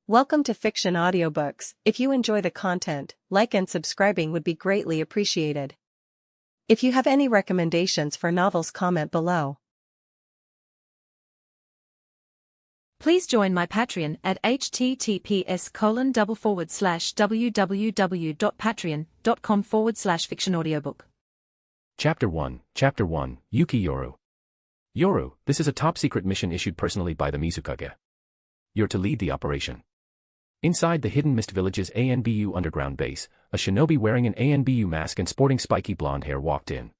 Welcome to Fiction Audiobooks. If you enjoy the content, like and subscribing would be greatly appreciated. If you have any recommendations for novels, comment below. Please join my Patreon at https://www.patreon.com/fictionaudiobook. Chapter 1, Yuki Yoru. Yoru, this is a top-secret mission issued personally by the Mizukage. You're to lead the operation. Inside the Hidden Mist Village's ANBU underground base, a shinobi wearing an ANBU mask and sporting spiky blonde hair walked in.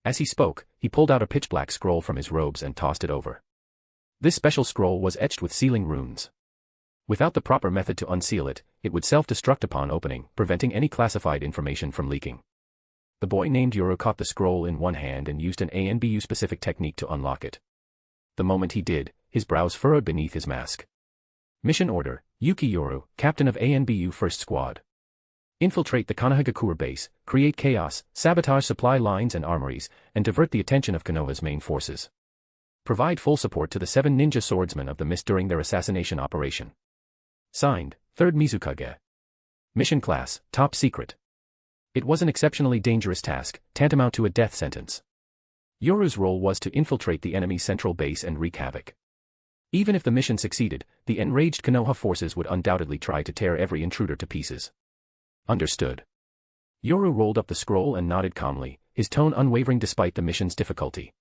As he spoke, he pulled out a pitch-black scroll from his robes and tossed it over. This special scroll was etched with sealing runes. Without the proper method to unseal it, it would self-destruct upon opening, preventing any classified information from leaking. The boy named Yoru caught the scroll in one hand and used an ANBU-specific technique to unlock it. The moment he did, his brows furrowed beneath his mask. Mission order: Yuki Yoru, captain of ANBU 1st Squad. Infiltrate the Konohagakure base, create chaos, sabotage supply lines and armories, and divert the attention of Konoha's main forces. Provide full support to the 7 ninja swordsmen of the mist during their assassination operation. Signed, 3rd Mizukage. Mission class, top secret. It was an exceptionally dangerous task, tantamount to a death sentence. Yoru's role was to infiltrate the enemy's central base and wreak havoc. Even if the mission succeeded, the enraged Konoha forces would undoubtedly try to tear every intruder to pieces. Understood. Yoru rolled up the scroll and nodded calmly, his tone unwavering despite the mission's difficulty.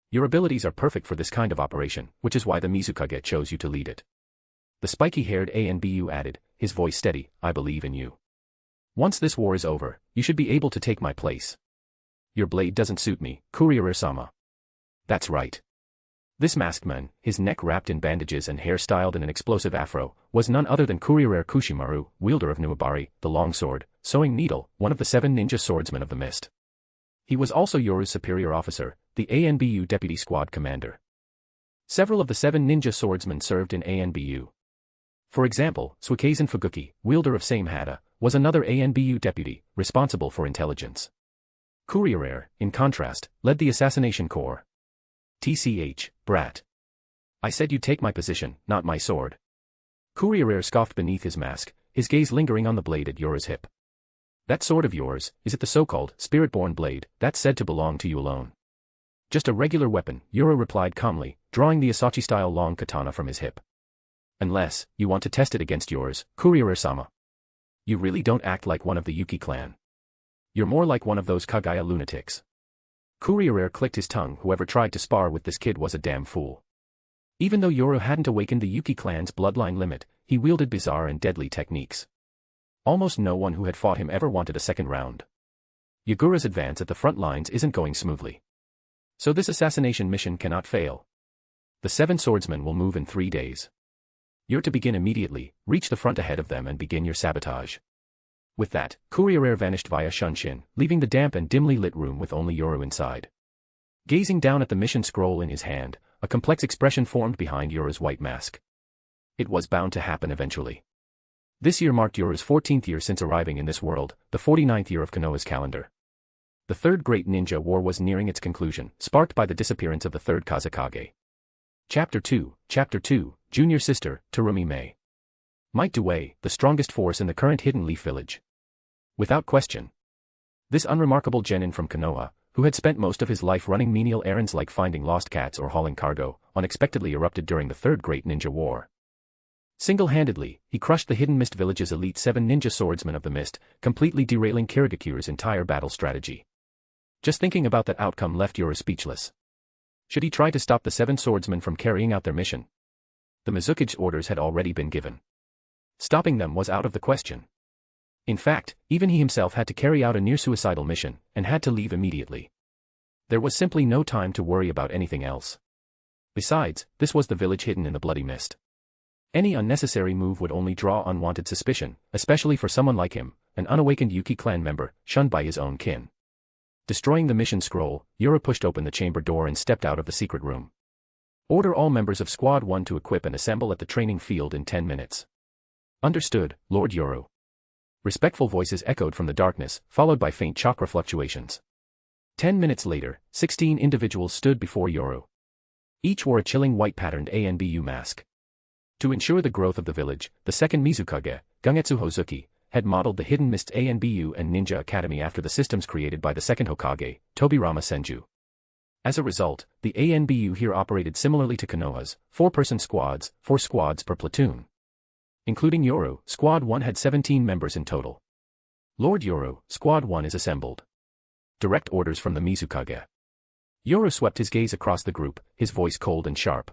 Your abilities are perfect for this kind of operation, which is why the Mizukage chose you to lead it. The spiky-haired ANBU added, his voice steady, I believe in you. Once this war is over, you should be able to take my place. Your blade doesn't suit me, Kurihara-sama. That's right. This masked man, his neck wrapped in bandages and hair styled in an explosive afro, was none other than Kurihara Kushimaru, wielder of Nuabari, the longsword, sewing needle, one of the 7 ninja swordsmen of the mist. He was also Yoru's superior officer, the ANBU deputy squad commander. Several of the 7 ninja swordsmen served in ANBU. For example, Suikazen Fuguki, wielder of same hata, was another ANBU deputy, responsible for intelligence. Kurihara, in contrast, led the assassination corps. TCH, brat. I said you'd take my position, not my sword. Kurihara scoffed beneath his mask, his gaze lingering on the blade at Yoru's hip. That sword of yours, is it the so-called spirit-born blade, that's said to belong to you alone? Just a regular weapon, Yoru replied calmly, drawing the Asachi-style long katana from his hip. Unless, you want to test it against yours, Kurihara-sama. You really don't act like one of the Yuki Clan. You're more like one of those Kagaya lunatics. Kurihara clicked his tongue. Whoever tried to spar with this kid was a damn fool. Even though Yoru hadn't awakened the Yuki Clan's bloodline limit, he wielded bizarre and deadly techniques. Almost no one who had fought him ever wanted a second round. Yagura's advance at the front lines isn't going smoothly. So this assassination mission cannot fail. The 7 swordsmen will move in 3 days. You're to begin immediately, reach the front ahead of them and begin your sabotage. With that, Kurihara vanished via Shunshin, leaving the damp and dimly lit room with only Yoru inside. Gazing down at the mission scroll in his hand, a complex expression formed behind Yoru's white mask. It was bound to happen eventually. This year marked Yoru's 14th year since arriving in this world, the 49th year of Konoha's calendar. The Third Great Ninja War was nearing its conclusion, sparked by the disappearance of the 3rd Kazekage. Chapter 2, Junior Sister, Terumi Mei. Might Due, the strongest force in the current Hidden Leaf Village. Without question. This unremarkable genin from Konoha, who had spent most of his life running menial errands like finding lost cats or hauling cargo, unexpectedly erupted during the 3rd Great Ninja War. Single-handedly, he crushed the Hidden Mist Village's elite 7 ninja swordsmen of the mist, completely derailing Kirigakure's entire battle strategy. Just thinking about that outcome left Yoru speechless. Should he try to stop the 7 swordsmen from carrying out their mission? The Mizukage's orders had already been given. Stopping them was out of the question. In fact, even he himself had to carry out a near-suicidal mission, and had to leave immediately. There was simply no time to worry about anything else. Besides, this was the village hidden in the bloody mist. Any unnecessary move would only draw unwanted suspicion, especially for someone like him, an unawakened Yuki Clan member, shunned by his own kin. Destroying the mission scroll, Yoru pushed open the chamber door and stepped out of the secret room. Order all members of Squad 1 to equip and assemble at the training field in 10 minutes. Understood, Lord Yoru. Respectful voices echoed from the darkness, followed by faint chakra fluctuations. 10 minutes later, 16 individuals stood before Yoru. Each wore a chilling white patterned ANBU mask. To ensure the growth of the village, the second Mizukage, Gungetsu Hozuki, had modeled the Hidden Mist ANBU and Ninja Academy after the systems created by the second Hokage, Tobirama Senju. As a result, the ANBU here operated similarly to Konoha's, 4-person squads, 4 squads per platoon. Including Yoru, Squad 1 had 17 members in total. Lord Yoru, Squad 1 is assembled. Direct orders from the Mizukage. Yoru swept his gaze across the group, his voice cold and sharp.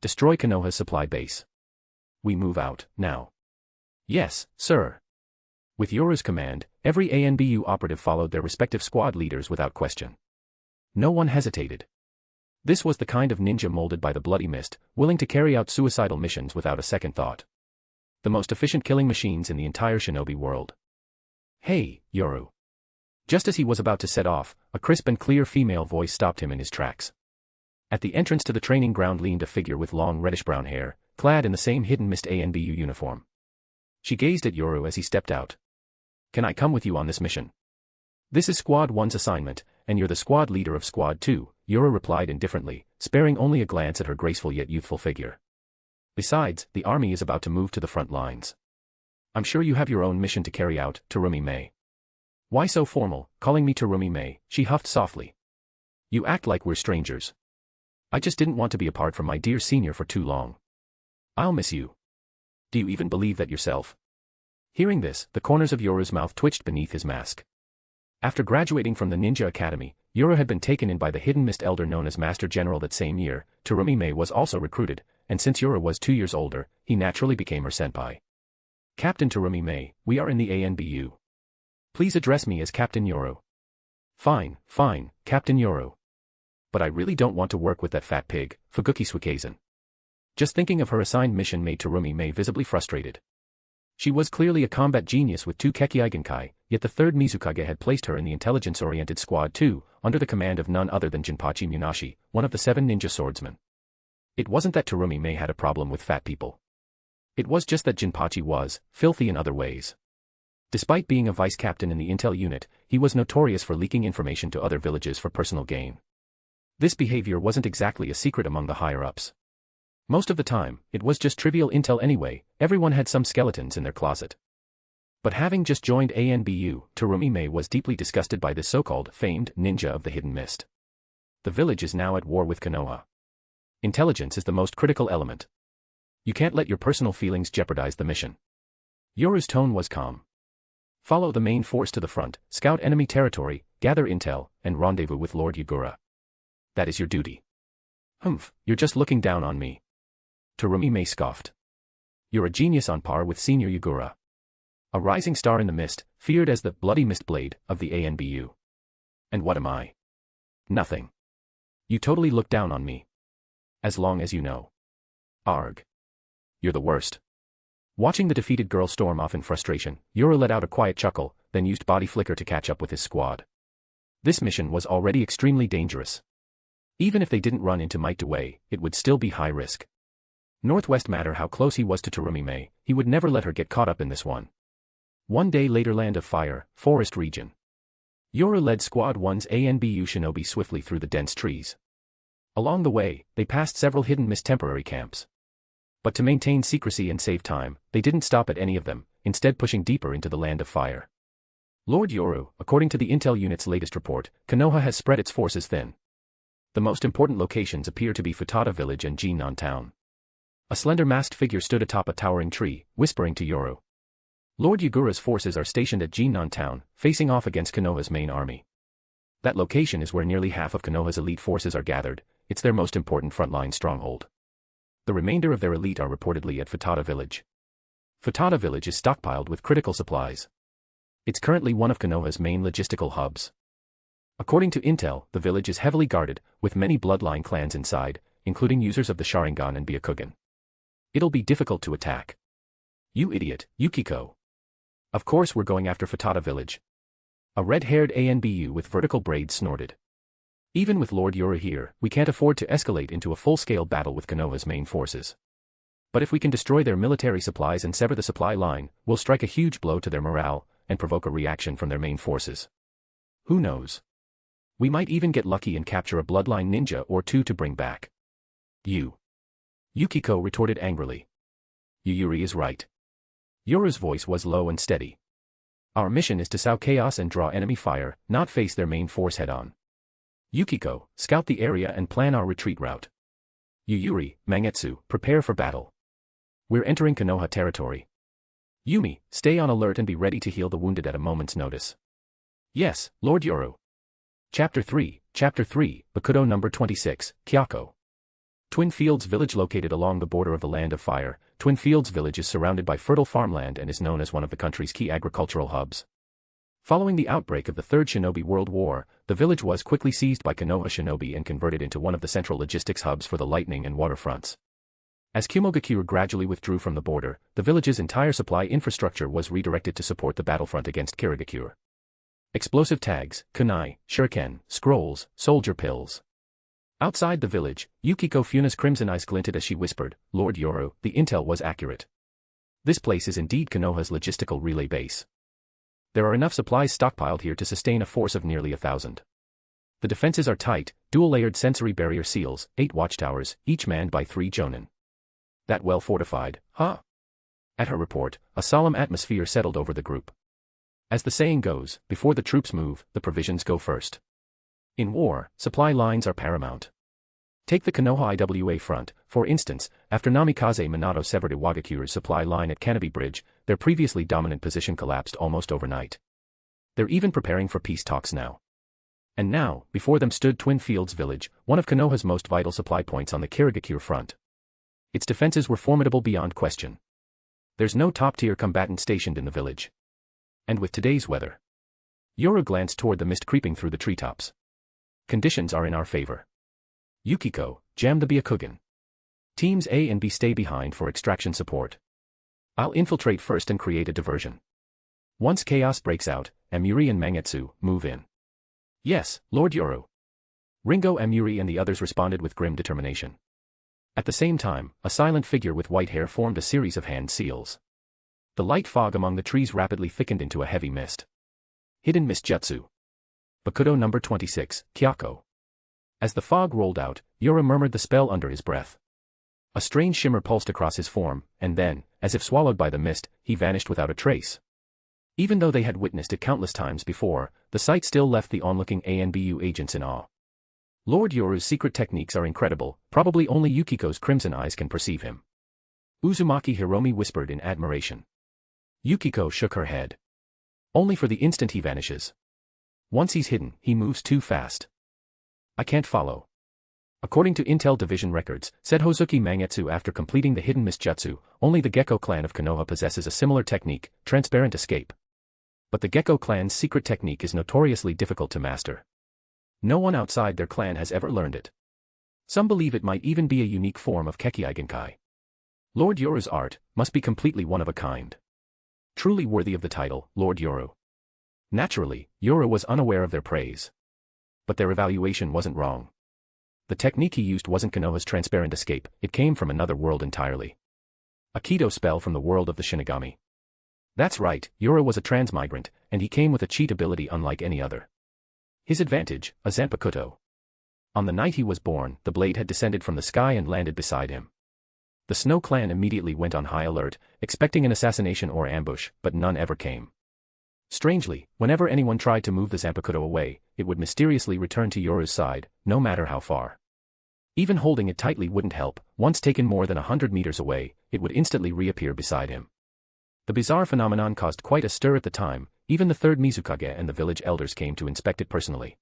Destroy Konoha's supply base. We move out, now. Yes, sir. With Yoru's command, every ANBU operative followed their respective squad leaders without question. No one hesitated. This was the kind of ninja molded by the Bloody Mist, willing to carry out suicidal missions without a second thought. The most efficient killing machines in the entire shinobi world. Hey, Yoru. Just as he was about to set off, a crisp and clear female voice stopped him in his tracks. At the entrance to the training ground leaned a figure with long reddish-brown hair, clad in the same Hidden Mist ANBU uniform. She gazed at Yoru as he stepped out. Can I come with you on this mission? This is Squad 1's assignment, and you're the squad leader of Squad 2, Yoru replied indifferently, sparing only a glance at her graceful yet youthful figure. Besides, the army is about to move to the front lines. I'm sure you have your own mission to carry out, Terumi Mei. Why so formal, calling me Terumi Mei, she huffed softly. You act like we're strangers. I just didn't want to be apart from my dear senior for too long. I'll miss you. Do you even believe that yourself? Hearing this, the corners of Yoru's mouth twitched beneath his mask. After graduating from the Ninja Academy, Yoru had been taken in by the Hidden Mist elder known as Master General that same year. Terumi Mei was also recruited, and since Yoru was 2 years older, he naturally became her senpai. Captain Terumi Mei, we are in the ANBU. Please address me as Captain Yoru. Fine, Captain Yoru. But I really don't want to work with that fat pig, Fuguki Suikezen. Just thinking of her assigned mission made Terumi Mei visibly frustrated. She was clearly a combat genius with 2 Kekkei, yet the third Mizukage had placed her in the intelligence-oriented Squad 2, under the command of none other than Jinpachi Munashi, one of the 7 ninja swordsmen. It wasn't that Terumi Mei had a problem with fat people. It was just that Jinpachi was filthy in other ways. Despite being a vice-captain in the intel unit, he was notorious for leaking information to other villages for personal gain. This behavior wasn't exactly a secret among the higher-ups. Most of the time, it was just trivial intel anyway, everyone had some skeletons in their closet. But having just joined ANBU, Terumi Mei was deeply disgusted by this so-called famed ninja of the Hidden Mist. The village is now at war with Konoha. Intelligence is the most critical element. You can't let your personal feelings jeopardize the mission. Yoru's tone was calm. Follow the main force to the front, scout enemy territory, gather intel, and rendezvous with Lord Yagura. That is your duty. Humph, you're just looking down on me. Terumi Mei scoffed. You're a genius on par with Senior Yagura. A rising star in the mist, feared as the Bloody Mist Blade of the ANBU. And what am I? Nothing. You totally look down on me. As long as you know. Arg. You're the worst. Watching the defeated girl storm off in frustration, Yoru let out a quiet chuckle, then used Body Flicker to catch up with his squad. This mission was already extremely dangerous. Even if they didn't run into Might Dewey, it would still be high risk. Northwest matter how close he was to Terumi Mei, he would never let her get caught up in this one. One day later, Land of Fire, Forest Region. Yoru led Squad 1's ANBU shinobi swiftly through the dense trees. Along the way, they passed several Hidden Mist temporary camps. But to maintain secrecy and save time, they didn't stop at any of them, instead pushing deeper into the Land of Fire. Lord Yoru, according to the Intel Unit's latest report, Konoha has spread its forces thin. The most important locations appear to be Futada Village and Jinnan Town. A slender masked figure stood atop a towering tree, whispering to Yoru. Lord Yagura's forces are stationed at Jinnan Town, facing off against Konoha's main army. That location is where nearly half of Konoha's elite forces are gathered, it's their most important frontline stronghold. The remainder of their elite are reportedly at Futada Village. Futada Village is stockpiled with critical supplies. It's currently one of Konoha's main logistical hubs. According to intel, the village is heavily guarded, with many bloodline clans inside, including users of the Sharingan and Byakugan. It'll be difficult to attack. You idiot, Yukiko. Of course we're going after Futada Village. A red-haired ANBU with vertical braids snorted. Even with Lord Yoru here, we can't afford to escalate into a full-scale battle with Konoha's main forces. But if we can destroy their military supplies and sever the supply line, we'll strike a huge blow to their morale, and provoke a reaction from their main forces. Who knows? We might even get lucky and capture a bloodline ninja or two to bring back. You. Yukiko retorted angrily. Yuri is right. Yoru's voice was low and steady. Our mission is to sow chaos and draw enemy fire, not face their main force head-on. Yukiko, scout the area and plan our retreat route. Yuri, Mangetsu, prepare for battle. We're entering Konoha territory. Yumi, stay on alert and be ready to heal the wounded at a moment's notice. Yes, Lord Yoru. Chapter 3, Bakudo number 26, Kyako. Twin Fields Village located along the border of the Land of Fire, Twin Fields Village is surrounded by fertile farmland and is known as one of the country's key agricultural hubs. Following the outbreak of the Third Shinobi World War, the village was quickly seized by Konoha shinobi and converted into one of the central logistics hubs for the lightning and water fronts. As Kirigakure gradually withdrew from the border, the village's entire supply infrastructure was redirected to support the battlefront against Kirigakure. Explosive tags, kunai, shuriken, scrolls, soldier pills. Outside the village, Yukiko Funa's crimson eyes glinted as she whispered, Lord Yoru, the intel was accurate. This place is indeed Konoha's logistical relay base. There are enough supplies stockpiled here to sustain a force of nearly 1,000. The defenses are tight, dual-layered sensory barrier seals, 8 watchtowers, each manned by 3 jonin. That well fortified, huh? At her report, a solemn atmosphere settled over the group. As the saying goes, before the troops move, the provisions go first. In war, supply lines are paramount. Take the Konoha IWA front, for instance, after Namikaze Minato severed Iwagakure's supply line at Kanabi Bridge, their previously dominant position collapsed almost overnight. They're even preparing for peace talks now. And now, before them stood Twin Fields Village, one of Konoha's most vital supply points on the Kirigakure front. Its defenses were formidable beyond question. There's no top-tier combatant stationed in the village. And with today's weather. Yoru glanced toward the mist creeping through the treetops. Conditions are in our favor. Yukiko, jam the Byakugan. Teams A and B stay behind for extraction support. I'll infiltrate first and create a diversion. Once chaos breaks out, Amuri and Mangetsu move in. Yes, Lord Yoru. Ringo, Amuri and the others responded with grim determination. At the same time, a silent figure with white hair formed a series of hand seals. The light fog among the trees rapidly thickened into a heavy mist. Hidden Mist Jutsu. Bakudo number 26, Kyako. As the fog rolled out, Yoru murmured the spell under his breath. A strange shimmer pulsed across his form, and then, as if swallowed by the mist, he vanished without a trace. Even though they had witnessed it countless times before, the sight still left the onlooking ANBU agents in awe. Lord Yoru's secret techniques are incredible, probably only Yukiko's crimson eyes can perceive him. Uzumaki Hiromi whispered in admiration. Yukiko shook her head. Only for the instant he vanishes. Once he's hidden, he moves too fast. I can't follow. According to Intel Division records, said Hozuki Mangetsu after completing the Hidden Mist Jutsu, only the Gecko clan of Konoha possesses a similar technique, transparent escape. But the Gecko clan's secret technique is notoriously difficult to master. No one outside their clan has ever learned it. Some believe it might even be a unique form of Kekkei Genkai. Lord Yoru's art must be completely one of a kind. Truly worthy of the title, Lord Yoru. Naturally, Yoru was unaware of their praise. But their evaluation wasn't wrong. The technique he used wasn't Konoha's transparent escape, it came from another world entirely. A Kido spell from the world of the Shinigami. That's right, Yoru was a transmigrant, and he came with a cheat ability unlike any other. His advantage, a Zanpakuto. On the night he was born, the blade had descended from the sky and landed beside him. The Snow Clan immediately went on high alert, expecting an assassination or ambush, but none ever came. Strangely, whenever anyone tried to move the Zanpakuto away, it would mysteriously return to Yoru's side, no matter how far. Even holding it tightly wouldn't help, once taken more than 100 meters away, it would instantly reappear beside him. The bizarre phenomenon caused quite a stir at the time, even the third Mizukage and the village elders came to inspect it personally.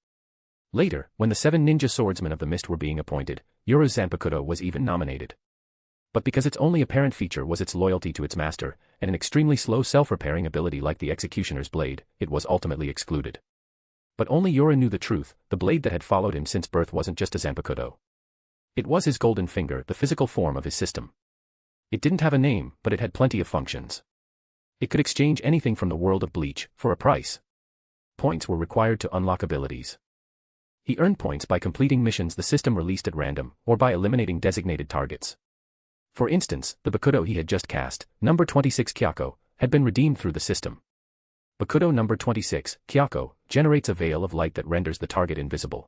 Later, when the 7 ninja swordsmen of the mist were being appointed, Yoru's Zanpakuto was even nominated. But because its only apparent feature was its loyalty to its master, and an extremely slow self-repairing ability like the executioner's blade, it was ultimately excluded. But only Yoru knew the truth, the blade that had followed him since birth wasn't just a Zanpakuto. It was his golden finger, the physical form of his system. It didn't have a name, but it had plenty of functions. It could exchange anything from the world of Bleach, for a price. Points were required to unlock abilities. He earned points by completing missions the system released at random, or by eliminating designated targets. For instance, the Bakudo he had just cast, number 26 Kyako, had been redeemed through the system. Bakudo number 26, Kyako, generates a veil of light that renders the target invisible.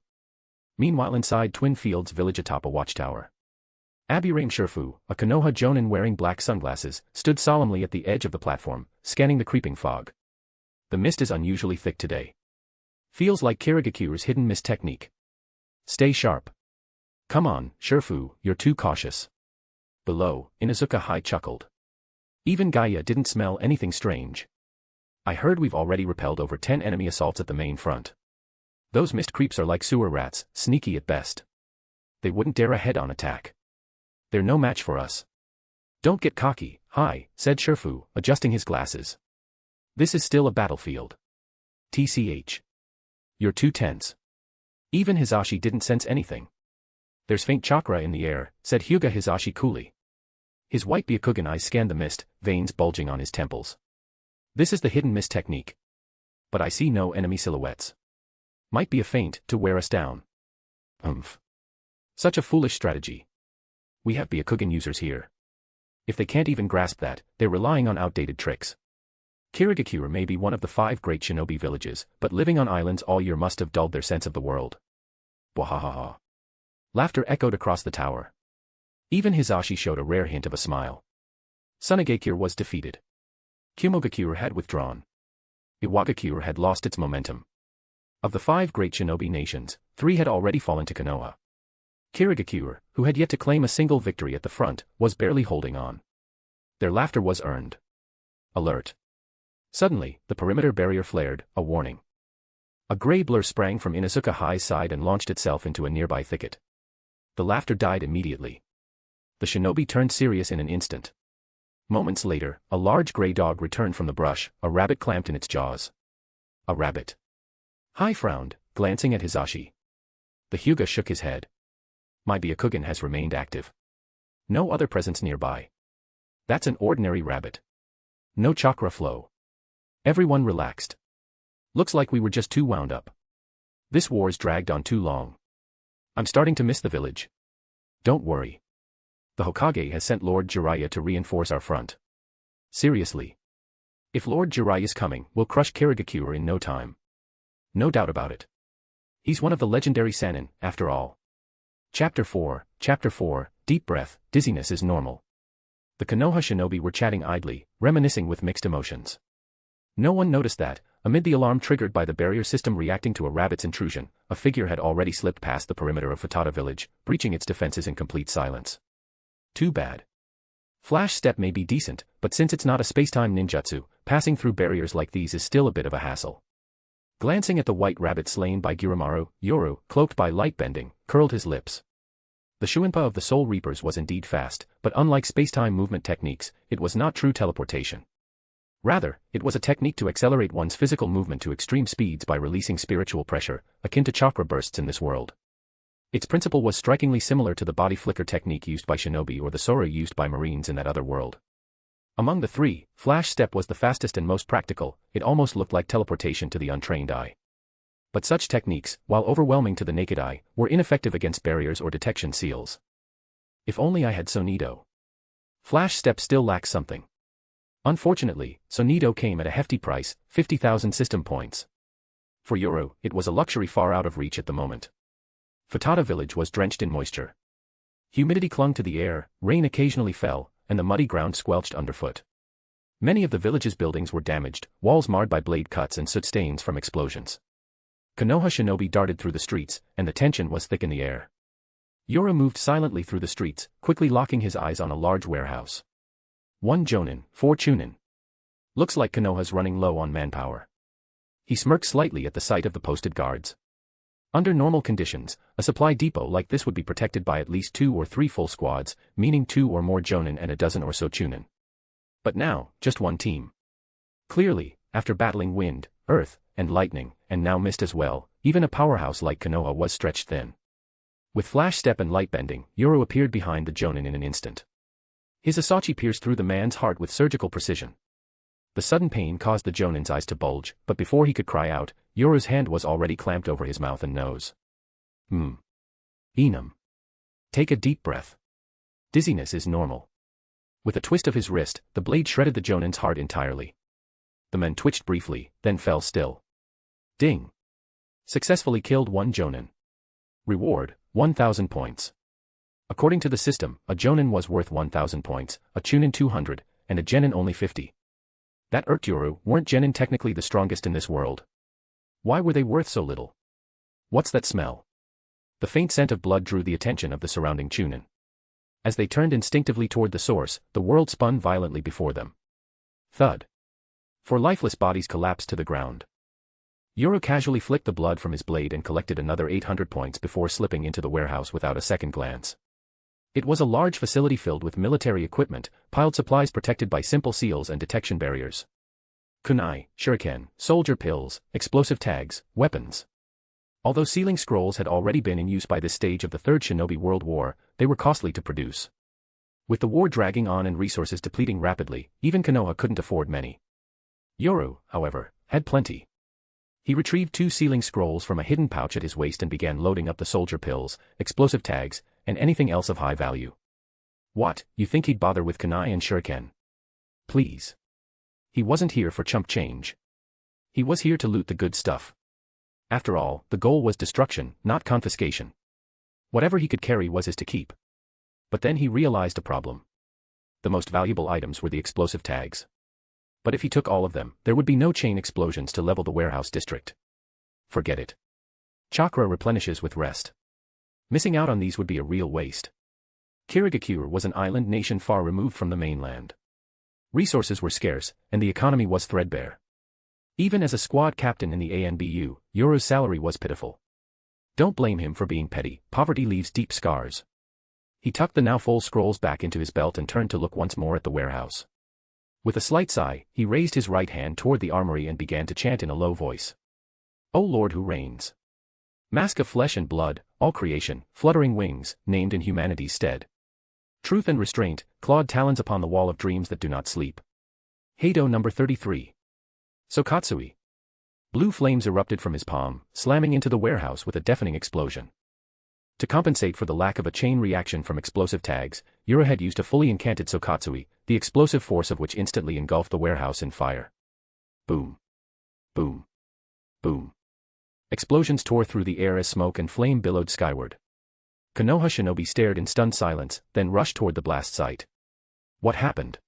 Meanwhile inside Twin Fields Village atop a watchtower. Abirame Shifu, a Konoha jonin wearing black sunglasses, stood solemnly at the edge of the platform, scanning the creeping fog. The mist is unusually thick today. Feels like Kirigakure's hidden mist technique. Stay sharp. Come on, Shifu, you're too cautious. Below, Mizukage chuckled. Even Gaia didn't smell anything strange. I heard we've already repelled over 10 enemy assaults at the main front. Those mist creeps are like sewer rats, sneaky at best. They wouldn't dare a head-on attack. They're no match for us. Don't get cocky, hi, said Shifu, adjusting his glasses. This is still a battlefield. TCH. You're too tense. Even Hisashi didn't sense anything. There's faint chakra in the air, said Hyuga Hisashi coolly. His white Byakugan eyes scanned the mist, veins bulging on his temples. This is the hidden mist technique. But I see no enemy silhouettes. Might be a feint to wear us down. Such a foolish strategy. We have Byakugan users here. If they can't even grasp that, they're relying on outdated tricks. Kirigakure may be one of the 5 great shinobi villages, but living on islands all year must have dulled their sense of the world. Bwahahaha. Laughter echoed across the tower. Even Hisashi showed a rare hint of a smile. Sunagakure was defeated. Kumogakure had withdrawn. Iwagakure had lost its momentum. Of the 5 great shinobi nations, 3 had already fallen to Konoha. Kirigakure, who had yet to claim a single victory at the front, was barely holding on. Their laughter was earned. Alert. Suddenly, the perimeter barrier flared, a warning. A gray blur sprang from Inuzukage's side and launched itself into a nearby thicket. The laughter died immediately. The shinobi turned serious in an instant. Moments later, a large gray dog returned from the brush, a rabbit clamped in its jaws. A rabbit. Hai frowned, glancing at Hisashi. The Hyuga shook his head. My Byakugan has remained active. No other presence nearby. That's an ordinary rabbit. No chakra flow. Everyone relaxed. Looks like we were just too wound up. This war's dragged on too long. I'm starting to miss the village. Don't worry. The Hokage has sent Lord Jiraiya to reinforce our front. Seriously. If Lord Jiraiya's coming, we'll crush Kirigakure in no time. No doubt about it. He's one of the legendary Sannin, after all. Chapter 4, Deep breath, dizziness is normal. The Konoha shinobi were chatting idly, reminiscing with mixed emotions. No one noticed that, amid the alarm triggered by the barrier system reacting to a rabbit's intrusion, a figure had already slipped past the perimeter of Futata village, breaching its defenses in complete silence. Too bad. Flash step may be decent, but since it's not a spacetime ninjutsu, passing through barriers like these is still a bit of a hassle. Glancing at the white rabbit slain by Yuki Yoru, cloaked by light bending, curled his lips. The Shuinpa of the Soul Reapers was indeed fast, but unlike spacetime movement techniques, it was not true teleportation. Rather, it was a technique to accelerate one's physical movement to extreme speeds by releasing spiritual pressure, akin to chakra bursts in this world. Its principle was strikingly similar to the body flicker technique used by shinobi or the sora used by marines in that other world. Among the 3, flash step was the fastest and most practical. It almost looked like teleportation to the untrained eye. But such techniques, while overwhelming to the naked eye, were ineffective against barriers or detection seals. If only I had Sonido. Flash step still lacks something. Unfortunately, Sonido came at a hefty price, 50,000 system points. For Yoru, it was a luxury far out of reach at the moment. Futata village was drenched in moisture. Humidity clung to the air, rain occasionally fell, and the muddy ground squelched underfoot. Many of the village's buildings were damaged, walls marred by blade cuts and soot stains from explosions. Konoha shinobi darted through the streets, and the tension was thick in the air. Yoru moved silently through the streets, quickly locking his eyes on a large warehouse. 1 jonin, 4 chunin. Looks like Konoha's running low on manpower. He smirked slightly at the sight of the posted guards. Under normal conditions, a supply depot like this would be protected by at least 2 or 3 full squads, meaning 2 or more jonin and a dozen or so chunin. But now, just 1 team. Clearly, after battling wind, earth, and lightning, and now mist as well, even a powerhouse like Konoha was stretched thin. With flash step and light bending, Yoru appeared behind the jonin in an instant. His Asachi pierced through the man's heart with surgical precision. The sudden pain caused the jonin's eyes to bulge, but before he could cry out, Yoru's hand was already clamped over his mouth and nose. Enum. Take a deep breath. Dizziness is normal. With a twist of his wrist, the blade shredded the jonin's heart entirely. The man twitched briefly, then fell still. Ding. Successfully killed 1 jonin. Reward, 1,000 points. According to the system, a Jonin was worth 1,000 points, a Chunin 200, and a Genin only 50. That irked Yoru. Weren't Genin technically the strongest in this world? Why were they worth so little? What's that smell? The faint scent of blood drew the attention of the surrounding Chunin. As they turned instinctively toward the source, the world spun violently before them. Thud. 4 lifeless bodies collapsed to the ground. Yoru casually flicked the blood from his blade and collected another 800 points before slipping into the warehouse without a second glance. It was a large facility filled with military equipment, piled supplies protected by simple seals and detection barriers. Kunai, shuriken, soldier pills, explosive tags, weapons. Although sealing scrolls had already been in use by this stage of the Third Shinobi World War, they were costly to produce. With the war dragging on and resources depleting rapidly, even Konoha couldn't afford many. Yoru, however, had plenty. He retrieved 2 sealing scrolls from a hidden pouch at his waist and began loading up the soldier pills, explosive tags, and anything else of high value. What, you think he'd bother with kunai and shuriken? Please. He wasn't here for chump change. He was here to loot the good stuff. After all, the goal was destruction, not confiscation. Whatever he could carry was his to keep. But then he realized a problem. The most valuable items were the explosive tags. But if he took all of them, there would be no chain explosions to level the warehouse district. Forget it. Chakra replenishes with rest. Missing out on these would be a real waste. Kirigakure was an island nation far removed from the mainland. Resources were scarce, and the economy was threadbare. Even as a squad captain in the ANBU, Yoru's salary was pitiful. Don't blame him for being petty, poverty leaves deep scars. He tucked the now full scrolls back into his belt and turned to look once more at the warehouse. With a slight sigh, he raised his right hand toward the armory and began to chant in a low voice. O Lord who reigns. Mask of flesh and blood, all creation, fluttering wings, named in humanity's stead. Truth and restraint, clawed talons upon the wall of dreams that do not sleep. Heido number 33. Sokatsui. Blue flames erupted from his palm, slamming into the warehouse with a deafening explosion. To compensate for the lack of a chain reaction from explosive tags, Yoru had used a fully incanted Sokatsui, the explosive force of which instantly engulfed the warehouse in fire. Boom. Boom. Boom. Explosions tore through the air as smoke and flame billowed skyward. Konoha shinobi stared in stunned silence, then rushed toward the blast site. What happened?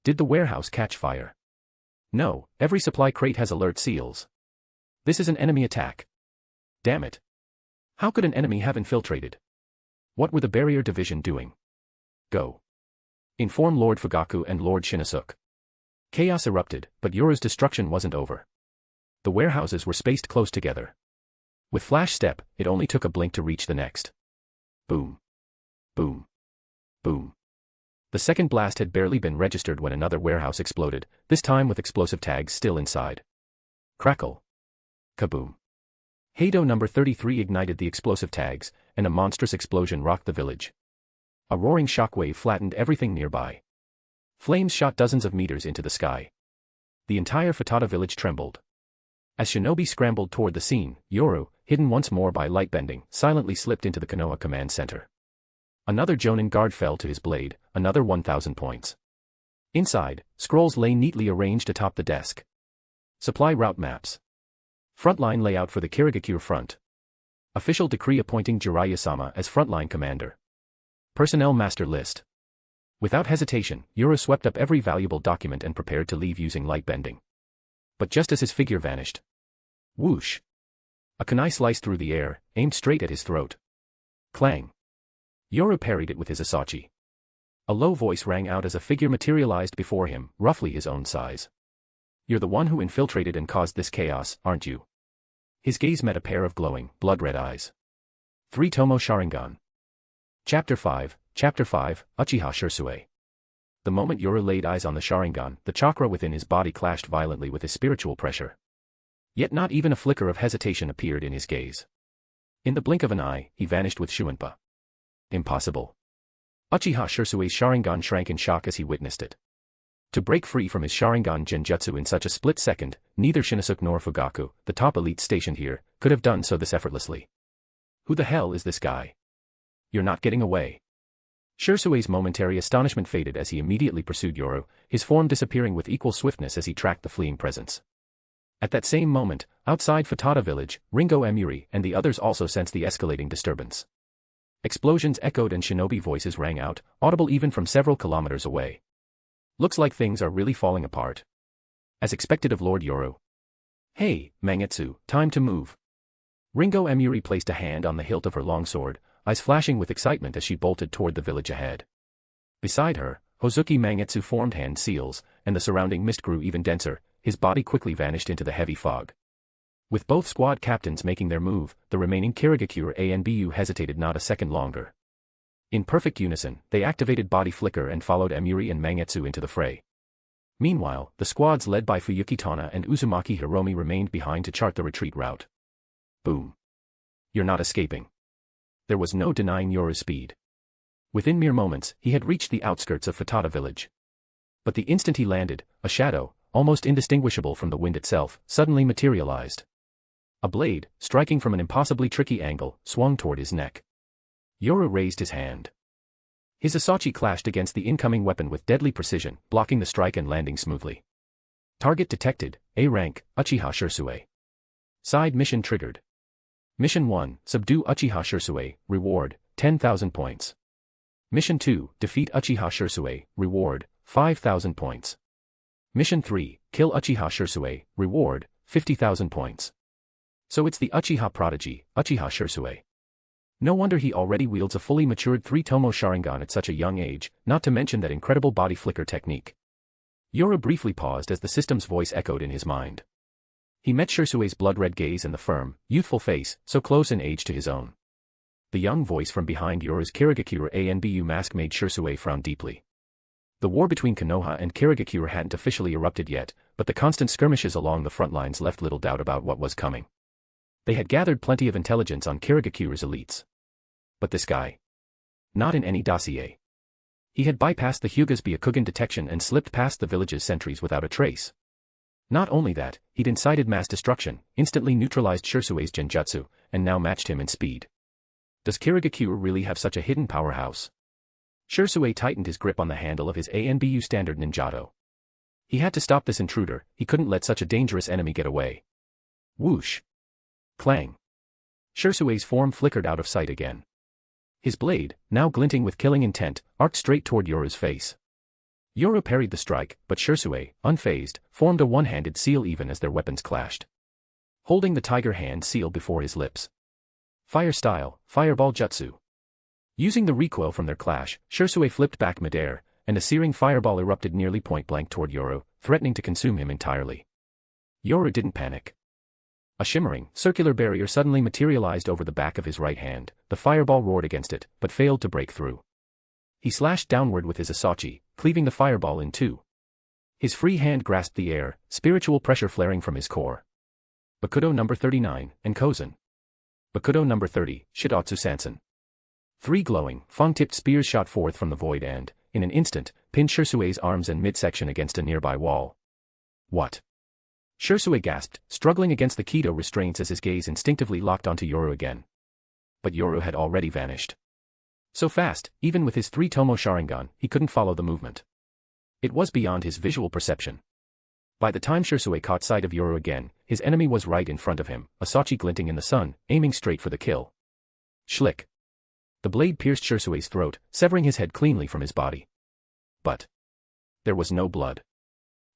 Did the warehouse catch fire? No, every supply crate has alert seals. This is an enemy attack. Damn it. How could an enemy have infiltrated? What were the barrier division doing? Go. Inform Lord Fugaku and Lord Shinosuke. Chaos erupted, but Yoru's destruction wasn't over. The warehouses were spaced close together. With flash step, it only took a blink to reach the next. Boom. Boom. Boom. The second blast had barely been registered when another warehouse exploded, this time with explosive tags still inside. Crackle. Kaboom. Heido number 33 ignited the explosive tags, and a monstrous explosion rocked the village. A roaring shockwave flattened everything nearby. Flames shot dozens of meters into the sky. The entire Futata village trembled. As shinobi scrambled toward the scene, Yoru, hidden once more by light bending, silently slipped into the Konoha command center. Another Jonin guard fell to his blade, another 1,000 points. Inside, scrolls lay neatly arranged atop the desk. Supply route maps. Frontline layout for the Kirigakure front. Official decree appointing Jiraiya-sama as frontline commander. Personnel master list. Without hesitation, Yoru swept up every valuable document and prepared to leave using light bending. But just as his figure vanished. Whoosh. A kunai sliced through the air, aimed straight at his throat. Clang. Yoru parried it with his asachi. A low voice rang out as a figure materialized before him, roughly his own size. You're the one who infiltrated and caused this chaos, aren't you? His gaze met a pair of glowing, blood-red eyes. 3 Tomo Sharingan. Chapter 5, Uchiha Shisui. The moment Yoru laid eyes on the Sharingan, the chakra within his body clashed violently with his spiritual pressure. Yet not even a flicker of hesitation appeared in his gaze. In the blink of an eye, he vanished with Shuinpa. Impossible. Uchiha Shisui's Sharingan shrank in shock as he witnessed it. To break free from his Sharingan genjutsu in such a split second, neither Shinosuke nor Fugaku, the top elite stationed here, could have done so this effortlessly. Who the hell is this guy? You're not getting away. Shisui's momentary astonishment faded as he immediately pursued Yoru, his form disappearing with equal swiftness as he tracked the fleeing presence. At that same moment, outside Futata village, Ringo Emuri and the others also sensed the escalating disturbance. Explosions echoed and shinobi voices rang out, audible even from several kilometers away. Looks like things are really falling apart. As expected of Lord Yoru. Hey, Mangetsu, time to move. Ringo Emuri placed a hand on the hilt of her longsword, eyes flashing with excitement as she bolted toward the village ahead. Beside her, Hozuki Mangetsu formed hand seals, and the surrounding mist grew even denser, his body quickly vanished into the heavy fog. With both squad captains making their move, the remaining Kirigakure ANBU hesitated not a second longer. In perfect unison, they activated Body Flicker and followed Emuri and Mangetsu into the fray. Meanwhile, the squads led by Fuyuki Tana and Uzumaki Hiromi remained behind to chart the retreat route. Boom. You're not escaping. There was no denying Yoru's speed. Within mere moments, he had reached the outskirts of Futata village. But the instant he landed, a shadow, almost indistinguishable from the wind itself, suddenly materialized. A blade, striking from an impossibly tricky angle, swung toward his neck. Yoru raised his hand. His asachi clashed against the incoming weapon with deadly precision, blocking the strike and landing smoothly. Target detected, A rank, Uchiha Shisui. Side mission triggered. Mission 1, subdue Uchiha Shisui, reward, 10,000 points. Mission 2, defeat Uchiha Shisui, reward, 5,000 points. Mission 3, kill Uchiha Shisui, reward, 50,000 points. So it's the Uchiha prodigy, Uchiha Shisui. No wonder he already wields a fully matured 3-tomo Sharingan at such a young age, not to mention that incredible body flicker technique. Yoru briefly paused as the system's voice echoed in his mind. He met Shisui's blood-red gaze and the firm, youthful face, so close in age to his own. The young voice from behind Yoru's Kirigakure ANBU mask made Shisui frown deeply. The war between Konoha and Kirigakure hadn't officially erupted yet, but the constant skirmishes along the front lines left little doubt about what was coming. They had gathered plenty of intelligence on Kirigakure's elites. But this guy? Not in any dossier. He had bypassed the Hyuga's Byakugan detection and slipped past the village's sentries without a trace. Not only that, he'd incited mass destruction, instantly neutralized Shisui's genjutsu, and now matched him in speed. Does Kirigakure really have such a hidden powerhouse? Shisui tightened his grip on the handle of his ANBU standard ninjato. He had to stop this intruder, he couldn't let such a dangerous enemy get away. Whoosh. Clang. Shisui's form flickered out of sight again. His blade, now glinting with killing intent, arced straight toward Yoru's face. Yoru parried the strike, but Shisui, unfazed, formed a one-handed seal even as their weapons clashed. Holding the tiger hand seal before his lips. Fire style, fireball jutsu. Using the recoil from their clash, Shisui flipped back midair, and a searing fireball erupted nearly point-blank toward Yoru, threatening to consume him entirely. Yoru didn't panic. A shimmering, circular barrier suddenly materialized over the back of his right hand, the fireball roared against it, but failed to break through. He slashed downward with his asachi, cleaving the fireball in two. His free hand grasped the air, spiritual pressure flaring from his core. Bakudo number 39, and Kozen. Bakudo number 30, Shidatsu Sansen. 3 glowing, fang-tipped spears shot forth from the void and, in an instant, pinned Shisui's arms and midsection against a nearby wall. What? Shisui gasped, struggling against the Kido restraints as his gaze instinctively locked onto Yoru again. But Yoru had already vanished. So fast, even with his 3-tomo Sharingan, he couldn't follow the movement. It was beyond his visual perception. By the time Shisui caught sight of Yoru again, his enemy was right in front of him, asachi glinting in the sun, aiming straight for the kill. Schlick. The blade pierced Shisui's throat, severing his head cleanly from his body. But there was no blood.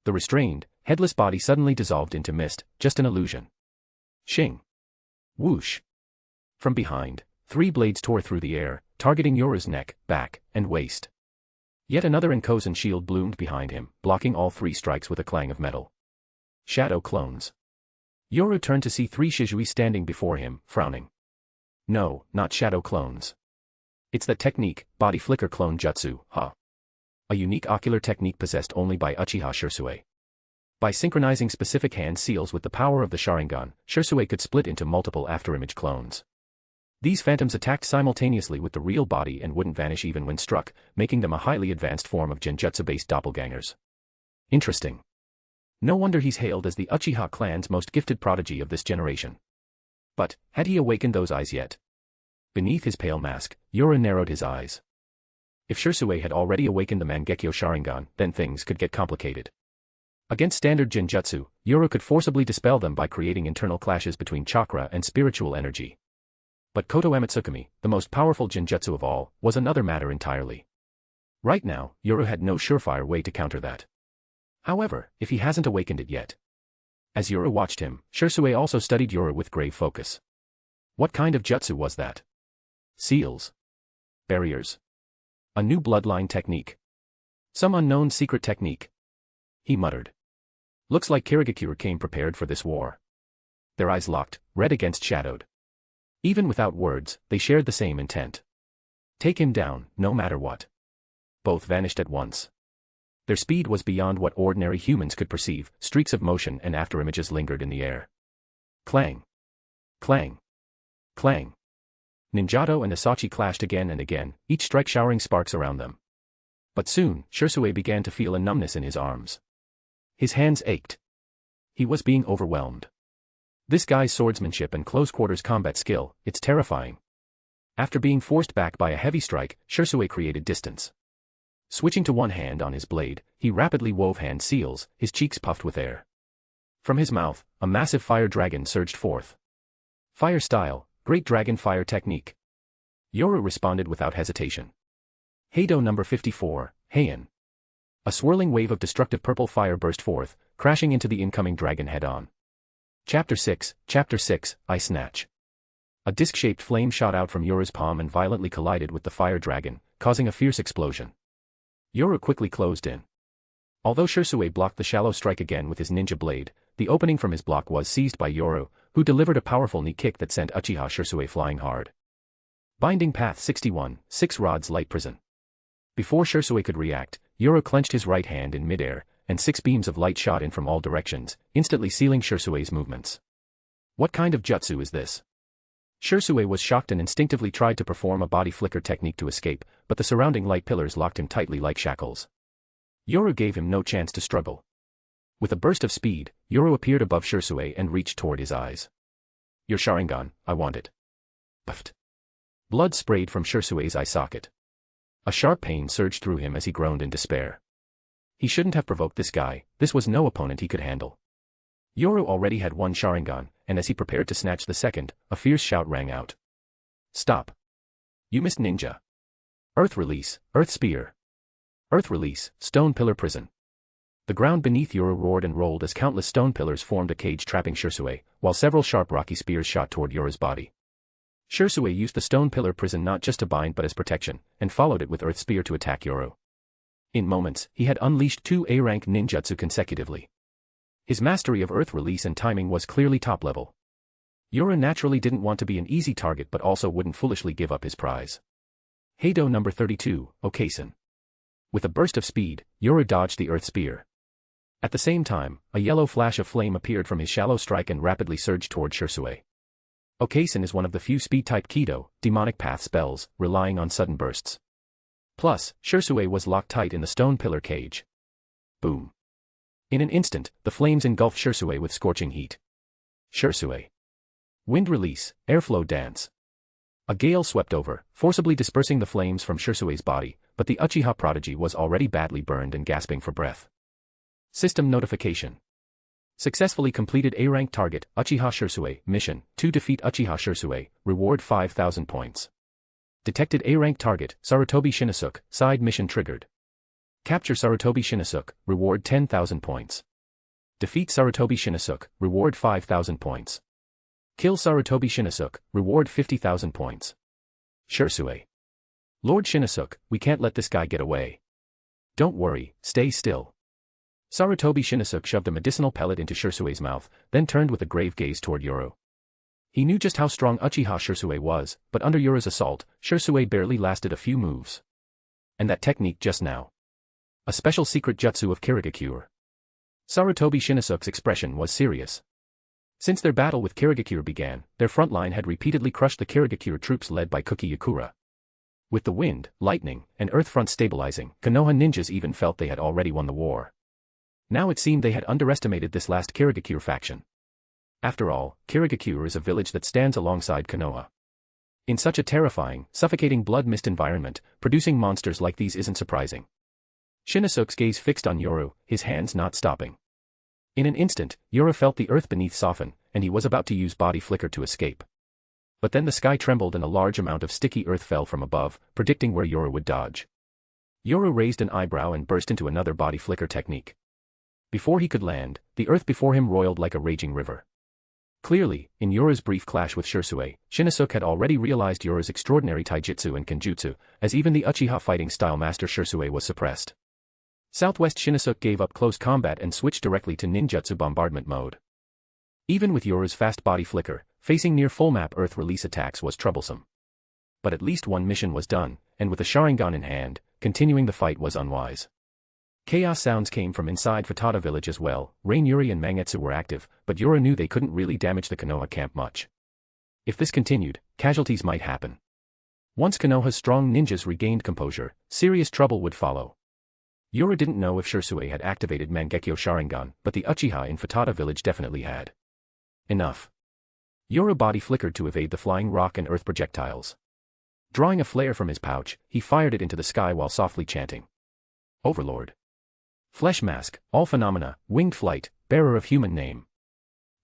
The restrained, headless body suddenly dissolved into mist, just an illusion. Shing. Whoosh. From behind, 3 blades tore through the air, targeting Yoru's neck, back, and waist. Yet another Enkosen shield bloomed behind him, blocking all 3 strikes with a clang of metal. Shadow clones. Yoru turned to see 3 Shisui standing before him, frowning. No, not shadow clones. It's that technique, body flicker clone jutsu, huh? A unique ocular technique possessed only by Uchiha Shisui. By synchronizing specific hand seals with the power of the Sharingan, Shisui could split into multiple afterimage clones. These phantoms attacked simultaneously with the real body and wouldn't vanish even when struck, making them a highly advanced form of genjutsu-based doppelgangers. Interesting. No wonder he's hailed as the Uchiha clan's most gifted prodigy of this generation. But, had he awakened those eyes yet? Beneath his pale mask, Yoru narrowed his eyes. If Shisui had already awakened the Mangekyo Sharingan, then things could get complicated. Against standard genjutsu, Yoru could forcibly dispel them by creating internal clashes between chakra and spiritual energy. But Koto Amatsukami, the most powerful genjutsu of all, was another matter entirely. Right now, Yoru had no surefire way to counter that. However, if he hasn't awakened it yet. As Yoru watched him, Shisui also studied Yoru with grave focus. What kind of jutsu was that? Seals? Barriers? A new bloodline technique? Some unknown secret technique? He muttered. Looks like Kirigakure came prepared for this war. Their eyes locked, red against shadowed. Even without words, they shared the same intent. Take him down, no matter what. Both vanished at once. Their speed was beyond what ordinary humans could perceive, streaks of motion and afterimages lingered in the air. Clang. Clang. Clang. Ninjato and Asachi clashed again and again, each strike showering sparks around them. But soon, Shisui began to feel a numbness in his arms. His hands ached. He was being overwhelmed. This guy's swordsmanship and close-quarters combat skill, it's terrifying. After being forced back by a heavy strike, Shisui created distance. Switching to one hand on his blade, he rapidly wove hand seals, his cheeks puffed with air. From his mouth, a massive fire dragon surged forth. Fire style, great dragon fire technique. Yoru responded without hesitation. Heido number 54, Heian. A swirling wave of destructive purple fire burst forth, crashing into the incoming dragon head-on. Chapter 6, Ice Snatch. A disc-shaped flame shot out from Yoru's palm and violently collided with the fire dragon, causing a fierce explosion. Yoru quickly closed in. Although Shisui blocked the shallow strike again with his ninja blade, the opening from his block was seized by Yoru, who delivered a powerful knee kick that sent Uchiha Shisui flying hard. Binding Path 61, 6 Rods Light Prison. Before Shisui could react, Yoru clenched his right hand in midair, and 6 beams of light shot in from all directions, instantly sealing Shisui's movements. What kind of jutsu is this? Shisui was shocked and instinctively tried to perform a body flicker technique to escape, but the surrounding light pillars locked him tightly like shackles. Yoru gave him no chance to struggle. With a burst of speed, Yoru appeared above Shisui and reached toward his eyes. Your Sharingan, I want it. Puffed. Blood sprayed from Shisui's eye socket. A sharp pain surged through him as he groaned in despair. He shouldn't have provoked this guy, this was no opponent he could handle. Yoru already had one Sharingan, and as he prepared to snatch the second, a fierce shout rang out. Stop. You missed ninja. Earth release, earth spear. Earth release, stone pillar prison. The ground beneath Yoru roared and rolled as countless stone pillars formed a cage trapping Shisui, while several sharp rocky spears shot toward Yoru's body. Shisui used the stone pillar prison not just to bind but as protection, and followed it with earth spear to attack Yoru. In moments, he had unleashed 2 A-rank ninjutsu consecutively. His mastery of earth release and timing was clearly top level. Yoru naturally didn't want to be an easy target but also wouldn't foolishly give up his prize. Heido number 32, Okasen. With a burst of speed, Yoru dodged the earth spear. At the same time, a yellow flash of flame appeared from his shallow strike and rapidly surged toward Shisui. Okasen is one of the few speed-type Kido, demonic path spells, relying on sudden bursts. Plus, Shisui was locked tight in the stone pillar cage. Boom. In an instant, the flames engulfed Shisui with scorching heat. Shisui. Wind release, airflow dance. A gale swept over, forcibly dispersing the flames from Shisui's body, but the Uchiha prodigy was already badly burned and gasping for breath. System notification. Successfully completed A-rank target, Uchiha Shisui, mission, to defeat Uchiha Shisui, reward 5,000 points. Detected A-rank target, Sarutobi Shinosuke, side mission triggered. Capture Sarutobi Shinosuke, reward 10,000 points. Defeat Sarutobi Shinosuke, reward 5,000 points. Kill Sarutobi Shinosuke, reward 50,000 points. Shisui. Lord Shinosuke, we can't let this guy get away. Don't worry, stay still. Sarutobi Shinosuke shoved a medicinal pellet into Shisui's mouth, then turned with a grave gaze toward Yoru. He knew just how strong Uchiha Shisui was, but under Yoru's assault, Shisui barely lasted a few moves. And that technique just now. A special secret jutsu of Kirigakure. Sarutobi Shinosuke's expression was serious. Since their battle with Kirigakure began, their front line had repeatedly crushed the Kirigakure troops led by Kirigakure. With the wind, lightning, and earth front stabilizing, Konoha ninjas even felt they had already won the war. Now it seemed they had underestimated this last Kirigakure faction. After all, Kirigakure is a village that stands alongside Konoha. In such a terrifying, suffocating blood mist environment, producing monsters like these isn't surprising. Shinosuke's gaze fixed on Yoru, his hands not stopping. In an instant, Yoru felt the earth beneath soften, and he was about to use body flicker to escape. But then the sky trembled and a large amount of sticky earth fell from above, predicting where Yoru would dodge. Yoru raised an eyebrow and burst into another body flicker technique. Before he could land, the earth before him roiled like a raging river. Clearly, in Yoru's brief clash with Shisui, Shinnosuke had already realized Yoru's extraordinary taijutsu and kenjutsu, as even the Uchiha fighting style master Shisui was suppressed. Southwest Shinnosuke gave up close combat and switched directly to ninjutsu bombardment mode. Even with Yoru's fast body flicker, facing near full map earth release attacks was troublesome. But at least one mission was done, and with a Sharingan in hand, continuing the fight was unwise. Chaos sounds came from inside Futata village as well. Rain Yuri and Mangetsu were active, but Yoru knew they couldn't really damage the Konoha camp much. If this continued, casualties might happen. Once Konoha's strong ninjas regained composure, serious trouble would follow. Yoru didn't know if Shisui had activated Mangekyo Sharingan, but the Uchiha in Futata village definitely had. Enough. Yoru body flickered to evade the flying rock and earth projectiles. Drawing a flare from his pouch, he fired it into the sky while softly chanting. Overlord. Flesh mask, all phenomena, winged flight, bearer of human name.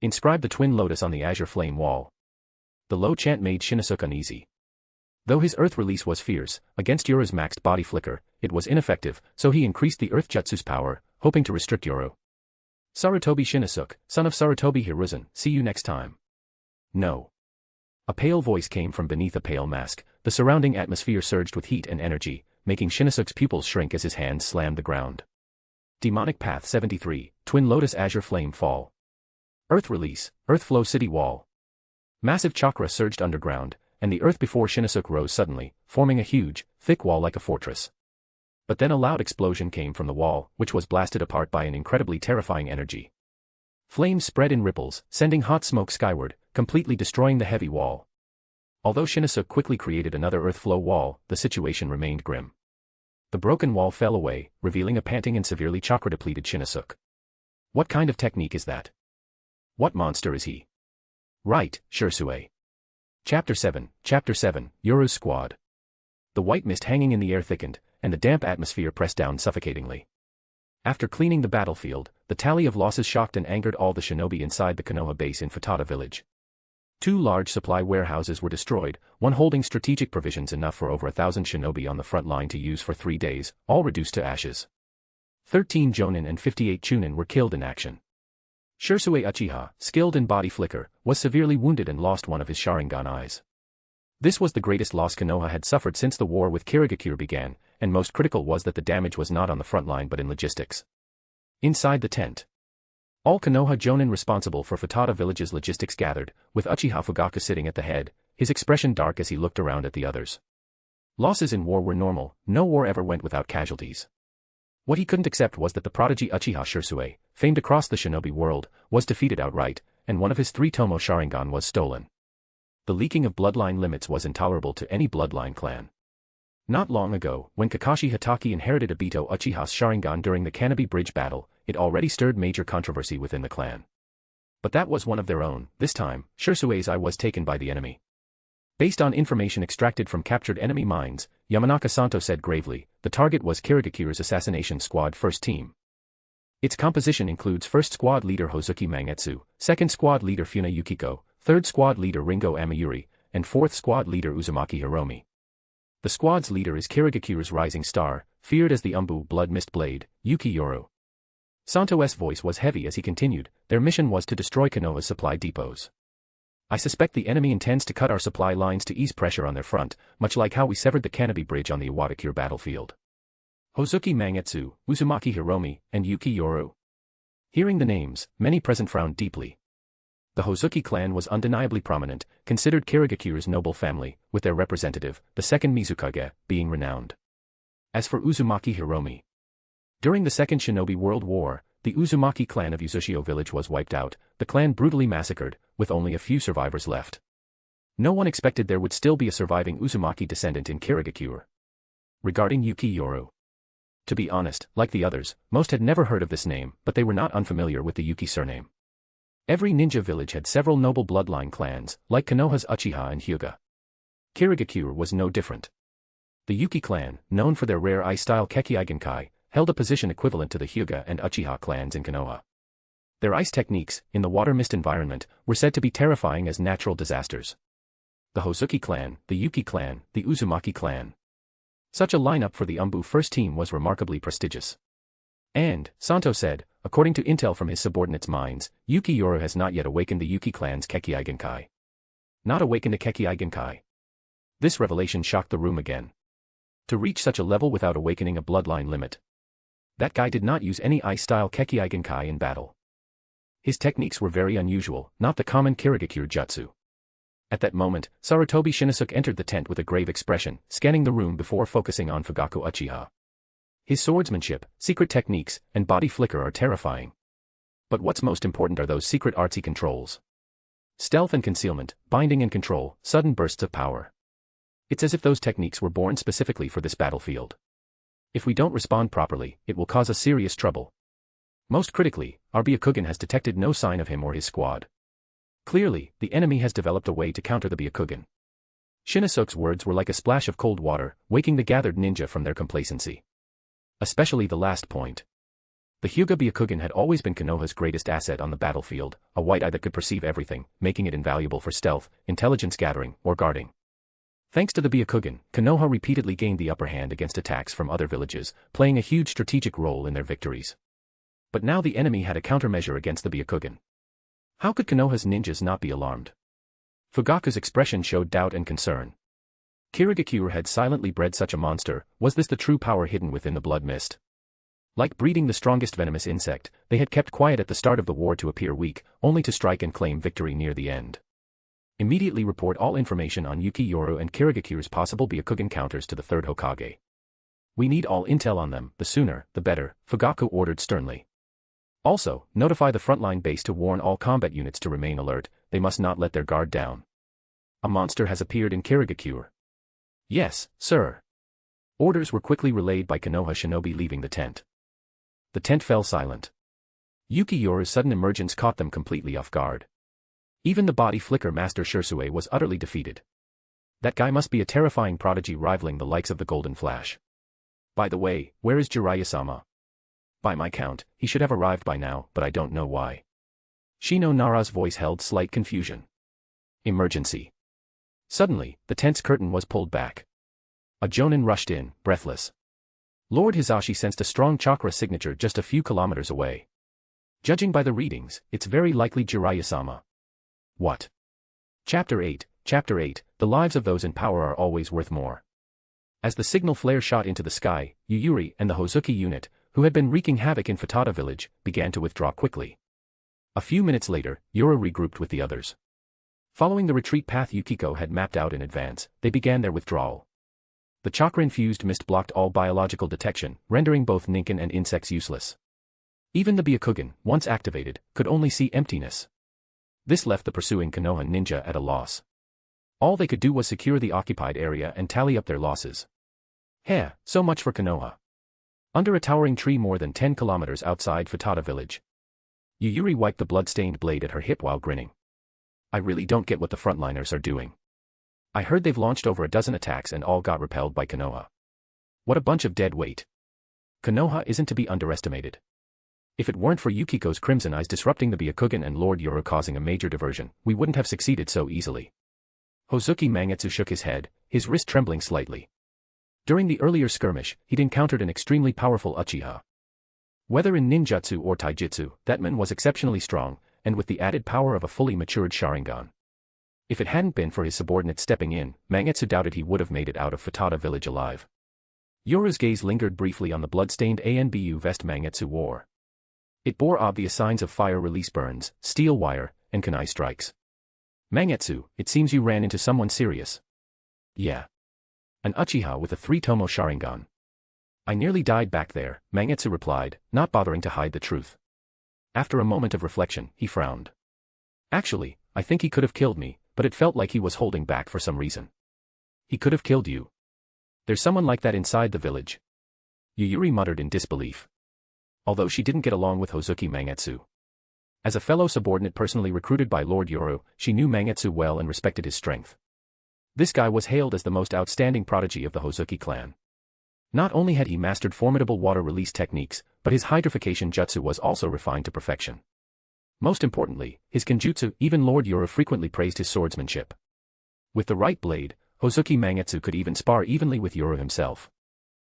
Inscribe the twin lotus on the azure flame wall. The low chant made Shinnosuke uneasy. Though his earth release was fierce, against Yoru's maxed body flicker, it was ineffective, so he increased the earth jutsu's power, hoping to restrict Yoru. Sarutobi Shinnosuke, son of Sarutobi Hiruzen, see you next time. No. A pale voice came from beneath a pale mask. The surrounding atmosphere surged with heat and energy, making Shinnosuke's pupils shrink as his hands slammed the ground. Demonic Path 73, Twin Lotus Azure Flame Fall. Earth Release, Earth Flow City Wall. Massive chakra surged underground, and the earth before Shinnosuke rose suddenly, forming a huge, thick wall like a fortress. But then a loud explosion came from the wall, which was blasted apart by an incredibly terrifying energy. Flames spread in ripples, sending hot smoke skyward, completely destroying the heavy wall. Although Shinnosuke quickly created another earth flow wall, the situation remained grim. The broken wall fell away, revealing a panting and severely chakra-depleted Shinnosuke. What kind of technique is that? What monster is he? Right, Shisui. Chapter 7, Yoru's Squad. The white mist hanging in the air thickened, and the damp atmosphere pressed down suffocatingly. After cleaning the battlefield, the tally of losses shocked and angered all the shinobi inside the Konoha base in Futata village. 2 large supply warehouses were destroyed, one holding strategic provisions enough for over 1,000 shinobi on the front line to use for 3 days, all reduced to ashes. 13 jonin and 58 chunin were killed in action. Shisui Uchiha, skilled in body flicker, was severely wounded and lost one of his Sharingan eyes. This was the greatest loss Konoha had suffered since the war with Kirigakure began, and most critical was that the damage was not on the front line but in logistics. Inside the tent. All Konoha jonin responsible for Futata village's logistics gathered, with Uchiha Fugaku sitting at the head, his expression dark as he looked around at the others. Losses in war were normal, no war ever went without casualties. What he couldn't accept was that the prodigy Uchiha Shisui, famed across the shinobi world, was defeated outright, and one of his 3 Tomo Sharingan was stolen. The leaking of bloodline limits was intolerable to any bloodline clan. Not long ago, when Kakashi Hatake inherited Obito Uchiha's Sharingan during the Kanabi Bridge battle, it already stirred major controversy within the clan. But that was one of their own. This time, Shisui's eye was taken by the enemy. Based on information extracted from captured enemy mines, Yamanaka Santo said gravely, the target was Kirigakure's assassination squad first team. Its composition includes 1st Squad Leader Hozuki Mangetsu, 2nd Squad Leader Funa Yukiko, 3rd Squad Leader Ringo Amayuri, and 4th Squad Leader Uzumaki Hiromi. The squad's leader is Kirigakure's rising star, feared as the ANBU Blood Mist Blade, Yuki Yoru. Santo's voice was heavy as he continued, their mission was to destroy Konoha's supply depots. I suspect the enemy intends to cut our supply lines to ease pressure on their front, much like how we severed the Kanabi Bridge on the Iwadakure battlefield. Hozuki Mangetsu, Uzumaki Hiromi, and Yuki Yoru. Hearing the names, many present frowned deeply. The Hozuki clan was undeniably prominent, considered Kirigakure's noble family, with their representative, the 2nd Mizukage, being renowned. As for Uzumaki Hiromi. During the Second Shinobi World War, the Uzumaki clan of Uzushio village was wiped out, the clan brutally massacred, with only a few survivors left. No one expected there would still be a surviving Uzumaki descendant in Kirigakure. Regarding Yuki Yoru. To be honest, like the others, most had never heard of this name, but they were not unfamiliar with the Yuki surname. Every ninja village had several noble bloodline clans, like Konoha's Uchiha and Hyuga. Kirigakure was no different. The Yuki clan, known for their rare ice-style Kekkei Genkai, held a position equivalent to the Hyuga and Uchiha clans in Konoha. Their ice techniques, in the water mist environment, were said to be terrifying as natural disasters. The Hozuki Clan, the Yuki Clan, the Uzumaki Clan. Such a lineup for the ANBU first team was remarkably prestigious. And, Santo said, according to intel from his subordinates' minds, Yuki Yoru has not yet awakened the Yuki Clan's Kekkei Genkai. Not awakened a Kekkei Genkai. This revelation shocked the room again. To reach such a level without awakening a bloodline limit. That guy did not use any ice-style Kekkei Genkai in battle. His techniques were very unusual, not the common Kirigakure jutsu. At that moment, Sarutobi Shinnosuke entered the tent with a grave expression, scanning the room before focusing on Fugaku Uchiha. His swordsmanship, secret techniques, and body flicker are terrifying. But what's most important are those secret artsy controls. Stealth and concealment, binding and control, sudden bursts of power. It's as if those techniques were born specifically for this battlefield. If we don't respond properly, it will cause us serious trouble. Most critically, our Byakugan has detected no sign of him or his squad. Clearly, the enemy has developed a way to counter the Byakugan. Shinnosuke's words were like a splash of cold water, waking the gathered ninja from their complacency. Especially the last point. The Hyuga Byakugan had always been Konoha's greatest asset on the battlefield, a white eye that could perceive everything, making it invaluable for stealth, intelligence gathering, or guarding. Thanks to the Byakugan, Konoha repeatedly gained the upper hand against attacks from other villages, playing a huge strategic role in their victories. But now the enemy had a countermeasure against the Byakugan. How could Konoha's ninjas not be alarmed? Fugaku's expression showed doubt and concern. Kirigakure had silently bred such a monster. Was this the true power hidden within the blood mist? Like breeding the strongest venomous insect, they had kept quiet at the start of the war to appear weak, only to strike and claim victory near the end. Immediately report all information on Yuki Yoru and Kirigakure's possible Byakugan counters to the third Hokage. We need all intel on them, the sooner, the better, Fugaku ordered sternly. Also, notify the frontline base to warn all combat units to remain alert. They must not let their guard down. A monster has appeared in Kirigakure. Yes, sir. Orders were quickly relayed by Konoha shinobi leaving the tent. The tent fell silent. Yuki Yoru's sudden emergence caught them completely off guard. Even the body flicker master Shisui was utterly defeated. That guy must be a terrifying prodigy rivaling the likes of the Golden Flash. By the way, where is Jiraiya-sama? By my count, he should have arrived by now, but I don't know why. Shino Nara's voice held slight confusion. Emergency. Suddenly, the tent's curtain was pulled back. A jonin rushed in, breathless. Lord Hisashi sensed a strong chakra signature just a few kilometers away. Judging by the readings, it's very likely Jiraiya-sama. What? Chapter 8, the lives of those in power are always worth more. As the signal flare shot into the sky, Yuyuri and the Hozuki unit, who had been wreaking havoc in Futata village, began to withdraw quickly. A few minutes later, Yoru regrouped with the others. Following the retreat path Yukiko had mapped out in advance, they began their withdrawal. The chakra-infused mist blocked all biological detection, rendering both Ninken and insects useless. Even the Byakugan, once activated, could only see emptiness. This left the pursuing Konoha ninja at a loss. All they could do was secure the occupied area and tally up their losses. So much for Konoha. Under a towering tree more than 10 kilometers outside Futata village. Yuyuri wiped the blood-stained blade at her hip while grinning. I really don't get what the frontliners are doing. I heard they've launched over a dozen attacks and all got repelled by Konoha. What a bunch of dead weight. Konoha isn't to be underestimated. If it weren't for Yukiko's crimson eyes disrupting the Byakugan and Lord Yoru causing a major diversion, we wouldn't have succeeded so easily. Hozuki Mangetsu shook his head, his wrist trembling slightly. During the earlier skirmish, he'd encountered an extremely powerful Uchiha. Whether in ninjutsu or taijutsu, that man was exceptionally strong, and with the added power of a fully matured Sharingan. If it hadn't been for his subordinate stepping in, Mangetsu doubted he would have made it out of Futata village alive. Yoru's gaze lingered briefly on the blood-stained ANBU vest Mangetsu wore. It bore obvious signs of fire release burns, steel wire, and kunai strikes. Mangetsu, it seems you ran into someone serious. Yeah. An Uchiha with a 3-tomo Sharingan. I nearly died back there, Mangetsu replied, not bothering to hide the truth. After a moment of reflection, he frowned. Actually, I think he could have killed me, but it felt like he was holding back for some reason. He could have killed you. There's someone like that inside the village. Yuyuri muttered in disbelief. Although she didn't get along with Hozuki Mangetsu. As a fellow subordinate personally recruited by Lord Yoru, she knew Mangetsu well and respected his strength. This guy was hailed as the most outstanding prodigy of the Hozuki clan. Not only had he mastered formidable water release techniques, but his hydrification jutsu was also refined to perfection. Most importantly, his kenjutsu, even Lord Yoru frequently praised his swordsmanship. With the right blade, Hozuki Mangetsu could even spar evenly with Yoru himself.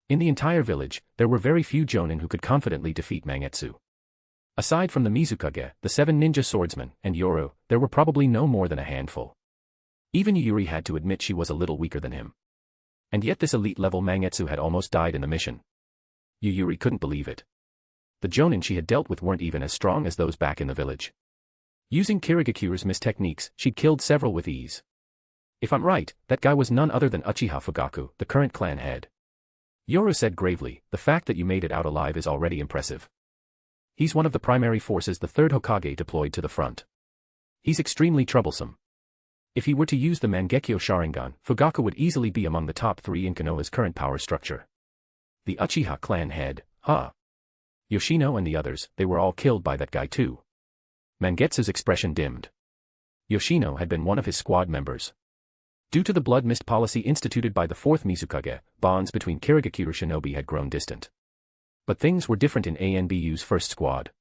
In the entire village, there were very few jonin who could confidently defeat Mangetsu. Aside from the Mizukage, the 7 ninja swordsmen, and Yoru, there were probably no more than a handful. Even Yuri had to admit she was a little weaker than him. And yet this elite-level Mangetsu had almost died in the mission. Yuri couldn't believe it. The jonin she had dealt with weren't even as strong as those back in the village. Using Kirigakure's techniques, she'd killed several with ease. If I'm right, that guy was none other than Uchiha Fugaku, the current clan head. Yoru said gravely, the fact that you made it out alive is already impressive. He's one of the primary forces the 3rd Hokage deployed to the front. He's extremely troublesome. If he were to use the Mangekyo Sharingan, Fugaku would easily be among the top 3 in Konoha's current power structure. The Uchiha clan head, huh? Yoshino and the others, they were all killed by that guy too. Mangetsu's expression dimmed. Yoshino had been one of his squad members. Due to the blood mist policy instituted by the 4th Mizukage, bonds between Kirigakure shinobi had grown distant. But things were different in ANBU's first squad.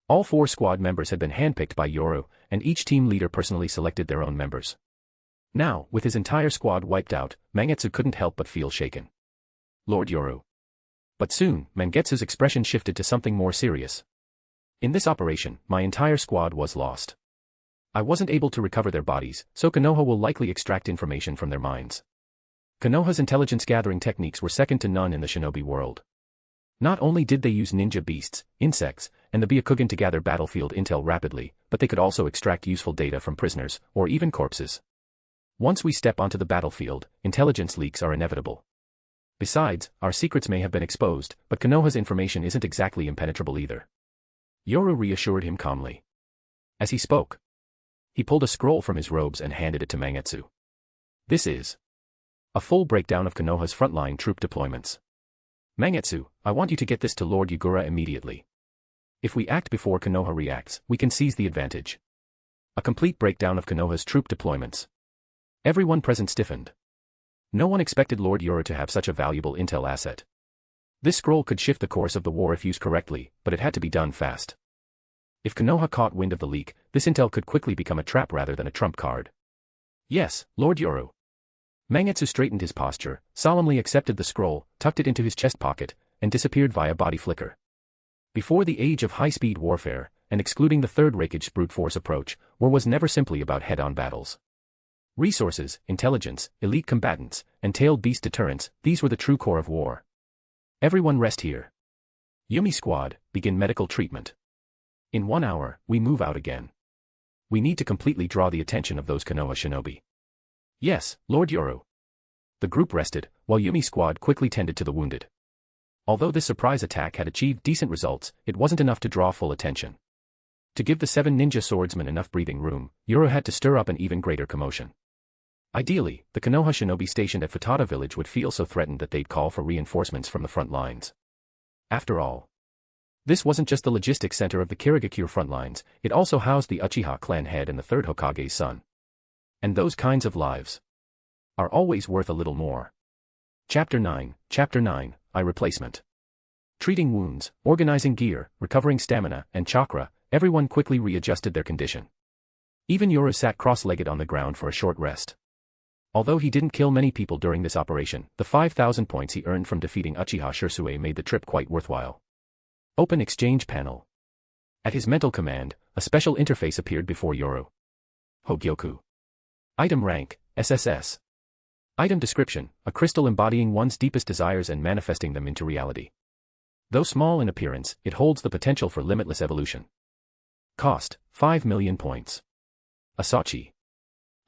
All 4 squad members had been handpicked by Yoru, and each team leader personally selected their own members. Now, with his entire squad wiped out, Mangetsu couldn't help but feel shaken. Lord Yoru. But soon, Mangetsu's expression shifted to something more serious. In this operation, my entire squad was lost. I wasn't able to recover their bodies, so Konoha will likely extract information from their minds. Konoha's intelligence-gathering techniques were second to none in the shinobi world. Not only did they use ninja beasts, insects, and the Byakugan to gather battlefield intel rapidly, but they could also extract useful data from prisoners, or even corpses. Once we step onto the battlefield, intelligence leaks are inevitable. Besides, our secrets may have been exposed, but Konoha's information isn't exactly impenetrable either. Yoru reassured him calmly. As he spoke, he pulled a scroll from his robes and handed it to Mangetsu. This is a full breakdown of Konoha's frontline troop deployments. Mangetsu, I want you to get this to Lord Yagura immediately. If we act before Konoha reacts, we can seize the advantage. A complete breakdown of Konoha's troop deployments. Everyone present stiffened. No one expected Lord Yoru to have such a valuable intel asset. This scroll could shift the course of the war if used correctly, but it had to be done fast. If Konoha caught wind of the leak, this intel could quickly become a trap rather than a trump card. Yes, Lord Yoru. Mangetsu straightened his posture, solemnly accepted the scroll, tucked it into his chest pocket, and disappeared via body flicker. Before the age of high-speed warfare, and excluding the 3rd Raikage's brute force approach, war was never simply about head-on battles. Resources, intelligence, elite combatants, and tailed beast deterrence, these were the true core of war. Everyone rest here. Yumi squad, begin medical treatment. In 1 hour, we move out again. We need to completely draw the attention of those Konoha shinobi. Yes, Lord Yoru. The group rested, while Yumi squad quickly tended to the wounded. Although this surprise attack had achieved decent results, it wasn't enough to draw full attention. To give the 7 ninja swordsmen enough breathing room, Yoru had to stir up an even greater commotion. Ideally, the Konoha shinobi stationed at Futata village would feel so threatened that they'd call for reinforcements from the front lines. After all, this wasn't just the logistics center of the Kirigakure front lines, it also housed the Uchiha clan head and the 3rd Hokage's son. And those kinds of lives are always worth a little more. Chapter 9, Eye Replacement. Treating wounds, organizing gear, recovering stamina, and chakra, everyone quickly readjusted their condition. Even Yoru sat cross-legged on the ground for a short rest. Although he didn't kill many people during this operation, the 5,000 points he earned from defeating Uchiha Shisui made the trip quite worthwhile. Open exchange panel. At his mental command, a special interface appeared before Yoru. Hogyoku. Item rank, SSS. Item description, a crystal embodying one's deepest desires and manifesting them into reality. Though small in appearance, it holds the potential for limitless evolution. Cost, 5 million points. Asachi.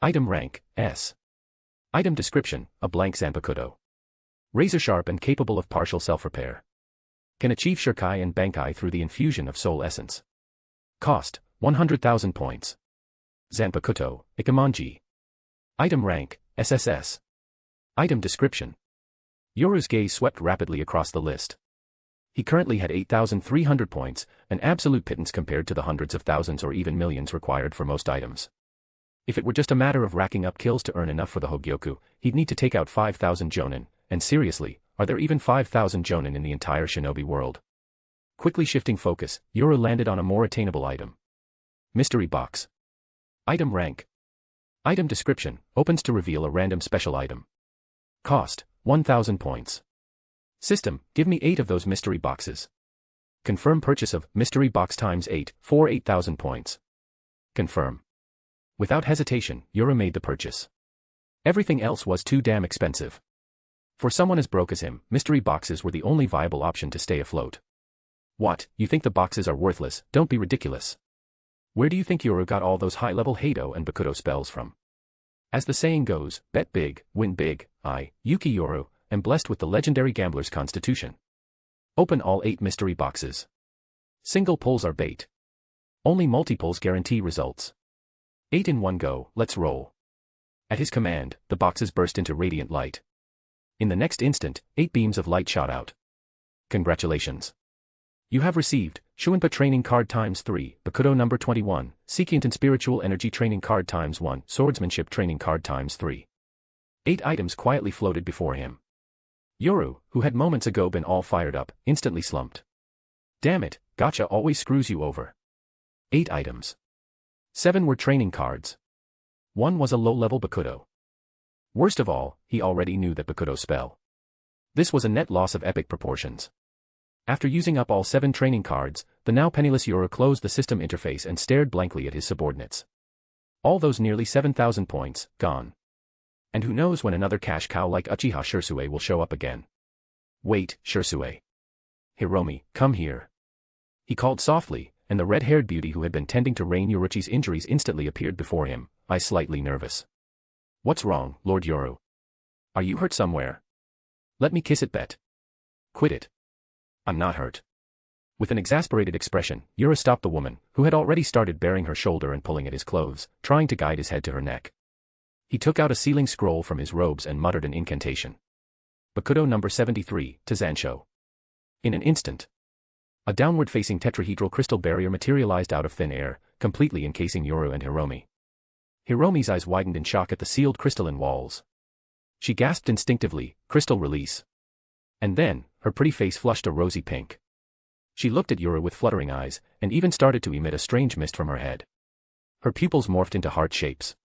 Item rank, S. Item description, a blank Zanpakuto. Razor sharp and capable of partial self-repair. Can achieve Shirkai and Bankai through the infusion of soul essence. Cost, 100,000 points. Zanpakuto, Ikemonji. Item rank, SSS. Item description. Yoru's gaze swept rapidly across the list. He currently had 8,300 points, an absolute pittance compared to the hundreds of thousands or even millions required for most items. If it were just a matter of racking up kills to earn enough for the Hogyoku, he'd need to take out 5,000 jonin, and seriously, are there even 5,000 jonin in the entire shinobi world? Quickly shifting focus, Yoru landed on a more attainable item. Mystery box. Item rank. Item description, opens to reveal a random special item. Cost, 1000 points. System, give me 8 of those mystery boxes. Confirm purchase of mystery box times 8 for 8000 points. Confirm. Without hesitation, Yoru made the purchase. Everything else was too damn expensive. For someone as broke as him, mystery boxes were the only viable option to stay afloat. What, you think the boxes are worthless? Don't be ridiculous. Where do you think Yoru got all those high-level Heido and Bakudo spells from? As the saying goes, bet big, win big. I, Yuki Yoru, am blessed with the legendary gambler's constitution. Open all 8 mystery boxes. Single pulls are bait. Only multi-pulls guarantee results. 8 in one go, let's roll. At his command, the boxes burst into radiant light. In the next instant, 8 beams of light shot out. Congratulations. You have received, Shuinpa Training Card times 3, Bakudo number 21, Sekienten Spiritual Energy Training Card times 1, Swordsmanship Training Card times 3. 8 items quietly floated before him. Yoru, who had moments ago been all fired up, instantly slumped. Damn it, gacha always screws you over. 8 items. 7 were training cards. 1 was a low-level Bakudo. Worst of all, he already knew that Bakudo spell. This was a net loss of epic proportions. After using up all 7 training cards, the now penniless Yoru closed the system interface and stared blankly at his subordinates. All those nearly 7,000 points, gone. And who knows when another cash cow like Uchiha Shisui will show up again. Wait, Shisui. Hiromi, come here. He called softly, and the red-haired beauty who had been tending to Rain Yoruchi's injuries instantly appeared before him, eyes slightly nervous. What's wrong, Lord Yoru? Are you hurt somewhere? Let me kiss it, bet. Quit it. I'm not hurt. With an exasperated expression, Yoru stopped the woman, who had already started baring her shoulder and pulling at his clothes, trying to guide his head to her neck. He took out a sealing scroll from his robes and muttered an incantation. Bakudo number 73, Tazansho. In an instant, a downward-facing tetrahedral crystal barrier materialized out of thin air, completely encasing Yoru and Hiromi. Hiromi's eyes widened in shock at the sealed crystalline walls. She gasped instinctively, crystal release. And then, her pretty face flushed a rosy pink. She looked at Yoru with fluttering eyes, and even started to emit a strange mist from her head. Her pupils morphed into heart shapes.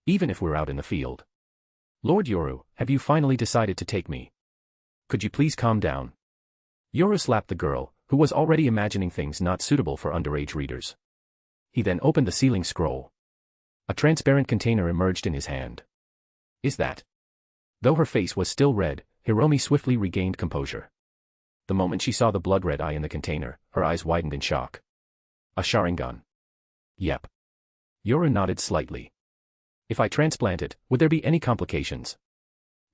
Even if we're out in the field. Lord Yoru, have you finally decided to take me? Could you please calm down? Yoru slapped the girl, who was already imagining things not suitable for underage readers. He then opened the sealing scroll. A transparent container emerged in his hand. Is that? Though her face was still red, Hiromi swiftly regained composure. The moment she saw the blood-red eye in the container, her eyes widened in shock. A Sharingan. Yep. Yoru nodded slightly. If I transplant it, would there be any complications?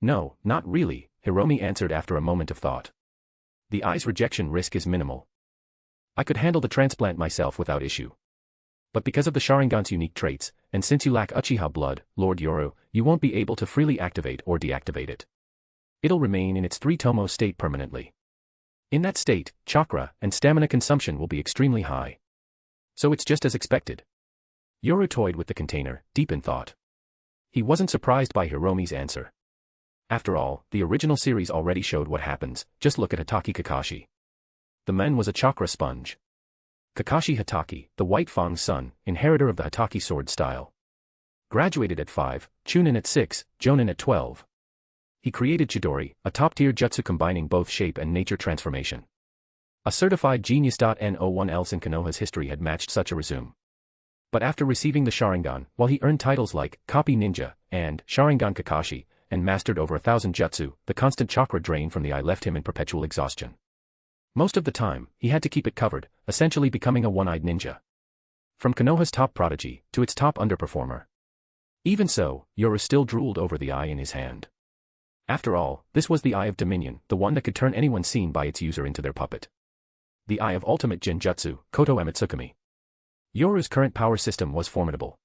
No, not really, Hiromi answered after a moment of thought. The eye's rejection risk is minimal. I could handle the transplant myself without issue. But because of the Sharingan's unique traits, and since you lack Uchiha blood, Lord Yoru, you won't be able to freely activate or deactivate it. It'll remain in its 3-tomo state permanently. In that state, chakra and stamina consumption will be extremely high. So it's just as expected. Yoru toyed with the container, deep in thought. He wasn't surprised by Hiromi's answer. After all, the original series already showed what happens, just look at Hatake Kakashi. The man was a chakra sponge. Kakashi Hatake, the White Fang's son, inheritor of the Hatake sword style. Graduated at 5, Chunin at 6, Jonin at 12. He created Chidori, a top-tier jutsu combining both shape and nature transformation. A certified genius. No one else in Konoha's history had matched such a resume. But after receiving the Sharingan, while he earned titles like Copy Ninja and Sharingan Kakashi, and mastered over 1,000 jutsu, the constant chakra drain from the eye left him in perpetual exhaustion. Most of the time, he had to keep it covered, essentially becoming a one-eyed ninja. From Konoha's top prodigy to its top underperformer. Even so, Yoru still drooled over the eye in his hand. After all, this was the Eye of Dominion, the one that could turn anyone seen by its user into their puppet. The Eye of Ultimate Genjutsu, Koto Emetsukami. Yoru's current power system was formidable.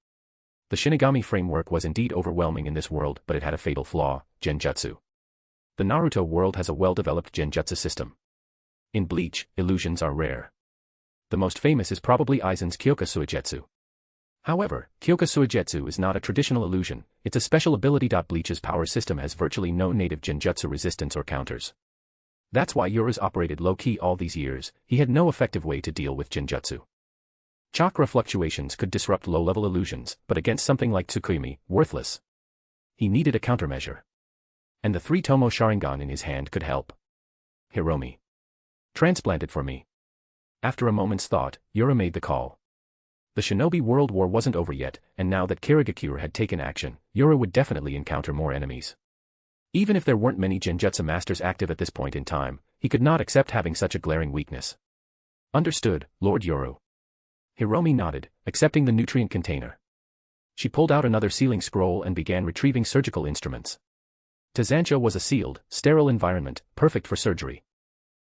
The Shinigami framework was indeed overwhelming in this world, but it had a fatal flaw, Genjutsu. The Naruto world has a well-developed Genjutsu system. In Bleach, illusions are rare. The most famous is probably Aizen's Kyoka Suigetsu. However, Kyoka Suigetsu is not a traditional illusion, it's a special ability. Bleach's power system has virtually no native Genjutsu resistance or counters. That's why Yoru's operated low-key all these years, he had no effective way to deal with Genjutsu. Chakra fluctuations could disrupt low-level illusions, but against something like Tsukuyomi, worthless. He needed a countermeasure. And the 3-tomo Sharingan in his hand could help. Hiromi. Transplant it for me. After a moment's thought, Yura made the call. The Shinobi World War wasn't over yet, and now that Kirigakure had taken action, Yura would definitely encounter more enemies. Even if there weren't many Genjutsu masters active at this point in time, he could not accept having such a glaring weakness. Understood, Lord Yoru. Hiromi nodded, accepting the nutrient container. She pulled out another sealing scroll and began retrieving surgical instruments. Tazancho was a sealed, sterile environment, perfect for surgery.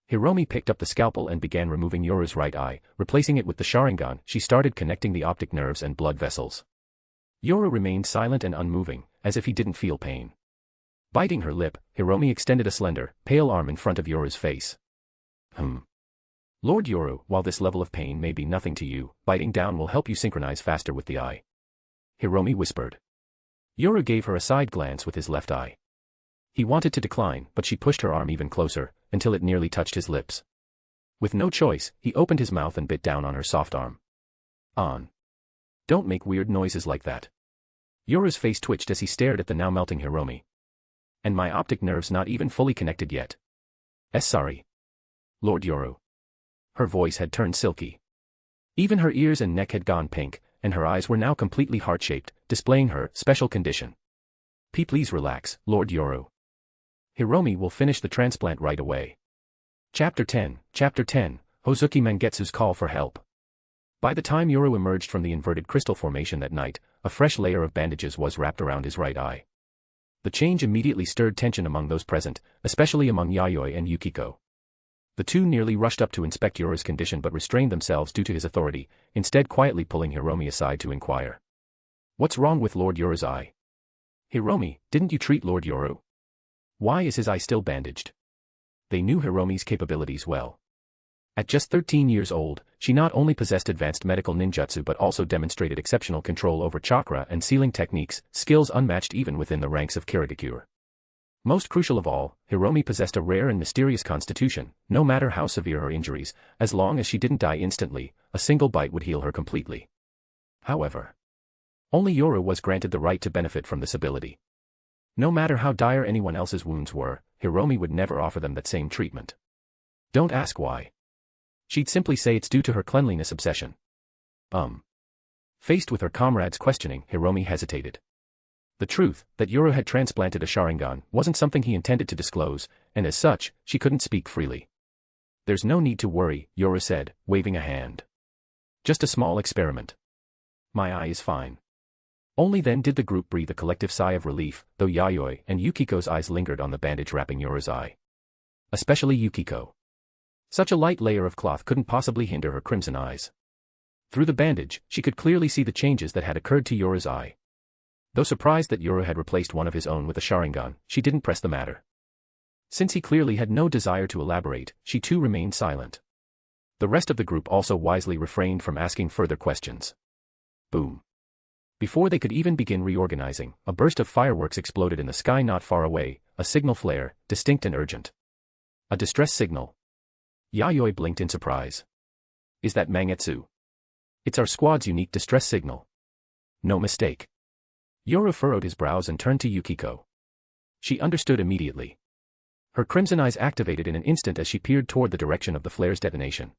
Hiromi picked up the scalpel and began removing Yoru's right eye, replacing it with the Sharingan. She started connecting the optic nerves and blood vessels. Yoru remained silent and unmoving, as if he didn't feel pain. Biting her lip, Hiromi extended a slender, pale arm in front of Yoru's face. Lord Yoru, while this level of pain may be nothing to you, biting down will help you synchronize faster with the eye. Hiromi whispered. Yoru gave her a side glance with his left eye. He wanted to decline, but she pushed her arm even closer, until it nearly touched his lips. With no choice, he opened his mouth and bit down on her soft arm. Don't make weird noises like that. Yoru's face twitched as he stared at the now melting Hiromi. And my optic nerve's not even fully connected yet. Sorry. Lord Yoru. Her voice had turned silky. Even her ears and neck had gone pink, and her eyes were now completely heart-shaped, displaying her special condition. Please relax, Lord Yoru. Hiromi will finish the transplant right away. Chapter 10, Hozuki Mangetsu's Call for Help. By the time Yoru emerged from the inverted crystal formation that night, a fresh layer of bandages was wrapped around his right eye. The change immediately stirred tension among those present, especially among Yayoi and Yukiko. The two nearly rushed up to inspect Yoru's condition but restrained themselves due to his authority, instead quietly pulling Hiromi aside to inquire. What's wrong with Lord Yoru's eye? Hiromi, didn't you treat Lord Yoru? Why is his eye still bandaged? They knew Hiromi's capabilities well. At just 13 years old, she not only possessed advanced medical ninjutsu but also demonstrated exceptional control over chakra and sealing techniques, skills unmatched even within the ranks of Kirigakure. Most crucial of all, Hiromi possessed a rare and mysterious constitution. No matter how severe her injuries, as long as she didn't die instantly, a single bite would heal her completely. However, only Yoru was granted the right to benefit from this ability. No matter how dire anyone else's wounds were, Hiromi would never offer them that same treatment. Don't ask why. She'd simply say it's due to her cleanliness obsession. Faced with her comrade's questioning, Hiromi hesitated. The truth, that Yoru had transplanted a Sharingan, wasn't something he intended to disclose, and as such, she couldn't speak freely. There's no need to worry, Yoru said, waving a hand. Just a small experiment. My eye is fine. Only then did the group breathe a collective sigh of relief, though Yayoi and Yukiko's eyes lingered on the bandage wrapping Yoru's eye. Especially Yukiko. Such a light layer of cloth couldn't possibly hinder her crimson eyes. Through the bandage, she could clearly see the changes that had occurred to Yoru's eye. Though surprised that Yoru had replaced one of his own with a Sharingan, she didn't press the matter. Since he clearly had no desire to elaborate, she too remained silent. The rest of the group also wisely refrained from asking further questions. Boom. Before they could even begin reorganizing, a burst of fireworks exploded in the sky not far away, a signal flare, distinct and urgent. A distress signal. Yayoi blinked in surprise. Is that Mangetsu? It's our squad's unique distress signal. No mistake. Yoru furrowed his brows and turned to Yukiko. She understood immediately. Her crimson eyes activated in an instant as she peered toward the direction of the flare's detonation.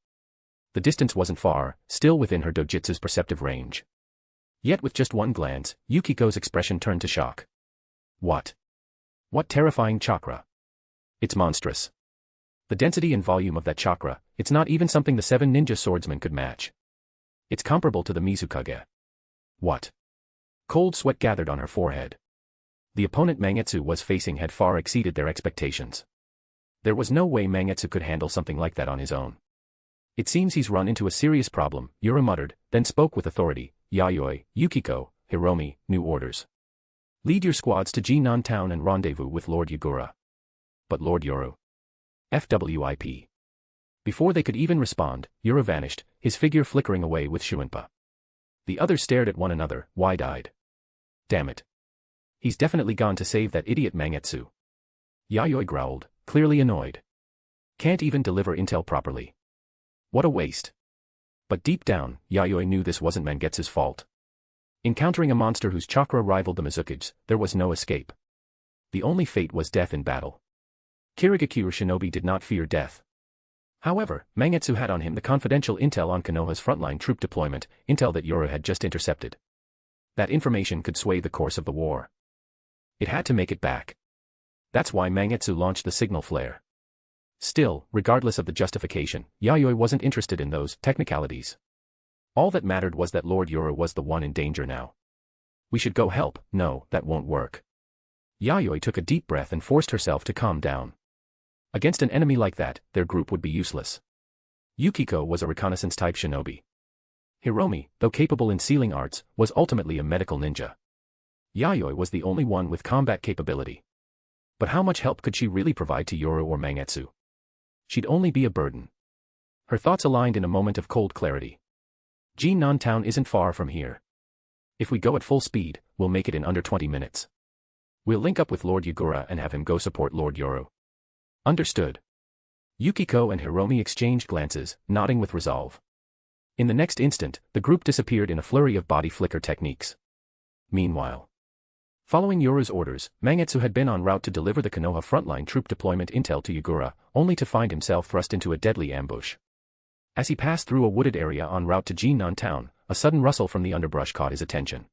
The distance wasn't far, still within her dojutsu's perceptive range. Yet with just one glance, Yukiko's expression turned to shock. What? What terrifying chakra? It's monstrous. The density and volume of that chakra, it's not even something the 7 ninja swordsmen could match. It's comparable to the Mizukage. What? Cold sweat gathered on her forehead. The opponent Mangetsu was facing had far exceeded their expectations. There was no way Mangetsu could handle something like that on his own. It seems he's run into a serious problem, Yoru muttered, then spoke with authority. Yayoi, Yukiko, Hiromi, new orders. Lead your squads to Jinan Town and rendezvous with Lord Yagura. But Lord Yoru. FWIP. Before they could even respond, Yoru vanished, his figure flickering away with Shuinpa. The others stared at one another, wide-eyed. Damn it. He's definitely gone to save that idiot Mangetsu. Yayoi growled, clearly annoyed. Can't even deliver intel properly. What a waste. But deep down, Yayoi knew this wasn't Mangetsu's fault. Encountering a monster whose chakra rivaled the Mizukage's, there was no escape. The only fate was death in battle. Kirigakure shinobi did not fear death. However, Mangetsu had on him the confidential intel on Konoha's frontline troop deployment, intel that Yoru had just intercepted. That information could sway the course of the war. It had to make it back. That's why Mangetsu launched the signal flare. Still, regardless of the justification, Yayoi wasn't interested in those technicalities. All that mattered was that Lord Yoru was the one in danger now. We should go help. No, that won't work. Yayoi took a deep breath and forced herself to calm down. Against an enemy like that, their group would be useless. Yukiko was a reconnaissance-type shinobi. Hiromi, though capable in sealing arts, was ultimately a medical ninja. Yayoi was the only one with combat capability. But how much help could she really provide to Yoru or Mangetsu? She'd only be a burden. Her thoughts aligned in a moment of cold clarity. Jinnan town isn't far from here. If we go at full speed, we'll make it in under 20 minutes. We'll link up with Lord Yagura and have him go support Lord Yoru. Understood. Yukiko and Hiromi exchanged glances, nodding with resolve. In the next instant, the group disappeared in a flurry of body flicker techniques. Meanwhile, following Yoru's orders, Mangetsu had been en route to deliver the Konoha frontline troop deployment intel to Yagura, only to find himself thrust into a deadly ambush. As he passed through a wooded area en route to Jinnan town, a sudden rustle from the underbrush caught his attention.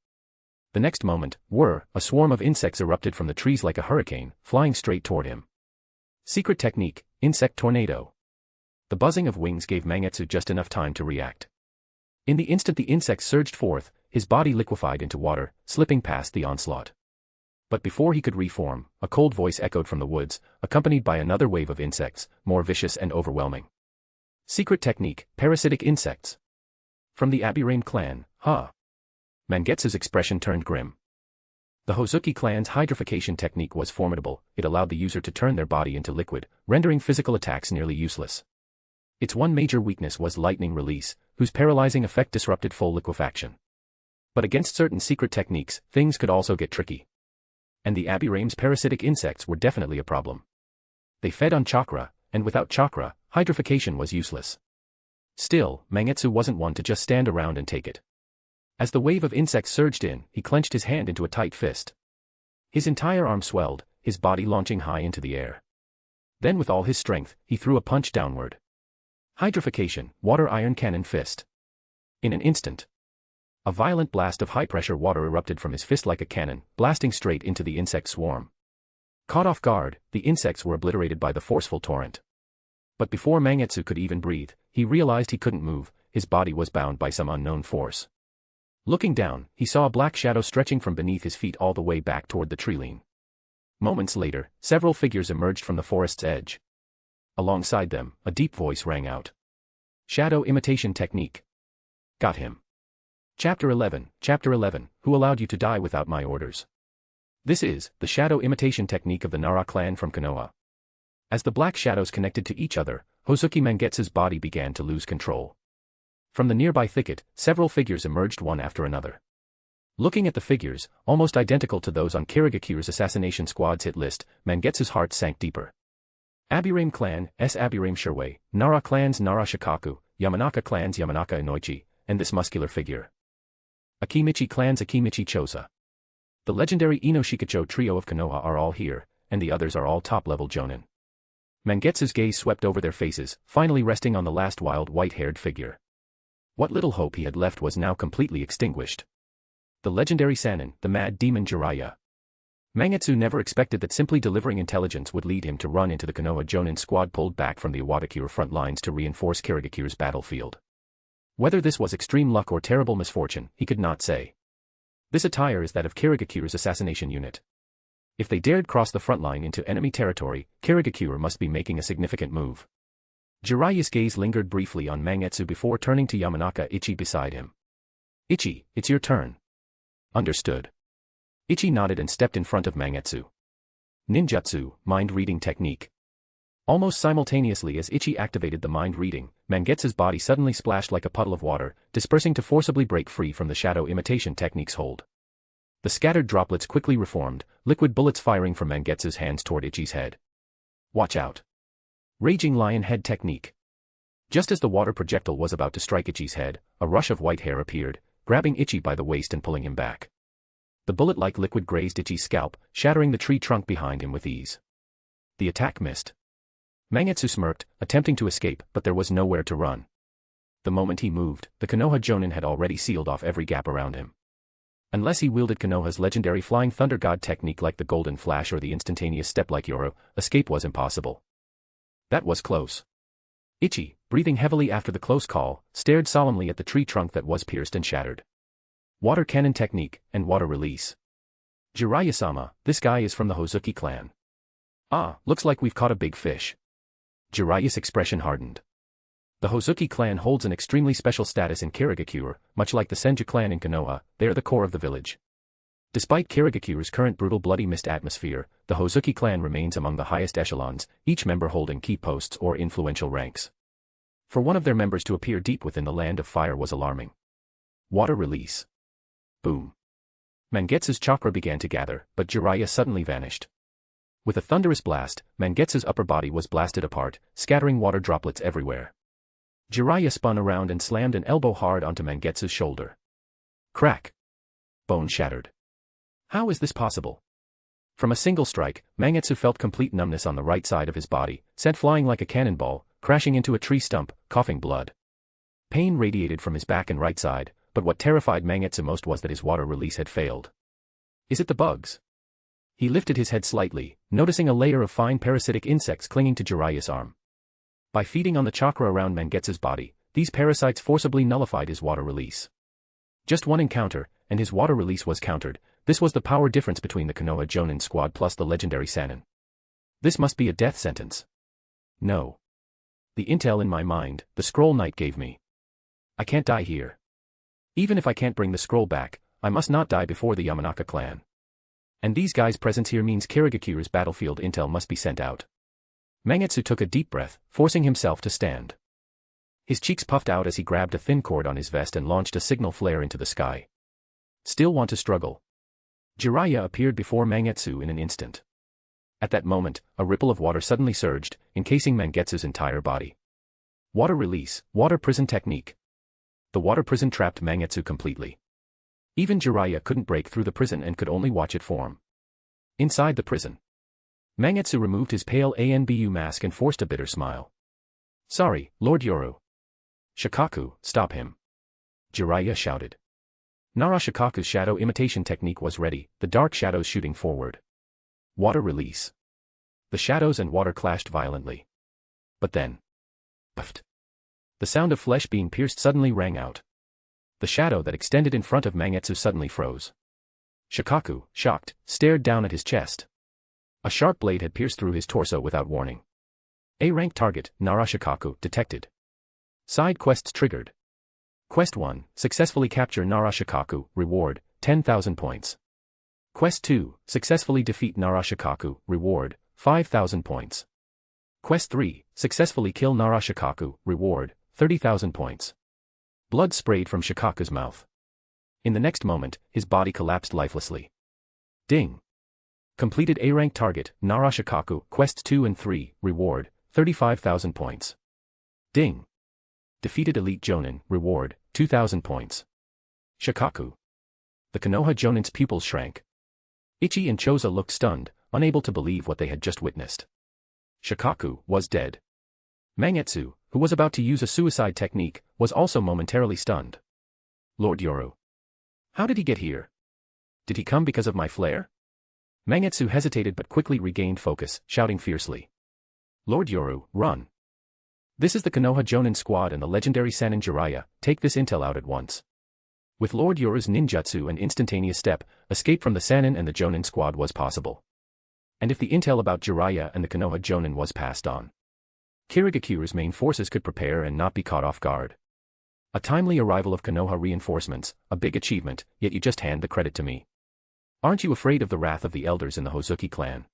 The next moment, a swarm of insects erupted from the trees like a hurricane, flying straight toward him. Secret technique, insect tornado. The buzzing of wings gave Mangetsu just enough time to react. In the instant the insects surged forth, his body liquefied into water, slipping past the onslaught. But before he could reform, a cold voice echoed from the woods, accompanied by another wave of insects, more vicious and overwhelming. Secret technique, parasitic insects. From the Yuki clan, huh? Mangetsu's expression turned grim. The Yuki clan's hydrification technique was formidable. It allowed the user to turn their body into liquid, rendering physical attacks nearly useless. Its one major weakness was lightning release, whose paralyzing effect disrupted full liquefaction. But against certain secret techniques, things could also get tricky. And the Yuki's parasitic insects were definitely a problem. They fed on chakra, and without chakra, hydrification was useless. Still, Mangetsu wasn't one to just stand around and take it. As the wave of insects surged in, he clenched his hand into a tight fist. His entire arm swelled, his body launching high into the air. Then with all his strength, he threw a punch downward. Hydrification, water iron cannon fist. In an instant, a violent blast of high-pressure water erupted from his fist like a cannon, blasting straight into the insect swarm. Caught off guard, the insects were obliterated by the forceful torrent. But before Mangetsu could even breathe, he realized he couldn't move, his body was bound by some unknown force. Looking down, he saw a black shadow stretching from beneath his feet all the way back toward the treeline. Moments later, several figures emerged from the forest's edge. Alongside them, a deep voice rang out. Shadow imitation technique. Got him. Chapter 11, Who allowed you to die without my orders? This is the shadow imitation technique of the Nara clan from Konoha. As the black shadows connected to each other, Hozuki Mangetsu's body began to lose control. From the nearby thicket, several figures emerged one after another. Looking at the figures, almost identical to those on Kirigakure's assassination squad's hit list, Mangetsu's heart sank deeper. Aburame clan, Aburame Shirwei, Nara clan's Nara Shikaku, Yamanaka clan's Yamanaka Inoichi, and this muscular figure. Akimichi clan's Akimichi Chosa. The legendary Inoshikacho trio of Konoha are all here, and the others are all top-level jonin. Mangetsu's gaze swept over their faces, finally resting on the last wild white-haired figure. What little hope he had left was now completely extinguished. The legendary Sannin, the mad demon Jiraiya. Mangetsu never expected that simply delivering intelligence would lead him to run into the Konoha Jonin squad pulled back from the Iwadakure front lines to reinforce Kirigakure's battlefield. Whether this was extreme luck or terrible misfortune, he could not say. This attire is that of Kirigakure's assassination unit. If they dared cross the front line into enemy territory, Kirigakure must be making a significant move. Jiraiya's gaze lingered briefly on Mangetsu before turning to Yamanaka Ichi beside him. Ichi, it's your turn. Understood. Ichi nodded and stepped in front of Mangetsu. Ninjutsu, mind-reading technique. Almost simultaneously as Ichi activated the mind-reading, Mangetsu's body suddenly splashed like a puddle of water, dispersing to forcibly break free from the shadow imitation technique's hold. The scattered droplets quickly reformed, liquid bullets firing from Mangetsu's hands toward Ichi's head. Watch out. Raging lion head technique. Just as the water projectile was about to strike Ichi's head, a rush of white hair appeared, grabbing Ichi by the waist and pulling him back. The bullet-like liquid grazed Ichi's scalp, shattering the tree trunk behind him with ease. The attack missed. Mangetsu smirked, attempting to escape, but there was nowhere to run. The moment he moved, the Konoha Jonin had already sealed off every gap around him. Unless he wielded Konoha's legendary Flying Thunder God technique like the Golden Flash or the instantaneous step like Yoru, escape was impossible. That was close. Ichi, breathing heavily after the close call, stared solemnly at the tree trunk that was pierced and shattered. Water cannon technique, and water release. Jiraiya-sama, this guy is from the Hozuki clan. Ah, looks like we've caught a big fish. Jiraiya's expression hardened. The Hozuki clan holds an extremely special status in Kirigakure, much like the Senju clan in Konoha, they are the core of the village. Despite Kirigakure's current brutal bloody mist atmosphere, the Hozuki clan remains among the highest echelons, each member holding key posts or influential ranks. For one of their members to appear deep within the land of fire was alarming. Water release. Boom. Mangetsu's chakra began to gather, but Jiraiya suddenly vanished. With a thunderous blast, Mangetsu's upper body was blasted apart, scattering water droplets everywhere. Jiraiya spun around and slammed an elbow hard onto Mangetsu's shoulder. Crack. Bone shattered. How is this possible? From a single strike, Mangetsu felt complete numbness on the right side of his body, sent flying like a cannonball, crashing into a tree stump, coughing blood. Pain radiated from his back and right side, but what terrified Mangetsu most was that his water release had failed. Is it the bugs? He lifted his head slightly, noticing a layer of fine parasitic insects clinging to Jiraiya's arm. By feeding on the chakra around Mangetsu's body, these parasites forcibly nullified his water release. Just one encounter, and his water release was countered. This was the power difference between the Konoha Jonin squad plus the legendary Sannin. This must be a death sentence. No. The intel in my mind, the scroll knight gave me. I can't die here. Even if I can't bring the scroll back, I must not die before the Yamanaka clan. And these guys' presence here means Kirigakure's battlefield intel must be sent out. Mangetsu took a deep breath, forcing himself to stand. His cheeks puffed out as he grabbed a thin cord on his vest and launched a signal flare into the sky. Still want to struggle? Jiraiya appeared before Mangetsu in an instant. At that moment, a ripple of water suddenly surged, encasing Mangetsu's entire body. Water release, water prison technique. The water prison trapped Mangetsu completely. Even Jiraiya couldn't break through the prison and could only watch it form. Inside the prison, Mangetsu removed his pale ANBU mask and forced a bitter smile. Sorry, Lord Yoru. Shikaku, stop him. Jiraiya shouted. Nara Shikaku's shadow imitation technique was ready, the dark shadows shooting forward. Water release. The shadows and water clashed violently. But then, puffed. The sound of flesh being pierced suddenly rang out. The shadow that extended in front of Mangetsu suddenly froze. Shikaku, shocked, stared down at his chest. A sharp blade had pierced through his torso without warning. A-rank target, Nara Shikaku, detected. Side quests triggered. Quest 1, successfully capture Nara Shikaku, reward, 10,000 points. Quest 2, successfully defeat Nara Shikaku, reward, 5,000 points. Quest 3, successfully kill Nara Shikaku, reward, 30,000 points. Blood sprayed from Shikaku's mouth. In the next moment, his body collapsed lifelessly. Ding. Completed A-rank target, Nara Shikaku, Quest 2 and 3, reward, 35,000 points. Ding. Defeated Elite Jonin, reward, 2,000 points. Shikaku. The Konoha Jonin's pupils shrank. Ichi and Choza looked stunned, unable to believe what they had just witnessed. Shikaku was dead. Mangetsu, who was about to use a suicide technique, was also momentarily stunned. Lord Yoru. How did he get here? Did he come because of my flare? Mangetsu hesitated but quickly regained focus, shouting fiercely. Lord Yoru, run. This is the Konoha Jonin squad and the legendary Sannin Jiraiya, take this intel out at once. With Lord Yoru's ninjutsu and instantaneous step, escape from the Sannin and the Jonin squad was possible. And if the intel about Jiraiya and the Konoha Jonin was passed on, Kirigakure's main forces could prepare and not be caught off guard. A timely arrival of Konoha reinforcements, a big achievement, yet you just hand the credit to me. Aren't you afraid of the wrath of the elders in the Hozuki clan?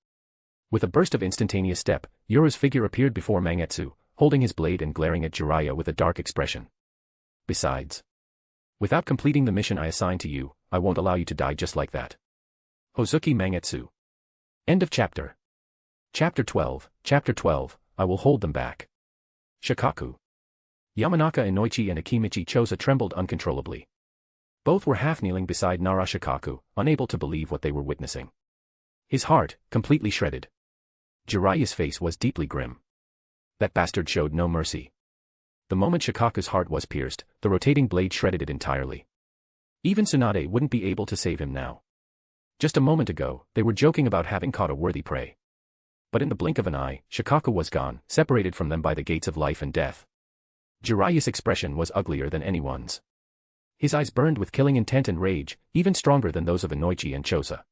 With a burst of instantaneous step, Yoru's figure appeared before Mangetsu, holding his blade and glaring at Jiraiya with a dark expression. Besides, without completing the mission I assigned to you, I won't allow you to die just like that. Hozuki Mangetsu. End of chapter. Chapter 12, I will hold them back. Shikaku. Yamanaka Inoichi and Akimichi Chosa trembled uncontrollably. Both were half-kneeling beside Nara Shikaku, unable to believe what they were witnessing. His heart, completely shredded. Jiraiya's face was deeply grim. That bastard showed no mercy. The moment Shikaku's heart was pierced, the rotating blade shredded it entirely. Even Tsunade wouldn't be able to save him now. Just a moment ago, they were joking about having caught a worthy prey. But in the blink of an eye, Shikaku was gone, separated from them by the gates of life and death. Jiraiya's expression was uglier than anyone's. His eyes burned with killing intent and rage, even stronger than those of Inoichi and Chosa.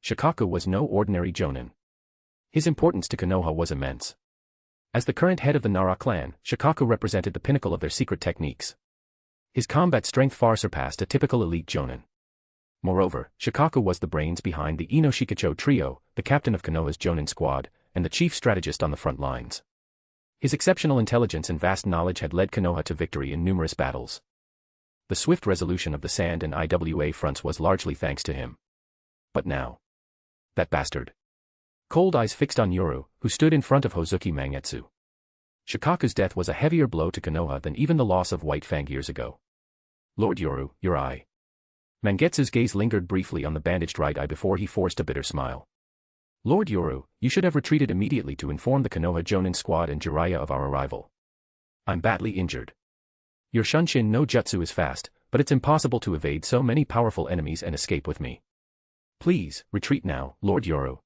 Shikaku was no ordinary jonin. His importance to Konoha was immense. As the current head of the Nara clan, Shikaku represented the pinnacle of their secret techniques. His combat strength far surpassed a typical elite jonin. Moreover, Shikaku was the brains behind the Ino Shikacho trio, the captain of Konoha's jonin squad, and the chief strategist on the front lines. His exceptional intelligence and vast knowledge had led Konoha to victory in numerous battles. The swift resolution of the Sand and IWA fronts was largely thanks to him. But now. That bastard. Cold eyes fixed on Yoru, who stood in front of Hozuki Mangetsu. Shikaku's death was a heavier blow to Konoha than even the loss of White Fang years ago. Lord Yoru, your eye. Mangetsu's gaze lingered briefly on the bandaged right eye before he forced a bitter smile. Lord Yoru, you should have retreated immediately to inform the Konoha Jonin squad and Jiraiya of our arrival. I'm badly injured. Your Shunshin no Jutsu is fast, but it's impossible to evade so many powerful enemies and escape with me. Please, retreat now, Lord Yoru.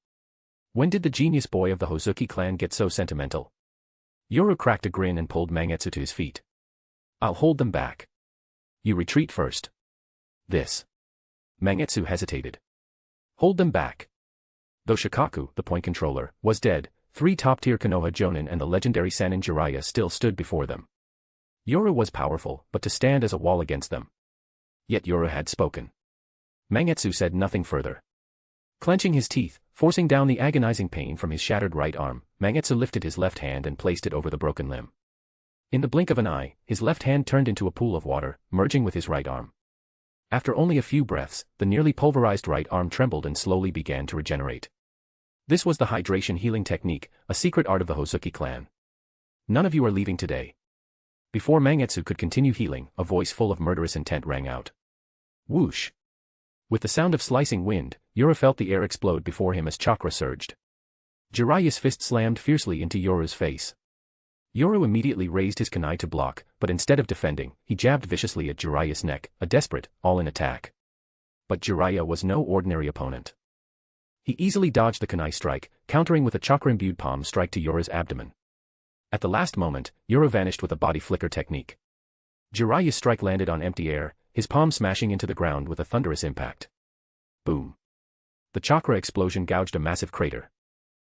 When did the genius boy of the Hozuki clan get so sentimental? Yoru cracked a grin and pulled Mangetsu to his feet. I'll hold them back. You retreat first. This. Mangetsu hesitated. Hold them back. Though Shikaku, the point controller, was dead, 3 top-tier Konoha Jonin and the legendary Sannin Jiraiya still stood before them. Yoru was powerful, but to stand as a wall against them. Yet Yoru had spoken. Mangetsu said nothing further. Clenching his teeth, forcing down the agonizing pain from his shattered right arm, Mangetsu lifted his left hand and placed it over the broken limb. In the blink of an eye, his left hand turned into a pool of water, merging with his right arm. After only a few breaths, the nearly pulverized right arm trembled and slowly began to regenerate. This was the hydration healing technique, a secret art of the Hozuki clan. None of you are leaving today. Before Mangetsu could continue healing, a voice full of murderous intent rang out. Whoosh! With the sound of slicing wind, Yoru felt the air explode before him as chakra surged. Jiraiya's fist slammed fiercely into Yoru's face. Yoru immediately raised his kunai to block, but instead of defending, he jabbed viciously at Jiraiya's neck, a desperate, all-in attack. But Jiraiya was no ordinary opponent. He easily dodged the kunai strike, countering with a chakra-imbued palm strike to Yoru's abdomen. At the last moment, Yoru vanished with a body flicker technique. Jiraiya's strike landed on empty air, his palm smashing into the ground with a thunderous impact. Boom. The chakra explosion gouged a massive crater.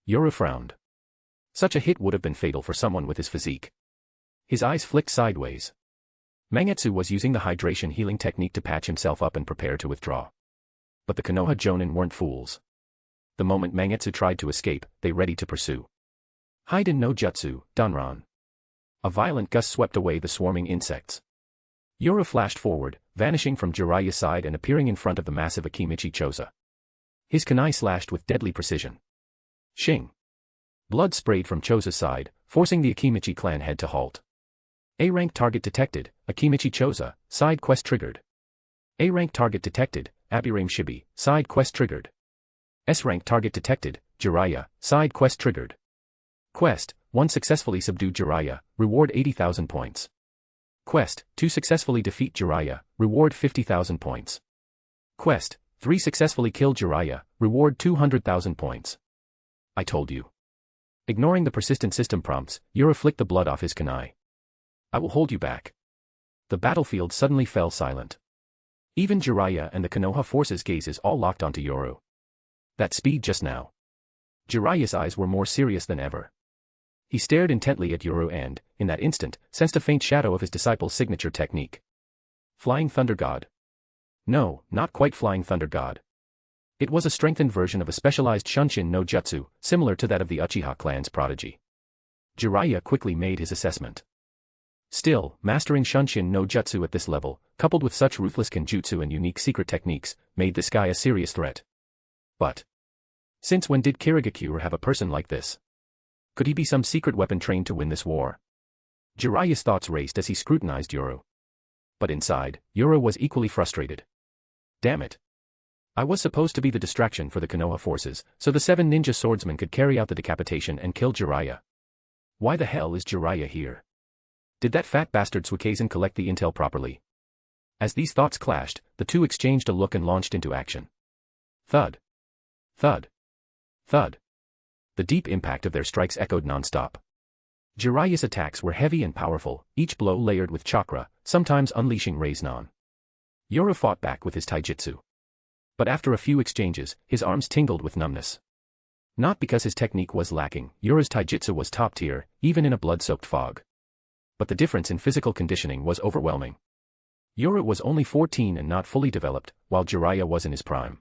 Yoru frowned. Such a hit would have been fatal for someone with his physique. His eyes flicked sideways. Mangetsu was using the hydration healing technique to patch himself up and prepare to withdraw. But the Konoha Jonin weren't fools. The moment Mangetsu tried to escape, they ready to pursue. Haiden no Jutsu, Danran. A violent gust swept away the swarming insects. Yoru flashed forward, vanishing from Jiraiya's side and appearing in front of the massive Akimichi Chosa. His kunai slashed with deadly precision. Shing! Blood sprayed from Chosa's side, forcing the Akimichi clan head to halt. A-rank target detected, Akimichi Chosa, side quest triggered. A-rank target detected, Abirame Shibi, side quest triggered. S-rank target detected, Jiraiya, side quest triggered. Quest, 1 successfully subdue Jiraiya, reward 80,000 points. Quest, 2 successfully defeat Jiraiya, reward 50,000 points. Quest, 3 successfully kill Jiraiya, reward 200,000 points. I told you. Ignoring the persistent system prompts, Yoru flicked the blood off his kunai. I will hold you back. The battlefield suddenly fell silent. Even Jiraiya and the Konoha forces' gazes all locked onto Yoru. That speed just now. Jiraiya's eyes were more serious than ever. He stared intently at Yoru and, in that instant, sensed a faint shadow of his disciple's signature technique. Flying Thunder God. No, not quite Flying Thunder God. It was a strengthened version of a specialized Shunshin no Jutsu, similar to that of the Uchiha clan's prodigy. Jiraiya quickly made his assessment. Still, mastering Shunshin no Jutsu at this level, coupled with such ruthless kenjutsu and unique secret techniques, made this guy a serious threat. But since when did Kirigakure have a person like this? Could he be some secret weapon trained to win this war? Jiraya's thoughts raced as he scrutinized Yoru. But inside, Yoru was equally frustrated. Damn it. I was supposed to be the distraction for the Konoha forces, so the 7 ninja swordsmen could carry out the decapitation and kill Jiraiya. Why the hell is Jiraiya here? Did that fat bastard Suikazen collect the intel properly? As these thoughts clashed, the two exchanged a look and launched into action. Thud. Thud. Thud. The deep impact of their strikes echoed non-stop. Jiraiya's attacks were heavy and powerful, each blow layered with chakra, sometimes unleashing Raiznan. Yoru fought back with his taijutsu. But after a few exchanges, his arms tingled with numbness. Not because his technique was lacking, Yoru's taijutsu was top tier, even in a blood-soaked fog. But the difference in physical conditioning was overwhelming. Yoru was only 14 and not fully developed, while Jiraiya was in his prime.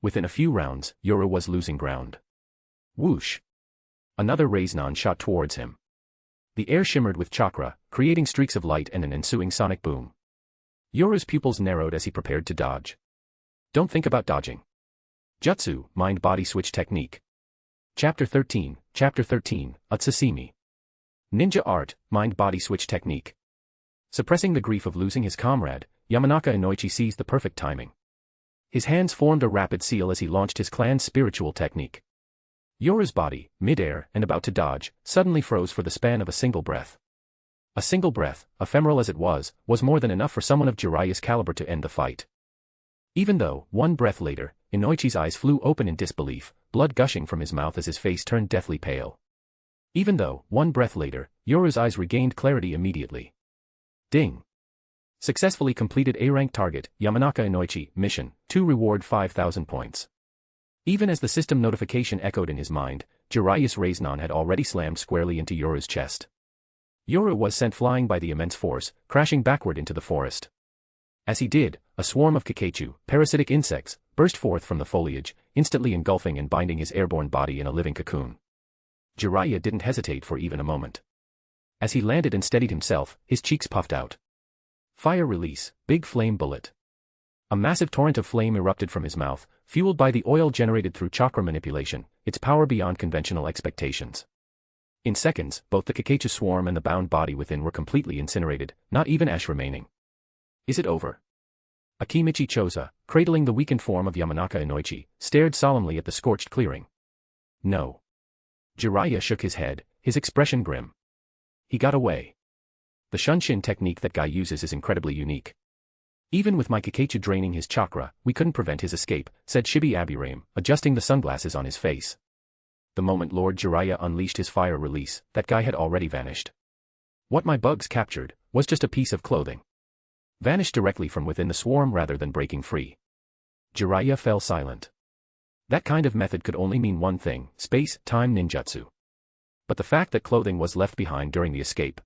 Within a few rounds, Yoru was losing ground. Whoosh! Another Raiznan shot towards him. The air shimmered with chakra, creating streaks of light and an ensuing sonic boom. Yoru's pupils narrowed as he prepared to dodge. Don't think about dodging. Jutsu, Mind-Body Switch Technique. Chapter 13, Utsusimi. Ninja Art, Mind-Body Switch Technique. Suppressing the grief of losing his comrade, Yamanaka Inoichi seized the perfect timing. His hands formed a rapid seal as he launched his clan's spiritual technique. Yoru's body, mid-air and about to dodge, suddenly froze for the span of a single breath. A single breath, ephemeral as it was more than enough for someone of Jiraiya's caliber to end the fight. Even though, one breath later, Inoichi's eyes flew open in disbelief, blood gushing from his mouth as his face turned deathly pale. Even though, one breath later, Yoru's eyes regained clarity immediately. Ding! Successfully completed A-rank target, Yamanaka Inoichi, mission, 2 reward 5,000 points. Even as the system notification echoed in his mind, Jiraiya's Raiznan had already slammed squarely into Yoru's chest. Yoru was sent flying by the immense force, crashing backward into the forest. As he did, a swarm of Kakachu, parasitic insects, burst forth from the foliage, instantly engulfing and binding his airborne body in a living cocoon. Jiraiya didn't hesitate for even a moment. As he landed and steadied himself, his cheeks puffed out. Fire release, big flame bullet. A massive torrent of flame erupted from his mouth, fueled by the oil generated through chakra manipulation, its power beyond conventional expectations. In seconds, both the Kakachu swarm and the bound body within were completely incinerated, not even ash remaining. Is it over? Akimichi Choza, cradling the weakened form of Yamanaka Inoichi, stared solemnly at the scorched clearing. No. Jiraiya shook his head, his expression grim. He got away. The Shunshin technique that guy uses is incredibly unique. Even with my Kakachu draining his chakra, we couldn't prevent his escape, said Shibi Abirame, adjusting the sunglasses on his face. The moment Lord Jiraiya unleashed his fire release, that guy had already vanished. What my bugs captured was just a piece of clothing. Vanished directly from within the swarm rather than breaking free. Jiraiya fell silent. That kind of method could only mean one thing, space-time ninjutsu. But the fact that clothing was left behind during the escape.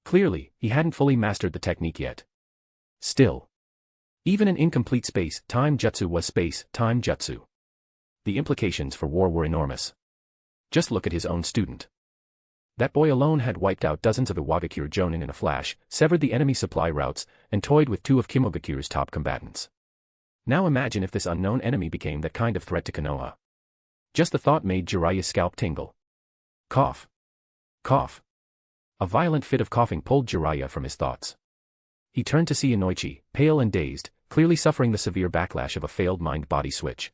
Clearly, he hadn't fully mastered the technique yet. Still. Even an incomplete space-time jutsu was space-time jutsu. The implications for war were enormous. Just look at his own student. That boy alone had wiped out dozens of Iwagakure Jonin in a flash, severed the enemy supply routes, and toyed with 2 of Kimogakure's top combatants. Now imagine if this unknown enemy became that kind of threat to Konoha. Just the thought made Jiraiya's scalp tingle. Cough. Cough. A violent fit of coughing pulled Jiraiya from his thoughts. He turned to see Inoichi, pale and dazed, clearly suffering the severe backlash of a failed mind-body switch.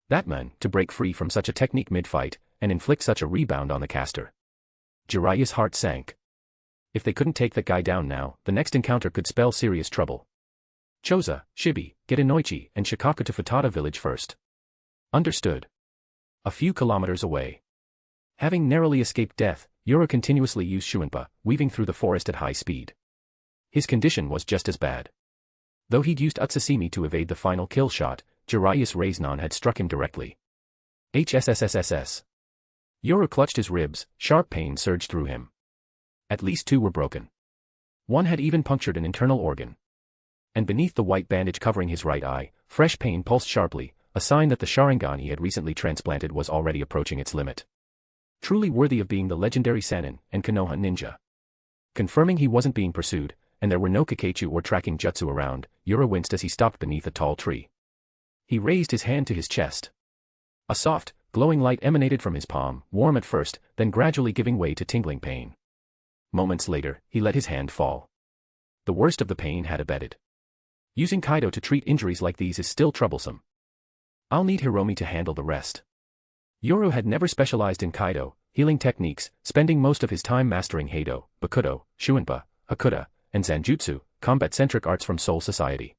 That man, to break free from such a technique mid-fight, and inflict such a rebound on the caster. Jiraiya's heart sank. If they couldn't take that guy down now, the next encounter could spell serious trouble. Choza, Shibi, get Inoichi and Shikaku to Futada village first. Understood. A few kilometers away. Having narrowly escaped death, Yoru continuously used Shuinpa, weaving through the forest at high speed. His condition was just as bad. Though he'd used Utsusimi to evade the final kill shot, Jiraiya's Raiznan had struck him directly. HSSSSS. Yoru clutched his ribs, sharp pain surged through him. At least 2 were broken. One had even punctured an internal organ. And beneath the white bandage covering his right eye, fresh pain pulsed sharply, a sign that the Sharingan he had recently transplanted was already approaching its limit. Truly worthy of being the legendary Sannin and Konoha ninja. Confirming he wasn't being pursued, and there were no Kakachu or tracking jutsu around, Yoru winced as he stopped beneath a tall tree. He raised his hand to his chest. A soft, glowing light emanated from his palm, warm at first, then gradually giving way to tingling pain. Moments later, he let his hand fall. The worst of the pain had abated. Using Kaido to treat injuries like these is still troublesome. I'll need Hiromi to handle the rest. Yoru had never specialized in Kaido, healing techniques, spending most of his time mastering Heido, Bakudo, Shuinpa, Hakuda, and Zanjutsu, combat-centric arts from Soul Society.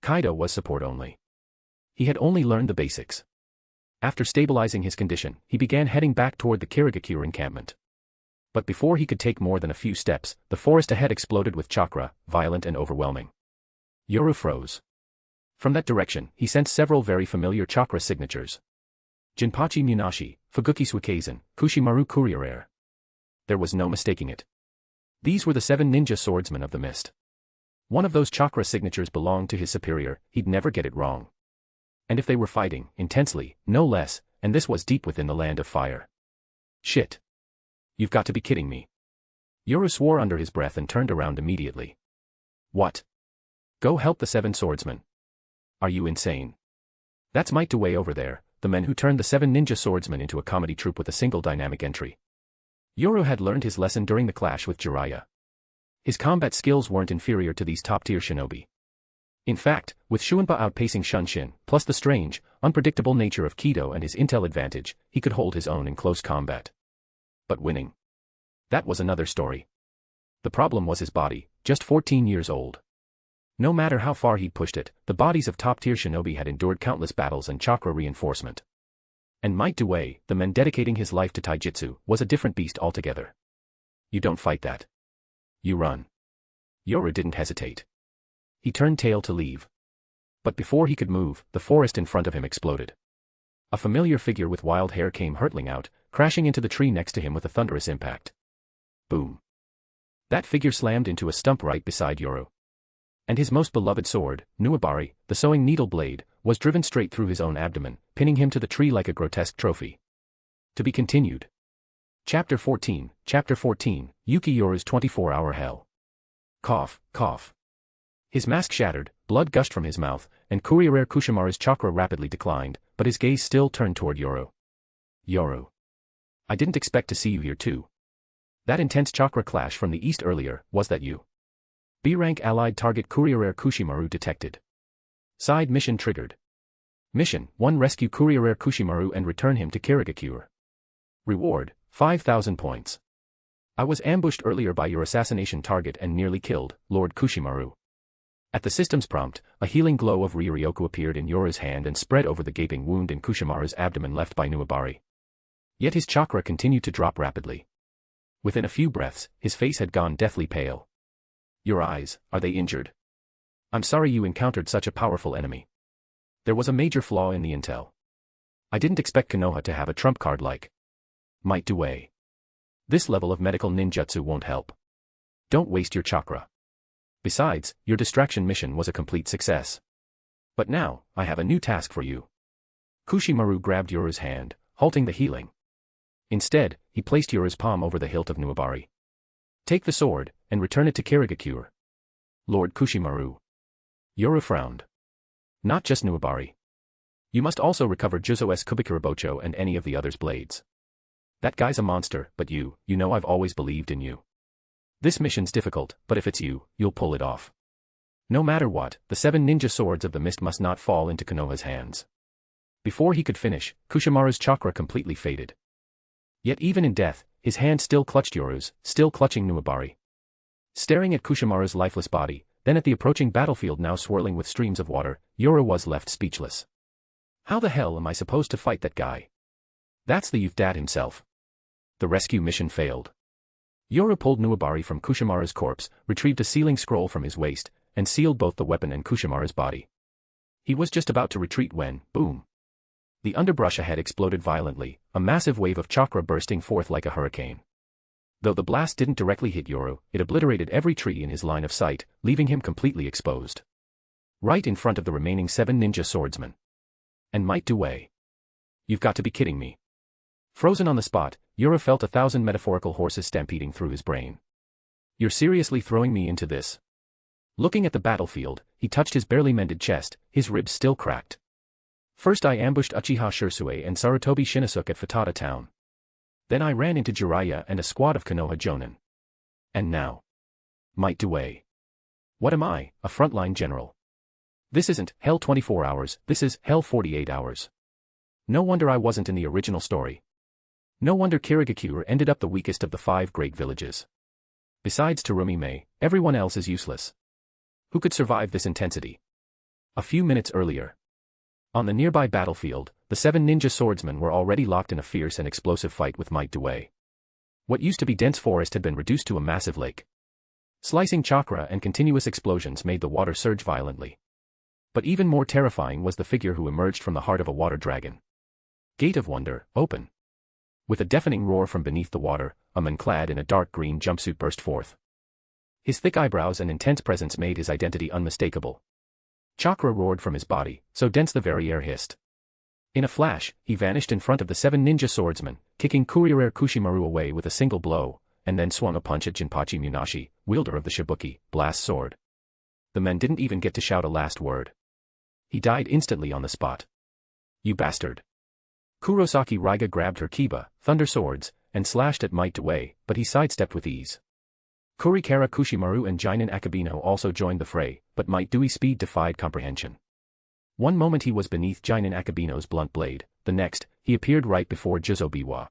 Kaido was support only. He had only learned the basics. After stabilizing his condition, he began heading back toward the Kirigakure encampment. But before he could take more than a few steps, the forest ahead exploded with chakra, violent and overwhelming. Yoru froze. From that direction, he sensed several very familiar chakra signatures. Jinpachi Munashi, Fuguki Suikezen, Kushimaru Kuriere. There was no mistaking it. These were the 7 ninja swordsmen of the mist. One of those chakra signatures belonged to his superior, he'd never get it wrong. And if they were fighting, intensely, no less, and this was deep within the land of fire. Shit. You've got to be kidding me. Yoru swore under his breath and turned around immediately. What? Go help the 7 swordsmen. Are you insane? That's Might Dway over there, the men who turned the 7 ninja swordsmen into a comedy troupe with a single dynamic entry. Yoru had learned his lesson during the clash with Jiraiya. His combat skills weren't inferior to these top-tier shinobi. In fact, with Shuinpa outpacing Shunshin, plus the strange, unpredictable nature of Kido and his intel advantage, he could hold his own in close combat. But winning? That was another story. The problem was his body, just 14 years old. No matter how far he'd pushed it, the bodies of top-tier shinobi had endured countless battles and chakra reinforcement. And Might Dway, the man dedicating his life to taijutsu, was a different beast altogether. You don't fight that. You run. Yoru didn't hesitate. He turned tail to leave. But before he could move, the forest in front of him exploded. A familiar figure with wild hair came hurtling out, crashing into the tree next to him with a thunderous impact. Boom. That figure slammed into a stump right beside Yoru. And his most beloved sword, Nuabari, the sewing needle blade, was driven straight through his own abdomen, pinning him to the tree like a grotesque trophy. To be continued. Chapter 14, Yuki Yoru's 24-hour hell. Cough, cough. His mask shattered, blood gushed from his mouth, and Kuriere Kushimaru's chakra rapidly declined, but his gaze still turned toward Yoru. Yoru. I didn't expect to see you here too. That intense chakra clash from the east earlier, was that you? B-rank allied target Kuriere Kushimaru detected. Side mission triggered. Mission 1: Rescue Kuriere Kushimaru and return him to Kirigakure. Reward, 5,000 points. I was ambushed earlier by your assassination target and nearly killed, Lord Kushimaru. At the system's prompt, a healing glow of Ryuryoku appeared in Yoru's hand and spread over the gaping wound in Kushimaru's abdomen left by Nuabari. Yet his chakra continued to drop rapidly. Within a few breaths, his face had gone deathly pale. Your eyes, are they injured? I'm sorry you encountered such a powerful enemy. There was a major flaw in the intel. I didn't expect Konoha to have a trump card like Might Dway. This level of medical ninjutsu won't help. Don't waste your chakra. Besides, your distraction mission was a complete success. But now, I have a new task for you. Kushimaru grabbed Yoru's hand, halting the healing. Instead, he placed Yoru's palm over the hilt of Nuabari. Take the sword, and return it to Kirigakure. Lord Kushimaru. Yoru frowned. Not just Nuabari. You must also recover Juzo's Kubikurabocho and any of the others' blades. That guy's a monster, but you know I've always believed in you. This mission's difficult, but if it's you, you'll pull it off. No matter what, the 7 ninja swords of the mist must not fall into Konoha's hands. Before he could finish, Kushimaru's chakra completely faded. Yet even in death, his hand still clutched Yoru's, still clutching Nuabari. Staring at Kushimaru's lifeless body, then at the approaching battlefield now swirling with streams of water, Yoru was left speechless. How the hell am I supposed to fight that guy? That's the youth dad himself. The rescue mission failed. Yoru pulled Nuabari from Kushimaru's corpse, retrieved a sealing scroll from his waist, and sealed both the weapon and Kushimaru's body. He was just about to retreat when, boom. The underbrush ahead exploded violently, a massive wave of chakra bursting forth like a hurricane. Though the blast didn't directly hit Yoru, it obliterated every tree in his line of sight, leaving him completely exposed. Right in front of the remaining 7 ninja swordsmen. And Might Dway. You've got to be kidding me. Frozen on the spot, Yoru felt 1,000 metaphorical horses stampeding through his brain. You're seriously throwing me into this? Looking at the battlefield, he touched his barely mended chest, his ribs still cracked. First I ambushed Uchiha Shisui and Sarutobi Shinosuke at Futata town. Then I ran into Jiraiya and a squad of Konoha Jonin. And now. Might Due. What am I, a frontline general? This isn't hell 24 hours, this is hell 48 hours. No wonder I wasn't in the original story. No wonder Kirigakure ended up the weakest of the 5 great villages. Besides Terumi-me, everyone else is useless. Who could survive this intensity? A few minutes earlier. On the nearby battlefield, the 7 ninja swordsmen were already locked in a fierce and explosive fight with Might Due. What used to be dense forest had been reduced to a massive lake. Slicing chakra and continuous explosions made the water surge violently. But even more terrifying was the figure who emerged from the heart of a water dragon. Gate of Wonder, open. With a deafening roar from beneath the water, a man clad in a dark green jumpsuit burst forth. His thick eyebrows and intense presence made his identity unmistakable. Chakra roared from his body, so dense the very air hissed. In a flash, he vanished in front of the 7 ninja swordsmen, kicking Kirigakure Kushimaru away with a single blow, and then swung a punch at Jinpachi Munashi, wielder of the Shibuki blast sword. The man didn't even get to shout a last word. He died instantly on the spot. You bastard. Kurosaki Raiga grabbed her Kiba, thunder swords, and slashed at Might Due, but he sidestepped with ease. Kurikara Kushimaru and Jinin Akabino also joined the fray, but Might Due's speed defied comprehension. One moment he was beneath Jinin Akabino's blunt blade, the next, he appeared right before Juzo Biwa.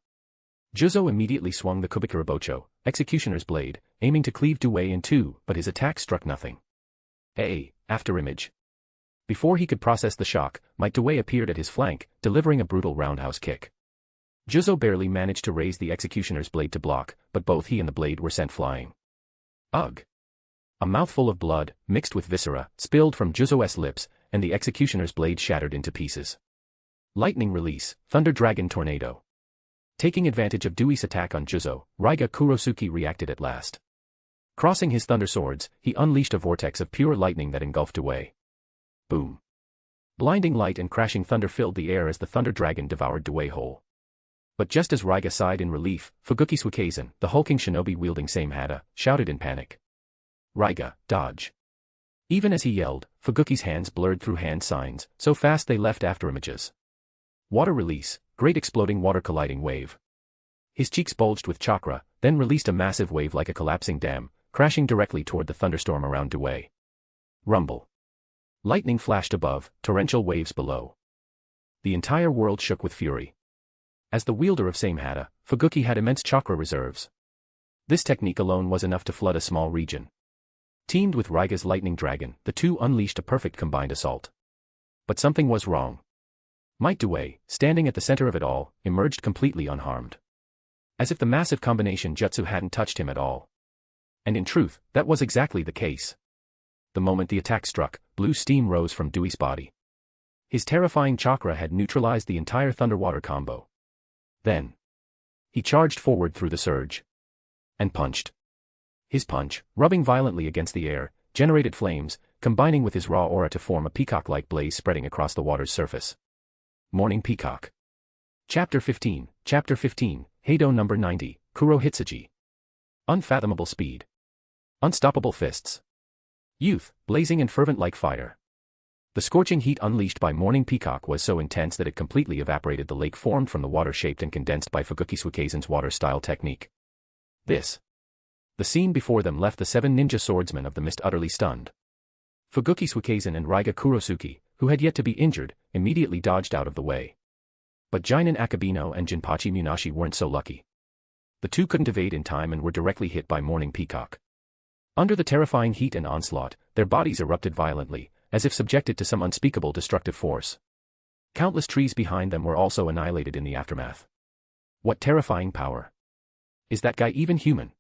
Juzo immediately swung the Kubikarabocho, executioner's blade, aiming to cleave Due in two, but his attack struck nothing. Afterimage. Before he could process the shock, Might Due appeared at his flank, delivering a brutal roundhouse kick. Juzo barely managed to raise the executioner's blade to block, but both he and the blade were sent flying. Ugh! A mouthful of blood, mixed with viscera, spilled from Juzo's lips, and the executioner's blade shattered into pieces. Lightning release, Thunder Dragon Tornado. Taking advantage of Due's attack on Juzo, Raiga Kurosuke reacted at last. Crossing his thunder swords, he unleashed a vortex of pure lightning that engulfed Due. Boom. Blinding light and crashing thunder filled the air as the Thunder Dragon devoured Due whole. But just as Raiga sighed in relief, Fuguki Suikezen, the hulking shinobi wielding same hata, shouted in panic. Raiga, dodge. Even as he yelled, Fuguki's hands blurred through hand signs, so fast they left afterimages. Water release, great exploding water colliding wave. His cheeks bulged with chakra, then released a massive wave like a collapsing dam, crashing directly toward the thunderstorm around Due. Rumble. Lightning flashed above, torrential waves below. The entire world shook with fury. As the wielder of same hata, Fuguki had immense chakra reserves. This technique alone was enough to flood a small region. Teamed with Raiga's lightning dragon, the two unleashed a perfect combined assault. But something was wrong. Might Due, standing at the center of it all, emerged completely unharmed. As if the massive combination jutsu hadn't touched him at all. And in truth, that was exactly the case. The moment the attack struck, blue steam rose from Due's body. His terrifying chakra had neutralized the entire thunder-water combo. Then, he charged forward through the surge. And punched. His punch, rubbing violently against the air, generated flames, combining with his raw aura to form a peacock-like blaze spreading across the water's surface. Morning Peacock. Chapter 15, Heido number 90, Kuro Hitsuji. Unfathomable speed. Unstoppable fists. Youth, blazing and fervent like fire. The scorching heat unleashed by Morning Peacock was so intense that it completely evaporated the lake formed from the water shaped and condensed by Fuguki Suikezen's water-style technique. The scene before them left the 7 ninja swordsmen of the mist utterly stunned. Fuguki Suikezen and Raiga Kurosuke, who had yet to be injured, immediately dodged out of the way. But Jinin Akabino and Jinpachi Munashi weren't so lucky. The two couldn't evade in time and were directly hit by Morning Peacock. Under the terrifying heat and onslaught, their bodies erupted violently, as if subjected to some unspeakable destructive force. Countless trees behind them were also annihilated in the aftermath. What terrifying power! Is that guy even human?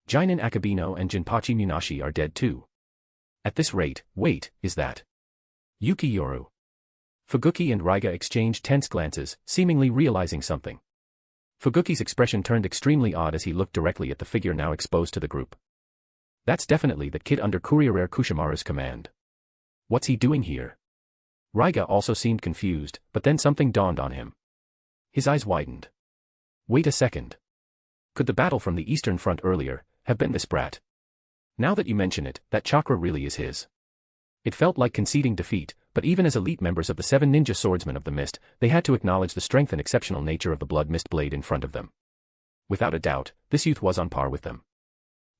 Jinin Akabino and Jinpachi Munashi are dead too. At this rate, wait, is that Yuki Yoru? Fuguki and Raiga exchanged tense glances, seemingly realizing something. Fuguki's expression turned extremely odd as he looked directly at the figure now exposed to the group. That's definitely the kid under Kirigakure Kushimaru's command. What's he doing here? Raiga also seemed confused, but then something dawned on him. His eyes widened. Wait a second. Could the battle from the Eastern Front earlier have been this brat? Now that you mention it, that chakra really is his. It felt like conceding defeat, but even as elite members of the 7 ninja swordsmen of the mist, they had to acknowledge the strength and exceptional nature of the blood mist blade in front of them. Without a doubt, this youth was on par with them.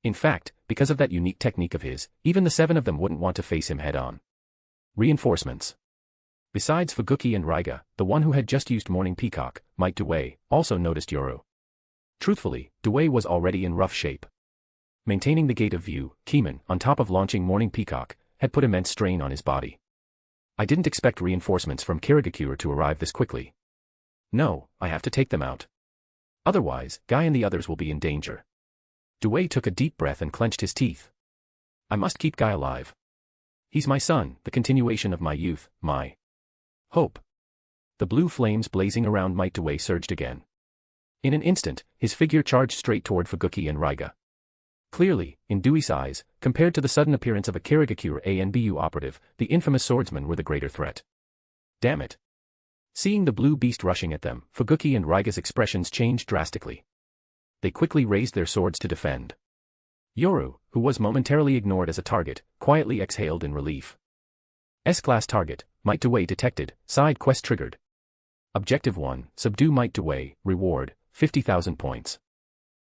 In fact, because of that unique technique of his, even the 7 of them wouldn't want to face him head-on. Reinforcements. Besides Fuguki and Raiga, the one who had just used Morning Peacock, Might Dway, also noticed Yoru. Truthfully, Dway was already in rough shape. Maintaining the gate of view, Keeman, on top of launching Morning Peacock, had put immense strain on his body. I didn't expect reinforcements from Kirigakure to arrive this quickly. No, I have to take them out. Otherwise, Guy and the others will be in danger. Dway took a deep breath and clenched his teeth. I must keep Guy alive. He's my son, the continuation of my youth, my hope. The blue flames blazing around Might Dway surged again. In an instant, his figure charged straight toward Fuguki and Raiga. Clearly, in Dewey's eyes, compared to the sudden appearance of a Kirigakure ANBU operative, the infamous swordsmen were the greater threat. Damn it. Seeing the blue beast rushing at them, Fuguki and Raiga's expressions changed drastically. They quickly raised their swords to defend. Yoru, who was momentarily ignored as a target, quietly exhaled in relief. S-class target, Might Dway detected, side quest triggered. Objective 1, subdue Might Dway, reward, 50,000 points.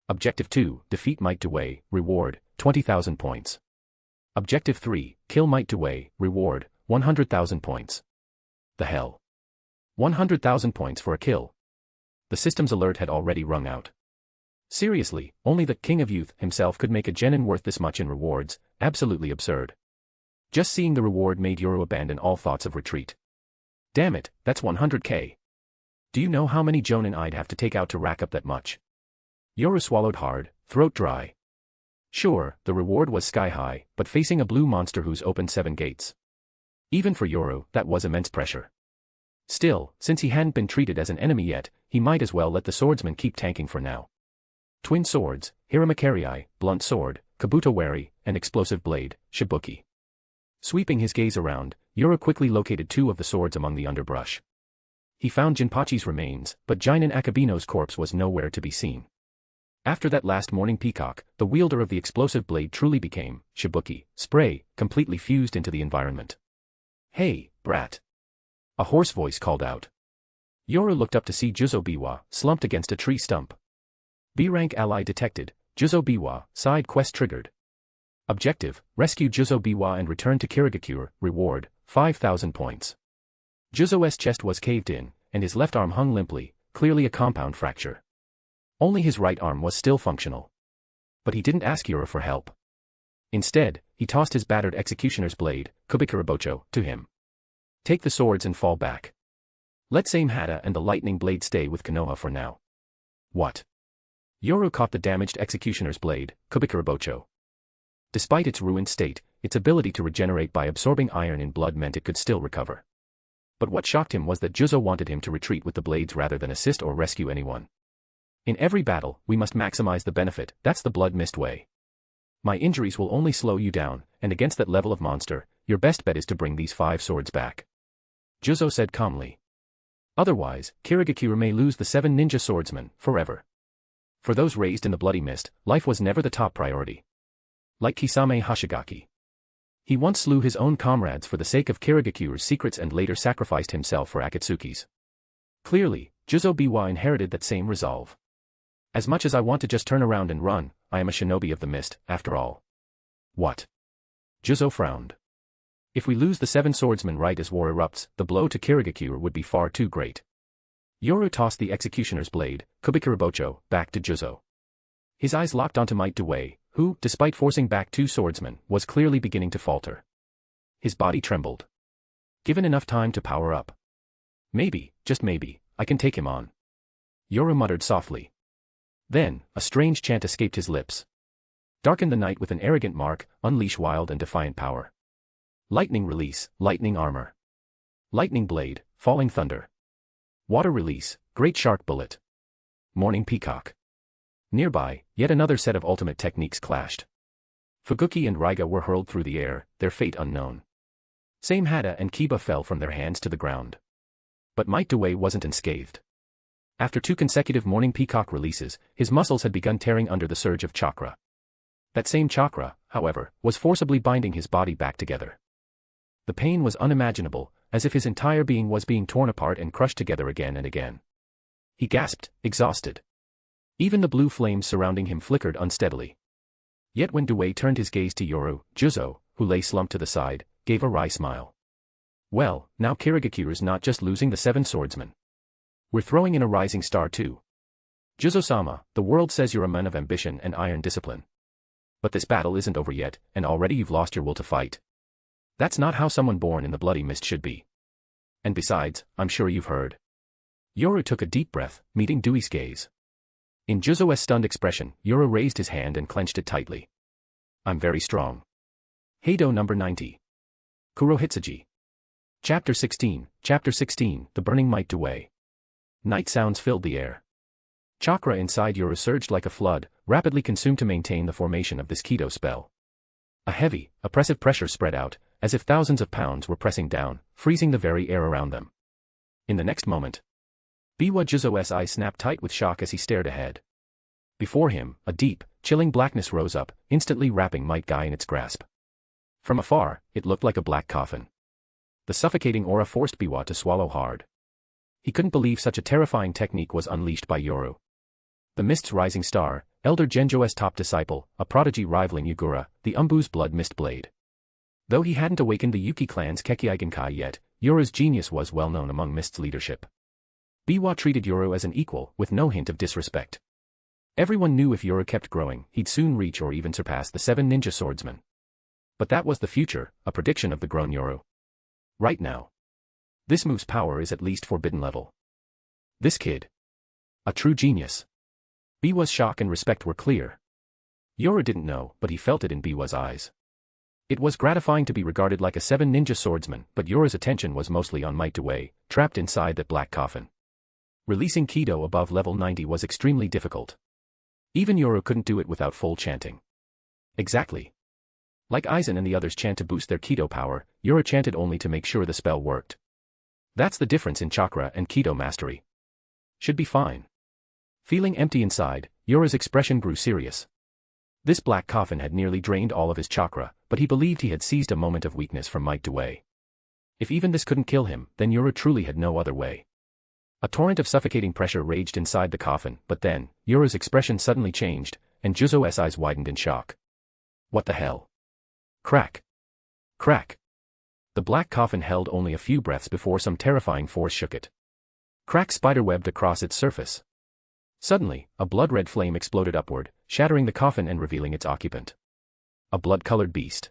Objective 2, defeat Might Dway, reward, 20,000 points. Objective 3, kill Might Dway, reward, 100,000 points. The hell? 100,000 points for a kill. The system's alert had already rung out. Seriously, only the King of Youth himself could make a genin worth this much in rewards, absolutely absurd. Just seeing the reward made Yoru abandon all thoughts of retreat. Damn it, that's 100k. Do you know how many jonin I'd have to take out to rack up that much? Yoru swallowed hard, throat dry. Sure, the reward was sky high, but facing a blue monster who's opened 7 gates. Even for Yoru, that was immense pressure. Still, since he hadn't been treated as an enemy yet, he might as well let the swordsman keep tanking for now. Twin swords, Hiramakarei, blunt sword, Kabuto wari, and explosive blade, Shibuki. Sweeping his gaze around, Yoru quickly located 2 of the swords among the underbrush. He found Jinpachi's remains, but Jinin Akabino's corpse was nowhere to be seen. After that last Morning Peacock, the wielder of the explosive blade truly became, Shibuki, spray, completely fused into the environment. Hey, brat. A hoarse voice called out. Yoru looked up to see Juzo Biwa, slumped against a tree stump. B-rank ally detected, Juzo Biwa, side quest triggered. Objective, rescue Juzo Biwa and return to Kirigakure, reward, 5,000 points. Juzo's chest was caved in, and his left arm hung limply, clearly a compound fracture. Only his right arm was still functional. But he didn't ask Yoru for help. Instead, he tossed his battered executioner's blade, Kubikurabocho, to him. Take the swords and fall back. Let Same Hada and the lightning blade stay with Konoha for now. What? Yoru caught the damaged executioner's blade, Kubikurabocho. Despite its ruined state, its ability to regenerate by absorbing iron in blood meant it could still recover. But what shocked him was that Juzo wanted him to retreat with the blades rather than assist or rescue anyone. In every battle, we must maximize the benefit, that's the blood mist way. My injuries will only slow you down, and against that level of monster, your best bet is to bring these 5 swords back. Juzo said calmly. Otherwise, Kirigakure may lose the 7 ninja swordsmen, forever. For those raised in the bloody mist, life was never the top priority. Like Kisame Hashigaki. He once slew his own comrades for the sake of Kirigakure's secrets and later sacrificed himself for Akatsuki's. Clearly, Juzo Biwa inherited that same resolve. As much as I want to just turn around and run, I am a shinobi of the mist, after all. What? Juzo frowned. If we lose the 7 swordsmen right as war erupts, the blow to Kirigakure would be far too great. Yoru tossed the executioner's blade, Kubikurabocho, back to Juzo. His eyes locked onto Might Dway, who, despite forcing back 2 swordsmen, was clearly beginning to falter. His body trembled. Given enough time to power up. Maybe, just maybe, I can take him on. Yoru muttered softly. Then, a strange chant escaped his lips. Darken the night with an arrogant mark, unleash wild and defiant power. Lightning release, lightning armor. Lightning blade, falling thunder. Water release, great shark bullet. Morning Peacock. Nearby, yet another set of ultimate techniques clashed. Fuguki and Raiga were hurled through the air, their fate unknown. Same Hada and Kiba fell from their hands to the ground. But Might Dway wasn't unscathed. After 2 consecutive Morning Peacock releases, his muscles had begun tearing under the surge of chakra. That same chakra, however, was forcibly binding his body back together. The pain was unimaginable, as if his entire being was being torn apart and crushed together again and again. He gasped, exhausted. Even the blue flames surrounding him flickered unsteadily. Yet when Dewey turned his gaze to Yoru, Juzo, who lay slumped to the side, gave a wry smile. Well, now Kirigakure's not just losing the 7 swordsmen. We're throwing in a rising star too. Juzo-sama, the world says you're a man of ambition and iron discipline. But this battle isn't over yet, and already you've lost your will to fight. That's not how someone born in the bloody mist should be. And besides, I'm sure you've heard. Yoru took a deep breath, meeting Dewey's gaze. In Juzo's stunned expression, Yoru raised his hand and clenched it tightly. I'm very strong. Heido number 90. Kurohitsuji. Chapter 16, The Burning Might Dewey. Night sounds filled the air. Chakra inside Yoru surged like a flood, rapidly consumed to maintain the formation of this Kido spell. A heavy, oppressive pressure spread out, as if thousands of pounds were pressing down, freezing the very air around them. In the next moment, Biwa Juzo's eyes snapped tight with shock as he stared ahead. Before him, a deep, chilling blackness rose up, instantly wrapping Might Guy in its grasp. From afar, it looked like a black coffin. The suffocating aura forced Biwa to swallow hard. He couldn't believe such a terrifying technique was unleashed by Yoru. The Mist's rising star, Elder Genjo's top disciple, a prodigy rivaling Yagura, the ANBU's blood mist blade. Though he hadn't awakened the Yuki Clan's Kekkei yet, Yoru's genius was well known among Mist's leadership. Biwa treated Yoru as an equal, with no hint of disrespect. Everyone knew if Yoru kept growing, he'd soon reach or even surpass the 7 ninja swordsmen. But that was the future, a prediction of the grown Yoru. Right now, this move's power is at least forbidden level. This kid. A true genius. Biwa's shock and respect were clear. Yoru didn't know, but he felt it in Biwa's eyes. It was gratifying to be regarded like a 7 ninja swordsman, but Yoru's attention was mostly on Might Dewey, trapped inside that black coffin. Releasing Kido above level 90 was extremely difficult. Even Yoru couldn't do it without full chanting. Exactly. Like Aizen and the others chant to boost their Kido power, Yoru chanted only to make sure the spell worked. That's the difference in chakra and Kido mastery. Should be fine. Feeling empty inside, Yoru's expression grew serious. This black coffin had nearly drained all of his chakra, but he believed he had seized a moment of weakness from Might Dewey. If even this couldn't kill him, then Yoru truly had no other way. A torrent of suffocating pressure raged inside the coffin, but then, Yoru's expression suddenly changed, and Juzo's eyes widened in shock. What the hell? Crack. Crack. The black coffin held only a few breaths before some terrifying force shook it. Cracks spiderwebbed across its surface. Suddenly, a blood-red flame exploded upward, shattering the coffin and revealing its occupant. A blood-colored beast.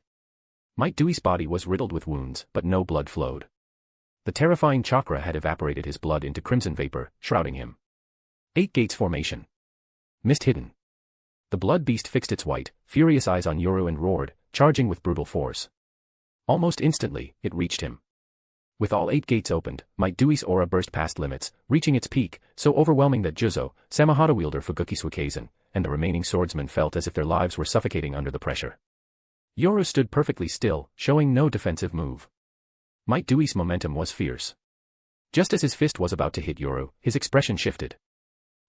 Might Dewey's body was riddled with wounds, but no blood flowed. The terrifying chakra had evaporated his blood into crimson vapor, shrouding him. 8 Gates Formation. Mist hidden. The blood beast fixed its white, furious eyes on Yoru and roared, charging with brutal force. Almost instantly, it reached him. With all 8 gates opened, Might Dewey's aura burst past limits, reaching its peak, so overwhelming that Juzo, Samahata wielder Fuguki Suikezen, and the remaining swordsmen felt as if their lives were suffocating under the pressure. Yoru stood perfectly still, showing no defensive move. Might Dewey's momentum was fierce. Just as his fist was about to hit Yoru, his expression shifted.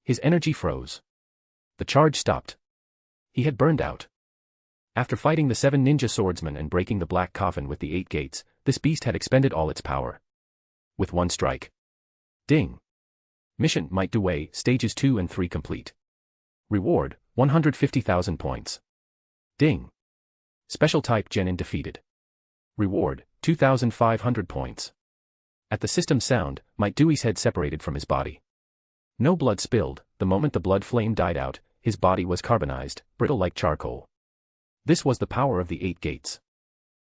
His energy froze. The charge stopped. He had burned out. After fighting the 7 ninja swordsmen and breaking the black coffin with the 8 gates, this beast had expended all its power. With one strike. Ding. Mission Might Dewey, Stages 2 and 3 complete. Reward, 150,000 points. Ding. Special type Genin defeated. Reward, 2,500 points. At the system sound, Might Dewey's head separated from his body. No blood spilled. The moment the blood flame died out, his body was carbonized, brittle like charcoal. This was the power of the 8 gates.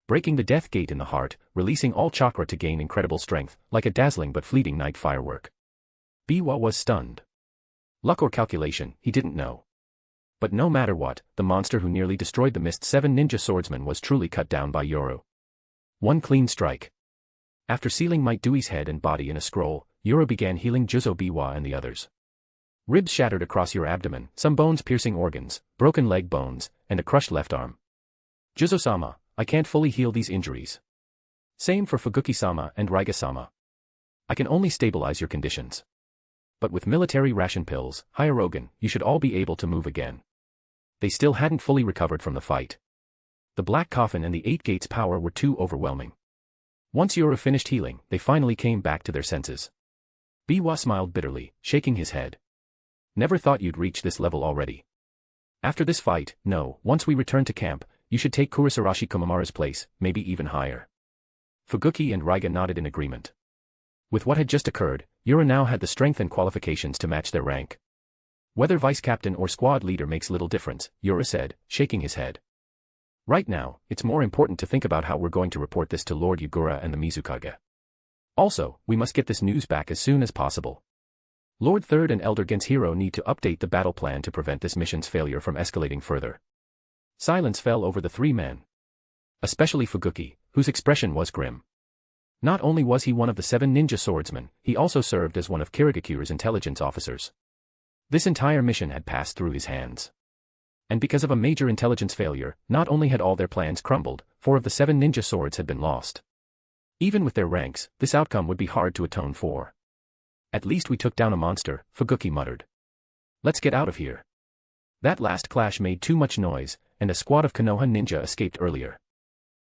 Breaking the death gate in the heart, releasing all chakra to gain incredible strength, like a dazzling but fleeting night firework. Biwa was stunned. Luck or calculation, he didn't know. But no matter what, the monster who nearly destroyed the Mist 7 ninja swordsman was truly cut down by Yoru. One clean strike. After sealing Might Dewey's head and body in a scroll, Yoru began healing Juzo Biwa and the others. Ribs shattered across your abdomen, some bones piercing organs, broken leg bones, and a crushed left arm. Juzo-sama, I can't fully heal these injuries. Same for Fuguki-sama and Raiga-sama. I can only stabilize your conditions. But with military ration pills, Hyarogan, you should all be able to move again. They still hadn't fully recovered from the fight. The black coffin and the 8 gates power were too overwhelming. Once Yoru finished healing, they finally came back to their senses. Biwa smiled bitterly, shaking his head. Never thought you'd reach this level already. After this fight, no, once we return to camp, you should take Kurosarashi Komamara's place, maybe even higher. Fuguki and Raiga nodded in agreement. With what had just occurred, Yura now had the strength and qualifications to match their rank. Whether vice captain or squad leader makes little difference, Yura said, shaking his head. Right now, it's more important to think about how we're going to report this to Lord Yagura and the Mizukage. Also, we must get this news back as soon as possible. Lord Third and Elder Genshiro need to update the battle plan to prevent this mission's failure from escalating further. Silence fell over the three men. Especially Fuguki, whose expression was grim. Not only was he one of the 7 ninja swordsmen, he also served as one of Kirigakure's intelligence officers. This entire mission had passed through his hands. And because of a major intelligence failure, not only had all their plans crumbled, 4 of the 7 ninja swords had been lost. Even with their ranks, this outcome would be hard to atone for. At least we took down a monster, Fuguki muttered. Let's get out of here. That last clash made too much noise, and a squad of Konoha ninja escaped earlier.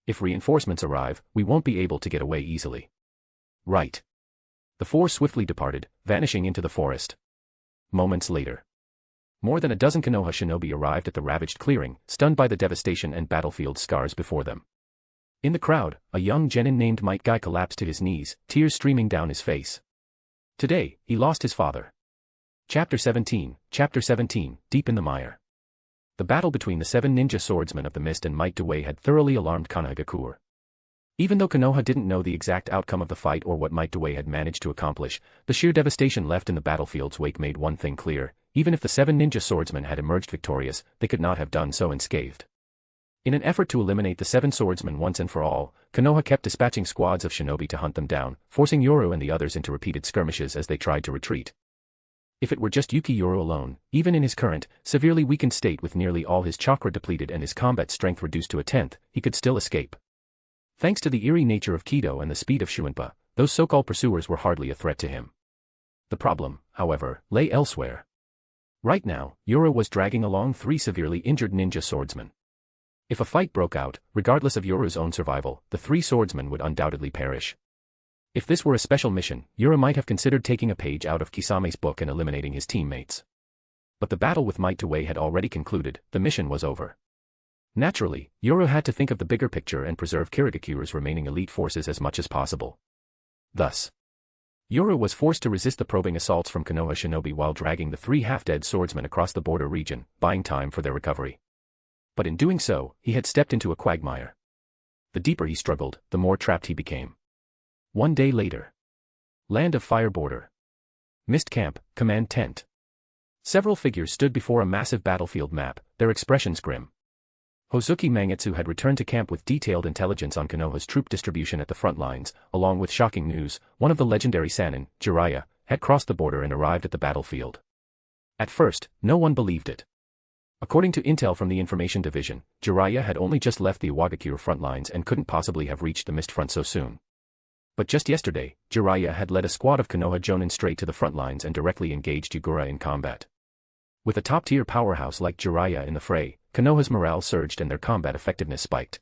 If reinforcements arrive, we won't be able to get away easily. Right. The 4 swiftly departed, vanishing into the forest. Moments later. More than a dozen Konoha shinobi arrived at the ravaged clearing, stunned by the devastation and battlefield scars before them. In the crowd, a young genin named Might Guy collapsed to his knees, tears streaming down his face. Today, he lost his father. Chapter 17, Deep in the Mire. The battle between the 7 ninja swordsmen of the Mist and Might Dewey had thoroughly alarmed Konohagakure. Even though Konoha didn't know the exact outcome of the fight or what Might Dewey had managed to accomplish, the sheer devastation left in the battlefield's wake made one thing clear: even if the 7 ninja swordsmen had emerged victorious, they could not have done so unscathed. In an effort to eliminate the 7 swordsmen once and for all, Konoha kept dispatching squads of shinobi to hunt them down, forcing Yoru and the others into repeated skirmishes as they tried to retreat. If it were just Yuki Yoru alone, even in his current, severely weakened state with nearly all his chakra depleted and his combat strength reduced to a 10th, he could still escape. Thanks to the eerie nature of Kido and the speed of Shuinpa, those so-called pursuers were hardly a threat to him. The problem, however, lay elsewhere. Right now, Yoru was dragging along 3 severely injured ninja swordsmen. If a fight broke out, regardless of Yoru's own survival, the 3 swordsmen would undoubtedly perish. If this were a special mission, Yoru might have considered taking a page out of Kisame's book and eliminating his teammates. But the battle with Might Dewey had already concluded, the mission was over. Naturally, Yoru had to think of the bigger picture and preserve Kirigakure's remaining elite forces as much as possible. Thus, Yoru was forced to resist the probing assaults from Konoha shinobi while dragging the 3 half-dead swordsmen across the border region, buying time for their recovery. But in doing so, he had stepped into a quagmire. The deeper he struggled, the more trapped he became. One day later. Land of Fire Border. Mist Camp, Command Tent. Several figures stood before a massive battlefield map, their expressions grim. Hozuki Mangetsu had returned to camp with detailed intelligence on Konoha's troop distribution at the front lines, along with shocking news: one of the legendary Sannin, Jiraiya, had crossed the border and arrived at the battlefield. At first, no one believed it. According to intel from the Information Division, Jiraiya had only just left the Iwagakure front lines and couldn't possibly have reached the Mist Front so soon. But just yesterday, Jiraiya had led a squad of Konoha Jonin straight to the front lines and directly engaged Yagura in combat. With a top-tier powerhouse like Jiraiya in the fray, Konoha's morale surged and their combat effectiveness spiked.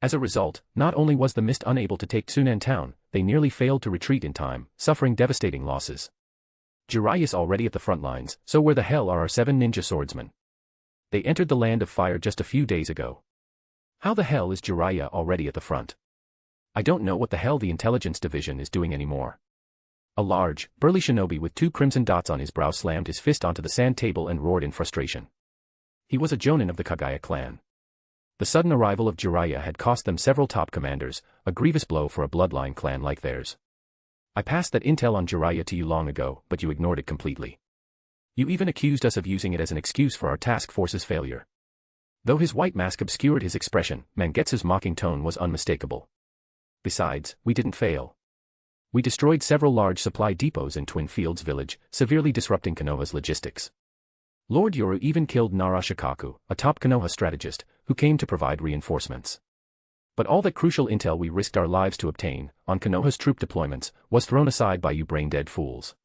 As a result, not only was the Mist unable to take Tsunan town, they nearly failed to retreat in time, suffering devastating losses. Jiraiya's already at the front lines, so where the hell are our 7 ninja swordsmen? They entered the Land of Fire just a few days ago. How the hell is Jiraiya already at the front? I don't know what the hell the Intelligence Division is doing anymore. A large, burly shinobi with 2 crimson dots on his brow slammed his fist onto the sand table and roared in frustration. He was a jonin of the Kagaya clan. The sudden arrival of Jiraiya had cost them several top commanders, a grievous blow for a bloodline clan like theirs. I passed that intel on Jiraiya to you long ago, but you ignored it completely. You even accused us of using it as an excuse for our task force's failure. Though his white mask obscured his expression, Mangetsu's mocking tone was unmistakable. Besides, we didn't fail. We destroyed several large supply depots in Twin Fields Village, severely disrupting Konoha's logistics. Lord Yoru even killed Nara Shikaku, a top Konoha strategist, who came to provide reinforcements. But all that crucial intel we risked our lives to obtain, on Konoha's troop deployments, was thrown aside by you brain-dead fools.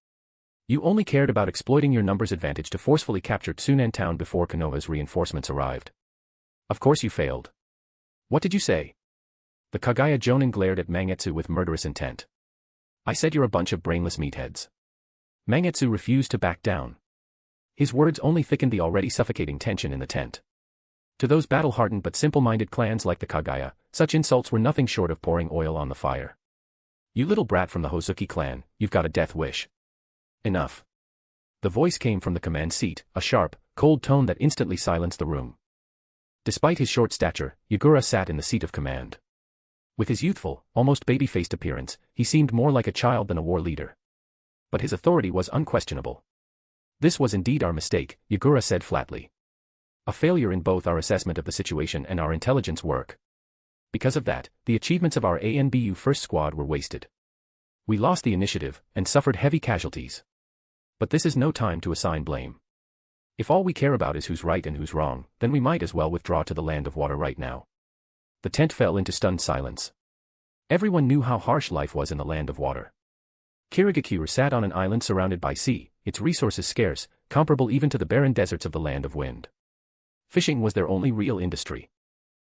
You only cared about exploiting your numbers advantage to forcefully capture Tsunan town before Konoha's reinforcements arrived. Of course you failed. What did you say? The Kagaya Jonin glared at Mangetsu with murderous intent. I said you're a bunch of brainless meatheads. Mangetsu refused to back down. His words only thickened the already suffocating tension in the tent. To those battle-hardened but simple-minded clans like the Kagaya, such insults were nothing short of pouring oil on the fire. "You little brat from the Yuki Clan, you've got a death wish." "Enough." The voice came from the command seat, a sharp, cold tone that instantly silenced the room. Despite his short stature, Yagura sat in the seat of command. With his youthful, almost baby-faced appearance, he seemed more like a child than a war leader. But his authority was unquestionable. "This was indeed our mistake," Yagura said flatly. "A failure in both our assessment of the situation and our intelligence work. Because of that, the achievements of our ANBU first squad were wasted. We lost the initiative, and suffered heavy casualties. But this is no time to assign blame. If all we care about is who's right and who's wrong, then we might as well withdraw to the land of water right now." The tent fell into stunned silence. Everyone knew how harsh life was in the land of water. Kirigakure sat on an island surrounded by sea, its resources scarce, comparable even to the barren deserts of the land of wind. Fishing was their only real industry.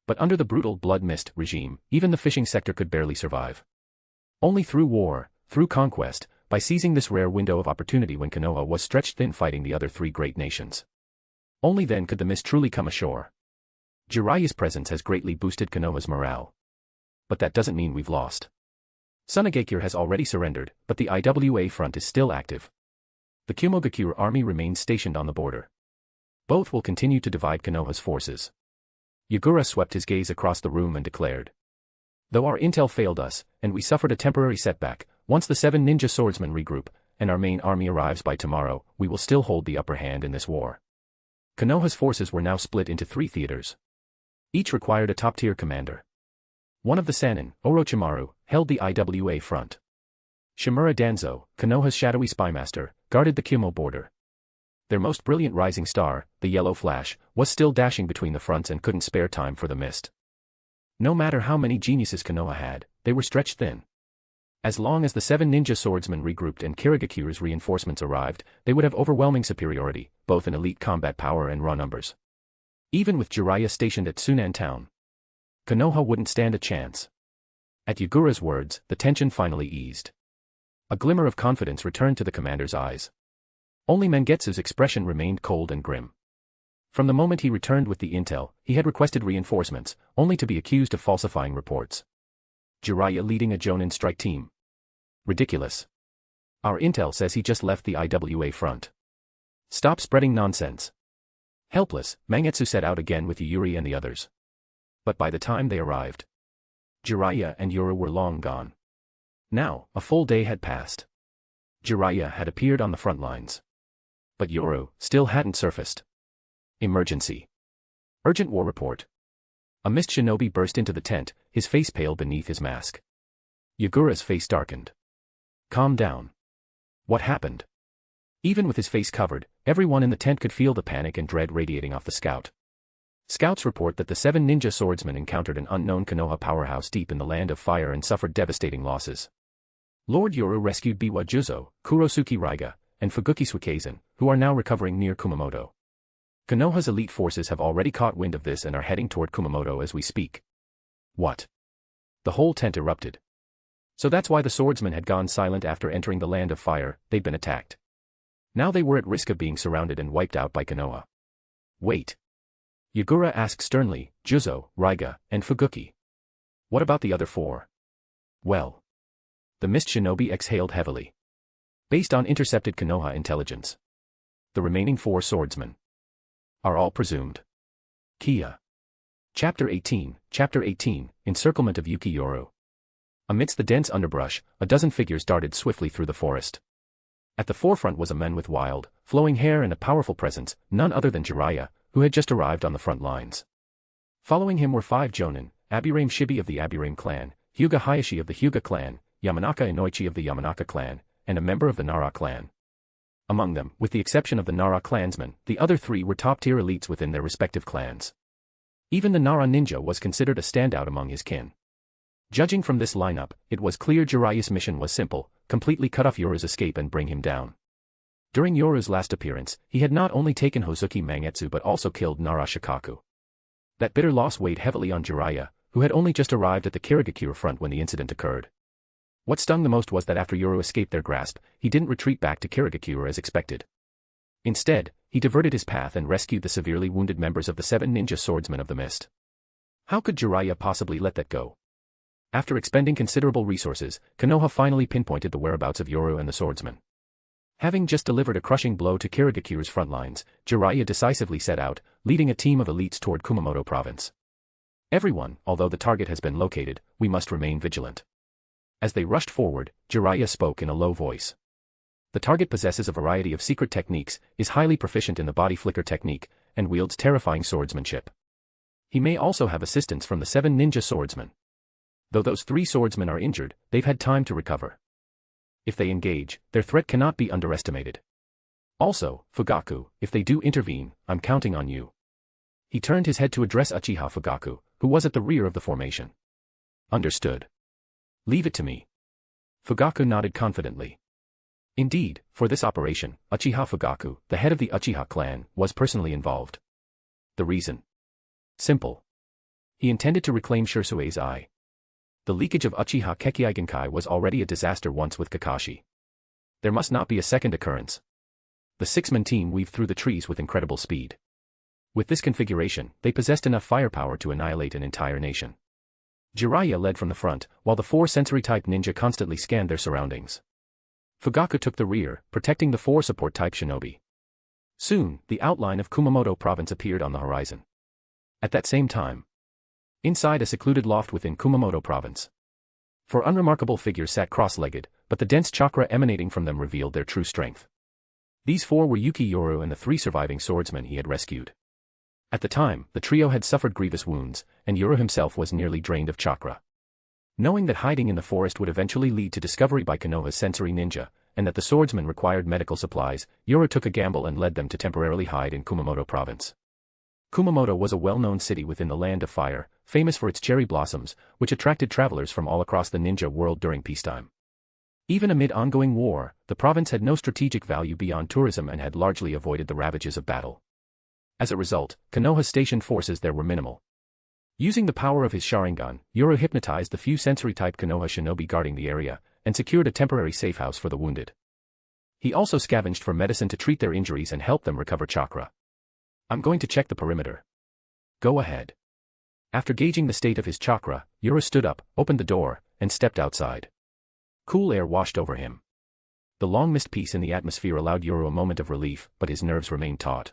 But under the brutal blood mist regime, even the fishing sector could barely survive. Only through war, through conquest, by seizing this rare window of opportunity when Konoha was stretched thin fighting the other three great nations. Only then could the mist truly come ashore. Jiraya's presence has greatly boosted Konoha's morale. But that doesn't mean we've lost. Konohagakure has already surrendered, but the IWA front is still active. The Konohagakure army remains stationed on the border. Both will continue to divide Konoha's forces. Yagura swept his gaze across the room and declared. "Though our intel failed us, and we suffered a temporary setback, once the 7 ninja swordsmen regroup, and our main army arrives by tomorrow, we will still hold the upper hand in this war." Konoha's forces were now split into 3 theaters. Each required a top-tier commander. One of the Sannin, Orochimaru, held the IWA front. Shimura Danzo, Konoha's shadowy spymaster, guarded the Kumo border. Their most brilliant rising star, the Yellow Flash, was still dashing between the fronts and couldn't spare time for the mist. No matter how many geniuses Konoha had, they were stretched thin. As long as the 7 ninja swordsmen regrouped and Kirigakure's reinforcements arrived, they would have overwhelming superiority, both in elite combat power and raw numbers. Even with Jiraiya stationed at Sunan town, Konoha wouldn't stand a chance. At Yagura's words, the tension finally eased. A glimmer of confidence returned to the commander's eyes. Only Mangetsu's expression remained cold and grim. From the moment he returned with the intel, he had requested reinforcements, only to be accused of falsifying reports. Jiraiya leading a Jonin strike team. Ridiculous. Our intel says he just left the IWA front. Stop spreading nonsense. Helpless, Mangetsu set out again with Yuri and the others. But by the time they arrived, Jiraiya and Yoru were long gone. Now, a full day had passed. Jiraiya had appeared on the front lines. But Yoru still hadn't surfaced. Emergency. Urgent war report. A mist shinobi burst into the tent, his face pale beneath his mask. Yagura's face darkened. "Calm down. What happened?" Even with his face covered, everyone in the tent could feel the panic and dread radiating off the scout. Scouts report that the 7 ninja swordsmen encountered an unknown Konoha powerhouse deep in the land of fire and suffered devastating losses. Lord Yoru rescued Biwa Juzo, Kurosuke Raiga, and Fuguki Suikezen, who are now recovering near Kumamoto. Konoha's elite forces have already caught wind of this and are heading toward Kumamoto as we speak. What? The whole tent erupted. So that's why the swordsmen had gone silent after entering the land of fire, they'd been attacked. Now they were at risk of being surrounded and wiped out by Konoha. Wait. Yagura asked sternly, Juzo, Raiga, and Fuguki. What about the other 4? Well. The mist shinobi exhaled heavily. Based on intercepted Konoha intelligence, the remaining 4 swordsmen are all presumed. Kia. Chapter 18, Encirclement of Yuki Yoru. Amidst the dense underbrush, a dozen figures darted swiftly through the forest. At the forefront was a man with wild, flowing hair and a powerful presence, none other than Jiraiya, who had just arrived on the front lines. Following him were 5 Jonin, Abirame Shibi of the Abirame clan, Hyuga Hayashi of the Hyuga clan, Yamanaka Inoichi of the Yamanaka clan, and a member of the Nara clan. Among them, with the exception of the Nara clansmen, the other 3 were top-tier elites within their respective clans. Even the Nara ninja was considered a standout among his kin. Judging from this lineup, it was clear Jiraiya's mission was simple, completely cut off Yoru's escape and bring him down. During Yoru's last appearance, he had not only taken Hozuki Mangetsu but also killed Nara Shikaku. That bitter loss weighed heavily on Jiraiya, who had only just arrived at the Kirigakure front when the incident occurred. What stung the most was that after Yoru escaped their grasp, he didn't retreat back to Kirigakure as expected. Instead, he diverted his path and rescued the severely wounded members of the 7 ninja swordsmen of the mist. How could Jiraiya possibly let that go? After expending considerable resources, Konoha finally pinpointed the whereabouts of Yoru and the swordsmen. Having just delivered a crushing blow to Kirigakure's front lines, Jiraiya decisively set out, leading a team of elites toward Kumamoto province. Everyone, although the target has been located, we must remain vigilant. As they rushed forward, Jiraiya spoke in a low voice. The target possesses a variety of secret techniques, is highly proficient in the body flicker technique, and wields terrifying swordsmanship. He may also have assistance from the 7 ninja swordsmen. Though those 3 swordsmen are injured, they've had time to recover. If they engage, their threat cannot be underestimated. Also, Fugaku, if they do intervene, I'm counting on you. He turned his head to address Uchiha Fugaku, who was at the rear of the formation. Understood. Leave it to me. Fugaku nodded confidently. Indeed, for this operation, Uchiha Fugaku, the head of the Uchiha clan, was personally involved. The reason? Simple. He intended to reclaim Shisui's eye. The leakage of Uchiha Kekkei Genkai was already a disaster once with Kakashi. There must not be a second occurrence. The 6-man team weaved through the trees with incredible speed. With this configuration, they possessed enough firepower to annihilate an entire nation. Jiraiya led from the front, while the 4 sensory-type ninja constantly scanned their surroundings. Fugaku took the rear, protecting the 4 support-type shinobi. Soon, the outline of Kumamoto province appeared on the horizon. At that same time, inside a secluded loft within Kumamoto province, 4 unremarkable figures sat cross-legged, but the dense chakra emanating from them revealed their true strength. These 4 were Yuki Yoru and the 3 surviving swordsmen he had rescued. At the time, the trio had suffered grievous wounds, and Yoru himself was nearly drained of chakra. Knowing that hiding in the forest would eventually lead to discovery by Konoha's sensory ninja, and that the swordsmen required medical supplies, Yoru took a gamble and led them to temporarily hide in Kumamoto province. Kumamoto was a well-known city within the Land of Fire, famous for its cherry blossoms, which attracted travelers from all across the ninja world during peacetime. Even amid ongoing war, the province had no strategic value beyond tourism and had largely avoided the ravages of battle. As a result, Konoha's stationed forces there were minimal. Using the power of his Sharingan, Yoru hypnotized the few sensory-type Konoha shinobi guarding the area, and secured a temporary safe house for the wounded. He also scavenged for medicine to treat their injuries and help them recover chakra. I'm going to check the perimeter. Go ahead. After gauging the state of his chakra, Yoru stood up, opened the door, and stepped outside. Cool air washed over him. The long mist peace in the atmosphere allowed Yoru a moment of relief, but his nerves remained taut.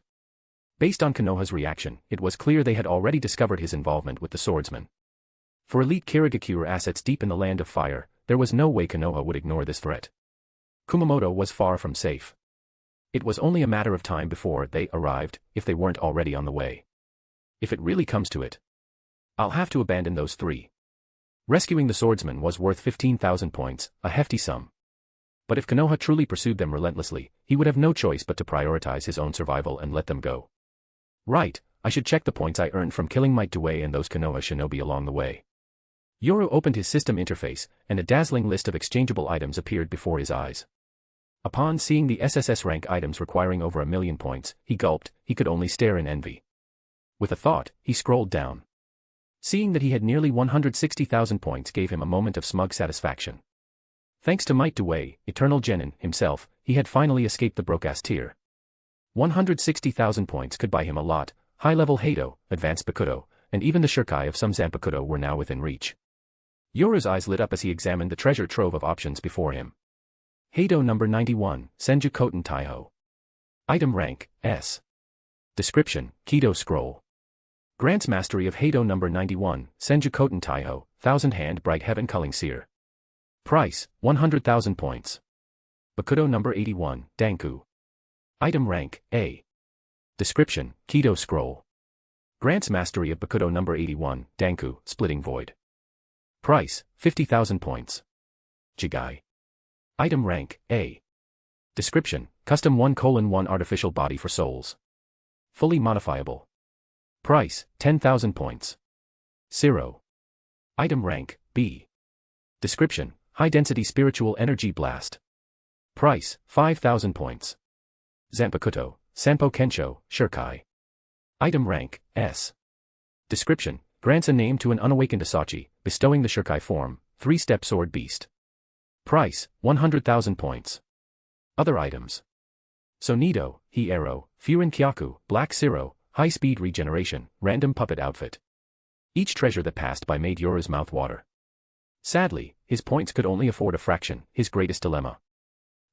Based on Konoha's reaction, it was clear they had already discovered his involvement with the swordsman. For elite Kirigakure assets deep in the Land of Fire, there was no way Konoha would ignore this threat. Kumamoto was far from safe. It was only a matter of time before they arrived, if they weren't already on the way. If it really comes to it, I'll have to abandon those 3. Rescuing the swordsman was worth 15,000 points, a hefty sum. But if Konoha truly pursued them relentlessly, he would have no choice but to prioritize his own survival and let them go. Right, I should check the points I earned from killing Might Dway and those Konoha shinobi along the way. Yoru opened his system interface, and a dazzling list of exchangeable items appeared before his eyes. Upon seeing the SSS rank items requiring over 1,000,000 points, he gulped, he could only stare in envy. With a thought, he scrolled down. Seeing that he had nearly 160,000 points gave him a moment of smug satisfaction. Thanks to Might Dway, Eternal Genin, himself, he had finally escaped the broke-ass tier. 160,000 points could buy him a lot. High-level Heido, advanced Bakudo, and even the Shirkai of some Zanpakudo were now within reach. Yoru's eyes lit up as he examined the treasure trove of options before him. Heido number 91, Senju Koten Taiho. Item rank, S. Description, Kido Scroll. Grants mastery of Heido number 91, Senju Koten Taiho, 1000-hand bright heaven culling seer. Price, 100,000 points. Bakudo number 81, Danku. Item rank, A. Description, Kido Scroll. Grants mastery of Bakudo number 81, Danku, Splitting Void. Price, 50,000 points. Jigai. Item rank, A. Description, Custom 1:1 Artificial Body for Souls. Fully modifiable. Price, 10,000 points. Zero. Item rank, B. Description, High Density Spiritual Energy Blast. Price, 5,000 points. Zanpakuto, Sanpo Kensho, Shirkai. Item rank, S. Description, grants a name to an unawakened Asachi, bestowing the Shirkai form, 3-step sword beast. Price, 100,000 points. Other items. Sonido, Hi-Ero, Furin Kyaku, Black Zero, high-speed regeneration, random puppet outfit. Each treasure that passed by made Yoru's mouth water. Sadly, his points could only afford a fraction, his greatest dilemma.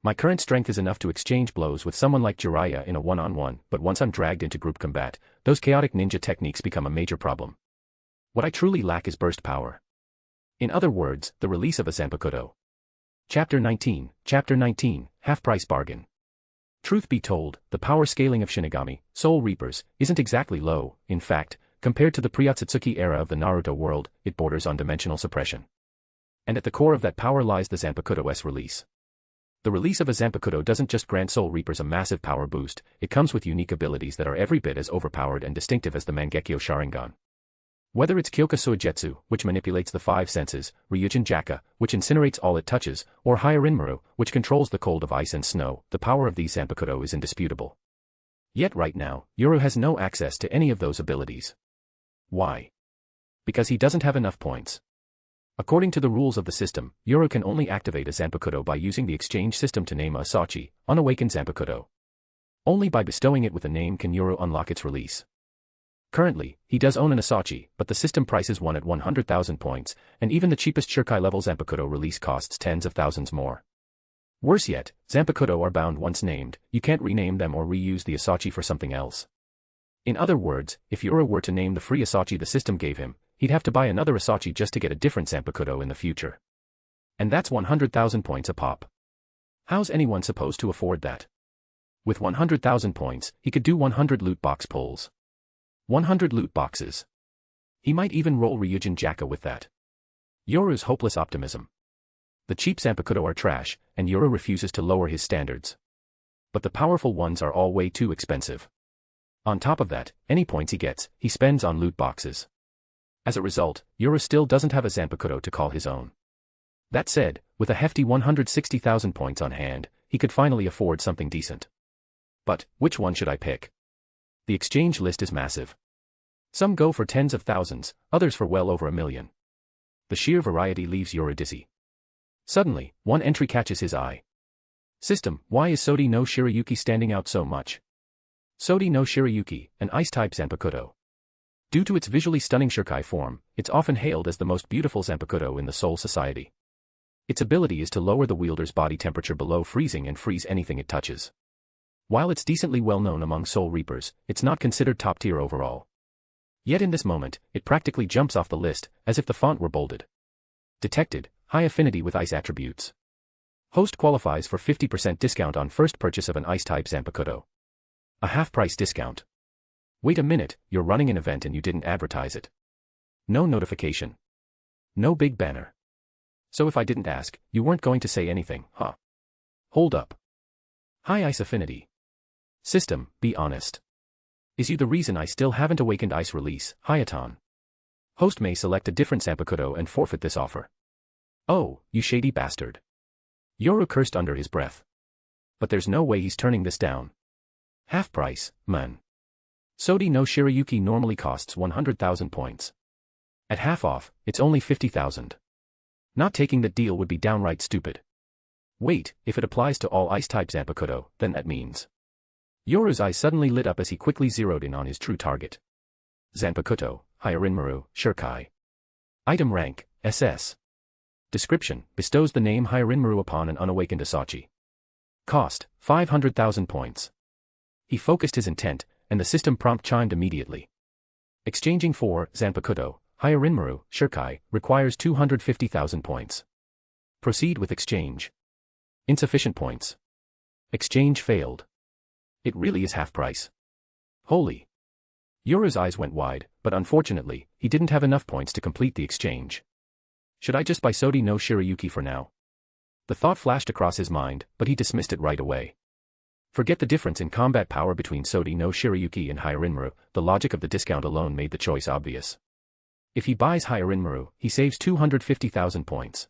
My current strength is enough to exchange blows with someone like Jiraiya in a one-on-one, but once I'm dragged into group combat, those chaotic ninja techniques become a major problem. What I truly lack is burst power. In other words, the release of a Zanpakuto. Chapter 19, Half-Price Bargain. Truth be told, the power scaling of Shinigami, Soul Reapers, isn't exactly low. In fact, compared to the pre-Otsutsuki era of the Naruto world, it borders on dimensional suppression. And at the core of that power lies the Zanpakuto's release. The release of a Zanpakuto doesn't just grant Soul Reapers a massive power boost, it comes with unique abilities that are every bit as overpowered and distinctive as the Mangekyo Sharingan. Whether it's Kyoka Suigetsu, which manipulates the five senses, Ryujin Jaka, which incinerates all it touches, or Hyarinmaru, which controls the cold of ice and snow, the power of these Zanpakuto is indisputable. Yet right now, Yoru has no access to any of those abilities. Why? Because he doesn't have enough points. According to the rules of the system, Yoru can only activate a Zanpakuto by using the exchange system to name a Asachi, unawakened Zanpakuto. Only by bestowing it with a name can Yoru unlock its release. Currently, he does own an Asachi, but the system prices one at 100,000 points, and even the cheapest Shirkai level Zanpakuto release costs tens of thousands more. Worse yet, Zanpakuto are bound once named, you can't rename them or reuse the Asachi for something else. In other words, if Yoru were to name the free Asachi the system gave him, he'd have to buy another Asachi just to get a different Zanpakuto in the future. And that's 100,000 points a pop. How's anyone supposed to afford that? With 100,000 points, he could do 100 loot box pulls. 100 loot boxes. He might even roll Ryujin Jaka with that. Yoru's hopeless optimism. The cheap Zanpakuto are trash, and Yoru refuses to lower his standards. But the powerful ones are all way too expensive. On top of that, any points he gets, he spends on loot boxes. As a result, Yoru still doesn't have a Zanpakuto to call his own. That said, with a hefty 160,000 points on hand, he could finally afford something decent. But, which one should I pick? The exchange list is massive. Some go for tens of thousands, others for well over 1 million. The sheer variety leaves Yoru dizzy. Suddenly, one entry catches his eye. System, why is Sodi no Shirayuki standing out so much? Sodi no Shirayuki, an ice-type Zanpakuto. Due to its visually stunning Shirkai form, it's often hailed as the most beautiful Zanpakuto in the Soul Society. Its ability is to lower the wielder's body temperature below freezing and freeze anything it touches. While it's decently well known among Soul Reapers, it's not considered top tier overall. Yet in this moment, it practically jumps off the list, as if the font were bolded. Detected, high affinity with ice attributes. Host qualifies for 50% discount on first purchase of an ice-type Zanpakuto. A half-price discount. Wait a minute, you're running an event and you didn't advertise it. No notification. No big banner. So if I didn't ask, you weren't going to say anything, huh? Hold up. High ice affinity. System, be honest. Is you the reason I still haven't awakened ice release, Hayaton? Host may select a different Zanpakuto and forfeit this offer. Oh, you shady bastard. Yoru cursed under his breath. But there's no way he's turning this down. Half price, man. Sodi no Shirayuki normally costs 100,000 points. At half off, it's only 50,000. Not taking the deal would be downright stupid. Wait, if it applies to all ice-type Zanpakuto, then that means. Yoru's eyes suddenly lit up as he quickly zeroed in on his true target. Zanpakuto, Hyarinmaru, Shirkai. Item rank, SS. Description, bestows the name Hyarinmaru upon an unawakened Asachi. Cost, 500,000 points. He focused his intent, and the system prompt chimed immediately. Exchanging for Zanpakuto, Hyarinmaru, Shirkai, requires 250,000 points. Proceed with exchange. Insufficient points. Exchange failed. It really is half price. Holy. Yoru's eyes went wide, but unfortunately, he didn't have enough points to complete the exchange. Should I just buy Sodi no Shirayuki for now? The thought flashed across his mind, but he dismissed it right away. Forget the difference in combat power between Sodi no Shirayuki and Hyarinmaru, the logic of the discount alone made the choice obvious. If he buys Hyarinmaru, he saves 250,000 points.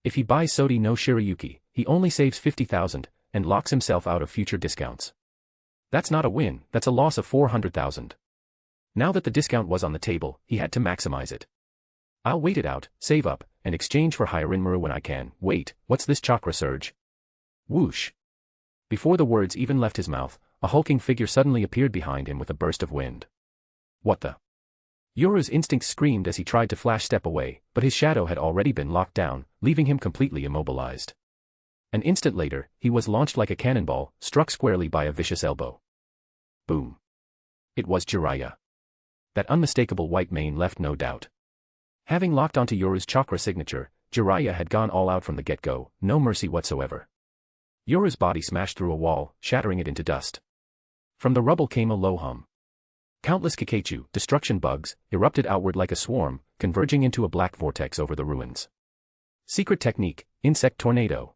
If he buys Sodi no Shirayuki, he only saves 50,000, and locks himself out of future discounts. That's not a win, that's a loss of 400,000. Now that the discount was on the table, he had to maximize it. I'll wait it out, save up, and exchange for Hyarinmaru when I can. Wait, what's this chakra surge? Whoosh. Before the words even left his mouth, a hulking figure suddenly appeared behind him with a burst of wind. What the? Yoru's instincts screamed as he tried to flash step away, but his shadow had already been locked down, leaving him completely immobilized. An instant later, he was launched like a cannonball, struck squarely by a vicious elbow. Boom. It was Jiraiya. That unmistakable white mane left no doubt. Having locked onto Yoru's chakra signature, Jiraiya had gone all out from the get-go, no mercy whatsoever. Yoru's body smashed through a wall, shattering it into dust. From the rubble came a low hum. Countless Kakachu, destruction bugs, erupted outward like a swarm, converging into a black vortex over the ruins. Secret technique, insect tornado.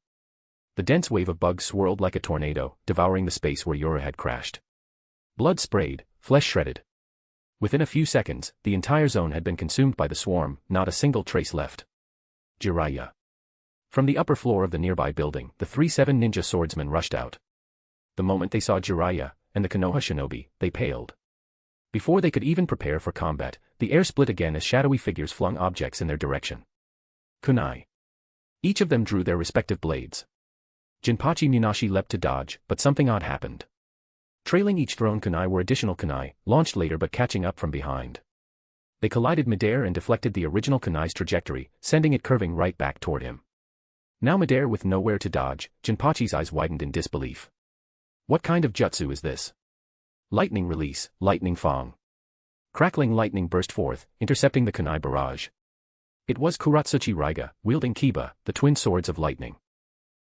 The dense wave of bugs swirled like a tornado, devouring the space where Yoru had crashed. Blood sprayed, flesh shredded. Within a few seconds, the entire zone had been consumed by the swarm, not a single trace left. Jiraiya. From the upper floor of the nearby building, the 3-7 ninja swordsmen rushed out. The moment they saw Jiraiya, and the Konoha shinobi, they paled. Before they could even prepare for combat, the air split again as shadowy figures flung objects in their direction. Kunai. Each of them drew their respective blades. Jinpachi Munashi leapt to dodge, but something odd happened. Trailing each thrown kunai were additional kunai, launched later but catching up from behind. They collided midair and deflected the original kunai's trajectory, sending it curving right back toward him. Now midair with nowhere to dodge, Jinpachi's eyes widened in disbelief. What kind of jutsu is this? Lightning release, lightning fong. Crackling lightning burst forth, intercepting the kunai barrage. It was Kuratsuchi Raiga, wielding Kiba, the twin swords of lightning.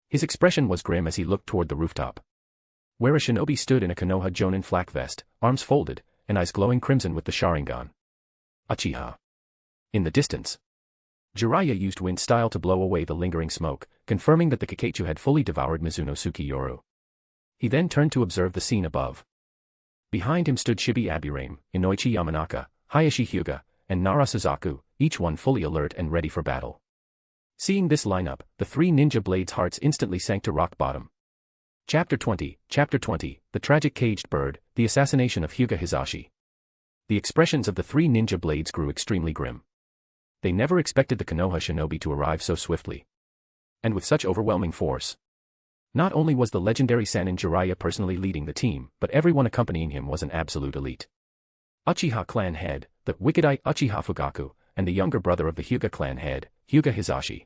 His expression was grim as he looked toward the rooftop, where a shinobi stood in a Konoha Jonin flak vest, arms folded, and eyes glowing crimson with the Sharingan. Uchiha. In the distance, Jiraiya used wind style to blow away the lingering smoke, confirming that the Kakachu had fully devoured Mizunosuke Yoru. He then turned to observe the scene above. Behind him stood Shibi Aburame, Inoichi Yamanaka, Hayashi Hyuga, and Nara Suzaku, each one fully alert and ready for battle. Seeing this lineup, the 3 ninja blades' hearts instantly sank to rock bottom. Chapter 20, The Tragic Caged Bird, The Assassination of Hyuga Hisashi. The expressions of the 3 ninja blades grew extremely grim. They never expected the Konoha shinobi to arrive so swiftly. And with such overwhelming force. Not only was the legendary Sannin Jiraiya personally leading the team, but everyone accompanying him was an absolute elite. Uchiha clan head, the wicked-eye Uchiha Fugaku, and the younger brother of the Hyuga clan head, Hyuga Hisashi.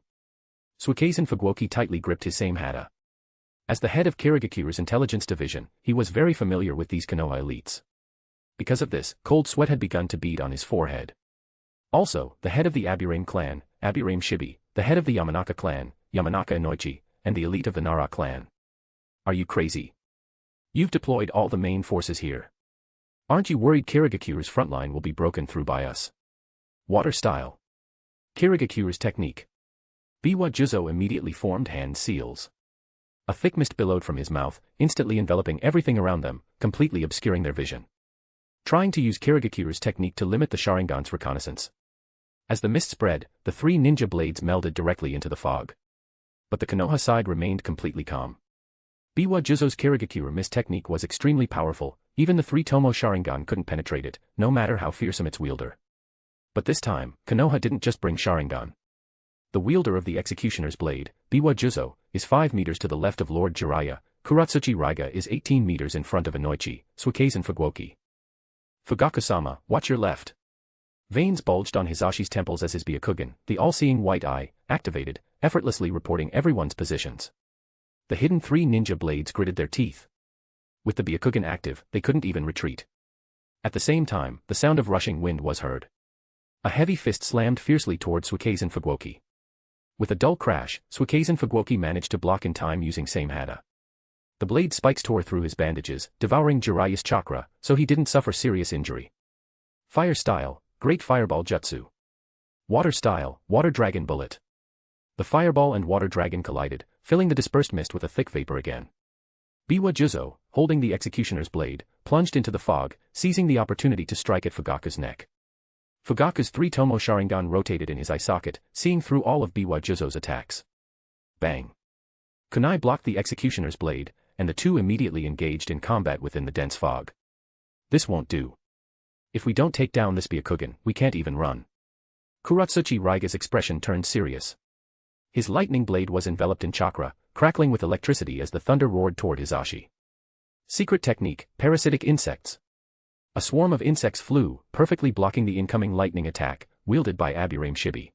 Suikezen Fuguoki tightly gripped his same hata. As the head of Kirigakure's intelligence division, he was very familiar with these Konoha elites. Because of this, cold sweat had begun to bead on his forehead. Also, the head of the Aburame clan, Aburame Shibi, the head of the Yamanaka clan, Yamanaka Inoichi, and the elite of the Nara clan. Are you crazy? You've deployed all the main forces here. Aren't you worried Kirigakure's front line will be broken through by us? Water style. Kirigakure's technique. Biwa Juzo immediately formed hand seals. A thick mist billowed from his mouth, instantly enveloping everything around them, completely obscuring their vision. Trying to use Kirigakure's technique to limit the Sharingan's reconnaissance. As the mist spread, the 3 ninja blades melded directly into the fog. But the Konoha side remained completely calm. Biwa Juzo's Kirigakure mist technique was extremely powerful, even the 3-tomo Sharingan couldn't penetrate it, no matter how fearsome its wielder. But this time, Konoha didn't just bring Sharingan. The wielder of the Executioner's Blade, Biwa Juzo, is 5 meters to the left of Lord Jiraiya, Kuratsuchi Raiga is 18 meters in front of Inoichi, Suikezen Fuguoki. Fugaku-sama, watch your left. Veins bulged on Hisashi's temples as his Byakugan, the all-seeing white eye, activated, effortlessly reporting everyone's positions. The hidden 3 ninja blades gritted their teeth. With the Byakugan active, they couldn't even retreat. At the same time, the sound of rushing wind was heard. A heavy fist slammed fiercely toward Suikezen Fuguoki. With a dull crash, Suikezen Fuguoki managed to block in time using same hata. The blade spikes tore through his bandages, devouring Jiraiya's chakra, so he didn't suffer serious injury. Fire style, Great Fireball Jutsu. Water style, Water Dragon Bullet. The fireball and water dragon collided, filling the dispersed mist with a thick vapor again. Biwa Juzo, holding the Executioner's Blade, plunged into the fog, seizing the opportunity to strike at Fugaku's neck. Fugaku's 3-tomo Sharingan rotated in his eye socket, seeing through all of Biwa Juzo's attacks. Bang. Kunai blocked the Executioner's Blade, and the two immediately engaged in combat within the dense fog. This won't do. If we don't take down this Byakugan, we can't even run. Kuratsuchi Raiga's expression turned serious. His lightning blade was enveloped in chakra, crackling with electricity as the thunder roared toward Hisashi. Secret technique, parasitic insects. A swarm of insects flew, perfectly blocking the incoming lightning attack, wielded by Aburame Shibi.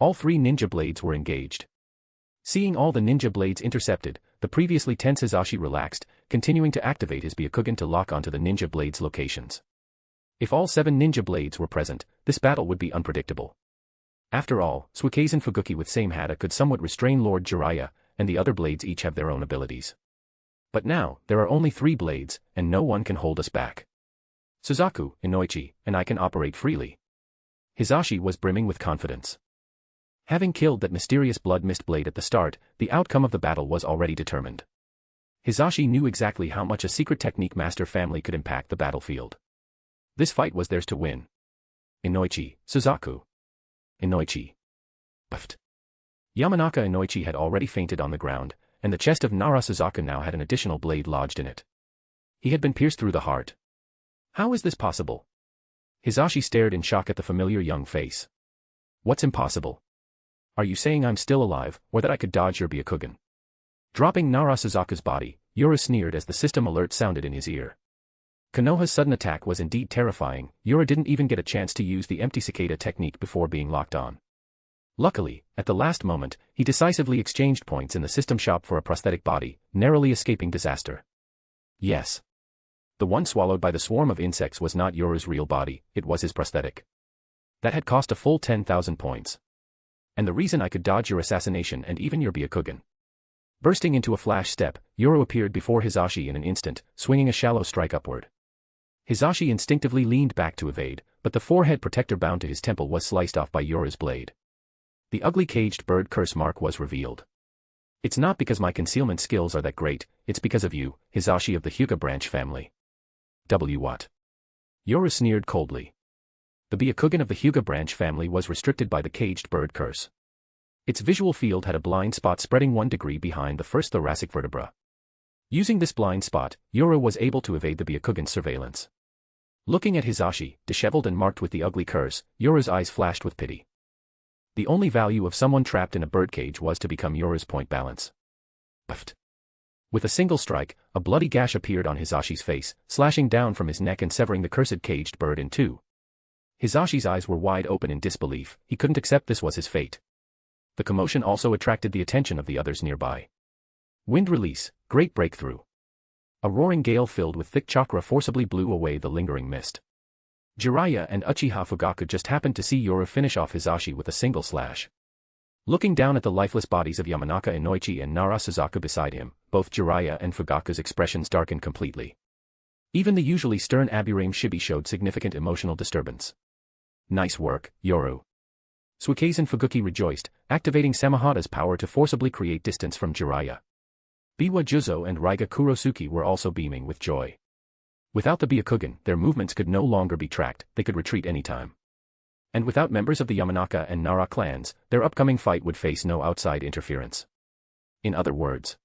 All 3 ninja blades were engaged. Seeing all the ninja blades intercepted, the previously tense Hisashi relaxed, continuing to activate his Byakugan to lock onto the ninja blades' locations. If all 7 ninja blades were present, this battle would be unpredictable. After all, Suikezen Fuguki with same hata could somewhat restrain Lord Jiraiya, and the other blades each have their own abilities. But now, there are only 3 blades, and no one can hold us back. Suzaku, Inoichi, and I can operate freely. Hisashi was brimming with confidence. Having killed that mysterious blood mist blade at the start, the outcome of the battle was already determined. Hisashi knew exactly how much a secret technique master family could impact the battlefield. This fight was theirs to win. Inoichi, Suzaku. Inoichi. Puffed. Yamanaka Inoichi had already fainted on the ground, and the chest of Nara Suzaku now had an additional blade lodged in it. He had been pierced through the heart. How is this possible? Hisashi stared in shock at the familiar young face. What's impossible? Are you saying I'm still alive, or that I could dodge your Byakugan? Dropping Nara Suzaku's body, Yoru sneered as the system alert sounded in his ear. Konoha's sudden attack was indeed terrifying. Yoru didn't even get a chance to use the empty cicada technique before being locked on. Luckily, at the last moment, he decisively exchanged points in the system shop for a prosthetic body, narrowly escaping disaster. Yes. The one swallowed by the swarm of insects was not Yoru's real body, it was his prosthetic. That had cost a full 10,000 points. And the reason I could dodge your assassination and even your Byakugan. Bursting into a flash step, Yoru appeared before Hisashi in an instant, swinging a shallow strike upward. Hisashi instinctively leaned back to evade, but the forehead protector bound to his temple was sliced off by Yoru's blade. The ugly caged bird curse mark was revealed. It's not because my concealment skills are that great, it's because of you, Hisashi of the Hyuga branch family. What? Yoru sneered coldly. The Byakugan of the Hyuga branch family was restricted by the caged bird curse. Its visual field had a blind spot spreading 1 degree behind the first thoracic vertebra. Using this blind spot, Yoru was able to evade the Byakugan's surveillance. Looking at Hisashi, disheveled and marked with the ugly curse, Yoru's eyes flashed with pity. The only value of someone trapped in a birdcage was to become Yoru's point balance. Puffed. With a single strike, a bloody gash appeared on Hisashi's face, slashing down from his neck and severing the cursed caged bird in 2. Hisashi's eyes were wide open in disbelief, he couldn't accept this was his fate. The commotion also attracted the attention of the others nearby. Wind release, great breakthrough. A roaring gale filled with thick chakra forcibly blew away the lingering mist. Jiraiya and Uchiha Fugaku just happened to see Yoru finish off Hisashi with a single slash. Looking down at the lifeless bodies of Yamanaka Inoichi and Nara Suzaku beside him, both Jiraiya and Fugaku's expressions darkened completely. Even the usually stern Aburame Shibi showed significant emotional disturbance. Nice work, Yoru. Suikezen Fuguki rejoiced, activating Samahata's power to forcibly create distance from Jiraiya. Biwa Juzo and Raiga Kurosuke were also beaming with joy. Without the Byakugan, their movements could no longer be tracked, they could retreat anytime. And without members of the Yamanaka and Nara clans, their upcoming fight would face no outside interference. In other words,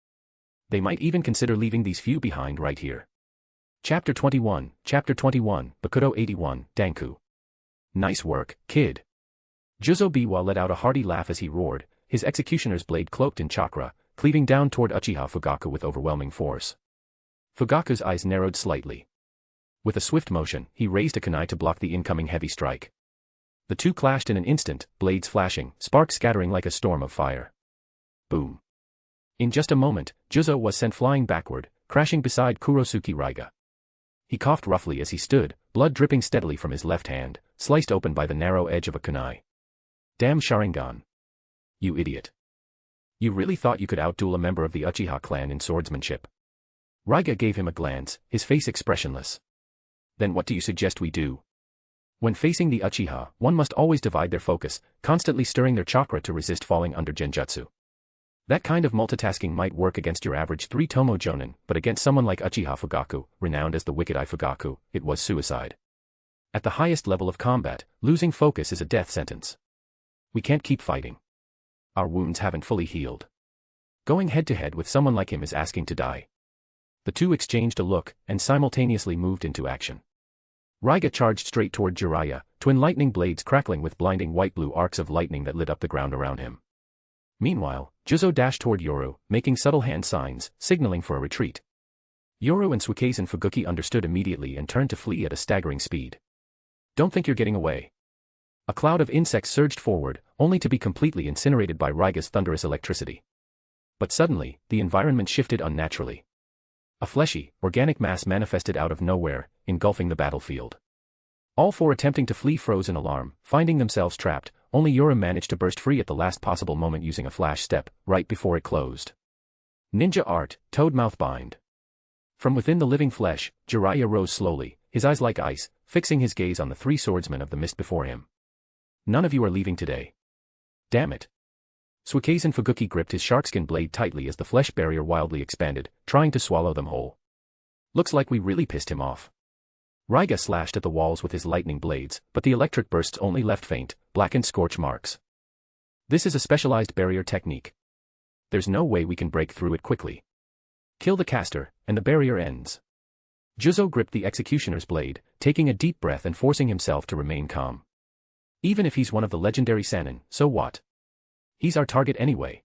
they might even consider leaving these few behind right here. Chapter 21, Bakudo 81, Danku. Nice work, kid. Juzo Biwa let out a hearty laugh as he roared, his executioner's blade cloaked in chakra, cleaving down toward Uchiha Fugaku with overwhelming force. Fugaku's eyes narrowed slightly. With a swift motion, he raised a kunai to block the incoming heavy strike. The two clashed in an instant, blades flashing, sparks scattering like a storm of fire. Boom. In just a moment, Juzo was sent flying backward, crashing beside Kurosuke Raiga. He coughed roughly as he stood, blood dripping steadily from his left hand, sliced open by the narrow edge of a kunai. Damn Sharingan. You idiot. You really thought you could outduel a member of the Uchiha clan in swordsmanship? Raiga gave him a glance, his face expressionless. Then what do you suggest we do? When facing the Uchiha, one must always divide their focus, constantly stirring their chakra to resist falling under genjutsu. That kind of multitasking might work against your average 3-tomo jonin, but against someone like Uchiha Fugaku, renowned as the Wicked Eye Fugaku, it was suicide. At the highest level of combat, losing focus is a death sentence. We can't keep fighting. Our wounds haven't fully healed. Going head-to-head with someone like him is asking to die. The two exchanged a look, and simultaneously moved into action. Raiga charged straight toward Jiraiya, twin lightning blades crackling with blinding white-blue arcs of lightning that lit up the ground around him. Meanwhile, Juzo dashed toward Yoru, making subtle hand signs, signaling for a retreat. Yoru and Suikazen Fuguki understood immediately and turned to flee at a staggering speed. Don't think you're getting away. A cloud of insects surged forward, only to be completely incinerated by Raiga's thunderous electricity. But suddenly, the environment shifted unnaturally. A fleshy, organic mass manifested out of nowhere, engulfing the battlefield. All four attempting to flee froze in alarm, finding themselves trapped. Only Yoru managed to burst free at the last possible moment using a flash step, right before it closed. Ninja art, toad mouth bind. From within the living flesh, Jiraiya rose slowly, his eyes like ice, fixing his gaze on the three swordsmen of the mist before him. None of you are leaving today. Damn it. Suikazen Fuguki gripped his sharkskin blade tightly as the flesh barrier wildly expanded, trying to swallow them whole. Looks like we really pissed him off. Raiga slashed at the walls with his lightning blades, but the electric bursts only left faint, blackened scorch marks. This is a specialized barrier technique. There's no way we can break through it quickly. Kill the caster, and the barrier ends. Juzo gripped the executioner's blade, taking a deep breath and forcing himself to remain calm. Even if he's one of the legendary Sannin, so what? He's our target anyway.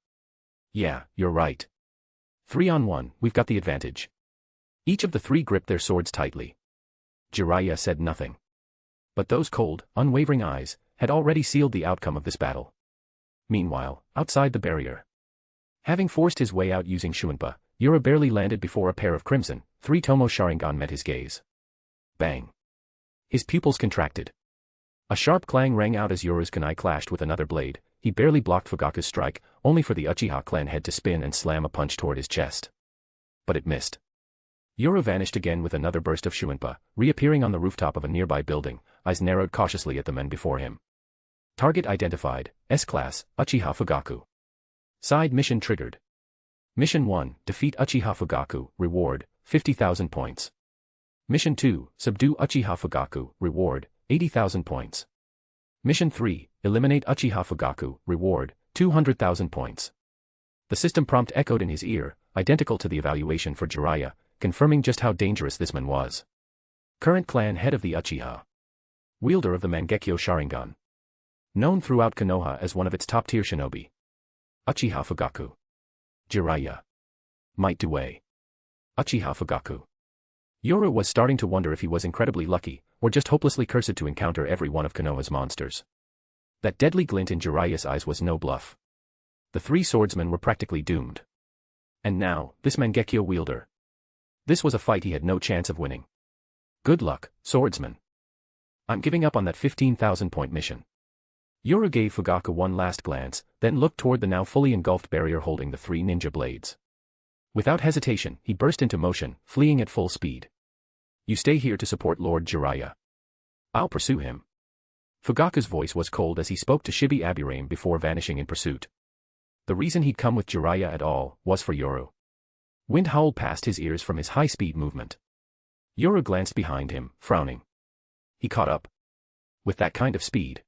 Yeah, you're right. 3-on-1, we've got the advantage. Each of the three gripped their swords tightly. Jiraiya said nothing. But those cold, unwavering eyes had already sealed the outcome of this battle. Meanwhile, outside the barrier. Having forced his way out using Shuinpa, Yoru barely landed before a pair of crimson, 3-tomo Sharingan met his gaze. Bang. His pupils contracted. A sharp clang rang out as Yoru's kunai clashed with another blade. He barely blocked Fugaku's strike, only for the Uchiha clan head to spin and slam a punch toward his chest. But it missed. Yoru vanished again with another burst of Shuinpa, reappearing on the rooftop of a nearby building, eyes narrowed cautiously at the men before him. Target identified, S-Class, Uchiha Fugaku. Side mission triggered. Mission 1, defeat Uchiha Fugaku, reward, 50,000 points. Mission 2, subdue Uchiha Fugaku, reward, 80,000 points. Mission 3, eliminate Uchiha Fugaku, reward, 200,000 points. The system prompt echoed in his ear, identical to the evaluation for Jiraiya, confirming just how dangerous this man was. Current clan head of the Uchiha. Wielder of the Mangekyo Sharingan. Known throughout Konoha as one of its top-tier shinobi. Uchiha Fugaku. Jiraiya. Might Due. Uchiha Fugaku. Yoru was starting to wonder if he was incredibly lucky, or just hopelessly cursed to encounter every one of Konoha's monsters. That deadly glint in Jiraiya's eyes was no bluff. The three swordsmen were practically doomed. And now, this Mangekyo wielder. This was a fight he had no chance of winning. Good luck, swordsman. I'm giving up on that 15,000-point mission. Yoru gave Fugaku one last glance, then looked toward the now fully engulfed barrier holding the three ninja blades. Without hesitation, he burst into motion, fleeing at full speed. You stay here to support Lord Jiraiya. I'll pursue him. Fugaku's voice was cold as he spoke to Shibi Aburame before vanishing in pursuit. The reason he'd come with Jiraiya at all was for Yoru. Wind howled past his ears from his high-speed movement. Yoru glanced behind him, frowning. He caught up. With that kind of speed.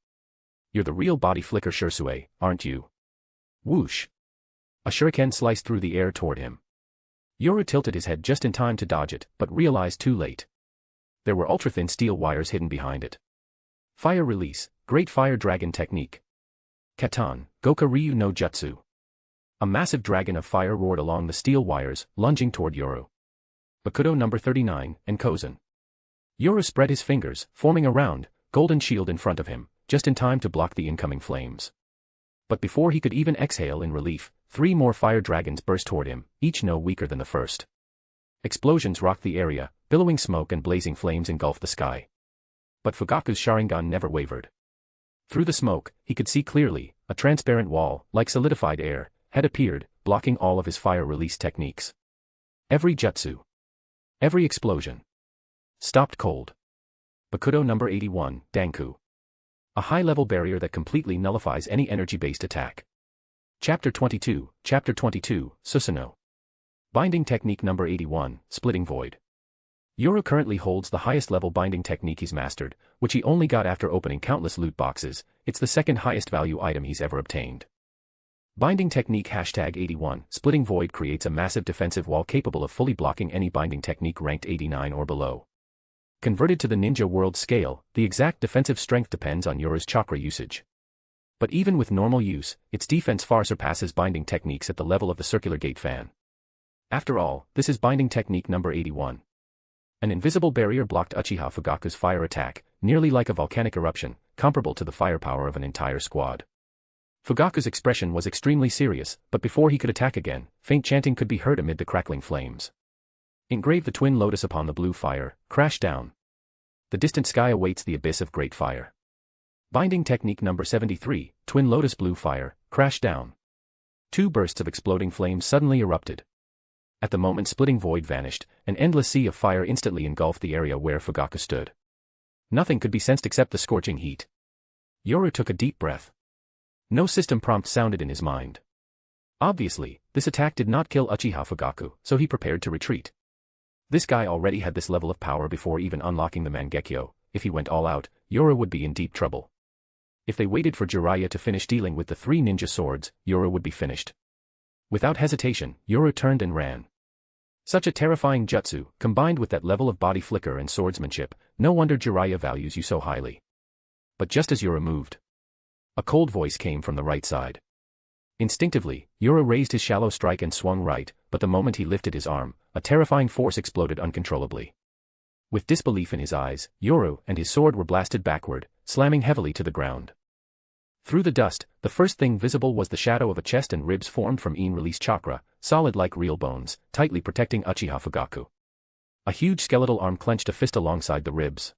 You're the real body flicker Shisui, aren't you? Whoosh. A shuriken sliced through the air toward him. Yoru tilted his head just in time to dodge it, but realized too late. There were ultra-thin steel wires hidden behind it. Fire release, Great Fire Dragon Technique. Katan, Goka Ryu no Jutsu. A massive dragon of fire roared along the steel wires, lunging toward Yoru. Bakudo number 39, and Kozen. Yoru spread his fingers, forming a round, golden shield in front of him, just in time to block the incoming flames. But before he could even exhale in relief, three more fire dragons burst toward him, each no weaker than the first. Explosions rocked the area, billowing smoke and blazing flames engulfed the sky. But Fugaku's Sharingan never wavered. Through the smoke, he could see clearly, a transparent wall, like solidified air, had appeared, blocking all of his fire release techniques. Every jutsu. Every explosion. Stopped cold. Bakudo number 81, Danku. A high-level barrier that completely nullifies any energy-based attack. Chapter 22, Susanoo. Binding Technique number 81, Splitting Void. Yoru currently holds the highest level binding technique he's mastered, which he only got after opening countless loot boxes. It's the second highest value item he's ever obtained. Binding Technique #81, Splitting Void creates a massive defensive wall capable of fully blocking any binding technique ranked 89 or below. Converted to the ninja world scale, the exact defensive strength depends on Yoru's chakra usage. But even with normal use, its defense far surpasses binding techniques at the level of the circular gate fan. After all, this is binding technique number 81. An invisible barrier blocked Uchiha Fugaku's fire attack, nearly like a volcanic eruption, comparable to the firepower of an entire squad. Fugaku's expression was extremely serious, but before he could attack again, faint chanting could be heard amid the crackling flames. Engrave the twin lotus upon the blue fire, crash down. The distant sky awaits the abyss of great fire. Binding technique number 73, twin lotus blue fire, crash down. Two bursts of exploding flames suddenly erupted. At the moment splitting void vanished, an endless sea of fire instantly engulfed the area where Fugaku stood. Nothing could be sensed except the scorching heat. Yoru took a deep breath. No system prompt sounded in his mind. Obviously, this attack did not kill Uchiha Fugaku, so he prepared to retreat. This guy already had this level of power before even unlocking the Mangekyo. If he went all out, Yoru would be in deep trouble. If they waited for Jiraiya to finish dealing with the three ninja swords, Yoru would be finished. Without hesitation, Yoru turned and ran. Such a terrifying jutsu, combined with that level of body flicker and swordsmanship, no wonder Jiraiya values you so highly. But just as Yoru moved, a cold voice came from the right side. Instinctively, Yoru raised his shallow strike and swung right, but the moment he lifted his arm, a terrifying force exploded uncontrollably. With disbelief in his eyes, Yoru and his sword were blasted backward, slamming heavily to the ground. Through the dust, the first thing visible was the shadow of a chest and ribs formed from in-release chakra, solid like real bones, tightly protecting Uchiha Fugaku. A huge skeletal arm clenched a fist alongside the ribs.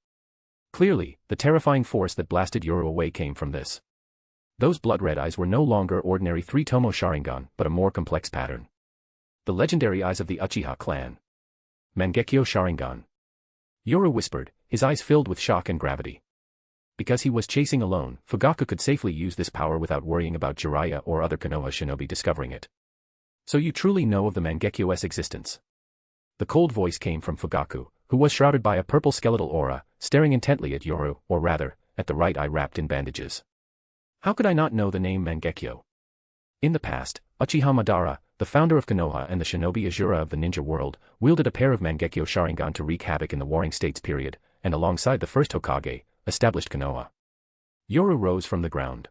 Clearly, the terrifying force that blasted Yoru away came from this. Those blood-red eyes were no longer ordinary three-tomo Sharingan, but a more complex pattern. The legendary eyes of the Uchiha clan. Mangekyo Sharingan. Yoru whispered, his eyes filled with shock and gravity. Because he was chasing alone, Fugaku could safely use this power without worrying about Jiraiya or other Konoha shinobi discovering it. So you truly know of the Mangekyo's existence. The cold voice came from Fugaku, who was shrouded by a purple skeletal aura, staring intently at Yoru, or rather, at the right eye wrapped in bandages. How could I not know the name Mangekyo? In the past, Uchiha Madara, the founder of Konoha and the shinobi Azura of the ninja world, wielded a pair of Mangekyo Sharingan to wreak havoc in the Warring States period, and alongside the first Hokage, established Konoha. Yoru rose from the ground.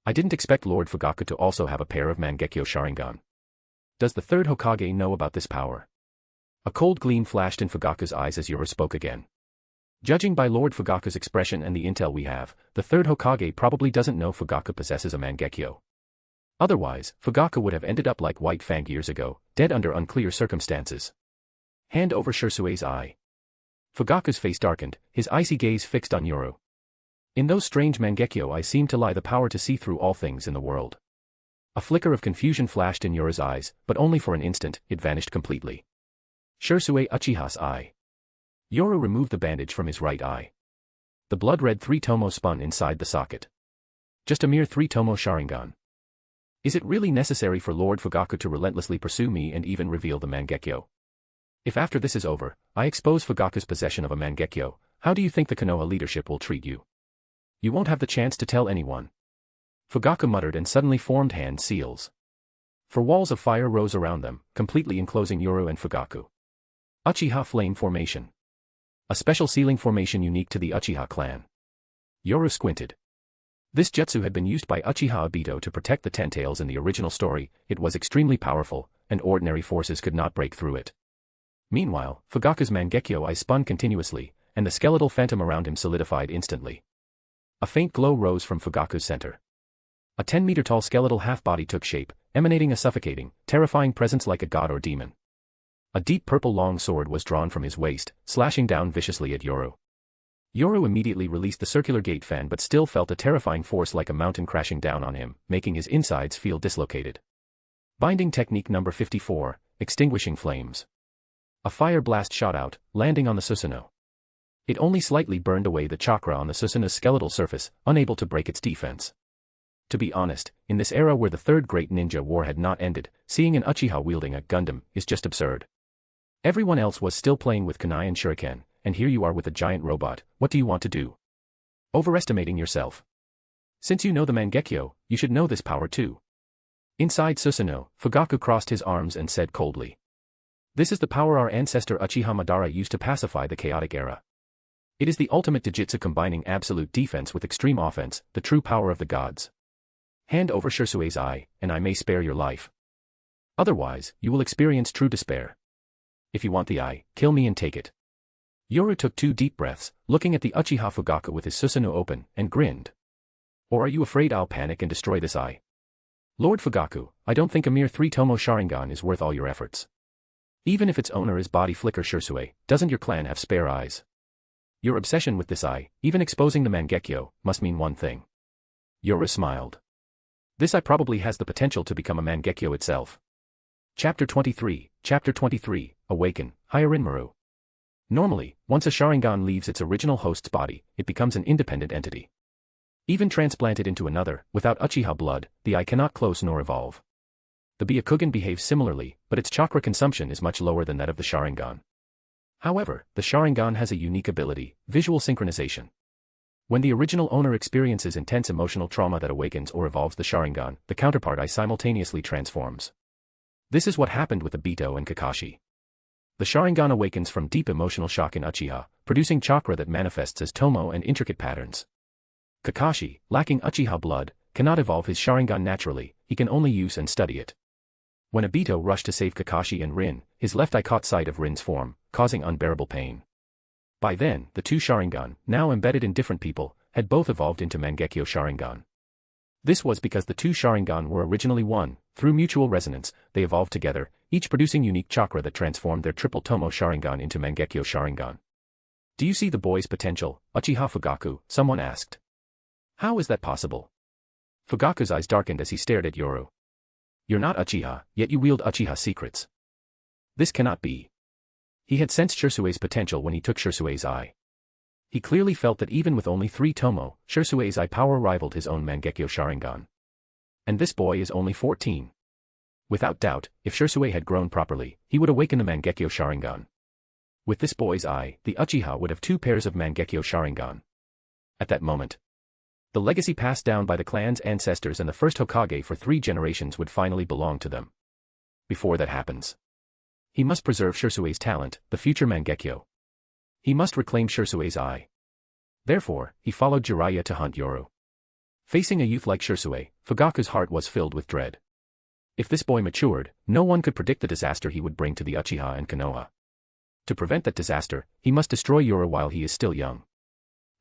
I didn't expect Lord Fugaku to also have a pair of Mangekyo Sharingan. Does the third Hokage know about this power? A cold gleam flashed in Fugaku's eyes as Yoru spoke again. Judging by Lord Fugaku's expression and the intel we have, the third Hokage probably doesn't know Fugaku possesses a Mangekyo. Otherwise, Fugaku would have ended up like White Fang years ago, dead under unclear circumstances. Hand over Shisui's eye. Fugaku's face darkened, his icy gaze fixed on Yoru. In those strange Mangekyo eyes seemed to lie the power to see through all things in the world. A flicker of confusion flashed in Yoru's eyes, but only for an instant, it vanished completely. Shisui Uchiha's eye. Yoru removed the bandage from his right eye. The blood-red three-tomo spun inside the socket. Just a mere three-tomo Sharingan. Is it really necessary for Lord Fugaku to relentlessly pursue me and even reveal the Mangekyo? If after this is over, I expose Fugaku's possession of a Mangekyo, how do you think the Konoha leadership will treat you? You won't have the chance to tell anyone. Fugaku muttered and suddenly formed hand seals. For walls of fire rose around them, completely enclosing Yoru and Fugaku. Uchiha Flame Formation. A special sealing formation unique to the Uchiha clan. Yoru squinted. This jutsu had been used by Uchiha Obito to protect the Ten Tails in the original story. It was extremely powerful, and ordinary forces could not break through it. Meanwhile, Fugaku's Mangekyo eye spun continuously, and the skeletal phantom around him solidified instantly. A faint glow rose from Fugaku's center. A 10-meter-tall skeletal half-body took shape, emanating a suffocating, terrifying presence like a god or demon. A deep purple long sword was drawn from his waist, slashing down viciously at Yoru. Yoru immediately released the circular gate fan but still felt a terrifying force like a mountain crashing down on him, making his insides feel dislocated. Binding technique number 54, Extinguishing Flames. A fire blast shot out, landing on the Susanoo. It only slightly burned away the chakra on the Susanoo's skeletal surface, unable to break its defense. To be honest, in this era where the Third Great Ninja War had not ended, seeing an Uchiha wielding a Gundam is just absurd. Everyone else was still playing with kunai and shuriken, and here you are with a giant robot. What do you want to do? Overestimating yourself. Since you know the Mangekyo, you should know this power too. Inside Susanoo, Fugaku crossed his arms and said coldly. This is the power our ancestor Uchiha Madara used to pacify the chaotic era. It is the ultimate Jujutsu combining absolute defense with extreme offense, the true power of the gods. Hand over Shisue's eye, and I may spare your life. Otherwise, you will experience true despair. If you want the eye, kill me and take it. Yoru took 2 deep breaths, looking at the Uchiha Fugaku with his Susanoo open, and grinned. Or are you afraid I'll panic and destroy this eye? Lord Fugaku, I don't think a mere 3-tomo Sharingan is worth all your efforts. Even if its owner is Body Flicker Shisui, doesn't your clan have spare eyes? Your obsession with this eye, even exposing the Mangekyo, must mean one thing. Yoru smiled. This eye probably has the potential to become a Mangekyo itself. Chapter 23, Awaken, Hyarinmaru. Normally, once a Sharingan leaves its original host's body, it becomes an independent entity. Even transplanted into another, without Uchiha blood, the eye cannot close nor evolve. The Byakugan behaves similarly, but its chakra consumption is much lower than that of the Sharingan. However, the Sharingan has a unique ability, visual synchronization. When the original owner experiences intense emotional trauma that awakens or evolves the Sharingan, the counterpart eye simultaneously transforms. This is what happened with Obito and Kakashi. The Sharingan awakens from deep emotional shock in Uchiha, producing chakra that manifests as tomo and intricate patterns. Kakashi, lacking Uchiha blood, cannot evolve his Sharingan naturally, he can only use and study it. When Obito rushed to save Kakashi and Rin, his left eye caught sight of Rin's form, causing unbearable pain. By then, the 2 Sharingan, now embedded in different people, had both evolved into Mangekyo Sharingan. This was because the 2 Sharingan were originally one. Through mutual resonance, they evolved together, each producing unique chakra that transformed their triple tomo Sharingan into Mangekyo Sharingan. Do you see the boy's potential, Uchiha Fugaku? Someone asked. How is that possible? Fugaku's eyes darkened as he stared at Yoru. You're not Uchiha, yet you wield Uchiha secrets. This cannot be. He had sensed Shisue's potential when he took Shisue's eye. He clearly felt that even with only 3 tomo, Shisue's eye power rivaled his own Mangekyo Sharingan. And this boy is only 14. Without doubt, if Shisui had grown properly, he would awaken the Mangekyo Sharingan. With this boy's eye, the Uchiha would have 2 pairs of Mangekyo Sharingan. At that moment, the legacy passed down by the clan's ancestors and the first Hokage for 3 generations would finally belong to them. Before that happens, he must preserve Shisue's talent, the future Mangekyo. He must reclaim Shisue's eye. Therefore, he followed Jiraiya to hunt Yoru. Facing a youth like Shisui, Fugaku's heart was filled with dread. If this boy matured, no one could predict the disaster he would bring to the Uchiha and Konoha. To prevent that disaster, he must destroy Yoru while he is still young.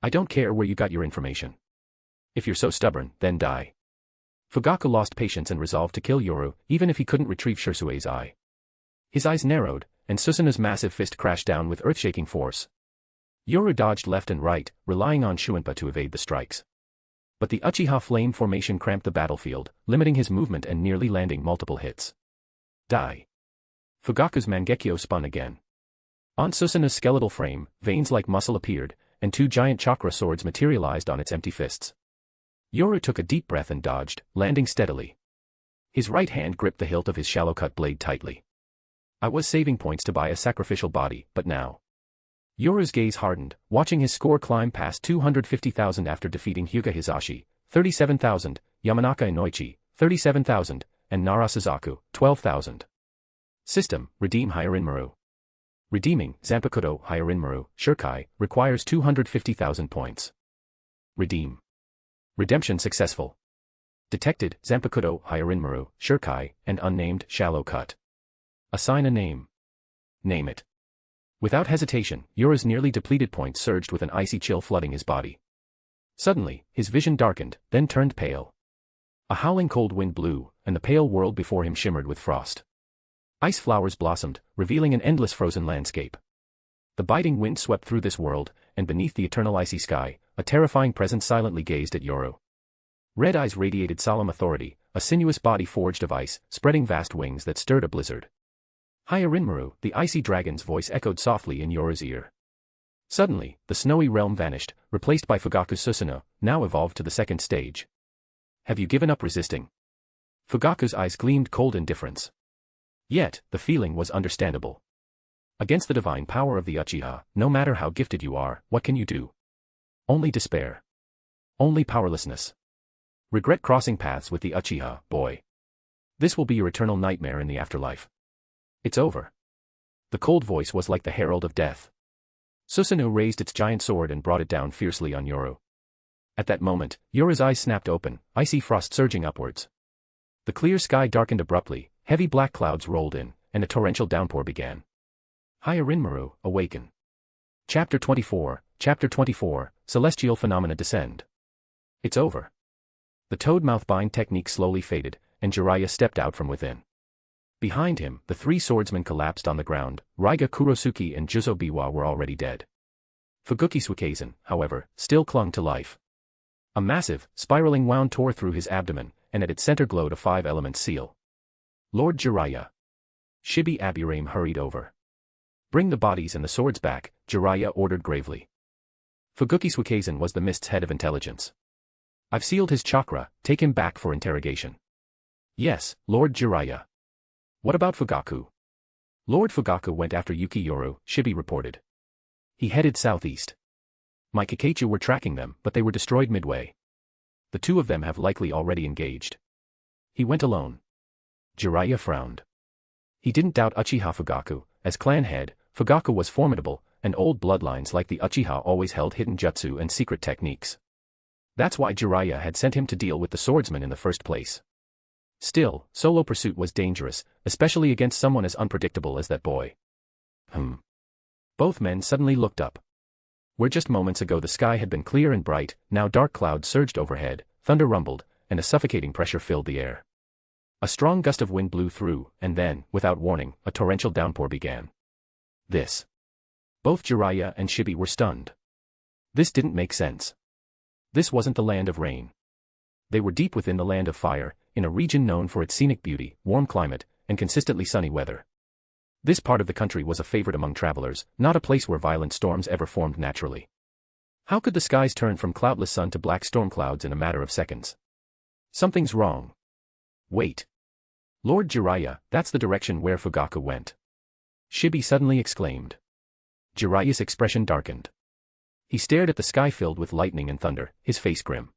I don't care where you got your information. If you're so stubborn, then die. Fugaku lost patience and resolved to kill Yoru, even if he couldn't retrieve Shisue's eye. His eyes narrowed, and Susanoo's massive fist crashed down with earth-shaking force. Yoru dodged left and right, relying on Shuinpa to evade the strikes. But the Uchiha flame formation cramped the battlefield, limiting his movement and nearly landing multiple hits. Die. Fugaku's Mangekyo spun again. On Susanoo's skeletal frame, veins like muscle appeared, and 2 giant chakra swords materialized on its empty fists. Yoru took a deep breath and dodged, landing steadily. His right hand gripped the hilt of his shallow-cut blade tightly. I was saving points to buy a sacrificial body, but now. Yoru's gaze hardened, watching his score climb past 250,000 after defeating Hyuga Hisashi, 37,000, Yamanaka Inoichi, 37,000, and Nara Suzaku, 12,000. System, Redeem Hyarinmaru. Redeeming, Zanpakuto Hyarinmaru, Shirkai, requires 250,000 points. Redeem. Redemption successful. Detected, Zanpakuto Hyarinmaru, Shirkai, and unnamed, shallow cut. Assign a name. Name it. Without hesitation, Yoru's nearly depleted points surged with an icy chill flooding his body. Suddenly, his vision darkened, then turned pale. A howling cold wind blew, and the pale world before him shimmered with frost. Ice flowers blossomed, revealing an endless frozen landscape. The biting wind swept through this world, and beneath the eternal icy sky, a terrifying presence silently gazed at Yoru. Red eyes radiated solemn authority, a sinuous body forged of ice, spreading vast wings that stirred a blizzard. Hyarinmaru, the icy dragon's voice echoed softly in Yoru's ear. Suddenly, the snowy realm vanished, replaced by Fugaku's Susanoo, now evolved to the 2nd stage. Have you given up resisting? Fugaku's eyes gleamed cold indifference. Yet, the feeling was understandable. Against the divine power of the Uchiha, no matter how gifted you are, what can you do? Only despair. Only powerlessness. Regret crossing paths with the Uchiha, boy. This will be your eternal nightmare in the afterlife. It's over. The cold voice was like the herald of death. Susanoo raised its giant sword and brought it down fiercely on Yoru. At that moment, Yoru's eyes snapped open, icy frost surging upwards. The clear sky darkened abruptly, heavy black clouds rolled in, and a torrential downpour began. Hyarinmaru, awaken. Chapter 24, Celestial Phenomena Descend. It's over. The toad mouth bind technique slowly faded, and Jiraiya stepped out from within. Behind him, the three swordsmen collapsed on the ground. Raiga Kurosuke and Juzo Biwa were already dead. Fuguki Suikezen, however, still clung to life. A massive, spiraling wound tore through his abdomen, and at its center glowed a five-element seal. Lord Jiraiya. Shibi Aburame hurried over. Bring the bodies and the swords back, Jiraiya ordered gravely. Fuguki Suikezen was the mist's head of intelligence. I've sealed his chakra, take him back for interrogation. Yes, Lord Jiraiya. What about Fugaku? Lord Fugaku went after Yuki Yoru, Shibi reported. He headed southeast. My Kakaiju were tracking them, but they were destroyed midway. The two of them have likely already engaged. He went alone. Jiraiya frowned. He didn't doubt Uchiha Fugaku. As clan head, Fugaku was formidable, and old bloodlines like the Uchiha always held hidden jutsu and secret techniques. That's why Jiraiya had sent him to deal with the swordsman in the first place. Still, solo pursuit was dangerous, especially against someone as unpredictable as that boy. Both men suddenly looked up. Where just moments ago the sky had been clear and bright, now dark clouds surged overhead, thunder rumbled, and a suffocating pressure filled the air. A strong gust of wind blew through, and then, without warning, a torrential downpour began. Both Jiraiya and Shibi were stunned. This didn't make sense. This wasn't the land of rain. They were deep within the land of fire, in a region known for its scenic beauty, warm climate, and consistently sunny weather. This part of the country was a favorite among travelers, not a place where violent storms ever formed naturally. How could the skies turn from cloudless sun to black storm clouds in a matter of seconds? Something's wrong. Wait. Lord Jiraiya, that's the direction where Fugaku went. Shibi suddenly exclaimed. Jiraiya's expression darkened. He stared at the sky filled with lightning and thunder, his face grim.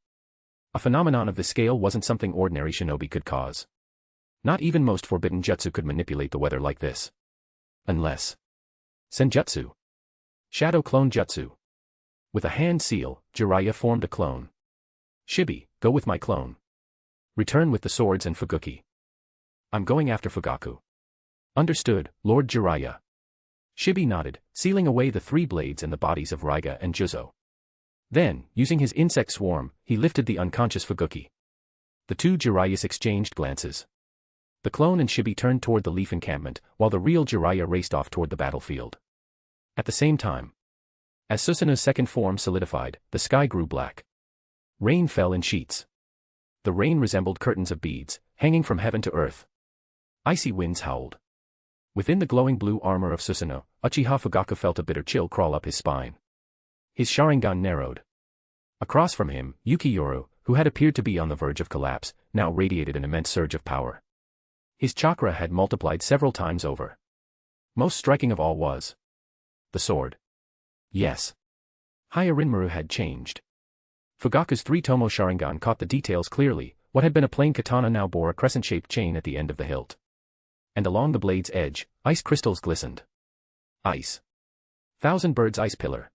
A phenomenon of this scale wasn't something ordinary shinobi could cause. Not even most forbidden jutsu could manipulate the weather like this. Unless. Senjutsu. Shadow clone jutsu. With a hand seal, Jiraiya formed a clone. Shibi, go with my clone. Return with the swords and Fuguki. I'm going after Fugaku. Understood, Lord Jiraiya. Shibi nodded, sealing away the three blades and the bodies of Raiga and Juzo. Then, using his insect swarm, he lifted the unconscious Fuguki. The two Jiraiyas exchanged glances. The clone and Shibi turned toward the leaf encampment, while the real Jiraiya raced off toward the battlefield. At the same time, as Susanoo's second form solidified, the sky grew black. Rain fell in sheets. The rain resembled curtains of beads, hanging from heaven to earth. Icy winds howled. Within the glowing blue armor of Susanoo, Uchiha Fugaku felt a bitter chill crawl up his spine. His Sharingan narrowed. Across from him, Yuki Yoru, who had appeared to be on the verge of collapse, now radiated an immense surge of power. His chakra had multiplied several times over. Most striking of all was the sword. Yes. Hyarinmaru had changed. Fugaku's three-tomo Sharingan caught the details clearly. What had been a plain katana now bore a crescent-shaped chain at the end of the hilt. And along the blade's edge, ice crystals glistened. Ice. Thousand Birds Ice Pillar.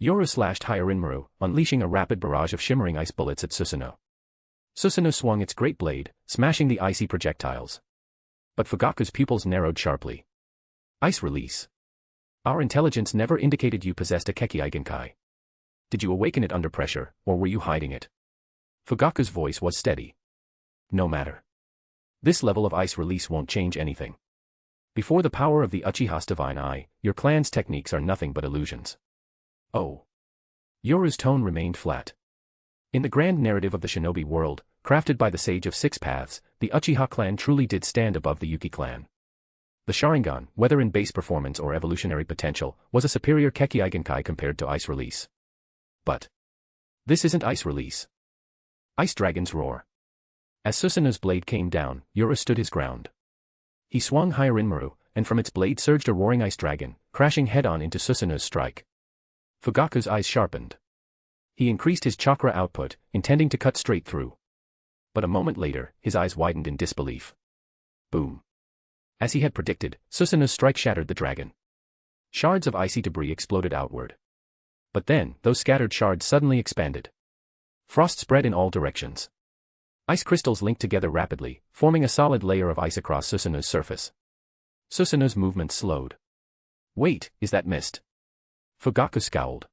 Yoru slashed Hyarinmaru, unleashing a rapid barrage of shimmering ice bullets at Susanoo. Susanoo swung its great blade, smashing the icy projectiles. But Fugaku's pupils narrowed sharply. Ice release. Our intelligence never indicated you possessed a Kekkei Genkai. Did you awaken it under pressure, or were you hiding it? Fugaku's voice was steady. No matter. This level of ice release won't change anything. Before the power of the Uchiha's divine eye, your clan's techniques are nothing but illusions. Oh. Yoru's tone remained flat. In the grand narrative of the shinobi world, crafted by the Sage of Six Paths, the Uchiha clan truly did stand above the Yuki clan. The Sharingan, whether in base performance or evolutionary potential, was a superior Kekkei Genkai compared to ice release. But this isn't ice release. Ice Dragon's Roar. As Susanoo's blade came down, Yoru stood his ground. He swung Hyarinmaru, and from its blade surged a roaring ice dragon, crashing head-on into Susanoo's strike. Fugaku's eyes sharpened. He increased his chakra output, intending to cut straight through. But a moment later, his eyes widened in disbelief. Boom. As he had predicted, Susanoo's strike shattered the dragon. Shards of icy debris exploded outward. But then, those scattered shards suddenly expanded. Frost spread in all directions. Ice crystals linked together rapidly, forming a solid layer of ice across Susanoo's surface. Susanoo's movement slowed. Wait, is that mist? Fugaku scowled.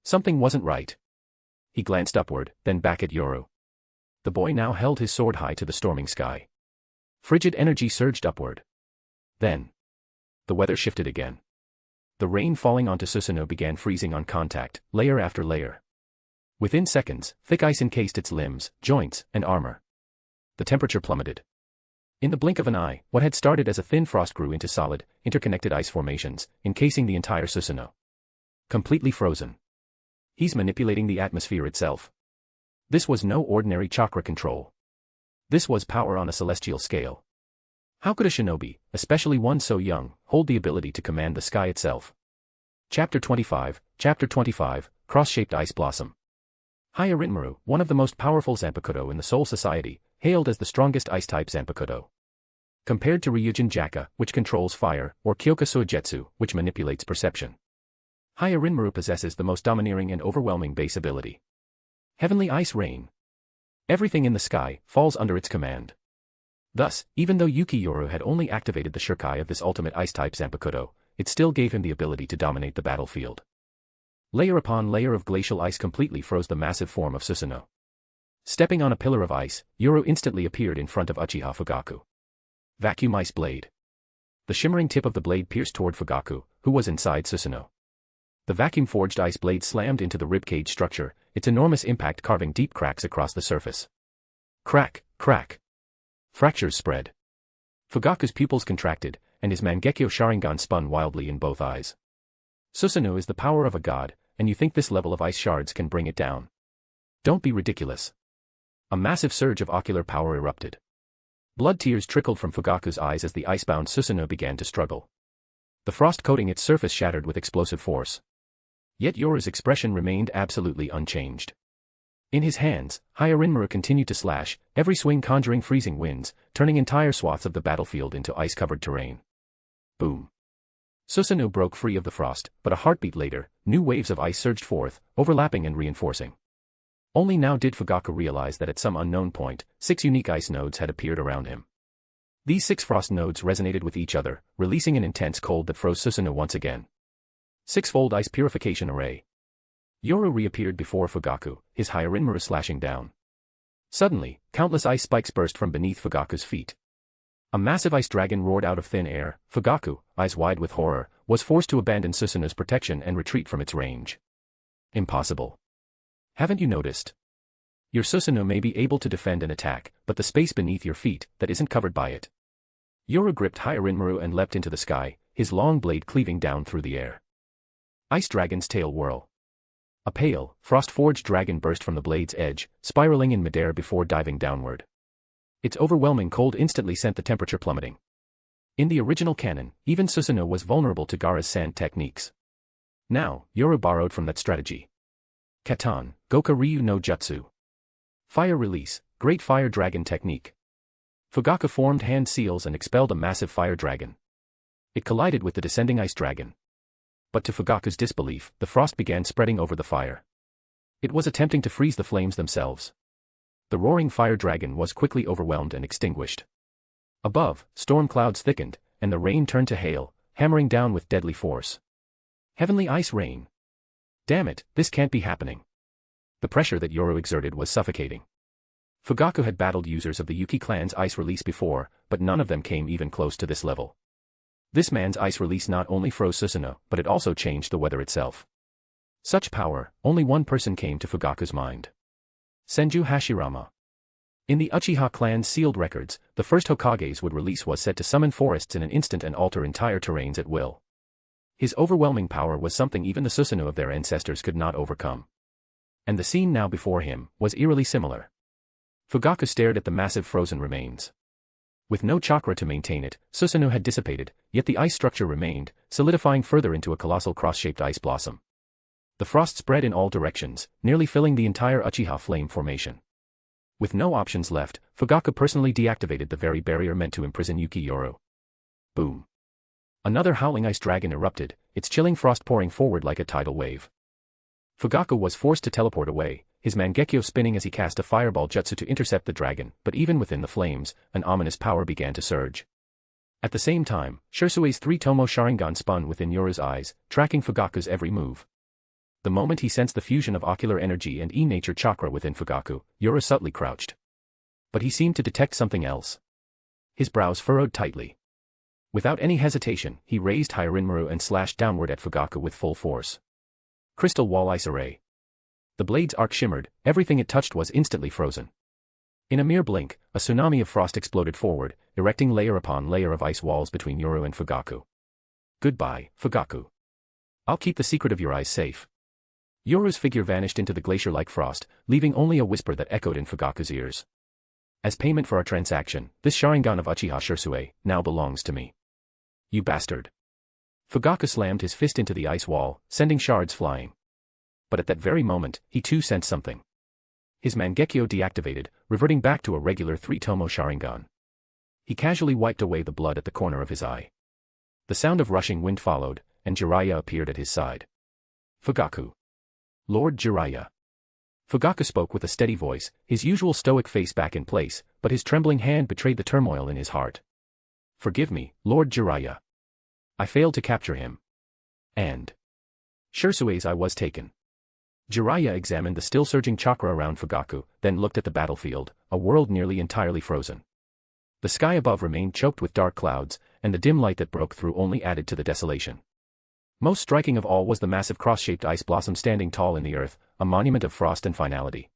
Something wasn't right. He glanced upward, then back at Yoru. The boy now held his sword high to the storming sky. Frigid energy surged upward. Then, the weather shifted again. The rain falling onto Susanoo began freezing on contact, layer after layer. Within seconds, thick ice encased its limbs, joints, and armor. The temperature plummeted. In the blink of an eye, what had started as a thin frost grew into solid, interconnected ice formations, encasing the entire Susanoo. Completely frozen. He's manipulating the atmosphere itself. This was no ordinary chakra control. This was power on a celestial scale. How could a shinobi, especially one so young, hold the ability to command the sky itself? Chapter 25, Cross-Shaped Ice Blossom. Haya Rinmaru, one of the most powerful Zanpakuto in the Soul Society, hailed as the strongest ice-type Zanpakuto. Compared to Ryujin Jaka, which controls fire, or Kyoka Suigetsu, which manipulates perception. Haya Rinmaru possesses the most domineering and overwhelming base ability. Heavenly Ice Rain. Everything in the sky falls under its command. Thus, even though Yuki Yoru had only activated the Shirkai of this ultimate ice-type Zanpakuto, it still gave him the ability to dominate the battlefield. Layer upon layer of glacial ice completely froze the massive form of Susanoo. Stepping on a pillar of ice, Yoru instantly appeared in front of Uchiha Fugaku. Vacuum Ice Blade. The shimmering tip of the blade pierced toward Fugaku, who was inside Susanoo. The vacuum-forged ice blade slammed into the ribcage structure, its enormous impact carving deep cracks across the surface. Crack, crack. Fractures spread. Fugaku's pupils contracted, and his Mangekyo Sharingan spun wildly in both eyes. Susanoo is the power of a god, and you think this level of ice shards can bring it down? Don't be ridiculous. A massive surge of ocular power erupted. Blood tears trickled from Fugaku's eyes as the icebound Susanoo began to struggle. The frost coating its surface shattered with explosive force. Yet Yoru's expression remained absolutely unchanged. In his hands, Haya Rinmaru continued to slash, every swing conjuring freezing winds, turning entire swaths of the battlefield into ice-covered terrain. Boom. Susanoo broke free of the frost, but a heartbeat later, new waves of ice surged forth, overlapping and reinforcing. Only now did Fugaku realize that at some unknown point, 6 unique ice nodes had appeared around him. These 6 frost nodes resonated with each other, releasing an intense cold that froze Susanoo once again. 6-fold ice purification array. Yoru reappeared before Fugaku, his Haya Rinmaru slashing down. Suddenly, countless ice spikes burst from beneath Fugaku's feet. A massive ice dragon roared out of thin air. Fugaku, eyes wide with horror, was forced to abandon Susanoo's protection and retreat from its range. Impossible. Haven't you noticed? Your Susanoo may be able to defend an attack, but the space beneath your feet, that isn't covered by it. Yoru gripped Haya Rinmaru and leapt into the sky, his long blade cleaving down through the air. Ice Dragon's Tail Whirl. A pale, frost-forged dragon burst from the blade's edge, spiraling in midair before diving downward. Its overwhelming cold instantly sent the temperature plummeting. In the original canon, even Susanoo was vulnerable to Gaara's sand techniques. Now, Yoru borrowed from that strategy. Katan, Goka Ryu no Jutsu. Fire Release, Great Fire Dragon Technique. Fugaku formed hand seals and expelled a massive fire dragon. It collided with the descending ice dragon. But to Fugaku's disbelief, the frost began spreading over the fire. It was attempting to freeze the flames themselves. The roaring fire dragon was quickly overwhelmed and extinguished. Above, storm clouds thickened, and the rain turned to hail, hammering down with deadly force. Heavenly Ice Rain. Damn it, this can't be happening. The pressure that Yoru exerted was suffocating. Fugaku had battled users of the Yuki Clan's ice release before, but none of them came even close to this level. This man's ice release not only froze Susanoo, but it also changed the weather itself. Such power, only one person came to Fugaku's mind. Senju Hashirama. In the Uchiha clan's sealed records, the first Hokage's would release was said to summon forests in an instant and alter entire terrains at will. His overwhelming power was something even the Susanoo of their ancestors could not overcome. And the scene now before him was eerily similar. Fugaku stared at the massive frozen remains. With no chakra to maintain it, Susanoo had dissipated, yet the ice structure remained, solidifying further into a colossal cross-shaped ice blossom. The frost spread in all directions, nearly filling the entire Uchiha flame formation. With no options left, Fugaku personally deactivated the very barrier meant to imprison Yuki Yoru. Boom. Another howling ice dragon erupted, its chilling frost pouring forward like a tidal wave. Fugaku was forced to teleport away, his Mangekyo spinning as he cast a fireball jutsu to intercept the dragon, but even within the flames, an ominous power began to surge. At the same time, Shisui's three-tomo Sharingan spun within Yoru's eyes, tracking Fugaku's every move. The moment he sensed the fusion of ocular energy and E-nature chakra within Fugaku, Yoru subtly crouched. But he seemed to detect something else. His brows furrowed tightly. Without any hesitation, he raised Hyarinmaru and slashed downward at Fugaku with full force. Crystal Wall Ice Array. The blade's arc shimmered, everything it touched was instantly frozen. In a mere blink, a tsunami of frost exploded forward, erecting layer upon layer of ice walls between Yoru and Fugaku. Goodbye, Fugaku. I'll keep the secret of your eyes safe. Yoru's figure vanished into the glacier-like frost, leaving only a whisper that echoed in Fugaku's ears. As payment for our transaction, this Sharingan of Uchiha Shisui now belongs to me. You bastard. Fugaku slammed his fist into the ice wall, sending shards flying. But at that very moment, he too sensed something. His Mangekyo deactivated, reverting back to a regular three-tomo Sharingan. He casually wiped away the blood at the corner of his eye. The sound of rushing wind followed, and Jiraiya appeared at his side. Fugaku. Lord Jiraiya. Fugaku spoke with a steady voice, his usual stoic face back in place, but his trembling hand betrayed the turmoil in his heart. Forgive me, Lord Jiraiya. I failed to capture him. And Shisui's eye was taken. Jiraiya examined the still-surging chakra around Fugaku, then looked at the battlefield, a world nearly entirely frozen. The sky above remained choked with dark clouds, and the dim light that broke through only added to the desolation. Most striking of all was the massive cross-shaped ice blossom standing tall in the earth, a monument of frost and finality.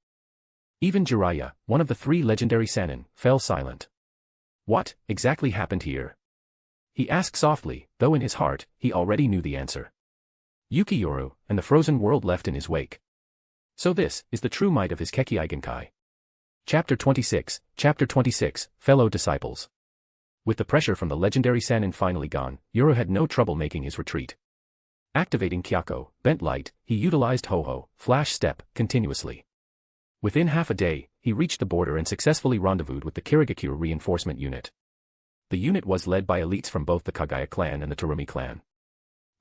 Even Jiraiya, one of the three legendary Sannin, fell silent. What exactly happened here? He asked softly, though in his heart, he already knew the answer. Yuki Yoru, and the frozen world left in his wake. So this is the true might of his Kekkei Genkai. Chapter 26, Fellow Disciples. With the pressure from the legendary Sannin finally gone, Yoru had no trouble making his retreat. Activating Kyako, Bent Light, he utilized Ho-Ho, Flash Step, continuously. Within half a day, he reached the border and successfully rendezvoused with the Kirigakure reinforcement unit. The unit was led by elites from both the Kagaya clan and the Terumi clan.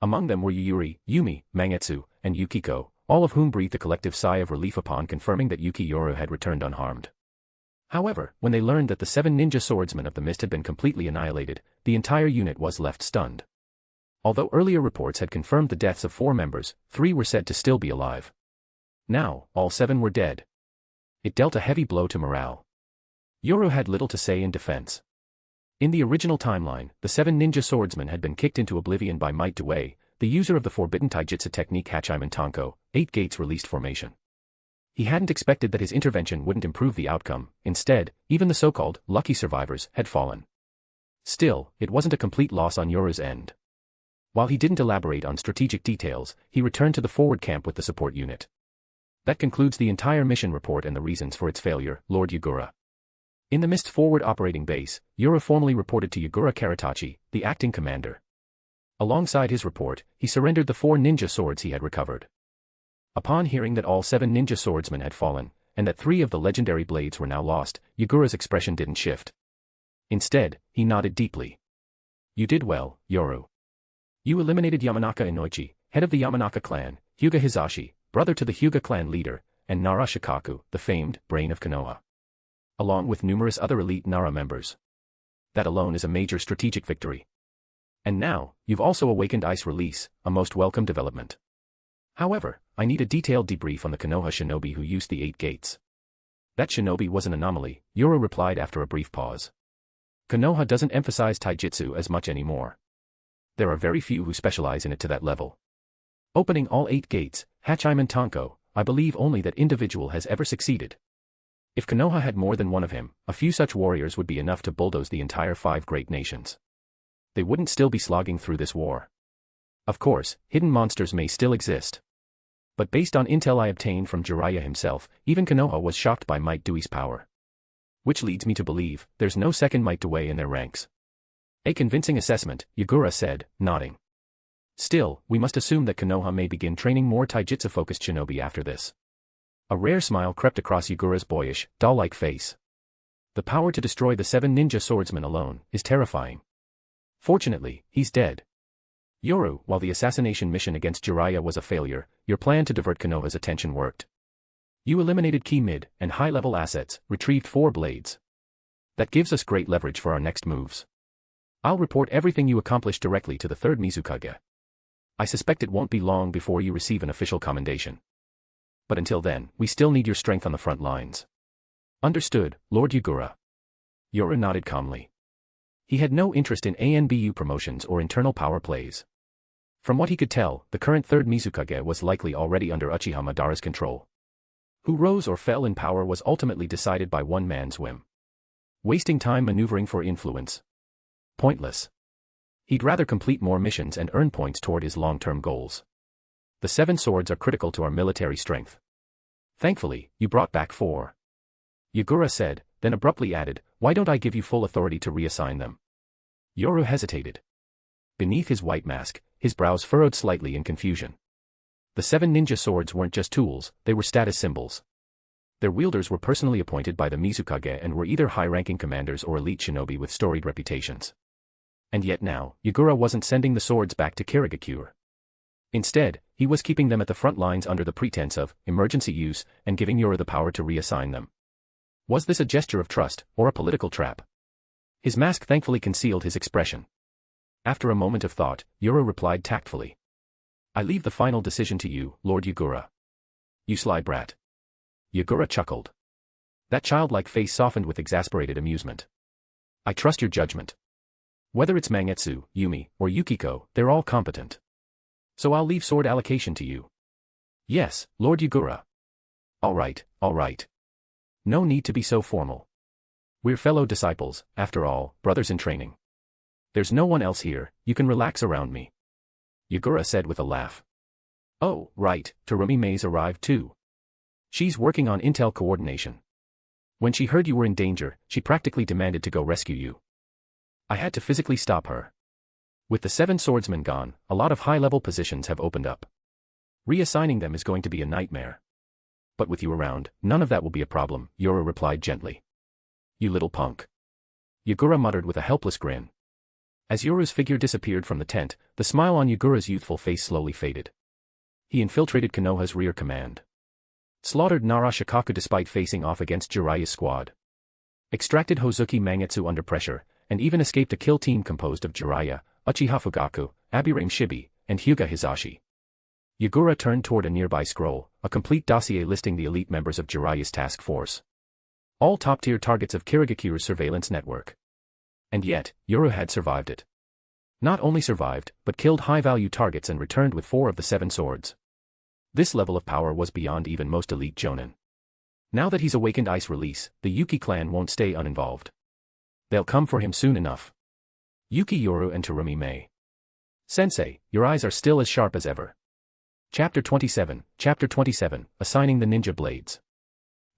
Among them were Yuri, Yumi, Mangetsu, and Yukiko, all of whom breathed a collective sigh of relief upon confirming that Yuki Yoru had returned unharmed. However, when they learned that the 7 ninja swordsmen of the mist had been completely annihilated, the entire unit was left stunned. Although earlier reports had confirmed the deaths of 4 members, 3 were said to still be alive. Now, all 7 were dead. It dealt a heavy blow to morale. Yoru had little to say in defense. In the original timeline, the 7 ninja swordsmen had been kicked into oblivion by Might Dway, the user of the forbidden taijutsu technique Hachiman Tanko, 8 Gates released formation. He hadn't expected that his intervention wouldn't improve the outcome, instead, even the so-called lucky survivors had fallen. Still, it wasn't a complete loss on Yoru's end. While he didn't elaborate on strategic details, he returned to the forward camp with the support unit. That concludes the entire mission report and the reasons for its failure, Lord Yagura. In the Mist forward operating base, Yoru formally reported to Yagura Karatachi, the acting commander. Alongside his report, he surrendered the 4 ninja swords he had recovered. Upon hearing that all 7 ninja swordsmen had fallen, and that 3 of the legendary blades were now lost, Yagura's expression didn't shift. Instead, he nodded deeply. You did well, Yoru. You eliminated Yamanaka Inoichi, head of the Yamanaka clan, Hyuga Hizashi, brother to the Hyuga clan leader, and Nara Shikaku, the famed brain of Konoha. Along with numerous other elite Nara members. That alone is a major strategic victory. And now, you've also awakened Ice Release, a most welcome development. However, I need a detailed debrief on the Konoha shinobi who used the 8 gates. That shinobi was an anomaly, Yoru replied after a brief pause. Konoha doesn't emphasize taijutsu as much anymore. There are very few who specialize in it to that level. Opening all 8 gates, Hachiman Tanko, I believe only that individual has ever succeeded. If Konoha had more than one of him, a few such warriors would be enough to bulldoze the entire 5 great nations. They wouldn't still be slogging through this war. Of course, hidden monsters may still exist. But based on intel I obtained from Jiraiya himself, even Konoha was shocked by Might Dewey's power. Which leads me to believe, there's no second Might Dewey in their ranks. A convincing assessment, Yagura said, nodding. Still, we must assume that Konoha may begin training more taijutsu-focused shinobi after this. A rare smile crept across Yagura's boyish, doll-like face. The power to destroy the 7 ninja swordsmen alone is terrifying. Fortunately, he's dead. Yoru, while the assassination mission against Jiraiya was a failure, your plan to divert Konoha's attention worked. You eliminated key mid and high-level assets, retrieved 4 blades. That gives us great leverage for our next moves. I'll report everything you accomplished directly to the 3rd Mizukage. I suspect it won't be long before you receive an official commendation. But until then, we still need your strength on the front lines. Understood, Lord Yagura. Yoru nodded calmly. He had no interest in ANBU promotions or internal power plays. From what he could tell, the current 3rd Mizukage was likely already under Uchiha Madara's control. Who rose or fell in power was ultimately decided by one man's whim. Wasting time maneuvering for influence. Pointless. He'd rather complete more missions and earn points toward his long-term goals. The 7 swords are critical to our military strength. Thankfully, you brought back 4. Yagura said, then abruptly added, why don't I give you full authority to reassign them? Yoru hesitated. Beneath his white mask, his brows furrowed slightly in confusion. The 7 ninja swords weren't just tools, they were status symbols. Their wielders were personally appointed by the Mizukage and were either high-ranking commanders or elite shinobi with storied reputations. And yet now, Yagura wasn't sending the swords back to Kirigakure. Instead, he was keeping them at the front lines under the pretense of emergency use and giving Yoru the power to reassign them. Was this a gesture of trust, or a political trap? His mask thankfully concealed his expression. After a moment of thought, Yoru replied tactfully. I leave the final decision to you, Lord Yagura. You sly brat. Yagura chuckled. That childlike face softened with exasperated amusement. I trust your judgment. Whether it's Mangetsu, Yumi, or Yukiko, they're all competent. So I'll leave sword allocation to you. Yes, Lord Yagura. All right. No need to be so formal. We're fellow disciples, after all, brothers in training. There's no one else here, you can relax around me. Yagura said with a laugh. Oh, right, Terumi Mei's arrived too. She's working on intel coordination. When she heard you were in danger, she practically demanded to go rescue you. I had to physically stop her. With the 7 swordsmen gone, a lot of high-level positions have opened up. Reassigning them is going to be a nightmare. But with you around, none of that will be a problem, Yoru replied gently. You little punk. Yagura muttered with a helpless grin. As Yoru's figure disappeared from the tent, the smile on Yagura's youthful face slowly faded. He infiltrated Konoha's rear command. Slaughtered Narashikaku despite facing off against Jiraiya's squad. Extracted Hozuki Mangetsu under pressure, and even escaped a kill team composed of Jiraiya, Uchiha Fugaku, Abirame Shibi, and Hyuga Hizashi. Yagura turned toward a nearby scroll, a complete dossier listing the elite members of Jiraiya's task force. All top-tier targets of Kirigakure's surveillance network. And yet, Yoru had survived it. Not only survived, but killed high-value targets and returned with 4 of the 7 swords. This level of power was beyond even most elite jonin. Now that he's awakened Ice Release, the Yuki Clan won't stay uninvolved. They'll come for him soon enough. Yuki Yoru and Terumi Mei. Sensei, your eyes are still as sharp as ever. Chapter 27, Assigning the Ninja Blades.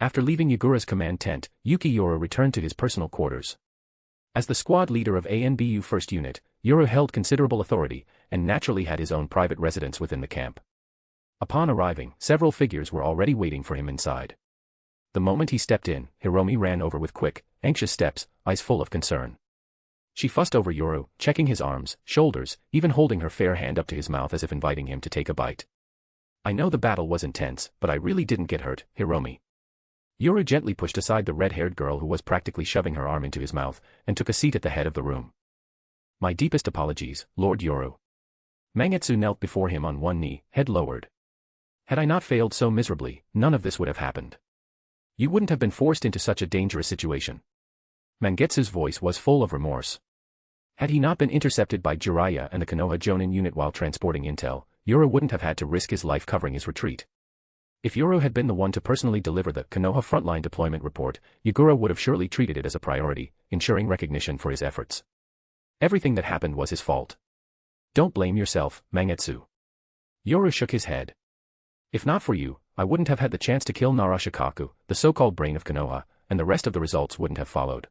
After leaving Yagura's command tent, Yuki Yoru returned to his personal quarters. As the squad leader of ANBU 1st Unit, Yoru held considerable authority, and naturally had his own private residence within the camp. Upon arriving, several figures were already waiting for him inside. The moment he stepped in, Hiromi ran over with quick, anxious steps, eyes full of concern. She fussed over Yoru, checking his arms, shoulders, even holding her fair hand up to his mouth as if inviting him to take a bite. I know the battle was intense, but I really didn't get hurt, Hiromi. Yoru gently pushed aside the red-haired girl who was practically shoving her arm into his mouth, and took a seat at the head of the room. My deepest apologies, Lord Yoru. Mangetsu knelt before him on one knee, head lowered. Had I not failed so miserably, none of this would have happened. You wouldn't have been forced into such a dangerous situation. Mangetsu's voice was full of remorse. Had he not been intercepted by Jiraiya and the Konoha Jonin unit while transporting intel, Yoru wouldn't have had to risk his life covering his retreat. If Yoru had been the one to personally deliver the Konoha frontline deployment report, Yagura would have surely treated it as a priority, ensuring recognition for his efforts. Everything that happened was his fault. Don't blame yourself, Mangetsu. Yoru shook his head. If not for you, I wouldn't have had the chance to kill Narashikaku, the so-called brain of Konoha, and the rest of the results wouldn't have followed.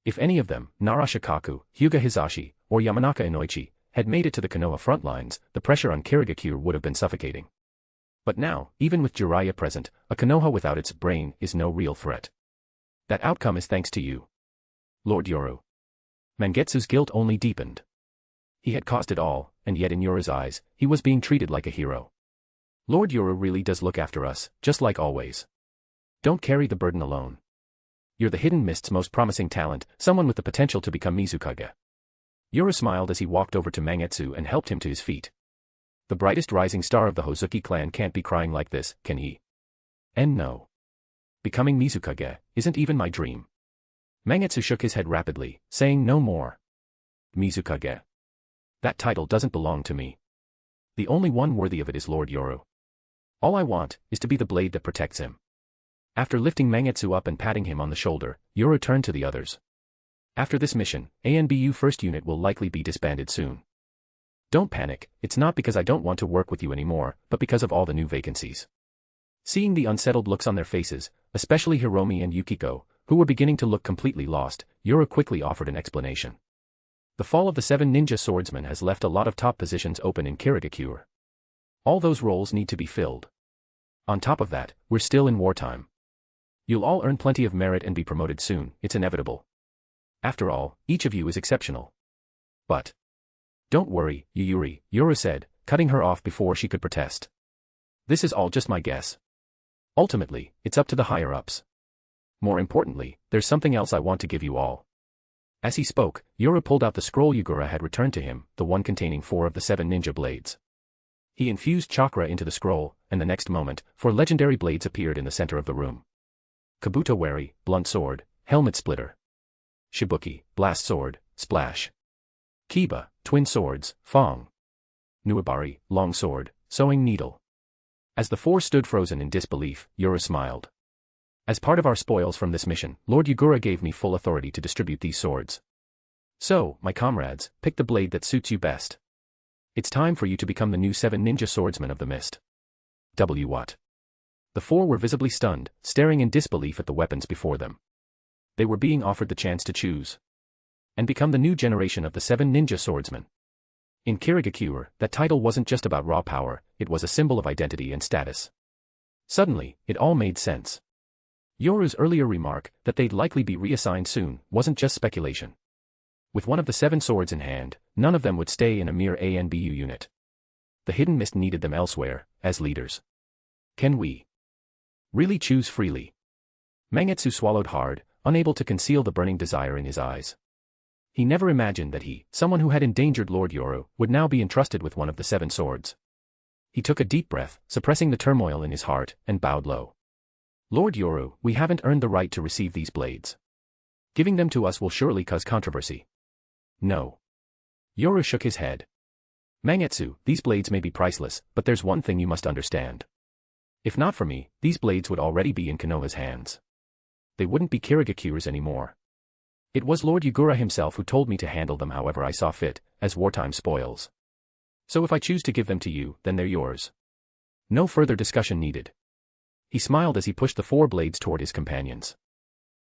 If any of them, Narashikaku, Hyuga Hizashi, or Yamanaka Inoichi, had made it to the Konoha front lines, the pressure on Kirigakure would have been suffocating. But now, even with Jiraiya present, a Konoha without its brain is no real threat. That outcome is thanks to you, Lord Yoru. Mangetsu's guilt only deepened. He had caused it all, and yet in Yoru's eyes, he was being treated like a hero. Lord Yoru really does look after us, just like always. Don't carry the burden alone. You're the Hidden Mist's most promising talent, someone with the potential to become Mizukage. Yoru smiled as he walked over to Mangetsu and helped him to his feet. The brightest rising star of the Hozuki clan can't be crying like this, can he? And no. Becoming Mizukage isn't even my dream. Mangetsu shook his head rapidly, saying no more. Mizukage. That title doesn't belong to me. The only one worthy of it is Lord Yoru. All I want is to be the blade that protects him. After lifting Mangetsu up and patting him on the shoulder, Yoru turned to the others. After this mission, ANBU first unit will likely be disbanded soon. Don't panic, it's not because I don't want to work with you anymore, but because of all the new vacancies. Seeing the unsettled looks on their faces, especially Hiromi and Yukiko, who were beginning to look completely lost, Yoru quickly offered an explanation. The fall of the 7 ninja swordsmen has left a lot of top positions open in Kirigakure. All those roles need to be filled. On top of that, we're still in wartime. You'll all earn plenty of merit and be promoted soon, it's inevitable. After all, each of you is exceptional. But don't worry, Yuyuri, Yoru said, cutting her off before she could protest. This is all just my guess. Ultimately, it's up to the higher-ups. More importantly, there's something else I want to give you all. As he spoke, Yoru pulled out the scroll Yagura had returned to him, the one containing 4 of the 7 ninja blades. He infused chakra into the scroll, and the next moment, 4 legendary blades appeared in the center of the room. Kabuto Wari, blunt sword, helmet splitter. Shibuki, blast sword, splash. Kiba, twin swords, fong. Nuabari, long sword, sewing needle. As the 4 stood frozen in disbelief, Yoru smiled. As part of our spoils from this mission, Lord Yagura gave me full authority to distribute these swords. So, my comrades, pick the blade that suits you best. It's time for you to become the new 7 ninja swordsmen of the mist. What? The 4 were visibly stunned, staring in disbelief at the weapons before them. They were being offered the chance to choose and become the new generation of the 7 ninja swordsmen. In Kirigakure, that title wasn't just about raw power, it was a symbol of identity and status. Suddenly, it all made sense. Yoru's earlier remark, that they'd likely be reassigned soon, wasn't just speculation. With one of the 7 swords in hand, none of them would stay in a mere ANBU unit. The Hidden Mist needed them elsewhere, as leaders. Can we really choose freely? Mangetsu swallowed hard, unable to conceal the burning desire in his eyes. He never imagined that he, someone who had endangered Lord Yoru, would now be entrusted with one of the 7 swords. He took a deep breath, suppressing the turmoil in his heart, and bowed low. Lord Yoru, we haven't earned the right to receive these blades. Giving them to us will surely cause controversy. No. Yoru shook his head. Mangetsu, these blades may be priceless, but there's one thing you must understand. If not for me, these blades would already be in Konoha's hands. They wouldn't be Kirigakure's anymore. It was Lord Yagura himself who told me to handle them however I saw fit, as wartime spoils. So if I choose to give them to you, then they're yours. No further discussion needed. He smiled as he pushed the 4 blades toward his companions.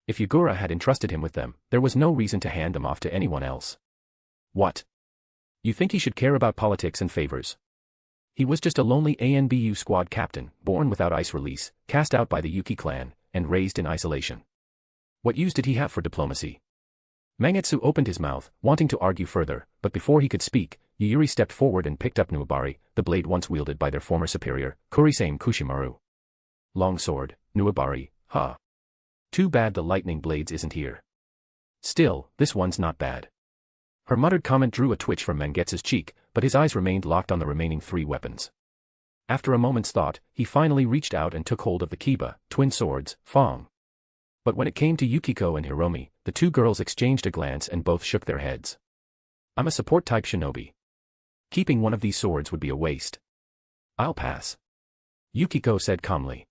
If Yagura had entrusted him with them, there was no reason to hand them off to anyone else. What? You think he should care about politics and favors? He was just a lonely ANBU squad captain, born without ice release, cast out by the Yuki Clan, and raised in isolation. What use did he have for diplomacy? Mangetsu opened his mouth, wanting to argue further, but before he could speak, Yuyuri stepped forward and picked up Nuabari, the blade once wielded by their former superior, Kurisame Kushimaru. Long sword, Nuabari, huh. Too bad the lightning blades isn't here. Still, this one's not bad. Her muttered comment drew a twitch from Mangetsu's cheek, but his eyes remained locked on the remaining 3 weapons. After a moment's thought, he finally reached out and took hold of the Kiba, twin swords, fong. But when it came to Yukiko and Hiromi, the 2 girls exchanged a glance and both shook their heads. I'm a support-type shinobi. Keeping one of these swords would be a waste. I'll pass. Yukiko said calmly.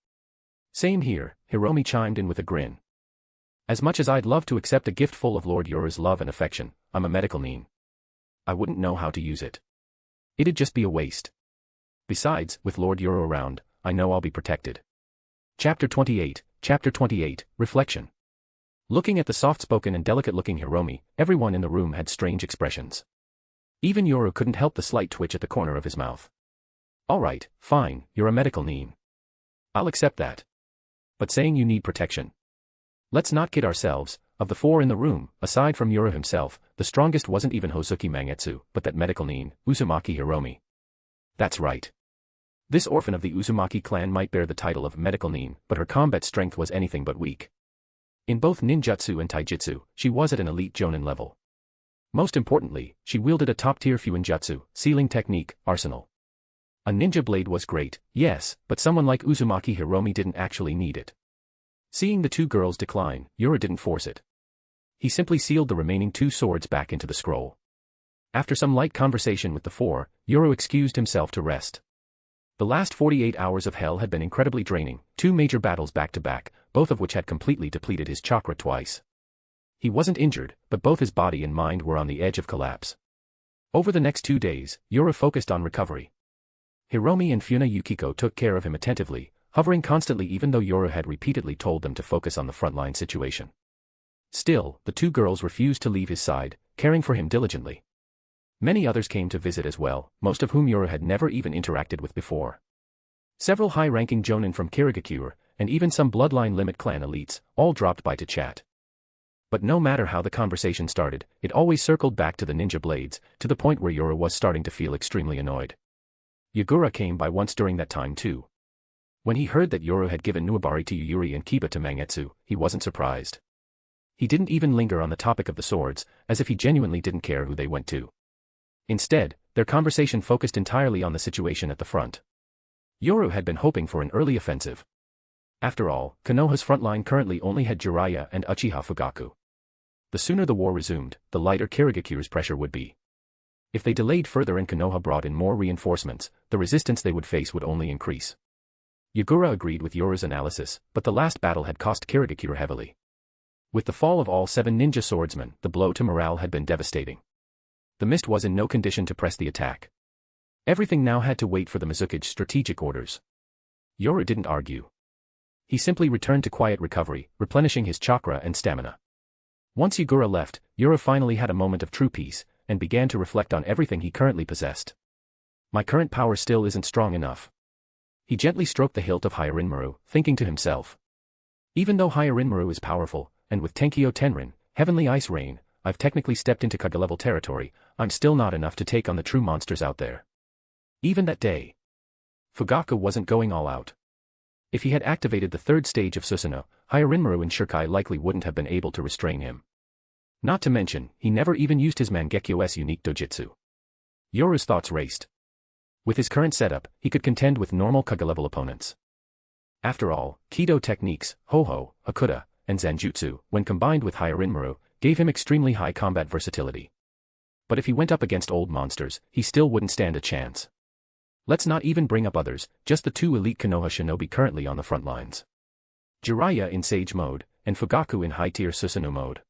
Same here, Hiromi chimed in with a grin. As much as I'd love to accept a gift full of Lord Yoru's love and affection, I'm a medical nin. I wouldn't know how to use it. It'd just be a waste. Besides, with Lord Yoru around, I know I'll be protected. Chapter 28, Reflection. Looking at the soft-spoken and delicate-looking Hiromi, everyone in the room had strange expressions. Even Yoru couldn't help the slight twitch at the corner of his mouth. Alright, fine, you're a medical nin. I'll accept that. But saying you need protection. Let's not kid ourselves, of the 4 in the room, aside from Yoru himself, the strongest wasn't even Hozuki Mangetsu, but that medical nin, Uzumaki Hiromi. That's right. This orphan of the Uzumaki clan might bear the title of medical nin, but her combat strength was anything but weak. In both ninjutsu and taijutsu, she was at an elite jonin level. Most importantly, she wielded a top-tier fuinjutsu, sealing technique, arsenal. A ninja blade was great, yes, but someone like Uzumaki Hiromi didn't actually need it. Seeing the two girls decline, Yura didn't force it. He simply sealed the remaining two swords back into the scroll. After some light conversation with the four, Yoru excused himself to rest. The last 48 hours of hell had been incredibly draining, 2 major battles back-to-back, both of which had completely depleted his chakra twice. He wasn't injured, but both his body and mind were on the edge of collapse. Over the next 2 days, Yoru focused on recovery. Hiromi and Funa Yukiko took care of him attentively, hovering constantly even though Yoru had repeatedly told them to focus on the frontline situation. Still, the two girls refused to leave his side, caring for him diligently. Many others came to visit as well, most of whom Yoru had never even interacted with before. Several high-ranking jonin from Kirigakure, and even some bloodline limit clan elites, all dropped by to chat. But no matter how the conversation started, it always circled back to the ninja blades, to the point where Yoru was starting to feel extremely annoyed. Yagura came by once during that time too. When he heard that Yoru had given Nuabari to Yuyuri and Kiba to Mangetsu, he wasn't surprised. He didn't even linger on the topic of the swords, as if he genuinely didn't care who they went to. Instead, their conversation focused entirely on the situation at the front. Yoru had been hoping for an early offensive. After all, Konoha's frontline currently only had Jiraiya and Uchiha Fugaku. The sooner the war resumed, the lighter Kirigakure's pressure would be. If they delayed further and Konoha brought in more reinforcements, the resistance they would face would only increase. Yagura agreed with Yoru's analysis, but the last battle had cost Kirigakure heavily. With the fall of all 7 ninja swordsmen, the blow to morale had been devastating. The mist was in no condition to press the attack. Everything now had to wait for the Mizukage's strategic orders. Yoru didn't argue. He simply returned to quiet recovery, replenishing his chakra and stamina. Once Yagura left, Yoru finally had a moment of true peace, and began to reflect on everything he currently possessed. My current power still isn't strong enough. He gently stroked the hilt of Hyarinmaru, thinking to himself. Even though Hyarinmaru is powerful, and with Tenkyo Tenrin, Heavenly Ice Rain, I've technically stepped into Kage-level territory, I'm still not enough to take on the true monsters out there. Even that day, Fugaku wasn't going all out. If he had activated the 3rd stage of Susanoo, Hyarinmaru and Shirkai likely wouldn't have been able to restrain him. Not to mention, he never even used his Mangekyo's unique dojutsu. Yoru's thoughts raced. With his current setup, he could contend with normal Kage-level opponents. After all, Kido techniques, Hoho, Hakuda, and Zanjutsu, when combined with Hyarinmaru, gave him extremely high combat versatility. But if he went up against old monsters, he still wouldn't stand a chance. Let's not even bring up others, just the 2 elite Konoha shinobi currently on the front lines. Jiraiya in Sage mode, and Fugaku in high-tier Susanoo mode.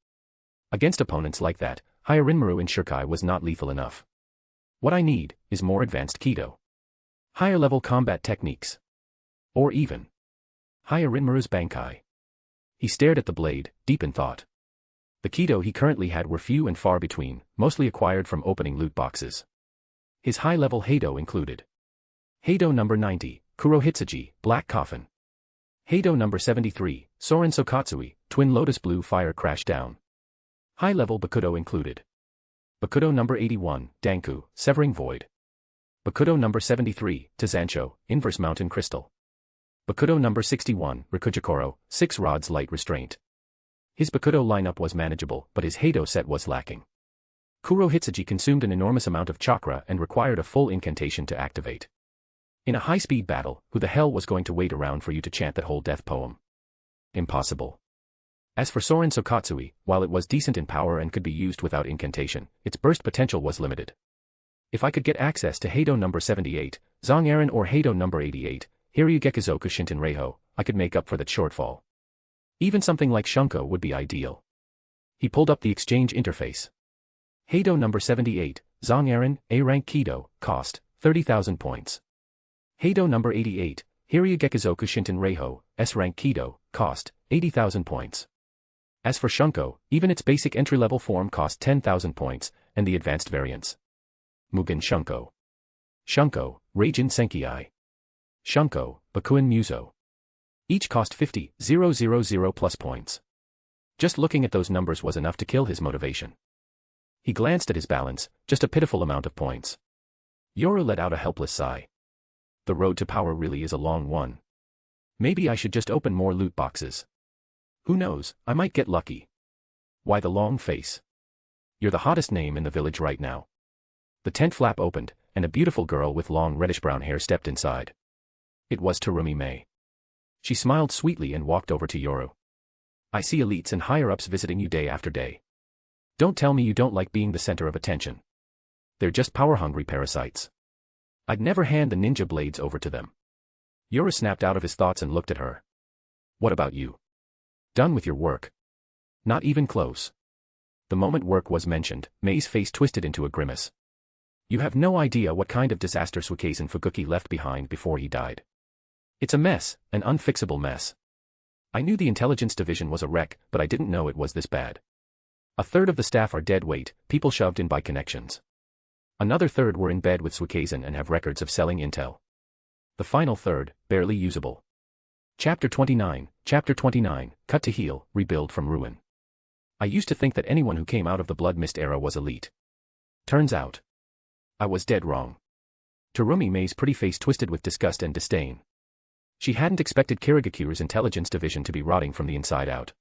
Against opponents like that, Hyarinmaru in Shirkai was not lethal enough. What I need is more advanced Kido. Higher-level combat techniques. Or even Hyarinmaru's Bankai. He stared at the blade, deep in thought. The Kido he currently had were few and far between, mostly acquired from opening loot boxes. His high-level Heido included Heido number 90, Kurohitsuji, Black Coffin. Heido number 73, Soren Sokatsui, Twin Lotus Blue Fire Crash Down. High-level Bakudo included Bakudo number 81, Danku, Severing Void. Bakudo number 73, Tazancho, Inverse Mountain Crystal. Bakudo number 61, Rikujikoro, 6 Rods Light Restraint. His Bakudo lineup was manageable, but his Heido set was lacking. Kurohitsuji consumed an enormous amount of chakra and required a full incantation to activate. In a high-speed battle, who the hell was going to wait around for you to chant that whole death poem? Impossible. As for Soren Sokatsui, while it was decent in power and could be used without incantation, its burst potential was limited. If I could get access to Heido number 78, Zong-Aren or Heido number 88, Hiryu-Gekizoku Shinten Reiho, I could make up for that shortfall. Even something like Shunko would be ideal. He pulled up the exchange interface. Heido number 78, Zong-Aren, A-rank Kido, cost 30,000 points. Heido number 88, Hiryu-Gekizoku Shinten Reiho, S-rank Kido, cost 80,000 points. As for Shunko, even its basic entry-level form cost 10,000 points, and the advanced variants. Mugen Shunko. Shunko, Reijin Senki. Shunko, Bakuin Muso. Each cost 50,000 plus points. Just looking at those numbers was enough to kill his motivation. He glanced at his balance, just a pitiful amount of points. Yoru let out a helpless sigh. The road to power really is a long one. Maybe I should just open more loot boxes. Who knows, I might get lucky. Why the long face? You're the hottest name in the village right now. The tent flap opened, and a beautiful girl with long reddish-brown hair stepped inside. It was Terumi May. She smiled sweetly and walked over to Yoru. I see elites and higher-ups visiting you day after day. Don't tell me you don't like being the center of attention. They're just power-hungry parasites. I'd never hand the ninja blades over to them. Yoru snapped out of his thoughts and looked at her. What about you? Done with your work? Not even close. The moment work was mentioned, May's face twisted into a grimace. You have no idea what kind of disaster Suikezen Fuguki left behind before he died. It's a mess, an unfixable mess. I knew the intelligence division was a wreck, but I didn't know it was this bad. A third of the staff are dead weight, people shoved in by connections. Another third were in bed with Suikezen and have records of selling intel. The final third, barely usable. Chapter 29, Cut to Heal, Rebuild from Ruin. I used to think that anyone who came out of the Blood Mist era was elite. Turns out, I was dead wrong. Terumi May's pretty face twisted with disgust and disdain. She hadn't expected Kirigakure's intelligence division to be rotting from the inside out.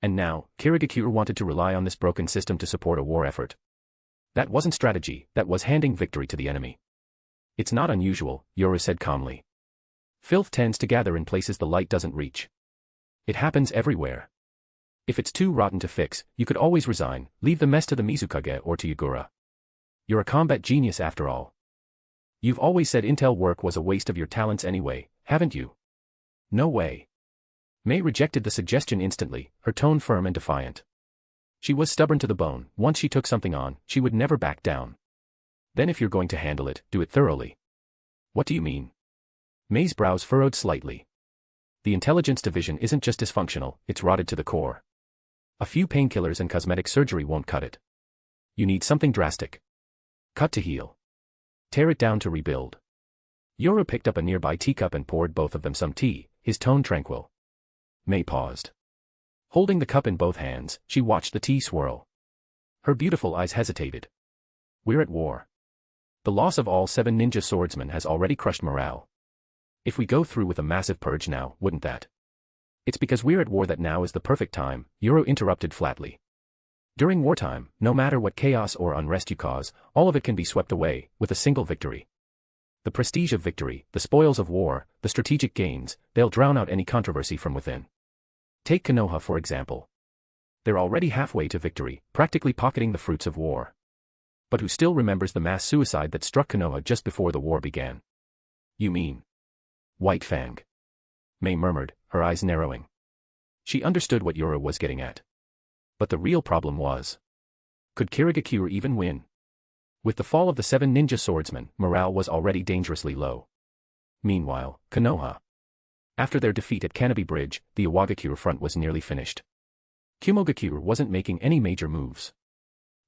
And now, Kirigakure wanted to rely on this broken system to support a war effort. That wasn't strategy, that was handing victory to the enemy. It's not unusual, Yoru said calmly. Filth tends to gather in places the light doesn't reach. It happens everywhere. If it's too rotten to fix, you could always resign, leave the mess to the Mizukage or to Yagura. You're a combat genius after all. You've always said intel work was a waste of your talents anyway, haven't you? No way. May rejected the suggestion instantly, her tone firm and defiant. She was stubborn to the bone. Once she took something on, she would never back down. Then if you're going to handle it, do it thoroughly. What do you mean? May's brows furrowed slightly. The intelligence division isn't just dysfunctional, it's rotted to the core. A few painkillers and cosmetic surgery won't cut it. You need something drastic. Cut to heal. Tear it down to rebuild. Yoru picked up a nearby teacup and poured both of them some tea, his tone tranquil. May paused. Holding the cup in both hands, she watched the tea swirl. Her beautiful eyes hesitated. We're at war. The loss of all 7 ninja swordsmen has already crushed morale. If we go through with a massive purge now, wouldn't that? It's because we're at war that now is the perfect time, Yoru interrupted flatly. During wartime, no matter what chaos or unrest you cause, all of it can be swept away, with a single victory. The prestige of victory, the spoils of war, the strategic gains, they'll drown out any controversy from within. Take Konoha for example. They're already halfway to victory, practically pocketing the fruits of war. But who still remembers the mass suicide that struck Konoha just before the war began? You mean White Fang? May murmured, her eyes narrowing. She understood what Yoru was getting at. But the real problem was, could Kirigakure even win? With the fall of the 7 ninja swordsmen, morale was already dangerously low. Meanwhile, Konoha. After their defeat at Kanabi Bridge, the Iwagakure front was nearly finished. Kumogakure wasn't making any major moves.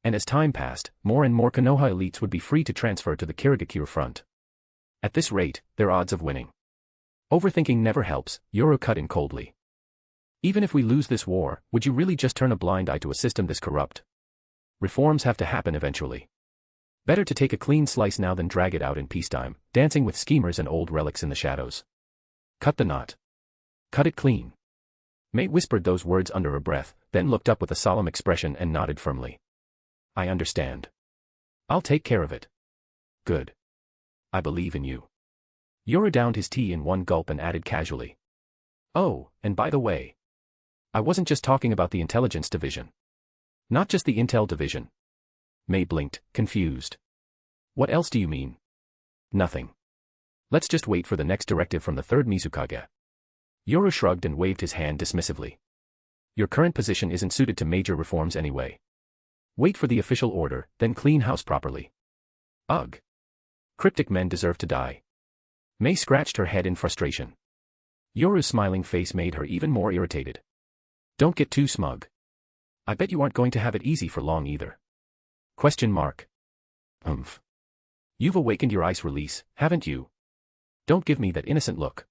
And as time passed, more and more Konoha elites would be free to transfer to the Kirigakure front. At this rate, their odds of winning. Overthinking never helps, Yoru cut in coldly. Even if we lose this war, would you really just turn a blind eye to a system this corrupt? Reforms have to happen eventually. Better to take a clean slice now than drag it out in peacetime, dancing with schemers and old relics in the shadows. Cut the knot. Cut it clean. May whispered those words under her breath, then looked up with a solemn expression and nodded firmly. I understand. I'll take care of it. Good. I believe in you. Yoru downed his tea in one gulp and added casually. Oh, and by the way, I wasn't just talking about the intelligence division. Not just the intel division. May blinked, confused. What else do you mean? Nothing. Let's just wait for the next directive from the 3rd Mizukage. Yoru shrugged and waved his hand dismissively. Your current position isn't suited to major reforms anyway. Wait for the official order, then clean house properly. Ugh. Cryptic men deserve to die. May scratched her head in frustration. Yoru's smiling face made her even more irritated. Don't get too smug. I bet you aren't going to have it easy for long either. Question mark. You've awakened your ice release, haven't you? Don't give me that innocent look.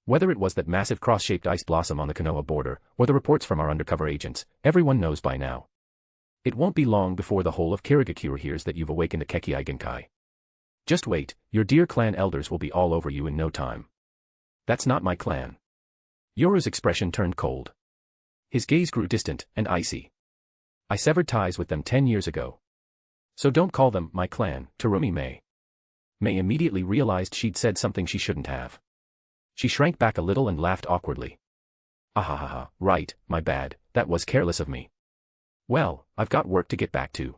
Whether it was that massive cross-shaped ice blossom on the Konoha border, or the reports from our undercover agents, everyone knows by now. It won't be long before the whole of Kirigakure hears that you've awakened a Kekkei Genkai. Just wait, your dear clan elders will be all over you in no time. That's not my clan. Yoru's expression turned cold. His gaze grew distant and icy. I severed ties with them 10 years ago. So don't call them my clan, Terumi Mei. Mei immediately realized she'd said something she shouldn't have. She shrank back a little and laughed awkwardly. Ahahaha, right, my bad, that was careless of me. Well, I've got work to get back to.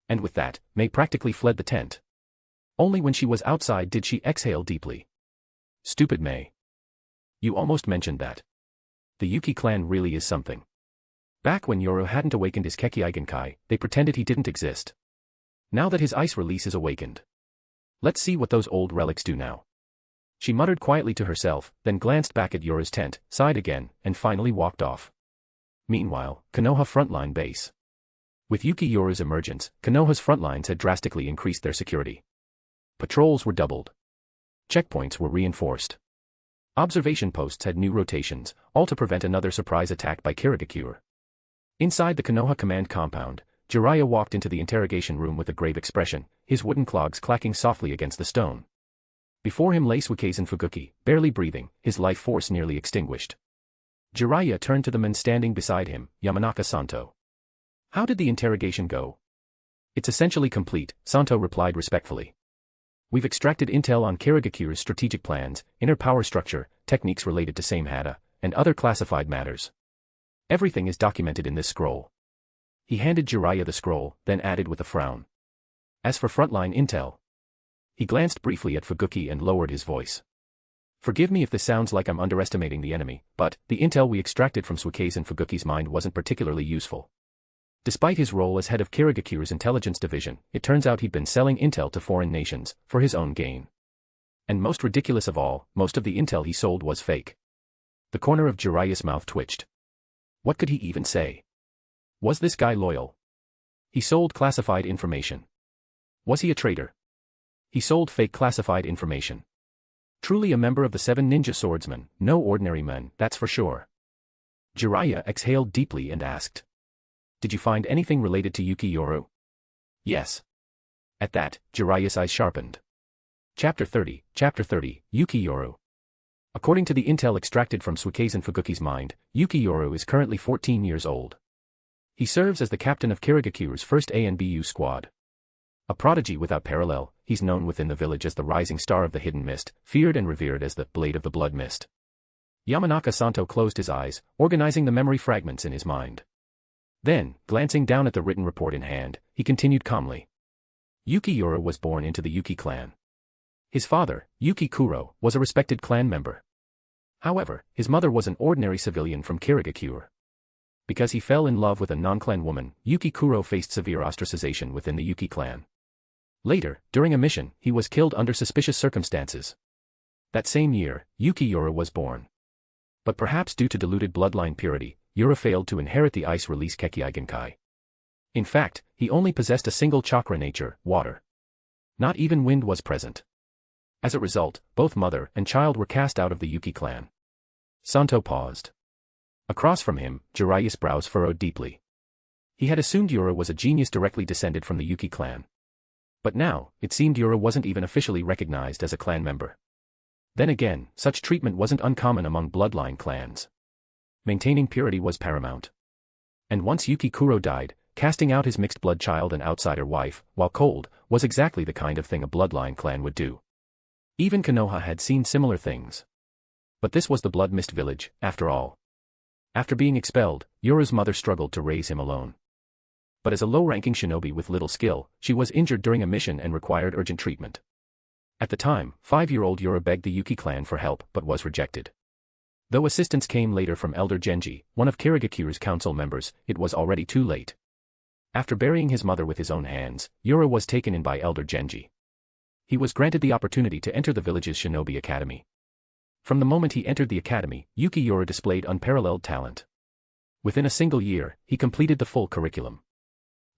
And with that, Mei practically fled the tent. Only when she was outside did she exhale deeply. Stupid Mei. You almost mentioned that. The Yuki clan really is something. Back when Yoru hadn't awakened his Kekkei, they pretended he didn't exist. Now that his ice release is awakened. Let's see what those old relics do now. She muttered quietly to herself, then glanced back at Yoru's tent, sighed again, and finally walked off. Meanwhile, Konoha frontline base. With Yuki Yoru's emergence, Konoha's frontlines had drastically increased their security. Patrols were doubled. Checkpoints were reinforced. Observation posts had new rotations, all to prevent another surprise attack by Kirigakure. Inside the Konoha command compound, Jiraiya walked into the interrogation room with a grave expression, his wooden clogs clacking softly against the stone. Before him lay Suikezen Fuguki, barely breathing, his life force nearly extinguished. Jiraiya turned to the man standing beside him, Yamanaka Santo. How did the interrogation go? It's essentially complete, Santo replied respectfully. We've extracted intel on Kirigakure's strategic plans, inner power structure, techniques related to Samehada, and other classified matters. Everything is documented in this scroll. He handed Jiraiya the scroll, then added with a frown. As for frontline intel. He glanced briefly at Fuguki and lowered his voice. Forgive me if this sounds like I'm underestimating the enemy, but the intel we extracted from Suikezen Fuguki's mind wasn't particularly useful. Despite his role as head of Kirigakure's intelligence division, it turns out he'd been selling intel to foreign nations, for his own gain. And most ridiculous of all, most of the intel he sold was fake. The corner of Jiraiya's mouth twitched. What could he even say? Was this guy loyal? He sold classified information. Was he a traitor? He sold fake classified information. Truly a member of the 7 ninja swordsmen, no ordinary man, that's for sure. Jiraiya exhaled deeply and asked. Did you find anything related to Yuki Yoru? Yes. At that, Jiraiya's eyes sharpened. Chapter 30, Yuki Yoru. According to the intel extracted from Suikezen Fuguki's mind, Yuki Yoru is currently 14 years old. He serves as the captain of Kirigakure's first ANBU squad. A prodigy without parallel, he's known within the village as the rising star of the hidden mist, feared and revered as the blade of the blood mist. Yamanaka Santo closed his eyes, organizing the memory fragments in his mind. Then, glancing down at the written report in hand, he continued calmly. Yuki Yoru was born into the Yuki clan. His father, Yuki Kuro, was a respected clan member. However, his mother was an ordinary civilian from Kirigakure. Because he fell in love with a non-clan woman, Yuki Kuro faced severe ostracization within the Yuki clan. Later, during a mission, he was killed under suspicious circumstances. That same year, Yuki Yoru was born. But perhaps due to diluted bloodline purity, Yoru failed to inherit the ice release Kekkei. In fact, he only possessed a single chakra nature, water. Not even wind was present. As a result, both mother and child were cast out of the Yuki clan. Santo paused. Across from him, Jiraiya's brows furrowed deeply. He had assumed Yoru was a genius directly descended from the Yuki clan. But now, it seemed Yoru wasn't even officially recognized as a clan member. Then again, such treatment wasn't uncommon among bloodline clans. Maintaining purity was paramount. And once Yuki Kuro died, casting out his mixed-blood child and outsider wife, while cold, was exactly the kind of thing a bloodline clan would do. Even Konoha had seen similar things. But this was the Blood Mist village, after all. After being expelled, Yoru's mother struggled to raise him alone. But as a low-ranking shinobi with little skill, she was injured during a mission and required urgent treatment. At the time, 5-year-old Yoru begged the Yuki clan for help but was rejected. Though assistance came later from Elder Genji, one of Kirigakure's council members, it was already too late. After burying his mother with his own hands, Yoru was taken in by Elder Genji. He was granted the opportunity to enter the village's shinobi academy. From the moment he entered the academy, Yuki Yoru displayed unparalleled talent. Within a single year, he completed the full curriculum.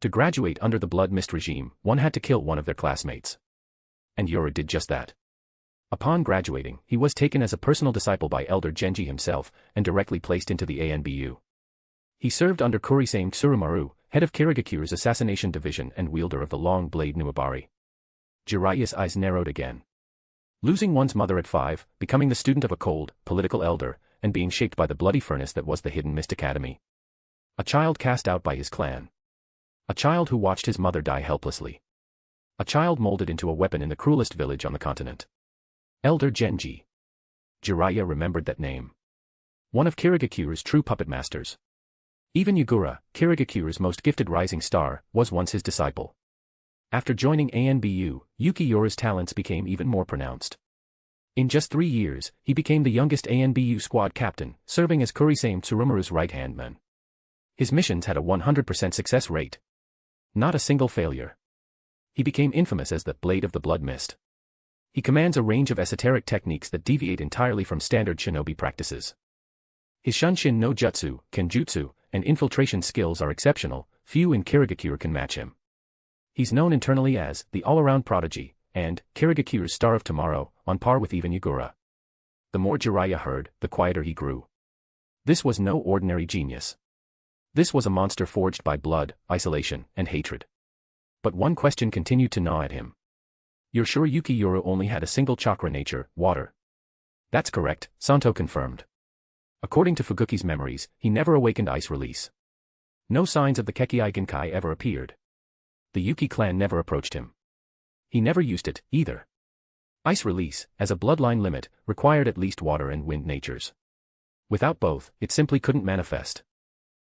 To graduate under the Blood Mist regime, one had to kill one of their classmates. And Yoru did just that. Upon graduating, he was taken as a personal disciple by Elder Genji himself, and directly placed into the ANBU. He served under Kurisame Tsurumaru, head of Kirigakure's assassination division and wielder of the long blade Nuabari. Jiraya's eyes narrowed again. Losing one's mother at 5, becoming the student of a cold, political elder, and being shaped by the bloody furnace that was the hidden Mist Academy. A child cast out by his clan. A child who watched his mother die helplessly. A child molded into a weapon in the cruelest village on the continent. Elder Genji. Jiraiya remembered that name. One of Kirigakure's true puppet masters. Even Yagura, Kirigakure's most gifted rising star, was once his disciple. After joining ANBU, Yuki Yoru's talents became even more pronounced. In just 3 years, he became the youngest ANBU squad captain, serving as Kurisame Tsurumaru's right-hand man. His missions had a 100% success rate. Not a single failure. He became infamous as the Blade of the Blood Mist. He commands a range of esoteric techniques that deviate entirely from standard shinobi practices. His Shunshin no Jutsu, Kenjutsu, and infiltration skills are exceptional, few in Kirigakure can match him. He's known internally as the all-around prodigy, and Kirigakure's star of tomorrow, on par with even Yagura. The more Jiraiya heard, the quieter he grew. This was no ordinary genius. This was a monster forged by blood, isolation, and hatred. But one question continued to gnaw at him. You're sure Yuki Yoru only had a single chakra nature, water? That's correct, Santo confirmed. According to Fuguki's memories, he never awakened ice release. No signs of the Kekkei Genkai ever appeared. The Yuki clan never approached him. He never used it, either. Ice release, as a bloodline limit, required at least water and wind natures. Without both, it simply couldn't manifest.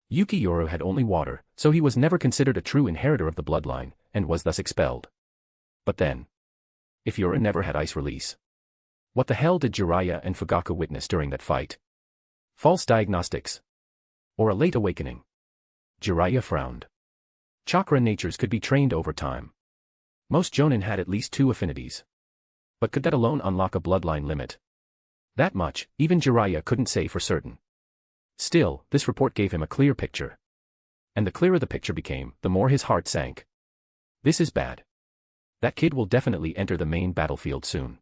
Yuki Yoru had only water, so he was never considered a true inheritor of the bloodline, and was thus expelled. But then, if Yoru never had ice release, what the hell did Jiraiya and Fugaku witness during that fight? False diagnostics? Or a late awakening? Jiraiya frowned. Chakra natures could be trained over time. Most jonin had at least 2 affinities. But could that alone unlock a bloodline limit? That much, even Jiraiya couldn't say for certain. Still, this report gave him a clear picture. And the clearer the picture became, the more his heart sank. This is bad. That kid will definitely enter the main battlefield soon.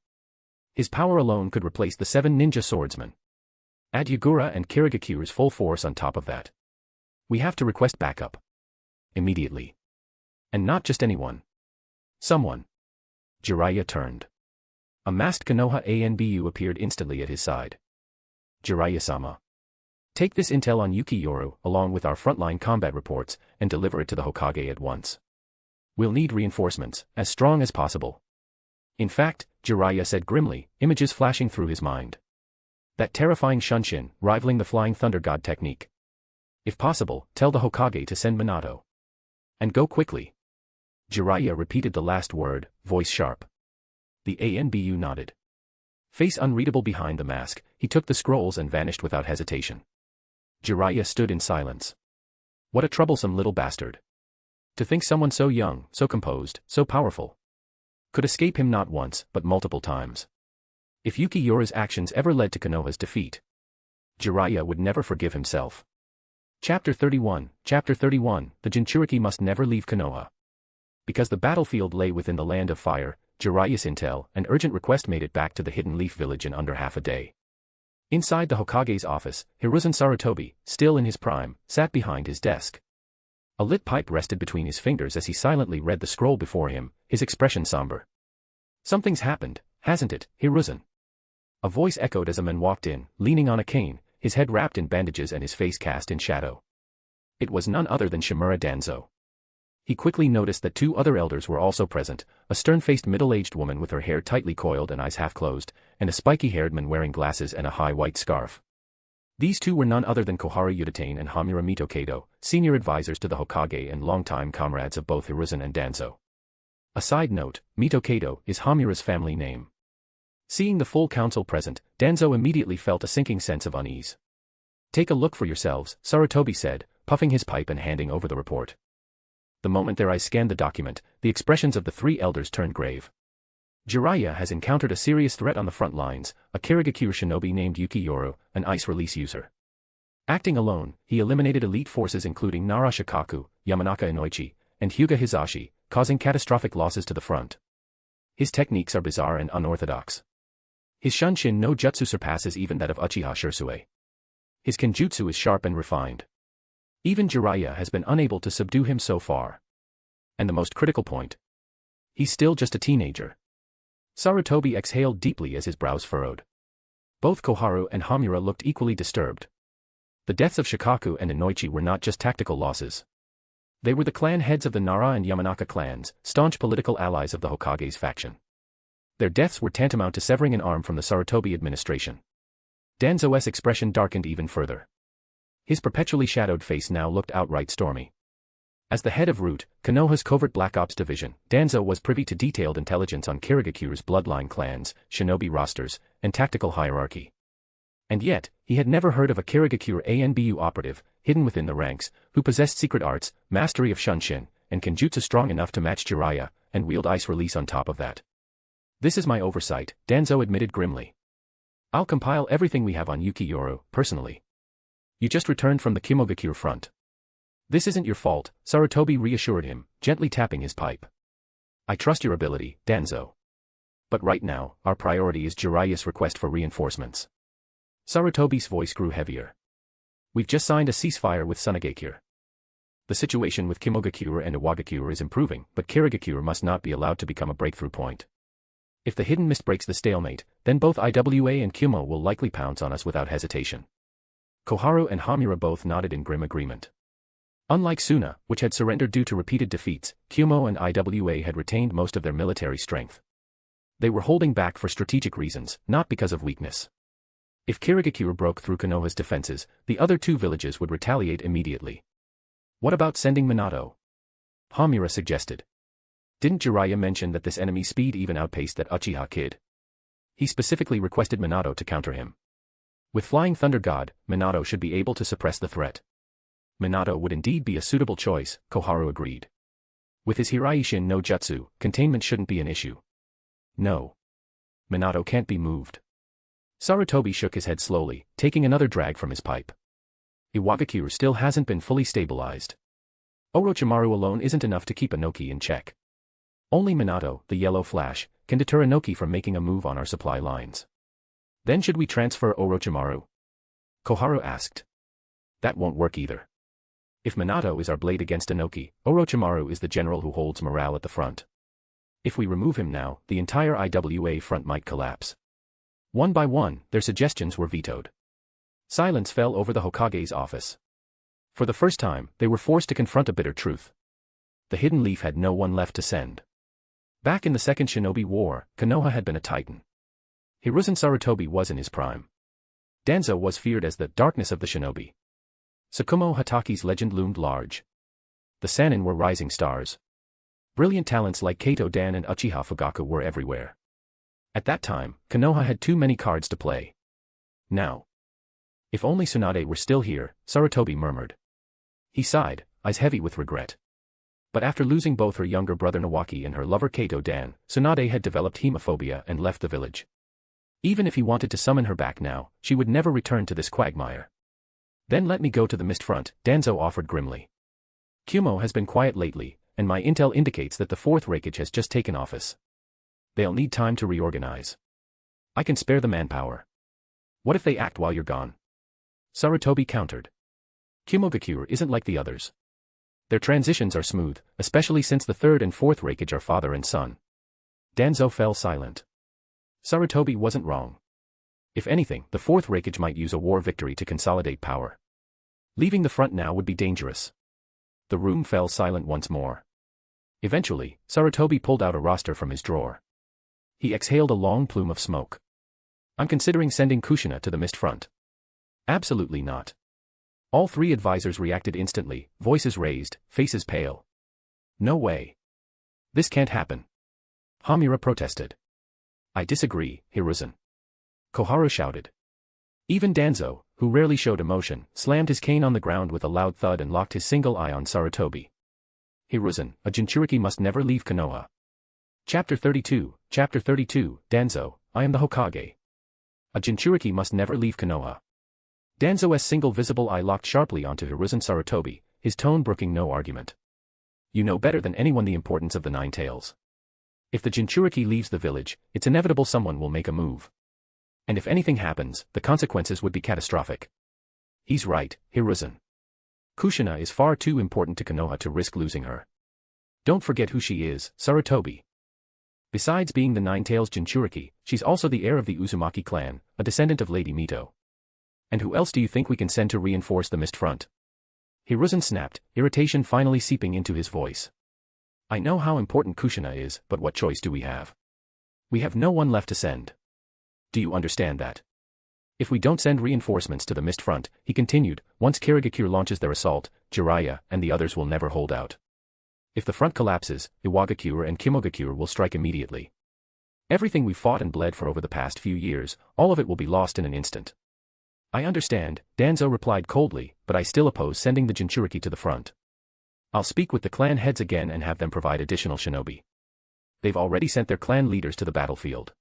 His power alone could replace the 7 ninja swordsmen. Add Yagura and Kirigakure's full force on top of that. We have to request backup. Immediately. And not just anyone. Someone. Jiraiya turned. A masked Konoha ANBU appeared instantly at his side. Jiraiya-sama. Take this intel on Yuki Yoru, along with our frontline combat reports, and deliver it to the Hokage at once. We'll need reinforcements, as strong as possible. In fact, Jiraiya said grimly, images flashing through his mind. That terrifying Shunshin, rivaling the Flying Thunder God technique. If possible, tell the Hokage to send Minato. And go quickly. Jiraiya repeated the last word, voice sharp. The ANBU nodded. Face unreadable behind the mask, he took the scrolls and vanished without hesitation. Jiraiya stood in silence. What a troublesome little bastard. To think someone so young, so composed, so powerful, could escape him not once, but multiple times. If Yuki Yoru's actions ever led to Konoha's defeat, Jiraiya would never forgive himself. Chapter 31, the Jinchuriki must never leave Konoha. Because the battlefield lay within the land of fire, Jiraiya's intel, an urgent request made it back to the Hidden Leaf village in under half a day. Inside the Hokage's office, Hiruzen Sarutobi, still in his prime, sat behind his desk. A lit pipe rested between his fingers as he silently read the scroll before him, his expression somber. Something's happened, hasn't it, Hiruzen? A voice echoed as a man walked in, leaning on a cane, his head wrapped in bandages and his face cast in shadow. It was none other than Shimura Danzo. He quickly noticed that 2 other elders were also present, a stern-faced middle-aged woman with her hair tightly coiled and eyes half-closed, and a spiky-haired man wearing glasses and a high white scarf. These 2 were none other than Koharu Udatane and Hamura Mitokado, senior advisors to the Hokage and longtime comrades of both Hiruzen and Danzo. A side note, Mitokado is Hamura's family name. Seeing the full council present, Danzo immediately felt a sinking sense of unease. Take a look for yourselves, Sarutobi said, puffing his pipe and handing over the report. The moment their eyes scanned the document, the expressions of the 3 elders turned grave. Jiraiya has encountered a serious threat on the front lines, a Kirigakure shinobi named Yuki Yoru, an ice release user. Acting alone, he eliminated elite forces including Nara Shikaku, Yamanaka Inoichi, and Hyuga Hizashi, causing catastrophic losses to the front. His techniques are bizarre and unorthodox. His Shunshin no Jutsu surpasses even that of Uchiha Shisui. His Kenjutsu is sharp and refined. Even Jiraiya has been unable to subdue him so far. And the most critical point. He's still just a teenager. Sarutobi exhaled deeply as his brows furrowed. Both Koharu and Hamura looked equally disturbed. The deaths of Shikaku and Inoichi were not just tactical losses. They were the clan heads of the Nara and Yamanaka clans, staunch political allies of the Hokage's faction. Their deaths were tantamount to severing an arm from the Sarutobi administration. Danzo's expression darkened even further. His perpetually shadowed face now looked outright stormy. As the head of Root, Konoha's covert Black Ops division, Danzo was privy to detailed intelligence on Kirigakure's bloodline clans, shinobi rosters, and tactical hierarchy. And yet, he had never heard of a Kirigakure ANBU operative, hidden within the ranks, who possessed secret arts, mastery of Shunshin, and Kenjutsu strong enough to match Jiraiya, and wield ice release on top of that. This is my oversight, Danzo admitted grimly. I'll compile everything we have on Yuki Yoru, personally. You just returned from the Konohagakure front. This isn't your fault, Sarutobi reassured him, gently tapping his pipe. I trust your ability, Danzo. But right now, our priority is Jiraiya's request for reinforcements. Sarutobi's voice grew heavier. We've just signed a ceasefire with Konohagakure. The situation with Konohagakure and Iwagakure is improving, but Kirigakure must not be allowed to become a breakthrough point. If the hidden mist breaks the stalemate, then both IWA and Kumo will likely pounce on us without hesitation. Koharu and Hamura both nodded in grim agreement. Unlike Suna, which had surrendered due to repeated defeats, Kumo and IWA had retained most of their military strength. They were holding back for strategic reasons, not because of weakness. If Kirigakure broke through Konoha's defenses, the other two villages would retaliate immediately. What about sending Minato? Hamura suggested. Didn't Jiraiya mention that this enemy's speed even outpaced that Uchiha kid? He specifically requested Minato to counter him. With Flying Thunder God, Minato should be able to suppress the threat. Minato would indeed be a suitable choice, Koharu agreed. With his Hiraishin no Jutsu, containment shouldn't be an issue. No. Minato can't be moved. Sarutobi shook his head slowly, taking another drag from his pipe. Iwagakure still hasn't been fully stabilized. Orochimaru alone isn't enough to keep Inoki in check. Only Minato, the Yellow Flash, can deter Inoki from making a move on our supply lines. Then should we transfer Orochimaru? Koharu asked. That won't work either. If Minato is our blade against Inoki, Orochimaru is the general who holds morale at the front. If we remove him now, the entire IWA front might collapse. One by one, their suggestions were vetoed. Silence fell over the Hokage's office. For the first time, they were forced to confront a bitter truth. The Hidden Leaf had no one left to send. Back in the Second Shinobi War, Konoha had been a titan. Hiruzen Sarutobi was in his prime. Danzo was feared as the darkness of the shinobi. Tsukumo Hataki's legend loomed large. The Sannin were rising stars. Brilliant talents like Kato Dan and Uchiha Fugaku were everywhere. At that time, Konoha had too many cards to play. Now. If only Tsunade were still here, Sarutobi murmured. He sighed, eyes heavy with regret. But after losing both her younger brother Nawaki and her lover Kato Dan, Tsunade had developed hemophobia and left the village. Even if he wanted to summon her back now, she would never return to this quagmire. Then let me go to the mist front, Danzo offered grimly. Kumo has been quiet lately, and my intel indicates that the fourth Raikage has just taken office. They'll need time to reorganize. I can spare the manpower. What if they act while you're gone? Sarutobi countered. Konohagakure isn't like the others. Their transitions are smooth, especially since the third and fourth Raikage are father and son. Danzo fell silent. Sarutobi wasn't wrong. If anything, the fourth Raikage might use a war victory to consolidate power. Leaving the front now would be dangerous. The room fell silent once more. Eventually, Sarutobi pulled out a roster from his drawer. He exhaled a long plume of smoke. I'm considering sending Kushina to the mist front. Absolutely not. All three advisors reacted instantly, voices raised, faces pale. No way. This can't happen. Hamura protested. I disagree, Hiruzen. Koharu shouted. Even Danzo, who rarely showed emotion, slammed his cane on the ground with a loud thud and locked his single eye on Sarutobi. Hiruzen, a Jinchuriki must never leave Konoha. Chapter 32, Danzo, I am the Hokage. A Jinchuriki must never leave Konoha. Danzo's single visible eye locked sharply onto Hiruzen Sarutobi, his tone brooking no argument. You know better than anyone the importance of the Nine Tails. If the Jinchuriki leaves the village, it's inevitable someone will make a move. And if anything happens, the consequences would be catastrophic. He's right, Hiruzen. Kushina is far too important to Konoha to risk losing her. Don't forget who she is, Sarutobi. Besides being the Nine-Tails Jinchuriki, she's also the heir of the Uzumaki clan, a descendant of Lady Mito. And who else do you think we can send to reinforce the mist front? Hiruzen snapped, irritation finally seeping into his voice. I know how important Kushina is, but what choice do we have? We have no one left to send. Do you understand that? If we don't send reinforcements to the mist front, he continued, once Kirigakure launches their assault, Jiraiya and the others will never hold out. If the front collapses, Iwagakure and Kimogakure will strike immediately. Everything we've fought and bled for over the past few years, all of it will be lost in an instant. I understand, Danzo replied coldly, but I still oppose sending the Jinchuriki to the front. I'll speak with the clan heads again and have them provide additional shinobi. They've already sent their clan leaders to the battlefield.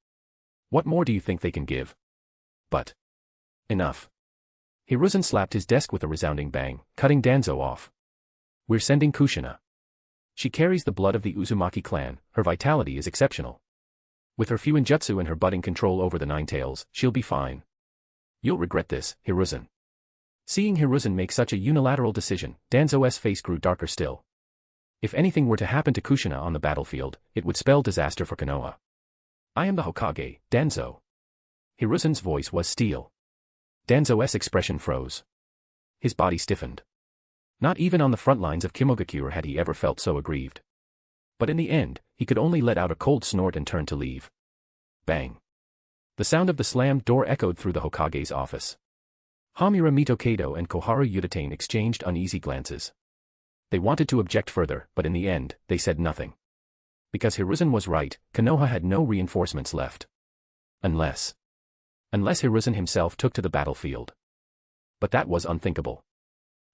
What more do you think they can give? But enough. Hiruzen slapped his desk with a resounding bang, cutting Danzo off. We're sending Kushina. She carries the blood of the Uzumaki clan, her vitality is exceptional. With her Fuinjutsu and her budding control over the Nine-Tails, she'll be fine. You'll regret this, Hiruzen. Seeing Hiruzen make such a unilateral decision, Danzo's face grew darker still. If anything were to happen to Kushina on the battlefield, it would spell disaster for Konoha. I am the Hokage, Danzo. Hiruzen's voice was steel. Danzo's expression froze. His body stiffened. Not even on the front lines of Kimogakure had he ever felt so aggrieved. But in the end, he could only let out a cold snort and turn to leave. Bang. The sound of the slammed door echoed through the Hokage's office. Hamura Mitokado and Koharu Yuditane exchanged uneasy glances. They wanted to object further, but in the end, they said nothing. Because Hiruzen was right, Konoha had no reinforcements left. Unless Hiruzen himself took to the battlefield. But that was unthinkable.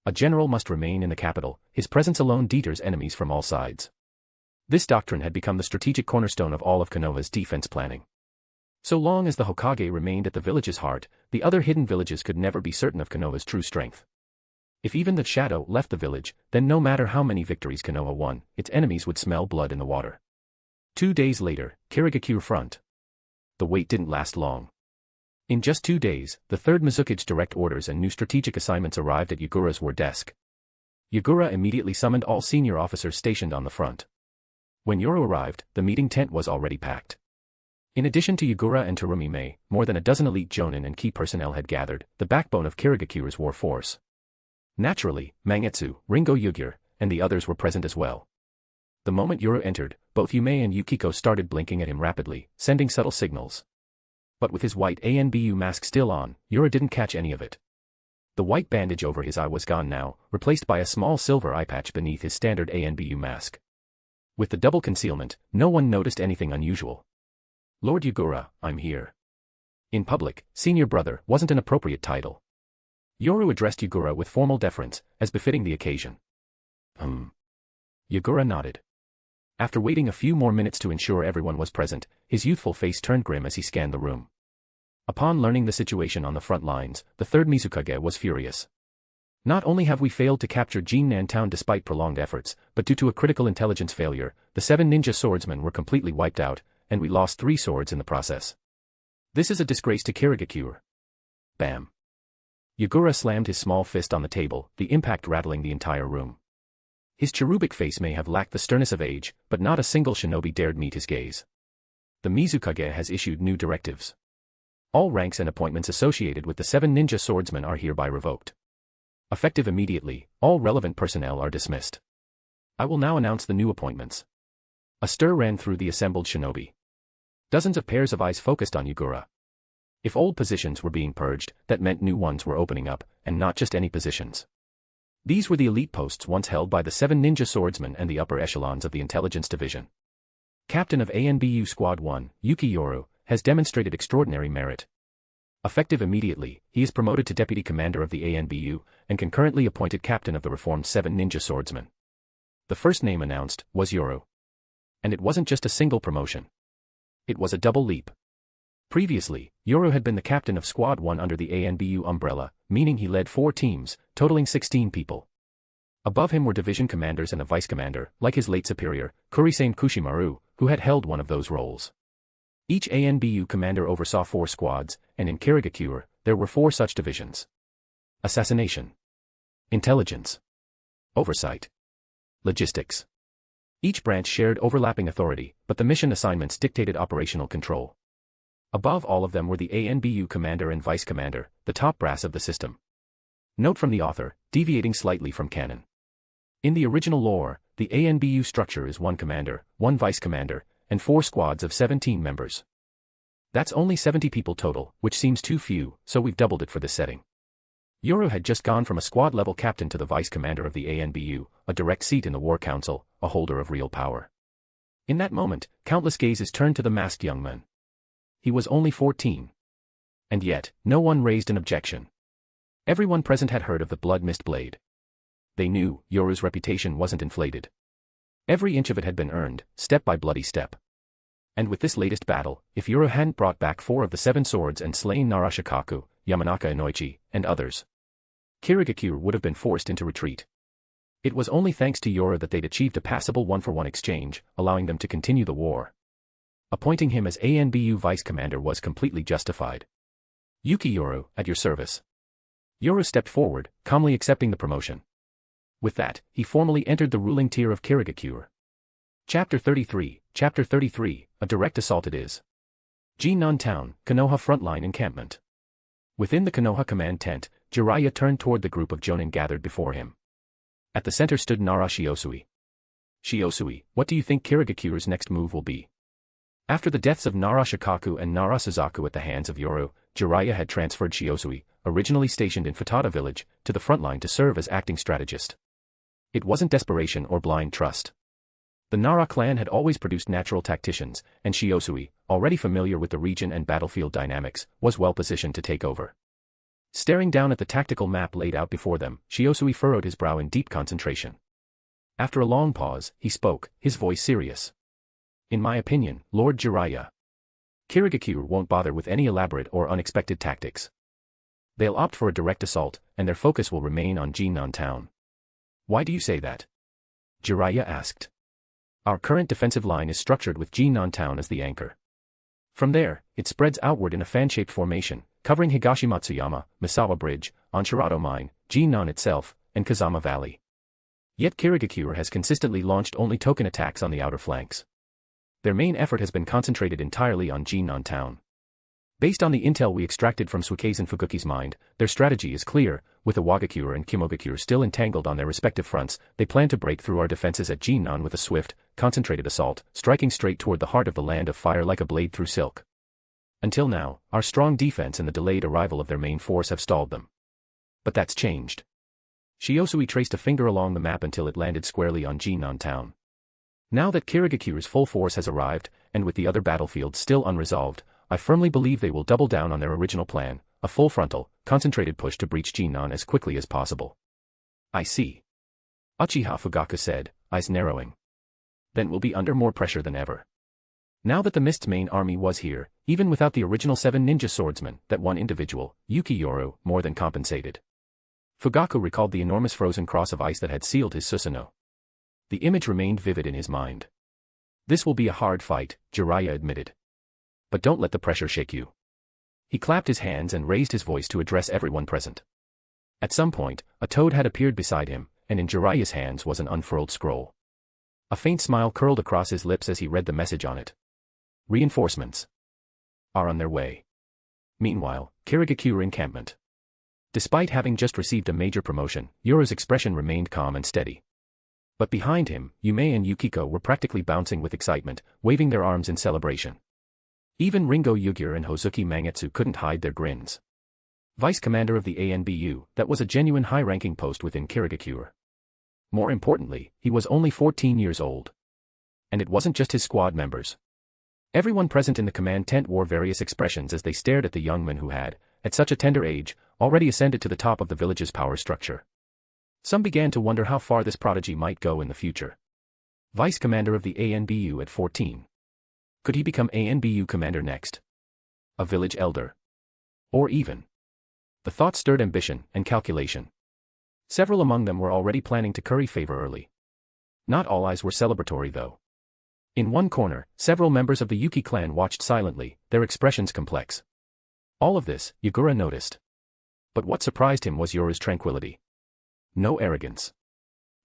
A general must remain in the capital, his presence alone deters enemies from all sides. This doctrine had become the strategic cornerstone of all of Konoha's defense planning. So long as the Hokage remained at the village's heart, the other hidden villages could never be certain of Konoha's true strength. If even the shadow left the village, then no matter how many victories Konoha won, its enemies would smell blood in the water. 2 days later, Kirigakure front. The wait didn't last long. In just 2 days, the third Mizukage direct orders and new strategic assignments arrived at Yagura's war desk. Yagura immediately summoned all senior officers stationed on the front. When Yoru arrived, the meeting tent was already packed. In addition to Yagura and Terumime, more than a dozen elite jonin and key personnel had gathered, the backbone of Kirigakure's war force. Naturally, Mangetsu, Ringo Yugure, and the others were present as well. The moment Yoru entered, both Yume and Yukiko started blinking at him rapidly, sending subtle signals. But with his white ANBU mask still on, Yoru didn't catch any of it. The white bandage over his eye was gone now, replaced by a small silver eye patch beneath his standard ANBU mask. With the double concealment, no one noticed anything unusual. Lord Yagura, I'm here. In public, senior brother wasn't an appropriate title. Yoru addressed Yagura with formal deference, as befitting the occasion. Yagura nodded. After waiting a few more minutes to ensure everyone was present, his youthful face turned grim as he scanned the room. Upon learning the situation on the front lines, the third Mizukage was furious. Not only have we failed to capture Jinnan town despite prolonged efforts, but due to a critical intelligence failure, the 7 ninja swordsmen were completely wiped out, and we lost 3 swords in the process. This is a disgrace to Kirigakure. Bam. Yagura slammed his small fist on the table, the impact rattling the entire room. His cherubic face may have lacked the sternness of age, but not a single shinobi dared meet his gaze. The Mizukage has issued new directives. All ranks and appointments associated with the 7 ninja swordsmen are hereby revoked. Effective immediately, all relevant personnel are dismissed. I will now announce the new appointments. A stir ran through the assembled shinobi. Dozens of pairs of eyes focused on Yagura. If old positions were being purged, that meant new ones were opening up, and not just any positions. These were the elite posts once held by the 7 ninja swordsmen and the upper echelons of the intelligence division. Captain of ANBU Squad 1, Yuki Yoru, has demonstrated extraordinary merit. Effective immediately, he is promoted to deputy commander of the ANBU, and concurrently appointed captain of the reformed 7 ninja swordsmen. The first name announced was Yoru. And it wasn't just a single promotion. It was a double leap. Previously, Yoru had been the captain of Squad 1 under the ANBU umbrella, meaning he led 4 teams, totaling 16 people. Above him were division commanders and a vice commander, like his late superior, Kurisame Kushimaru, who had held one of those roles. Each ANBU commander oversaw 4 squads, and in Kirigakure, there were 4 such divisions. Assassination. Intelligence. Oversight. Logistics. Each branch shared overlapping authority, but the mission assignments dictated operational control. Above all of them were the ANBU commander and vice commander, the top brass of the system. Note from the author, deviating slightly from canon. In the original lore, the ANBU structure is 1 commander, 1 vice commander, and 4 squads of 17 members. That's only 70 people total, which seems too few, so we've doubled it for this setting. Yoru had just gone from a squad-level captain to the vice commander of the ANBU, a direct seat in the War Council, a holder of real power. In that moment, countless gazes turned to the masked young man. He was only 14. And yet, no one raised an objection. Everyone present had heard of the blood-mist blade. They knew Yoru's reputation wasn't inflated. Every inch of it had been earned, step by bloody step. And with this latest battle, if Yoru hadn't brought back 4 of the 7 swords and slain Narashikaku, Yamanaka Inoichi, and others, Kirigakure would have been forced into retreat. It was only thanks to Yoru that they'd achieved a passable 1-for-1 exchange, allowing them to continue the war. Appointing him as ANBU vice commander was completely justified. Yuki Yoru, at your service. Yoru stepped forward, calmly accepting the promotion. With that, he formally entered the ruling tier of Kirigakure. Chapter 33, a direct assault it is. Jinnan Town, Konoha frontline encampment. Within the Konoha command tent, Jiraiya turned toward the group of jonin gathered before him. At the center stood Nara Shiosui. Shiosui, what do you think Kirigakure's next move will be? After the deaths of Nara Shikaku and Nara Suzaku at the hands of Yoru, Jiraiya had transferred Shiosui, originally stationed in Futada village, to the front line to serve as acting strategist. It wasn't desperation or blind trust. The Nara clan had always produced natural tacticians, and Shiosui, already familiar with the region and battlefield dynamics, was well positioned to take over. Staring down at the tactical map laid out before them, Shiosui furrowed his brow in deep concentration. After a long pause, he spoke, his voice serious. In my opinion, Lord Jiraiya, Kirigakure won't bother with any elaborate or unexpected tactics. They'll opt for a direct assault, and their focus will remain on Jinnan Town. Why do you say that? Jiraiya asked. Our current defensive line is structured with Jinnan Town as the anchor. From there, it spreads outward in a fan-shaped formation, covering Higashimatsuyama, Misawa Bridge, Onshirato Mine, Jinnan itself, and Kazama Valley. Yet Kirigakure has consistently launched only token attacks on the outer flanks. Their main effort has been concentrated entirely on Jinnan Town. Based on the intel we extracted from Suike's and Fuguki's mind, their strategy is clear. With Iwagakure and Kimogakure still entangled on their respective fronts, they plan to break through our defenses at Jinnan with a swift, concentrated assault, striking straight toward the heart of the land of fire like a blade through silk. Until now, our strong defense and the delayed arrival of their main force have stalled them. But that's changed. Shiosui traced a finger along the map until it landed squarely on Jinnan Town. Now that Kirigakure's full force has arrived, and with the other battlefields still unresolved, I firmly believe they will double down on their original plan, a full frontal, concentrated push to breach Jinnan as quickly as possible. I see. Uchiha Fugaku said, eyes narrowing. Then we'll be under more pressure than ever. Now that the Mist's main army was here, even without the original 7 ninja swordsmen, that one individual, Yuki Yoru, more than compensated. Fugaku recalled the enormous frozen cross of ice that had sealed his Susanoo. The image remained vivid in his mind. This will be a hard fight, Jiraiya admitted. But don't let the pressure shake you. He clapped his hands and raised his voice to address everyone present. At some point, a toad had appeared beside him, and in Jiraiya's hands was an unfurled scroll. A faint smile curled across his lips as he read the message on it. Reinforcements are on their way. Meanwhile, Kirigakure encampment. Despite having just received a major promotion, Yoru's expression remained calm and steady. But behind him, Yume and Yukiko were practically bouncing with excitement, waving their arms in celebration. Even Ringo Yugure and Hozuki Mangetsu couldn't hide their grins. Vice commander of the ANBU, that was a genuine high-ranking post within Kirigakure. More importantly, he was only 14 years old. And it wasn't just his squad members. Everyone present in the command tent wore various expressions as they stared at the young man who had, at such a tender age, already ascended to the top of the village's power structure. Some began to wonder how far this prodigy might go in the future. Vice commander of the ANBU at 14. Could he become ANBU commander next? A village elder? Or even? The thought stirred ambition and calculation. Several among them were already planning to curry favor early. Not all eyes were celebratory though. In one corner, several members of the Yuki clan watched silently, their expressions complex. All of this, Yagura noticed. But what surprised him was Yoru's tranquility. No arrogance.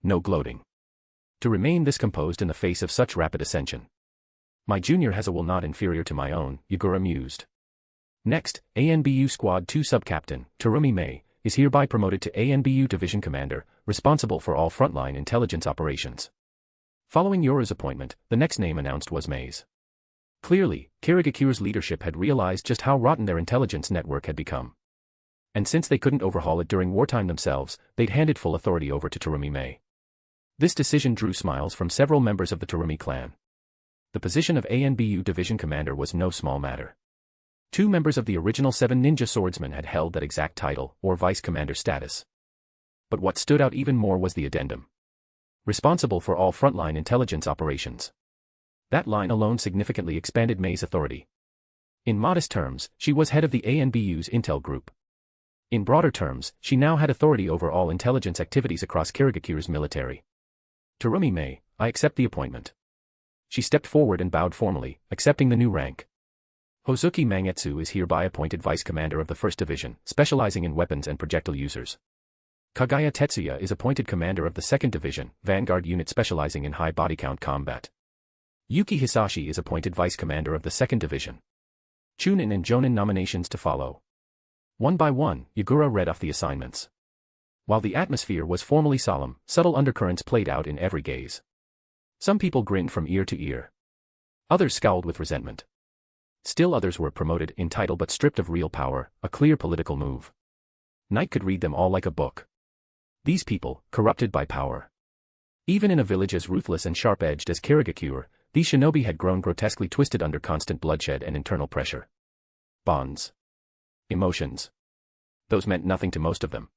No gloating. to remain this composed in the face of such rapid ascension. My junior has a will not inferior to my own, Yagura mused. Next, ANBU Squad 2 Sub-Captain, Terumi Mei, is hereby promoted to ANBU Division Commander, responsible for all frontline intelligence operations. Following Yoru's appointment, the next name announced was Mei's. Clearly, Kirigakure's leadership had realized just how rotten their intelligence network had become. And since they couldn't overhaul it during wartime themselves, they'd handed full authority over to Terumi Mei. This decision drew smiles from several members of the Terumi clan. The position of ANBU Division Commander was no small matter. 2 members of the original 7 ninja swordsmen had held that exact title, or vice commander status. But what stood out even more was the addendum. Responsible for all frontline intelligence operations. That line alone significantly expanded Mei's authority. In modest terms, she was head of the ANBU's intel group. In broader terms, she now had authority over all intelligence activities across Kirigakure's military. Terumi Mei, I accept the appointment. She stepped forward and bowed formally, accepting the new rank. Hozuki Mangetsu is hereby appointed Vice Commander of the 1st Division, specializing in weapons and projectile users. Kagaya Tetsuya is appointed Commander of the 2nd Division, Vanguard Unit specializing in high body count combat. Yuki Hisashi is appointed Vice Commander of the 2nd Division. Chunin and Jonin nominations to follow. One by one, Yagura read off the assignments. While the atmosphere was formally solemn, subtle undercurrents played out in every gaze. Some people grinned from ear to ear. Others scowled with resentment. Still others were promoted in title but stripped of real power, a clear political move. Night could read them all like a book. These people, corrupted by power. Even in a village as ruthless and sharp-edged as Kirigakure, these shinobi had grown grotesquely twisted under constant bloodshed and internal pressure. Bonds. Emotions. Those meant nothing to most of them.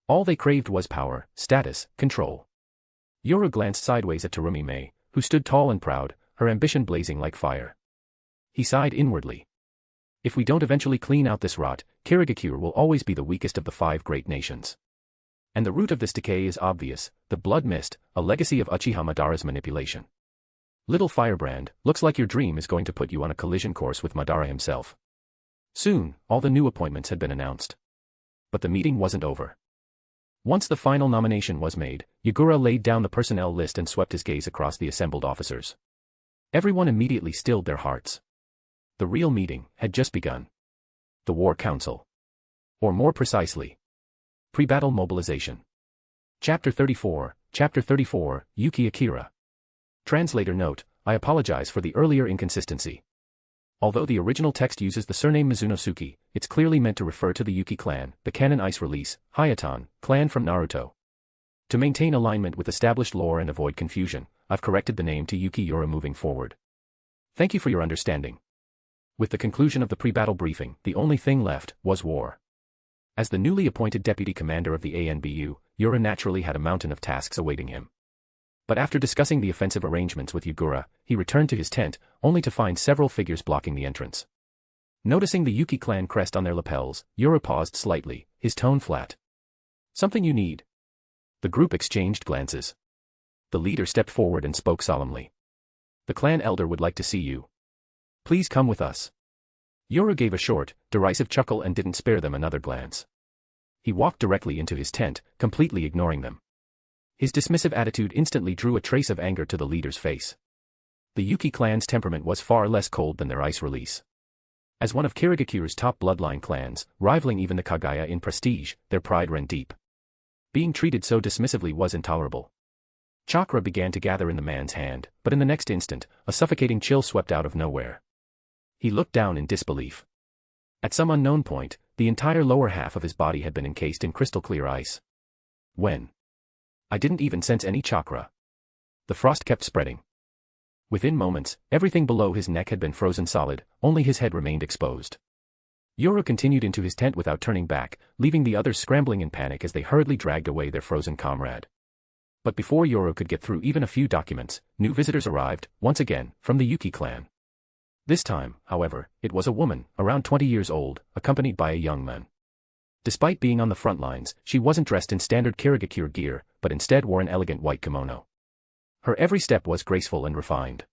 All they craved was power, status, control. Yoru glanced sideways at Terumi Mei, who stood tall and proud, her ambition blazing like fire. He sighed inwardly. If we don't eventually clean out this rot, Kirigakure will always be the weakest of the 5 great nations. And the root of this decay is obvious, the blood mist, a legacy of Uchiha Madara's manipulation. Little firebrand, looks like your dream is going to put you on a collision course with Madara himself. Soon, all the new appointments had been announced. But the meeting wasn't over. Once the final nomination was made, Yagura laid down the personnel list and swept his gaze across the assembled officers. Everyone immediately stilled their hearts. The real meeting had just begun. The War Council. Or more precisely, pre-battle mobilization. Chapter 34, Yuki Akira. Translator note, I apologize for the earlier inconsistency. Although the original text uses the surname Mizunosuke, it's clearly meant to refer to the Yuki Clan, the canon ice release, Hayatan, clan from Naruto. To maintain alignment with established lore and avoid confusion, I've corrected the name to Yuki Yoru moving forward. Thank you for your understanding. With the conclusion of the pre-battle briefing, the only thing left was war. As the newly appointed deputy commander of the ANBU, Yoru naturally had a mountain of tasks awaiting him. But after discussing the offensive arrangements with Yagura, he returned to his tent, only to find several figures blocking the entrance. Noticing the Yuki Clan crest on their lapels, Yoru paused slightly, his tone flat. Something you need? The group exchanged glances. The leader stepped forward and spoke solemnly. The clan elder would like to see you. Please come with us. Yoru gave a short, derisive chuckle and didn't spare them another glance. He walked directly into his tent, completely ignoring them. His dismissive attitude instantly drew a trace of anger to the leader's face. The Yuki clan's temperament was far less cold than their ice release. As one of Kirigakure's top bloodline clans, rivaling even the Kagaya in prestige, their pride ran deep. Being treated so dismissively was intolerable. Chakra began to gather in the man's hand, but in the next instant, a suffocating chill swept out of nowhere. He looked down in disbelief. At some unknown point, the entire lower half of his body had been encased in crystal-clear ice. When? I didn't even sense any chakra. The frost kept spreading. Within moments, everything below his neck had been frozen solid, only his head remained exposed. Yoru continued into his tent without turning back, leaving the others scrambling in panic as they hurriedly dragged away their frozen comrade. But before Yoru could get through even a few documents, new visitors arrived, once again, from the Yuki clan. This time, however, it was a woman, around 20 years old, accompanied by a young man. Despite being on the front lines, she wasn't dressed in standard Kirigakure gear, but instead wore an elegant white kimono. Her every step was graceful and refined.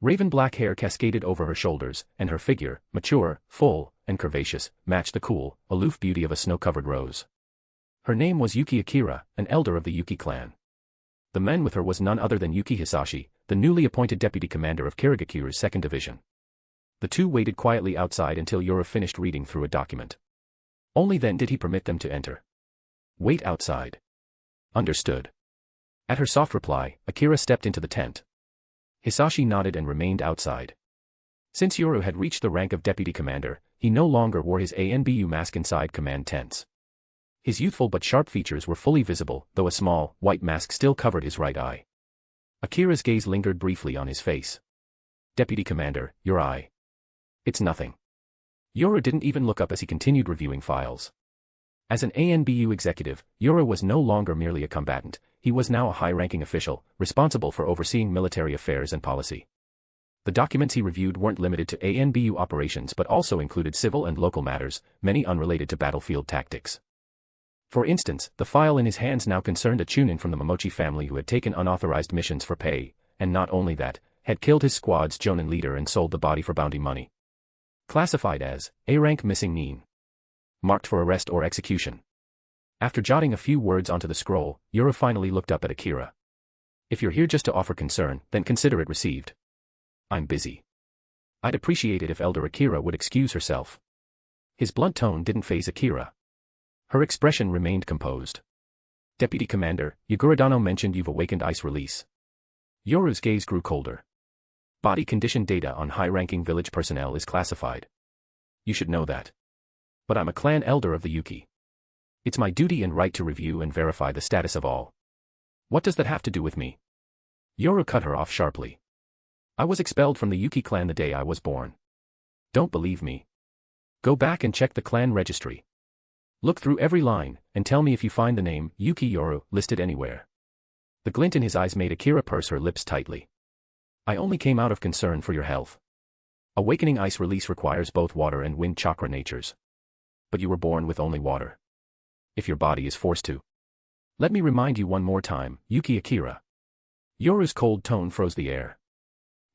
Raven black hair cascaded over her shoulders, and her figure, mature, full, and curvaceous, matched the cool, aloof beauty of a snow-covered rose. Her name was Yuki Akira, an elder of the Yuki clan. The man with her was none other than Yuki Hisashi, the newly appointed deputy commander of Kirigakure's 2nd Division. The two waited quietly outside until Yoru finished reading through a document. Only then did he permit them to enter. Wait outside. Understood. At her soft reply, Akira stepped into the tent. Hisashi nodded and remained outside. Since Yoru had reached the rank of deputy commander, he no longer wore his ANBU mask inside command tents. His youthful but sharp features were fully visible, though a small, white mask still covered his right eye. Akira's gaze lingered briefly on his face. Deputy Commander, your eye. It's nothing. Yoru didn't even look up as he continued reviewing files. As an ANBU executive, Yoru was no longer merely a combatant, he was now a high-ranking official, responsible for overseeing military affairs and policy. The documents he reviewed weren't limited to ANBU operations but also included civil and local matters, many unrelated to battlefield tactics. For instance, the file in his hands now concerned a chunin from the Momochi family who had taken unauthorized missions for pay, and not only that, had killed his squad's jonin leader and sold the body for bounty money. Classified as A-rank missing nin. Marked for arrest or execution. After jotting a few words onto the scroll, Yoru finally looked up at Akira. If you're here just to offer concern, then consider it received. I'm busy. I'd appreciate it if Elder Akira would excuse herself. His blunt tone didn't faze Akira. Her expression remained composed. Deputy Commander, Yagura mentioned you've awakened ice release. Yoru's gaze grew colder. Body condition data on high-ranking village personnel is classified. You should know that. But I'm a clan elder of the Yuki. It's my duty and right to review and verify the status of all. What does that have to do with me? Yoru cut her off sharply. I was expelled from the Yuki clan the day I was born. Don't believe me? Go back and check the clan registry. Look through every line, and tell me if you find the name, Yuki Yoru, listed anywhere. The glint in his eyes made Akira purse her lips tightly. I only came out of concern for your health. Awakening ice release requires both water and wind chakra natures. But you were born with only water. If your body is forced to. Let me remind you one more time, Yuki Akira. Yoru's cold tone froze the air.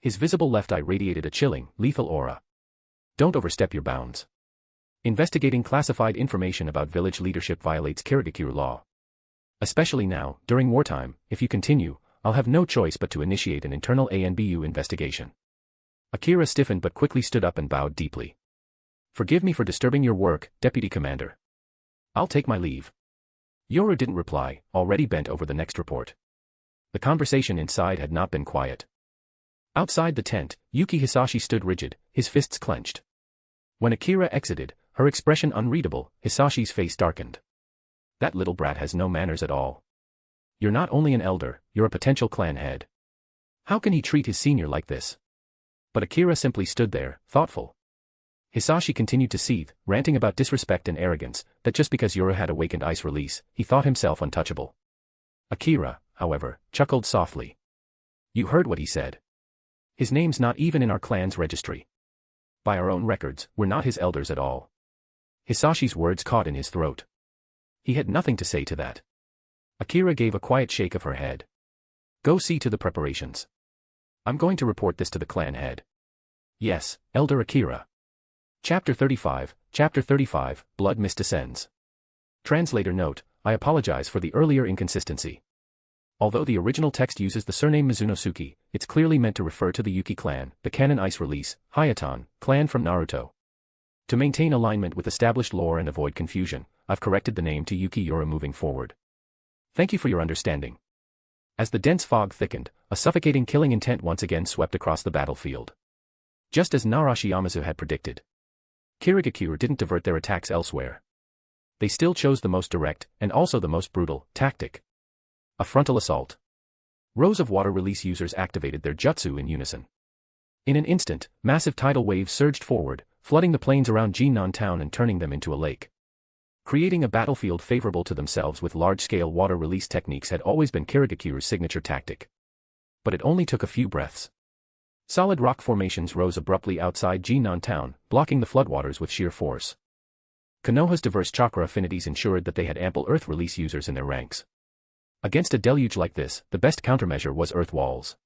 His visible left eye radiated a chilling, lethal aura. Don't overstep your bounds. Investigating classified information about village leadership violates Kirigakure law. Especially now, during wartime, if you continue, I'll have no choice but to initiate an internal ANBU investigation. Akira stiffened but quickly stood up and bowed deeply. Forgive me for disturbing your work, Deputy Commander. I'll take my leave. Yoru didn't reply, already bent over the next report. The conversation inside had not been quiet. Outside the tent, Yuki Hisashi stood rigid, his fists clenched. When Akira exited, her expression unreadable, Hisashi's face darkened. That little brat has no manners at all. You're not only an elder, you're a potential clan head. How can he treat his senior like this? But Akira simply stood there, thoughtful. Hisashi continued to seethe, ranting about disrespect and arrogance, that just because Yoru had awakened ice release, he thought himself untouchable. Akira, however, chuckled softly. You heard what he said. His name's not even in our clan's registry. By our own records, we're not his elders at all. Hisashi's words caught in his throat. He had nothing to say to that. Akira gave a quiet shake of her head. Go see to the preparations. I'm going to report this to the clan head. Yes, Elder Akira. Chapter 35, Blood Mist Descends. Translator note, I apologize for the earlier inconsistency. Although the original text uses the surname Mizunosuke, it's clearly meant to refer to the Yuki clan, the canon ice release, Hayatan, clan from Naruto. To maintain alignment with established lore and avoid confusion, I've corrected the name to Yuki Yoru moving forward. Thank you for your understanding. As the dense fog thickened, a suffocating killing intent once again swept across the battlefield. Just as Narashi Yamazu had predicted. Kirigakure didn't divert their attacks elsewhere. They still chose the most direct, and also the most brutal, tactic. A frontal assault. Rows of water release users activated their jutsu in unison. In an instant, massive tidal waves surged forward, flooding the plains around Jinnan town and turning them into a lake. Creating a battlefield favorable to themselves with large-scale water release techniques had always been Kirigakure's signature tactic. But it only took a few breaths. Solid rock formations rose abruptly outside Jinnan town, blocking the floodwaters with sheer force. Konoha's diverse chakra affinities ensured that they had ample earth release users in their ranks. Against a deluge like this, the best countermeasure was earth walls.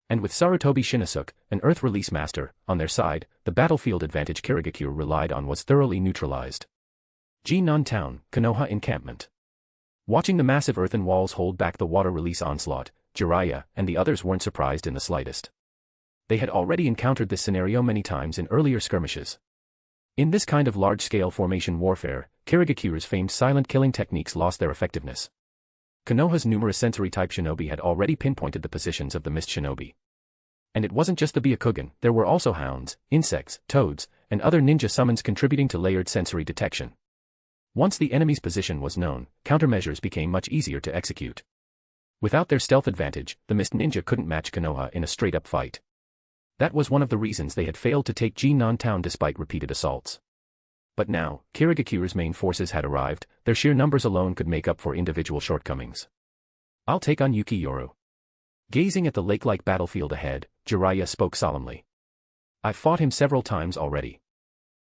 And with Sarutobi Shinnosuke, an earth release master, on their side, the battlefield advantage Kirigakure relied on was thoroughly neutralized. Jinnan town, Konoha encampment. Watching the massive earthen walls hold back the water release onslaught, Jiraiya and the others weren't surprised in the slightest. They had already encountered this scenario many times in earlier skirmishes. In this kind of large-scale formation warfare, Kirigakure's famed silent killing techniques lost their effectiveness. Konoha's numerous sensory-type shinobi had already pinpointed the positions of the mist shinobi. And it wasn't just the Byakugan, there were also hounds, insects, toads, and other ninja summons contributing to layered sensory detection. Once the enemy's position was known, countermeasures became much easier to execute. Without their stealth advantage, the mist ninja couldn't match Konoha in a straight-up fight. That was one of the reasons they had failed to take Jinnan town despite repeated assaults. But now, Kirigakure's main forces had arrived, their sheer numbers alone could make up for individual shortcomings. I'll take on Yuki Yoru. Gazing at the lake-like battlefield ahead, Jiraiya spoke solemnly. I've fought him several times already.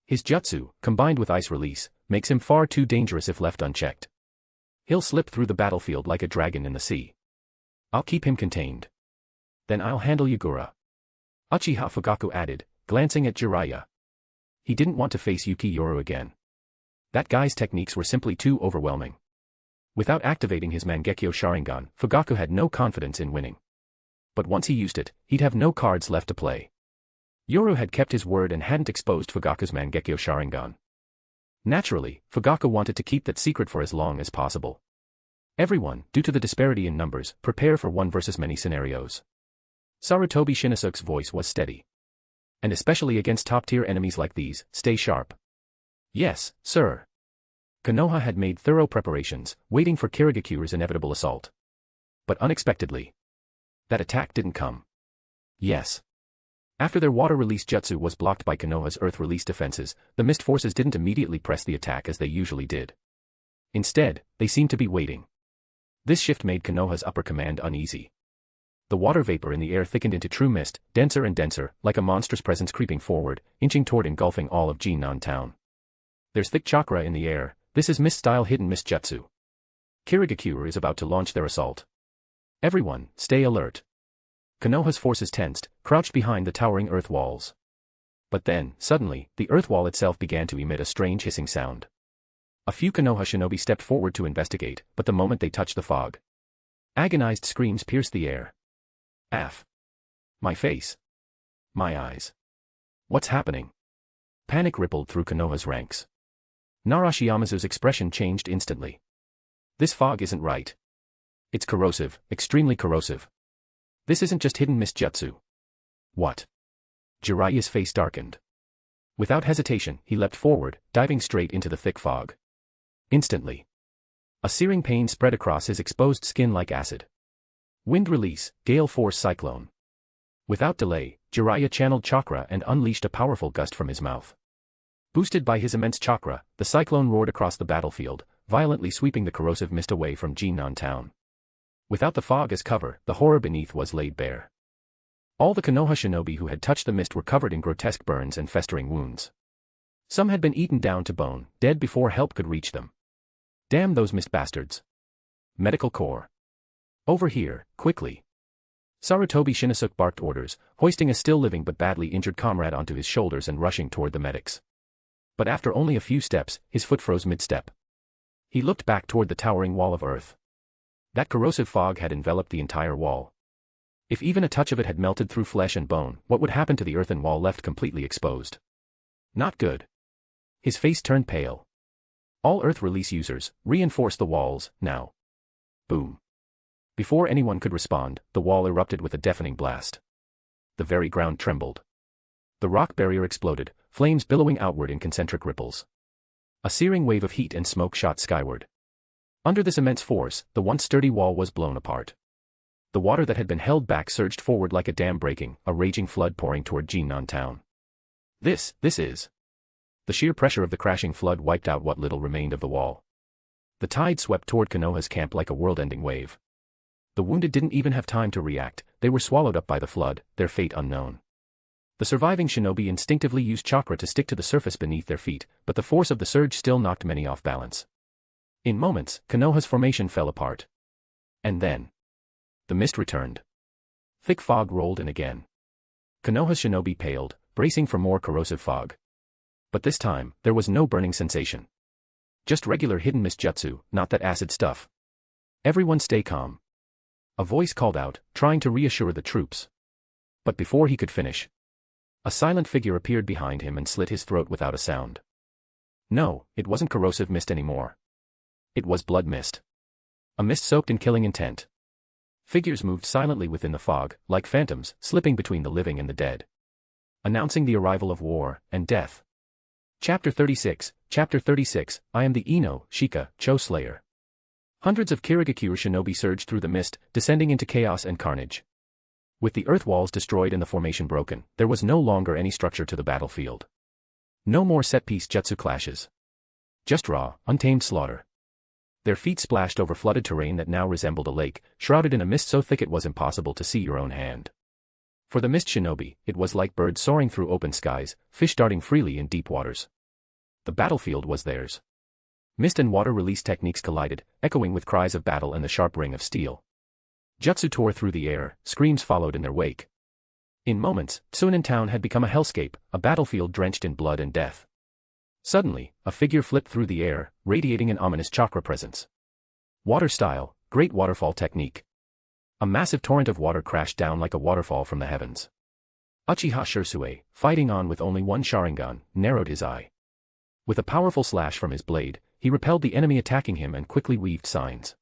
His jutsu, combined with ice release, makes him far too dangerous if left unchecked. He'll slip through the battlefield like a dragon in the sea. I'll keep him contained. Then I'll handle Yagura. Uchiha Fugaku added, glancing at Jiraiya. He didn't want to face Yuki Yoru again. That guy's techniques were simply too overwhelming. Without activating his Mangekyo Sharingan, Fugaku had no confidence in winning. But once he used it, he'd have no cards left to play. Yoru had kept his word and hadn't exposed Fugaku's Mangekyo Sharingan. Naturally, Fugaku wanted to keep that secret for as long as possible. Everyone, due to the disparity in numbers, prepare for one versus many scenarios. Sarutobi Shinnosuke's voice was steady. And especially against top-tier enemies like these, stay sharp. Yes, sir. Konoha had made thorough preparations, waiting for Kirigakure's inevitable assault. But unexpectedly, that attack didn't come. Yes. After their water release jutsu was blocked by Konoha's earth release defenses, the mist forces didn't immediately press the attack as they usually did. Instead, they seemed to be waiting. This shift made Konoha's upper command uneasy. The water vapor in the air thickened into true mist, denser and denser, like a monstrous presence creeping forward, inching toward engulfing all of Jinnan town. There's thick chakra in the air, this is mist-style hidden mist jutsu. Kirigakure is about to launch their assault. Everyone, stay alert. Konoha's forces tensed, crouched behind the towering earth walls. But then, suddenly, the earth wall itself began to emit a strange hissing sound. A few Konoha shinobi stepped forward to investigate, but the moment they touched the fog, agonized screams pierced the air. Aff. My face. My eyes. What's happening? Panic rippled through Konoha's ranks. Narashi Yamazu's expression changed instantly. This fog isn't right. It's corrosive, extremely corrosive. This isn't just hidden mist jutsu. What? Jiraiya's face darkened. Without hesitation, he leapt forward, diving straight into the thick fog. Instantly, a searing pain spread across his exposed skin like acid. Wind release, gale force cyclone. Without delay, Jiraiya channeled chakra and unleashed a powerful gust from his mouth. Boosted by his immense chakra, the cyclone roared across the battlefield, violently sweeping the corrosive mist away from Jinnan town. Without the fog as cover, the horror beneath was laid bare. All the Konoha shinobi who had touched the mist were covered in grotesque burns and festering wounds. Some had been eaten down to bone, dead before help could reach them. Damn those mist bastards. Medical Corps. Over here, quickly. Sarutobi Shinnosuke barked orders, hoisting a still-living but badly injured comrade onto his shoulders and rushing toward the medics. But after only a few steps, his foot froze mid-step. He looked back toward the towering wall of earth. That corrosive fog had enveloped the entire wall. If even a touch of it had melted through flesh and bone, what would happen to the earthen wall left completely exposed? Not good. His face turned pale. All earth release users, reinforce the walls, now. Boom. Before anyone could respond, the wall erupted with a deafening blast. The very ground trembled. The rock barrier exploded, flames billowing outward in concentric ripples. A searing wave of heat and smoke shot skyward. Under this immense force, the once sturdy wall was blown apart. The water that had been held back surged forward like a dam breaking, a raging flood pouring toward Jinnan town. This is. The sheer pressure of the crashing flood wiped out what little remained of the wall. The tide swept toward Konoha's camp like a world-ending wave. The wounded didn't even have time to react, they were swallowed up by the flood, their fate unknown. The surviving shinobi instinctively used chakra to stick to the surface beneath their feet, but the force of the surge still knocked many off balance. In moments, Konoha's formation fell apart. And then, the mist returned. Thick fog rolled in again. Konoha's shinobi paled, bracing for more corrosive fog. But this time, there was no burning sensation. Just regular hidden mist jutsu, not that acid stuff. Everyone stay calm. A voice called out, trying to reassure the troops. But before he could finish, a silent figure appeared behind him and slit his throat without a sound. No, it wasn't corrosive mist anymore. It was blood mist. A mist soaked in killing intent. Figures moved silently within the fog, like phantoms, slipping between the living and the dead, announcing the arrival of war and death. Chapter 36, I am the Ino, Shika, Cho Slayer. Hundreds of Kirigakure shinobi surged through the mist, descending into chaos and carnage. With the earth walls destroyed and the formation broken, there was no longer any structure to the battlefield. No more set-piece jutsu clashes. Just raw, untamed slaughter. Their feet splashed over flooded terrain that now resembled a lake, shrouded in a mist so thick it was impossible to see your own hand. For the mist shinobi, it was like birds soaring through open skies, fish darting freely in deep waters. The battlefield was theirs. Mist and water release techniques collided, echoing with cries of battle and the sharp ring of steel. Jutsu tore through the air, screams followed in their wake. In moments, Tsunan town had become a hellscape, a battlefield drenched in blood and death. Suddenly, a figure flipped through the air, radiating an ominous chakra presence. Water style, great waterfall technique. A massive torrent of water crashed down like a waterfall from the heavens. Uchiha Shisui, fighting on with only one Sharingan, narrowed his eye. With a powerful slash from his blade, he repelled the enemy attacking him and quickly weaved signs.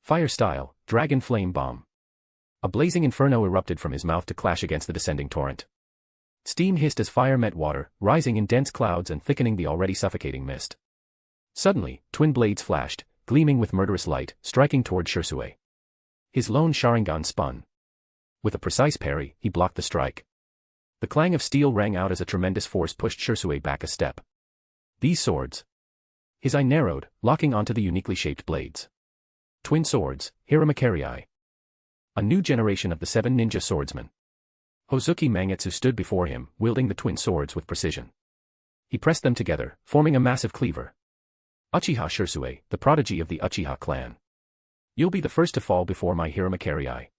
Fire style, dragon flame bomb. A blazing inferno erupted from his mouth to clash against the descending torrent. Steam hissed as fire met water, rising in dense clouds and thickening the already suffocating mist. Suddenly, twin blades flashed, gleaming with murderous light, striking toward Shisui. His lone Sharingan spun. With a precise parry, he blocked the strike. The clang of steel rang out as a tremendous force pushed Shisui back a step. These swords. His eye narrowed, locking onto the uniquely shaped blades. Twin swords, Hiramakari. A new generation of the 7 ninja swordsmen. Hozuki Mangetsu stood before him, wielding the twin swords with precision. He pressed them together, forming a massive cleaver. Uchiha Shisui, the prodigy of the Uchiha clan. You'll be the first to fall before my Hiramakari.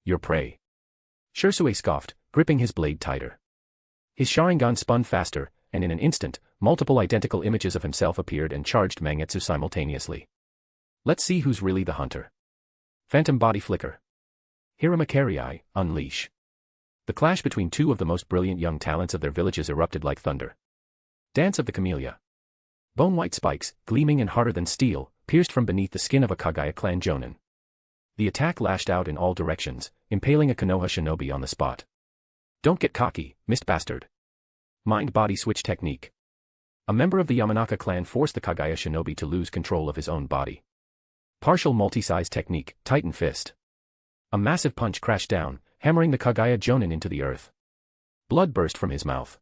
Your prey. Shisui scoffed, gripping his blade tighter. His Sharingan spun faster, and in an instant, multiple identical images of himself appeared and charged Mangetsu simultaneously. Let's see who's really the hunter. Phantom Body Flicker. Hiramakari, unleash. The clash between two of the most brilliant young talents of their villages erupted like thunder. Dance of the Camellia. Bone-white spikes, gleaming and harder than steel, pierced from beneath the skin of a Kagaya clan jonin. The attack lashed out in all directions, impaling a Konoha shinobi on the spot. Don't get cocky, mist bastard. Mind-body switch technique. A member of the Yamanaka clan forced the Kagaya shinobi to lose control of his own body. Partial multi-size technique, Titan Fist. A massive punch crashed down, hammering the Kagaya jonin into the earth. Blood burst from his mouth.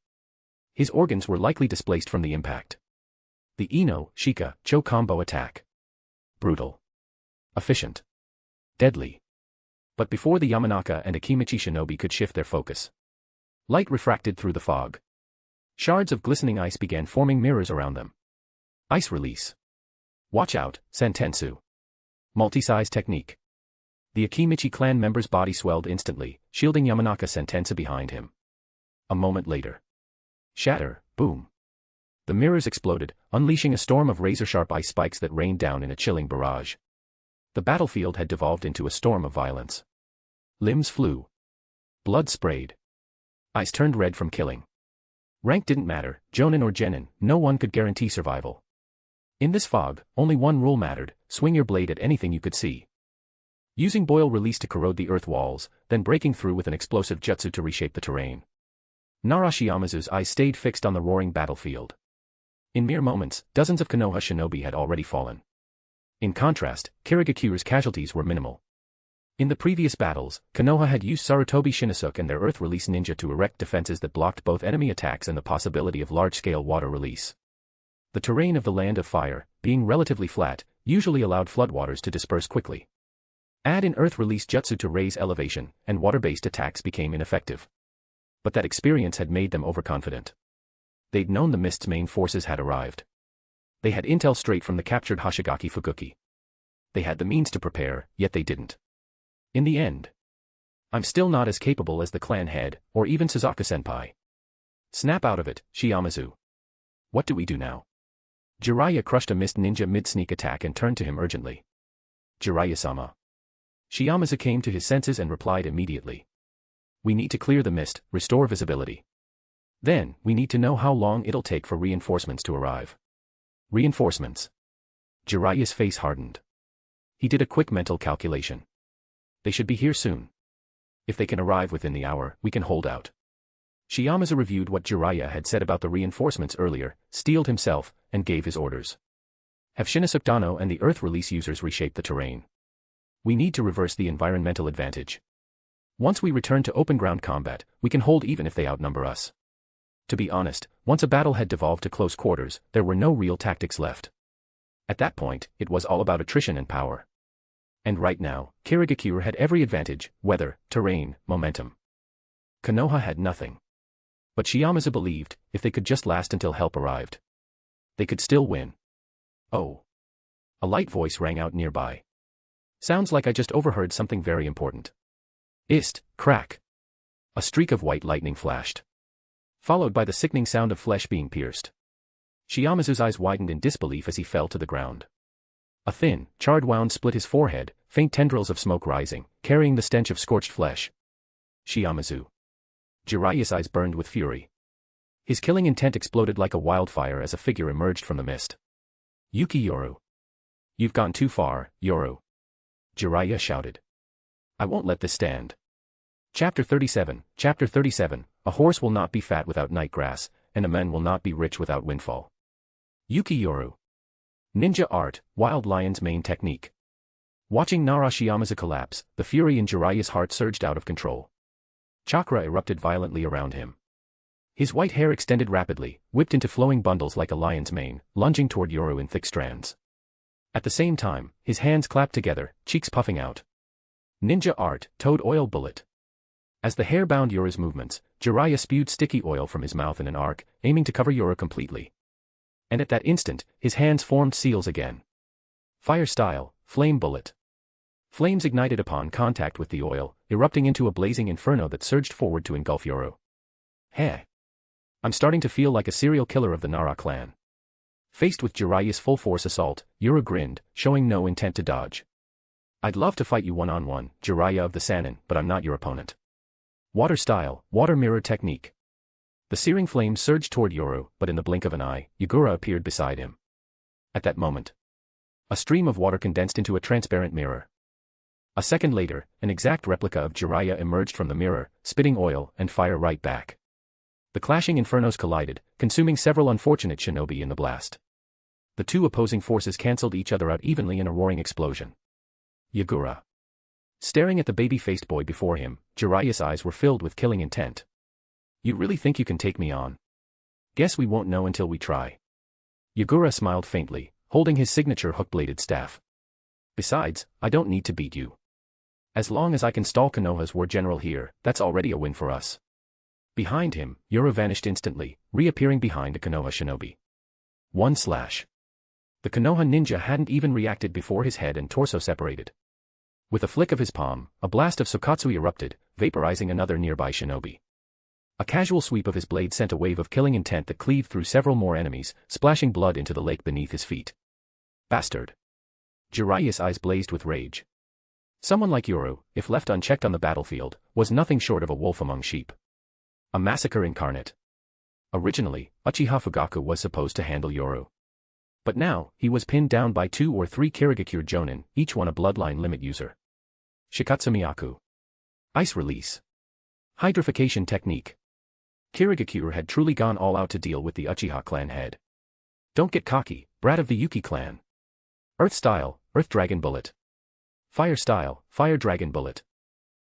His organs were likely displaced from the impact. The Ino, Shika, Cho combo attack. Brutal. Efficient. Deadly. But before the Yamanaka and Akimichi shinobi could shift their focus, light refracted through the fog. Shards of glistening ice began forming mirrors around them. Ice release. Watch out, Sentensu. Multi-size technique. The Akimichi clan member's body swelled instantly, shielding Yamanaka Sentensu behind him. A moment later. Shatter, boom. The mirrors exploded, unleashing a storm of razor-sharp ice spikes that rained down in a chilling barrage. The battlefield had devolved into a storm of violence. Limbs flew. Blood sprayed. Ice turned red from killing. Rank didn't matter, jonin or genin, no one could guarantee survival. In this fog, only one rule mattered: swing your blade at anything you could see. Using boil release to corrode the earth walls, then breaking through with an explosive jutsu to reshape the terrain. Narashi Yamazu's eyes stayed fixed on the roaring battlefield. In mere moments, dozens of Konoha shinobi had already fallen. In contrast, Kirigakure's casualties were minimal. In the previous battles, Konoha had used Sarutobi Shinnosuke and their earth release ninja to erect defenses that blocked both enemy attacks and the possibility of large-scale water release. The terrain of the Land of Fire, being relatively flat, usually allowed floodwaters to disperse quickly. Add in earth release jutsu to raise elevation, and water-based attacks became ineffective. But that experience had made them overconfident. They'd known the mist's main forces had arrived. They had intel straight from the captured Hoshigaki Fukuki. They had the means to prepare, yet they didn't. In the end, I'm still not as capable as the clan head, or even Suzaku-senpai. Snap out of it, Shiyamazu. What do we do now? Jiraiya crushed a mist ninja mid-sneak attack and turned to him urgently. Jiraiya-sama. Shiyamazu came to his senses and replied immediately. We need to clear the mist, restore visibility. Then, we need to know how long it'll take for reinforcements to arrive. Reinforcements. Jiraiya's face hardened. He did a quick mental calculation. They should be here soon. If they can arrive within the hour, we can hold out. Shiyamazu reviewed what Jiraiya had said about the reinforcements earlier, steeled himself, and gave his orders. Have Shinnosukdano and the Earth Release users reshape the terrain. We need to reverse the environmental advantage. Once we return to open ground combat, we can hold even if they outnumber us. To be honest, once a battle had devolved to close quarters, there were no real tactics left. At that point, it was all about attrition and power. And right now, Kirigakure had every advantage: weather, terrain, momentum. Konoha had nothing. But Shiyamazu believed, if they could just last until help arrived, they could still win. Oh. A light voice rang out nearby. Sounds like I just overheard something very important. Crack. A streak of white lightning flashed, followed by the sickening sound of flesh being pierced. Shiyamazu's eyes widened in disbelief as he fell to the ground. A thin, charred wound split his forehead, faint tendrils of smoke rising, carrying the stench of scorched flesh. Shiyamazu. Jiraiya's eyes burned with fury. His killing intent exploded like a wildfire as a figure emerged from the mist. Yuki Yoru. You've gone too far, Yoru. Jiraiya shouted. I won't let this stand. Chapter 37, A horse will not be fat without night grass, and a man will not be rich without windfall. Yuki Yoru. Ninja art, wild lion's mane technique. Watching Nara Shiyamazu collapse, the fury in Jiraiya's heart surged out of control. Chakra erupted violently around him. His white hair extended rapidly, whipped into flowing bundles like a lion's mane, lunging toward Yoru in thick strands. At the same time, his hands clapped together, cheeks puffing out. Ninja art, toad oil bullet. As the hair bound Yoru's movements, Jiraiya spewed sticky oil from his mouth in an arc, aiming to cover Yoru completely. And at that instant, his hands formed seals again. Fire style, flame bullet. Flames ignited upon contact with the oil, erupting into a blazing inferno that surged forward to engulf Yoru. Heh. I'm starting to feel like a serial killer of the Nara clan. Faced with Jiraiya's full-force assault, Yoru grinned, showing no intent to dodge. I'd love to fight you one-on-one, Jiraiya of the Sannin, but I'm not your opponent. Water style, water mirror technique. The searing flames surged toward Yoru, but in the blink of an eye, Yagura appeared beside him. At that moment, a stream of water condensed into a transparent mirror. A second later, an exact replica of Jiraiya emerged from the mirror, spitting oil and fire right back. The clashing infernos collided, consuming several unfortunate shinobi in the blast. The two opposing forces cancelled each other out evenly in a roaring explosion. Yagura. Staring at the baby-faced boy before him, Jiraiya's eyes were filled with killing intent. You really think you can take me on? Guess we won't know until we try. Yagura smiled faintly, holding his signature hook-bladed staff. Besides, I don't need to beat you. As long as I can stall Konoha's war general here, that's already a win for us. Behind him, Yoru vanished instantly, reappearing behind a Konoha shinobi. One slash. The Konoha ninja hadn't even reacted before his head and torso separated. With a flick of his palm, a blast of Sokatsui erupted, vaporizing another nearby shinobi. A casual sweep of his blade sent a wave of killing intent that cleaved through several more enemies, splashing blood into the lake beneath his feet. Bastard. Jiraiya's eyes blazed with rage. Someone like Yoru, if left unchecked on the battlefield, was nothing short of a wolf among sheep. A massacre incarnate. Originally, Uchiha Fugaku was supposed to handle Yoru. But now, he was pinned down by 2 or 3 Kirigakure Jonin, each one a bloodline limit user. Shikatsumiyaku. Ice release. Hydrification technique. Kirigakure had truly gone all out to deal with the Uchiha clan head. Don't get cocky, brat of the Yuki clan. Earth style, Earth Dragon Bullet. Fire style, Fire Dragon Bullet.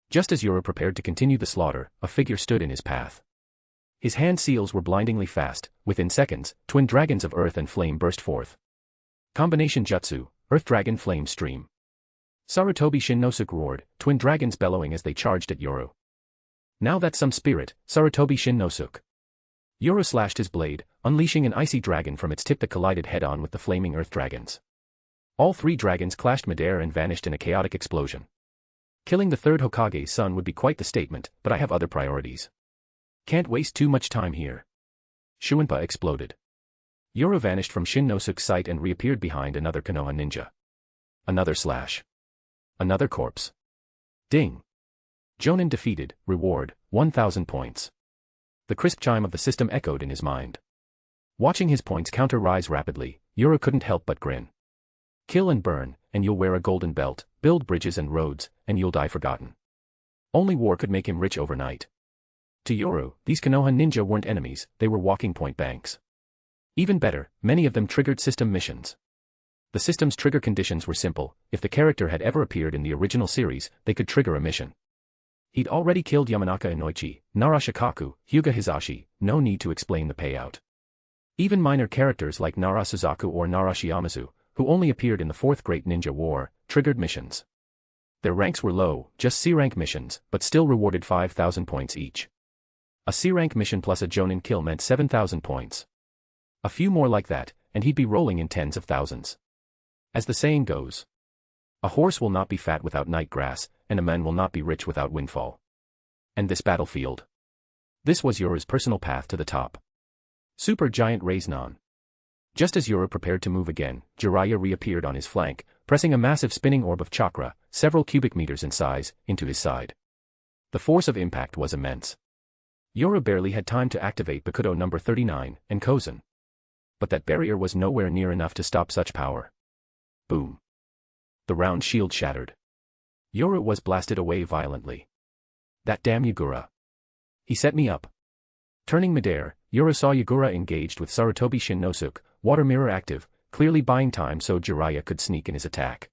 Just as Yoru prepared to continue the slaughter, a figure stood in his path. His hand seals were blindingly fast. Within seconds, twin dragons of earth and flame burst forth. Combination jutsu, Earth Dragon Flame Stream. Sarutobi Shinnosuk roared, twin dragons bellowing as they charged at Yoru. Now that's some spirit, Sarutobi Shinnosuk. Yoru slashed his blade, unleashing an icy dragon from its tip that collided head-on with the flaming earth dragons. All 3 dragons clashed midair and vanished in a chaotic explosion. Killing the 3rd Hokage's son would be quite the statement, but I have other priorities. Can't waste too much time here. Shuinpa exploded. Yoru vanished from Shinnosuk's sight and reappeared behind another Konoha ninja. Another slash. Another corpse. Ding. Jonin defeated, reward, 1,000 points. The crisp chime of the system echoed in his mind. Watching his points counter rise rapidly, Yoru couldn't help but grin. Kill and burn, and you'll wear a golden belt, build bridges and roads, and you'll die forgotten. Only war could make him rich overnight. To Yoru, these Konoha ninja weren't enemies, they were walking point banks. Even better, many of them triggered system missions. The system's trigger conditions were simple: if the character had ever appeared in the original series, they could trigger a mission. He'd already killed Yamanaka Inoichi, Narashikaku, Hyuga Hisashi, no need to explain the payout. Even minor characters like Nara Suzaku or Nara Shiamazu, who only appeared in the Fourth Great Ninja War, triggered missions. Their ranks were low, just C-rank missions, but still rewarded 5,000 points each. A C-rank mission plus a Jonin kill meant 7,000 points. A few more like that, and he'd be rolling in tens of thousands. As the saying goes, a horse will not be fat without night grass, and a man will not be rich without windfall. And this battlefield. This was Yoru's personal path to the top. Super Giant Raiznon. Just as Yoru prepared to move again, Jiraiya reappeared on his flank, pressing a massive spinning orb of chakra, several cubic meters in size, into his side. The force of impact was immense. Yoru barely had time to activate Bakudo number 39, and Kozen. But that barrier was nowhere near enough to stop such power. Boom. The round shield shattered. Yoru was blasted away violently. That damn Yagura. He set me up. Turning midair, Yoru saw Yagura engaged with Sarutobi Shinnosuke, water mirror active, clearly buying time so Jiraiya could sneak in his attack.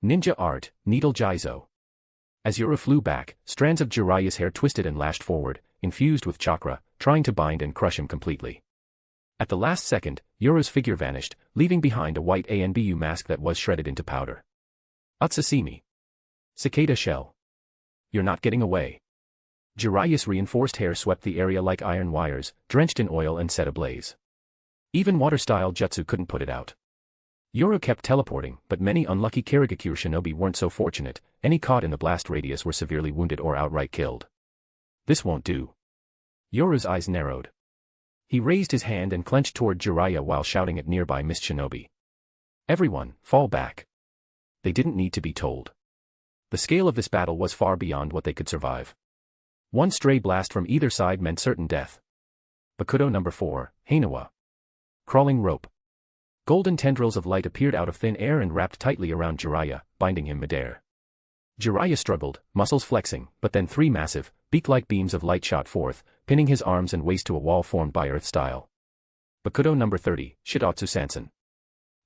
Ninja art, Needle Jizo. As Yoru flew back, strands of Jiraiya's hair twisted and lashed forward, infused with chakra, trying to bind and crush him completely. At the last second, Yoru's figure vanished, leaving behind a white ANBU mask that was shredded into powder. Utsasimi. Cicada shell. You're not getting away. Jiraiya's reinforced hair swept the area like iron wires, drenched in oil and set ablaze. Even water-style jutsu couldn't put it out. Yoru kept teleporting, but many unlucky Kirigakure shinobi weren't so fortunate. Any caught in the blast radius were severely wounded or outright killed. This won't do. Yoru's eyes narrowed. He raised his hand and clenched toward Jiraiya while shouting at nearby mist shinobi. Everyone, fall back. They didn't need to be told. The scale of this battle was far beyond what they could survive. One stray blast from either side meant certain death. Bakudo number 4, Hainawa. Crawling rope. Golden tendrils of light appeared out of thin air and wrapped tightly around Jiraiya, binding him midair. Jiraiya struggled, muscles flexing, but then 3 massive, beak-like beams of light shot forth, pinning his arms and waist to a wall formed by earth style. Bakudo number 30, Shidatsu Sansen.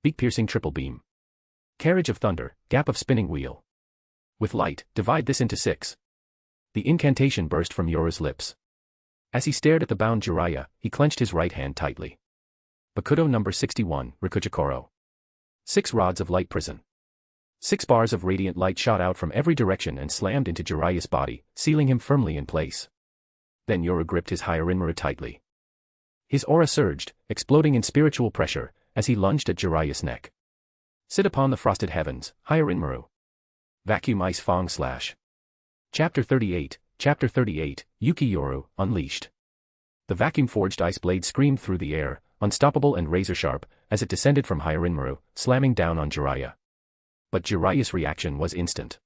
Beak-piercing triple beam. Carriage of thunder, gap of spinning wheel. With light, divide this into 6. The incantation burst from Yoru's lips. As he stared at the bound Jiraiya, he clenched his right hand tightly. Bakudo number 61, Rikuchikoro. 6 rods of light prison. 6 bars of radiant light shot out from every direction and slammed into Jiraiya's body, sealing him firmly in place. Then Yoru gripped his higher Rinmaru tightly. His aura surged, exploding in spiritual pressure, as he lunged at Jiraiya's neck. Sit upon the frosted heavens, higher Rinmaru. Vacuum Ice Fong Slash. Chapter 38, Yuki Yoru, Unleashed. The vacuum-forged ice blade screamed through the air, unstoppable and razor-sharp, as it descended from higher Rinmaru, slamming down on Jiraiya. But Jiraiya's reaction was instant.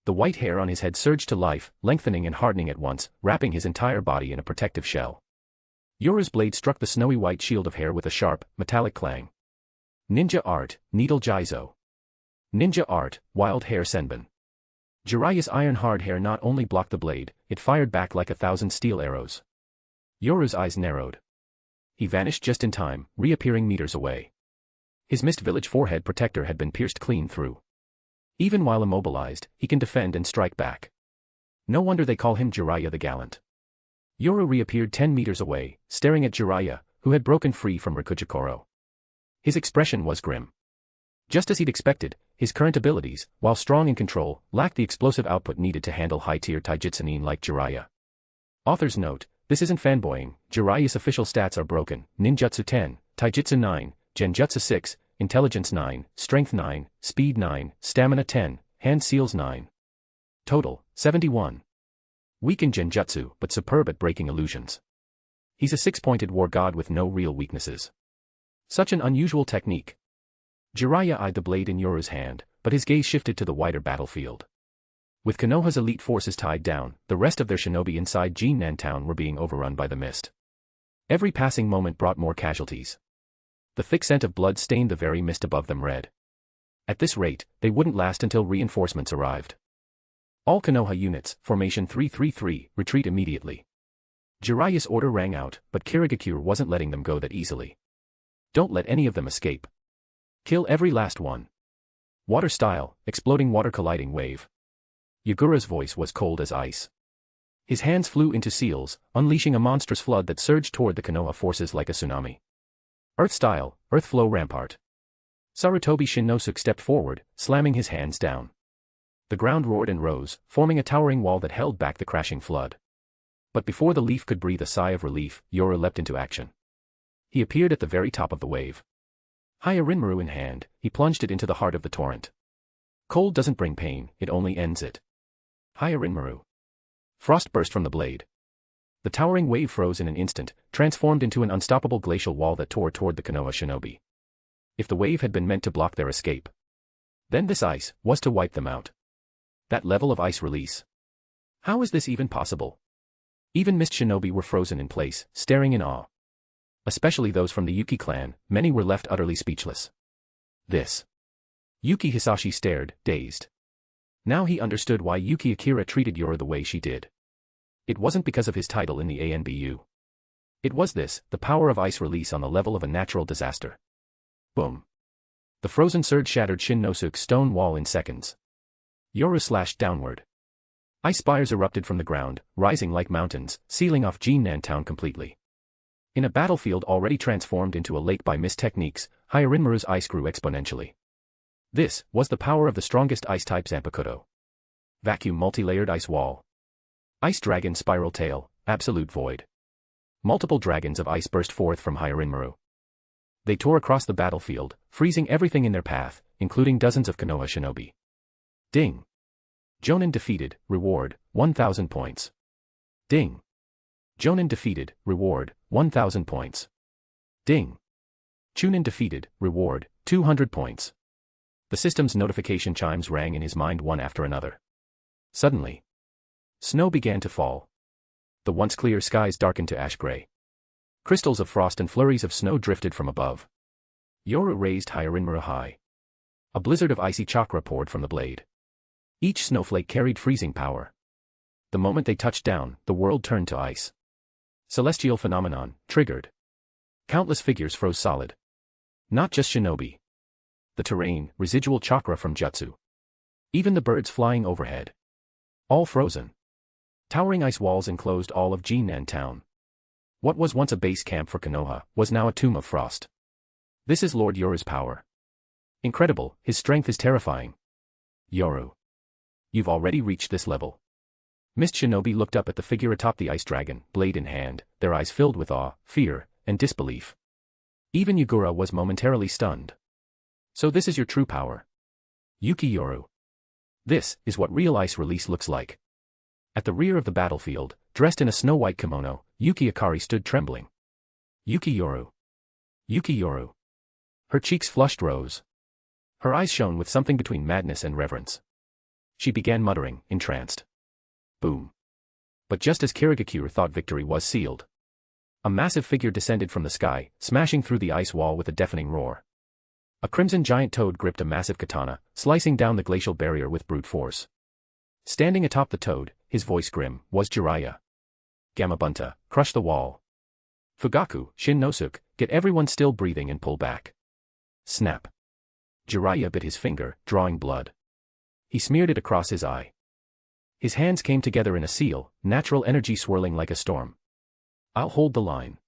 The white hair on his head surged to life, lengthening and hardening at once, wrapping his entire body in a protective shell. Yoru's blade struck the snowy white shield of hair with a sharp, metallic clang. Ninja art, Needle Jizo. Ninja art, Wild Hair Senbon. Jiraiya's iron-hard hair not only blocked the blade, it fired back like 1,000 steel arrows. Yoru's eyes narrowed. He vanished just in time, reappearing meters away. His Mist Village forehead protector had been pierced clean through. Even while immobilized, he can defend and strike back. No wonder they call him Jiraiya the Gallant. Yoru reappeared 10 meters away, staring at Jiraiya, who had broken free from Rikuchikoro. His expression was grim. Just as he'd expected, his current abilities, while strong in control, lacked the explosive output needed to handle high-tier taijutsunin like Jiraiya. Author's note: this isn't fanboying. Jiraiya's official stats are broken: Ninjutsu 10, Taijutsu 9, Genjutsu 6, Intelligence 9, Strength 9, Speed 9, Stamina 10, Hand Seals 9. Total, 71. Weak in Genjutsu but superb at breaking illusions. He's a 6-pointed war god with no real weaknesses. Such an unusual technique. Jiraiya eyed the blade in Yoru's hand, but his gaze shifted to the wider battlefield. With Konoha's elite forces tied down, the rest of their shinobi inside Jinnan town were being overrun by the mist. Every passing moment brought more casualties. The thick scent of blood stained the very mist above them red. At this rate, they wouldn't last until reinforcements arrived. All Konoha units, Formation 333, retreat immediately. Jiraiya's order rang out, but Kirigakure wasn't letting them go that easily. Don't let any of them escape. Kill every last one. Water style, exploding water colliding wave. Yagura's voice was cold as ice. His hands flew into seals, unleashing a monstrous flood that surged toward the Konoha forces like a tsunami. Earth style, earth flow rampart. Sarutobi Shinnosuke stepped forward, slamming his hands down. The ground roared and rose, forming a towering wall that held back the crashing flood. But before the leaf could breathe a sigh of relief, Yoru leapt into action. He appeared at the very top of the wave. Hyarinmaru in hand, he plunged it into the heart of the torrent. Cold doesn't bring pain, it only ends it. Hyarinmaru. Frost burst from the blade. The towering wave froze in an instant, transformed into an unstoppable glacial wall that tore toward the Konoha shinobi. If the wave had been meant to block their escape, then this ice was to wipe them out. That level of ice release. How is this even possible? Even mist shinobi were frozen in place, staring in awe. Especially those from the Yuki clan, many were left utterly speechless. This. Yuki Hisashi stared, dazed. Now he understood why Yuki Akira treated Yoru the way she did. It wasn't because of his title in the ANBU. It was this, the power of ice release on the level of a natural disaster. Boom. The frozen surge shattered Shinnosuke's stone wall in seconds. Yoru slashed downward. Ice spires erupted from the ground, rising like mountains, sealing off Jinnan town completely. In a battlefield already transformed into a lake by mist techniques, Hyarinmaru's ice grew exponentially. This was the power of the strongest ice-type Zanpakuto. Vacuum multi-layered ice wall. Ice dragon spiral tail, absolute void. Multiple dragons of ice burst forth from Hyarinmaru. They tore across the battlefield, freezing everything in their path, including dozens of Konoha shinobi. Ding. Jonin defeated, reward, 1,000 points. Ding. Jonin defeated, reward, 1,000 points. Ding. Chunin defeated, reward, 200 points. The system's notification chimes rang in his mind one after another. Suddenly, snow began to fall. The once clear skies darkened to ash gray. Crystals of frost and flurries of snow drifted from above. Yoru raised Hyarinmaru high. A blizzard of icy chakra poured from the blade. Each snowflake carried freezing power. The moment they touched down, the world turned to ice. Celestial phenomenon, triggered. Countless figures froze solid. Not just shinobi. The terrain, residual chakra from jutsu. Even the birds flying overhead. All frozen. Towering ice walls enclosed all of Jinnan town. What was once a base camp for Konoha was now a tomb of frost. This is Lord Yoru's power. Incredible, his strength is terrifying. Yoru. You've already reached this level. Mist shinobi looked up at the figure atop the ice dragon, blade in hand, their eyes filled with awe, fear, and disbelief. Even Yagura was momentarily stunned. So this is your true power. Yuki Yoru. This is what real ice release looks like. At the rear of the battlefield, dressed in a snow-white kimono, Yuki Akari stood trembling. Yuki Yoru. Yuki Yoru. Her cheeks flushed rose. Her eyes shone with something between madness and reverence. She began muttering, entranced. Boom. But just as Kirigakure thought victory was sealed, a massive figure descended from the sky, smashing through the ice wall with a deafening roar. A crimson giant toad gripped a massive katana, slicing down the glacial barrier with brute force. Standing atop the toad, his voice grim, was Jiraiya. Gamabunta, crush the wall. Fugaku, Shinnosuke, get everyone still breathing and pull back. Snap. Jiraiya bit his finger, drawing blood. He smeared it across his eye. His hands came together in a seal, natural energy swirling like a storm. I'll hold the line.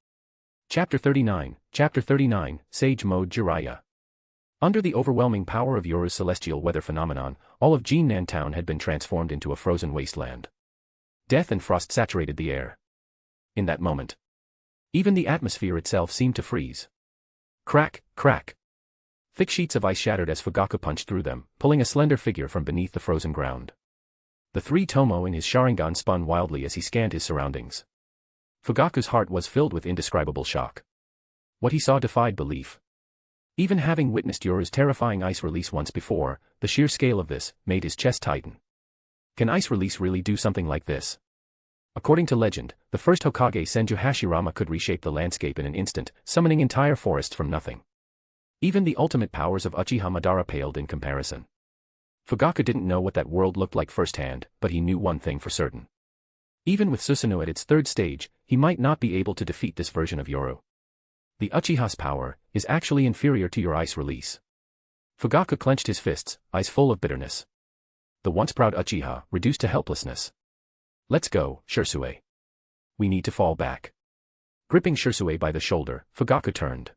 Chapter 39, Sage Mode Jiraiya. Under the overwhelming power of Yoru's celestial weather phenomenon, all of Jinnan town had been transformed into a frozen wasteland. Death and frost saturated the air. In that moment, even the atmosphere itself seemed to freeze. Crack, crack. Thick sheets of ice shattered as Fugaku punched through them, pulling a slender figure from beneath the frozen ground. The three tomo in his Sharingan spun wildly as he scanned his surroundings. Fugaku's heart was filled with indescribable shock. What he saw defied belief. Even having witnessed Yoru's terrifying ice release once before, the sheer scale of this made his chest tighten. Can ice release really do something like this? According to legend, the first Hokage Senju Hashirama could reshape the landscape in an instant, summoning entire forests from nothing. Even the ultimate powers of Uchiha Madara paled in comparison. Fugaku didn't know what that world looked like firsthand, but he knew one thing for certain. Even with Susanoo at its third stage, he might not be able to defeat this version of Yoru. The Uchiha's power is actually inferior to your ice release. Fugaku clenched his fists, eyes full of bitterness. The once proud Uchiha reduced to helplessness. Let's go, Shisui. We need to fall back. Gripping Shisui by the shoulder, Fugaku turned.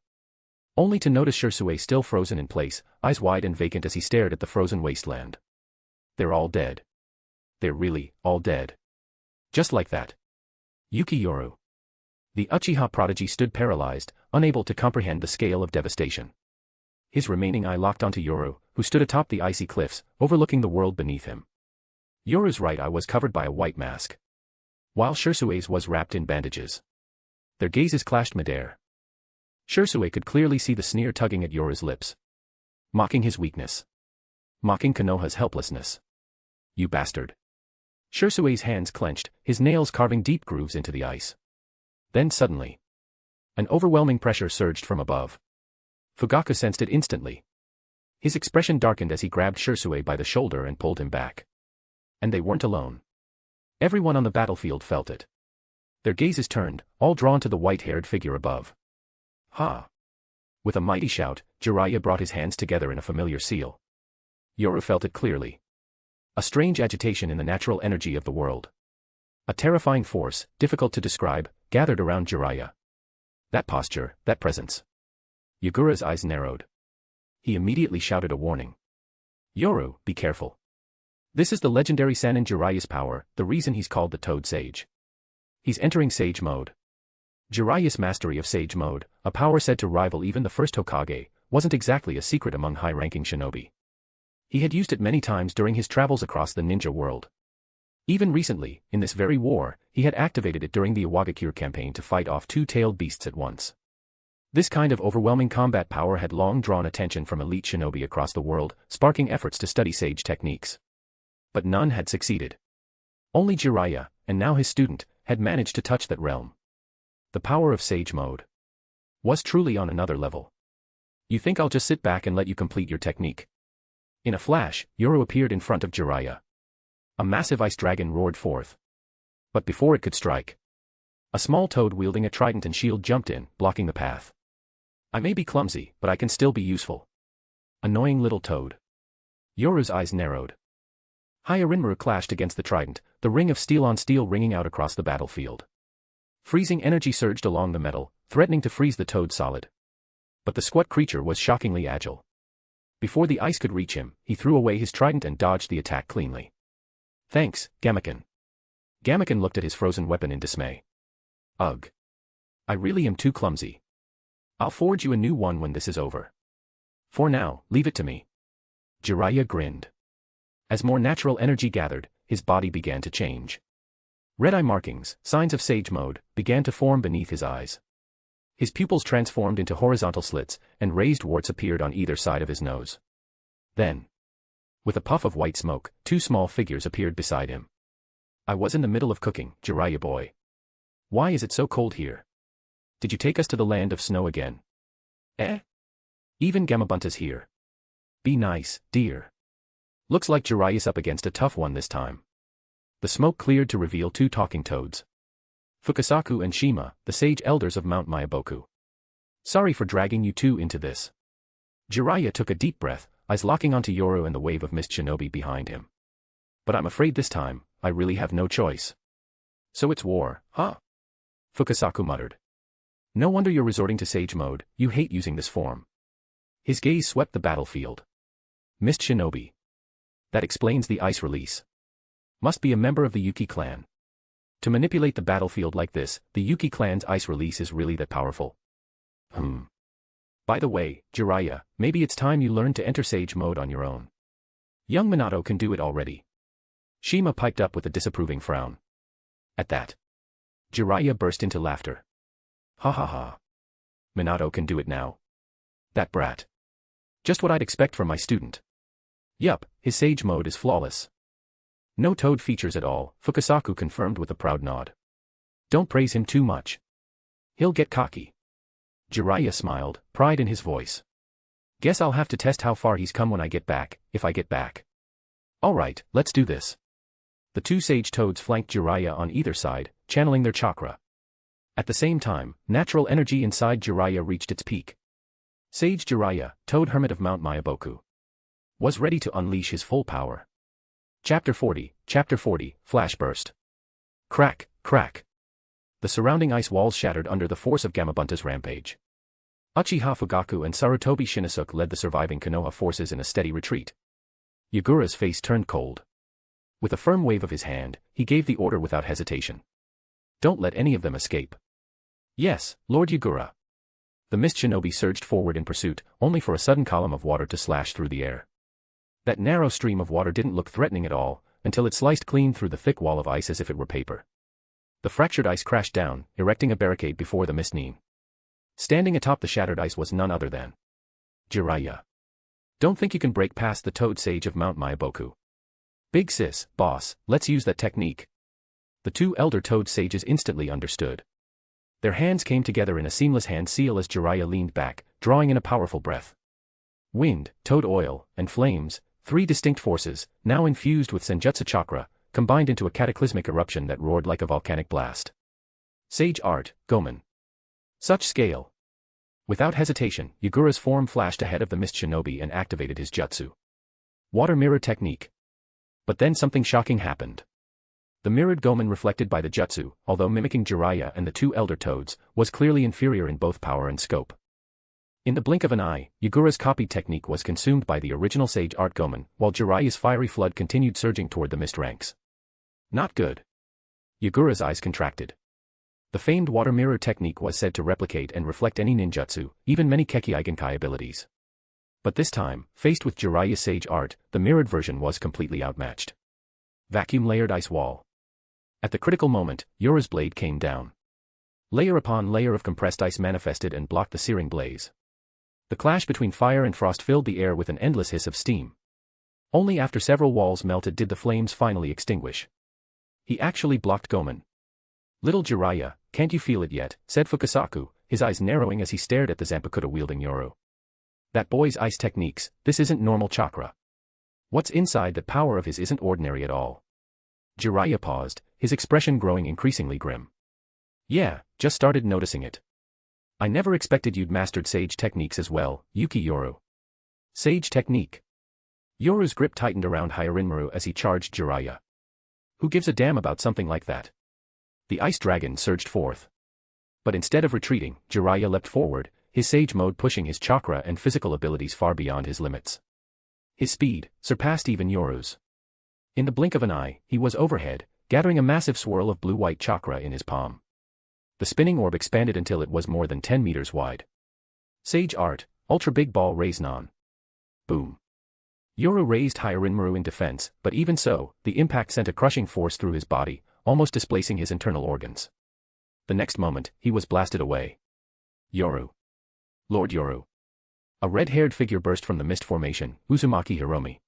Only to notice Shisui still frozen in place, eyes wide and vacant as he stared at the frozen wasteland. They're all dead. They're really all dead. Just like that. Yuki Yoru. The Uchiha prodigy stood paralyzed, unable to comprehend the scale of devastation. His remaining eye locked onto Yoru, who stood atop the icy cliffs, overlooking the world beneath him. Yoru's right eye was covered by a white mask, while Shisui's was wrapped in bandages. Their gazes clashed midair. Shisui could clearly see the sneer tugging at Yoru's lips. Mocking his weakness. Mocking Konoha's helplessness. You bastard. Shisui's hands clenched, his nails carving deep grooves into the ice. Then suddenly, an overwhelming pressure surged from above. Fugaku sensed it instantly. His expression darkened as he grabbed Shisui by the shoulder and pulled him back. And they weren't alone. Everyone on the battlefield felt it. Their gazes turned, all drawn to the white-haired figure above. Ha! With a mighty shout, Jiraiya brought his hands together in a familiar seal. Yoru felt it clearly. A strange agitation in the natural energy of the world. A terrifying force, difficult to describe, gathered around Jiraiya. That posture, that presence. Yagura's eyes narrowed. He immediately shouted a warning. Yoru, be careful. This is the legendary Sannin Jiraiya's power, the reason he's called the Toad Sage. He's entering Sage Mode. Jiraiya's mastery of Sage Mode, a power said to rival even the first Hokage, wasn't exactly a secret among high-ranking shinobi. He had used it many times during his travels across the ninja world. Even recently, in this very war, he had activated it during the Konohagakure campaign to fight off two-tailed beasts at once. This kind of overwhelming combat power had long drawn attention from elite shinobi across the world, sparking efforts to study sage techniques. But none had succeeded. Only Jiraiya, and now his student, had managed to touch that realm. The power of Sage Mode was truly on another level. You think I'll just sit back and let you complete your technique? In a flash, Yoru appeared in front of Jiraiya. A massive ice dragon roared forth. But before it could strike, a small toad wielding a trident and shield jumped in, blocking the path. I may be clumsy, but I can still be useful. Annoying little toad. Yoru's eyes narrowed. Hyarinmaru clashed against the trident, the ring of steel on steel ringing out across the battlefield. Freezing energy surged along the metal, threatening to freeze the toad solid. But the squat creature was shockingly agile. Before the ice could reach him, he threw away his trident and dodged the attack cleanly. Thanks, Gamaken. Gamaken looked at his frozen weapon in dismay. Ugh. I really am too clumsy. I'll forge you a new one when this is over. For now, leave it to me. Jiraiya grinned. As more natural energy gathered, his body began to change. Red-eye markings, signs of Sage Mode, began to form beneath his eyes. His pupils transformed into horizontal slits, and raised warts appeared on either side of his nose. Then, with a puff of white smoke, two small figures appeared beside him. I was in the middle of cooking, Jiraiya boy. Why is it so cold here? Did you take us to the land of snow again? Eh? Even Gamabunta's here. Be nice, dear. Looks like Jiraiya's up against a tough one this time. The smoke cleared to reveal two talking toads. Fukasaku and Shima, the sage elders of Mount Myaboku. Sorry for dragging you two into this. Jiraiya took a deep breath, eyes locking onto Yoru and the wave of mist shinobi behind him. But I'm afraid this time, I really have no choice. So it's war, huh? Fukasaku muttered. No wonder you're resorting to Sage Mode, you hate using this form. His gaze swept the battlefield. Mist shinobi. That explains the ice release. Must be a member of the Yuki Clan. To manipulate the battlefield like this, the Yuki Clan's ice release is really that powerful. By the way, Jiraiya, maybe it's time you learned to enter Sage Mode on your own. Young Minato can do it already. Shima piped up with a disapproving frown. At that, Jiraiya burst into laughter. Ha ha ha. Minato can do it now. That brat. Just what I'd expect from my student. Yup, his sage mode is flawless. No toad features at all, Fukasaku confirmed with a proud nod. Don't praise him too much. He'll get cocky. Jiraiya smiled, pride in his voice. Guess I'll have to test how far he's come when I get back, if I get back. Alright, let's do this. The two sage toads flanked Jiraiya on either side, channeling their chakra. At the same time, natural energy inside Jiraiya reached its peak. Sage Jiraiya, Toad Hermit of Mount Myaboku, was ready to unleash his full power. Chapter 40, Flash Burst. Crack, crack. The surrounding ice walls shattered under the force of Gamabunta's rampage. Uchiha Fugaku and Sarutobi Shinnosuke led the surviving Konoha forces in a steady retreat. Yagura's face turned cold. With a firm wave of his hand, he gave the order without hesitation. Don't let any of them escape. Yes, Lord Yagura. The mist shinobi surged forward in pursuit, only for a sudden column of water to slash through the air. That narrow stream of water didn't look threatening at all, until it sliced clean through the thick wall of ice as if it were paper. The fractured ice crashed down, erecting a barricade before the mist nean. Standing atop the shattered ice was none other than Jiraiya. Don't think you can break past the Toad Sage of Mount Myaboku. Big sis, boss, let's use that technique. The two elder Toad Sages instantly understood. Their hands came together in a seamless hand seal as Jiraiya leaned back, drawing in a powerful breath. Wind, toad oil, and flames, three distinct forces, now infused with Senjutsu chakra, combined into a cataclysmic eruption that roared like a volcanic blast. Sage Art, Gomen. Such scale. Without hesitation, Yagura's form flashed ahead of the mist shinobi and activated his jutsu. Water mirror technique. But then something shocking happened. The mirrored Gomen reflected by the jutsu, although mimicking Jiraiya and the two elder toads, was clearly inferior in both power and scope. In the blink of an eye, Yagura's copied technique was consumed by the original Sage Art Gomen, while Jiraiya's fiery flood continued surging toward the mist ranks. Not good. Yagura's eyes contracted. The famed water mirror technique was said to replicate and reflect any ninjutsu, even many Kekkei Genkai abilities. But this time, faced with Jiraiya's Sage Art, the mirrored version was completely outmatched. Vacuum-layered ice wall. At the critical moment, Yoru's blade came down. Layer upon layer of compressed ice manifested and blocked the searing blaze. The clash between fire and frost filled the air with an endless hiss of steam. Only after several walls melted did the flames finally extinguish. He actually blocked Gomen. Little Jiraiya, can't you feel it yet, said Fukasaku, his eyes narrowing as he stared at the Zanpakuto-wielding Yoru. That boy's ice techniques, this isn't normal chakra. What's inside the power of his isn't ordinary at all. Jiraiya paused, his expression growing increasingly grim. Yeah, just started noticing it. I never expected you'd mastered sage techniques as well, Yuki Yoru. Sage technique. Yoru's grip tightened around Hyarinmaru as he charged Jiraiya. Who gives a damn about something like that? The ice dragon surged forth. But instead of retreating, Jiraiya leapt forward, his sage mode pushing his chakra and physical abilities far beyond his limits. His speed surpassed even Yoru's. In the blink of an eye, he was overhead, gathering a massive swirl of blue-white chakra in his palm. The spinning orb expanded until it was more than 10 meters wide. Sage Art, Ultra Big Ball Raise-Non. Boom. Yoru raised Hyarinmaru in defense, but even so, the impact sent a crushing force through his body, almost displacing his internal organs. The next moment, he was blasted away. Yoru. Lord Yoru. A red-haired figure burst from the mist formation, Uzumaki Hiromi.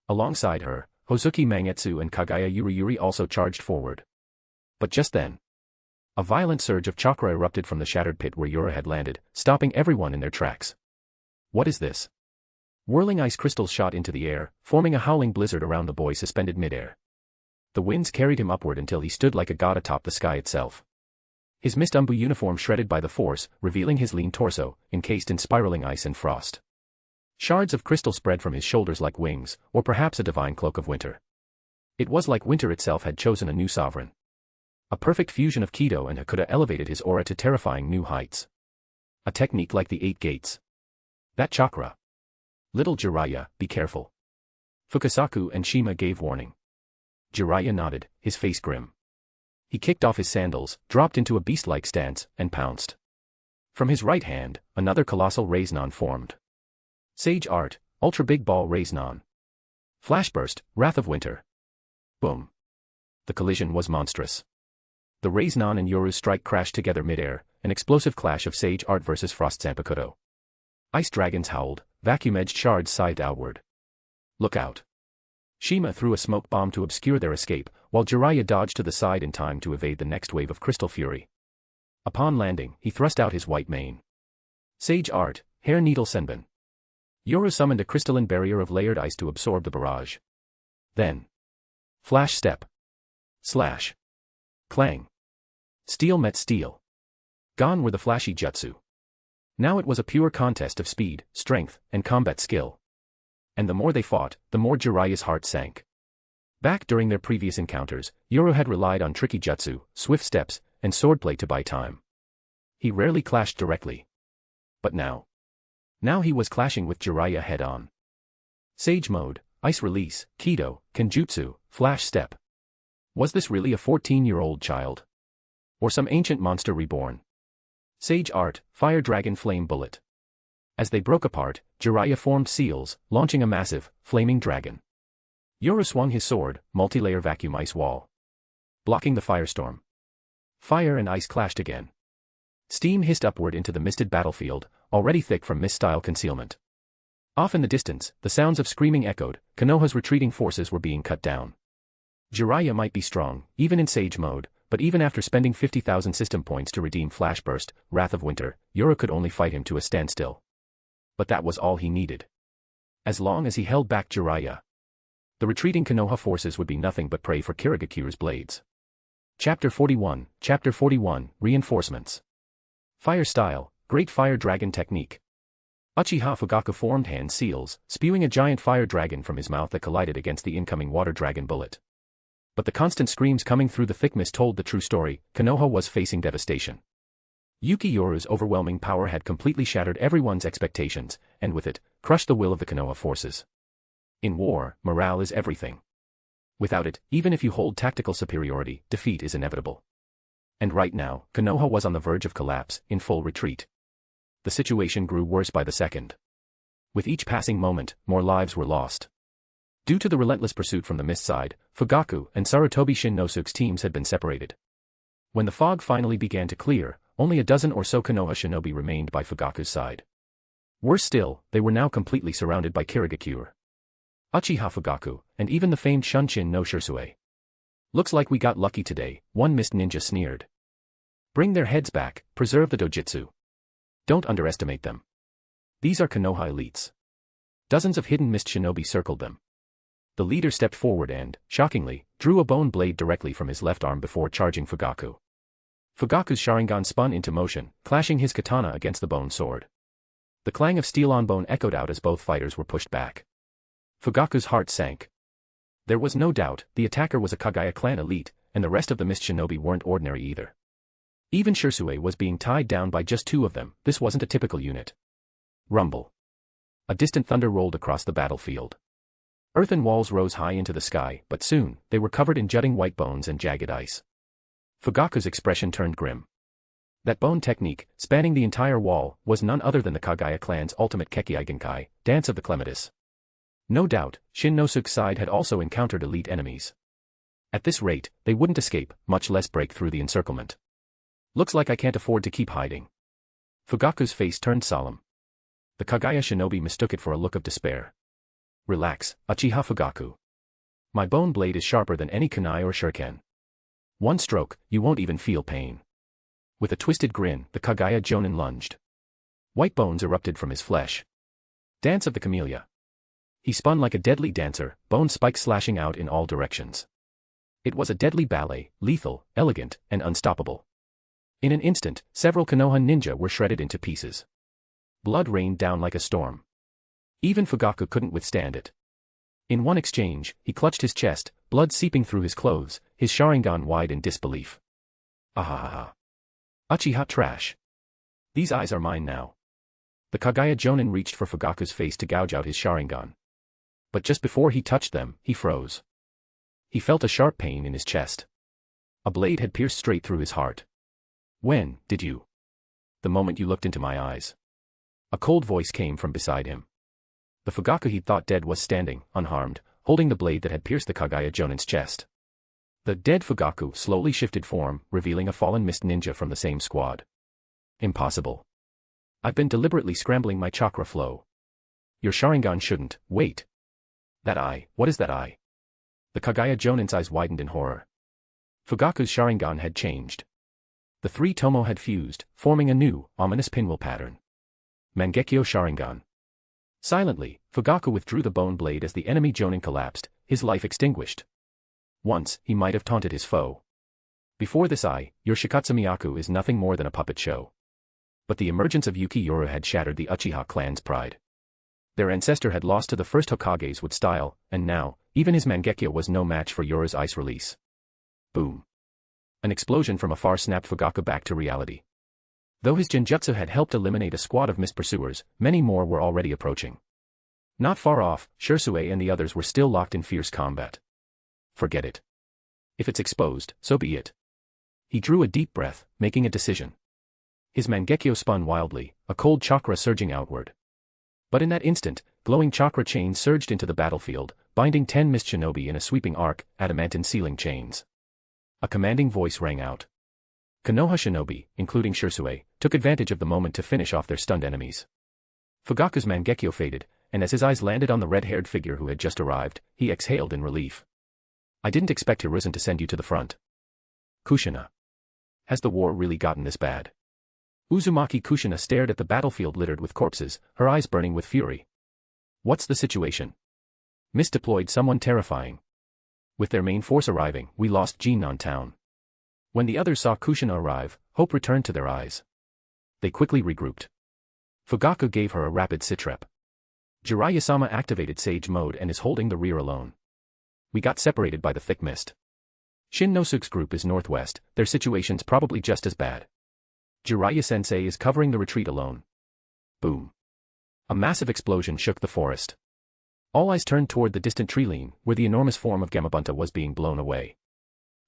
Alongside her, Hozuki Mangetsu and Kagaya Yuri also charged forward. But just then, a violent surge of chakra erupted from the shattered pit where Yoru had landed, stopping everyone in their tracks. What is this? Whirling ice crystals shot into the air, forming a howling blizzard around the boy suspended midair. The winds carried him upward until he stood like a god atop the sky itself. His mist ANBU uniform shredded by the force, revealing his lean torso, encased in spiraling ice and frost. Shards of crystal spread from his shoulders like wings, or perhaps a divine cloak of winter. It was like winter itself had chosen a new sovereign. A perfect fusion of Kido and Hakuda elevated his aura to terrifying new heights. A technique like the 8 gates. That chakra. Little Jiraiya, be careful. Fukasaku and Shima gave warning. Jiraiya nodded, his face grim. He kicked off his sandals, dropped into a beast-like stance, and pounced. From his right hand, another colossal Raise-Non formed. Sage Art, Ultra Big Ball Raise-Non. Flashburst, Wrath of Winter. Boom. The collision was monstrous. The Raise-Non and Yoru's strike crashed together midair, an explosive clash of Sage Art versus Frost Zanpakuto. Ice dragons howled, vacuum-edged shards scythed outward. Look out. Shima threw a smoke bomb to obscure their escape, while Jiraiya dodged to the side in time to evade the next wave of crystal fury. Upon landing, he thrust out his white mane. Sage Art, Hair Needle Senbon. Yoru summoned a crystalline barrier of layered ice to absorb the barrage. Then. Flash step. Slash. Clang. Steel met steel. Gone were the flashy jutsu. Now it was a pure contest of speed, strength, and combat skill. And the more they fought, the more Jiraiya's heart sank. Back during their previous encounters, Yoru had relied on tricky jutsu, swift steps, and swordplay to buy time. He rarely clashed directly. But now he was clashing with Jiraiya head-on. Sage Mode, Ice Release, Kido, Kenjutsu, Flash Step. Was this really a 14-year-old child? Or some ancient monster reborn? Sage Art, Fire Dragon Flame Bullet. As they broke apart, Jiraiya formed seals, launching a massive, flaming dragon. Yoru swung his sword, multi-layer vacuum ice wall. Blocking the firestorm. Fire and ice clashed again. Steam hissed upward into the misted battlefield, already thick from mist-style concealment. Off in the distance, the sounds of screaming echoed. Konoha's retreating forces were being cut down. Jiraiya might be strong, even in Sage Mode, but even after spending 50,000 system points to redeem Flash Burst, Wrath of Winter, Yoru could only fight him to a standstill. But that was all he needed. As long as he held back Jiraiya, the retreating Konoha forces would be nothing but prey for Kirigakure's blades. Chapter 41, Reinforcements. Fire Style, Great Fire Dragon Technique. Uchiha Fugaku formed hand seals, spewing a giant fire dragon from his mouth that collided against the incoming water dragon bullet. But the constant screams coming through the thick mist told the true story. Konoha was facing devastation. Yuki Yoru's overwhelming power had completely shattered everyone's expectations, and with it, crushed the will of the Konoha forces. In war, morale is everything. Without it, even if you hold tactical superiority, defeat is inevitable. And right now, Konoha was on the verge of collapse, in full retreat. The situation grew worse by the second. With each passing moment, more lives were lost. Due to the relentless pursuit from the mist side, Fugaku and Sarutobi Shinnosuke's teams had been separated. When the fog finally began to clear, only a dozen or so Konoha shinobi remained by Fugaku's side. Worse still, they were now completely surrounded by Kirigakure, Uchiha Fugaku, and even the famed Shunshin no Shisui. Looks like we got lucky today, one mist ninja sneered. Bring their heads back, preserve the dojutsu. Don't underestimate them. These are Konoha elites. Dozens of hidden mist shinobi circled them. The leader stepped forward and, shockingly, drew a bone blade directly from his left arm before charging Fugaku. Fugaku's Sharingan spun into motion, clashing his katana against the bone sword. The clang of steel on bone echoed out as both fighters were pushed back. Fugaku's heart sank. There was no doubt, the attacker was a Kagaya clan elite, and the rest of the mist shinobi weren't ordinary either. Even Shisui was being tied down by just two of them. This wasn't a typical unit. Rumble. A distant thunder rolled across the battlefield. Earthen walls rose high into the sky, but soon, they were covered in jutting white bones and jagged ice. Fugaku's expression turned grim. That bone technique, spanning the entire wall, was none other than the Kagaya clan's ultimate Kekkei Genkai, Dance of the Clematis. No doubt, Shinnosuke's side had also encountered elite enemies. At this rate, they wouldn't escape, much less break through the encirclement. Looks like I can't afford to keep hiding. Fugaku's face turned solemn. The Kagaya shinobi mistook it for a look of despair. Relax, Uchiha Fugaku. My bone blade is sharper than any kunai or shuriken. One stroke, you won't even feel pain. With a twisted grin, the Kagaya Jonin lunged. White bones erupted from his flesh. Dance of the Camellia. He spun like a deadly dancer, bone spikes slashing out in all directions. It was a deadly ballet, lethal, elegant, and unstoppable. In an instant, several Konoha ninja were shredded into pieces. Blood rained down like a storm. Even Fugaku couldn't withstand it. In one exchange, he clutched his chest, blood seeping through his clothes, his Sharingan wide in disbelief. Ahahaha. Uchiha trash. These eyes are mine now. The Kagaya Jonin reached for Fugaku's face to gouge out his Sharingan. But just before he touched them, he froze. He felt a sharp pain in his chest. A blade had pierced straight through his heart. When did you? The moment you looked into my eyes. A cold voice came from beside him. The Fugaku he'd thought dead was standing, unharmed, holding the blade that had pierced the Kagaya Jonin's chest. The dead Fugaku slowly shifted form, revealing a fallen mist ninja from the same squad. Impossible. I've been deliberately scrambling my chakra flow. Your Sharingan shouldn't, wait. That eye, what is that eye? The Kaguya Jonin's eyes widened in horror. Fugaku's Sharingan had changed. The three Tomo had fused, forming a new, ominous pinwheel pattern. Mangekyo Sharingan. Silently, Fugaku withdrew the bone blade as the enemy Jonin collapsed, his life extinguished. Once, he might have taunted his foe. Before this eye, your Shikatsumiyaku is nothing more than a puppet show. But the emergence of Yuki Yoru had shattered the Uchiha clan's pride. Their ancestor had lost to the first Hokages with style, and now, even his Mangekyo was no match for Yoru's ice release. Boom. An explosion from afar snapped Fugaku back to reality. Though his genjutsu had helped eliminate a squad of mist pursuers, many more were already approaching. Not far off, Shisui and the others were still locked in fierce combat. Forget it. If it's exposed, so be it. He drew a deep breath, making a decision. His Mangekyo spun wildly, a cold chakra surging outward. But in that instant, glowing chakra chains surged into the battlefield, binding 10 mist shinobi in a sweeping arc, adamantine sealing chains. A commanding voice rang out. Konoha shinobi, including Shisui, took advantage of the moment to finish off their stunned enemies. Fugaku's Mangekyo faded, and as his eyes landed on the red-haired figure who had just arrived, he exhaled in relief. I didn't expect Hiruzen to send you to the front. Kushina. Has the war really gotten this bad? Uzumaki Kushina stared at the battlefield littered with corpses, her eyes burning with fury. What's the situation? Mist deployed someone terrifying. With their main force arriving, we lost Jinnan town. When the others saw Kushina arrive, hope returned to their eyes. They quickly regrouped. Fugaku gave her a rapid sitrep. Jiraiya-sama activated Sage mode and is holding the rear alone. We got separated by the thick mist. Shin Nosuke's group is northwest, their situation's probably just as bad. Jiraiya-sensei is covering the retreat alone. Boom. A massive explosion shook the forest. All eyes turned toward the distant tree line, where the enormous form of Gamabunta was being blown away.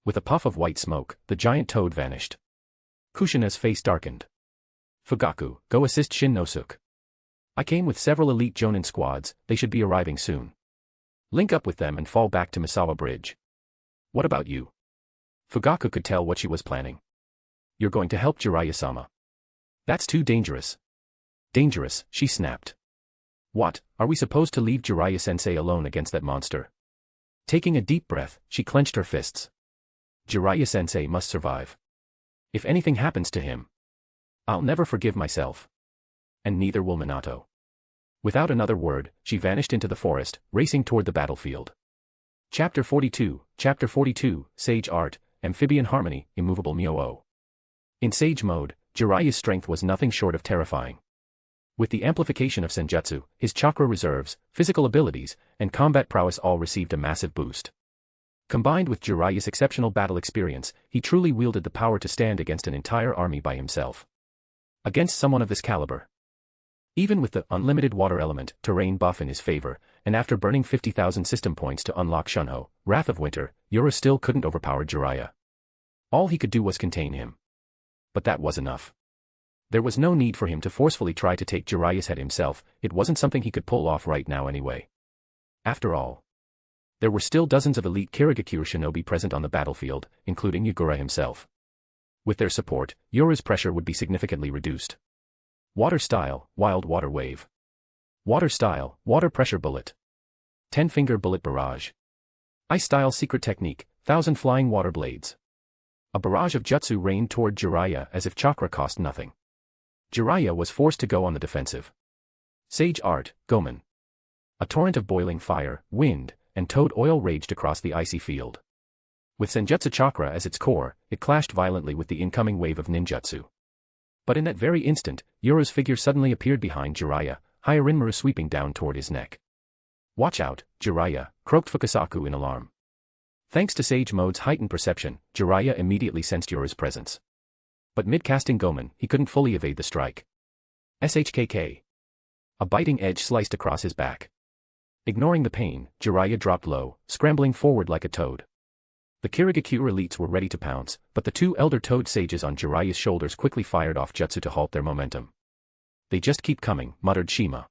With a puff of white smoke, the giant toad vanished. Kushina's face darkened. Fugaku, go assist Shin Nosuke. I came with several elite Jonin squads, they should be arriving soon. Link up with them and fall back to Misawa Bridge. What about you? Fugaku could tell what she was planning. You're going to help Jiraiya-sama. That's too dangerous. Dangerous, she snapped. What, are we supposed to leave Jiraiya-sensei alone against that monster? Taking a deep breath, she clenched her fists. Jiraiya-sensei must survive. If anything happens to him, I'll never forgive myself. And neither will Minato. Without another word, she vanished into the forest, racing toward the battlefield. Chapter 42, Sage Art, Amphibian Harmony, Immovable Myo-O. In Sage mode, Jiraiya's strength was nothing short of terrifying. With the amplification of Senjutsu, his chakra reserves, physical abilities, and combat prowess all received a massive boost. Combined with Jiraiya's exceptional battle experience, he truly wielded the power to stand against an entire army by himself. Against someone of this caliber. Even with the unlimited water element, terrain buff in his favor, and after burning 50,000 system points to unlock Shunho, Wrath of Winter, Yoru still couldn't overpower Jiraiya. All he could do was contain him. But that was enough. There was no need for him to forcefully try to take Jiraiya's head himself, it wasn't something he could pull off right now anyway. After all, there were still dozens of elite Kirigakure shinobi present on the battlefield, including Yagura himself. With their support, Yoru's pressure would be significantly reduced. Water style, wild water wave. Water style, water pressure bullet. 10-finger bullet barrage. Ice style secret technique, 1,000 flying water blades. A barrage of jutsu rained toward Jiraiya as if chakra cost nothing. Jiraiya was forced to go on the defensive. Sage art, Gomen. A torrent of boiling fire, wind, and toad oil raged across the icy field. With Senjutsu chakra as its core, it clashed violently with the incoming wave of ninjutsu. But in that very instant, Yoru's figure suddenly appeared behind Jiraiya, Hyarinmaru sweeping down toward his neck. Watch out, Jiraiya, croaked Fukasaku in alarm. Thanks to Sage Mode's heightened perception, Jiraiya immediately sensed Yoru's presence. But mid-casting Gomen, he couldn't fully evade the strike. SHKK. A biting edge sliced across his back. Ignoring the pain, Jiraiya dropped low, scrambling forward like a toad. The Kirigakure elites were ready to pounce, but the two elder toad sages on Jiraiya's shoulders quickly fired off jutsu to halt their momentum. They just keep coming, muttered Shima.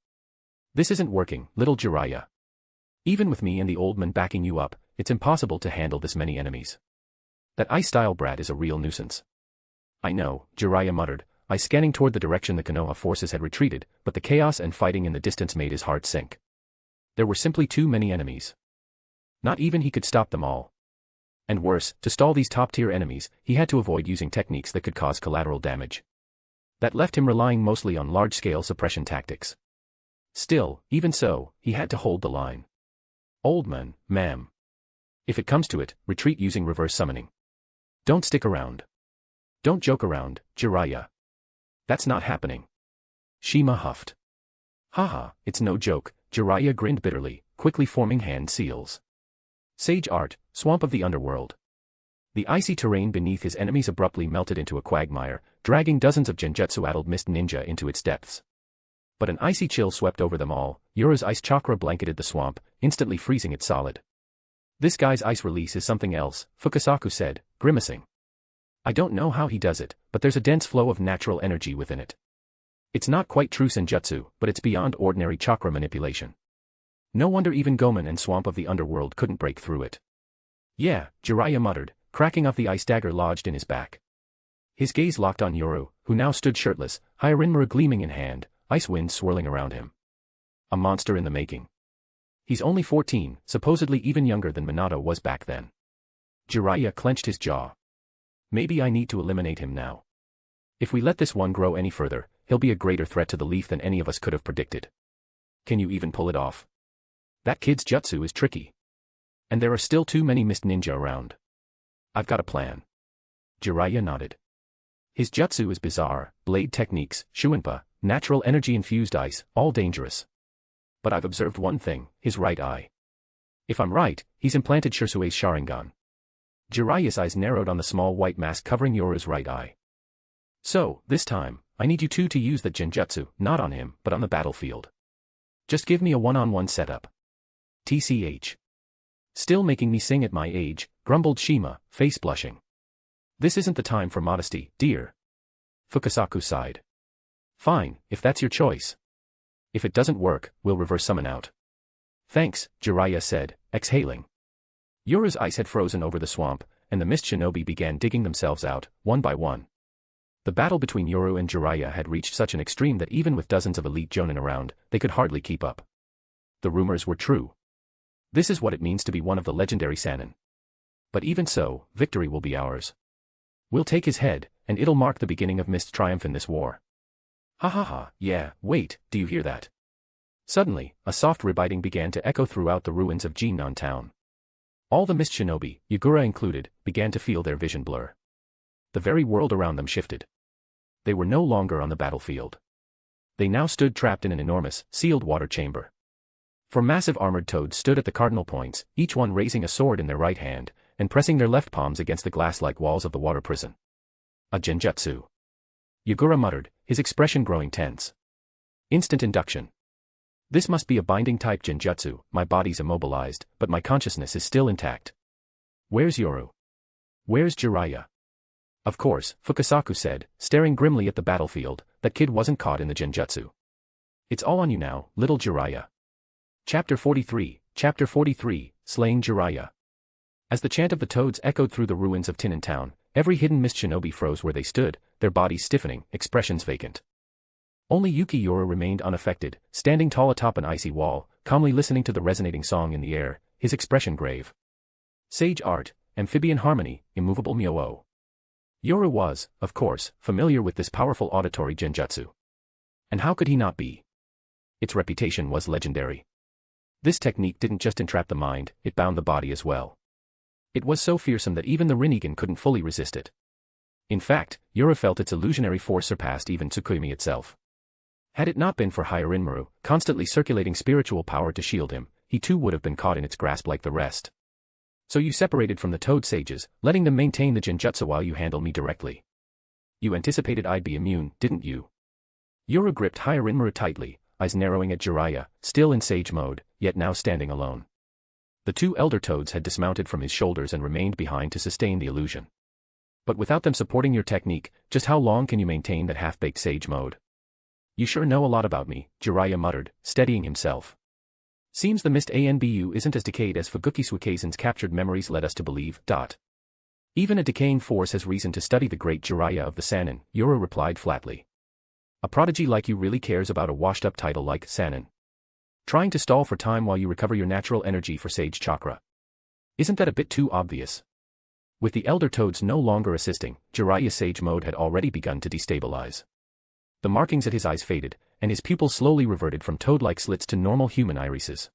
This isn't working, little Jiraiya. Even with me and the old man backing you up, it's impossible to handle this many enemies. That ice-style brat is a real nuisance. I know, Jiraiya muttered, eyes scanning toward the direction the Konoha forces had retreated, but the chaos and fighting in the distance made his heart sink. There were simply too many enemies. Not even he could stop them all. And worse, to stall these top-tier enemies, he had to avoid using techniques that could cause collateral damage. That left him relying mostly on large-scale suppression tactics. Still, even so, he had to hold the line. Old man, ma'am. If it comes to it, retreat using reverse summoning. Don't stick around. Don't joke around, Jiraiya. That's not happening. Shima huffed. Haha, it's no joke, Jiraiya grinned bitterly, quickly forming hand seals. Sage art, swamp of the underworld. The icy terrain beneath his enemies abruptly melted into a quagmire, dragging dozens of genjutsu-addled mist ninja into its depths. But an icy chill swept over them all. Yuru's ice chakra blanketed the swamp, instantly freezing it solid. This guy's ice release is something else, Fukasaku said, grimacing. I don't know how he does it, but there's a dense flow of natural energy within it. It's not quite true senjutsu, but it's beyond ordinary chakra manipulation. No wonder even Gomen and Swamp of the Underworld couldn't break through it. Yeah, Jiraiya muttered, cracking off the ice dagger lodged in his back. His gaze locked on Yoru, who now stood shirtless, Hyarinmura gleaming in hand, ice winds swirling around him. A monster in the making. He's only 14, supposedly even younger than Minato was back then. Jiraiya clenched his jaw. Maybe I need to eliminate him now. If we let this one grow any further, he'll be a greater threat to the leaf than any of us could have predicted. Can you even pull it off? That kid's jutsu is tricky. And there are still too many mist ninja around. I've got a plan. Jiraiya nodded. His jutsu is bizarre, blade techniques, shuinpa, natural energy-infused ice, all dangerous. But I've observed one thing, his right eye. If I'm right, he's implanted Shisui's Sharingan. Jiraiya's eyes narrowed on the small white mask covering Yoru's right eye. So, this time, I need you two to use the genjutsu, not on him, but on the battlefield. Just give me a one-on-one setup. TCH. Still making me sing at my age, grumbled Shima, face blushing. This isn't the time for modesty, dear. Fukasaku sighed. Fine, if that's your choice. If it doesn't work, we'll reverse summon out. Thanks, Jiraiya said, exhaling. Yoru's ice had frozen over the swamp, and the mist shinobi began digging themselves out, one by one. The battle between Yoru and Jiraiya had reached such an extreme that even with dozens of elite jonin around, they could hardly keep up. The rumors were true. This is what it means to be one of the legendary Sannin. But even so, victory will be ours. We'll take his head, and it'll mark the beginning of Mist's triumph in this war. Ha ha ha, yeah, wait, do you hear that? Suddenly, a soft rebiding began to echo throughout the ruins of Jinnan town. All the mist shinobi, Yagura included, began to feel their vision blur. The very world around them shifted. They were no longer on the battlefield. They now stood trapped in an enormous, sealed water chamber. Four massive armored toads stood at the cardinal points, each one raising a sword in their right hand, and pressing their left palms against the glass-like walls of the water prison. A genjutsu. Yagura muttered, his expression growing tense. Instant induction. This must be a binding-type genjutsu, my body's immobilized, but my consciousness is still intact. Where's Yoru? Where's Jiraiya? Of course, Fukasaku said, staring grimly at the battlefield, that kid wasn't caught in the genjutsu. It's all on you now, little Jiraiya. Chapter 43, Slaying Jiraiya. As the chant of the toads echoed through the ruins of Tinin town, every hidden mist shinobi froze where they stood, their bodies stiffening, expressions vacant. Only Yuki Yoru remained unaffected, standing tall atop an icy wall, calmly listening to the resonating song in the air, his expression grave. Sage art, amphibian harmony, immovable myo. Yoru was, of course, familiar with this powerful auditory genjutsu. And how could he not be? Its reputation was legendary. This technique didn't just entrap the mind, it bound the body as well. It was so fearsome that even the Rinnegan couldn't fully resist it. In fact, Yoru felt its illusionary force surpassed even Tsukuyomi itself. Had it not been for Hyarinmura, constantly circulating spiritual power to shield him, he too would have been caught in its grasp like the rest. So you separated from the Toad Sages, letting them maintain the genjutsu while you handle me directly. You anticipated I'd be immune, didn't you? Yoru gripped Hyarinmura tightly, eyes narrowing at Jiraiya, still in sage mode, yet now standing alone. The two elder toads had dismounted from his shoulders and remained behind to sustain the illusion. But without them supporting your technique, just how long can you maintain that half-baked sage mode? You sure know a lot about me, Jiraiya muttered, steadying himself. Seems the mist ANBU isn't as decayed as Fuguki Suikaisen's captured memories led us to believe. Even a decaying force has reason to study the great Jiraiya of the Sannin, Yoru replied flatly. A prodigy like you really cares about a washed-up title like Sannin. Trying to stall for time while you recover your natural energy for Sage Chakra. Isn't that a bit too obvious? With the Elder Toads no longer assisting, Jiraiya's Sage mode had already begun to destabilize. The markings at his eyes faded, and his pupils slowly reverted from toad-like slits to normal human irises.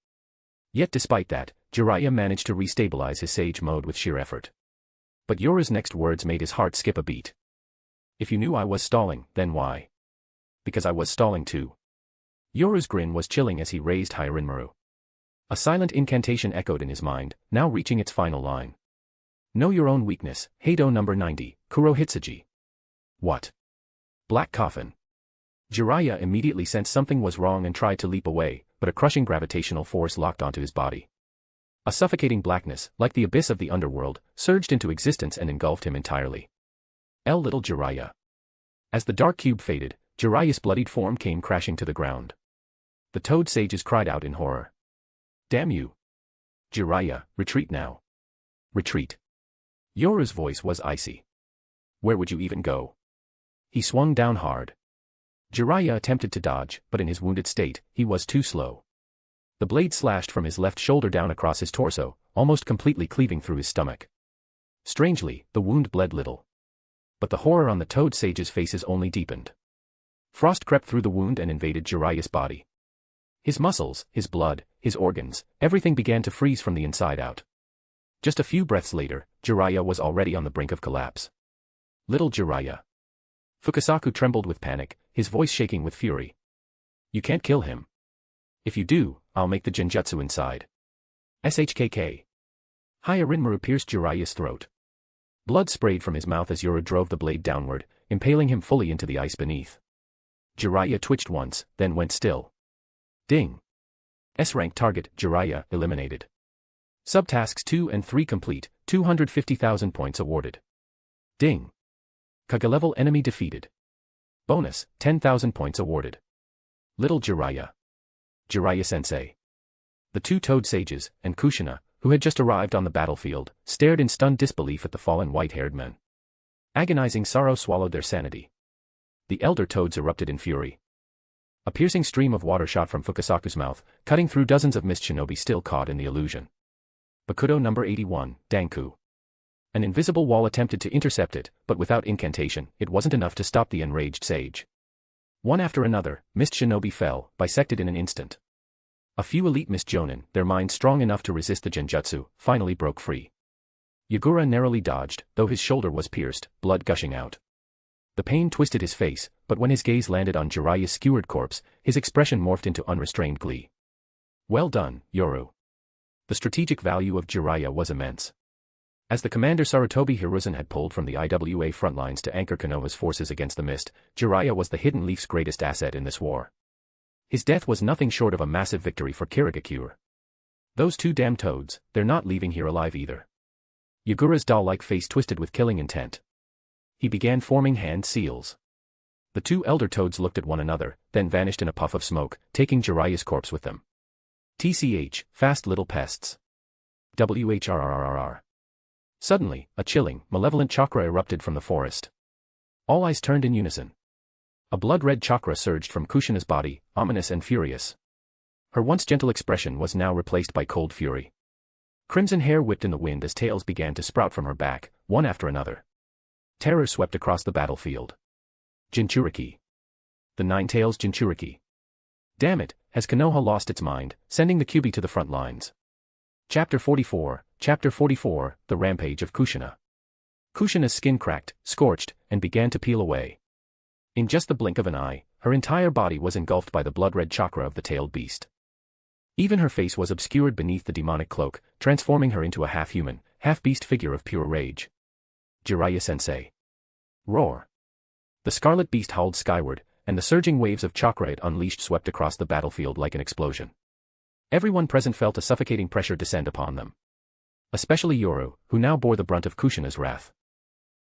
Yet despite that, Jiraiya managed to restabilize his Sage mode with sheer effort. But Yoru's next words made his heart skip a beat. If you knew I was stalling, then why? Because I was stalling too. Yoru's grin was chilling as he raised Hyarinmaru. A silent incantation echoed in his mind, now reaching its final line. Know your own weakness, Heido number 90, Kurohitsuji. What? Black Coffin. Jiraiya immediately sensed something was wrong and tried to leap away, but a crushing gravitational force locked onto his body. A suffocating blackness, like the abyss of the underworld, surged into existence and engulfed him entirely. Little Jiraiya. As the dark cube faded, Jiraiya's bloodied form came crashing to the ground. The Toad Sages cried out in horror. Damn you! Jiraiya, retreat now. Retreat. Yoru's voice was icy. Where would you even go? He swung down hard. Jiraiya attempted to dodge, but in his wounded state, he was too slow. The blade slashed from his left shoulder down across his torso, almost completely cleaving through his stomach. Strangely, the wound bled little. But the horror on the Toad Sages' faces only deepened. Frost crept through the wound and invaded Jiraiya's body. His muscles, his blood, his organs, everything began to freeze from the inside out. Just a few breaths later, Jiraiya was already on the brink of collapse. Little Jiraiya. Fukasaku trembled with panic, his voice shaking with fury. You can't kill him. If you do, I'll make the genjutsu inside. SHKK. Hyarinmaru pierced Jiraiya's throat. Blood sprayed from his mouth as Yoru drove the blade downward, impaling him fully into the ice beneath. Jiraiya twitched once, then went still. Ding. S-rank target, Jiraiya, eliminated. Subtasks 2 and 3 complete, 250,000 points awarded. Ding. Kage-level enemy defeated. Bonus, 10,000 points awarded. Little Jiraiya. Jiraiya-sensei. The two Toad Sages, and Kushina, who had just arrived on the battlefield, stared in stunned disbelief at the fallen white-haired men. Agonizing sorrow swallowed their sanity. The elder Toads erupted in fury. A piercing stream of water shot from Fukasaku's mouth, cutting through dozens of mist shinobi still caught in the illusion. Bakudo number 81, Danku. An invisible wall attempted to intercept it, but without incantation, it wasn't enough to stop the enraged sage. One after another, mist shinobi fell, bisected in an instant. A few elite mist jonin, their minds strong enough to resist the genjutsu, finally broke free. Yagura narrowly dodged, though his shoulder was pierced, blood gushing out. The pain twisted his face, but when his gaze landed on Jiraiya's skewered corpse, his expression morphed into unrestrained glee. Well done, Yoru. The strategic value of Jiraiya was immense. As the commander Sarutobi Hiruzen had pulled from the IWA frontlines to anchor Konoha's forces against the mist, Jiraiya was the Hidden Leaf's greatest asset in this war. His death was nothing short of a massive victory for Kirigakure. Those two damn toads, they're not leaving here alive either. Yagura's doll-like face twisted with killing intent. He began forming hand seals. The two elder toads looked at one another, then vanished in a puff of smoke, taking Jiraiya's corpse with them. TCH, fast little pests. WHRRRR. Suddenly, a chilling, malevolent chakra erupted from the forest. All eyes turned in unison. A blood-red chakra surged from Kushina's body, ominous and furious. Her once gentle expression was now replaced by cold fury. Crimson hair whipped in the wind as tails began to sprout from her back, one after another. Terror swept across the battlefield. Jinchuriki. The Nine-Tails Jinchuriki. Damn it, has Konoha lost its mind, sending the Kyuubi to the front lines. Chapter 44, The Rampage of Kushina. Kushina's skin cracked, scorched, and began to peel away. In just the blink of an eye, her entire body was engulfed by the blood-red chakra of the tailed beast. Even her face was obscured beneath the demonic cloak, transforming her into a half-human, half-beast figure of pure rage. Jiraiya-sensei. Roar. The scarlet beast howled skyward, and the surging waves of chakra it unleashed swept across the battlefield like an explosion. Everyone present felt a suffocating pressure descend upon them. Especially Yoru, who now bore the brunt of Kushina's wrath.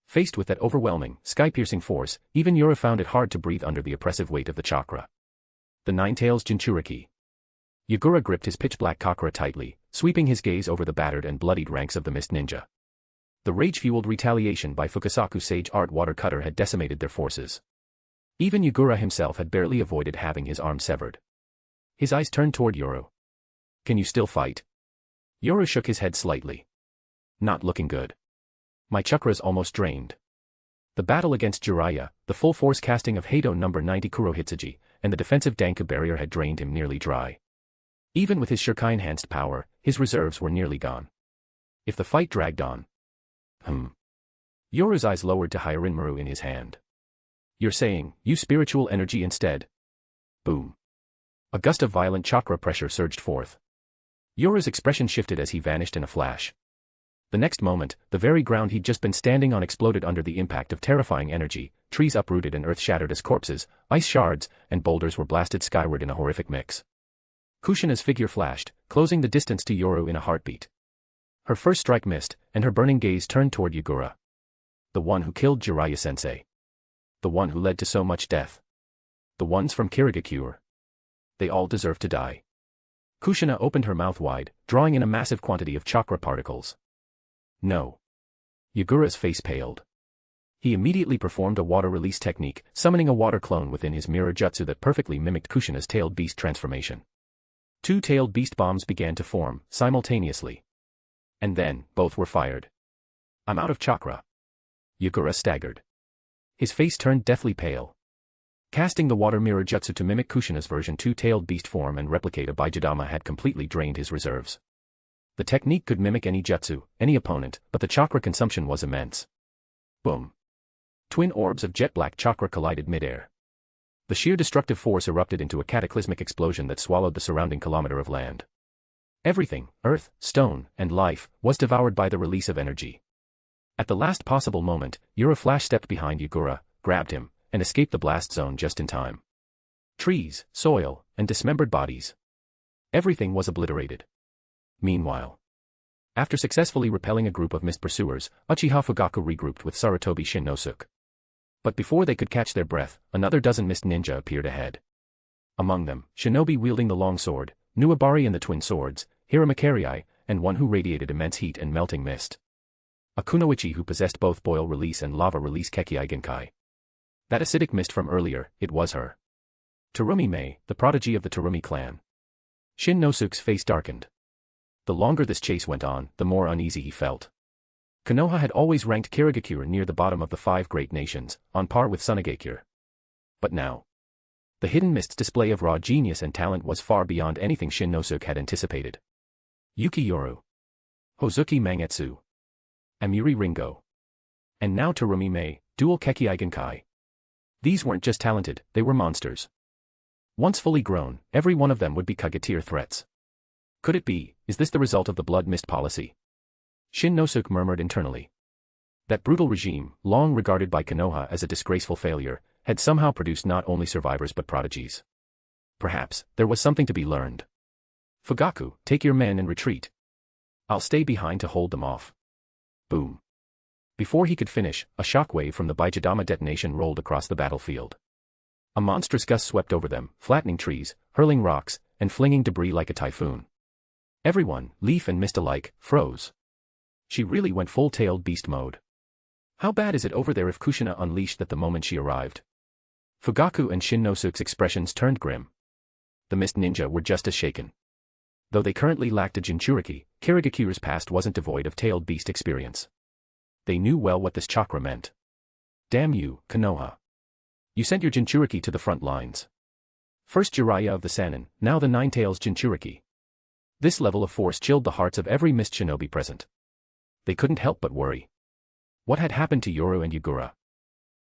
Faced with that overwhelming, sky-piercing force, even Yoru found it hard to breathe under the oppressive weight of the chakra. The Nine-Tails Jinchuriki. Yagura gripped his pitch-black chakra tightly, sweeping his gaze over the battered and bloodied ranks of the mist ninja. The rage-fueled retaliation by Fukasaku's Sage Art Water Cutter had decimated their forces. Even Yagura himself had barely avoided having his arm severed. His eyes turned toward Yoru. "Can you still fight?" Yoru shook his head slightly. "Not looking good. My chakra's almost drained." The battle against Jiraiya, the full-force casting of Heido No. 90 Kurohitsuji, and the defensive Danku barrier had drained him nearly dry. Even with his Shirkai-enhanced power, his reserves were nearly gone. If the fight dragged on... Yoru's eyes lowered to Hyarinmaru in his hand. "You're saying, use spiritual energy instead?" Boom. A gust of violent chakra pressure surged forth. Yoru's expression shifted as he vanished in a flash. The next moment, the very ground he'd just been standing on exploded under the impact of terrifying energy, trees uprooted and earth shattered as corpses, ice shards, and boulders were blasted skyward in a horrific mix. Kushina's figure flashed, closing the distance to Yoru in a heartbeat. Her first strike missed, and her burning gaze turned toward Yagura. The one who killed Jiraiya-sensei. The one who led to so much death. The ones from Kirigakure. They all deserve to die. Kushina opened her mouth wide, drawing in a massive quantity of chakra particles. No. Yagura's face paled. He immediately performed a water release technique, summoning a water clone within his mirror jutsu that perfectly mimicked Kushina's tailed beast transformation. Two tailed beast bombs began to form, simultaneously. And then, both were fired. "I'm out of chakra." Yagura staggered. His face turned deathly pale. Casting the water mirror jutsu to mimic Kushina's version 2 tailed beast form and replicate a Baijidama had completely drained his reserves. The technique could mimic any jutsu, any opponent, but the chakra consumption was immense. Boom. Twin orbs of jet-black chakra collided midair. The sheer destructive force erupted into a cataclysmic explosion that swallowed the surrounding kilometer of land. Everything, earth, stone, and life, was devoured by the release of energy. At the last possible moment, Yura Flash stepped behind Yagura, grabbed him, and escaped the blast zone just in time. Trees, soil, and dismembered bodies. Everything was obliterated. Meanwhile, after successfully repelling a group of mist pursuers, Uchiha Fugaku regrouped with Sarutobi Shinnosuke. But before they could catch their breath, another dozen mist ninja appeared ahead. Among them, shinobi wielding the long sword, Nuabari and the twin swords, Hiramakarei, and one who radiated immense heat and melting mist. A kunoichi who possessed both boil release and lava release Kekii Genkai. That acidic mist from earlier, it was her. Terumi Mei, the prodigy of the Terumi clan. Shinnosuke's face darkened. The longer this chase went on, the more uneasy he felt. Konoha had always ranked Kirigakure near the bottom of the 5 great nations, on par with Sunagakure. But now, the hidden mist's display of raw genius and talent was far beyond anything Shinnosuke had anticipated. Yuki Yoru, Hozuki Mangetsu, Amiri Ringo, and now Terumi Mei, dual Kekii Genkai. These weren't just talented, they were monsters. Once fully grown, every one of them would be Kage-tier threats. Could it be, is this the result of the blood mist policy? Shinnosuke murmured internally. That brutal regime, long regarded by Konoha as a disgraceful failure, had somehow produced not only survivors but prodigies. Perhaps, there was something to be learned. Fugaku, take your men and retreat. I'll stay behind to hold them off. Boom. Before he could finish, a shockwave from the Baijidama detonation rolled across the battlefield. A monstrous gust swept over them, flattening trees, hurling rocks, and flinging debris like a typhoon. Everyone, leaf and mist alike, froze. She really went full-tailed beast mode. How bad is it over there if Kushina unleashed that the moment she arrived? Fugaku and Shinnosuke's expressions turned grim. The mist ninja were just as shaken. Though they currently lacked a Jinchuriki, Kirigakure's past wasn't devoid of tailed beast experience. They knew well what this chakra meant. Damn you, Konoha. You sent your Jinchuriki to the front lines. First Jiraiya of the Sannin, now the Nine-Tails Jinchuriki. This level of force chilled the hearts of every mist shinobi present. They couldn't help but worry. What had happened to Yoru and Yagura?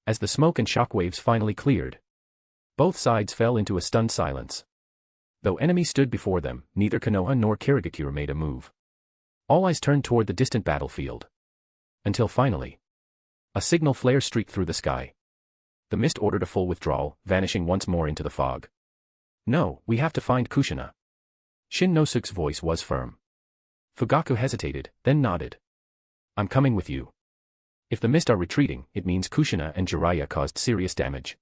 As the smoke and shockwaves finally cleared, both sides fell into a stunned silence. Though enemies stood before them, neither Konoha nor Kirigakure made a move. All eyes turned toward the distant battlefield. Until finally, a signal flare streaked through the sky. The mist ordered a full withdrawal, vanishing once more into the fog. No, we have to find Kushina. Shinnosuke's voice was firm. Fugaku hesitated, then nodded. I'm coming with you. If the mist are retreating, it means Kushina and Jiraiya caused serious damage.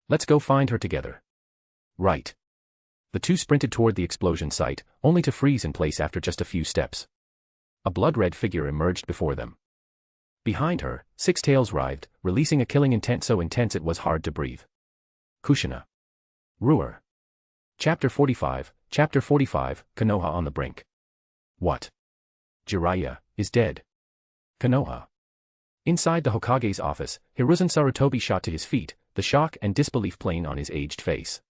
Let's go find her together. Right. The two sprinted toward the explosion site, only to freeze in place after just a few steps. A blood-red figure emerged before them. Behind her, Six Tails writhed, releasing a killing intent so intense it was hard to breathe. Kushina. Ruer. Chapter 45, Konoha on the brink. What? Jiraiya is dead. Konoha. Inside the Hokage's office, Hiruzen Sarutobi shot to his feet, the shock and disbelief plain on his aged face.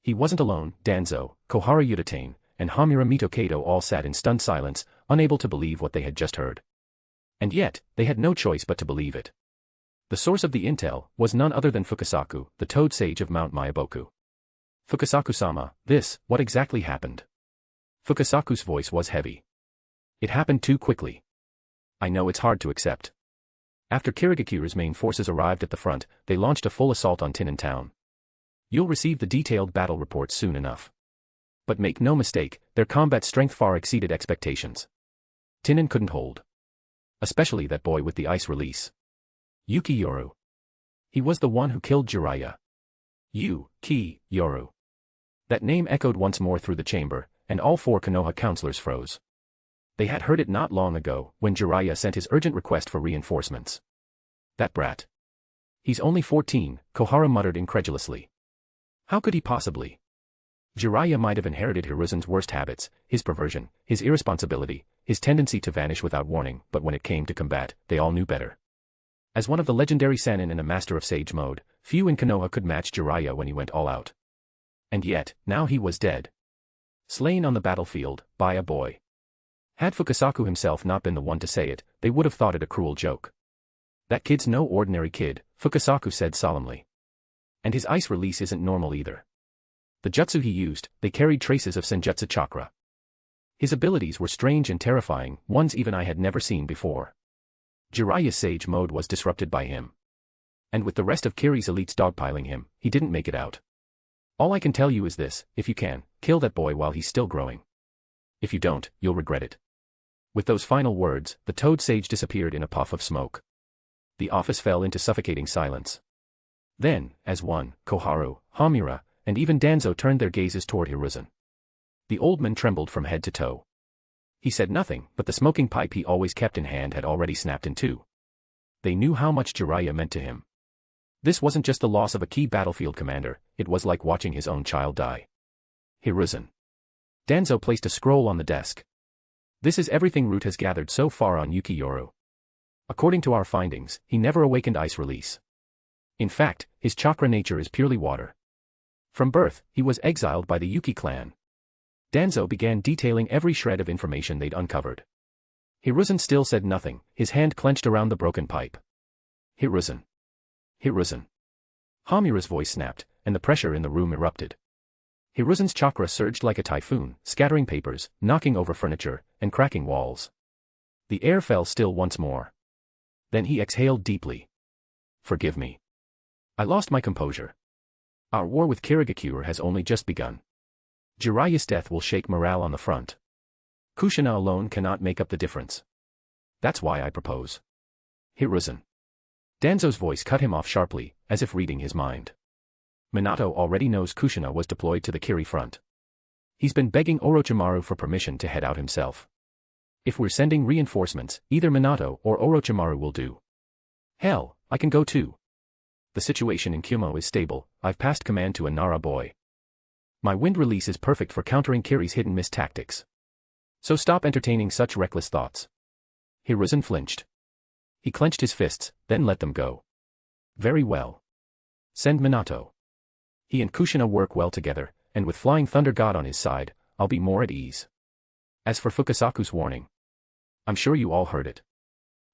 He wasn't alone. Danzo, Kohara Utatane, and Hamura Mitokado all sat in stunned silence, unable to believe what they had just heard. And yet, they had no choice but to believe it. The source of the intel was none other than Fukasaku, the Toad Sage of Mount Mayaboku. Fukasaku-sama, what exactly happened? Fukasaku's voice was heavy. It happened too quickly. I know it's hard to accept. After Kirigakure's main forces arrived at the front, they launched a full assault on Tinin Town. You'll receive the detailed battle reports soon enough. But make no mistake, their combat strength far exceeded expectations. Tinin couldn't hold. Especially that boy with the ice release. Yuki Yoru. He was the one who killed Jiraiya. Yuki Yoru. That name echoed once more through the chamber, and all four Konoha counselors froze. They had heard it not long ago, when Jiraiya sent his urgent request for reinforcements. That brat. He's only 14, Kohara muttered incredulously. How could he possibly? Jiraiya might have inherited Hiruzen's worst habits, his perversion, his irresponsibility, his tendency to vanish without warning, but when it came to combat, they all knew better. As one of the legendary Sannin and a master of Sage Mode, few in Konoha could match Jiraiya when he went all out. And yet, now he was dead. Slain on the battlefield, by a boy. Had Fukasaku himself not been the one to say it, they would have thought it a cruel joke. That kid's no ordinary kid, Fukasaku said solemnly. And his ice release isn't normal either. The jutsu he used, they carried traces of senjutsu chakra. His abilities were strange and terrifying, ones even I had never seen before. Jiraiya's Sage Mode was disrupted by him. And with the rest of Kiri's elites dogpiling him, he didn't make it out. All I can tell you is this: if you can, kill that boy while he's still growing. If you don't, you'll regret it. With those final words, the Toad Sage disappeared in a puff of smoke. The office fell into suffocating silence. Then, as one, Koharu, Hamura, and even Danzo turned their gazes toward Hiruzen. The old man trembled from head to toe. He said nothing, but the smoking pipe he always kept in hand had already snapped in two. They knew how much Jiraiya meant to him. This wasn't just the loss of a key battlefield commander, it was like watching his own child die. Hiruzen. Danzo placed a scroll on the desk. This is everything Root has gathered so far on Yuki Yoru. According to our findings, he never awakened ice release. In fact, his chakra nature is purely water. From birth, he was exiled by the Yuki Clan. Danzo began detailing every shred of information they'd uncovered. Hiruzen still said nothing, his hand clenched around the broken pipe. Hiruzen. Hiruzen. Hamura's voice snapped, and the pressure in the room erupted. Hiruzen's chakra surged like a typhoon, scattering papers, knocking over furniture, and cracking walls. The air fell still once more. Then he exhaled deeply. Forgive me. I lost my composure. Our war with Kirigakure has only just begun. Jiraiya's death will shake morale on the front. Kushina alone cannot make up the difference. That's why I propose. Hiruzen. Danzo's voice cut him off sharply, as if reading his mind. Minato already knows Kushina was deployed to the Kiri front. He's been begging Orochimaru for permission to head out himself. If we're sending reinforcements, either Minato or Orochimaru will do. Hell, I can go too. The situation in Kumo is stable, I've passed command to a Nara boy. My wind release is perfect for countering Kiri's hit-and-miss tactics. So stop entertaining such reckless thoughts. Hiruzen flinched. He clenched his fists, then let them go. Very well. Send Minato. He and Kushina work well together, and with Flying Thunder God on his side, I'll be more at ease. As for Fukasaku's warning, I'm sure you all heard it.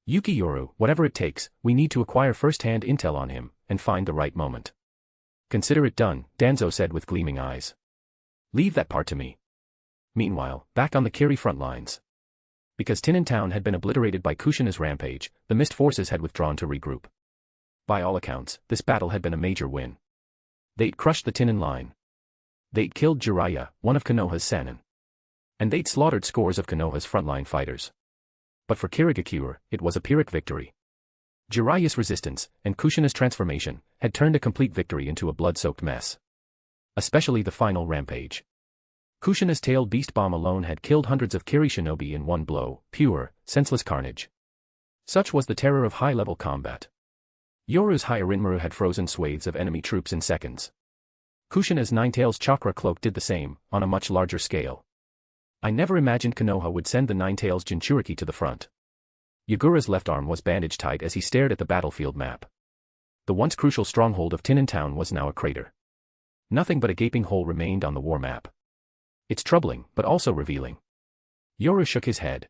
Yuki Yoru, whatever it takes, we need to acquire first-hand intel on him, and find the right moment. Consider it done, Danzo said with gleaming eyes. Leave that part to me. Meanwhile, back on the Kiri front lines. Because Tinin Town had been obliterated by Kushina's rampage, the mist forces had withdrawn to regroup. By all accounts, this battle had been a major win. They'd crushed the Tinin line. They'd killed Jiraiya, one of Konoha's Sannin. And they'd slaughtered scores of Konoha's frontline fighters. But for Kirigakure, it was a Pyrrhic victory. Jiraiya's resistance, and Kushina's transformation, had turned a complete victory into a blood-soaked mess. Especially the final rampage. Kushina's tailed beast bomb alone had killed hundreds of Kiri shinobi in one blow, pure, senseless carnage. Such was the terror of high-level combat. Yoru's Hyarinmaru had frozen swathes of enemy troops in seconds. Kushina's Ninetales chakra cloak did the same, on a much larger scale. I never imagined Konoha would send the Ninetales Jinchuriki to the front. Yagura's left arm was bandaged tight as he stared at the battlefield map. The once crucial stronghold of Tinin Town was now a crater. Nothing but a gaping hole remained on the war map. It's troubling, but also revealing. Yoru shook his head.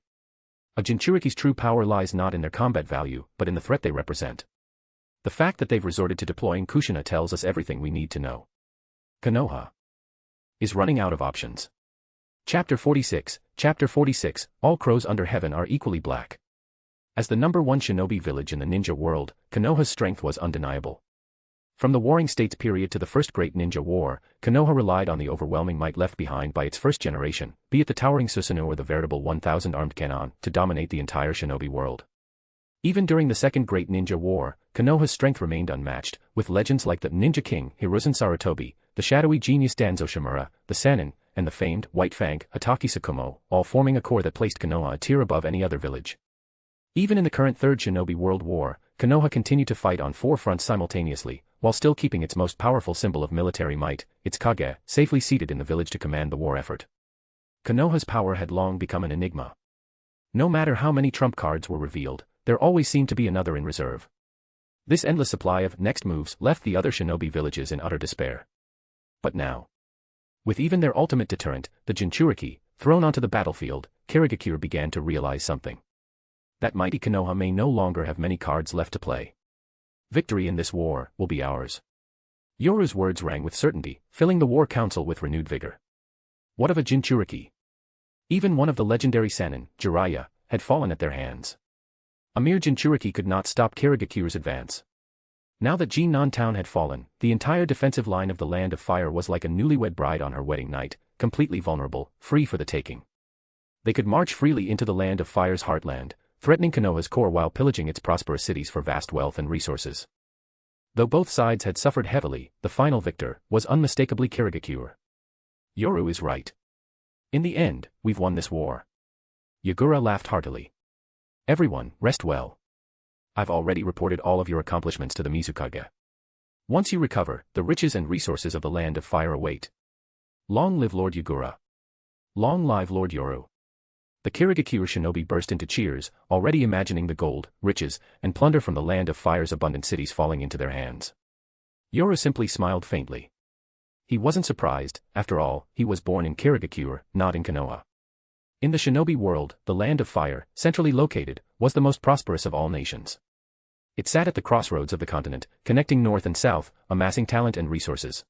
A Jinchuriki's true power lies not in their combat value, but in the threat they represent. The fact that they've resorted to deploying Kushina tells us everything we need to know. Konoha is running out of options. Chapter 46, all crows under heaven are equally black. As the #1 shinobi village in the ninja world, Konoha's strength was undeniable. From the Warring States period to the First Great Ninja War, Konoha relied on the overwhelming might left behind by its first generation, be it the towering Susanoo or the veritable 1,000 armed Kannon, to dominate the entire shinobi world. Even during the Second Great Ninja War, Konoha's strength remained unmatched, with legends like the Ninja King Hiruzen Sarutobi, the shadowy genius Danzo Shimura, the Sannin, and the famed White Fang Hataki Tsukumo, all forming a core that placed Konoha a tier above any other village. Even in the current Third Shinobi World War, Konoha continued to fight on 4 fronts simultaneously, while still keeping its most powerful symbol of military might, its Kage, safely seated in the village to command the war effort. Konoha's power had long become an enigma. No matter how many trump cards were revealed, there always seemed to be another in reserve. This endless supply of next moves left the other shinobi villages in utter despair. But now, with even their ultimate deterrent, the Jinchuriki, thrown onto the battlefield, Kirigakure began to realize something. That mighty Konoha may no longer have many cards left to play. Victory in this war will be ours. Yoru's words rang with certainty, filling the war council with renewed vigor. What of a Jinchuriki? Even one of the legendary Sannin, Jiraiya, had fallen at their hands. A mere Jinchuriki could not stop Kirigakure's advance. Now that Jinnan Town had fallen, the entire defensive line of the Land of Fire was like a newlywed bride on her wedding night, completely vulnerable, free for the taking. They could march freely into the Land of Fire's heartland, threatening Konoha's core while pillaging its prosperous cities for vast wealth and resources. Though both sides had suffered heavily, the final victor was unmistakably Kirigakure. Yoru is right. In the end, we've won this war. Yagura laughed heartily. Everyone, rest well. I've already reported all of your accomplishments to the Mizukage. Once you recover, the riches and resources of the Land of Fire await. Long live Lord Yagura. Long live Lord Yoru. The Kirigakure shinobi burst into cheers, already imagining the gold, riches, and plunder from the Land of Fire's abundant cities falling into their hands. Yoru simply smiled faintly. He wasn't surprised, after all, he was born in Kirigakure, not in Konoha. In the shinobi world, the Land of Fire, centrally located, was the most prosperous of all nations. It sat at the crossroads of the continent, connecting north and south, amassing talent and resources.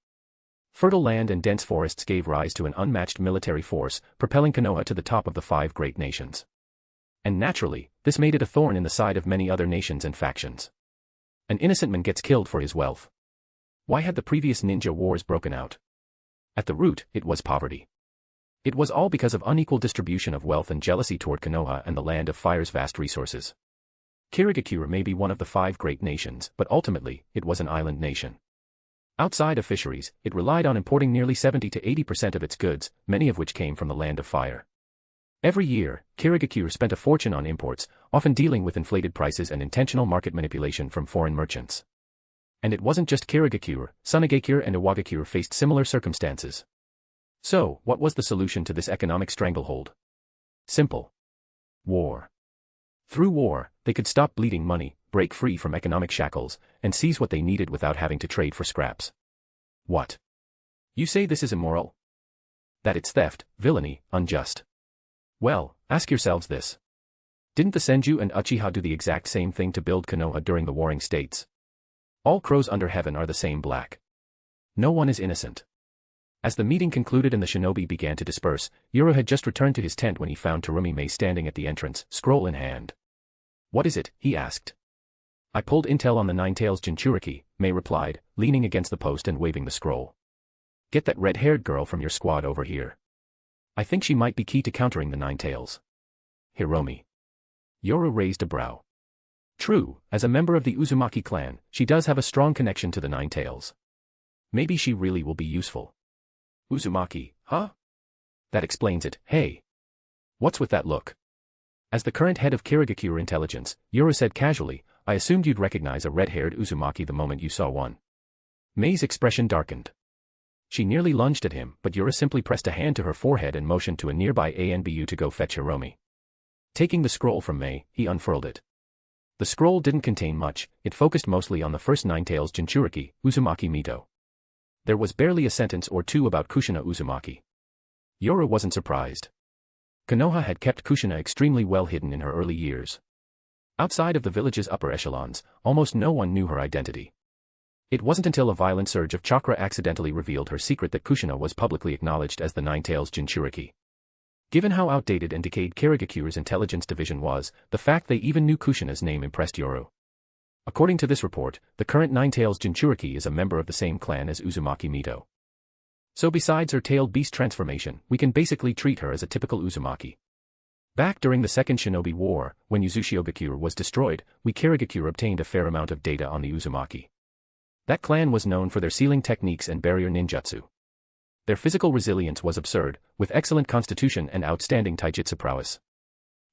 Fertile land and dense forests gave rise to an unmatched military force, propelling Konoha to the top of the 5 great nations. And naturally, this made it a thorn in the side of many other nations and factions. An innocent man gets killed for his wealth. Why had the previous ninja wars broken out? At the root, it was poverty. It was all because of unequal distribution of wealth and jealousy toward Konoha and the Land of Fire's vast resources. Kirigakure may be one of the 5 great nations, but ultimately, it was an island nation. Outside of fisheries, it relied on importing nearly 70 to 80% of its goods, many of which came from the Land of Fire. Every year, Kirigakure spent a fortune on imports, often dealing with inflated prices and intentional market manipulation from foreign merchants. And it wasn't just Kirigakure, Sunagakure and Iwagakure faced similar circumstances. So, what was the solution to this economic stranglehold? Simple. War. Through war, they could stop bleeding money, break free from economic shackles, and seize what they needed without having to trade for scraps. What? You say this is immoral? That it's theft, villainy, unjust. Well, ask yourselves this. Didn't the Senju and Uchiha do the exact same thing to build Konoha during the Warring States? All crows under heaven are the same black. No one is innocent. As the meeting concluded and the shinobi began to disperse, Yoru had just returned to his tent when he found Terumi Mei standing at the entrance, scroll in hand. What is it? He asked. I pulled intel on the Ninetales Jinchuriki, Mei replied, leaning against the post and waving the scroll. Get that red-haired girl from your squad over here. I think she might be key to countering the Ninetales. Hiromi. Yoru raised a brow. True, as a member of the Uzumaki clan, she does have a strong connection to the Ninetales. Maybe she really will be useful. Uzumaki, huh? That explains it. Hey. What's with that look? As the current head of Kirigakure intelligence, Yoru said casually, I assumed you'd recognize a red-haired Uzumaki the moment you saw one. Mei's expression darkened. She nearly lunged at him, but Yoru simply pressed a hand to her forehead and motioned to a nearby ANBU to go fetch Hiromi. Taking the scroll from Mei, he unfurled it. The scroll didn't contain much, it focused mostly on the first Nine-Tails Jinchuriki, Uzumaki Mito. There was barely a sentence or two about Kushina Uzumaki. Yoru wasn't surprised. Konoha had kept Kushina extremely well hidden in her early years. Outside of the village's upper echelons, almost no one knew her identity. It wasn't until a violent surge of chakra accidentally revealed her secret that Kushina was publicly acknowledged as the Nine-Tails Jinchuriki. Given how outdated and decayed Kirigakure's intelligence division was, the fact they even knew Kushina's name impressed Yoru. According to this report, the current Nine-Tails Jinchuriki is a member of the same clan as Uzumaki Mito. So besides her tailed beast transformation, we can basically treat her as a typical Uzumaki. Back during the Second Shinobi War, when Yagura was destroyed, we Kirigakure obtained a fair amount of data on the Uzumaki. That clan was known for their sealing techniques and barrier ninjutsu. Their physical resilience was absurd, with excellent constitution and outstanding taijutsu prowess.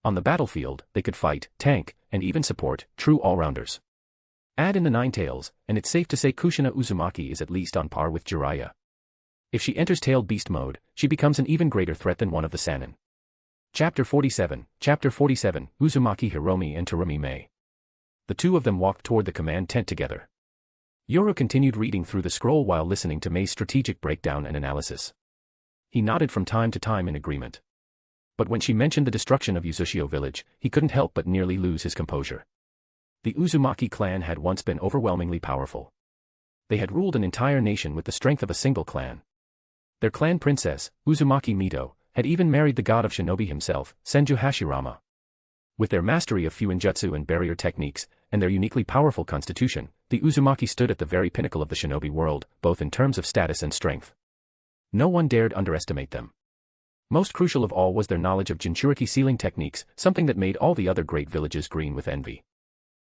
On the battlefield, they could fight, tank, and even support, true all-rounders. Add in the Nine-Tails, and it's safe to say Kushina Uzumaki is at least on par with Jiraiya. If she enters tailed beast mode, she becomes an even greater threat than one of the Sannin. Chapter 47, Uzumaki Hiromi and Terumi Mei. The two of them walked toward the command tent together. Yoru continued reading through the scroll while listening to Mei's strategic breakdown and analysis. He nodded from time to time in agreement. But when she mentioned the destruction of Uzushio village, he couldn't help but nearly lose his composure. The Uzumaki clan had once been overwhelmingly powerful. They had ruled an entire nation with the strength of a single clan. Their clan princess, Uzumaki Mito, had even married the god of shinobi himself, Senju Hashirama. With their mastery of fuinjutsu and barrier techniques, and their uniquely powerful constitution, the Uzumaki stood at the very pinnacle of the shinobi world, both in terms of status and strength. No one dared underestimate them. Most crucial of all was their knowledge of Jinchuriki sealing techniques, something that made all the other great villages green with envy.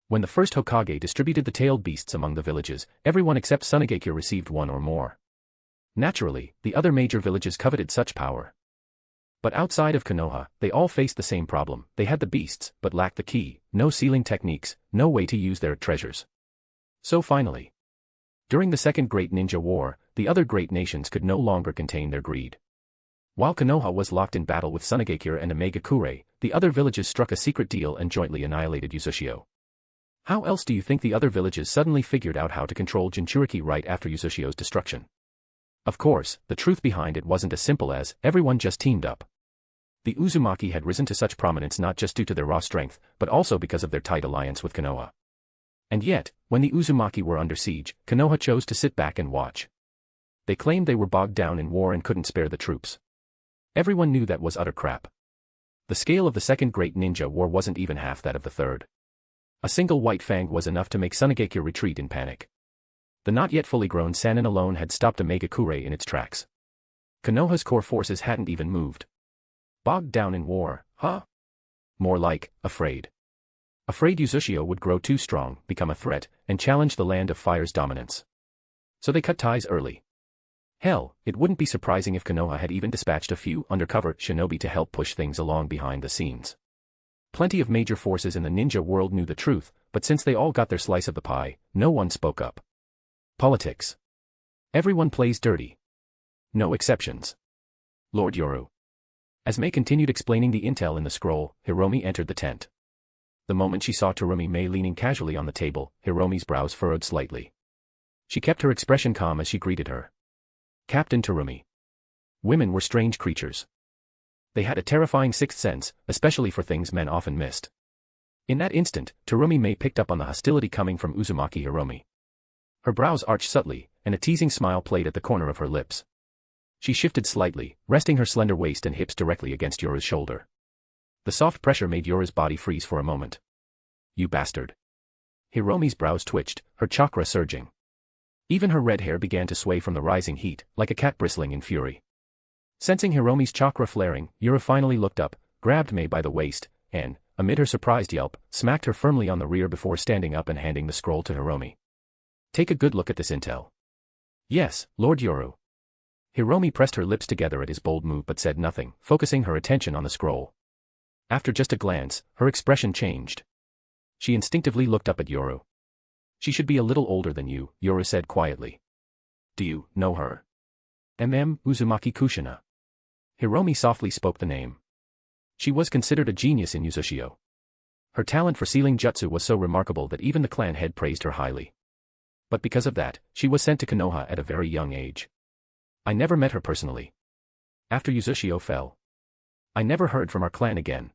When the first Hokage distributed the tailed beasts among the villages, everyone except Sunagakure received one or more. Naturally, the other major villages coveted such power. But outside of Konoha, they all faced the same problem. They had the beasts, but lacked the key, no sealing techniques, no way to use their treasures. So finally, during the Second Great Ninja War, the other great nations could no longer contain their greed. While Konoha was locked in battle with Sunagakure and Omegakure, the other villages struck a secret deal and jointly annihilated Uzushio. How else do you think the other villages suddenly figured out how to control Jinchuriki right after Uzushio's destruction? Of course, the truth behind it wasn't as simple as, everyone just teamed up. The Uzumaki had risen to such prominence not just due to their raw strength, but also because of their tight alliance with Konoha. And yet, when the Uzumaki were under siege, Konoha chose to sit back and watch. They claimed they were bogged down in war and couldn't spare the troops. Everyone knew that was utter crap. The scale of the Second Great Ninja War wasn't even half that of the Third. A single white fang was enough to make Sunagakure retreat in panic. The not yet fully grown Sannin alone had stopped Omegakure in its tracks. Konoha's core forces hadn't even moved. Bogged down in war, huh? More like, afraid. Afraid Uzushio would grow too strong, become a threat, and challenge the Land of Fire's dominance. So they cut ties early. Hell, it wouldn't be surprising if Konoha had even dispatched a few undercover shinobi to help push things along behind the scenes. Plenty of major forces in the ninja world knew the truth, but since they all got their slice of the pie, no one spoke up. Politics. Everyone plays dirty. No exceptions. Lord Yoru. As Mei continued explaining the intel in the scroll, Hiromi entered the tent. The moment she saw Terumi Mei leaning casually on the table, Hiromi's brows furrowed slightly. She kept her expression calm as she greeted her. Captain Terumi. Women were strange creatures. They had a terrifying sixth sense, especially for things men often missed. In that instant, Terumi Mei picked up on the hostility coming from Uzumaki Hiromi. Her brows arched subtly, and a teasing smile played at the corner of her lips. She shifted slightly, resting her slender waist and hips directly against Yoru's shoulder. The soft pressure made Yoru's body freeze for a moment. You bastard. Hiromi's brows twitched, her chakra surging. Even her red hair began to sway from the rising heat, like a cat bristling in fury. Sensing Hiromi's chakra flaring, Yoru finally looked up, grabbed Mei by the waist, and, amid her surprised yelp, smacked her firmly on the rear before standing up and handing the scroll to Hiromi. Take a good look at this intel. Yes, Lord Yoru. Hiromi pressed her lips together at his bold move but said nothing, focusing her attention on the scroll. After just a glance, her expression changed. She instinctively looked up at Yoru. She should be a little older than you, Yoru said quietly. Do you know her? Uzumaki Kushina. Hiromi softly spoke the name. She was considered a genius in Uzushio. Her talent for sealing jutsu was so remarkable that even the clan head praised her highly. But because of that, she was sent to Konoha at a very young age. I never met her personally. After Uzushio fell, I never heard from our clan again.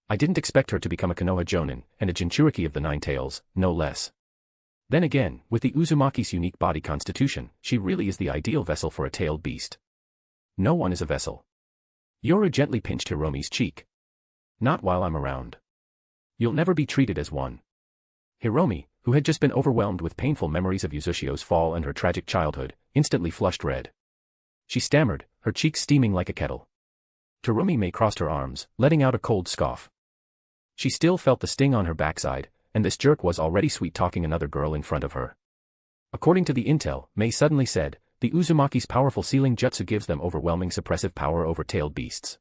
I didn't expect her to become a Konoha Jonin, and a Jinchuriki of the Nine Tails, no less. Then again, with the Uzumaki's unique body constitution, she really is the ideal vessel for a tailed beast. No one is a vessel. Yoru gently pinched Hiromi's cheek. Not while I'm around. You'll never be treated as one. Hiromi, who had just been overwhelmed with painful memories of Uzushio's fall and her tragic childhood, instantly flushed red. She stammered, her cheeks steaming like a kettle. Terumi crossed her arms, letting out a cold scoff. She still felt the sting on her backside, and this jerk was already sweet-talking another girl in front of her. According to the intel, Mei suddenly said, the Uzumaki's powerful sealing jutsu gives them overwhelming suppressive power over tailed beasts.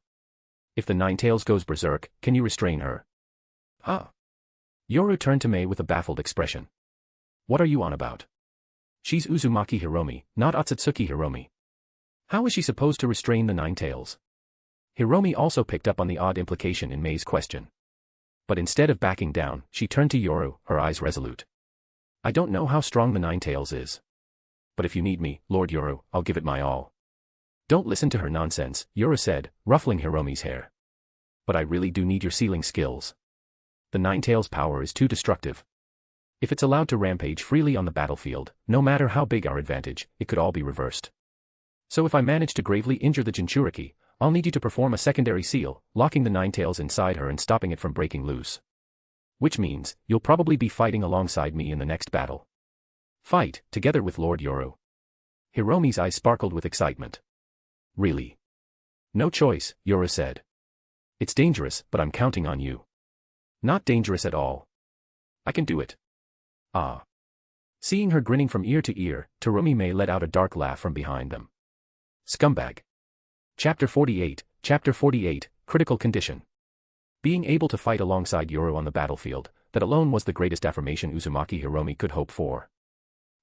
If the Nine Tails goes berserk, can you restrain her? Huh? Yoru turned to Mei with a baffled expression. What are you on about? She's Uzumaki Hiromi, not Otsutsuki Hiromi. How is she supposed to restrain the Nine Tails? Hiromi also picked up on the odd implication in Mei's question. But instead of backing down, she turned to Yoru, her eyes resolute. I don't know how strong the Nine Tails is. But if you need me, Lord Yoru, I'll give it my all. Don't listen to her nonsense, Yoru said, ruffling Hiromi's hair. But I really do need your sealing skills. The Nine Tails' power is too destructive. If it's allowed to rampage freely on the battlefield, no matter how big our advantage, it could all be reversed. So if I manage to gravely injure the Jinchuriki, I'll need you to perform a secondary seal, locking the Nine Tails inside her and stopping it from breaking loose. Which means, you'll probably be fighting alongside me in the next battle. Fight, together with Lord Yoru. Hiromi's eyes sparkled with excitement. Really? No choice, Yoru said. It's dangerous, but I'm counting on you. Not dangerous at all. I can do it. Ah. Seeing her grinning from ear to ear, Terumi let out a dark laugh from behind them. Scumbag. Chapter 48, Critical Condition. Being able to fight alongside Yoru on the battlefield, that alone was the greatest affirmation Uzumaki Hiromi could hope for.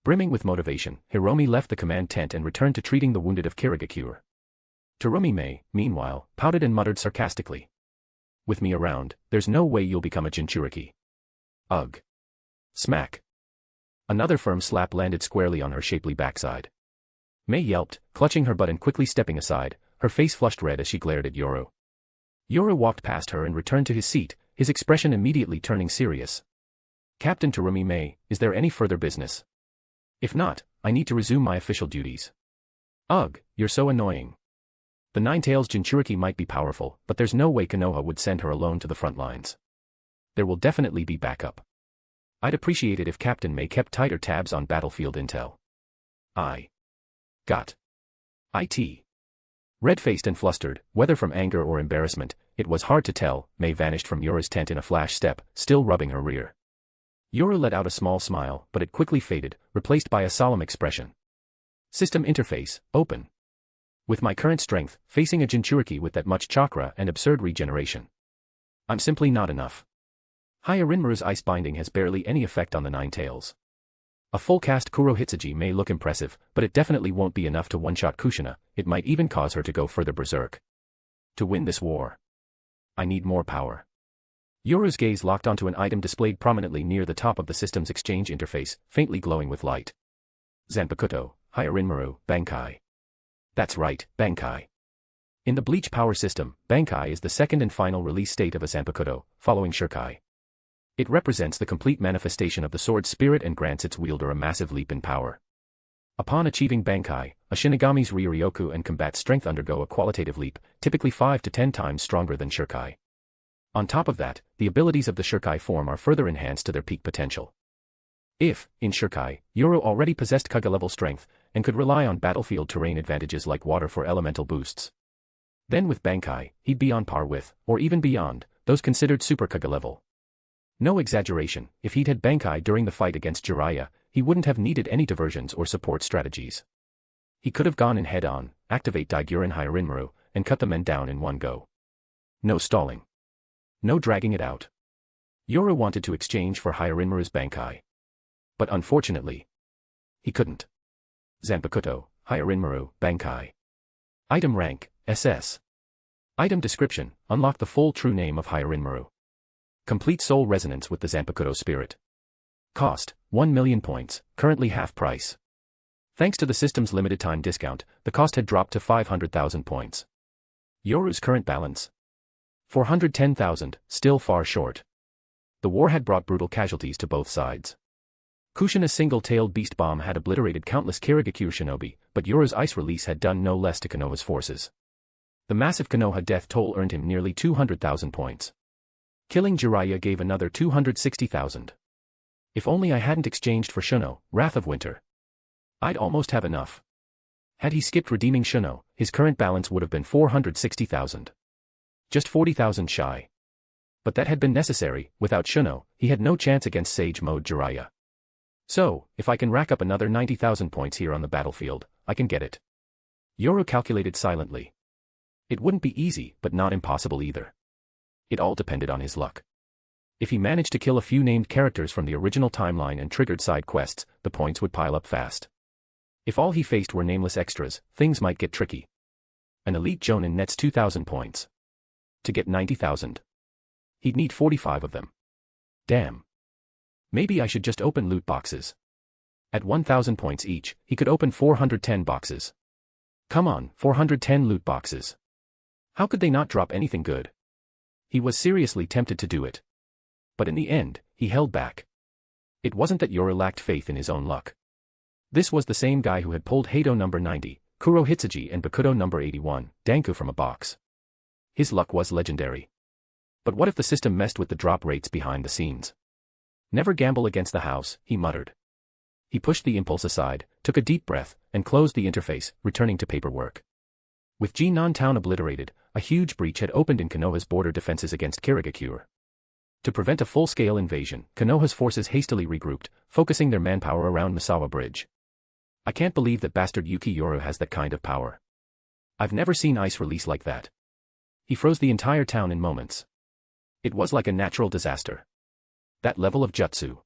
Brimming with motivation, Hiromi left the command tent and returned to treating the wounded of Kirigakure. Terumi, meanwhile, pouted and muttered sarcastically. With me around, there's no way you'll become a Jinchuriki. Ugh. Smack. Another firm slap landed squarely on her shapely backside. Mei yelped, clutching her butt and quickly stepping aside, her face flushed red as she glared at Yoru. Yoru walked past her and returned to his seat, his expression immediately turning serious. Captain Terumi, is there any further business? If not, I need to resume my official duties. Ugh, you're so annoying. The Nine Tails Jinchuriki might be powerful, but there's no way Konoha would send her alone to the front lines. There will definitely be backup. I'd appreciate it if Captain Mei kept tighter tabs on battlefield intel. I got it. Red-faced and flustered, whether from anger or embarrassment, it was hard to tell, Mei vanished from Yoru's tent in a flash step, still rubbing her rear. Yoru let out a small smile, but it quickly faded, replaced by a solemn expression. System interface, open. With my current strength, facing a Jinchuriki with that much chakra and absurd regeneration, I'm simply not enough. Hyarinmaru's ice binding has barely any effect on the Nine Tails. A full-cast Kurohitsuji may look impressive, but it definitely won't be enough to one-shot Kushina, it might even cause her to go further berserk. To win this war, I need more power. Yoru's gaze locked onto an item displayed prominently near the top of the system's exchange interface, faintly glowing with light. Zanpakuto, Hyarinmaru, Bankai. That's right, Bankai. In the Bleach power system, Bankai is the second and final release state of a Zanpakuto, following Shurkai. It represents the complete manifestation of the sword's spirit and grants its wielder a massive leap in power. Upon achieving Bankai, a Shinigami's Ryoryoku and combat strength undergo a qualitative leap, typically 5 to 10 times stronger than Shurkai. On top of that, the abilities of the Shurkai form are further enhanced to their peak potential. If, in Shurkai, Yoru already possessed Kaga-level strength, and could rely on battlefield terrain advantages like water for elemental boosts, then with Bankai, he'd be on par with, or even beyond, those considered super Kaga level. No exaggeration, if he'd had Bankai during the fight against Jiraiya, he wouldn't have needed any diversions or support strategies. He could have gone in head-on, activate Daiguren Hyarinmaru, and cut the men down in one go. No stalling. No dragging it out. Yoru wanted to exchange for Hyarinmaru's Bankai. But unfortunately, he couldn't. Zanpakuto, Hyarinmaru, Bankai. Item rank, SS. Item description, unlock the full true name of Hyarinmaru. Complete soul resonance with the Zanpakuto spirit. Cost, 1 million points, currently half price. Thanks to the system's limited time discount, the cost had dropped to 500,000 points. Yoru's current balance? 410,000, still far short. The war had brought brutal casualties to both sides. Kushina's single-tailed beast bomb had obliterated countless Kirigakure shinobi, but Yoru's ice release had done no less to Konoha's forces. The massive Konoha death toll earned him nearly 200,000 points. Killing Jiraiya gave another 260,000. If only I hadn't exchanged for Shuno, Wrath of Winter. I'd almost have enough. Had he skipped redeeming Shuno, his current balance would have been 460,000. Just 40,000 shy. But that had been necessary. Without Shuno, he had no chance against Sage Mode Jiraiya. So, if I can rack up another 90,000 points here on the battlefield, I can get it. Yoru calculated silently. It wouldn't be easy, but not impossible either. It all depended on his luck. If he managed to kill a few named characters from the original timeline and triggered side quests, the points would pile up fast. If all he faced were nameless extras, things might get tricky. An elite Jonin nets 2,000 points. To get 90,000. He'd need 45 of them. Damn. Maybe I should just open loot boxes. At 1,000 points each, he could open 410 boxes. Come on, 410 loot boxes. How could they not drop anything good? He was seriously tempted to do it. But in the end, he held back. It wasn't that Yoru lacked faith in his own luck. This was the same guy who had pulled Heido number 90, Kuro Hitsuji and Bakudo number 81, Danku from a box. His luck was legendary. But what if the system messed with the drop rates behind the scenes? Never gamble against the house, he muttered. He pushed the impulse aside, took a deep breath, and closed the interface, returning to paperwork. With Jinan town obliterated, a huge breach had opened in Konoha's border defenses against Kirigakure. To prevent a full-scale invasion, Konoha's forces hastily regrouped, focusing their manpower around Misawa Bridge. I can't believe that bastard Yuki Yoru has that kind of power. I've never seen ice release like that. He froze the entire town in moments. It was like a natural disaster. That level of jutsu.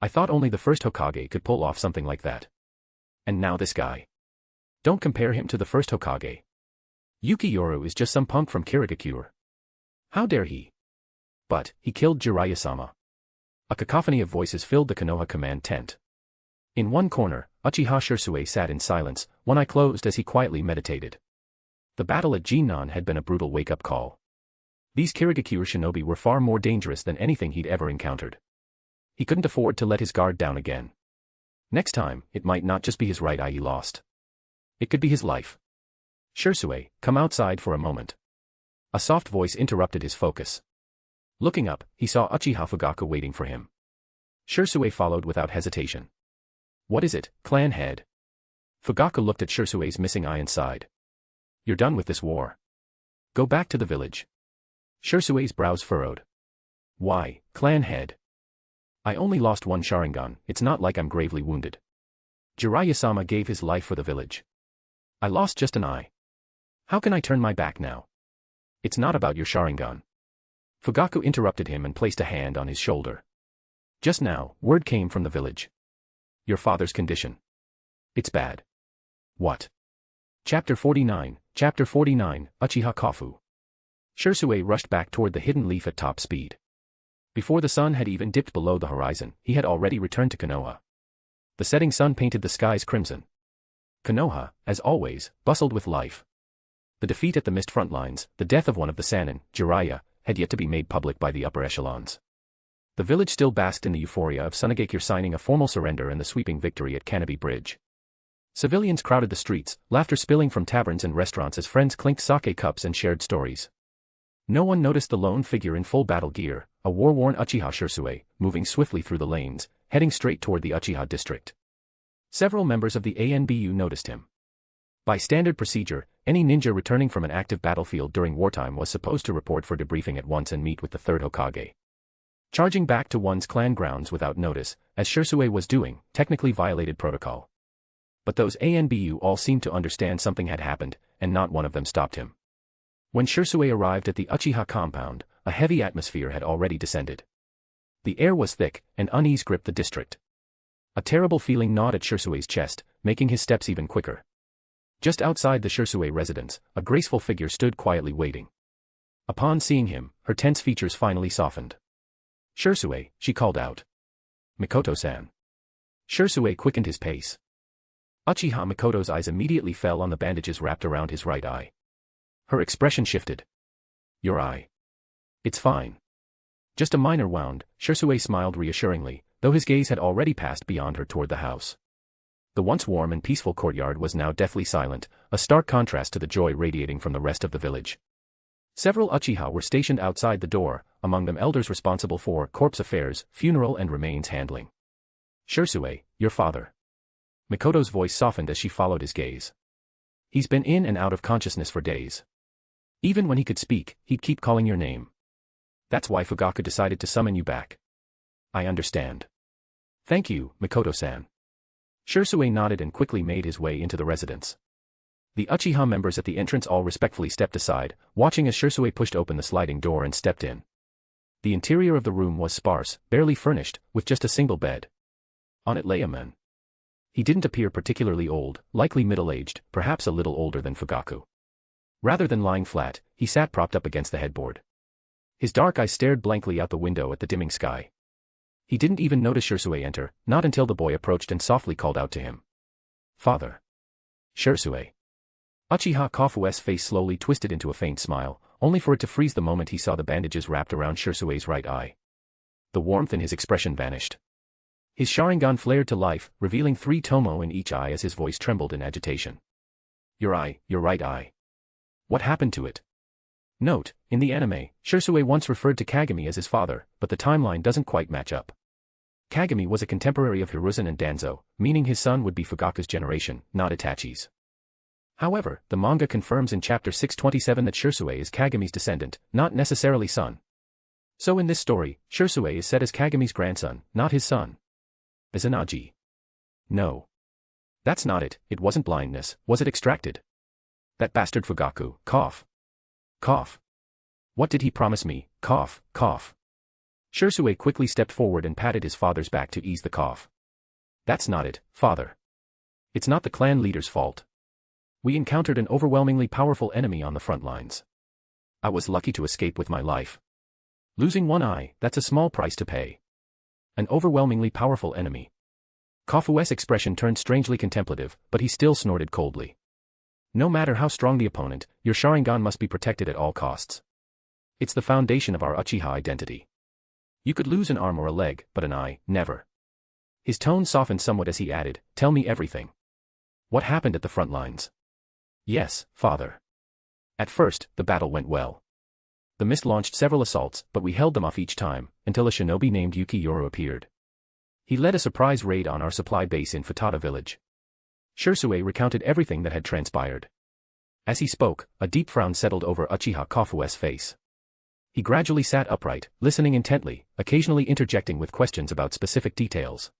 I thought only the first Hokage could pull off something like that. And now this guy. Don't compare him to the first Hokage. Yuki Yoru is just some punk from Kirigakure. How dare he? But, he killed Jiraiya-sama. A cacophony of voices filled the Konoha command tent. In one corner, Uchiha Shisui sat in silence, one eye closed as he quietly meditated. The battle at Jinan had been a brutal wake-up call. These Kirigakure shinobi were far more dangerous than anything he'd ever encountered. He couldn't afford to let his guard down again. Next time, it might not just be his right eye he lost. It could be his life. Shisui, come outside for a moment. A soft voice interrupted his focus. Looking up, he saw Uchiha Fugaku waiting for him. Shisui followed without hesitation. What is it, clan head? Fugaku looked at Shisui's missing eye and sighed. You're done with this war. Go back to the village. Shisui's brows furrowed. Why, clan head? I only lost one Sharingan, it's not like I'm gravely wounded. Jiraiya-sama gave his life for the village. I lost just an eye. How can I turn my back now? It's not about your Sharingan. Fugaku interrupted him and placed a hand on his shoulder. Just now, word came from the village. Your father's condition. It's bad. What? Chapter 49, Uchiha Kafu. Shisui rushed back toward the hidden leaf at top speed. Before the sun had even dipped below the horizon, he had already returned to Konoha. The setting sun painted the skies crimson. Konoha, as always, bustled with life. The defeat at the mist front lines, the death of one of the Sannin, Jiraiya, had yet to be made public by the upper echelons. The village still basked in the euphoria of Sunagakure signing a formal surrender and the sweeping victory at Canopy Bridge. Civilians crowded the streets, laughter spilling from taverns and restaurants as friends clinked sake cups and shared stories. No one noticed the lone figure in full battle gear, a war-worn Uchiha Shisui, moving swiftly through the lanes, heading straight toward the Uchiha district. Several members of the ANBU noticed him. By standard procedure, any ninja returning from an active battlefield during wartime was supposed to report for debriefing at once and meet with the third Hokage. Charging back to one's clan grounds without notice, as Shisui was doing, technically violated protocol. But those ANBU all seemed to understand something had happened, and not one of them stopped him. When Shisui arrived at the Uchiha compound, a heavy atmosphere had already descended. The air was thick, and unease gripped the district. A terrible feeling gnawed at Shisui's chest, making his steps even quicker. Just outside the Shisui residence, a graceful figure stood quietly waiting. Upon seeing him, her tense features finally softened. "Shisui," she called out. "Mikoto-san." Shisui quickened his pace. Uchiha Mikoto's eyes immediately fell on the bandages wrapped around his right eye. Her expression shifted. "Your eye. It's fine." Just a minor wound, Shisui smiled reassuringly, though his gaze had already passed beyond her toward the house. The once warm and peaceful courtyard was now deathly silent, a stark contrast to the joy radiating from the rest of the village. Several Uchiha were stationed outside the door, among them elders responsible for corpse affairs, funeral and remains handling. "Shisui, your father." Mikoto's voice softened as she followed his gaze. "He's been in and out of consciousness for days. Even when he could speak, he'd keep calling your name. That's why Fugaku decided to summon you back." "I understand. Thank you, Mikoto-san." Shisui nodded and quickly made his way into the residence. The Uchiha members at the entrance all respectfully stepped aside, watching as Shisui pushed open the sliding door and stepped in. The interior of the room was sparse, barely furnished, with just a single bed. On it lay a man. He didn't appear particularly old, likely middle-aged, perhaps a little older than Fugaku. Rather than lying flat, he sat propped up against the headboard. His dark eyes stared blankly out the window at the dimming sky. He didn't even notice Shisui enter, not until the boy approached and softly called out to him. "Father." "Shisui." Uchiha Kofue's face slowly twisted into a faint smile, only for it to freeze the moment he saw the bandages wrapped around Shisui's right eye. The warmth in his expression vanished. His Sharingan flared to life, revealing 3 tomo in each eye as his voice trembled in agitation. "Your eye, your right eye. What happened to it?" Note, in the anime, Shisui once referred to Kagami as his father, but the timeline doesn't quite match up. Kagami was a contemporary of Hiruzen and Danzo, meaning his son would be Fugaku's generation, not Itachi's. However, the manga confirms in chapter 627 that Shisui is Kagami's descendant, not necessarily son. So in this story, Shisui is set as Kagami's grandson, not his son. Izanagi. No. That's not it. It wasn't blindness, was it extracted? That bastard Fugaku, cough. Cough. What did he promise me, cough, cough. Shisui quickly stepped forward and patted his father's back to ease the cough. That's not it, father. It's not the clan leader's fault. We encountered an overwhelmingly powerful enemy on the front lines. I was lucky to escape with my life. Losing one eye, that's a small price to pay. An overwhelmingly powerful enemy. Kofue's expression turned strangely contemplative, but he still snorted coldly. No matter how strong the opponent, your Sharingan must be protected at all costs. It's the foundation of our Uchiha identity. You could lose an arm or a leg, but an eye, never. His tone softened somewhat as he added, "Tell me everything. What happened at the front lines?" "Yes, father. At first, the battle went well. The mist launched several assaults, but we held them off each time, until a shinobi named Yuki Yoru appeared. He led a surprise raid on our supply base in Futata village." Shisui recounted everything that had transpired. As he spoke, a deep frown settled over Uchiha Kofue's face. He gradually sat upright, listening intently, occasionally interjecting with questions about specific details.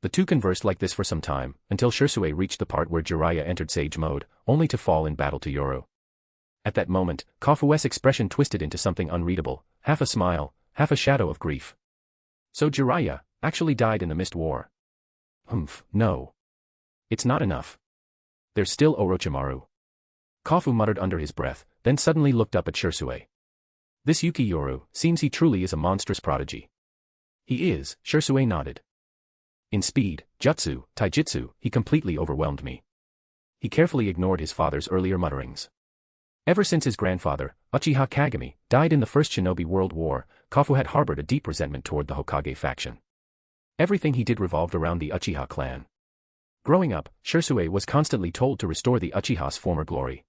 The two conversed like this for some time, until Shisui reached the part where Jiraiya entered sage mode, only to fall in battle to Yoru. At that moment, Kofue's expression twisted into something unreadable, half a smile, half a shadow of grief. So Jiraiya actually died in the Mist War. No. It's not enough. There's still Orochimaru. Kofu muttered under his breath, then suddenly looked up at Shisui. This Yuki Yoru, seems he truly is a monstrous prodigy. He is, Shisui nodded. In speed, jutsu, taijutsu, he completely overwhelmed me. He carefully ignored his father's earlier mutterings. Ever since his grandfather, Uchiha Kagami, died in the First Shinobi World War, Kofu had harbored a deep resentment toward the Hokage faction. Everything he did revolved around the Uchiha clan. Growing up, Shisui was constantly told to restore the Uchiha's former glory.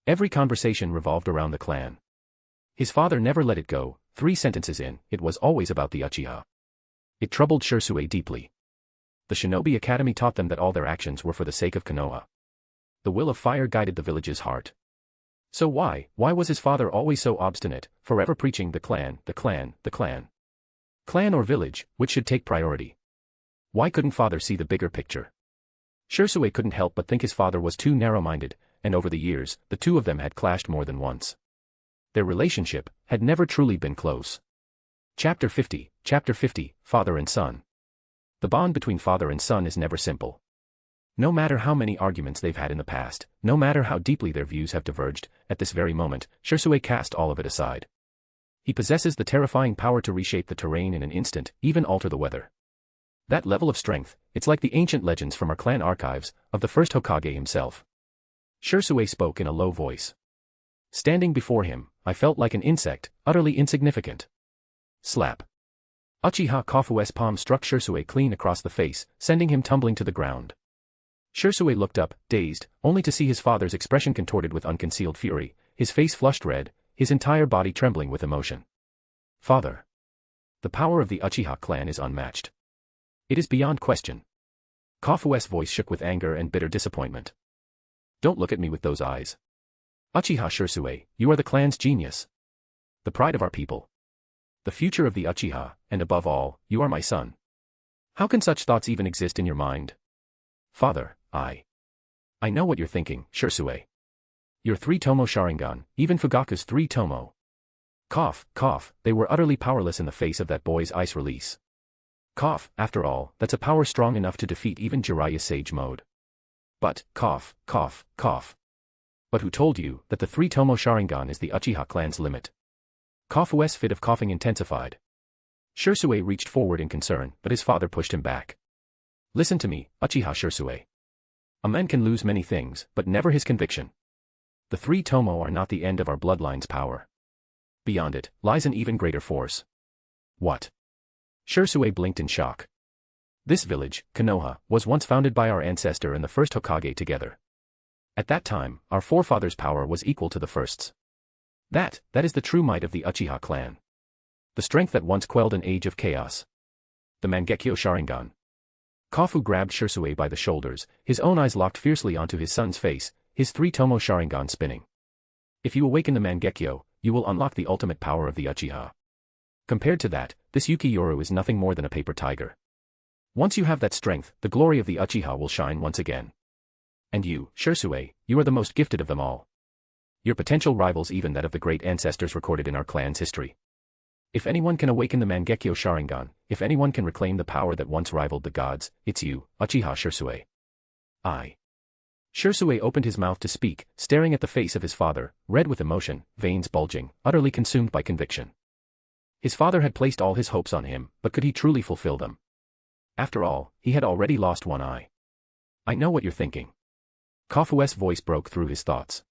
Every conversation revolved around the clan. His father never let it go, 3 sentences in, it was always about the Uchiha. It troubled Shisui deeply. The Shinobi Academy taught them that all their actions were for the sake of Konoha. The will of fire guided the village's heart. So why was his father always so obstinate, forever preaching the clan, the clan, the clan? Clan or village, which should take priority? Why couldn't father see the bigger picture? Shisui couldn't help but think his father was too narrow-minded, and over the years, the two of them had clashed more than once. Their relationship had never truly been close. Chapter 50, Father and Son. The bond between father and son is never simple. No matter how many arguments they've had in the past, no matter how deeply their views have diverged, at this very moment, Shisui cast all of it aside. He possesses the terrifying power to reshape the terrain in an instant, even alter the weather. That level of strength, it's like the ancient legends from our clan archives, of the first Hokage himself. Shisui spoke in a low voice. Standing before him, I felt like an insect, utterly insignificant. Slap. Uchiha Kofu's palm struck Shisui clean across the face, sending him tumbling to the ground. Shisui looked up, dazed, only to see his father's expression contorted with unconcealed fury, his face flushed red, his entire body trembling with emotion. Father. The power of the Uchiha clan is unmatched. It is beyond question. Kofu's voice shook with anger and bitter disappointment. Don't look at me with those eyes. Uchiha Shisui, you are the clan's genius. The pride of our people. The future of the Uchiha, and above all, you are my son. How can such thoughts even exist in your mind? Father, I know what you're thinking, Shisui. Your 3-tomo Sharingan, even Fugaku's 3-tomo. Cough, they were utterly powerless in the face of that boy's ice release. Cough, after all, that's a power strong enough to defeat even Jiraiya's Sage Mode. But, cough. But who told you that the 3-tomo Sharingan is the Uchiha clan's limit? Kofu's fit of coughing intensified. Shisui reached forward in concern, but his father pushed him back. Listen to me, Uchiha Shisui. A man can lose many things, but never his conviction. The 3-tomo are not the end of our bloodline's power. Beyond it, lies an even greater force. What? Shisui blinked in shock. This village, Konoha, was once founded by our ancestor and the first Hokage together. At that time, our forefathers' power was equal to the first's. That is the true might of the Uchiha clan. The strength that once quelled an age of chaos. The Mangekyo Sharingan. Kofu grabbed Shisui by the shoulders, his own eyes locked fiercely onto his son's face, his 3-tomo Sharingan spinning. If you awaken the Mangekyo, you will unlock the ultimate power of the Uchiha. Compared to that, this Yuki Yoru is nothing more than a paper tiger. Once you have that strength, the glory of the Uchiha will shine once again. And you, Shisui, you are the most gifted of them all. Your potential rivals even that of the great ancestors recorded in our clan's history. If anyone can awaken the Mangekyo Sharingan, if anyone can reclaim the power that once rivaled the gods, it's you, Uchiha Shisui. Shisui opened his mouth to speak, staring at the face of his father, red with emotion, veins bulging, utterly consumed by conviction. His father had placed all his hopes on him, but could he truly fulfill them? After all, he had already lost one eye. I know what you're thinking. Kofu's voice broke through his thoughts.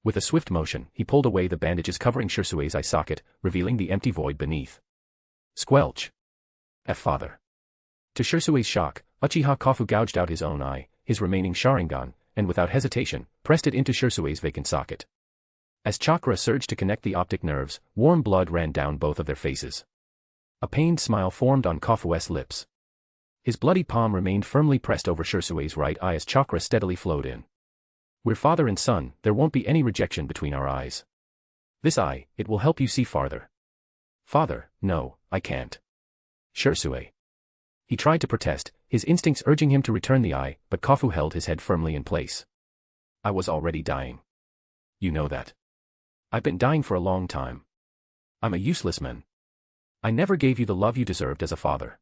With a swift motion, he pulled away the bandages covering Shisui's eye socket, revealing the empty void beneath. Squelch. Father. To Shisui's shock, Uchiha Kofu gouged out his own eye, his remaining Sharingan, and without hesitation, pressed it into Shisui's vacant socket. As chakra surged to connect the optic nerves, warm blood ran down both of their faces. A pained smile formed on Kofu's lips. His bloody palm remained firmly pressed over Shisui's right eye as chakra steadily flowed in. We're father and son, there won't be any rejection between our eyes. This eye, it will help you see farther. Father, no, I can't. Shisui. He tried to protest, his instincts urging him to return the eye, but Kofu held his head firmly in place. I was already dying. You know that. I've been dying for a long time. I'm a useless man. I never gave you the love you deserved as a father.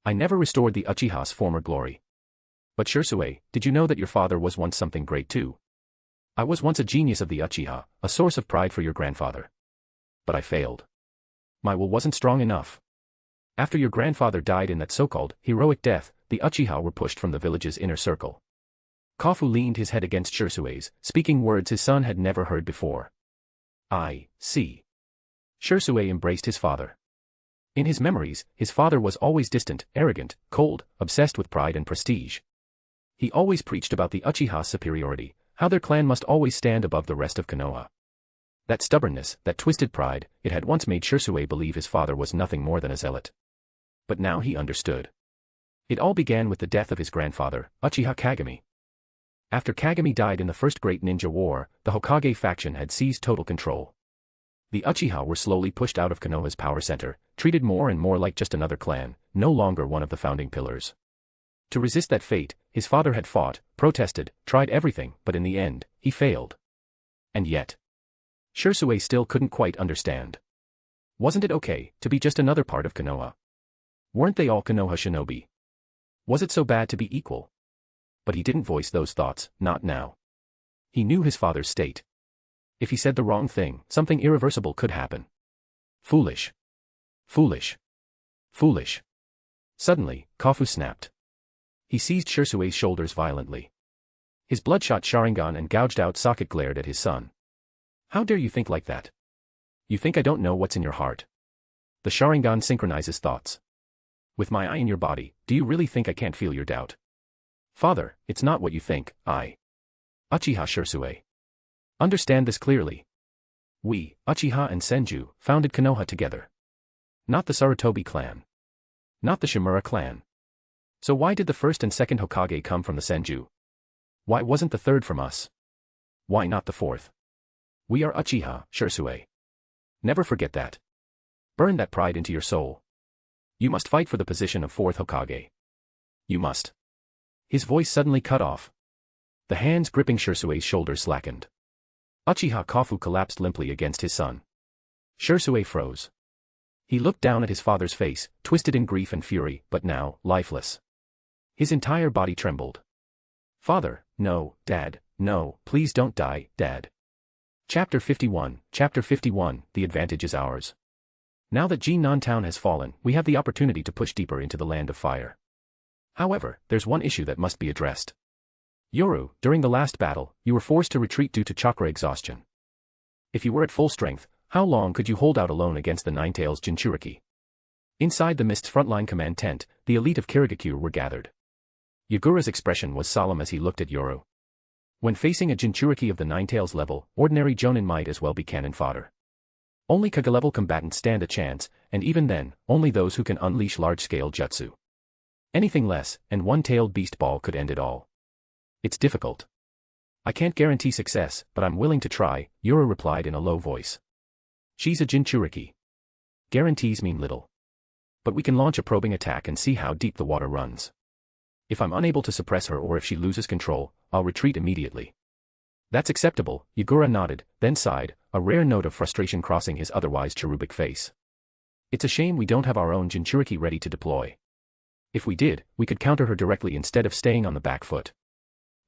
I never restored the Uchiha's former glory. But Shisui, did you know that your father was once something great too? I was once a genius of the Uchiha, a source of pride for your grandfather. But I failed. My will wasn't strong enough. After your grandfather died in that so-called heroic death, the Uchiha were pushed from the village's inner circle. Kofu leaned his head against Shisui's, speaking words his son had never heard before. I see. Shisui embraced his father. In his memories, his father was always distant, arrogant, cold, obsessed with pride and prestige. He always preached about the Uchiha's superiority, how their clan must always stand above the rest of Konoha. That stubbornness, that twisted pride, it had once made Shisui believe his father was nothing more than a zealot. But now he understood. It all began with the death of his grandfather, Uchiha Kagami. After Kagami died in the First Great Ninja War, the Hokage faction had seized total control. The Uchiha were slowly pushed out of Konoha's power center, treated more and more like just another clan, no longer one of the founding pillars. To resist that fate, his father had fought, protested, tried everything, but in the end, he failed. And yet, Shisui still couldn't quite understand. Wasn't it okay to be just another part of Konoha? Weren't they all Konoha shinobi? Was it so bad to be equal? But he didn't voice those thoughts, not now. He knew his father's state. If he said the wrong thing, something irreversible could happen. Foolish. Foolish. Foolish. Suddenly, Kofu snapped. He seized Shisui's shoulders violently. His bloodshot Sharingan and gouged-out socket glared at his son. How dare you think like that? You think I don't know what's in your heart? The Sharingan synchronizes thoughts. With my eye in your body, do you really think I can't feel your doubt? Father, it's not what you think, I. Uchiha Shisui. Understand this clearly. We, Uchiha and Senju, founded Konoha together. Not the Sarutobi clan. Not the Shimura clan. So why did the first and second Hokage come from the Senju? Why wasn't the third from us? Why not the fourth? We are Uchiha, Shisui. Never forget that. Burn that pride into your soul. You must fight for the position of fourth Hokage. You must. His voice suddenly cut off. The hands gripping Shisui's shoulders slackened. Uchiha Kofu collapsed limply against his son. Shisui froze. He looked down at his father's face, twisted in grief and fury, but now, lifeless. His entire body trembled. Father, no, Dad, no, please don't die, Dad. Chapter 51, The advantage is ours. Now that Jinnan Town has fallen, we have the opportunity to push deeper into the land of fire. However, there's one issue that must be addressed. Yoru, during the last battle, you were forced to retreat due to chakra exhaustion. If you were at full strength, how long could you hold out alone against the Ninetales Jinchuriki? Inside the Mist's frontline command tent, the elite of Kirigakure were gathered. Yagura's expression was solemn as he looked at Yoru. When facing a Jinchuriki of the Ninetales level, ordinary Jonin might as well be cannon fodder. Only Kage-level combatants stand a chance, and even then, only those who can unleash large-scale jutsu. Anything less, and one-tailed beast ball could end it all. It's difficult. I can't guarantee success, but I'm willing to try, Yoru replied in a low voice. She's a Jinchuriki. Guarantees mean little. But we can launch a probing attack and see how deep the water runs. If I'm unable to suppress her or if she loses control, I'll retreat immediately. That's acceptable, Yagura nodded, then sighed, a rare note of frustration crossing his otherwise cherubic face. It's a shame we don't have our own Jinchuriki ready to deploy. If we did, we could counter her directly instead of staying on the back foot.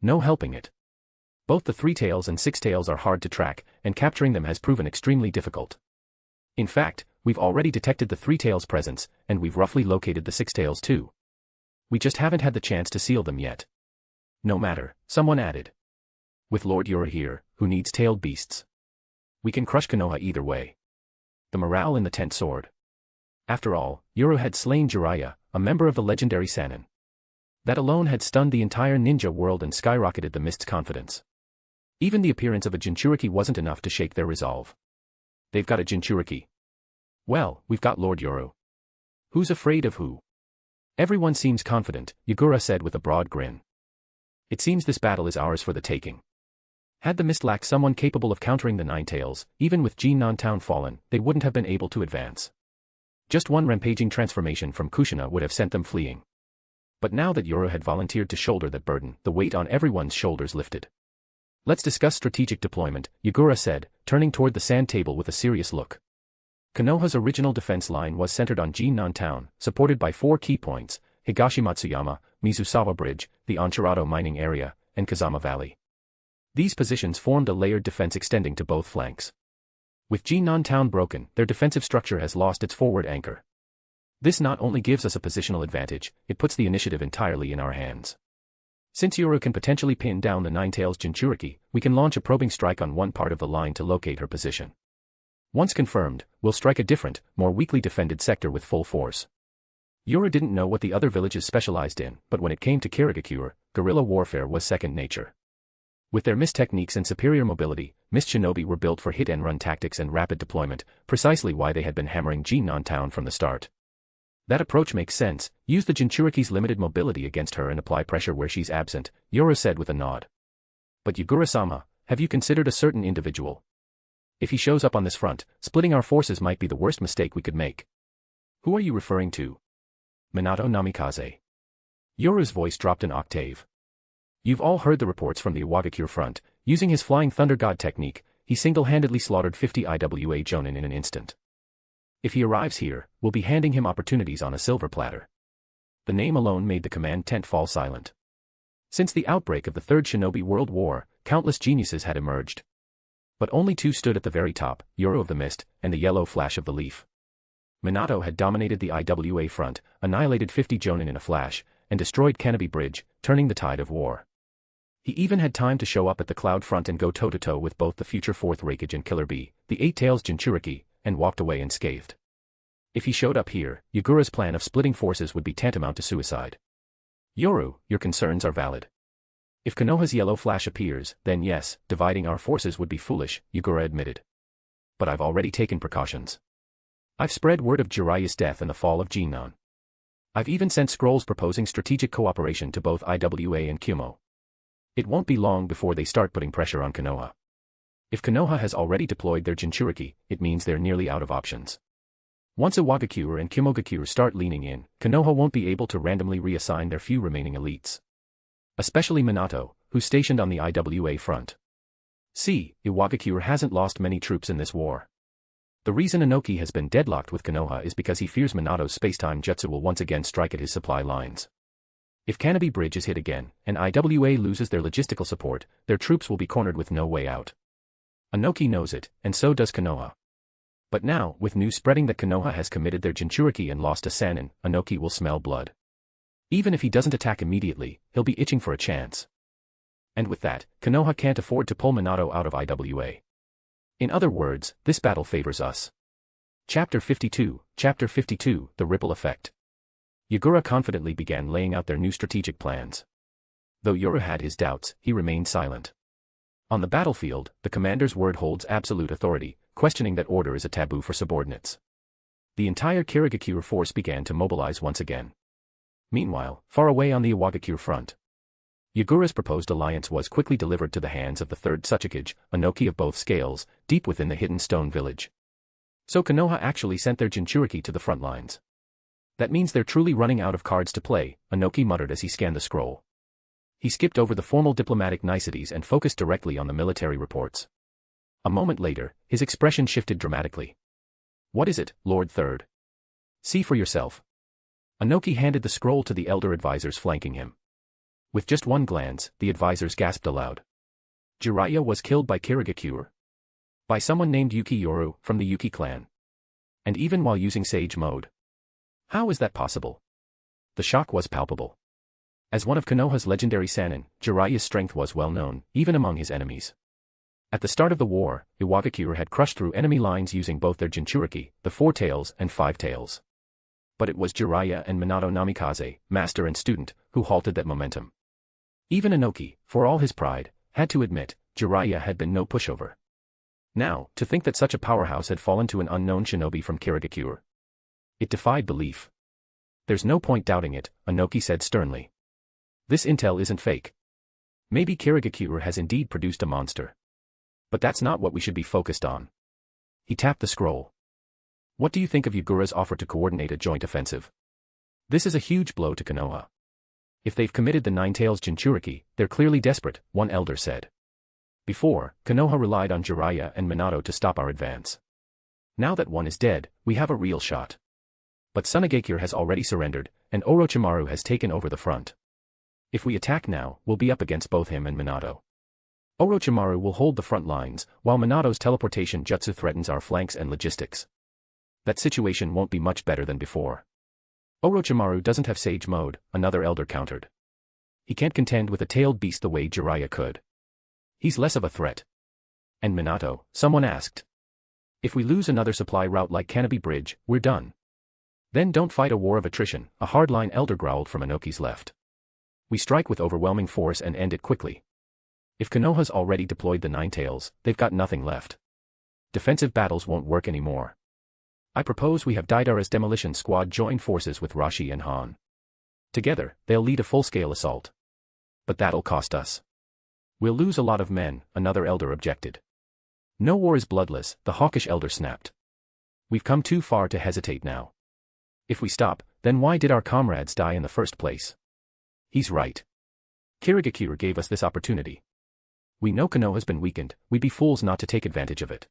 No helping it. Both the Three Tails and Six Tails are hard to track, and capturing them has proven extremely difficult. In fact, we've already detected the Three Tails' presence, and we've roughly located the Six Tails too. We just haven't had the chance to seal them yet. No matter, someone added. With Lord Yoru here, who needs tailed beasts. We can crush Konoha either way. The morale in the tent soared. After all, Yoru had slain Jiraiya, a member of the legendary Sannin. That alone had stunned the entire ninja world and skyrocketed the Mist's confidence. Even the appearance of a Jinchuriki wasn't enough to shake their resolve. They've got a Jinchuriki. Well, we've got Lord Yoru. Who's afraid of who? Everyone seems confident, Yagura said with a broad grin. It seems this battle is ours for the taking. Had the Mist lacked someone capable of countering the Ninetales, even with Jinnan Town fallen, they wouldn't have been able to advance. Just one rampaging transformation from Kushina would have sent them fleeing. But now that Yoru had volunteered to shoulder that burden, the weight on everyone's shoulders lifted. Let's discuss strategic deployment, Yagura said, turning toward the sand table with a serious look. Konoha's original defense line was centered on Jinnan Town, supported by 4 key points, Higashimatsuyama, Mizusawa Bridge, the Anchorado mining area, and Kazama Valley. These positions formed a layered defense extending to both flanks. With Jinnan Town broken, their defensive structure has lost its forward anchor. This not only gives us a positional advantage, it puts the initiative entirely in our hands. Since Yoru can potentially pin down the Ninetales Jinchuriki, we can launch a probing strike on one part of the line to locate her position. Once confirmed, we'll strike a different, more weakly defended sector with full force. Yoru didn't know what the other villages specialized in, but when it came to Kirigakure, guerrilla warfare was second nature. With their Mist techniques and superior mobility, Mist shinobi were built for hit-and-run tactics and rapid deployment, precisely why they had been hammering Jinnan Town from the start. That approach makes sense, use the Jinchuriki's limited mobility against her and apply pressure where she's absent, Yoru said with a nod. But Yagura-sama, have you considered a certain individual? If he shows up on this front, splitting our forces might be the worst mistake we could make. Who are you referring to? Minato Namikaze. Yoru's voice dropped an octave. You've all heard the reports from the Iwagakure front. Using his Flying Thunder God technique, he single-handedly slaughtered 50 IWA Jonin in an instant. If he arrives here, we'll be handing him opportunities on a silver platter. The name alone made the command tent fall silent. Since the outbreak of the Third Shinobi World War, countless geniuses had emerged. But only two stood at the very top, Yoru of the Mist, and the Yellow Flash of the Leaf. Minato had dominated the IWA front, annihilated 50 Jonin in a flash, and destroyed Canopy Bridge, turning the tide of war. He even had time to show up at the Cloud front and go toe-to-toe with both the future Fourth Raikage and Killer Bee, the Eight Tails Jinchuriki, and walked away unscathed. If he showed up here, Yagura's plan of splitting forces would be tantamount to suicide. Yoru, your concerns are valid. If Konoha's Yellow Flash appears, then yes, dividing our forces would be foolish, Yagura admitted. But I've already taken precautions. I've spread word of Jiraiya's death and the fall of Jinnan. I've even sent scrolls proposing strategic cooperation to both IWA and Kumo. It won't be long before they start putting pressure on Konoha. If Konoha has already deployed their Jinchuriki, it means they're nearly out of options. Once Iwagakure and Kumogakure start leaning in, Konoha won't be able to randomly reassign their few remaining elites. Especially Minato, who's stationed on the IWA front. See, Iwagakure hasn't lost many troops in this war. The reason Inoki has been deadlocked with Konoha is because he fears Minato's spacetime jutsu will once again strike at his supply lines. If Canopy Bridge is hit again, and IWA loses their logistical support, their troops will be cornered with no way out. Inoki knows it, and so does Konoha. But now, with news spreading that Konoha has committed their Jinchuriki and lost to Sannin, Inoki will smell blood. Even if he doesn't attack immediately, he'll be itching for a chance. And with that, Konoha can't afford to pull Minato out of IWA. In other words, this battle favors us. Chapter 52, The Ripple Effect. Yagura confidently began laying out their new strategic plans. Though Yoru had his doubts, he remained silent. On the battlefield, the commander's word holds absolute authority, questioning that order is a taboo for subordinates. The entire Kirigakure force began to mobilize once again. Meanwhile, far away on the Iwagakure front, Yagura's proposed alliance was quickly delivered to the hands of the third Tsuchikage, Inoki of both scales, deep within the hidden stone village. So Konoha actually sent their Jinchuriki to the front lines. That means they're truly running out of cards to play, Inoki muttered as he scanned the scroll. He skipped over the formal diplomatic niceties and focused directly on the military reports. A moment later, his expression shifted dramatically. What is it, Lord Third? See for yourself. Inoki handed the scroll to the elder advisors flanking him. With just one glance, the advisors gasped aloud. Jiraiya was killed by Kirigakure. By someone named Yuki Yoru, from the Yuki Clan. And even while using Sage Mode. How is that possible? The shock was palpable. As one of Konoha's legendary Sannin, Jiraiya's strength was well known, even among his enemies. At the start of the war, Iwagakure had crushed through enemy lines using both their Jinchuriki, the Four Tails and Five Tails. But it was Jiraiya and Minato Namikaze, master and student, who halted that momentum. Even Inoki, for all his pride, had to admit, Jiraiya had been no pushover. Now, to think that such a powerhouse had fallen to an unknown shinobi from Kirigakure. It defied belief. There's no point doubting it, Inoki said sternly. This intel isn't fake. Maybe Kirigakure has indeed produced a monster. But that's not what we should be focused on. He tapped the scroll. What do you think of Yagura's offer to coordinate a joint offensive? This is a huge blow to Konoha. If they've committed the Nine Tails Jinchuriki, they're clearly desperate, one elder said. Before, Konoha relied on Jiraiya and Minato to stop our advance. Now that one is dead, we have a real shot. But Tsunagakure has already surrendered, and Orochimaru has taken over the front. If we attack now, we'll be up against both him and Minato. Orochimaru will hold the front lines, while Minato's teleportation jutsu threatens our flanks and logistics. That situation won't be much better than before. Orochimaru doesn't have Sage Mode, another elder countered. He can't contend with a tailed beast the way Jiraiya could. He's less of a threat. And Minato, someone asked. If we lose another supply route like Canopy Bridge, we're done. Then don't fight a war of attrition, a hardline elder growled from Inoki's left. We strike with overwhelming force and end it quickly. If Konoha's already deployed the Nine Tails, they've got nothing left. Defensive battles won't work anymore. I propose we have Deidara's demolition squad join forces with Rashi and Han. Together, they'll lead a full-scale assault. But that'll cost us. We'll lose a lot of men, another elder objected. No war is bloodless, the hawkish elder snapped. We've come too far to hesitate now. If we stop, then why did our comrades die in the first place? He's right. Kirigakure gave us this opportunity. We know Konoha has been weakened, we'd be fools not to take advantage of it.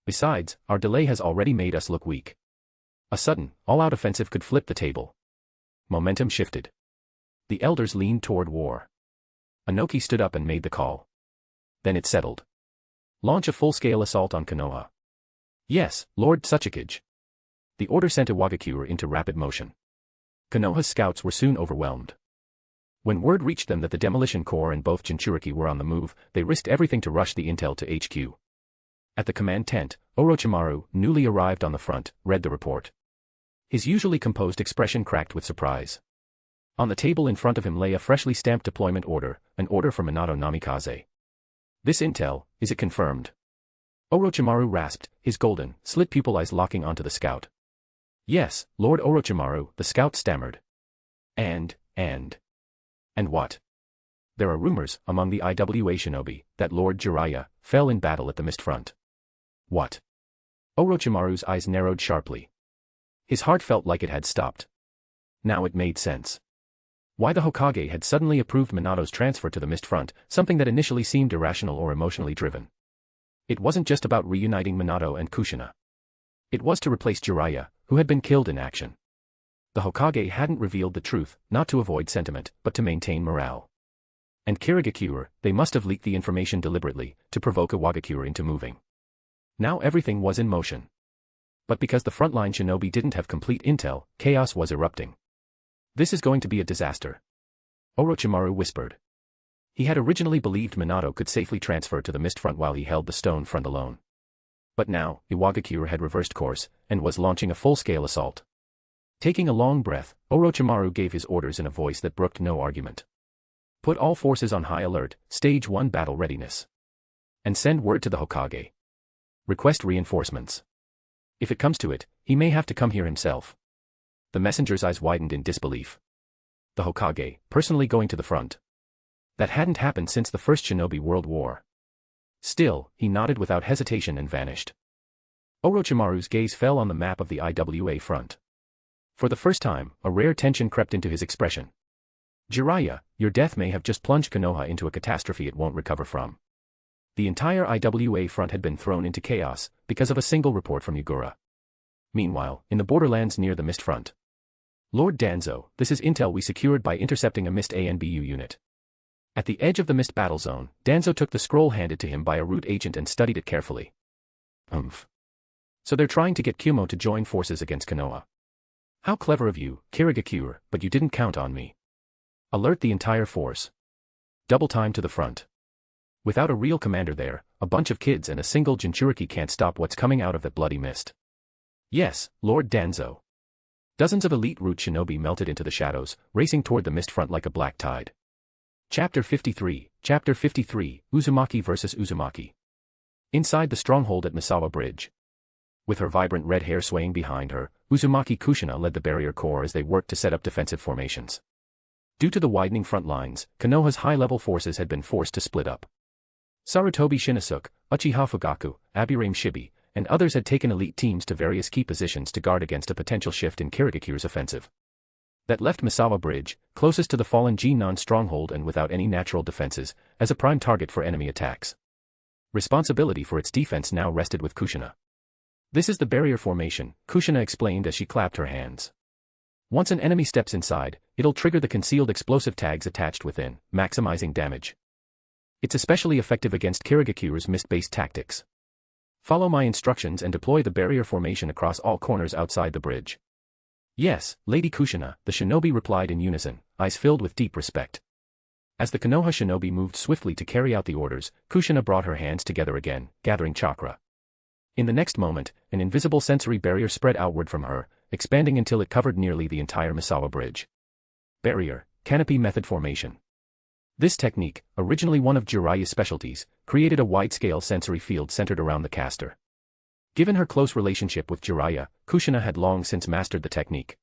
Besides, our delay has already made us look weak. A sudden, all-out offensive could flip the table. Momentum shifted. The elders leaned toward war. Inoki stood up and made the call. Then it settled. Launch a full-scale assault on Konoha. Yes, Lord Tsuchikage. The order sent Iwagakure into rapid motion. Konoha's scouts were soon overwhelmed. When word reached them that the Demolition Corps and both Jinchuriki were on the move, they risked everything to rush the intel to HQ. At the command tent, Orochimaru, newly arrived on the front, read the report. His usually composed expression cracked with surprise. On the table in front of him lay a freshly stamped deployment order, an order from Minato Namikaze. This intel, is it confirmed? Orochimaru rasped, his golden, slit pupil eyes locking onto the scout. Yes, Lord Orochimaru, the scout stammered. And what? There are rumors, among the IWA shinobi, that Lord Jiraiya fell in battle at the Mist Front. What? Orochimaru's eyes narrowed sharply. His heart felt like it had stopped. Now it made sense. Why the Hokage had suddenly approved Minato's transfer to the Mist Front, something that initially seemed irrational or emotionally driven. It wasn't just about reuniting Minato and Kushina. It was to replace Jiraiya, who had been killed in action. The Hokage hadn't revealed the truth, not to avoid sentiment, but to maintain morale. And Kirigakure, they must have leaked the information deliberately, to provoke Iwagakure into moving. Now everything was in motion. But because the frontline shinobi didn't have complete intel, chaos was erupting. This is going to be a disaster. Orochimaru whispered. He had originally believed Minato could safely transfer to the Mist Front while he held the Stone Front alone. But now, Iwagakure had reversed course, and was launching a full-scale assault. Taking a long breath, Orochimaru gave his orders in a voice that brooked no argument. Put all forces on high alert, Stage 1 battle readiness. And send word to the Hokage. Request reinforcements. If it comes to it, he may have to come here himself. The messenger's eyes widened in disbelief. The Hokage, personally going to the front. That hadn't happened since the First Shinobi World War. Still, he nodded without hesitation and vanished. Orochimaru's gaze fell on the map of the IWA front. For the first time, a rare tension crept into his expression. Jiraiya, your death may have just plunged Konoha into a catastrophe it won't recover from. The entire IWA front had been thrown into chaos, because of a single report from Yagura. Meanwhile, in the borderlands near the Mist Front. Lord Danzo, this is intel we secured by intercepting a Mist ANBU unit. At the edge of the Mist battle zone, Danzo took the scroll handed to him by a root agent and studied it carefully. So they're trying to get Kyumo to join forces against Konoha. How clever of you, Kirigakure, but you didn't count on me. Alert the entire force. Double time to the front. Without a real commander there, a bunch of kids and a single Jinchuriki can't stop what's coming out of that bloody mist. Yes, Lord Danzo. Dozens of elite root shinobi melted into the shadows, racing toward the Mist Front like a black tide. Chapter 53, Uzumaki vs. Uzumaki. Inside the stronghold at Misawa Bridge. With her vibrant red hair swaying behind her, Uzumaki Kushina led the barrier corps as they worked to set up defensive formations. Due to the widening front lines, Konoha's high-level forces had been forced to split up. Sarutobi Shinosuke, Uchiha Fugaku, Aburame Shibi, and others had taken elite teams to various key positions to guard against a potential shift in Kirigakure's offensive. That left Misawa Bridge, closest to the fallen Jinan stronghold and without any natural defenses, as a prime target for enemy attacks. Responsibility for its defense now rested with Kushina. This is the barrier formation, Kushina explained as she clapped her hands. Once an enemy steps inside, it'll trigger the concealed explosive tags attached within, maximizing damage. It's especially effective against Kirigakure's mist-based tactics. Follow my instructions and deploy the barrier formation across all corners outside the bridge. Yes, Lady Kushina, the shinobi replied in unison, eyes filled with deep respect. As the Konoha shinobi moved swiftly to carry out the orders, Kushina brought her hands together again, gathering chakra. In the next moment, an invisible sensory barrier spread outward from her, expanding until it covered nearly the entire Misawa Bridge. Barrier, canopy method formation. This technique, originally one of Jiraiya's specialties, created a wide-scale sensory field centered around the caster. Given her close relationship with Jiraiya, Kushina had long since mastered the technique.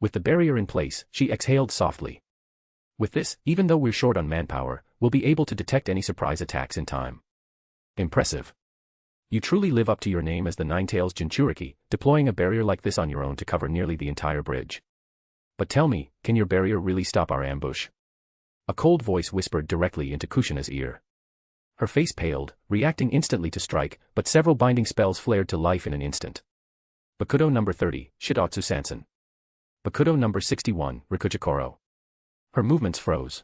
With the barrier in place, she exhaled softly. With this, even though we're short on manpower, we'll be able to detect any surprise attacks in time. Impressive. You truly live up to your name as the Nine-Tails Jinchuriki, deploying a barrier like this on your own to cover nearly the entire bridge. But tell me, can your barrier really stop our ambush? A cold voice whispered directly into Kushina's ear. Her face paled, reacting instantly to strike, but several binding spells flared to life in an instant. Bakudo number 30, Shidatsu Sansen. Bakudo number 61, Rikujikoro. Her movements froze.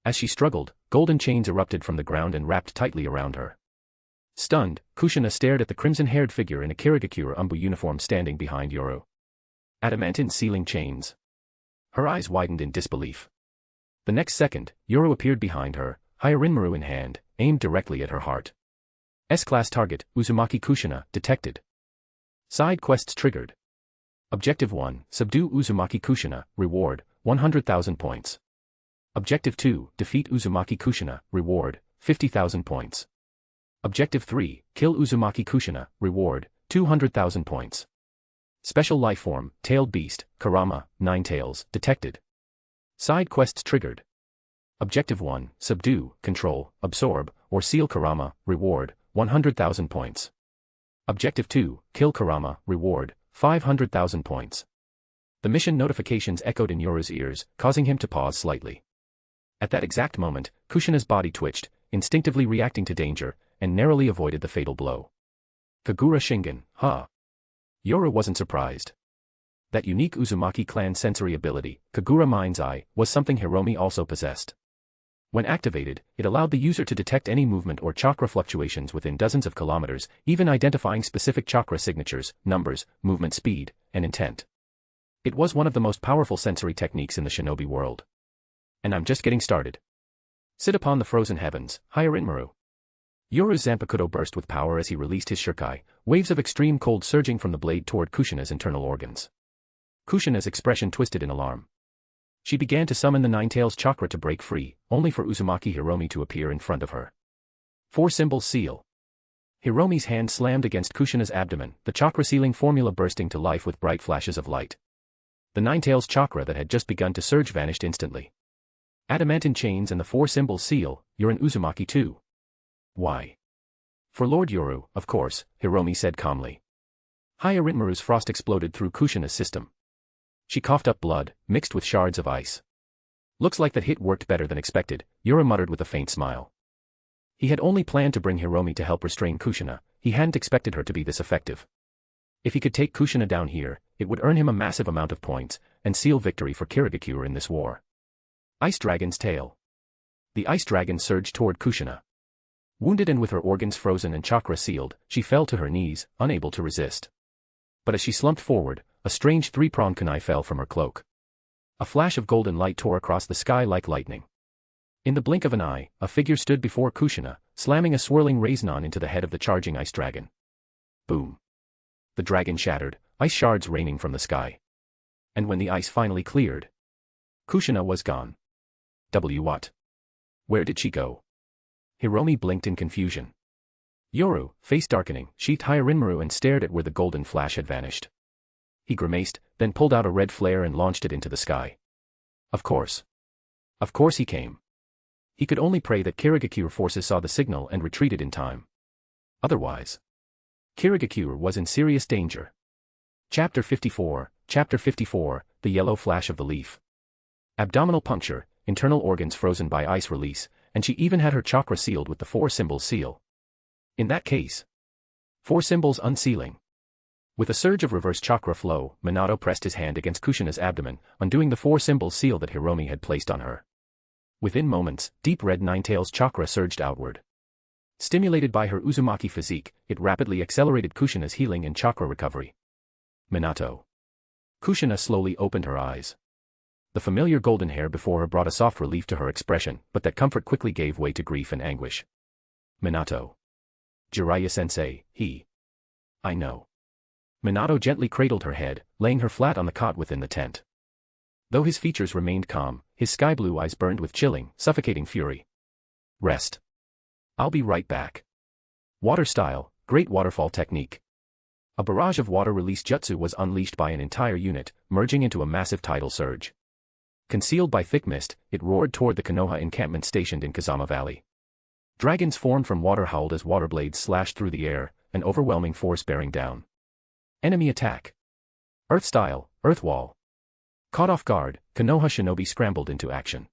As she struggled, golden chains erupted from the ground and wrapped tightly around her. Stunned, Kushina stared at the crimson-haired figure in a Kirigakure ANBU uniform standing behind Yoru. Adamantine sealing chains. Her eyes widened in disbelief. The next second, Yoru appeared behind her, Hyarinmaru in hand, aimed directly at her heart. S-class target, Uzumaki Kushina, detected. Side quests triggered. Objective 1, subdue Uzumaki Kushina, reward, 100,000 points. Objective 2, defeat Uzumaki Kushina, reward, 50,000 points. Objective 3, kill Uzumaki Kushina, reward, 200,000 points. Special Lifeform, Tailed Beast, Karama, 9 Tails, detected. Side quests triggered. Objective 1, subdue, control, absorb, or seal Karama, reward, 100,000 points. Objective 2, kill Karama, reward, 500,000 points. The mission notifications echoed in Yoru's ears, causing him to pause slightly. At that exact moment, Kushina's body twitched, instinctively reacting to danger, and narrowly avoided the fatal blow. Kagura Shingen, huh? Yoru wasn't surprised. That unique Uzumaki clan sensory ability, Kagura Mind's Eye, was something Hiromi also possessed. When activated, it allowed the user to detect any movement or chakra fluctuations within dozens of kilometers, even identifying specific chakra signatures, numbers, movement speed, and intent. It was one of the most powerful sensory techniques in the shinobi world. And I'm just getting started. Sit upon the frozen heavens, Hyarinmaru. Yoru's Zanpakudo burst with power as he released his shurikai, waves of extreme cold surging from the blade toward Kushina's internal organs. Kushina's expression twisted in alarm. She began to summon the Nine Tails chakra to break free, only for Uzumaki Hiromi to appear in front of her. 4-symbol seal. Hiromi's hand slammed against Kushina's abdomen, the chakra-sealing formula bursting to life with bright flashes of light. The Nine Tails chakra that had just begun to surge vanished instantly. Adamantine chains and the 4-symbol seal, you're an Uzumaki too. Why? For Lord Yoru, of course, Hiromi said calmly. Hyarinmaru's frost exploded through Kushina's system. She coughed up blood, mixed with shards of ice. Looks like that hit worked better than expected, Yoru muttered with a faint smile. He had only planned to bring Hiromi to help restrain Kushina, he hadn't expected her to be this effective. If he could take Kushina down here, it would earn him a massive amount of points, and seal victory for Kirigakure in this war. Ice Dragon's tail. The ice dragon surged toward Kushina. Wounded and with her organs frozen and chakra sealed, she fell to her knees, unable to resist. But as she slumped forward, a strange 3-pronged kunai fell from her cloak. A flash of golden light tore across the sky like lightning. In the blink of an eye, a figure stood before Kushina, slamming a swirling raisonnon into the head of the charging ice dragon. Boom. The dragon shattered, ice shards raining from the sky. And when the ice finally cleared, Kushina was gone. What? Where did she go? Hiromi blinked in confusion. Yoru, face darkening, sheathed Hyarinmaru and stared at where the golden flash had vanished. He grimaced, then pulled out a red flare and launched it into the sky. Of course. Of course he came. He could only pray that Kirigakure forces saw the signal and retreated in time. Otherwise, Kirigakure was in serious danger. Chapter 54, The Yellow Flash of the Leaf. Abdominal puncture, internal organs frozen by ice release, and she even had her chakra sealed with the 4-symbol seal. In that case, 4 symbols unsealing. With a surge of reverse chakra flow, Minato pressed his hand against Kushina's abdomen, undoing the 4-symbol seal that Hiromi had placed on her. Within moments, deep red Nine Tails chakra surged outward. Stimulated by her Uzumaki physique, it rapidly accelerated Kushina's healing and chakra recovery. Minato. Kushina slowly opened her eyes. The familiar golden hair before her brought a soft relief to her expression, but that comfort quickly gave way to grief and anguish. Minato. Jiraiya-sensei, he. I know. Minato gently cradled her head, laying her flat on the cot within the tent. Though his features remained calm, his sky-blue eyes burned with chilling, suffocating fury. Rest. I'll be right back. Water style, great waterfall technique. A barrage of water release jutsu was unleashed by an entire unit, merging into a massive tidal surge. Concealed by thick mist, it roared toward the Konoha encampment stationed in Kazama Valley. Dragons formed from water howled as water blades slashed through the air, an overwhelming force bearing down. Enemy attack. Earth style, earth wall. Caught off guard, Konoha shinobi scrambled into action.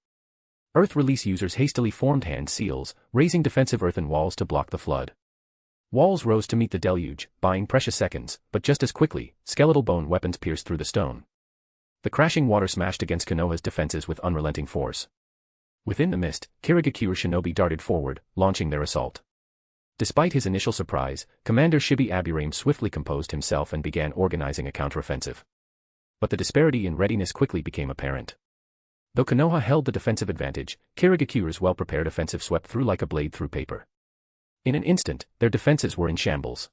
Earth release users hastily formed hand seals, raising defensive earthen walls to block the flood. Walls rose to meet the deluge, buying precious seconds, but just as quickly, skeletal bone weapons pierced through the stone. The crashing water smashed against Konoha's defenses with unrelenting force. Within the mist, Kirigakure shinobi darted forward, launching their assault. Despite his initial surprise, Commander Shibi Aburame swiftly composed himself and began organizing a counteroffensive. But the disparity in readiness quickly became apparent. Though Konoha held the defensive advantage, Kirigakure's well-prepared offensive swept through like a blade through paper. In an instant, their defenses were in shambles.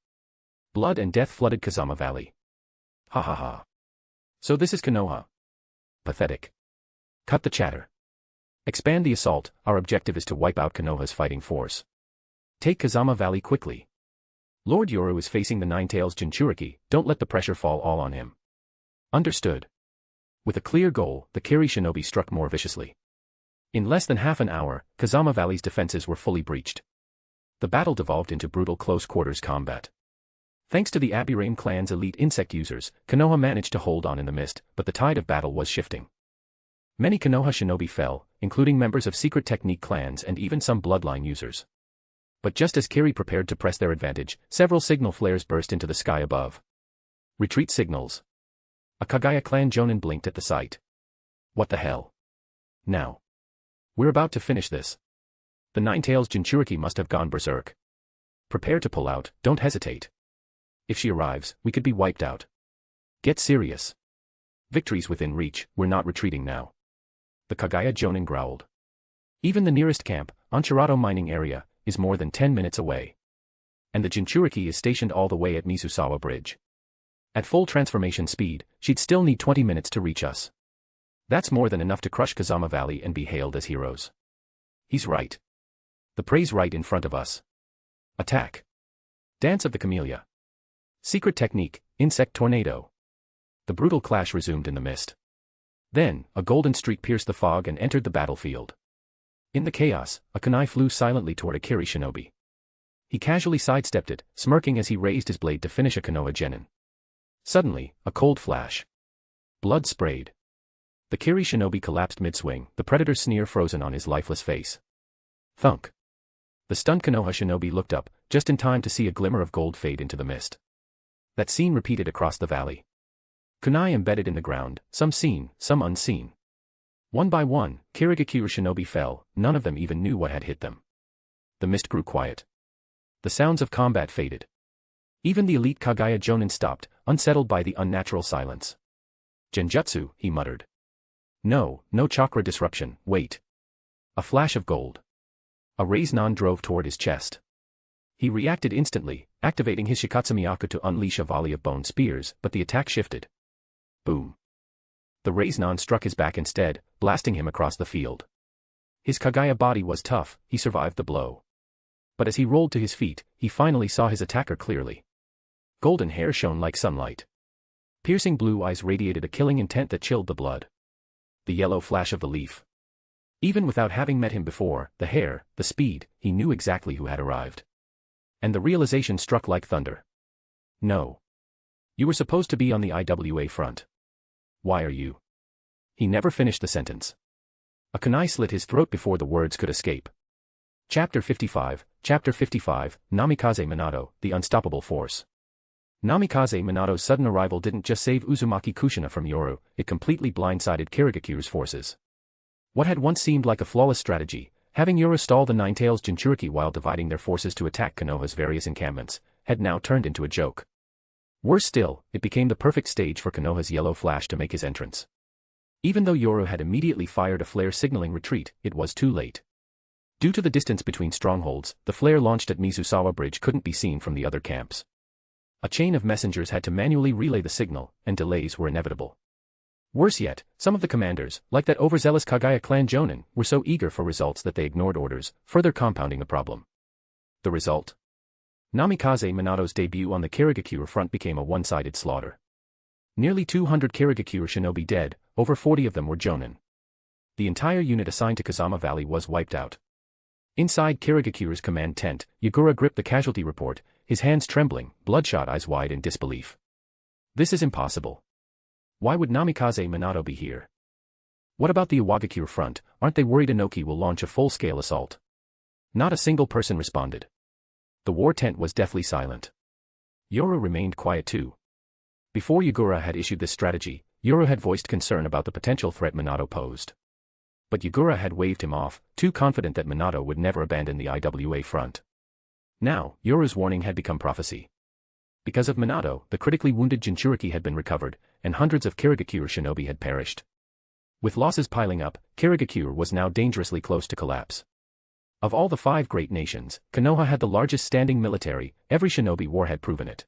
Blood and death flooded Kazama Valley. Ha ha ha. So this is Konoha. Pathetic. Cut the chatter. Expand the assault, our objective is to wipe out Konoha's fighting force. Take Kazama Valley quickly. Lord Yoru is facing the Nine-Tails Jinchuriki, don't let the pressure fall all on him. Understood. With a clear goal, the Kiri shinobi struck more viciously. In less than half an hour, Kazama Valley's defenses were fully breached. The battle devolved into brutal close-quarters combat. Thanks to the Aburame clan's elite insect users, Konoha managed to hold on in the mist, but the tide of battle was shifting. Many Konoha shinobi fell, including members of secret technique clans and even some bloodline users. But just as Kiri prepared to press their advantage, several signal flares burst into the sky above. Retreat signals. A Kagaya clan jonin blinked at the sight. What the hell? Now. We're about to finish this. The Nine-Tails Jinchuriki must have gone berserk. Prepare to pull out, don't hesitate. If she arrives, we could be wiped out. Get serious. Victory's within reach, we're not retreating now. The Kagaya jonin growled. Even the nearest camp, Anchirato mining area, is more than 10 minutes away. And the Jinchuriki is stationed all the way at Mizusawa Bridge. At full transformation speed, she'd still need 20 minutes to reach us. That's more than enough to crush Kazama Valley and be hailed as heroes. He's right. The prey's right in front of us. Attack. Dance of the Camellia. Secret technique, insect tornado. The brutal clash resumed in the mist. Then, a golden streak pierced the fog and entered the battlefield. In the chaos, a kunai flew silently toward a Kiri shinobi. He casually sidestepped it, smirking as he raised his blade to finish a Konoha genin. Suddenly, a cold flash. Blood sprayed. The Kiri shinobi collapsed mid-swing, the predator's sneer frozen on his lifeless face. Thunk. The stunned Konoha shinobi looked up, just in time to see a glimmer of gold fade into the mist. That scene repeated across the valley. Kunai embedded in the ground, some seen, some unseen. One by one, Kirigakure shinobi fell, none of them even knew what had hit them. The mist grew quiet. The sounds of combat faded. Even the elite Kagaya jonin stopped, unsettled by the unnatural silence. Genjutsu, he muttered. No chakra disruption, wait. A flash of gold. A Raise-Non drove toward his chest. He reacted instantly, activating his Shikatsumiyaku to unleash a volley of bone spears, but the attack shifted. Boom. The Raise-Non struck his back instead, blasting him across the field. His Kagaya body was tough, he survived the blow. But as he rolled to his feet, he finally saw his attacker clearly. Golden hair shone like sunlight. Piercing blue eyes radiated a killing intent that chilled the blood. The yellow flash of the leaf. Even without having met him before, the hair, the speed, he knew exactly who had arrived. And the realization struck like thunder. No. You were supposed to be on the IWA front. Why are you? He never finished the sentence. A kunai slit his throat before the words could escape. Chapter 55, Namikaze Minato, the Unstoppable Force. Namikaze Minato's sudden arrival didn't just save Uzumaki Kushina from Yoru, it completely blindsided Kirigakure's forces. What had once seemed like a flawless strategy, having Yoru stall the Nine-Tails Jinchuriki while dividing their forces to attack Konoha's various encampments, had now turned into a joke. Worse still, it became the perfect stage for Konoha's yellow flash to make his entrance. Even though Yoru had immediately fired a flare signaling retreat, it was too late. Due to the distance between strongholds, the flare launched at Mizusawa Bridge couldn't be seen from the other camps. A chain of messengers had to manually relay the signal, and delays were inevitable. Worse yet, some of the commanders, like that overzealous Kagaya clan jonin, were so eager for results that they ignored orders, further compounding the problem. The result? Namikaze Minato's debut on the Kirigakure front became a one-sided slaughter. Nearly 200 Kirigakure shinobi dead, over 40 of them were jonin. The entire unit assigned to Kazama Valley was wiped out. Inside Kirigakure's command tent, Yagura gripped the casualty report, his hands trembling, bloodshot eyes wide in disbelief. This is impossible. Why would Namikaze Minato be here? What about the Iwagakure front, aren't they worried Inoki will launch a full-scale assault? Not a single person responded. The war tent was deathly silent. Yoru remained quiet too. Before Yagura had issued this strategy, Yoru had voiced concern about the potential threat Minato posed. But Yagura had waved him off, too confident that Minato would never abandon the IWA front. Now, Yoru's warning had become prophecy. Because of Minato, the critically wounded Jinchuriki had been recovered, and hundreds of Kirigakure shinobi had perished. With losses piling up, Kirigakure was now dangerously close to collapse. Of all the 5 great nations, Konoha had the largest standing military, every shinobi war had proven it.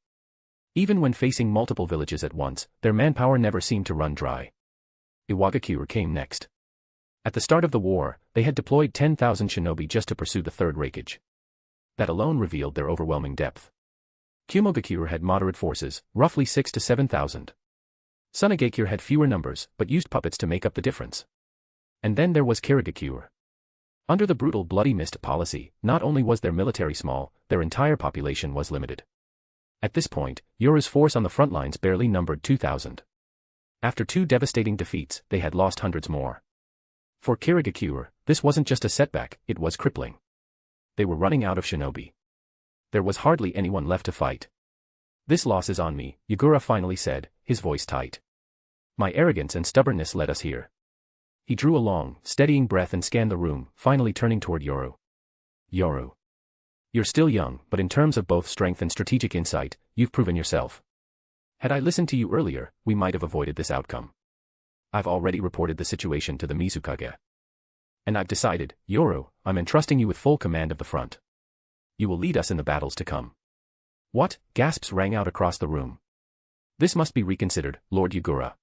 Even when facing multiple villages at once, their manpower never seemed to run dry. Iwagakure came next. At the start of the war, they had deployed 10,000 shinobi just to pursue the third Raikage. That alone revealed their overwhelming depth. Kumogakure had moderate forces, roughly 6 to 7,000. Sunagakure had fewer numbers, but used puppets to make up the difference. And then there was Kirigakure. Under the brutal bloody mist policy, not only was their military small, their entire population was limited. At this point, Yoru's force on the front lines barely numbered 2,000. After 2 devastating defeats, they had lost hundreds more. For Kirigakure, this wasn't just a setback, it was crippling. They were running out of shinobi. There was hardly anyone left to fight. This loss is on me, Yagura finally said, his voice tight. My arrogance and stubbornness led us here. He drew a long, steadying breath and scanned the room, finally turning toward Yoru. Yoru. You're still young, but in terms of both strength and strategic insight, you've proven yourself. Had I listened to you earlier, we might have avoided this outcome. I've already reported the situation to the Mizukage. And I've decided, Yoru, I'm entrusting you with full command of the front. You will lead us in the battles to come. What? Gasps rang out across the room. This must be reconsidered, Lord Yagura.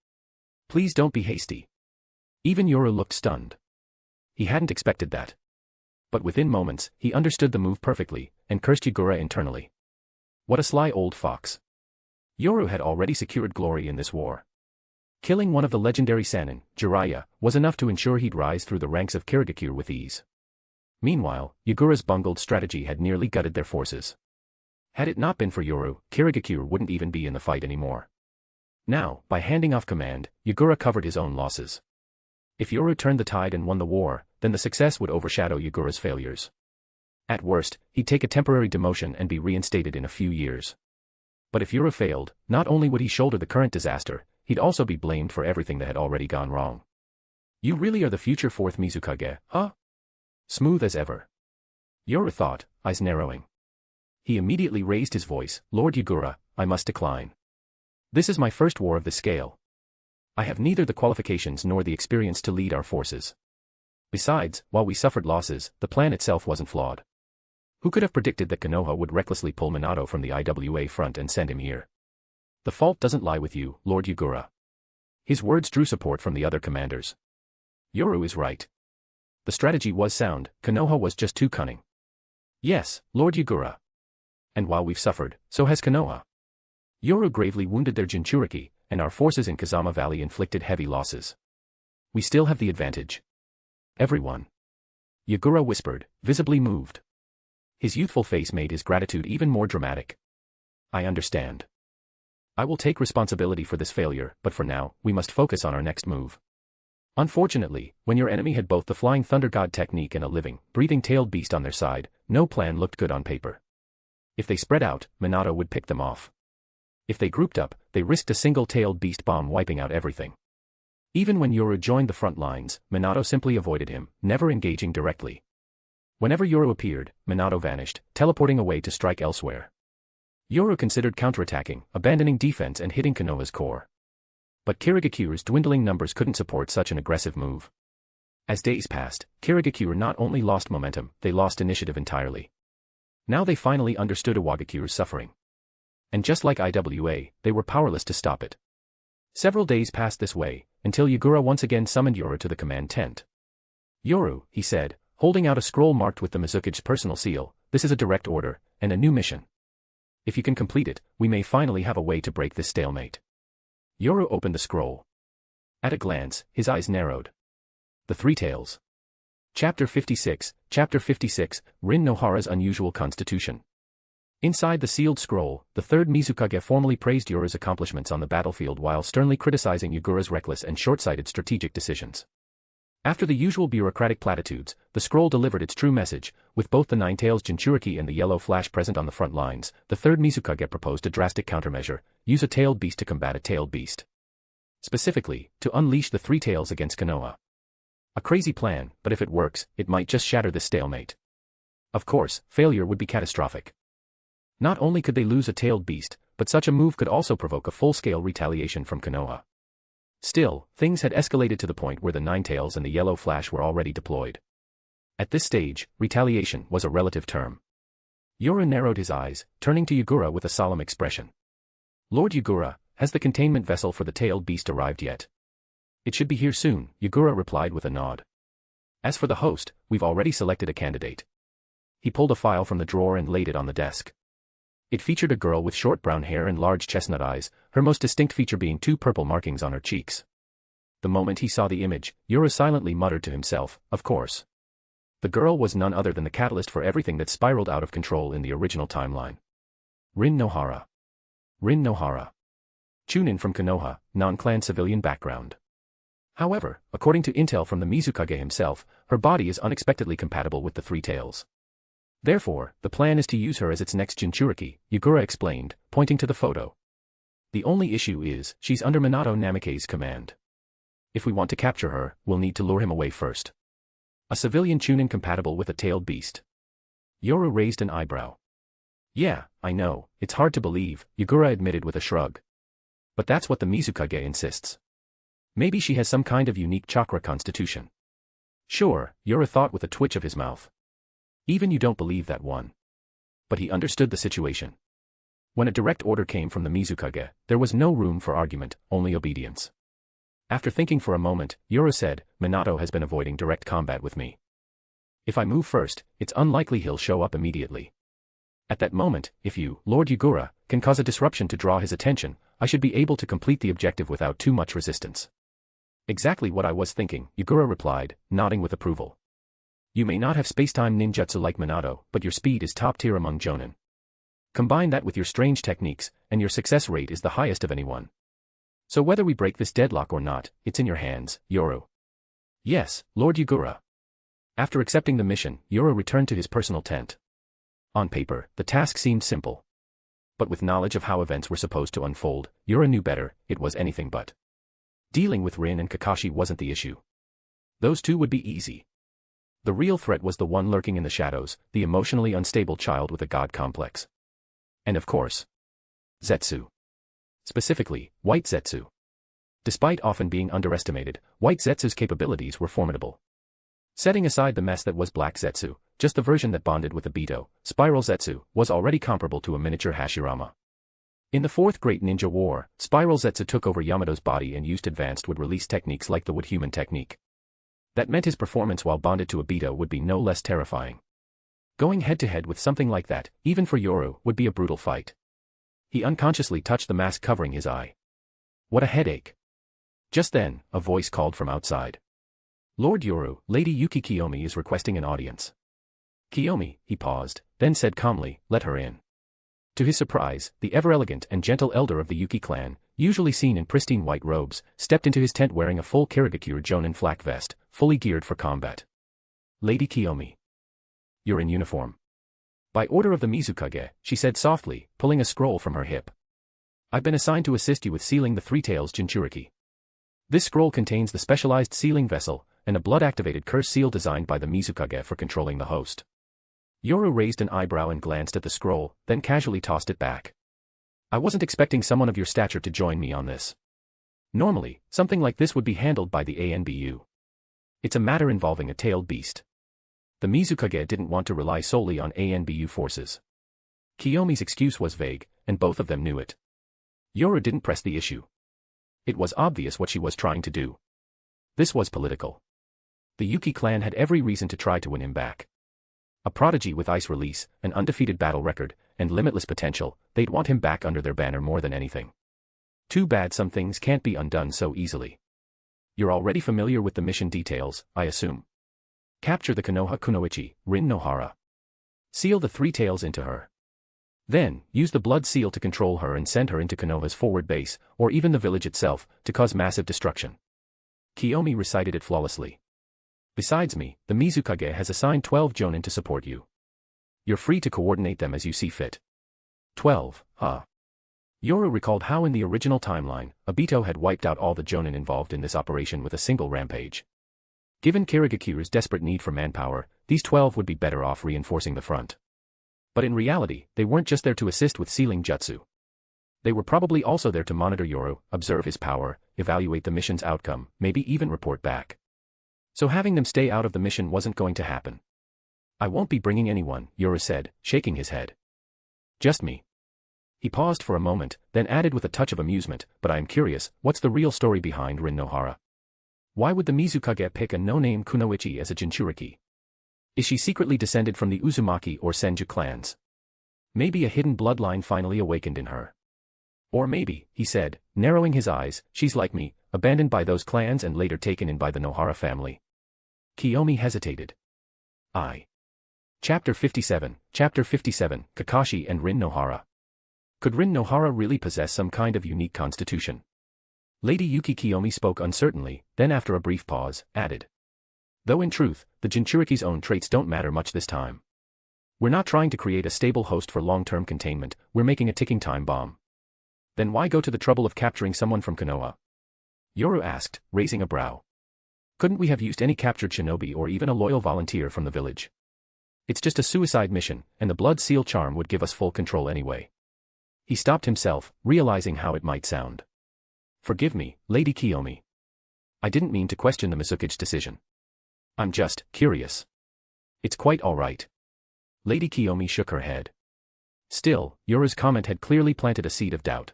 Please don't be hasty. Even Yoru looked stunned. He hadn't expected that. But within moments, he understood the move perfectly, and cursed Yagura internally. What a sly old fox. Yoru had already secured glory in this war. Killing one of the legendary Sannin, Jiraiya, was enough to ensure he'd rise through the ranks of Kirigakure with ease. Meanwhile, Yagura's bungled strategy had nearly gutted their forces. Had it not been for Yoru, Kirigakure wouldn't even be in the fight anymore. Now, by handing off command, Yagura covered his own losses. If Yoru turned the tide and won the war, then the success would overshadow Yagura's failures. At worst, he'd take a temporary demotion and be reinstated in a few years. But if Yoru failed, not only would he shoulder the current disaster, he'd also be blamed for everything that had already gone wrong. You really are the future 4th Mizukage, huh? Smooth as ever. Yoru thought, eyes narrowing. He immediately raised his voice, Lord Yagura, I must decline. This is my first war of this scale. I have neither the qualifications nor the experience to lead our forces. Besides, while we suffered losses, the plan itself wasn't flawed. Who could have predicted that Konoha would recklessly pull Minato from the IWA front and send him here? The fault doesn't lie with you, Lord Yagura. His words drew support from the other commanders. Yoru is right. The strategy was sound, Konoha was just too cunning. Yes, Lord Yagura. And while we've suffered, so has Konoha. Yoru gravely wounded their Jinchuriki, and our forces in Kazama Valley inflicted heavy losses. We still have the advantage. Everyone. Yagura whispered, visibly moved. His youthful face made his gratitude even more dramatic. I understand. I will take responsibility for this failure, but for now, we must focus on our next move. Unfortunately, when your enemy had both the Flying Thunder God technique and a living, breathing-tailed beast on their side, no plan looked good on paper. If they spread out, Minato would pick them off. If they grouped up, they risked a single-tailed beast bomb wiping out everything. Even when Yoru joined the front lines, Minato simply avoided him, never engaging directly. Whenever Yoru appeared, Minato vanished, teleporting away to strike elsewhere. Yoru considered counterattacking, abandoning defense and hitting Konoha's core. But Kirigakure's dwindling numbers couldn't support such an aggressive move. As days passed, Kirigakure not only lost momentum, they lost initiative entirely. Now they finally understood Iwagakure's suffering. And just like IWA, they were powerless to stop it. Several days passed this way, until Yagura once again summoned Yoru to the command tent. Yoru, he said, holding out a scroll marked with the Mizukage's personal seal, this is a direct order, and a new mission. If you can complete it, we may finally have a way to break this stalemate. Yoru opened the scroll. At a glance, his eyes narrowed. The Three Tales. Chapter 56, Rin Nohara's Unusual Constitution. Inside the sealed scroll, the third Mizukage formally praised Yoru's accomplishments on the battlefield while sternly criticizing Yagura's reckless and short-sighted strategic decisions. After the usual bureaucratic platitudes, the scroll delivered its true message. With both the Nine-Tails Jinchuriki and the Yellow Flash present on the front lines, the third Mizukage proposed a drastic countermeasure: use a tailed beast to combat a tailed beast. Specifically, to unleash the Three Tails against Konoha. A crazy plan, but if it works, it might just shatter this stalemate. Of course, failure would be catastrophic. Not only could they lose a tailed beast, but such a move could also provoke a full-scale retaliation from Konoha. Still, things had escalated to the point where the Nine-Tails and the Yellow Flash were already deployed. At this stage, retaliation was a relative term. Yoru narrowed his eyes, turning to Yagura with a solemn expression. Lord Yagura, has the containment vessel for the tailed beast arrived yet? It should be here soon, Yagura replied with a nod. As for the host, we've already selected a candidate. He pulled a file from the drawer and laid it on the desk. It featured a girl with short brown hair and large chestnut eyes, her most distinct feature being two purple markings on her cheeks. The moment he saw the image, Yoru silently muttered to himself, of course. The girl was none other than the catalyst for everything that spiraled out of control in the original timeline. Rin Nohara. Rin Nohara. Chunin from Konoha, non-clan civilian background. However, according to intel from the Mizukage himself, her body is unexpectedly compatible with the Three Tails. Therefore, the plan is to use her as its next Jinchuriki, Yagura explained, pointing to the photo. The only issue is, she's under Minato Namikaze's command. If we want to capture her, we'll need to lure him away first. A civilian Chunin compatible with a tailed beast. Yoru raised an eyebrow. Yeah, I know, it's hard to believe, Yagura admitted with a shrug. But that's what the Mizukage insists. Maybe she has some kind of unique chakra constitution. Sure, Yoru thought with a twitch of his mouth. Even you don't believe that one. But he understood the situation. When a direct order came from the Mizukage, there was no room for argument, only obedience. After thinking for a moment, Yoru said, Minato has been avoiding direct combat with me. If I move first, it's unlikely he'll show up immediately. At that moment, if you, Lord Yagura, can cause a disruption to draw his attention, I should be able to complete the objective without too much resistance. Exactly what I was thinking, Yagura replied, nodding with approval. You may not have spacetime ninjutsu like Minato, but your speed is top tier among jonin. Combine that with your strange techniques, and your success rate is the highest of anyone. So whether we break this deadlock or not, it's in your hands, Yoru. Yes, Lord Yagura. After accepting the mission, Yoru returned to his personal tent. On paper, the task seemed simple. But with knowledge of how events were supposed to unfold, Yoru knew better, it was anything but. Dealing with Rin and Kakashi wasn't the issue. Those two would be easy. The real threat was the one lurking in the shadows, the emotionally unstable child with a god complex. And of course, Zetsu. Specifically, White Zetsu. Despite often being underestimated, White Zetsu's capabilities were formidable. Setting aside the mess that was Black Zetsu, just the version that bonded with Obito, Spiral Zetsu, was already comparable to a miniature Hashirama. In the Fourth Great Ninja War, Spiral Zetsu took over Yamato's body and used advanced would-release techniques like the would-human technique. That meant his performance while bonded to Obito would be no less terrifying. Going head-to-head with something like that, even for Yoru, would be a brutal fight. He unconsciously touched the mask covering his eye. What a headache. Just then, a voice called from outside. Lord Yoru, Lady Yuki Kiyomi is requesting an audience. Kiyomi, he paused, then said calmly, let her in. To his surprise, the ever-elegant and gentle elder of the Yuki clan, usually seen in pristine white robes, stepped into his tent wearing a full Kirigakure jonin flak vest, fully geared for combat. Lady Kiyomi. You're in uniform. By order of the Mizukage, she said softly, pulling a scroll from her hip. I've been assigned to assist you with sealing the Three Tails Jinchuriki. This scroll contains the specialized sealing vessel, and a blood-activated curse seal designed by the Mizukage for controlling the host. Yoru raised an eyebrow and glanced at the scroll, then casually tossed it back. I wasn't expecting someone of your stature to join me on this. Normally, something like this would be handled by the ANBU. It's a matter involving a tailed beast. The Mizukage didn't want to rely solely on ANBU forces. Kiyomi's excuse was vague, and both of them knew it. Yoru didn't press the issue. It was obvious what she was trying to do. This was political. The Yuki clan had every reason to try to win him back. A prodigy with ice release, an undefeated battle record, and limitless potential, they'd want him back under their banner more than anything. Too bad some things can't be undone so easily. You're already familiar with the mission details, I assume. Capture the Konoha Kunoichi, Rin Nohara. Seal the Three Tails into her. Then, use the blood seal to control her and send her into Konoha's forward base, or even the village itself, to cause massive destruction. Kiyomi recited it flawlessly. Besides me, the Mizukage has assigned 12 jonin to support you. You're free to coordinate them as you see fit. 12, huh? Yoru recalled how in the original timeline, Obito had wiped out all the jonin involved in this operation with a single rampage. Given Kirigakure's desperate need for manpower, these 12 would be better off reinforcing the front. But in reality, they weren't just there to assist with sealing jutsu. They were probably also there to monitor Yoru, observe his power, evaluate the mission's outcome, maybe even report back. So having them stay out of the mission wasn't going to happen. I won't be bringing anyone, Yoru said, shaking his head. Just me. He paused for a moment, then added with a touch of amusement, but I am curious, what's the real story behind Rin Nohara? Why would the Mizukage pick a no-name kunoichi as a Jinchuriki? Is she secretly descended from the Uzumaki or Senju clans? Maybe a hidden bloodline finally awakened in her. Or maybe, he said, narrowing his eyes, she's like me, abandoned by those clans and later taken in by the Nohara family. Kiyomi hesitated. Chapter 57, Kakashi and Rin Nohara. Could Rin Nohara really possess some kind of unique constitution? Lady Yuki Kiyomi spoke uncertainly, then after a brief pause, added. Though in truth, the Jinchuriki's own traits don't matter much this time. We're not trying to create a stable host for long-term containment, we're making a ticking time bomb. Then why go to the trouble of capturing someone from Konoha? Yoru asked, raising a brow. Couldn't we have used any captured shinobi or even a loyal volunteer from the village? It's just a suicide mission, and the blood seal charm would give us full control anyway. He stopped himself, realizing how it might sound. Forgive me, Lady Kiyomi. I didn't mean to question the Mizukage's decision. I'm just curious. It's quite all right. Lady Kiyomi shook her head. Still, Yoru's comment had clearly planted a seed of doubt.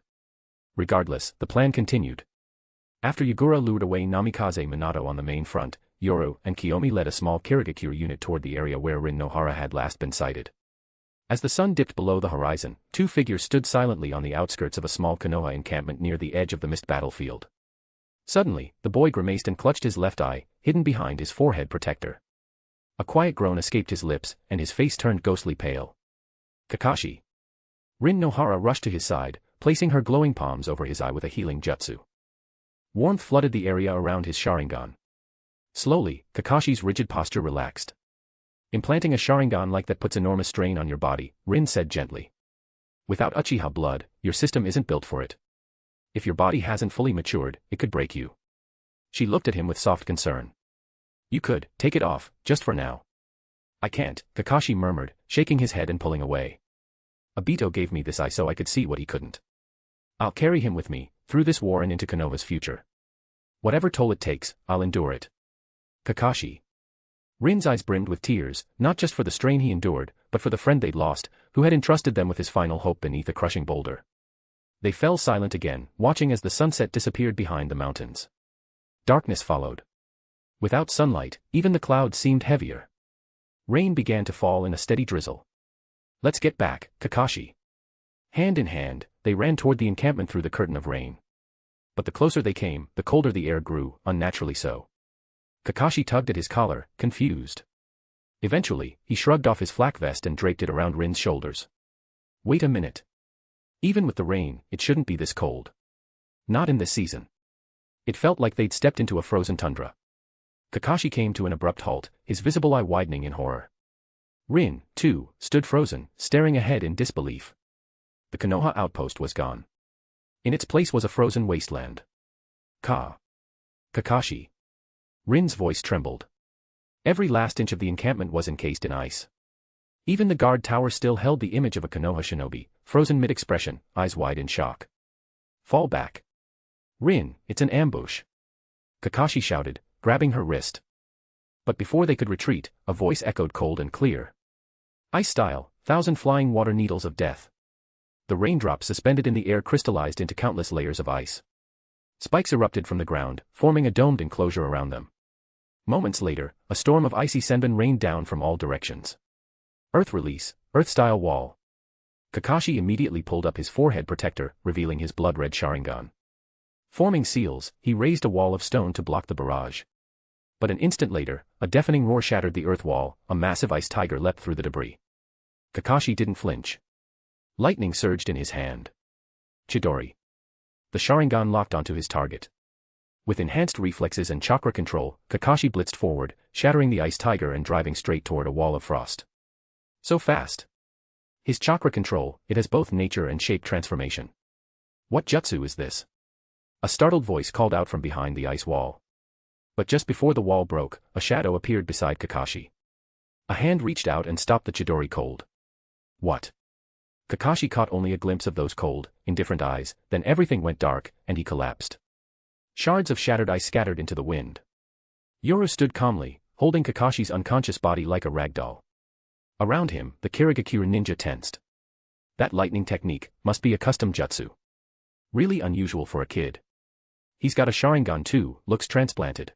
Regardless, the plan continued. After Yagura lured away Namikaze Minato on the main front, Yoru and Kiyomi led a small Kirigakure unit toward the area where Rin Nohara had last been sighted. As the sun dipped below the horizon, two figures stood silently on the outskirts of a small Konoha encampment near the edge of the mist battlefield. Suddenly, the boy grimaced and clutched his left eye, hidden behind his forehead protector. A quiet groan escaped his lips, and his face turned ghostly pale. Kakashi. Rin Nohara rushed to his side, placing her glowing palms over his eye with a healing jutsu. Warmth flooded the area around his Sharingan. Slowly, Kakashi's rigid posture relaxed. Implanting a Sharingan like that puts enormous strain on your body, Rin said gently. Without Uchiha blood, your system isn't built for it. If your body hasn't fully matured, it could break you. She looked at him with soft concern. You could, take it off, just for now. I can't, Kakashi murmured, shaking his head and pulling away. Obito gave me this eye so I could see what he couldn't. I'll carry him with me, through this war and into Konoha's future. Whatever toll it takes, I'll endure it. Kakashi. Rin's eyes brimmed with tears, not just for the strain he endured, but for the friend they'd lost, who had entrusted them with his final hope beneath a crushing boulder. They fell silent again, watching as the sunset disappeared behind the mountains. Darkness followed. Without sunlight, even the clouds seemed heavier. Rain began to fall in a steady drizzle. Let's get back, Kakashi. Hand in hand, they ran toward the encampment through the curtain of rain. But the closer they came, the colder the air grew, unnaturally so. Kakashi tugged at his collar, confused. Eventually, he shrugged off his flak vest and draped it around Rin's shoulders. Wait a minute. Even with the rain, it shouldn't be this cold. Not in this season. It felt like they'd stepped into a frozen tundra. Kakashi came to an abrupt halt, his visible eye widening in horror. Rin, too, stood frozen, staring ahead in disbelief. The Konoha outpost was gone. In its place was a frozen wasteland. Kakashi. Rin's voice trembled. Every last inch of the encampment was encased in ice. Even the guard tower still held the image of a Konoha shinobi, frozen mid-expression, eyes wide in shock. Fall back. Rin, it's an ambush. Kakashi shouted, grabbing her wrist. But before they could retreat, a voice echoed cold and clear. Ice style, 1,000 flying water needles of death. The raindrops suspended in the air crystallized into countless layers of ice. Spikes erupted from the ground, forming a domed enclosure around them. Moments later, a storm of icy senbon rained down from all directions. Earth release, earth-style wall. Kakashi immediately pulled up his forehead protector, revealing his blood-red Sharingan. Forming seals, he raised a wall of stone to block the barrage. But an instant later, a deafening roar shattered the earth wall, a massive ice tiger leapt through the debris. Kakashi didn't flinch. Lightning surged in his hand. Chidori. The Sharingan locked onto his target. With enhanced reflexes and chakra control, Kakashi blitzed forward, shattering the ice tiger and driving straight toward a wall of frost. So fast. His chakra control, it has both nature and shape transformation. What jutsu is this? A startled voice called out from behind the ice wall. But just before the wall broke, a shadow appeared beside Kakashi. A hand reached out and stopped the Chidori cold. What? Kakashi caught only a glimpse of those cold, indifferent eyes, then everything went dark, and he collapsed. Shards of shattered ice scattered into the wind. Yoru stood calmly, holding Kakashi's unconscious body like a rag doll. Around him, the Kirigakure ninja tensed. That lightning technique must be a custom jutsu. Really unusual for a kid. He's got a Sharingan too, looks transplanted.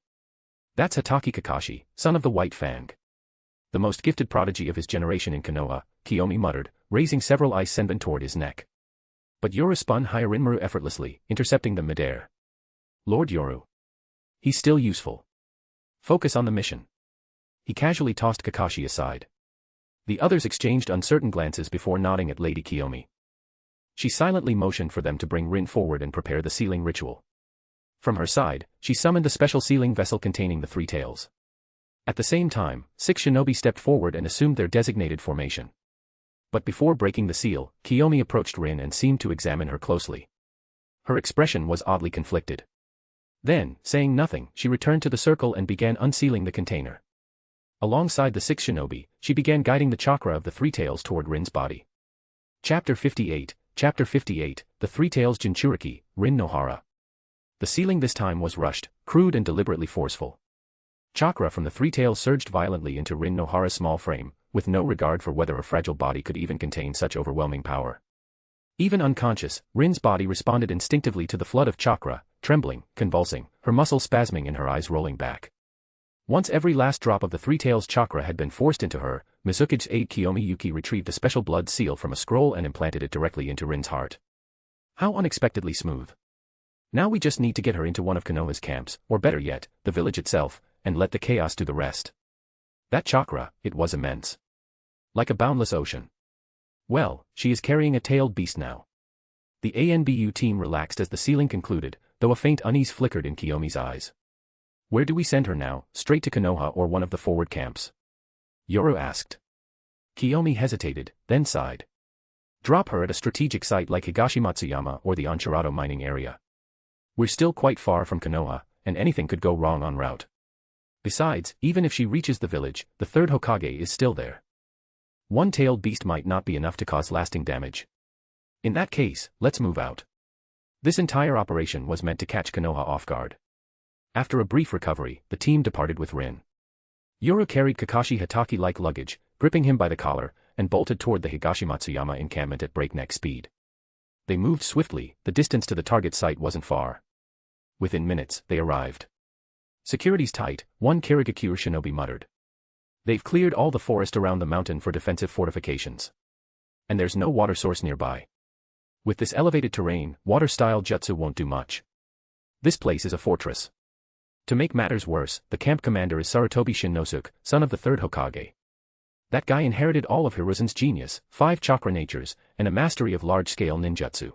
That's Hatake Kakashi, son of the White Fang. The most gifted prodigy of his generation in Konoha, Kiyomi muttered, raising several ice senbon toward his neck. But Yoru spun Hyarinmaru effortlessly, intercepting them midair. Lord Yoru. He's still useful. Focus on the mission. He casually tossed Kakashi aside. The others exchanged uncertain glances before nodding at Lady Kiyomi. She silently motioned for them to bring Rin forward and prepare the sealing ritual. From her side, she summoned the special sealing vessel containing the three tails. At the same time, 6 shinobi stepped forward and assumed their designated formation. But before breaking the seal, Kiyomi approached Rin and seemed to examine her closely. Her expression was oddly conflicted. Then, saying nothing, she returned to the circle and began unsealing the container. Alongside the 6 shinobi, she began guiding the chakra of the three tails toward Rin's body. Chapter 58, The Three Tails Jinchuriki, Rin Nohara. The sealing this time was rushed, crude and deliberately forceful. Chakra from the three tails surged violently into Rin Nohara's small frame, with no regard for whether a fragile body could even contain such overwhelming power. Even unconscious, Rin's body responded instinctively to the flood of chakra, trembling, convulsing, her muscles spasming and her eyes rolling back. Once every last drop of the three tails chakra had been forced into her, Mizukage's aide Kiyomi Yuki retrieved a special blood seal from a scroll and implanted it directly into Rin's heart. How unexpectedly smooth. Now we just need to get her into one of Konoha's camps, or better yet, the village itself, and let the chaos do the rest. That chakra, it was immense. Like a boundless ocean. Well, she is carrying a tailed beast now. The ANBU team relaxed as the sealing concluded, though a faint unease flickered in Kiyomi's eyes. Where do we send her now, straight to Konoha or one of the forward camps? Yoru asked. Kiyomi hesitated, then sighed. Drop her at a strategic site like Higashimatsuyama or the Anchorado mining area. We're still quite far from Konoha, and anything could go wrong en route. Besides, even if she reaches the village, the third Hokage is still there. One-tailed beast might not be enough to cause lasting damage. In that case, let's move out. This entire operation was meant to catch Konoha off guard. After a brief recovery, the team departed with Rin. Yoru carried Kakashi Hatake like luggage, gripping him by the collar, and bolted toward the Higashimatsuyama encampment at breakneck speed. They moved swiftly, the distance to the target site wasn't far. Within minutes, they arrived. Security's tight, one Kirigakure shinobi muttered. They've cleared all the forest around the mountain for defensive fortifications. And there's no water source nearby. With this elevated terrain, water-style jutsu won't do much. This place is a fortress. To make matters worse, the camp commander is Sarutobi Shinnosuke, son of the third Hokage. That guy inherited all of Hiruzen's genius, 5 chakra natures, and a mastery of large-scale ninjutsu.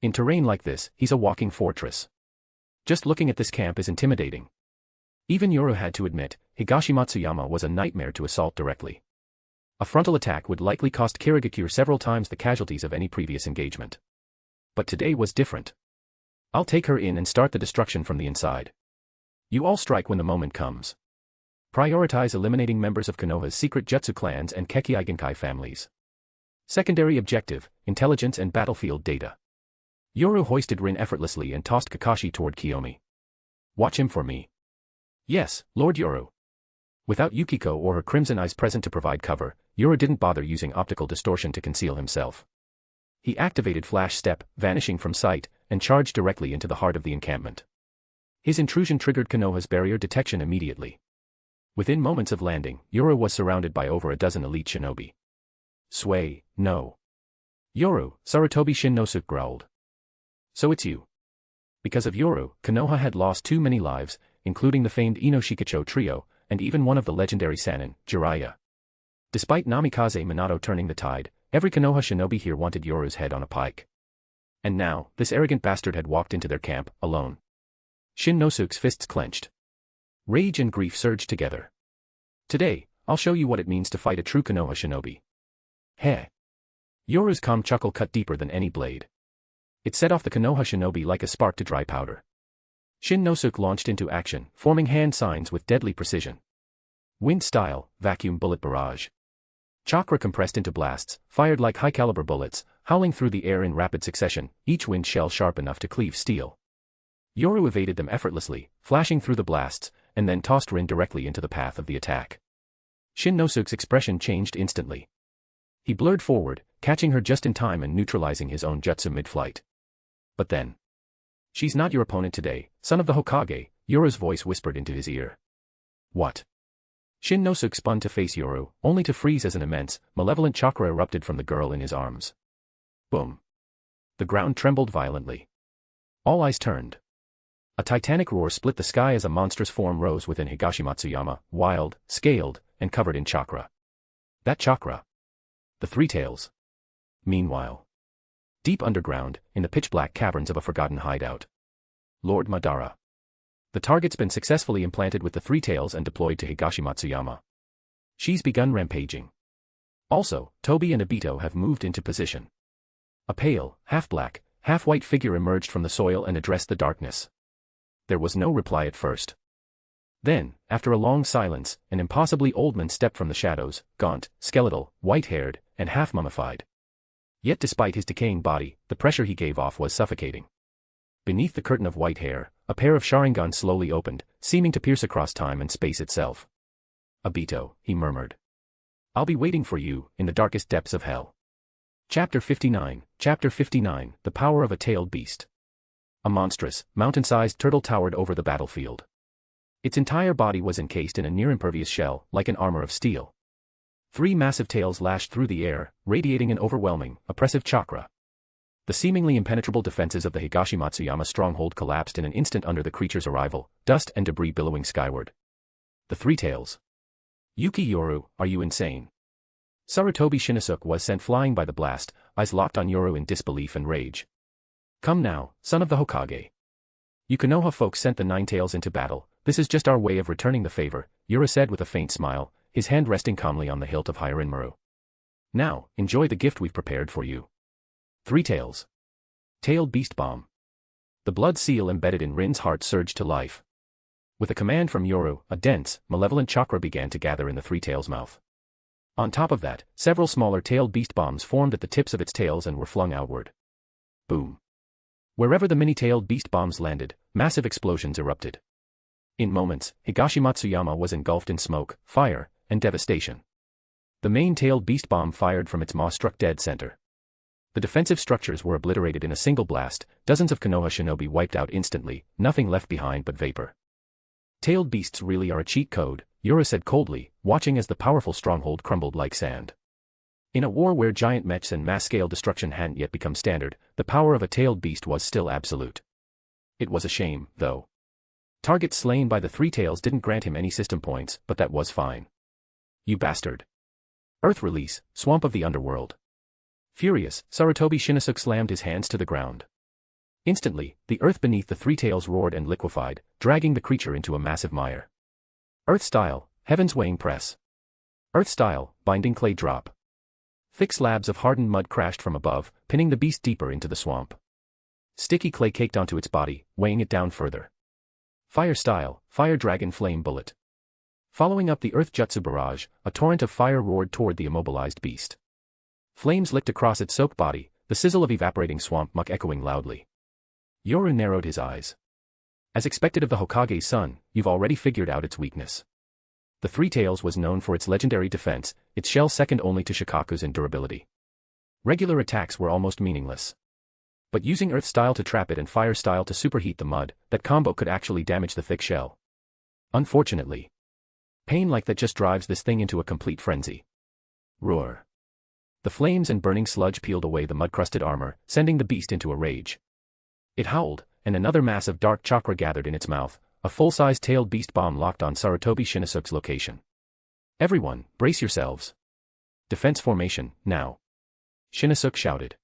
In terrain like this, he's a walking fortress. Just looking at this camp is intimidating. Even Yoru had to admit, Higashimatsuyama was a nightmare to assault directly. A frontal attack would likely cost Kirigakure several times the casualties of any previous engagement. But today was different. I'll take her in and start the destruction from the inside. You all strike when the moment comes. Prioritize eliminating members of Konoha's secret jutsu clans and Kekkei Genkai families. Secondary objective, intelligence and battlefield data. Yoru hoisted Rin effortlessly and tossed Kakashi toward Kiyomi. Watch him for me. Yes, Lord Yoru. Without Yukiko or her Crimson Eyes present to provide cover, Yoru didn't bother using optical distortion to conceal himself. He activated Flash Step, vanishing from sight, and charged directly into the heart of the encampment. His intrusion triggered Konoha's barrier detection immediately. Within moments of landing, Yoru was surrounded by over a dozen elite shinobi. Sway, no. Yoru, Sarutobi Shinnosuke growled. So it's you. Because of Yoru, Konoha had lost too many lives, including the famed Inoshikacho trio, and even one of the legendary Sannin, Jiraiya. Despite Namikaze Minato turning the tide, every Konoha shinobi here wanted Yoru's head on a pike. And now, this arrogant bastard had walked into their camp, alone. Shin Nosuke's fists clenched. Rage and grief surged together. Today, I'll show you what it means to fight a true Konoha shinobi. Heh. Yoru's calm chuckle cut deeper than any blade. It set off the Konoha shinobi like a spark to dry powder. Shin Nosuke launched into action, forming hand signs with deadly precision. Wind style, vacuum bullet barrage. Chakra compressed into blasts, fired like high-caliber bullets, howling through the air in rapid succession, each wind shell sharp enough to cleave steel. Yoru evaded them effortlessly, flashing through the blasts, and then tossed Rin directly into the path of the attack. Shin Nosuke's expression changed instantly. He blurred forward, catching her just in time and neutralizing his own jutsu mid-flight. But then, "She's not your opponent today, son of the Hokage," Yoru's voice whispered into his ear. What? Shin Nosuke spun to face Yoru, only to freeze as an immense, malevolent chakra erupted from the girl in his arms. Boom. The ground trembled violently. All eyes turned. A titanic roar split the sky as a monstrous form rose within Higashimatsuyama, wild, scaled, and covered in chakra. That chakra. The Three Tails. Meanwhile, deep underground, in the pitch-black caverns of a forgotten hideout. Lord Madara. The target's been successfully implanted with the Three Tails and deployed to Higashimatsuyama. She's begun rampaging. Also, Tobi and Obito have moved into position. A pale, half-black, half-white figure emerged from the soil and addressed the darkness. There was no reply at first. Then, after a long silence, an impossibly old man stepped from the shadows, gaunt, skeletal, white-haired, and half-mummified. Yet despite his decaying body, the pressure he gave off was suffocating. Beneath the curtain of white hair, a pair of Sharingan slowly opened, seeming to pierce across time and space itself. "Obito," he murmured. "I'll be waiting for you, in the darkest depths of hell." Chapter 59, The Power of a Tailed Beast. A monstrous, mountain-sized turtle towered over the battlefield. Its entire body was encased in a near-impervious shell, like an armor of steel. 3 massive tails lashed through the air, radiating an overwhelming, oppressive chakra. The seemingly impenetrable defenses of the Higashimatsuyama stronghold collapsed in an instant under the creature's arrival, dust and debris billowing skyward. The Three Tails. "Yuki Yoru, are you insane?" Sarutobi Shinosuke was sent flying by the blast, eyes locked on Yoru in disbelief and rage. "Come now, son of the Hokage. You Konoha folks sent the Nine Tails into battle, this is just our way of returning the favor," Yoru said with a faint smile, his hand resting calmly on the hilt of Hyarinmaru. "Now, enjoy the gift we've prepared for you. Three Tails. Tailed Beast Bomb." The blood seal embedded in Rin's heart surged to life. With a command from Yoru, a dense, malevolent chakra began to gather in the Three Tails' mouth. On top of that, several smaller tailed beast bombs formed at the tips of its tails and were flung outward. Boom. Wherever the many-tailed beast bombs landed, massive explosions erupted. In moments, Higashimatsuyama was engulfed in smoke, fire, and devastation. The main tailed beast bomb fired from its maw-struck dead center. The defensive structures were obliterated in a single blast, dozens of Konoha shinobi wiped out instantly, nothing left behind but vapor. "Tailed beasts really are a cheat code," Yoru said coldly, watching as the powerful stronghold crumbled like sand. In a war where giant mechs and mass-scale destruction hadn't yet become standard, the power of a tailed beast was still absolute. It was a shame, though. Targets slain by the Three Tails didn't grant him any system points, but that was fine. "You bastard. Earth release, swamp of the underworld." Furious, Sarutobi Shinosuke slammed his hands to the ground. Instantly, the earth beneath the Three Tails roared and liquefied, dragging the creature into a massive mire. Earth-style, Heaven's Weighing Press. Earth-style, Binding Clay Drop. Thick slabs of hardened mud crashed from above, pinning the beast deeper into the swamp. Sticky clay caked onto its body, weighing it down further. Fire-style, Fire Dragon Flame Bullet. Following up the Earth Jutsu barrage, a torrent of fire roared toward the immobilized beast. Flames licked across its soaked body, the sizzle of evaporating swamp muck echoing loudly. Yoru narrowed his eyes. As expected of the Hokage's son, you've already figured out its weakness. The Three Tails was known for its legendary defense, its shell second only to Shikaku's in durability. Regular attacks were almost meaningless. But using Earth style to trap it and Fire style to superheat the mud, that combo could actually damage the thick shell. Unfortunately. Pain like that just drives this thing into a complete frenzy. Roar. The flames and burning sludge peeled away the mud-crusted armor, sending the beast into a rage. It howled, and another mass of dark chakra gathered in its mouth, a full-size tailed beast bomb locked on Sarutobi Shinosuke's location. "Everyone, brace yourselves. Defense formation, now." Shinosuke shouted.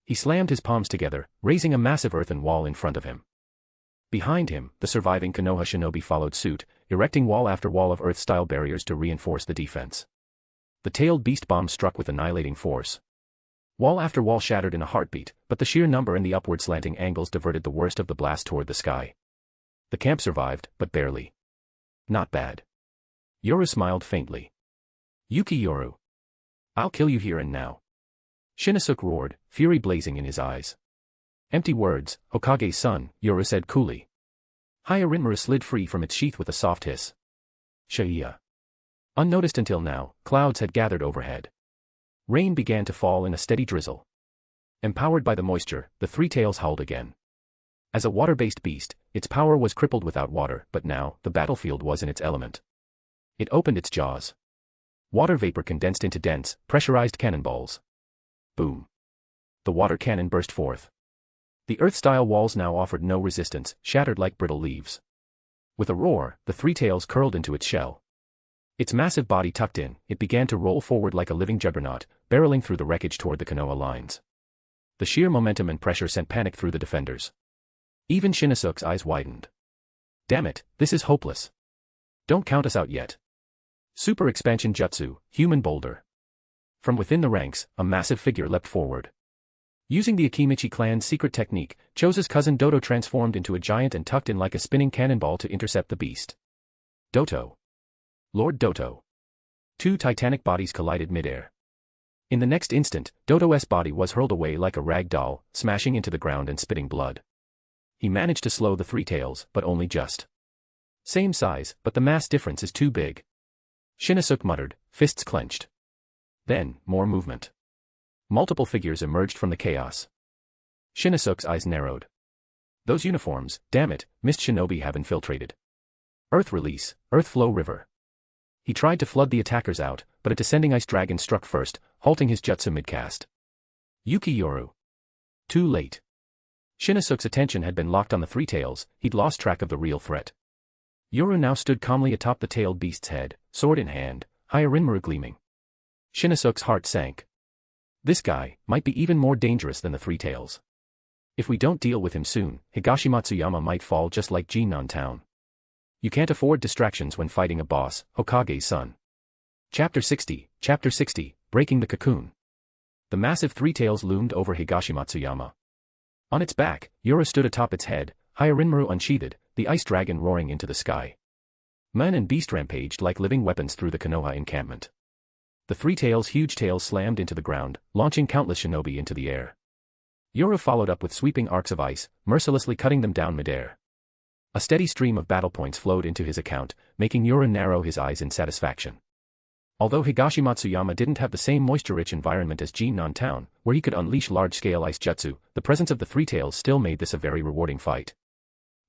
He slammed his palms together, raising a massive earthen wall in front of him. Behind him, the surviving Konoha shinobi followed suit, erecting wall after wall of earth-style barriers to reinforce the defense. The tailed beast bomb struck with annihilating force. Wall after wall shattered in a heartbeat, but the sheer number and the upward slanting angles diverted the worst of the blast toward the sky. The camp survived, but barely. Not bad. Yoru smiled faintly. Yuki Yoru. I'll kill you here and now. Shinnosuke roared, fury blazing in his eyes. Empty words, Hokage's son, Yoru said coolly. Hyarinmaru slid free from its sheath with a soft hiss. Shia. Unnoticed until now, clouds had gathered overhead. Rain began to fall in a steady drizzle. Empowered by the moisture, the three tails howled again. As a water-based beast, its power was crippled without water, but now, the battlefield was in its element. It opened its jaws. Water vapor condensed into dense, pressurized cannonballs. Boom. The water cannon burst forth. The earth-style walls now offered no resistance, shattered like brittle leaves. With a roar, the three tails curled into its shell. Its massive body tucked in, it began to roll forward like a living juggernaut, barreling through the wreckage toward the Konoha lines. The sheer momentum and pressure sent panic through the defenders. Even Shinnosuke's eyes widened. Damn it, this is hopeless. Don't count us out yet. Super Expansion Jutsu, Human Boulder. From within the ranks, a massive figure leapt forward. Using the Akimichi clan's secret technique, Choso's cousin Doto transformed into a giant and tucked in like a spinning cannonball to intercept the beast. Doto. Lord Doto. Two titanic bodies collided midair. In the next instant, Doto's body was hurled away like a rag doll, smashing into the ground and spitting blood. He managed to slow the three tails, but only just. Same size, but the mass difference is too big. Shinnosuke muttered, fists clenched. Then, more movement. Multiple figures emerged from the chaos. Shinnosuke's eyes narrowed. Those uniforms, damn it, mist shinobi have infiltrated. Earth release, earth flow river. He tried to flood the attackers out, but a descending ice dragon struck first, halting his jutsu mid-cast. Yuki Yoru. Too late. Shinnosuke's attention had been locked on the three tails, he'd lost track of the real threat. Yoru now stood calmly atop the tailed beast's head, sword in hand, Hyarinmaru gleaming. Shinnosuke's heart sank. This guy might be even more dangerous than the three tails. If we don't deal with him soon, Higashi Matsuyama might fall just like Jinnan Town. You can't afford distractions when fighting a boss, Hokage's son. Chapter 60, Breaking the Cocoon. The massive three tails loomed over Higashi Matsuyama. On its back, Yoru stood atop its head, Hyarinmaru unsheathed, the ice dragon roaring into the sky. Man and beast rampaged like living weapons through the Konoha encampment. The three tails' huge tails slammed into the ground, launching countless shinobi into the air. Yoru followed up with sweeping arcs of ice, mercilessly cutting them down midair. A steady stream of battle points flowed into his account, making Yoru narrow his eyes in satisfaction. Although Higashi Matsuyama didn't have the same moisture-rich environment as Jinnan Town, where he could unleash large-scale ice jutsu, the presence of the three tails still made this a very rewarding fight.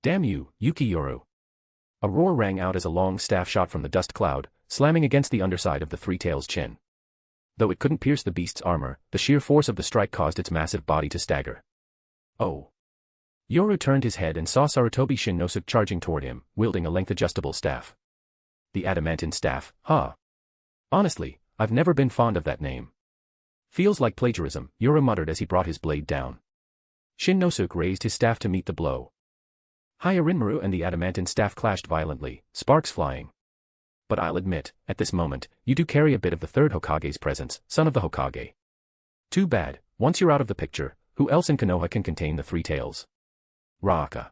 Damn you, Yuki Yoru. A roar rang out as a long staff shot from the dust cloud, slamming against the underside of the three tails' chin. Though it couldn't pierce the beast's armor, the sheer force of the strike caused its massive body to stagger. Oh. Yoru turned his head and saw Sarutobi Shinnosuke charging toward him, wielding a length-adjustable staff. The adamantine staff, huh? Honestly, I've never been fond of that name. Feels like plagiarism, Yoru muttered as he brought his blade down. Shinnosuke raised his staff to meet the blow. Hyarinmaru and the adamantine staff clashed violently, sparks flying. But I'll admit, at this moment, you do carry a bit of the third Hokage's presence, son of the Hokage. Too bad, once you're out of the picture, who else in Konoha can contain the three tails? Raka.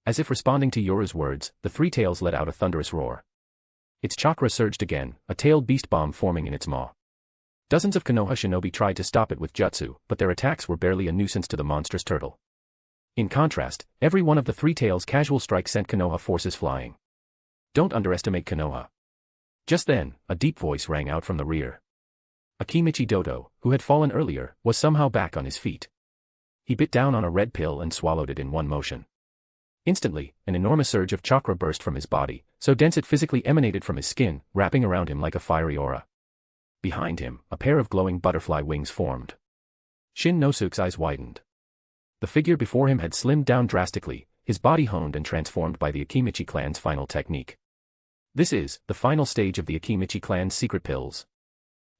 As if responding to Yoru's words, the three tails let out a thunderous roar. Its chakra surged again, a tailed beast bomb forming in its maw. Dozens of Konoha shinobi tried to stop it with jutsu, but their attacks were barely a nuisance to the monstrous turtle. In contrast, every one of the three tails' casual strikes sent Konoha forces flying. Don't underestimate Konoha. Just then, a deep voice rang out from the rear. Akimichi Doto, who had fallen earlier, was somehow back on his feet. He bit down on a red pill and swallowed it in one motion. Instantly, an enormous surge of chakra burst from his body, so dense it physically emanated from his skin, wrapping around him like a fiery aura. Behind him, a pair of glowing butterfly wings formed. Shinnosuke's eyes widened. The figure before him had slimmed down drastically, his body honed and transformed by the Akimichi clan's final technique. This is the final stage of the Akimichi clan's secret pills.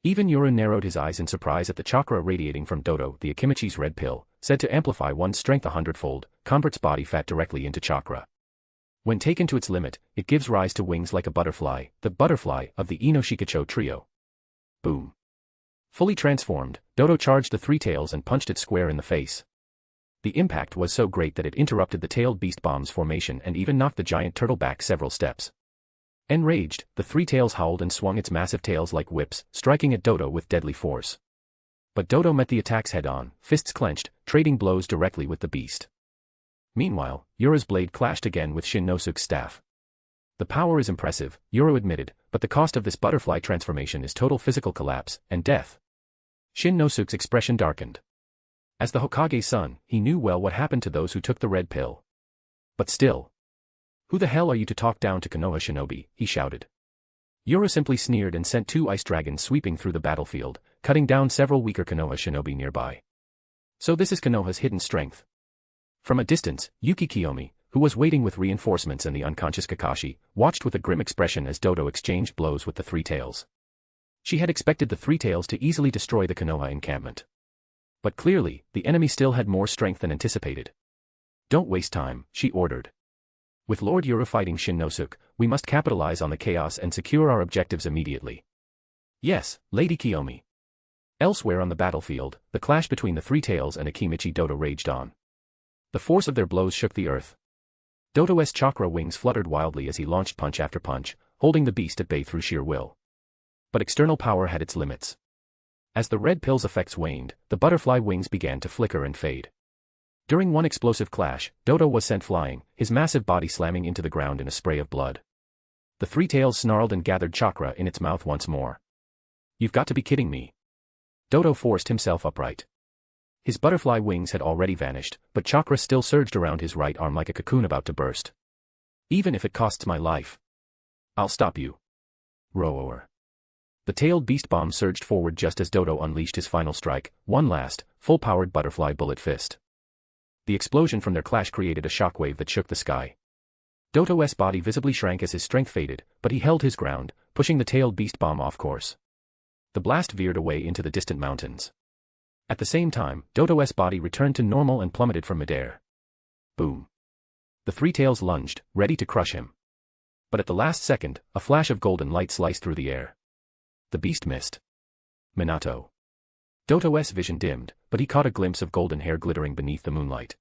Even Yoru narrowed his eyes in surprise at the chakra radiating from Doto, the Akimichi's red pill, said to amplify one's strength 100-fold, converts body fat directly into chakra. When taken to its limit, it gives rise to wings like a butterfly, the butterfly of the Ino-Shikacho trio. Boom. Fully transformed, Dodo charged the three tails and punched it square in the face. The impact was so great that it interrupted the tailed beast bomb's formation and even knocked the giant turtle back several steps. Enraged, the three tails howled and swung its massive tails like whips, striking at Dodo with deadly force. But Dodo met the attacks head-on, fists clenched, trading blows directly with the beast. Meanwhile, Yura's blade clashed again with Shin Nosuke's staff. The power is impressive, Yuru admitted, but the cost of this butterfly transformation is total physical collapse and death. Shin Nosuke's expression darkened. As the Hokage's son, he knew well what happened to those who took the red pill. But still. Who the hell are you to talk down to Konoha shinobi, he shouted. Yura simply sneered and sent two ice dragons sweeping through the battlefield, cutting down several weaker Konoha shinobi nearby. So this is Konoha's hidden strength. From a distance, Yuki Kiyomi, who was waiting with reinforcements and the unconscious Kakashi, watched with a grim expression as Dodo exchanged blows with the three tails. She had expected the three tails to easily destroy the Konoha encampment. But clearly, the enemy still had more strength than anticipated. Don't waste time, she ordered. With Lord Yuru fighting Shin Nosuke, we must capitalize on the chaos and secure our objectives immediately. Yes, Lady Kiyomi. Elsewhere on the battlefield, the clash between the three tails and Akimichi Dodo raged on. The force of their blows shook the earth. Dodo's chakra wings fluttered wildly as he launched punch after punch, holding the beast at bay through sheer will. But external power had its limits. As the red pill's effects waned, the butterfly wings began to flicker and fade. During one explosive clash, Dodo was sent flying, his massive body slamming into the ground in a spray of blood. The three tails snarled and gathered chakra in its mouth once more. You've got to be kidding me. Dodo forced himself upright. His butterfly wings had already vanished, but chakra still surged around his right arm like a cocoon about to burst. Even if it costs my life. I'll stop you. Roar. The tailed beast bomb surged forward just as Dodo unleashed his final strike, one last, full-powered butterfly bullet fist. The explosion from their clash created a shockwave that shook the sky. Dodo's body visibly shrank as his strength faded, but he held his ground, pushing the tailed beast bomb off course. The blast veered away into the distant mountains. At the same time, Dodo's body returned to normal and plummeted from midair. Boom. The three tails lunged, ready to crush him. But at the last second, a flash of golden light sliced through the air. The beast missed. Minato. Dodo's vision dimmed, but he caught a glimpse of golden hair glittering beneath the moonlight.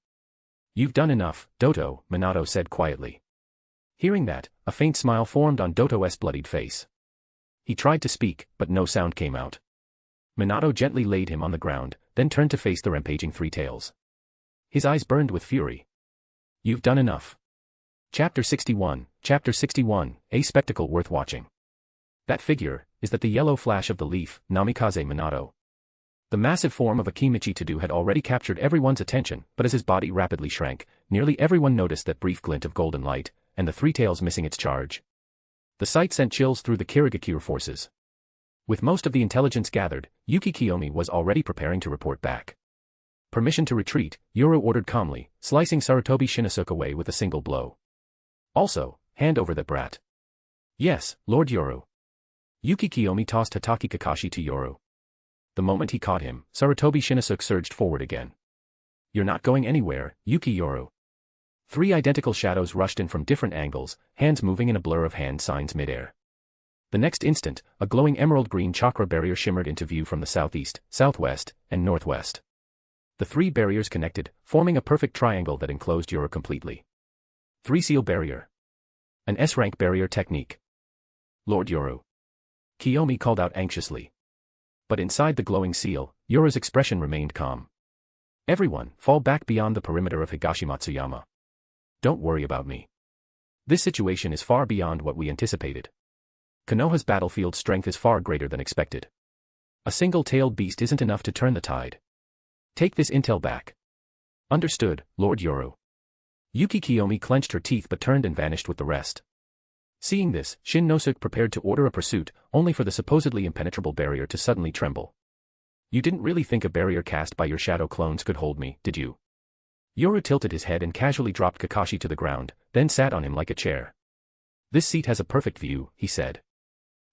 You've done enough, Dodo, Minato said quietly. Hearing that, a faint smile formed on Dodo's bloodied face. He tried to speak, but no sound came out. Minato gently laid him on the ground, then turned to face the rampaging three tails. His eyes burned with fury. You've done enough. Chapter 61, a spectacle worth watching. That figure, is that the yellow flash of the leaf, Namikaze Minato? The massive form of Akimichi Tadu had already captured everyone's attention, but as his body rapidly shrank, nearly everyone noticed that brief glint of golden light, and the three tails missing its charge. The sight sent chills through the Kirigakure forces. With most of the intelligence gathered, Yuki Kiyomi was already preparing to report back. Permission to retreat, Yuru ordered calmly, slicing Sarutobi Shinosuke away with a single blow. Also, hand over that brat. Yes, Lord Yuru. Yuki Kiyomi tossed Hatake Kakashi to Yuru. The moment he caught him, Sarutobi Shinosuke surged forward again. You're not going anywhere, Yuki Yoru. Three identical shadows rushed in from different angles, hands moving in a blur of hand signs midair. The next instant, a glowing emerald-green chakra barrier shimmered into view from the southeast, southwest, and northwest. The three barriers connected, forming a perfect triangle that enclosed Yuru completely. Three-seal barrier. An S-rank barrier technique. Lord Yuru. Kiyomi called out anxiously. But inside the glowing seal, Yuru's expression remained calm. Everyone, fall back beyond the perimeter of Higashimatsuyama. Don't worry about me. This situation is far beyond what we anticipated. Konoha's battlefield strength is far greater than expected. A single-tailed beast isn't enough to turn the tide. Take this intel back. Understood, Lord Yuru. Yuki Kiyomi clenched her teeth but turned and vanished with the rest. Seeing this, Shin Nosuke prepared to order a pursuit, only for the supposedly impenetrable barrier to suddenly tremble. You didn't really think a barrier cast by your shadow clones could hold me, did you? Yuru tilted his head and casually dropped Kakashi to the ground, then sat on him like a chair. This seat has a perfect view, he said.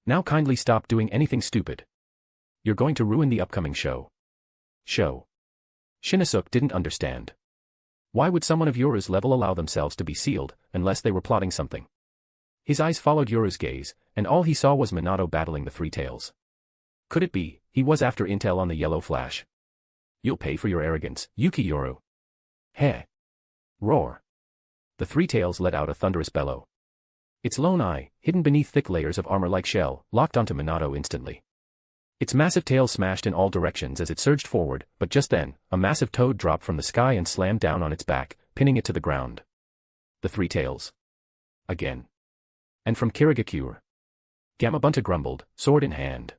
Now kindly stop doing anything stupid. You're going to ruin the upcoming show. Show. Shinnosuke didn't understand. Why would someone of Yoru's level allow themselves to be sealed, unless they were plotting something? His eyes followed Yoru's gaze, and all he saw was Minato battling the Three Tails. Could it be, he was after intel on the yellow flash? You'll pay for your arrogance, Yuki Yoru. Heh. Roar. The Three Tails let out a thunderous bellow. Its lone eye, hidden beneath thick layers of armor-like shell, locked onto Minato instantly. Its massive tail smashed in all directions as it surged forward, but just then, a massive toad dropped from the sky and slammed down on its back, pinning it to the ground. The Three Tails. Again. And from Kirigakure. Gamabunta grumbled, sword in hand.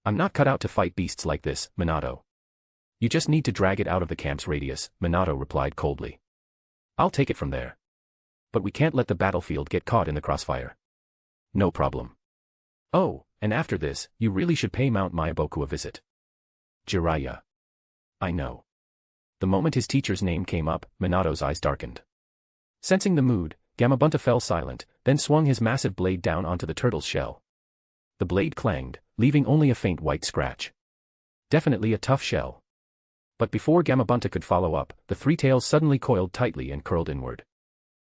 I'm not cut out to fight beasts like this, Minato. You just need to drag it out of the camp's radius, Minato replied coldly. I'll take it from there. But we can't let the battlefield get caught in the crossfire. No problem. Oh, and after this, you really should pay Mount Myaboku a visit. Jiraiya. I know. The moment his teacher's name came up, Minato's eyes darkened. Sensing the mood, Gamabunta fell silent, then swung his massive blade down onto the turtle's shell. The blade clanged, leaving only a faint white scratch. Definitely a tough shell. But before Gamabunta could follow up, the Three Tails suddenly coiled tightly and curled inward.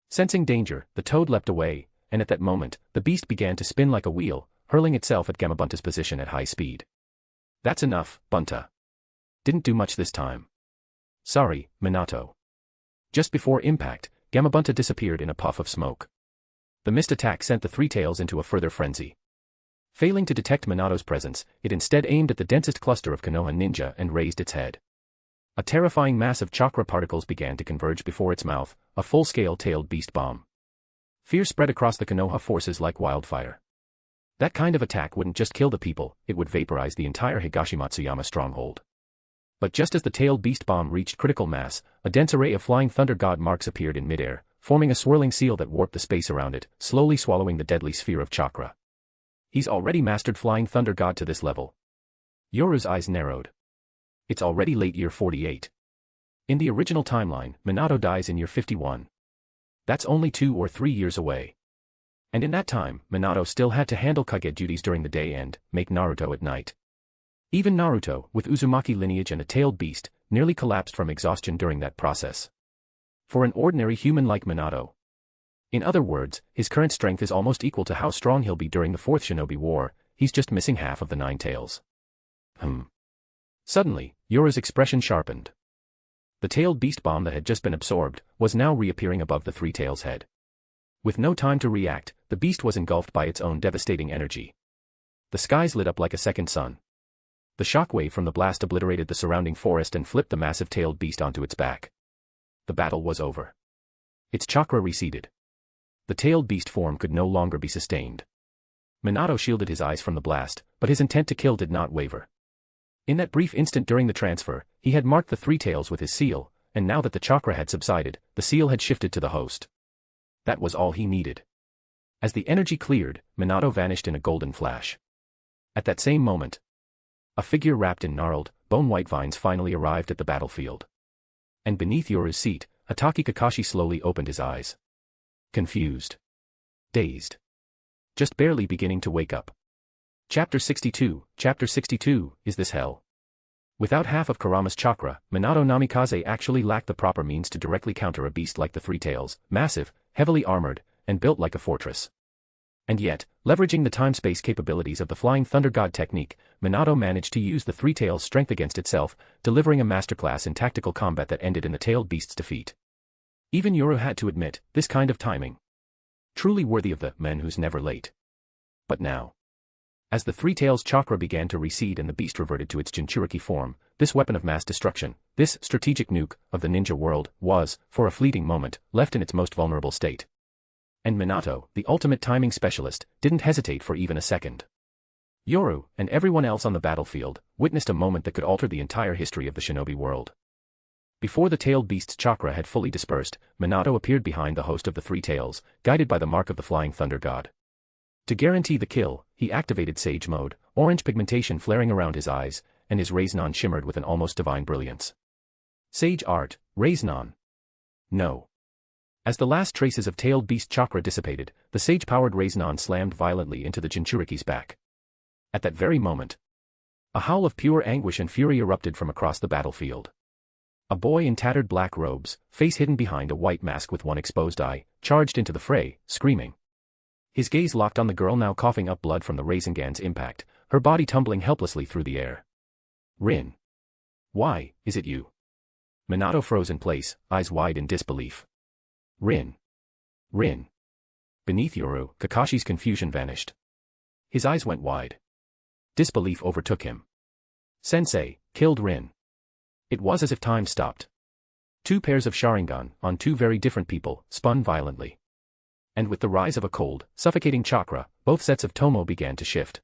Sensing danger, the toad leapt away, and at that moment, the beast began to spin like a wheel, hurling itself at Gamabunta's position at high speed. That's enough, Bunta. Didn't do much this time. Sorry, Minato. Just before impact, Gamabunta disappeared in a puff of smoke. The missed attack sent the Three Tails into a further frenzy. Failing to detect Minato's presence, it instead aimed at the densest cluster of Konoha ninja and raised its head. A terrifying mass of chakra particles began to converge before its mouth, a full-scale tailed beast bomb. Fear spread across the Konoha forces like wildfire. That kind of attack wouldn't just kill the people, it would vaporize the entire Higashimatsuyama stronghold. But just as the tailed beast bomb reached critical mass, a dense array of flying thunder god marks appeared in midair, forming a swirling seal that warped the space around it, slowly swallowing the deadly sphere of chakra. He's already mastered flying thunder god to this level. Yoru's eyes narrowed. It's already late year 48. In the original timeline, Minato dies in year 51. That's only 2 or 3 years away. And in that time, Minato still had to handle Kage duties during the day and make Naruto at night. Even Naruto, with Uzumaki lineage and a tailed beast, nearly collapsed from exhaustion during that process. For an ordinary human like Minato. In other words, his current strength is almost equal to how strong he'll be during the Fourth Shinobi War, he's just missing half of the 9 tails. Suddenly, Yoru's expression sharpened. The tailed beast bomb that had just been absorbed, was now reappearing above the Three Tails' head. With no time to react, the beast was engulfed by its own devastating energy. The skies lit up like a second sun. The shockwave from the blast obliterated the surrounding forest and flipped the massive tailed beast onto its back. The battle was over. Its chakra receded. The tailed beast form could no longer be sustained. Minato shielded his eyes from the blast, but his intent to kill did not waver. In that brief instant during the transfer, he had marked the Three Tails with his seal, and now that the chakra had subsided, the seal had shifted to the host. That was all he needed. As the energy cleared, Minato vanished in a golden flash. At that same moment, a figure wrapped in gnarled, bone-white vines finally arrived at the battlefield. And beneath Yoru's seat, Hatake Kakashi slowly opened his eyes. Confused. Dazed. Just barely beginning to wake up. Chapter 62, is this hell? Without half of Kurama's chakra, Minato Namikaze actually lacked the proper means to directly counter a beast like the Three Tails, massive, heavily armored, and built like a fortress. And yet, leveraging the time-space capabilities of the Flying Thunder God technique, Minato managed to use the Three Tails' strength against itself, delivering a masterclass in tactical combat that ended in the tailed beast's defeat. Even Yoru had to admit, this kind of timing. Truly worthy of the man who's never late. But now, as the Three Tails' chakra began to recede and the beast reverted to its Jinchuriki form, this weapon of mass destruction, this strategic nuke of the ninja world, was, for a fleeting moment, left in its most vulnerable state. And Minato, the ultimate timing specialist, didn't hesitate for even a second. Yoru, and everyone else on the battlefield, witnessed a moment that could alter the entire history of the shinobi world. Before the tailed beast's chakra had fully dispersed, Minato appeared behind the host of the Three Tails, guided by the mark of the Flying Thunder God. To guarantee the kill, he activated Sage Mode, orange pigmentation flaring around his eyes, and his Raiznon shimmered with an almost divine brilliance. Sage Art, Raiznon. No. As the last traces of tailed beast chakra dissipated, the sage-powered Raiznon slammed violently into the Jinchuriki's back. At that very moment, a howl of pure anguish and fury erupted from across the battlefield. A boy in tattered black robes, face hidden behind a white mask with one exposed eye, charged into the fray, screaming. His gaze locked on the girl now coughing up blood from the Rasengan's impact, her body tumbling helplessly through the air. Rin. Why, is it you? Minato froze in place, eyes wide in disbelief. Rin. Rin. Beneath Yoru, Kakashi's confusion vanished. His eyes went wide. Disbelief overtook him. Sensei, killed Rin. It was as if time stopped. Two pairs of Sharingan, on two very different people, spun violently. And with the rise of a cold, suffocating chakra, both sets of Tomo began to shift.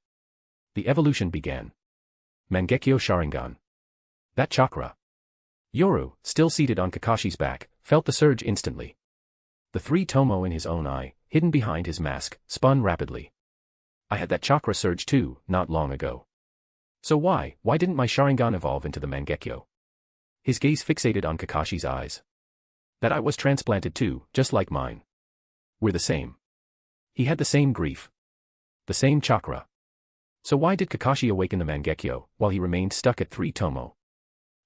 The evolution began. Mangekyo Sharingan. That chakra. Yoru, still seated on Kakashi's back, felt the surge instantly. The three Tomo in his own eye, hidden behind his mask, spun rapidly. I had that chakra surge too, not long ago. So why didn't my Sharingan evolve into the Mangekyo? His gaze fixated on Kakashi's eyes. That eye was transplanted too, just like mine. We're the same. He had the same grief. The same chakra. So why did Kakashi awaken the Mangekyo, while he remained stuck at 3 Tomo?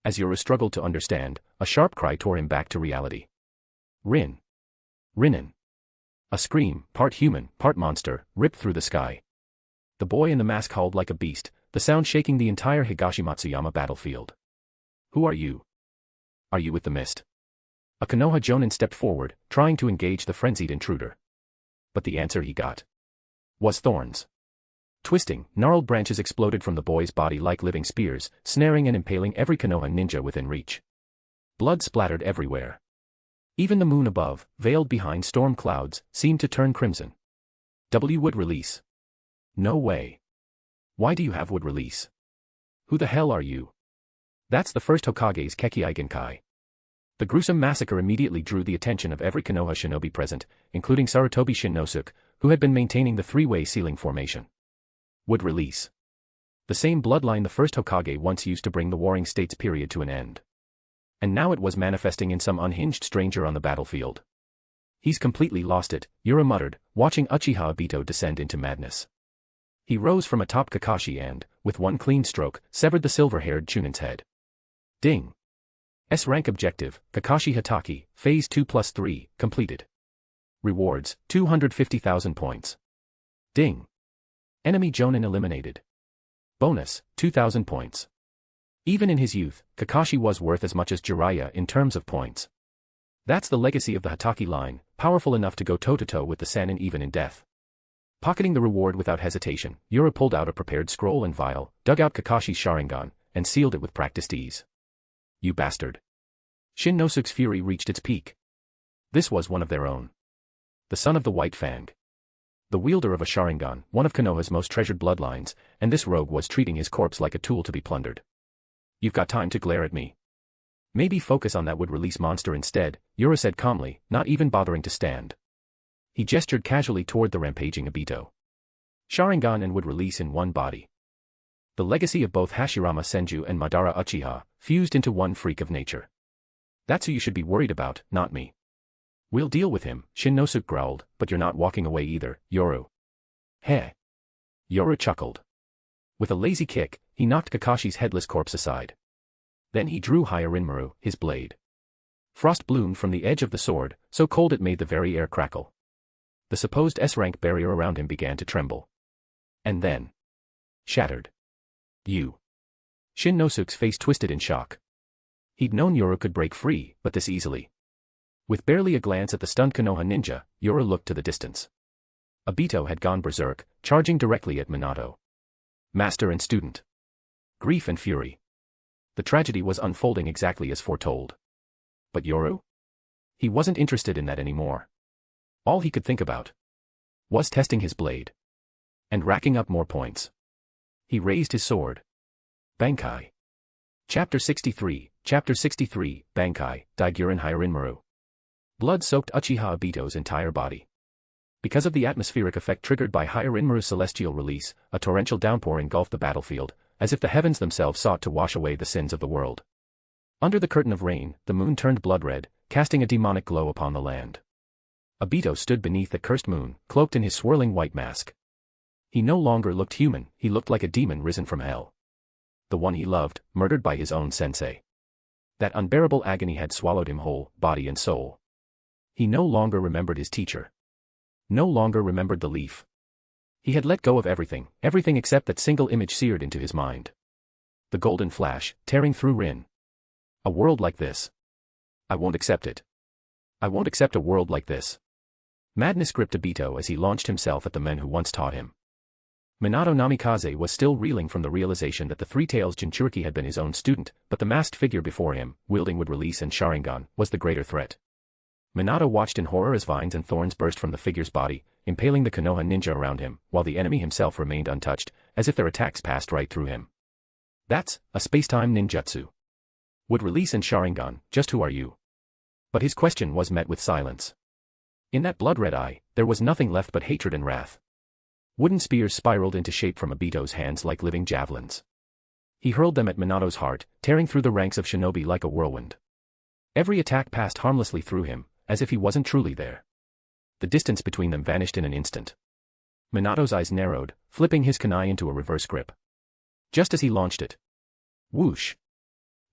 As Yoru struggled to understand, a sharp cry tore him back to reality. Rin. Rinin. A scream, part human, part monster, ripped through the sky. The boy in the mask howled like a beast, the sound shaking the entire Higashimatsuyama battlefield. Who are you? Are you with the mist? A Konoha Jonin stepped forward, trying to engage the frenzied intruder. But the answer he got was thorns. Twisting, gnarled branches exploded from the boy's body like living spears, snaring and impaling every Konoha ninja within reach. Blood splattered everywhere. Even the moon above, veiled behind storm clouds, seemed to turn crimson. Would release. No way. Why do you have would release? Who the hell are you? That's the first Hokage's Kekkei Genkai. The gruesome massacre immediately drew the attention of every Konoha shinobi present, including Sarutobi Shinnosuke, who had been maintaining the three-way ceiling formation. Would release. The same bloodline the first Hokage once used to bring the Warring States period to an end. And now it was manifesting in some unhinged stranger on the battlefield. He's completely lost it, Yura muttered, watching Uchiha Obito descend into madness. He rose from atop Kakashi and, with one clean stroke, severed the silver-haired Chunin's head. Ding. S-rank objective, Kakashi Hatake, Phase 2+3, completed. Rewards, 250,000 points. Ding. Enemy Jonin eliminated. Bonus, 2,000 points. Even in his youth, Kakashi was worth as much as Jiraiya in terms of points. That's the legacy of the Hatake line, powerful enough to go toe-to-toe with the Sannin even in death. Pocketing the reward without hesitation, Yura pulled out a prepared scroll and vial, dug out Kakashi's Sharingan, and sealed it with practiced ease. You bastard. Shinnosuke's fury reached its peak. This was one of their own. The son of the White Fang. The wielder of a Sharingan, one of Konoha's most treasured bloodlines, and this rogue was treating his corpse like a tool to be plundered. You've got time to glare at me. Maybe focus on that would-release monster instead, Yura said calmly, not even bothering to stand. He gestured casually toward the rampaging Obito. Sharingan and would-release in one body. The legacy of both Hashirama Senju and Madara Uchiha, fused into one freak of nature. That's who you should be worried about, not me. We'll deal with him, Shinnosuke growled, but you're not walking away either, Yoru. Heh. Yoru chuckled. With a lazy kick, he knocked Kakashi's headless corpse aside. Then he drew Hyarinmaru, his blade. Frost bloomed from the edge of the sword, so cold it made the very air crackle. The supposed S-rank barrier around him began to tremble. And then shattered. You. Shinnosuke's face twisted in shock. He'd known Yoru could break free, but this easily. With barely a glance at the stunned Konoha ninja, Yoru looked to the distance. Obito had gone berserk, charging directly at Minato. Master and student. Grief and fury. The tragedy was unfolding exactly as foretold. But Yoru? He wasn't interested in that anymore. All he could think about was testing his blade. And racking up more points. He raised his sword. Bankai. Chapter 63, Bankai, Daiguren Hyarinmaru. Blood soaked Uchiha Obito's entire body. Because of the atmospheric effect triggered by Hyarinmaru's celestial release, a torrential downpour engulfed the battlefield, as if the heavens themselves sought to wash away the sins of the world. Under the curtain of rain, the moon turned blood-red, casting a demonic glow upon the land. Obito stood beneath the cursed moon, cloaked in his swirling white mask. He no longer looked human, he looked like a demon risen from hell. The one he loved, murdered by his own sensei. That unbearable agony had swallowed him whole, body and soul. He no longer remembered his teacher. No longer remembered the leaf. He had let go of everything, everything except that single image seared into his mind. The golden flash, tearing through Rin. A world like this. I won't accept it. I won't accept a world like this. Madness gripped Obito as he launched himself at the men who once taught him. Minato Namikaze was still reeling from the realization that the Three-Tails Jinchuriki had been his own student, but the masked figure before him, wielding wood release and Sharingan, was the greater threat. Minato watched in horror as vines and thorns burst from the figure's body, impaling the Konoha ninja around him, while the enemy himself remained untouched, as if their attacks passed right through him. That's a space-time ninjutsu. Would release and Sharingan, just who are you? But his question was met with silence. In that blood-red eye, there was nothing left but hatred and wrath. Wooden spears spiraled into shape from Obito's hands like living javelins. He hurled them at Minato's heart, tearing through the ranks of shinobi like a whirlwind. Every attack passed harmlessly through him, as if he wasn't truly there. The distance between them vanished in an instant. Minato's eyes narrowed, flipping his kunai into a reverse grip. Just as he launched it. Whoosh!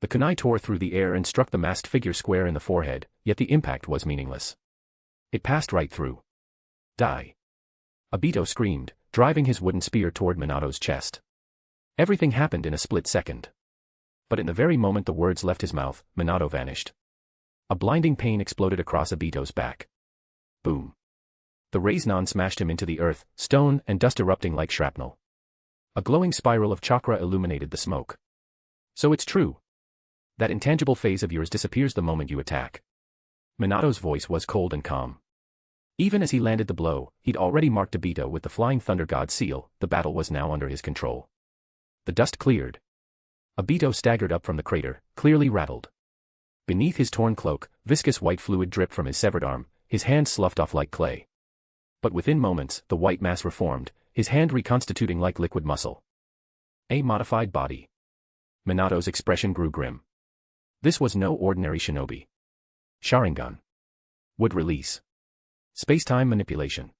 The kunai tore through the air and struck the masked figure square in the forehead, yet the impact was meaningless. It passed right through. Die! Obito screamed, driving his wooden spear toward Minato's chest. Everything happened in a split second. But in the very moment the words left his mouth, Minato vanished. A blinding pain exploded across Obito's back. Boom. The Raise-Non smashed him into the earth, stone and dust erupting like shrapnel. A glowing spiral of chakra illuminated the smoke. So it's true. That intangible phase of yours disappears the moment you attack. Minato's voice was cold and calm. Even as he landed the blow, he'd already marked Obito with the Flying Thunder God seal. The battle was now under his control. The dust cleared. Obito staggered up from the crater, clearly rattled. Beneath his torn cloak, viscous white fluid dripped from his severed arm, his hand sloughed off like clay. But within moments, the white mass reformed, his hand reconstituting like liquid muscle. A modified body. Minato's expression grew grim. This was no ordinary shinobi. Sharingan. Would release. Space-time manipulation.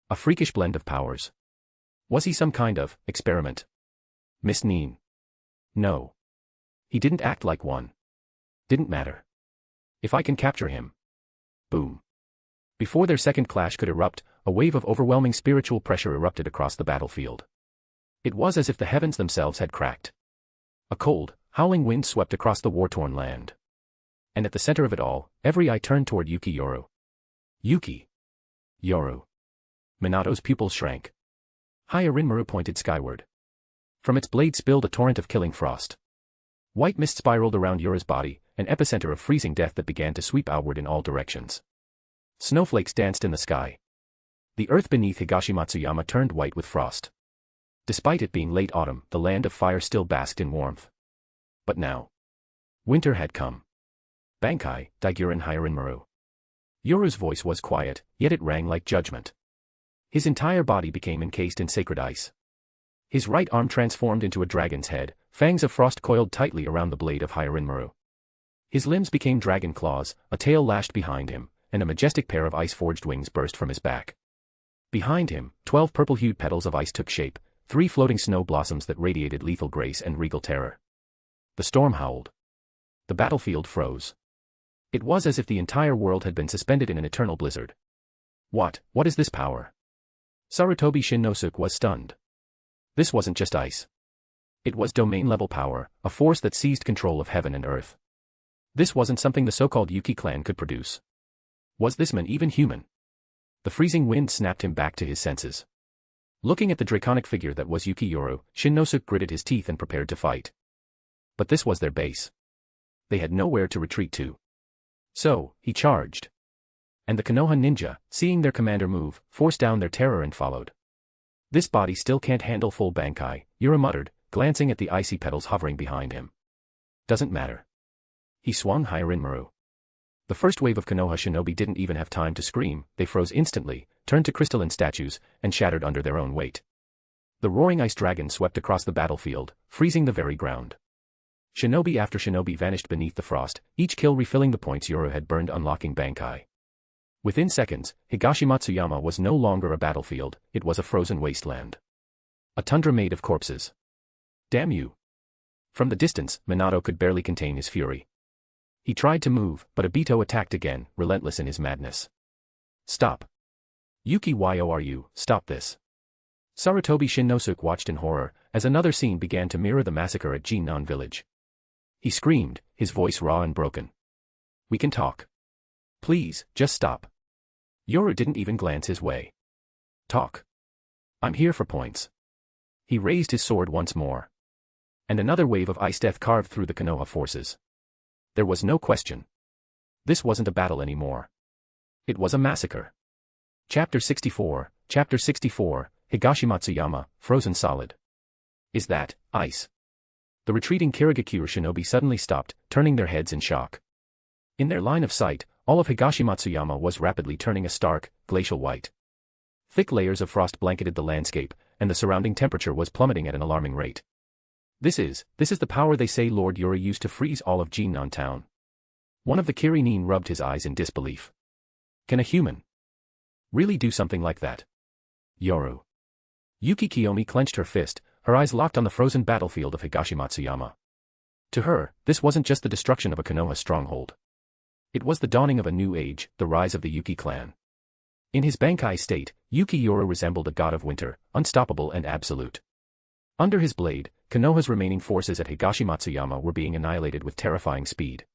A freakish blend of powers. Was he some kind of experiment? Miss Nin. No. He didn't act like one. Didn't matter. If I can capture him. Boom. Before their second clash could erupt, a wave of overwhelming spiritual pressure erupted across the battlefield. It was as if the heavens themselves had cracked. A cold, howling wind swept across the war-torn land. And at the center of it all, every eye turned toward Yuki Yoru. Yuki Yoru. Minato's pupils shrank. High Rinmaru pointed skyward. From its blade spilled a torrent of killing frost. White mist spiraled around Yoru's body, an epicenter of freezing death that began to sweep outward in all directions. Snowflakes danced in the sky. The earth beneath Higashimatsuyama turned white with frost. Despite it being late autumn, the land of fire still basked in warmth. But now. Winter had come. Bankai, Daiguren Hyarinmaru. Yoru's voice was quiet, yet it rang like judgment. His entire body became encased in sacred ice. His right arm transformed into a dragon's head, fangs of frost coiled tightly around the blade of Hyarinmaru. His limbs became dragon claws, a tail lashed behind him, and a majestic pair of ice-forged wings burst from his back. Behind him, 12 purple-hued petals of ice took shape, 3 floating snow blossoms that radiated lethal grace and regal terror. The storm howled. The battlefield froze. It was as if the entire world had been suspended in an eternal blizzard. What is this power? Sarutobi Shinnosuke was stunned. This wasn't just ice. It was domain-level power, a force that seized control of heaven and earth. This wasn't something the so-called Yuki Clan could produce. Was this man even human? The freezing wind snapped him back to his senses. Looking at the draconic figure that was Yuki Yoru, Shinnosuke gritted his teeth and prepared to fight. But this was their base. They had nowhere to retreat to. So, he charged. And the Konoha ninja, seeing their commander move, forced down their terror and followed. This body still can't handle full Bankai, Yoru muttered, glancing at the icy petals hovering behind him. Doesn't matter. He swung Hyarinmaru. The first wave of Konoha shinobi didn't even have time to scream, they froze instantly, turned to crystalline statues, and shattered under their own weight. The roaring ice dragon swept across the battlefield, freezing the very ground. Shinobi after shinobi vanished beneath the frost, each kill refilling the points Yoru had burned unlocking Bankai. Within seconds, Higashimatsuyama was no longer a battlefield, it was a frozen wasteland. A tundra made of corpses. Damn you. From the distance, Minato could barely contain his fury. He tried to move, but Obito attacked again, relentless in his madness. Stop. Yuki Yoru, stop this. Sarutobi Shinnosuke watched in horror, as another scene began to mirror the massacre at Jinnan village. He screamed, his voice raw and broken. We can talk. Please, just stop. Yoru didn't even glance his way. Talk. I'm here for points. He raised his sword once more. And another wave of ice death carved through the Konoha forces. There was no question. This wasn't a battle anymore. It was a massacre. Chapter 64, Higashimatsuyama, frozen solid. Is that ice? The retreating Kirigakure shinobi suddenly stopped, turning their heads in shock. In their line of sight, all of Higashimatsuyama was rapidly turning a stark, glacial white. Thick layers of frost blanketed the landscape, and the surrounding temperature was plummeting at an alarming rate. This is the power they say Lord Yoru used to freeze all of Jinnan town. One of the Kirinin rubbed his eyes in disbelief. Can a human really do something like that? Yoru. Yuki Kiyomi clenched her fist, her eyes locked on the frozen battlefield of Higashimatsuyama. To her, this wasn't just the destruction of a Konoha stronghold. It was the dawning of a new age, the rise of the Yuki Clan. In his Bankai state, Yuki Yoru resembled a god of winter, unstoppable and absolute. Under his blade, Konoha's remaining forces at Higashimatsuyama were being annihilated with terrifying speed.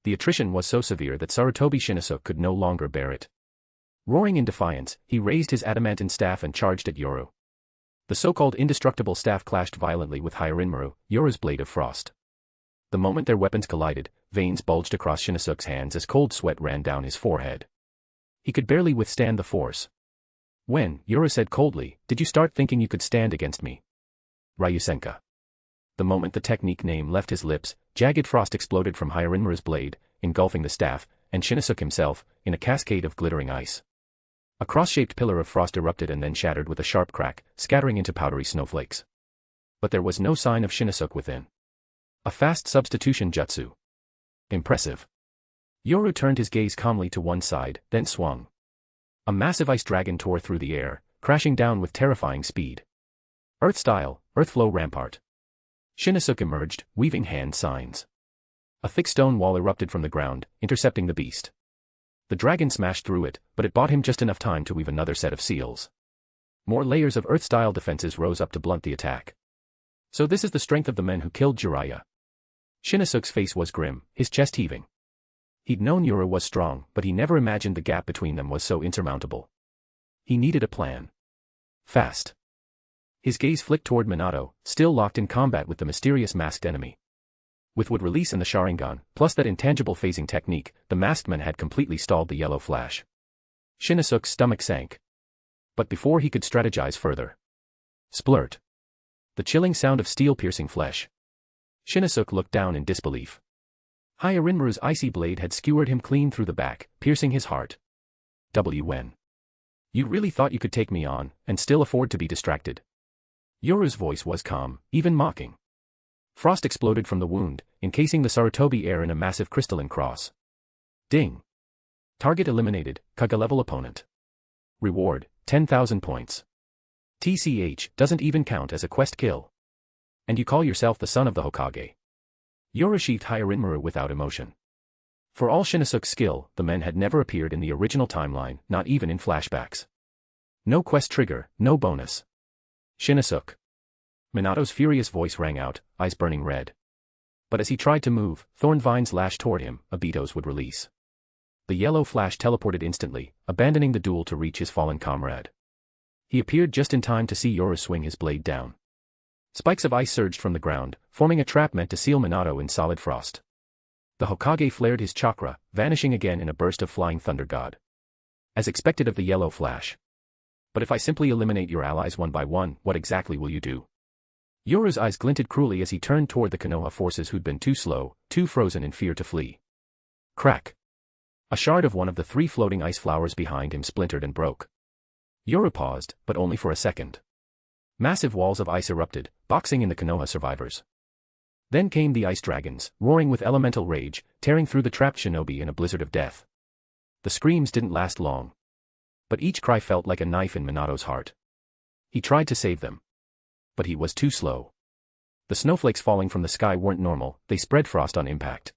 The attrition was so severe that Sarutobi Shinnosuke could no longer bear it. Roaring in defiance, he raised his adamantine staff and charged at Yoru. The so-called indestructible staff clashed violently with Hyarinmaru, Yoru's blade of frost. The moment their weapons collided, veins bulged across Shinnosuke's hands as cold sweat ran down his forehead. He could barely withstand the force. When, Yoru said coldly, did you start thinking you could stand against me? Ryusenka. The moment the technique name left his lips, jagged frost exploded from Hyarinmaru's blade, engulfing the staff, and Shinnosuke himself, in a cascade of glittering ice. A cross-shaped pillar of frost erupted and then shattered with a sharp crack, scattering into powdery snowflakes. But there was no sign of Shinnosuke within. A fast substitution jutsu. Impressive. Yoru turned his gaze calmly to one side, then swung. A massive ice dragon tore through the air, crashing down with terrifying speed. Earth-style, Earthflow Rampart. Shinnosuke emerged, weaving hand signs. A thick stone wall erupted from the ground, intercepting the beast. The dragon smashed through it, but it bought him just enough time to weave another set of seals. More layers of Earth-style defenses rose up to blunt the attack. So this is the strength of the men who killed Jiraiya. Shinnosuke's face was grim, his chest heaving. He'd known Yoru was strong, but he never imagined the gap between them was so insurmountable. He needed a plan. Fast. His gaze flicked toward Minato, still locked in combat with the mysterious masked enemy. With wood release and the Sharingan, plus that intangible phasing technique, the masked man had completely stalled the yellow flash. Shinnosuke's stomach sank. But before he could strategize further. Splurt. The chilling sound of steel piercing flesh. Shinnosuke looked down in disbelief. Hyarinmaru's icy blade had skewered him clean through the back, piercing his heart. When? You really thought you could take me on, and still afford to be distracted? Yoru's voice was calm, even mocking. Frost exploded from the wound, encasing the Sarutobi air in a massive crystalline cross. Ding. Target eliminated, Kaga-level opponent. Reward, 10,000 points. TCH doesn't even count as a quest kill. And you call yourself the son of the Hokage. Yoru sheathed Hyarinmaru without emotion. For all Shinnosuke's skill, the men had never appeared in the original timeline, not even in flashbacks. No quest trigger, no bonus. Shinnosuke. Minato's furious voice rang out, eyes burning red. But as he tried to move, thorn vines lashed toward him, Obito's would release. The yellow flash teleported instantly, abandoning the duel to reach his fallen comrade. He appeared just in time to see Yoru swing his blade down. Spikes of ice surged from the ground, forming a trap meant to seal Minato in solid frost. The Hokage flared his chakra, vanishing again in a burst of flying thunder god. As expected of the yellow flash. But if I simply eliminate your allies one by one, what exactly will you do? Yoru's eyes glinted cruelly as he turned toward the Konoha forces who'd been too slow, too frozen in fear to flee. Crack. A shard of one of the 3 floating ice flowers behind him splintered and broke. Yoru paused, but only for a second. Massive walls of ice erupted, boxing in the Konoha survivors. Then came the ice dragons, roaring with elemental rage, tearing through the trapped shinobi in a blizzard of death. The screams didn't last long. But each cry felt like a knife in Minato's heart. He tried to save them. But he was too slow. The snowflakes falling from the sky weren't normal, they spread frost on impact.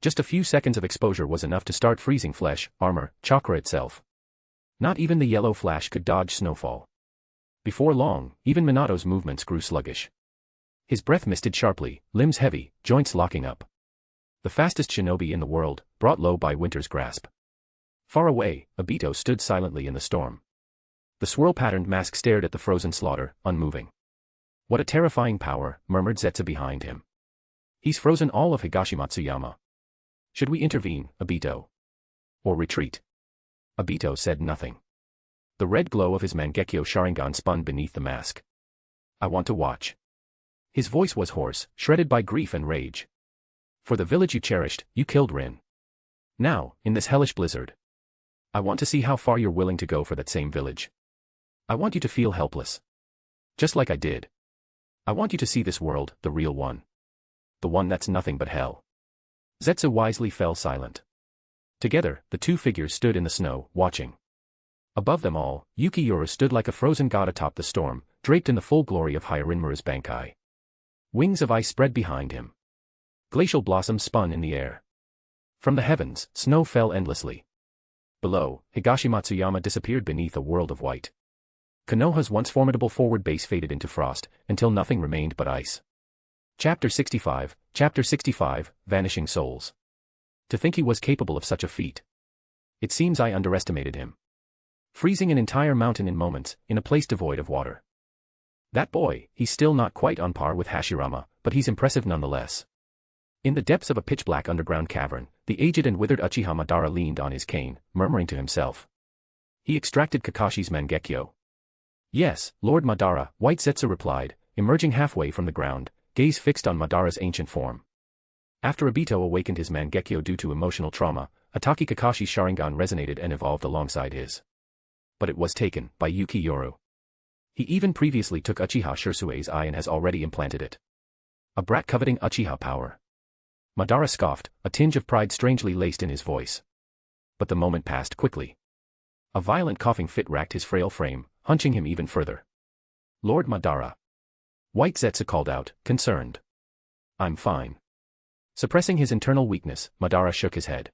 Just a few seconds of exposure was enough to start freezing flesh, armor, chakra itself. Not even the yellow flash could dodge snowfall. Before long, even Minato's movements grew sluggish. His breath misted sharply, limbs heavy, joints locking up. The fastest shinobi in the world, brought low by winter's grasp. Far away, Obito stood silently in the storm. The swirl-patterned mask stared at the frozen slaughter, unmoving. What a terrifying power, murmured Zetsu behind him. He's frozen all of Higashimatsuyama. Should we intervene, Obito? Or retreat? Obito said nothing. The red glow of his Mangekyo Sharingan spun beneath the mask. I want to watch. His voice was hoarse, shredded by grief and rage. For the village you cherished, you killed Rin. Now, in this hellish blizzard. I want to see how far you're willing to go for that same village. I want you to feel helpless. Just like I did. I want you to see this world, the real one. The one that's nothing but hell. Zetsu wisely fell silent. Together, the two figures stood in the snow, watching. Above them all, Yuki Yoru stood like a frozen god atop the storm, draped in the full glory of Hyarinmaru's Bankai. Wings of ice spread behind him. Glacial blossoms spun in the air. From the heavens, snow fell endlessly. Below, Higashimatsuyama disappeared beneath a world of white. Konoha's once formidable forward base faded into frost, until nothing remained but ice. Chapter 65, Vanishing Souls. To think he was capable of such a feat. It seems I underestimated him. Freezing an entire mountain in moments, in a place devoid of water. That boy, he's still not quite on par with Hashirama, but he's impressive nonetheless. In the depths of a pitch-black underground cavern, the aged and withered Uchiha Madara leaned on his cane, murmuring to himself. He extracted Kakashi's Mangekyo. Yes, Lord Madara, White Zetsu replied, emerging halfway from the ground, gaze fixed on Madara's ancient form. After Obito awakened his Mangekyo due to emotional trauma, Ataki Kakashi's Sharingan resonated and evolved alongside his. But it was taken by Yuki Yoru. He even previously took Uchiha Shirsui's eye and has already implanted it. A brat coveting Uchiha power. Madara scoffed, a tinge of pride strangely laced in his voice. But the moment passed quickly. A violent coughing fit racked his frail frame, hunching him even further. Lord Madara. White Zetsu called out, concerned. I'm fine. Suppressing his internal weakness, Madara shook his head.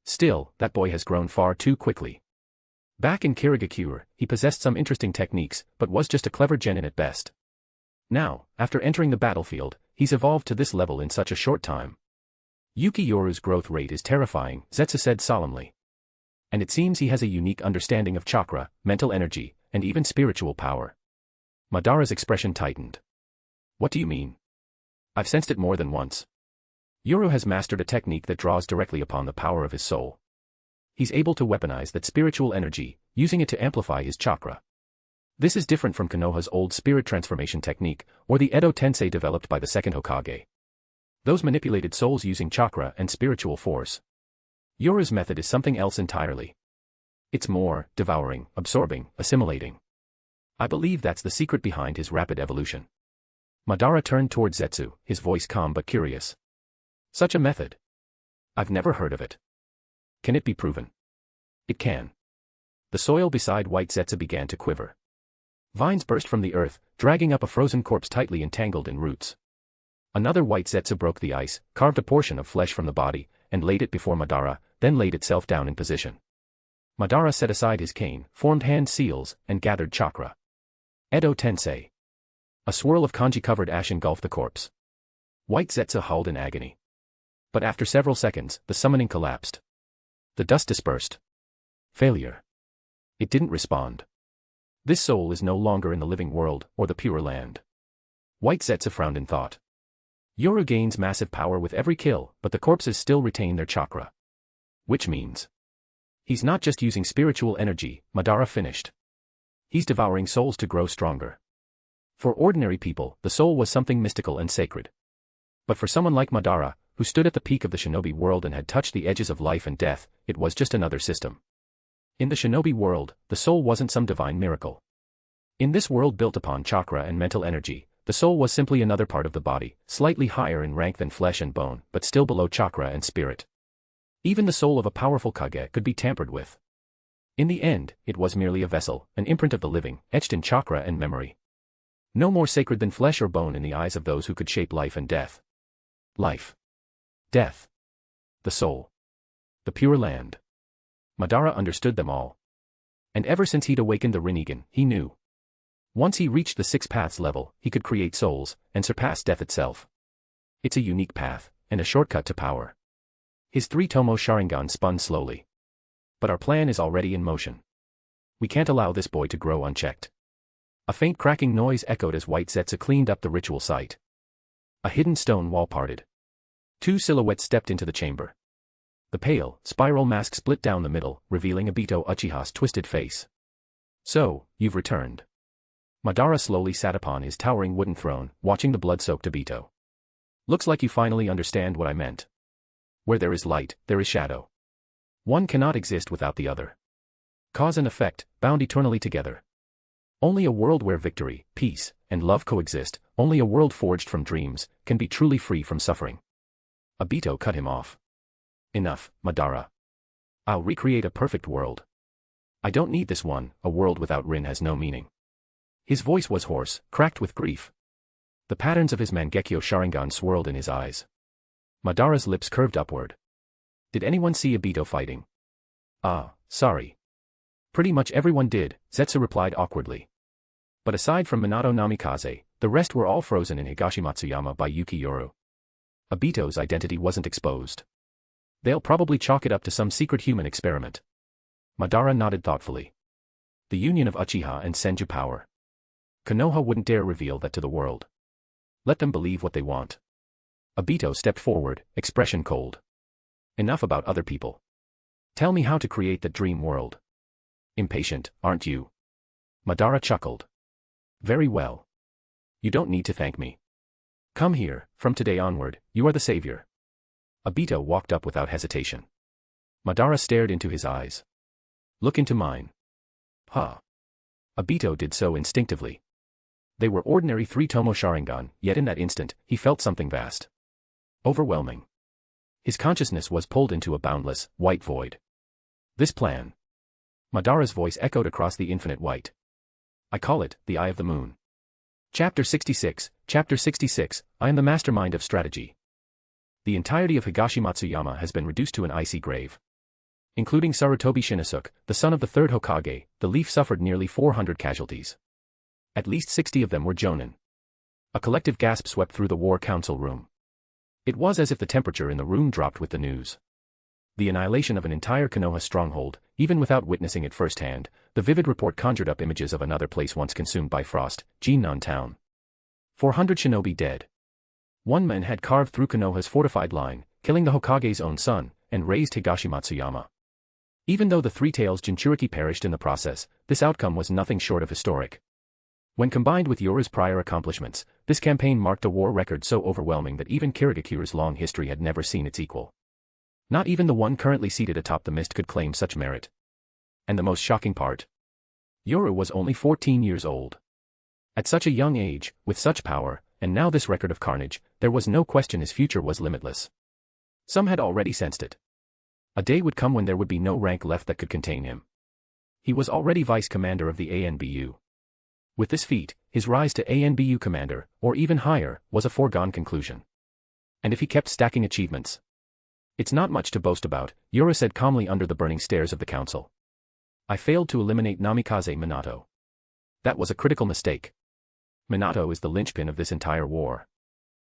Still, that boy has grown far too quickly. Back in Kirigakure, he possessed some interesting techniques, but was just a clever genin at best. Now, after entering the battlefield, he's evolved to this level in such a short time. Yuki Yoru's growth rate is terrifying, Zetsu said solemnly. And it seems he has a unique understanding of chakra, mental energy, and even spiritual power. Madara's expression tightened. What do you mean? I've sensed it more than once. Yoru has mastered a technique that draws directly upon the power of his soul. He's able to weaponize that spiritual energy, using it to amplify his chakra. This is different from Konoha's old spirit transformation technique, or the Edo Tensei developed by the second Hokage. Those manipulated souls using chakra and spiritual force. Yoru's method is something else entirely. It's more devouring, absorbing, assimilating. I believe that's the secret behind his rapid evolution. Madara turned toward Zetsu, his voice calm but curious. Such a method. I've never heard of it. Can it be proven? It can. The soil beside White Zetsu began to quiver. Vines burst from the earth, dragging up a frozen corpse tightly entangled in roots. Another White Zetsu broke the ice, carved a portion of flesh from the body, and laid it before Madara, then laid itself down in position. Madara set aside his cane, formed hand seals, and gathered chakra. Edo Tensei. A swirl of kanji-covered ash engulfed the corpse. White Zetsu howled in agony. But after several seconds, the summoning collapsed. The dust dispersed. Failure. It didn't respond. This soul is no longer in the living world, or the pure land. White Zetsu frowned in thought. Yoru gains massive power with every kill, but the corpses still retain their chakra. Which means he's not just using spiritual energy, Madara finished. He's devouring souls to grow stronger. For ordinary people, the soul was something mystical and sacred. But for someone like Madara, who stood at the peak of the shinobi world and had touched the edges of life and death, it was just another system. In the shinobi world, the soul wasn't some divine miracle. In this world built upon chakra and mental energy, the soul was simply another part of the body, slightly higher in rank than flesh and bone, but still below chakra and spirit. Even the soul of a powerful Kage could be tampered with. In the end, it was merely a vessel, an imprint of the living, etched in chakra and memory. No more sacred than flesh or bone in the eyes of those who could shape life and death. Life. Death. the soul. The pure land. Madara understood them all. And ever since he'd awakened the Rinnegan, he knew. Once he reached the 6 paths level, he could create souls, and surpass death itself. It's a unique path, and a shortcut to power. His 3 Tomo Sharingan spun slowly. But our plan is already in motion. We can't allow this boy to grow unchecked. A faint cracking noise echoed as White Zetsu cleaned up the ritual site. A hidden stone wall parted. 2 silhouettes stepped into the chamber. The pale, spiral mask split down the middle, revealing Obito Uchiha's twisted face. So, you've returned. Madara slowly sat upon his towering wooden throne, watching the blood-soaked Obito. Looks like you finally understand what I meant. Where there is light, there is shadow. One cannot exist without the other. Cause and effect, bound eternally together. Only a world where victory, peace, and love coexist, only a world forged from dreams, can be truly free from suffering. Obito cut him off. Enough, Madara. I'll recreate a perfect world. I don't need this one, a world without Rin has no meaning. His voice was hoarse, cracked with grief. The patterns of his Mangekyo Sharingan swirled in his eyes. Madara's lips curved upward. Did anyone see Obito fighting? Ah, sorry. Pretty much everyone did, Zetsu replied awkwardly. But aside from Minato Namikaze, the rest were all frozen in Higashimatsuyama by Yuki Yoru. Obito's identity wasn't exposed. They'll probably chalk it up to some secret human experiment. Madara nodded thoughtfully. The union of Uchiha and Senju power. Konoha wouldn't dare reveal that to the world. Let them believe what they want. Obito stepped forward, expression cold. Enough about other people. Tell me how to create the dream world. Impatient, aren't you? Madara chuckled. Very well. You don't need to thank me. Come here, from today onward, you are the savior. Obito walked up without hesitation. Madara stared into his eyes. Look into mine. Huh. Obito did so instinctively. They were ordinary 3 Tomo Sharingan, yet in that instant, he felt something vast. Overwhelming. His consciousness was pulled into a boundless, white void. This plan. Madara's voice echoed across the infinite white. I call it, the Eye of the Moon. Chapter 66, I am the mastermind of strategy. The entirety of Higashimatsuyama has been reduced to an icy grave. Including Sarutobi Shinosuke, the son of the 3rd Hokage, the leaf suffered nearly 400 casualties. At least 60 of them were Jonin. A collective gasp swept through the war council room. It was as if the temperature in the room dropped with the news. The annihilation of an entire Konoha stronghold, even without witnessing it firsthand, the vivid report conjured up images of another place once consumed by frost, Jinnan town. 400 shinobi dead. One man had carved through Konoha's fortified line, killing the Hokage's own son, and razed Higashimatsuyama. Even though the Three Tails Jinchuriki perished in the process, this outcome was nothing short of historic. When combined with Yoru's prior accomplishments, this campaign marked a war record so overwhelming that even Kirigakure's long history had never seen its equal. Not even the one currently seated atop the mist could claim such merit. And the most shocking part? Yoru was only 14 years old. At such a young age, with such power, and now this record of carnage, there was no question his future was limitless. Some had already sensed it. A day would come when there would be no rank left that could contain him. He was already vice commander of the ANBU. With this feat, his rise to ANBU commander, or even higher, was a foregone conclusion. And if he kept stacking achievements? It's not much to boast about, Yoru said calmly under the burning stares of the council. I failed to eliminate Namikaze Minato. That was a critical mistake. Minato is the linchpin of this entire war.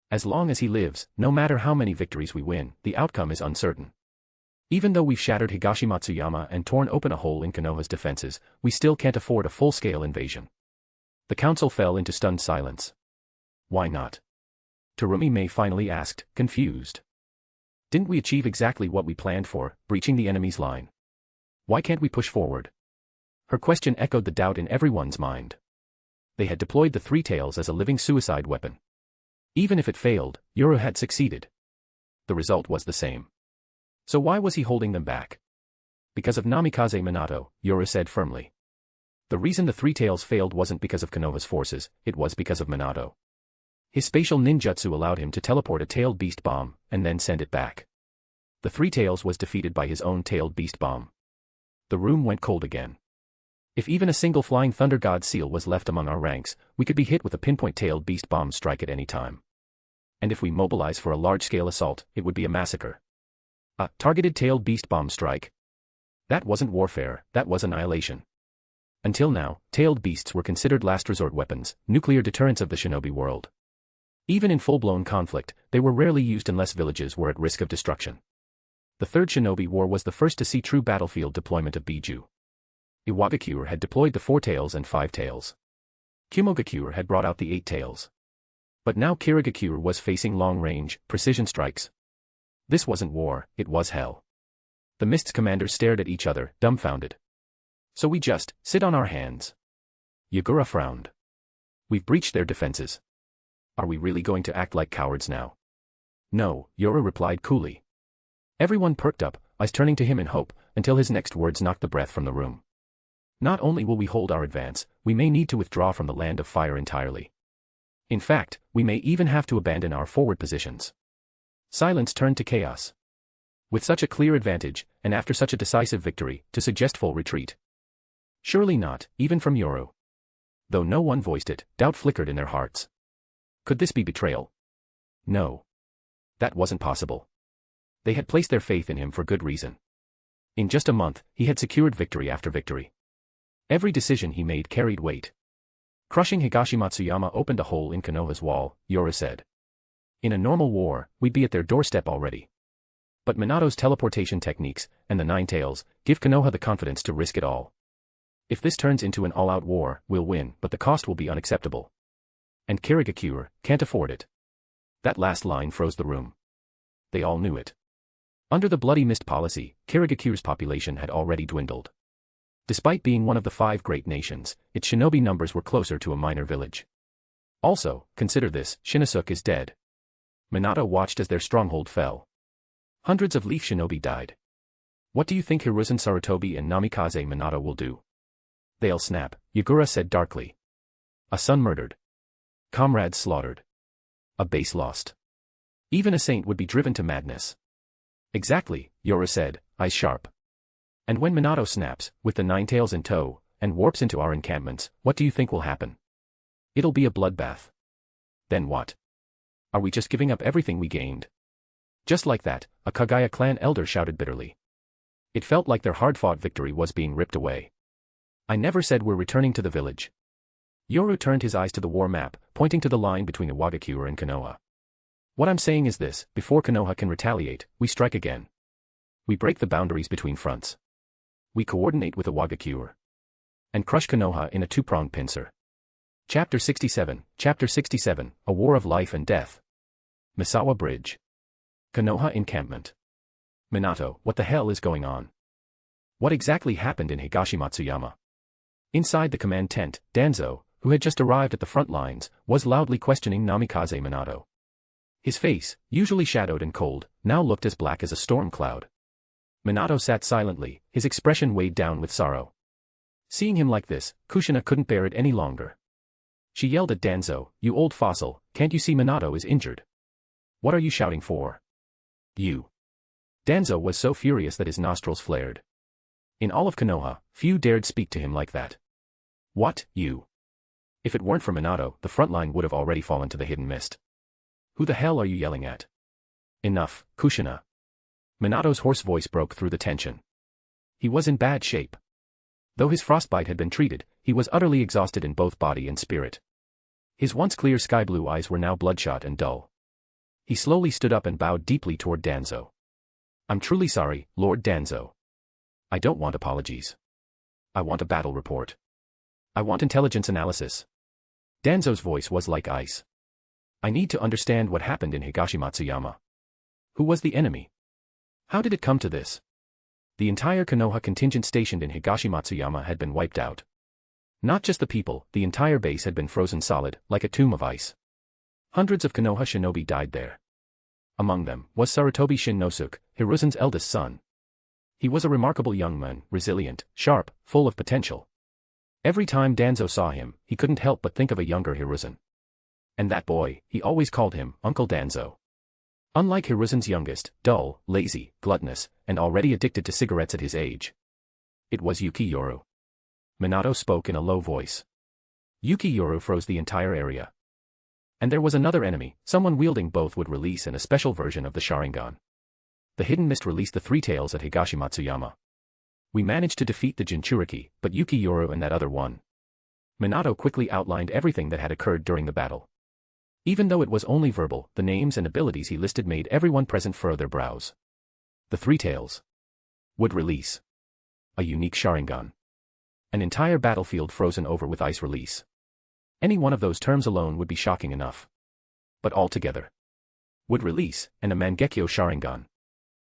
As long as he lives, no matter how many victories we win, the outcome is uncertain. Even though we've shattered Higashimatsuyama and torn open a hole in Konoha's defenses, we still can't afford a full-scale invasion. The council fell into stunned silence. Why not? Terumi May finally asked, confused. Didn't we achieve exactly what we planned for, breaching the enemy's line? Why can't we push forward? Her question echoed the doubt in everyone's mind. They had deployed the Three Tails as a living suicide weapon. Even if it failed, Yoru had succeeded. The result was the same. So why was he holding them back? Because of Namikaze Minato, Yoru said firmly. The reason the Three Tails failed wasn't because of Konoha's forces, it was because of Minato. His spatial ninjutsu allowed him to teleport a tailed beast bomb, and then send it back. The Three Tails was defeated by his own tailed beast bomb. The room went cold again. If even a single flying thunder god seal was left among our ranks, we could be hit with a pinpoint-tailed beast bomb strike at any time. And if we mobilize for a large-scale assault, it would be a massacre. A targeted tailed beast bomb strike. That wasn't warfare, that was annihilation. Until now, tailed beasts were considered last resort weapons, nuclear deterrents of the shinobi world. Even in full-blown conflict, they were rarely used unless villages were at risk of destruction. The Third Shinobi War was the first to see true battlefield deployment of Biju. Iwagakure had deployed the 4 tails and 5 tails. Kumogakure had brought out the 8 tails. But now Kirigakure was facing long-range, precision strikes. This wasn't war, it was hell. The Mist's commanders stared at each other, dumbfounded. So we just sit on our hands. Yagura frowned. We've breached their defenses. Are we really going to act like cowards now? No, Yoru replied coolly. Everyone perked up, eyes turning to him in hope, until his next words knocked the breath from the room. Not only will we hold our advance, we may need to withdraw from the land of fire entirely. In fact, we may even have to abandon our forward positions. Silence turned to chaos. With such a clear advantage, and after such a decisive victory, to suggest full retreat. Surely not, even from Yoru. Though no one voiced it, doubt flickered in their hearts. Could this be betrayal? No. That wasn't possible. They had placed their faith in him for good reason. In just a month, he had secured victory after victory. Every decision he made carried weight. Crushing Higashimatsuyama opened a hole in Konoha's wall, Yoru said. In a normal war, we'd be at their doorstep already. But Minato's teleportation techniques, and the 9 tails, give Konoha the confidence to risk it all. If this turns into an all-out war, we'll win, but the cost will be unacceptable. And Kirigakure can't afford it. That last line froze the room. They all knew it. Under the Bloody Mist policy, Kirigakure's population had already dwindled. Despite being one of the 5 great nations, its shinobi numbers were closer to a minor village. Also, consider this, Shinosuke is dead. Minato watched as their stronghold fell. Hundreds of Leaf shinobi died. What do you think Hiruzen Sarutobi and Namikaze Minato will do? They'll snap, Yagura said darkly. A son murdered. Comrades slaughtered. A base lost. Even a saint would be driven to madness. Exactly, Yoru said, eyes sharp. And when Minato snaps, with the 9 tails in tow, and warps into our encampments, what do you think will happen? It'll be a bloodbath. Then what? Are we just giving up everything we gained? Just like that, a Kagaya clan elder shouted bitterly. It felt like their hard-fought victory was being ripped away. I never said we're returning to the village. Yoru turned his eyes to the war map, pointing to the line between Iwagakure and Konoha. What I'm saying is this, before Konoha can retaliate, we strike again. We break the boundaries between fronts. We coordinate with Iwagakure. And crush Konoha in a 2-pronged pincer. Chapter 67, A War of Life and Death. Misawa Bridge. Konoha encampment. Minato, what the hell is going on? What exactly happened in Higashimatsuyama? Inside the command tent, Danzo, who had just arrived at the front lines, was loudly questioning Namikaze Minato. His face, usually shadowed and cold, now looked as black as a storm cloud. Minato sat silently, his expression weighed down with sorrow. Seeing him like this, Kushina couldn't bear it any longer. She yelled at Danzo, "You old fossil, can't you see Minato is injured? What are you shouting for? You." Danzo was so furious that his nostrils flared. In all of Konoha, few dared speak to him like that. What, you? If it weren't for Minato, the front line would have already fallen to the hidden mist. Who the hell are you yelling at? Enough, Kushina. Minato's hoarse voice broke through the tension. He was in bad shape. Though his frostbite had been treated, he was utterly exhausted in both body and spirit. His once clear sky-blue eyes were now bloodshot and dull. He slowly stood up and bowed deeply toward Danzo. "I'm truly sorry, Lord Danzo. I don't want apologies. I want a battle report. I want intelligence analysis." Danzo's voice was like ice. "I need to understand what happened in Higashimatsuyama. Who was the enemy? How did it come to this?" The entire Konoha contingent stationed in Higashimatsuyama had been wiped out. Not just the people, the entire base had been frozen solid, like a tomb of ice. Hundreds of Konoha shinobi died there. Among them was Sarutobi Shinnosuke, Hiruzen's eldest son. He was a remarkable young man, resilient, sharp, full of potential. Every time Danzo saw him, he couldn't help but think of a younger Hiruzen. And that boy, he always called him Uncle Danzo. Unlike Hiruzen's youngest, dull, lazy, gluttonous, and already addicted to cigarettes at his age. It was Yuki Yoru. Minato spoke in a low voice. Yuki Yoru froze the entire area. And there was another enemy, someone wielding both would release and a special version of the Sharingan. The Hidden Mist released the Three Tails at Higashimatsuyama. We managed to defeat the Jinchuriki, but Yuki Yoru and that other one. Minato quickly outlined everything that had occurred during the battle. Even though it was only verbal, the names and abilities he listed made everyone present furrow their brows. The Three Tails would release a unique Sharingan. An entire battlefield frozen over with ice release. Any one of those terms alone would be shocking enough. But altogether, would release, and a Mangekyo Sharingan.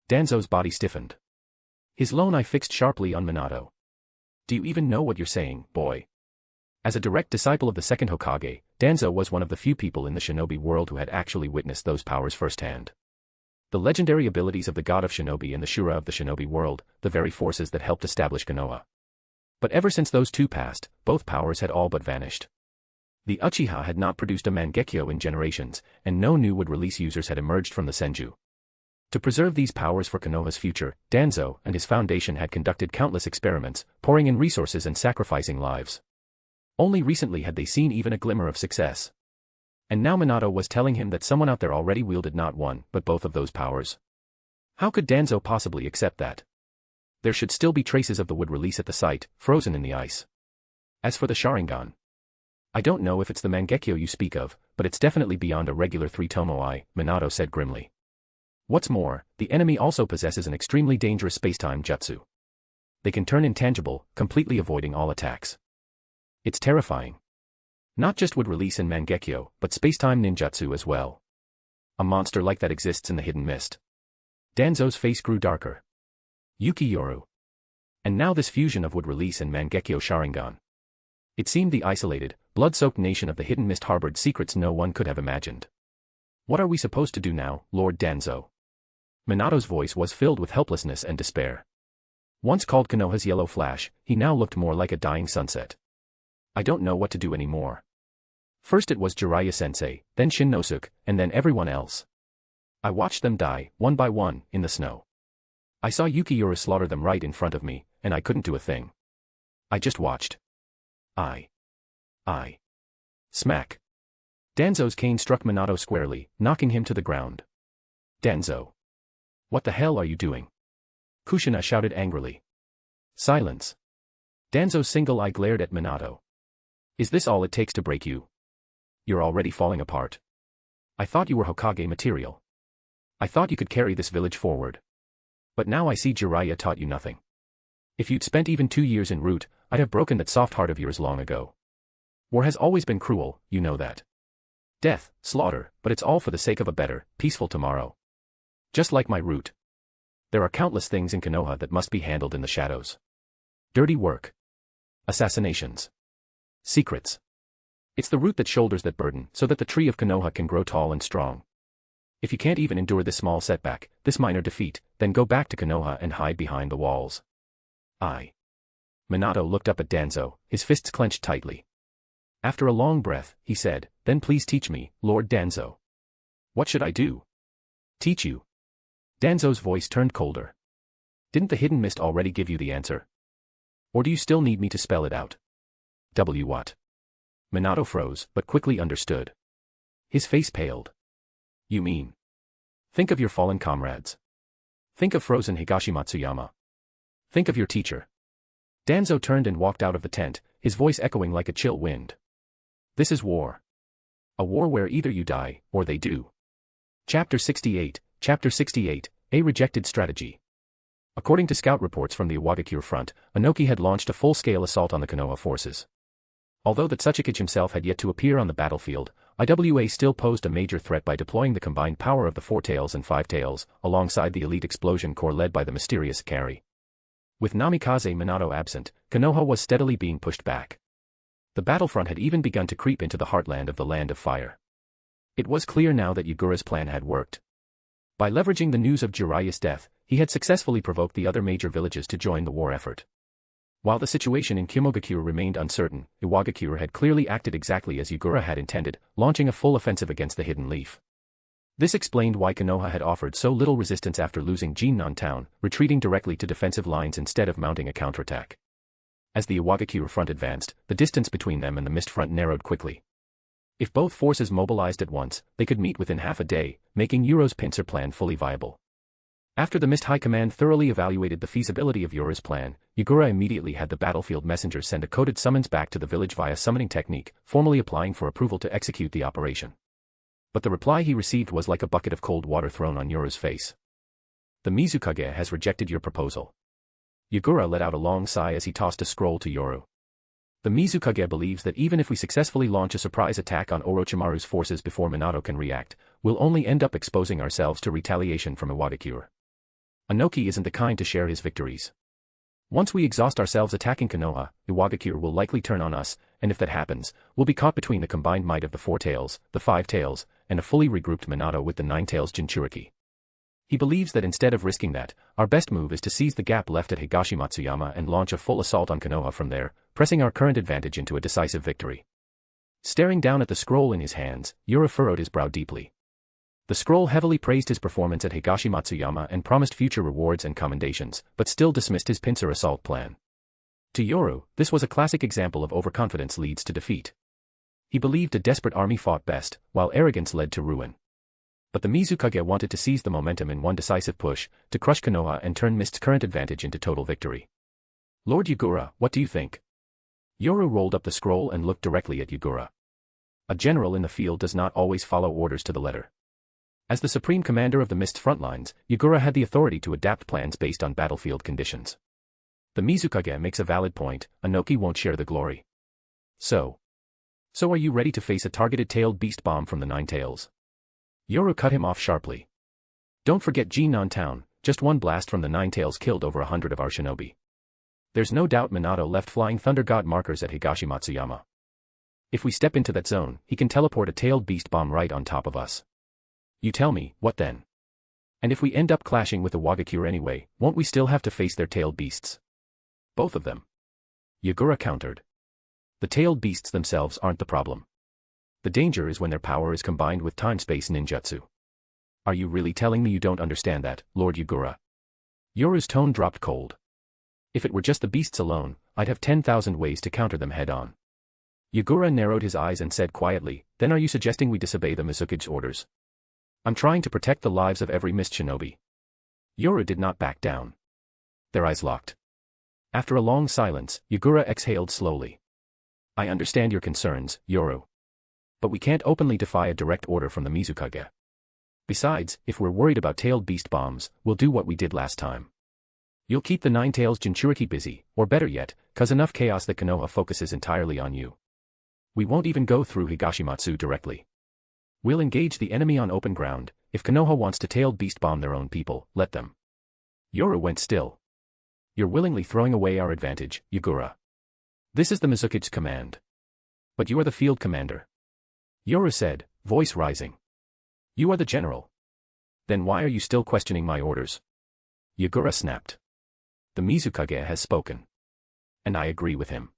Danzo's body stiffened. His lone eye fixed sharply on Minato. Do you even know what you're saying, boy? As a direct disciple of the second Hokage, Danzo was one of the few people in the shinobi world who had actually witnessed those powers firsthand. The legendary abilities of the god of shinobi and the Shura of the shinobi world, the very forces that helped establish Konoha. But ever since those two passed, both powers had all but vanished. The Uchiha had not produced a Mangekyo in generations, and no new would-release users had emerged from the Senju. To preserve these powers for Konoha's future, Danzo and his foundation had conducted countless experiments, pouring in resources and sacrificing lives. Only recently had they seen even a glimmer of success. And now Minato was telling him that someone out there already wielded not one, but both of those powers. How could Danzo possibly accept that? There should still be traces of the wood release at the site, frozen in the ice. As for the Sharingan, I don't know if it's the Mangekyo you speak of, but it's definitely beyond a regular three-tomo eye, Minato said grimly. What's more, the enemy also possesses an extremely dangerous space-time jutsu. They can turn intangible, completely avoiding all attacks. It's terrifying. Not just wood release and Mangekyo, but space-time ninjutsu as well. A monster like that exists in the Hidden Mist. Danzo's face grew darker. Yuki Yoru. And now this fusion of wood release and Mangekyo Sharingan. It seemed the isolated, blood-soaked nation of the Hidden Mist harbored secrets no one could have imagined. What are we supposed to do now, Lord Danzo? Minato's voice was filled with helplessness and despair. Once called Konoha's yellow flash, he now looked more like a dying sunset. I don't know what to do anymore. First it was Jiraiya-sensei, then Shinnosuke, and then everyone else. I watched them die, one by one, in the snow. I saw Yuki Yoru slaughter them right in front of me, and I couldn't do a thing. I just watched. Smack. Danzo's cane struck Minato squarely, knocking him to the ground. Danzo. What the hell are you doing? Kushina shouted angrily. Silence. Danzo's single eye glared at Minato. Is this all it takes to break you? You're already falling apart. I thought you were Hokage material. I thought you could carry this village forward. But now I see Jiraiya taught you nothing. If you'd spent even 2 years en route, I'd have broken that soft heart of yours long ago. War has always been cruel, you know that. Death, slaughter, but it's all for the sake of a better, peaceful tomorrow. Just like my route. There are countless things in Konoha that must be handled in the shadows. Dirty work. Assassinations. Secrets. It's the root that shoulders that burden so that the tree of Konoha can grow tall and strong. If you can't even endure this small setback, this minor defeat, then go back to Konoha and hide behind the walls. Minato looked up at Danzo, his fists clenched tightly. After a long breath, he said, then please teach me, Lord Danzo. What should I do? Teach you. Danzo's voice turned colder. Didn't the Hidden Mist already give you the answer? Or do you still need me to spell it out? What? Minato froze, but quickly understood. His face paled. You mean? Think of your fallen comrades. Think of frozen Higashimatsuyama. Think of your teacher. Danzo turned and walked out of the tent, his voice echoing like a chill wind. This is war. A war where either you die, or they do. Chapter 68, A Rejected Strategy. According to scout reports from the Iwagakure front, Inoki had launched a full-scale assault on the Konoha forces. Although the Tsuchikage himself had yet to appear on the battlefield, IWA still posed a major threat by deploying the combined power of the Four Tails and Five Tails, alongside the elite explosion corps led by the mysterious Kari. With Namikaze Minato absent, Konoha was steadily being pushed back. The battlefront had even begun to creep into the heartland of the Land of Fire. It was clear now that Yagura's plan had worked. By leveraging the news of Jiraiya's death, he had successfully provoked the other major villages to join the war effort. While the situation in Konohagakure remained uncertain, Iwagakure had clearly acted exactly as Yagura had intended, launching a full offensive against the Hidden Leaf. This explained why Konoha had offered so little resistance after losing Jinnan town, retreating directly to defensive lines instead of mounting a counterattack. As the Iwagakure front advanced, the distance between them and the Mist front narrowed quickly. If both forces mobilized at once, they could meet within half a day, making Yuro's pincer plan fully viable. After the Mist High Command thoroughly evaluated the feasibility of Yoru's plan, Yagura immediately had the battlefield messenger send a coded summons back to the village via summoning technique, formally applying for approval to execute the operation. But the reply he received was like a bucket of cold water thrown on Yoru's face. The Mizukage has rejected your proposal. Yagura let out a long sigh as he tossed a scroll to Yoru. The Mizukage believes that even if we successfully launch a surprise attack on Orochimaru's forces before Minato can react, we'll only end up exposing ourselves to retaliation from Iwagakure. Inoki isn't the kind to share his victories. Once we exhaust ourselves attacking Konoha, Iwagakure will likely turn on us, and if that happens, we'll be caught between the combined might of the 4 tails, the 5 tails, and a fully regrouped Minato with the 9 tails Jinchuriki. He believes that instead of risking that, our best move is to seize the gap left at Higashimatsuyama and launch a full assault on Konoha from there, pressing our current advantage into a decisive victory. Staring down at the scroll in his hands, Yoru furrowed his brow deeply. The scroll heavily praised his performance at Higashimatsuyama and promised future rewards and commendations, but still dismissed his pincer assault plan. To Yoru, this was a classic example of overconfidence leads to defeat. He believed a desperate army fought best, while arrogance led to ruin. But the Mizukage wanted to seize the momentum in one decisive push, to crush Konoha and turn Mist's current advantage into total victory. Lord Yagura, what do you think? Yoru rolled up the scroll and looked directly at Yagura. A general in the field does not always follow orders to the letter. As the supreme commander of the Mist's frontlines, Yagura had the authority to adapt plans based on battlefield conditions. The Mizukage makes a valid point, Inoki won't share the glory. So are you ready to face a targeted tailed beast bomb from the 9 tails? Yoru cut him off sharply. Don't forget Jinan Town, just one blast from the 9 tails killed over 100 of our shinobi. There's no doubt Minato left flying Thunder God markers at Higashimatsuyama. If we step into that zone, he can teleport a tailed beast bomb right on top of us. You tell me, what then? And if we end up clashing with the Iwagakure anyway, won't we still have to face their tailed beasts? Both of them. Yagura countered. The tailed beasts themselves aren't the problem. The danger is when their power is combined with time-space ninjutsu. Are you really telling me you don't understand that, Lord Yagura? Yoru's tone dropped cold. If it were just the beasts alone, I'd have 10,000 ways to counter them head-on. Yagura narrowed his eyes and said quietly, then are you suggesting we disobey the Mizukage's orders? I'm trying to protect the lives of every Mist shinobi. Yoru did not back down. Their eyes locked. After a long silence, Yagura exhaled slowly. I understand your concerns, Yoru. But we can't openly defy a direct order from the Mizukage. Besides, if we're worried about tailed beast bombs, we'll do what we did last time. You'll keep the 9 tails Jinchuriki busy, or better yet, cause enough chaos that Konoha focuses entirely on you. We won't even go through Higashimatsu directly. We'll engage the enemy on open ground. If Konoha wants to tailed beast bomb their own people, let them. Yoru went still. You're willingly throwing away our advantage, Yagura. This is the Mizukage's command. But you are the field commander. Yoru said, voice rising. You are the general. Then why are you still questioning my orders? Yagura snapped. The Mizukage has spoken. And I agree with him.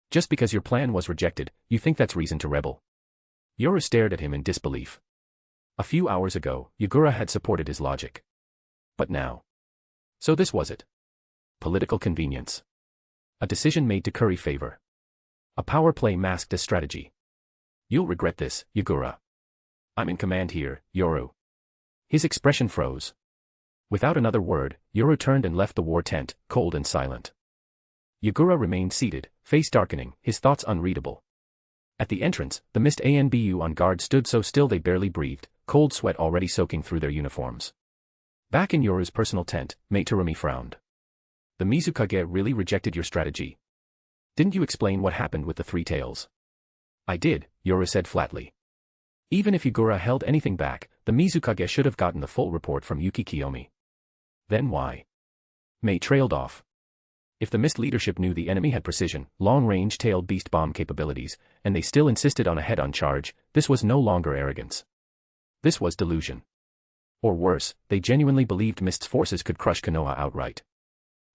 Just because your plan was rejected, you think that's reason to rebel? Yoru stared at him in disbelief. A few hours ago, Yagura had supported his logic. But now. So this was it. Political convenience. A decision made to curry favor. A power play masked as strategy. You'll regret this, Yagura. I'm in command here, Yoru. His expression froze. Without another word, Yoru turned and left the war tent, cold and silent. Yagura remained seated, face darkening, his thoughts unreadable. At the entrance, the Mist ANBU on guard stood so still they barely breathed, cold sweat already soaking through their uniforms. Back in Yoru's personal tent, Meitarumi frowned. The Mizukage really rejected your strategy. Didn't you explain what happened with the 3 tails? I did, Yoru said flatly. Even if Yagura held anything back, the Mizukage should have gotten the full report from Yuki Kiyomi. Then why? Mei trailed off. If the Mist leadership knew the enemy had precision, long-range tailed beast bomb capabilities, and they still insisted on a head-on charge, this was no longer arrogance. This was delusion. Or worse, they genuinely believed Mist's forces could crush Konoha outright.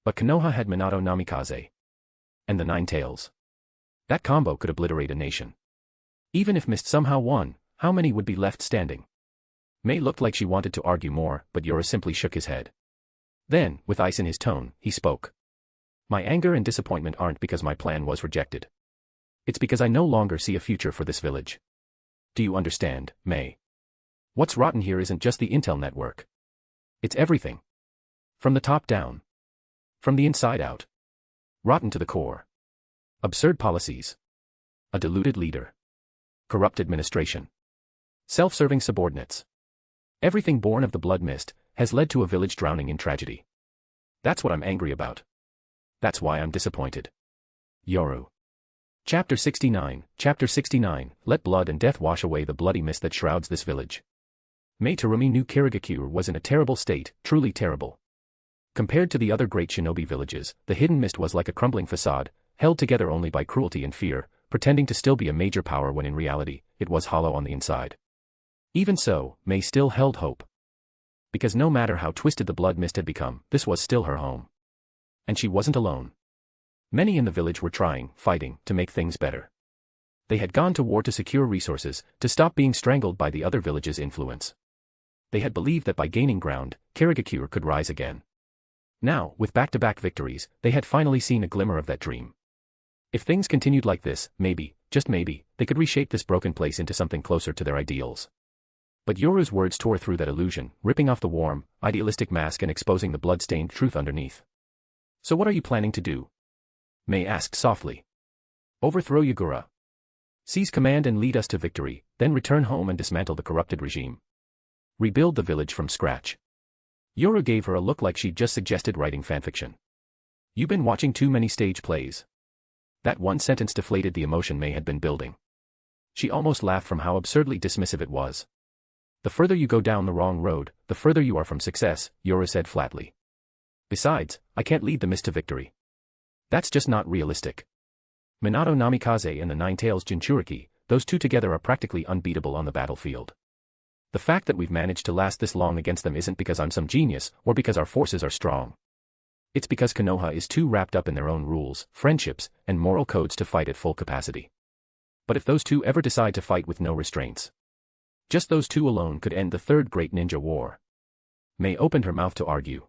But Konoha had Minato Namikaze. And the 9 tails. That combo could obliterate a nation. Even if Mist somehow won, how many would be left standing? Mei looked like she wanted to argue more, but Yoru simply shook his head. Then, with ice in his tone, he spoke. My anger and disappointment aren't because my plan was rejected. It's because I no longer see a future for this village. Do you understand, Mei? What's rotten here isn't just the intel network. It's everything. From the top down. From the inside out. Rotten to the core. Absurd policies. A deluded leader. Corrupt administration. Self-serving subordinates. Everything born of the blood mist has led to a village drowning in tragedy. That's what I'm angry about. That's why I'm disappointed. Yoru. Chapter 69. Chapter 69. Let blood and death wash away the bloody mist that shrouds this village. Mei Terumi knew Kirigakure was in a terrible state, truly terrible. Compared to the other great shinobi villages, the hidden mist was like a crumbling facade, held together only by cruelty and fear, pretending to still be a major power when in reality, it was hollow on the inside. Even so, Mei still held hope. Because no matter how twisted the blood mist had become, this was still her home. And she wasn't alone. Many in the village were trying, fighting, to make things better. They had gone to war to secure resources, to stop being strangled by the other villages' influence. They had believed that by gaining ground, Kirigakure could rise again. Now, with back-to-back victories, they had finally seen a glimmer of that dream. If things continued like this, maybe, just maybe, they could reshape this broken place into something closer to their ideals. But Yoru's words tore through that illusion, ripping off the warm, idealistic mask and exposing the blood-stained truth underneath. So what are you planning to do? Mei asked softly. Overthrow Yagura. Seize command and lead us to victory, then return home and dismantle the corrupted regime. Rebuild the village from scratch. Yoru gave her a look like she'd just suggested writing fanfiction. You've been watching too many stage plays. That one sentence deflated the emotion Mei had been building. She almost laughed from how absurdly dismissive it was. The further you go down the wrong road, the further you are from success, Yoru said flatly. Besides, I can't lead the mist to victory. That's just not realistic. Minato Namikaze and the Nine-Tails Jinchuriki, those two together are practically unbeatable on the battlefield. The fact that we've managed to last this long against them isn't because I'm some genius, or because our forces are strong. It's because Konoha is too wrapped up in their own rules, friendships, and moral codes to fight at full capacity. But if those two ever decide to fight with no restraints, just those two alone could end the third great ninja war. Mei opened her mouth to argue.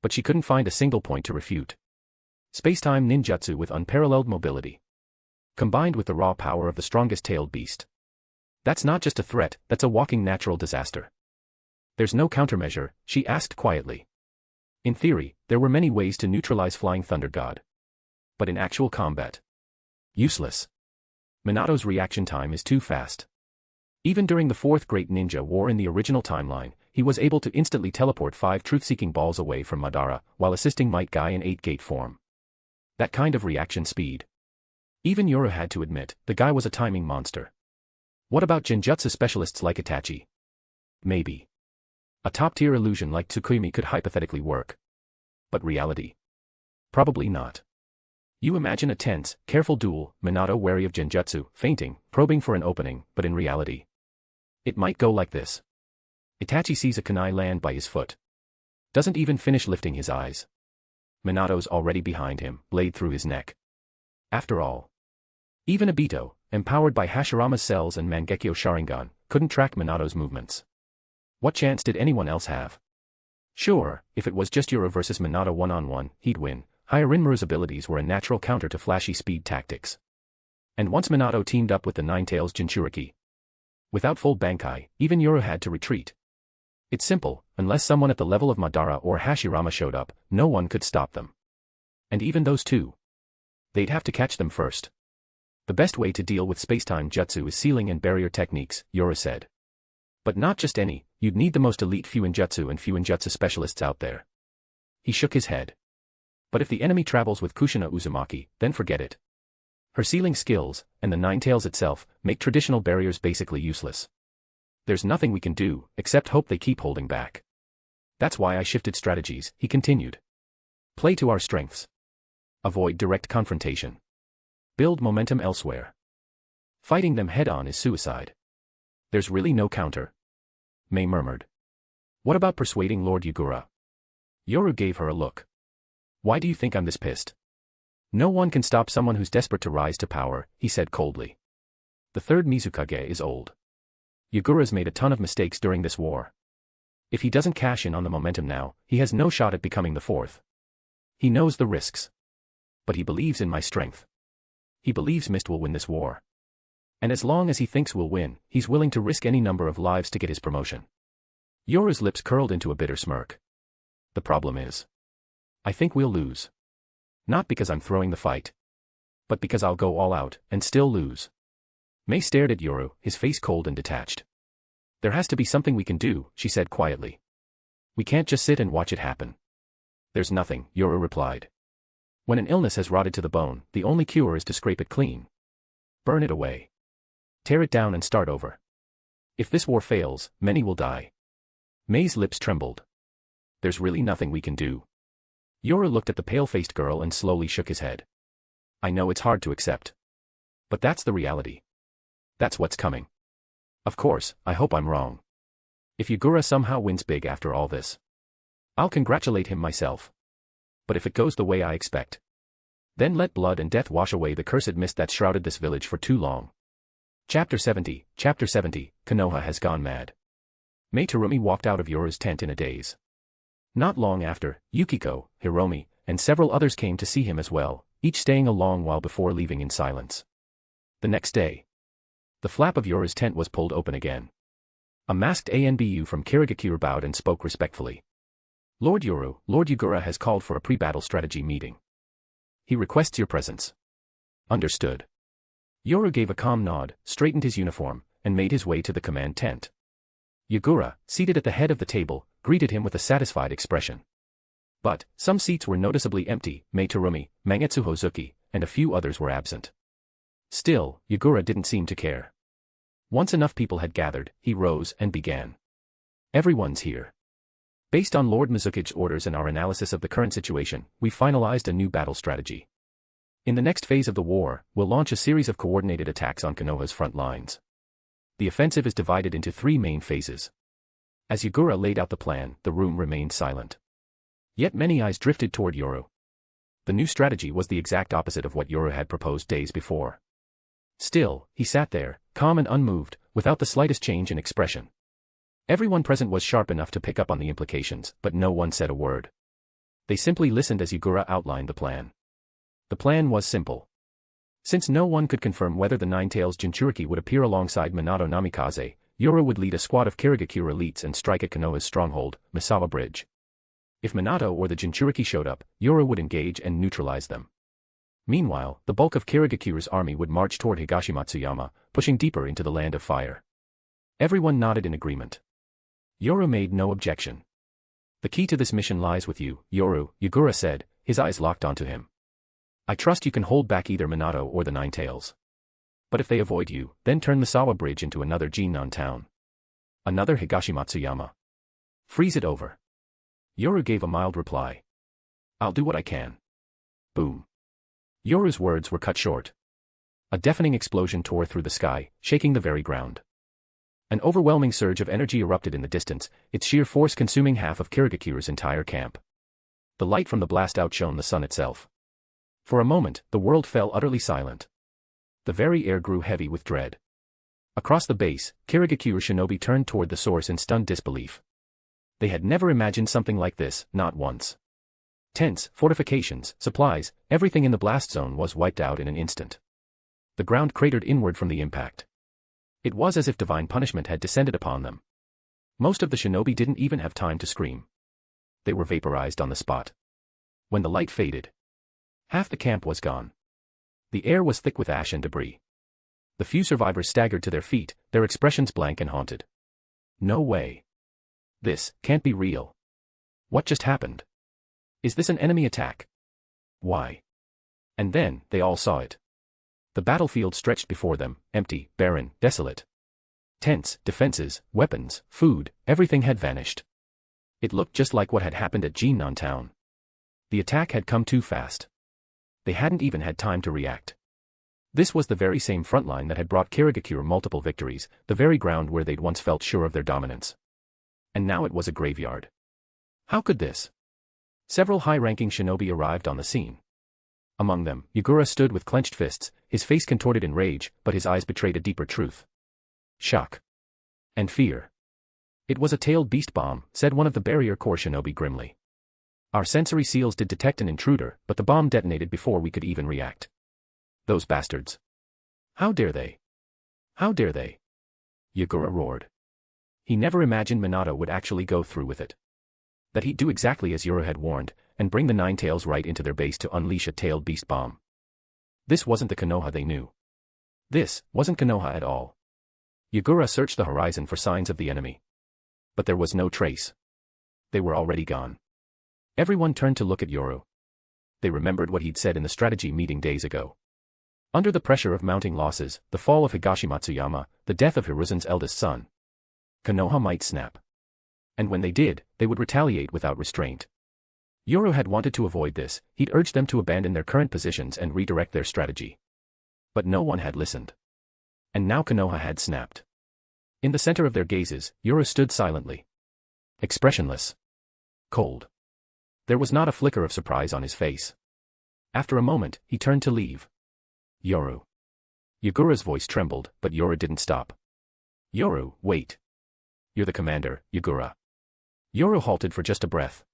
But she couldn't find a single point to refute. Spacetime ninjutsu with unparalleled mobility. Combined with the raw power of the strongest tailed beast. That's not just a threat, that's a walking natural disaster. There's no countermeasure, she asked quietly. In theory, there were many ways to neutralize Flying Thunder God. But in actual combat, useless. Minato's reaction time is too fast. Even during the Fourth Great Ninja War in the original timeline, he was able to instantly teleport 5 truth-seeking balls away from Madara, while assisting Might Guy in 8-gate form. That kind of reaction speed. Even Yoru had to admit, the guy was a timing monster. What about genjutsu specialists like Itachi? Maybe. A top-tier illusion like Tsukuyomi could hypothetically work. But reality? Probably not. You imagine a tense, careful duel, Minato wary of genjutsu, feinting, probing for an opening, but in reality, it might go like this. Itachi sees a kunai land by his foot. Doesn't even finish lifting his eyes. Minato's already behind him, blade through his neck. After all, even Obito, empowered by Hashirama's cells and Mangekyo Sharingan, couldn't track Minato's movements. What chance did anyone else have? Sure, if it was just Yoru versus Minato one-on-one, he'd win. Hyarinmaru's abilities were a natural counter to flashy speed tactics. And once Minato teamed up with the Nine-Tails Jinchuriki, without full Bankai, even Yoru had to retreat. It's simple, unless someone at the level of Madara or Hashirama showed up, no one could stop them. And even those two, they'd have to catch them first. The best way to deal with spacetime jutsu is sealing and barrier techniques, Yoru said. But not just any, you'd need the most elite Fuinjutsu and Fuinjutsu specialists out there. He shook his head. But if the enemy travels with Kushina Uzumaki, then forget it. Her sealing skills, and the Nine-Tails itself, make traditional barriers basically useless. There's nothing we can do, except hope they keep holding back. That's why I shifted strategies, he continued. Play to our strengths. Avoid direct confrontation. Build momentum elsewhere. Fighting them head-on is suicide. There's really no counter. Mei murmured. What about persuading Lord Yagura? Yoru gave her a look. Why do you think I'm this pissed? No one can stop someone who's desperate to rise to power, he said coldly. The third Mizukage is old. Yagura's made a ton of mistakes during this war. If he doesn't cash in on the momentum now, he has no shot at becoming the fourth. He knows the risks. But he believes in my strength. He believes Mist will win this war. And as long as he thinks we'll win, he's willing to risk any number of lives to get his promotion. Yoru's lips curled into a bitter smirk. The problem is, I think we'll lose. Not because I'm throwing the fight, but because I'll go all out and still lose. Mei stared at Yoru, his face cold and detached. There has to be something we can do, she said quietly. We can't just sit and watch it happen. There's nothing, Yoru replied. When an illness has rotted to the bone, the only cure is to scrape it clean. Burn it away. Tear it down and start over. If this war fails, many will die. Mei's lips trembled. There's really nothing we can do. Yoru looked at the pale-faced girl and slowly shook his head. I know it's hard to accept. But that's the reality. That's what's coming. Of course, I hope I'm wrong. If Yagura somehow wins big after all this, I'll congratulate him myself. But if it goes the way I expect, then let blood and death wash away the cursed mist that shrouded this village for too long. Chapter 70, Konoha has gone mad. Mei Terumi walked out of Yoru's tent in a daze. Not long after, Yukiko, Hiromi, and several others came to see him as well, each staying a long while before leaving in silence. The next day, the flap of Yoru's tent was pulled open again. A masked ANBU from Kirigakure bowed and spoke respectfully. Lord Yoru, Lord Yagura has called for a pre-battle strategy meeting. He requests your presence. Understood. Yoru gave a calm nod, straightened his uniform, and made his way to the command tent. Yagura, seated at the head of the table, greeted him with a satisfied expression. But, some seats were noticeably empty, Mei Terumi, Mangetsu Hozuki, and a few others were absent. Still, Yagura didn't seem to care. Once enough people had gathered, he rose and began. Everyone's here. Based on Lord Mizukage's orders and our analysis of the current situation, we finalized a new battle strategy. In the next phase of the war, we'll launch a series of coordinated attacks on Konoha's front lines. The offensive is divided into 3 main phases. As Yagura laid out the plan, the room remained silent. Yet many eyes drifted toward Yoru. The new strategy was the exact opposite of what Yoru had proposed days before. Still, he sat there, calm and unmoved, without the slightest change in expression. Everyone present was sharp enough to pick up on the implications, but no one said a word. They simply listened as Yagura outlined the plan. The plan was simple. Since no one could confirm whether the Nine-Tails Jinchuriki would appear alongside Minato Namikaze, Yoru would lead a squad of Kirigakure elites and strike at Konoha's stronghold, Misawa Bridge. If Minato or the Jinchuriki showed up, Yoru would engage and neutralize them. Meanwhile, the bulk of Kirigakure's army would march toward Higashimatsuyama, pushing deeper into the Land of Fire. Everyone nodded in agreement. Yoru made no objection. The key to this mission lies with you, Yoru, Yagura said, his eyes locked onto him. I trust you can hold back either Minato or the Nine-Tails. But if they avoid you, then turn Misawa Bridge into another Jinnan town. Another Higashimatsuyama. Freeze it over. Yoru gave a mild reply. I'll do what I can. Boom. Yoru's words were cut short. A deafening explosion tore through the sky, shaking the very ground. An overwhelming surge of energy erupted in the distance, its sheer force consuming half of Kirigakure's entire camp. The light from the blast outshone the sun itself. For a moment, the world fell utterly silent. The very air grew heavy with dread. Across the base, Kirigakure shinobi turned toward the source in stunned disbelief. They had never imagined something like this, not once. Tents, fortifications, supplies, everything in the blast zone was wiped out in an instant. The ground cratered inward from the impact. It was as if divine punishment had descended upon them. Most of the shinobi didn't even have time to scream. They were vaporized on the spot. When the light faded, half the camp was gone. The air was thick with ash and debris. The few survivors staggered to their feet, their expressions blank and haunted. No way. This can't be real. What just happened? Is this an enemy attack? Why? And then, they all saw it. The battlefield stretched before them, empty, barren, desolate. Tents, defenses, weapons, food, everything had vanished. It looked just like what had happened at Jinnan town. The attack had come too fast. They hadn't even had time to react. This was the very same front line that had brought Kirigakure multiple victories, the very ground where they'd once felt sure of their dominance. And now it was a graveyard. How could this? Several high-ranking shinobi arrived on the scene. Among them, Yagura stood with clenched fists, his face contorted in rage, but his eyes betrayed a deeper truth. Shock. And fear. It was a tailed beast bomb, said one of the barrier core shinobi grimly. Our sensory seals did detect an intruder, but the bomb detonated before we could even react. Those bastards. How dare they? How dare they? Yagura roared. He never imagined Minato would actually go through with it. That he'd do exactly as Yoru had warned, and bring the Nine Tails right into their base to unleash a tailed beast bomb. This wasn't the Konoha they knew. This wasn't Konoha at all. Yagura searched the horizon for signs of the enemy. But there was no trace. They were already gone. Everyone turned to look at Yoru. They remembered what he'd said in the strategy meeting days ago. Under the pressure of mounting losses, the fall of Higashimatsuyama, the death of Hiruzen's eldest son, Konoha might snap. And when they did, they would retaliate without restraint. Yoru had wanted to avoid this. He'd urged them to abandon their current positions and redirect their strategy. But no one had listened. And now Konoha had snapped. In the center of their gazes, Yoru stood silently. Expressionless. Cold. There was not a flicker of surprise on his face. After a moment, he turned to leave. Yoru. Yagura's voice trembled, but Yoru didn't stop. Yoru, wait. You're the commander, Yagura. Yoru halted for just a breath.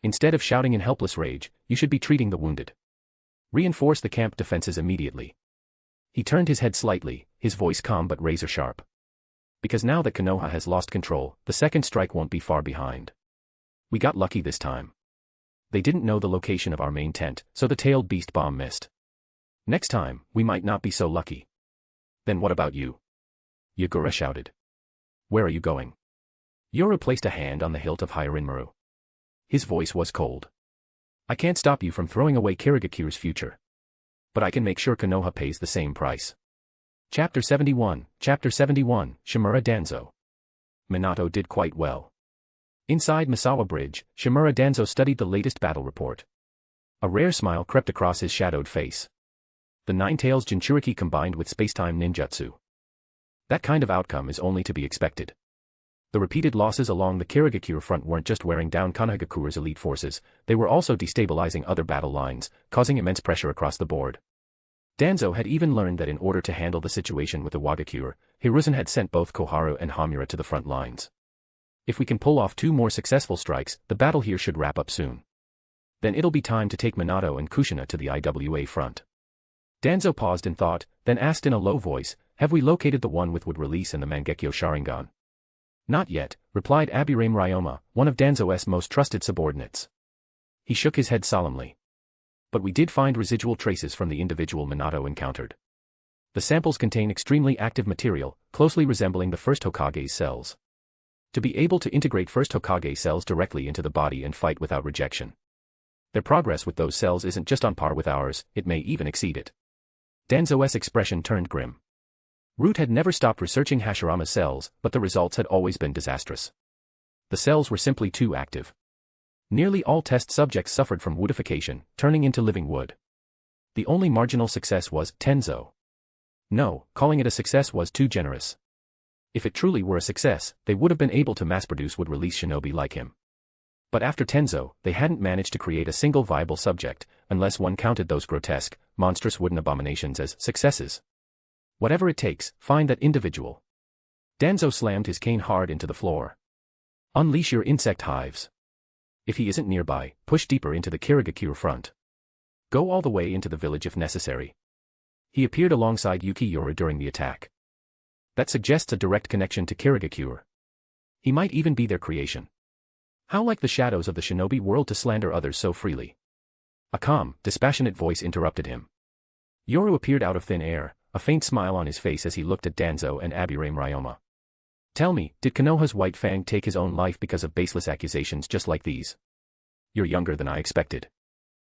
Instead of shouting in helpless rage, you should be treating the wounded. Reinforce the camp defenses immediately. He turned his head slightly, his voice calm but razor sharp. Because now that Konoha has lost control, the second strike won't be far behind. We got lucky this time. They didn't know the location of our main tent, so the tailed beast bomb missed. Next time, we might not be so lucky. Then what about you? Yagura shouted. Where are you going? Yoru placed a hand on the hilt of Hyarinmaru. His voice was cold. I can't stop you from throwing away Kirigakure's future. But I can make sure Konoha pays the same price. Chapter 71, Shimura Danzo. Minato did quite well. Inside Misawa Bridge, Shimura Danzo studied the latest battle report. A rare smile crept across his shadowed face. The Nine Tails Jinchuriki combined with spacetime ninjutsu. That kind of outcome is only to be expected. The repeated losses along the Kirigakure front weren't just wearing down Konohagakure's elite forces, they were also destabilizing other battle lines, causing immense pressure across the board. Danzo had even learned that in order to handle the situation with the Wagakure, Hiruzen had sent both Koharu and Hamura to the front lines. If we can pull off 2 more successful strikes, the battle here should wrap up soon. Then it'll be time to take Minato and Kushina to the IWA front. Danzo paused in thought, then asked in a low voice, have we located the one with wood release and the Mangekyo Sharingan? Not yet, replied Abirame Ryoma, one of Danzo's most trusted subordinates. He shook his head solemnly. But we did find residual traces from the individual Minato encountered. The samples contain extremely active material, closely resembling the first Hokage's cells. To be able to integrate first Hokage cells directly into the body and fight without rejection. Their progress with those cells isn't just on par with ours, it may even exceed it. Danzo's expression turned grim. Root had never stopped researching Hashirama's cells, but the results had always been disastrous. The cells were simply too active. Nearly all test subjects suffered from woodification, turning into living wood. The only marginal success was Tenzo. No, calling it a success was too generous. If it truly were a success, they would have been able to mass-produce wood-release shinobi like him. But after Tenzo, they hadn't managed to create a single viable subject, unless one counted those grotesque, monstrous wooden abominations as successes. Whatever it takes, find that individual. Danzo slammed his cane hard into the floor. Unleash your insect hives. If he isn't nearby, push deeper into the Kirigakure front. Go all the way into the village if necessary. He appeared alongside Yuki Yoru during the attack. That suggests a direct connection to Kirigakure. He might even be their creation. How like the shadows of the shinobi world to slander others so freely. A calm, dispassionate voice interrupted him. Yoru appeared out of thin air, a faint smile on his face as he looked at Danzo and Abirame Ryoma. Tell me, did Konoha's White Fang take his own life because of baseless accusations just like these? You're younger than I expected.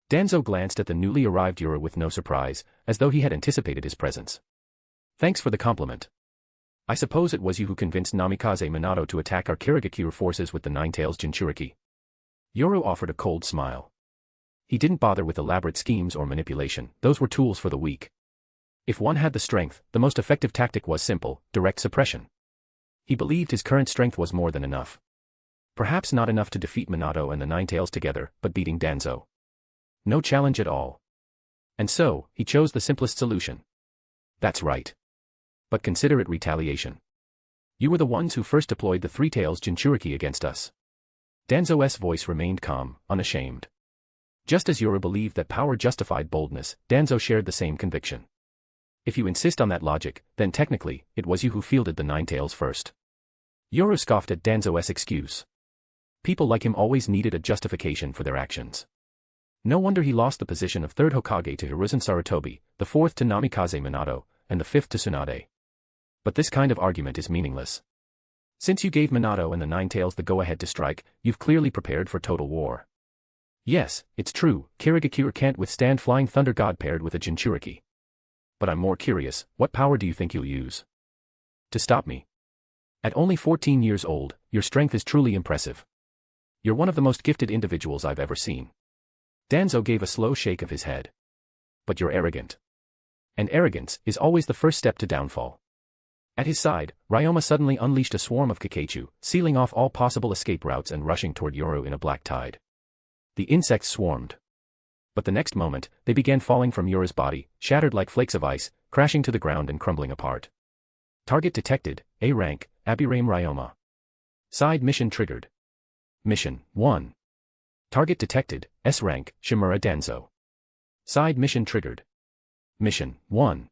Danzo glanced at the newly arrived Yoru with no surprise, as though he had anticipated his presence. Thanks for the compliment. I suppose it was you who convinced Namikaze Minato to attack our Kirigakure forces with the Nine Tails Jinchuriki. Yoru offered a cold smile. He didn't bother with elaborate schemes or manipulation, those were tools for the weak. If one had the strength, the most effective tactic was simple, direct suppression. He believed his current strength was more than enough. Perhaps not enough to defeat Minato and the Nine Tails together, but beating Danzo. No challenge at all. And so, he chose the simplest solution. That's right. But consider it retaliation. You were the ones who first deployed the Three Tails Jinchuriki against us. Danzo's voice remained calm, unashamed. Just as Yoru believed that power justified boldness, Danzo shared the same conviction. If you insist on that logic, then technically, it was you who fielded the Nine Tails first. Yoru scoffed at Danzo's excuse. People like him always needed a justification for their actions. No wonder he lost the position of third Hokage to Hiruzen Sarutobi, the fourth to Namikaze Minato, and the fifth to Tsunade. But this kind of argument is meaningless. Since you gave Minato and the Nine Tails the go-ahead to strike, you've clearly prepared for total war. Yes, it's true, Kirigakure can't withstand Flying Thunder God paired with a Jinchuriki. But I'm more curious, what power do you think you'll use to stop me? At only 14 years old, your strength is truly impressive. You're one of the most gifted individuals I've ever seen. Danzo gave a slow shake of his head. But you're arrogant. And arrogance is always the first step to downfall. At his side, Ryoma suddenly unleashed a swarm of Kakechu, sealing off all possible escape routes and rushing toward Yoru in a black tide. The insects swarmed. But the next moment, they began falling from Yoru's body, shattered like flakes of ice, crashing to the ground and crumbling apart. Target detected, A rank, Abirame Ryoma. Side mission triggered. Mission 1. Target detected, S rank, Shimura Danzo. Side mission triggered. Mission 1.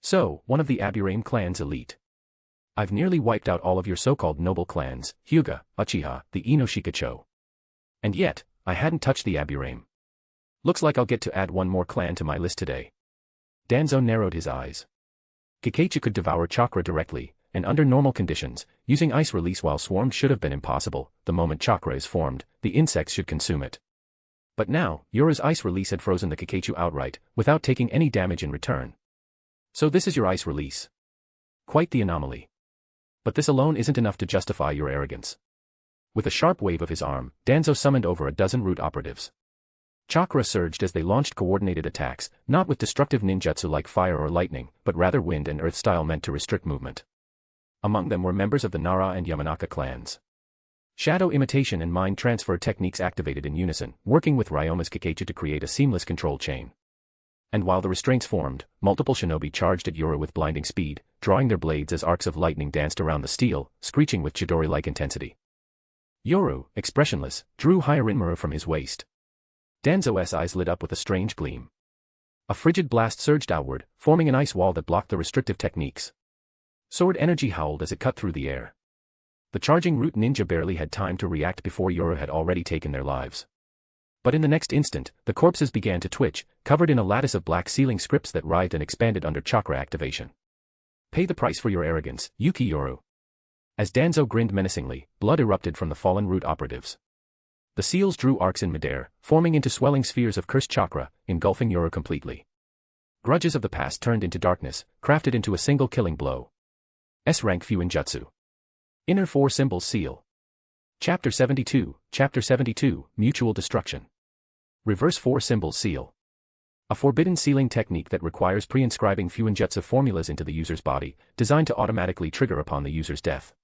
So, one of the Abirame clan's elite. I've nearly wiped out all of your so-called noble clans, Hyuga, Uchiha, the Inoshikacho. And yet, I hadn't touched the Abirame. Looks like I'll get to add one more clan to my list today. Danzo narrowed his eyes. Kakechu could devour chakra directly, and under normal conditions, using ice release while swarmed should have been impossible. The moment chakra is formed, the insects should consume it. But now, Yoru's ice release had frozen the Kakechu outright, without taking any damage in return. So this is your ice release. Quite the anomaly. But this alone isn't enough to justify your arrogance. With a sharp wave of his arm, Danzo summoned over a dozen root operatives. Chakra surged as they launched coordinated attacks, not with destructive ninjutsu like fire or lightning, but rather wind and earth style meant to restrict movement. Among them were members of the Nara and Yamanaka clans. Shadow imitation and mind transfer techniques activated in unison, working with Ryoma's Kakechu to create a seamless control chain. And while the restraints formed, multiple shinobi charged at Yoru with blinding speed, drawing their blades as arcs of lightning danced around the steel, screeching with Chidori-like intensity. Yoru, expressionless, drew Hyarinmaru from his waist. Danzo's eyes lit up with a strange gleam. A frigid blast surged outward, forming an ice wall that blocked the restrictive techniques. Sword energy howled as it cut through the air. The charging root ninja barely had time to react before Yoru had already taken their lives. But in the next instant, the corpses began to twitch, covered in a lattice of black sealing scripts that writhed and expanded under chakra activation. Pay the price for your arrogance, Yuki Yoru. As Danzo grinned menacingly, blood erupted from the fallen root operatives. The seals drew arcs in midair, forming into swelling spheres of cursed chakra, engulfing Yoru completely. Grudges of the past turned into darkness, crafted into a single killing blow. S-rank Fuinjutsu. Inner Four Symbols Seal. Chapter 72, Mutual Destruction. Reverse Four Symbols Seal. A forbidden sealing technique that requires pre-inscribing Fuinjutsu formulas into the user's body, designed to automatically trigger upon the user's death.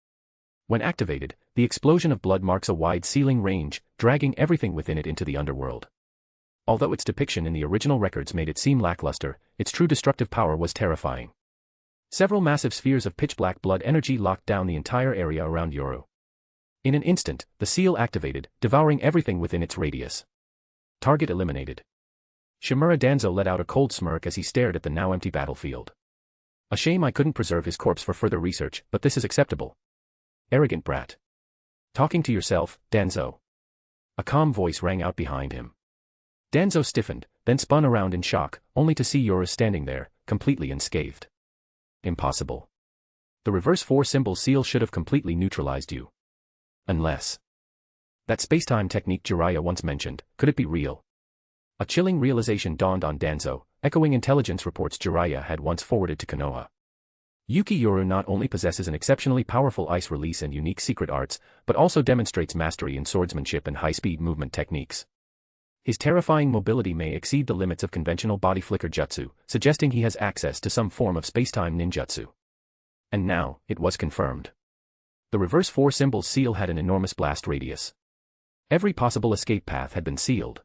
When activated, the explosion of blood marks a wide sealing range, dragging everything within it into the underworld. Although its depiction in the original records made it seem lackluster, its true destructive power was terrifying. Several massive spheres of pitch-black blood energy locked down the entire area around Yoru. In an instant, the seal activated, devouring everything within its radius. Target eliminated. Shimura Danzo let out a cold smirk as he stared at the now empty battlefield. A shame I couldn't preserve his corpse for further research, but this is acceptable. Arrogant brat. Talking to yourself, Danzo. A calm voice rang out behind him. Danzo stiffened, then spun around in shock, only to see Yoru standing there, completely unscathed. Impossible. The reverse four symbol seal should have completely neutralized you. Unless. That spacetime technique Jiraiya once mentioned, could it be real? A chilling realization dawned on Danzo, echoing intelligence reports Jiraiya had once forwarded to Konoha. Yuki Yoru not only possesses an exceptionally powerful ice release and unique secret arts, but also demonstrates mastery in swordsmanship and high-speed movement techniques. His terrifying mobility may exceed the limits of conventional body flicker jutsu, suggesting he has access to some form of spacetime ninjutsu. And now, it was confirmed. The reverse four symbol seal had an enormous blast radius. Every possible escape path had been sealed.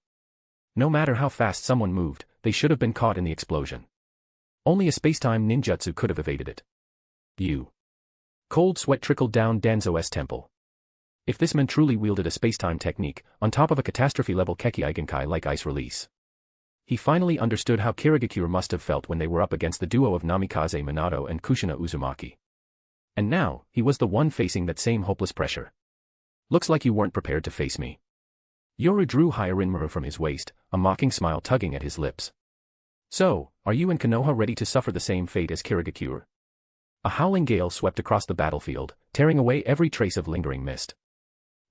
No matter how fast someone moved, they should have been caught in the explosion. Only a spacetime ninjutsu could have evaded it. Cold sweat trickled down Danzo's temple. If this man truly wielded a spacetime technique, on top of a catastrophe-level Keki Igenkai-like ice release. He finally understood how Kirigakure must have felt when they were up against the duo of Namikaze Minato and Kushina Uzumaki. And now, he was the one facing that same hopeless pressure. Looks like you weren't prepared to face me. Yoru drew Hyarinmaru from his waist, a mocking smile tugging at his lips. So, are you and Konoha ready to suffer the same fate as Kirigakure? A howling gale swept across the battlefield, tearing away every trace of lingering mist.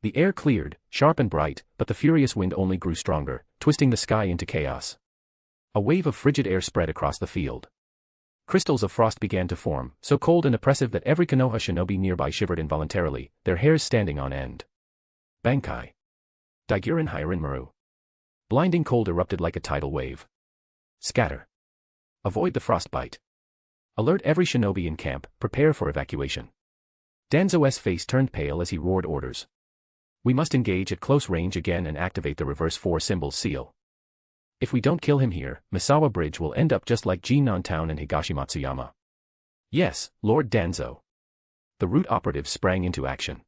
The air cleared, sharp and bright, but the furious wind only grew stronger, twisting the sky into chaos. A wave of frigid air spread across the field. Crystals of frost began to form, so cold and oppressive that every Konoha shinobi nearby shivered involuntarily, their hairs standing on end. Bankai. Daiguren Hyarinmaru. Blinding cold erupted like a tidal wave. Scatter. Avoid the frostbite. Alert every shinobi in camp, prepare for evacuation. Danzo's face turned pale as he roared orders. We must engage at close range again and activate the reverse 4 symbols seal. If we don't kill him here, Misawa Bridge will end up just like Jinnan Town and Higashimatsuyama. Yes, Lord Danzo. The root operatives sprang into action.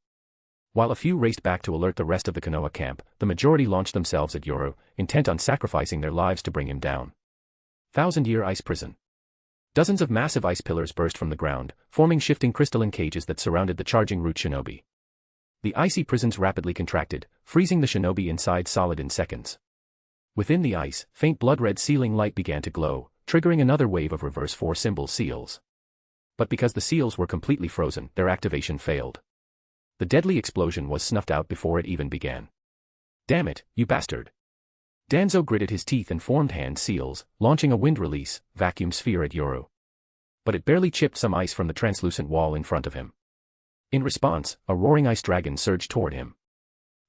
While a few raced back to alert the rest of the Konoha camp, the majority launched themselves at Yoru, intent on sacrificing their lives to bring him down. 1,000-year ice prison. Dozens of massive ice pillars burst from the ground, forming shifting crystalline cages that surrounded the charging root shinobi. The icy prisons rapidly contracted, freezing the shinobi inside solid in seconds. Within the ice, faint blood-red sealing light began to glow, triggering another wave of reverse 4 symbol seals. But because the seals were completely frozen, their activation failed. The deadly explosion was snuffed out before it even began. Damn it, you bastard! Danzo gritted his teeth and formed hand seals, launching a wind release, vacuum sphere at Yoru. But it barely chipped some ice from the translucent wall in front of him. In response, a roaring ice dragon surged toward him.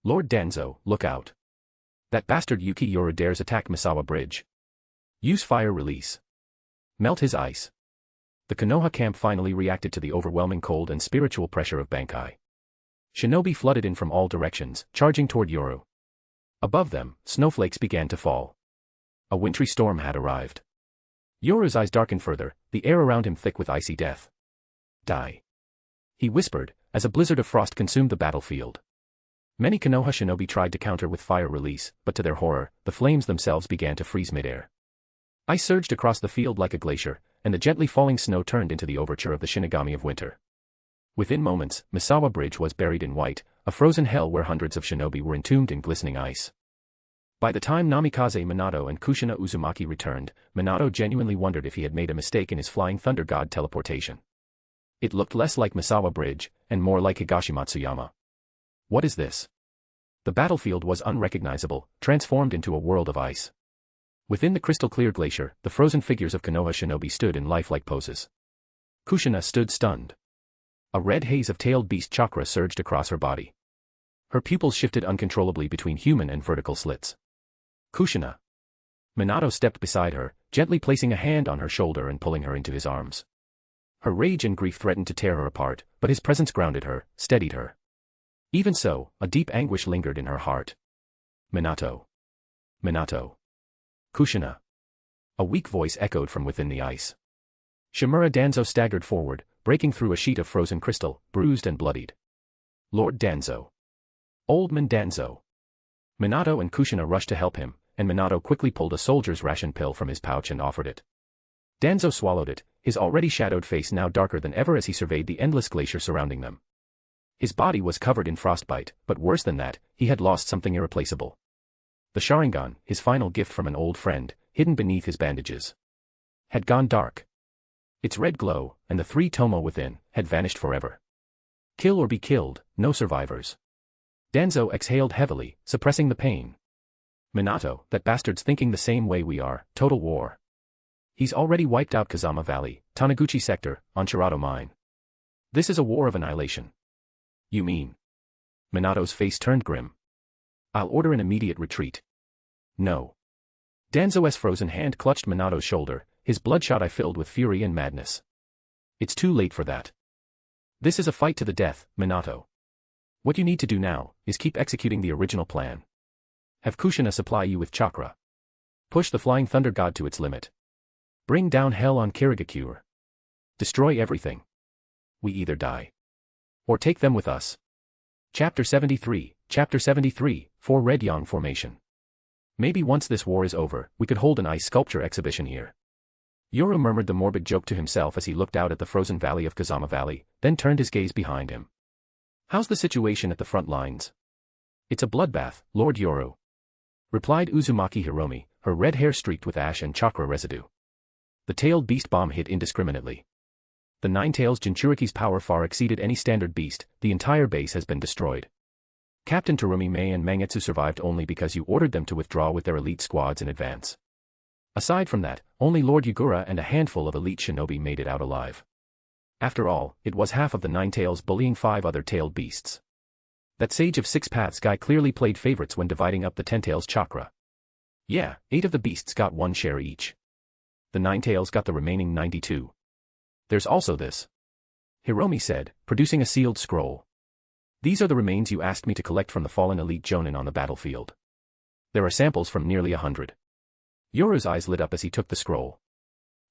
Lord Danzo, look out. That bastard Yuki Yoru dares attack Misawa Bridge. Use fire release. Melt his ice. The Konoha camp finally reacted to the overwhelming cold and spiritual pressure of Bankai. Shinobi flooded in from all directions, charging toward Yoru. Above them, snowflakes began to fall. A wintry storm had arrived. Yoru's eyes darkened further, the air around him thick with icy death. Die. He whispered, as a blizzard of frost consumed the battlefield. Many Konoha shinobi tried to counter with fire release, but to their horror, the flames themselves began to freeze midair. Ice surged across the field like a glacier, and the gently falling snow turned into the overture of the Shinigami of winter. Within moments, Misawa Bridge was buried in white, a frozen hell where hundreds of shinobi were entombed in glistening ice. By the time Namikaze Minato and Kushina Uzumaki returned, Minato genuinely wondered if he had made a mistake in his Flying Thunder God teleportation. It looked less like Misawa Bridge, and more like Higashimatsuyama. What is this? The battlefield was unrecognizable, transformed into a world of ice. Within the crystal-clear glacier, the frozen figures of Konoha shinobi stood in lifelike poses. Kushina stood stunned. A red haze of tailed beast chakra surged across her body. Her pupils shifted uncontrollably between human and vertical slits. Kushina. Minato stepped beside her, gently placing a hand on her shoulder and pulling her into his arms. Her rage and grief threatened to tear her apart, but his presence grounded her, steadied her. Even so, a deep anguish lingered in her heart. Minato. Minato. Kushina. A weak voice echoed from within the ice. Shimura Danzo staggered forward, breaking through a sheet of frozen crystal, bruised and bloodied. Lord Danzo. Old Man Danzo. Minato and Kushina rushed to help him, and Minato quickly pulled a soldier's ration pill from his pouch and offered it. Danzo swallowed it, his already shadowed face now darker than ever as he surveyed the endless glacier surrounding them. His body was covered in frostbite, but worse than that, he had lost something irreplaceable. The Sharingan, his final gift from an old friend, hidden beneath his bandages, had gone dark. Its red glow, and the 3 tomo within, had vanished forever. Kill or be killed, no survivors. Danzo exhaled heavily, suppressing the pain. Minato, that bastard's thinking the same way we are, total war. He's already wiped out Kazama Valley, Taniguchi Sector, Onchirato Mine. This is a war of annihilation. You mean? Minato's face turned grim. I'll order an immediate retreat. No. Danzo's frozen hand clutched Minato's shoulder, his bloodshot eye filled with fury and madness. It's too late for that. This is a fight to the death, Minato. What you need to do now, is keep executing the original plan. Have Kushina supply you with chakra. Push the Flying Thunder God to its limit. Bring down hell on Kirigakure. Destroy everything. We either die. Or take them with us. Chapter 73, 4 Red Yang Formation. Maybe once this war is over, we could hold an ice sculpture exhibition here. Yoru murmured the morbid joke to himself as he looked out at the frozen valley of Kazama Valley, then turned his gaze behind him. How's the situation at the front lines? It's a bloodbath, Lord Yoru, replied Uzumaki Hiromi, her red hair streaked with ash and chakra residue. The tailed beast bomb hit indiscriminately. The Nine-Tails Jinchuriki's power far exceeded any standard beast. The entire base has been destroyed. Captain Terumi Mei and Mangetsu survived only because you ordered them to withdraw with their elite squads in advance. Aside from that, only Lord Yagura and a handful of elite shinobi made it out alive. After all, it was half of the Nine-Tails bullying 5 other tailed beasts. That Sage of Six Paths guy clearly played favorites when dividing up the Ten-Tails chakra. Yeah, 8 of the beasts got 1 share each. The Nine-Tails got the remaining 92. There's also this, Hiromi said, producing a sealed scroll. These are the remains you asked me to collect from the fallen elite jonin on the battlefield. There are samples from nearly 100. Yoru's eyes lit up as he took the scroll.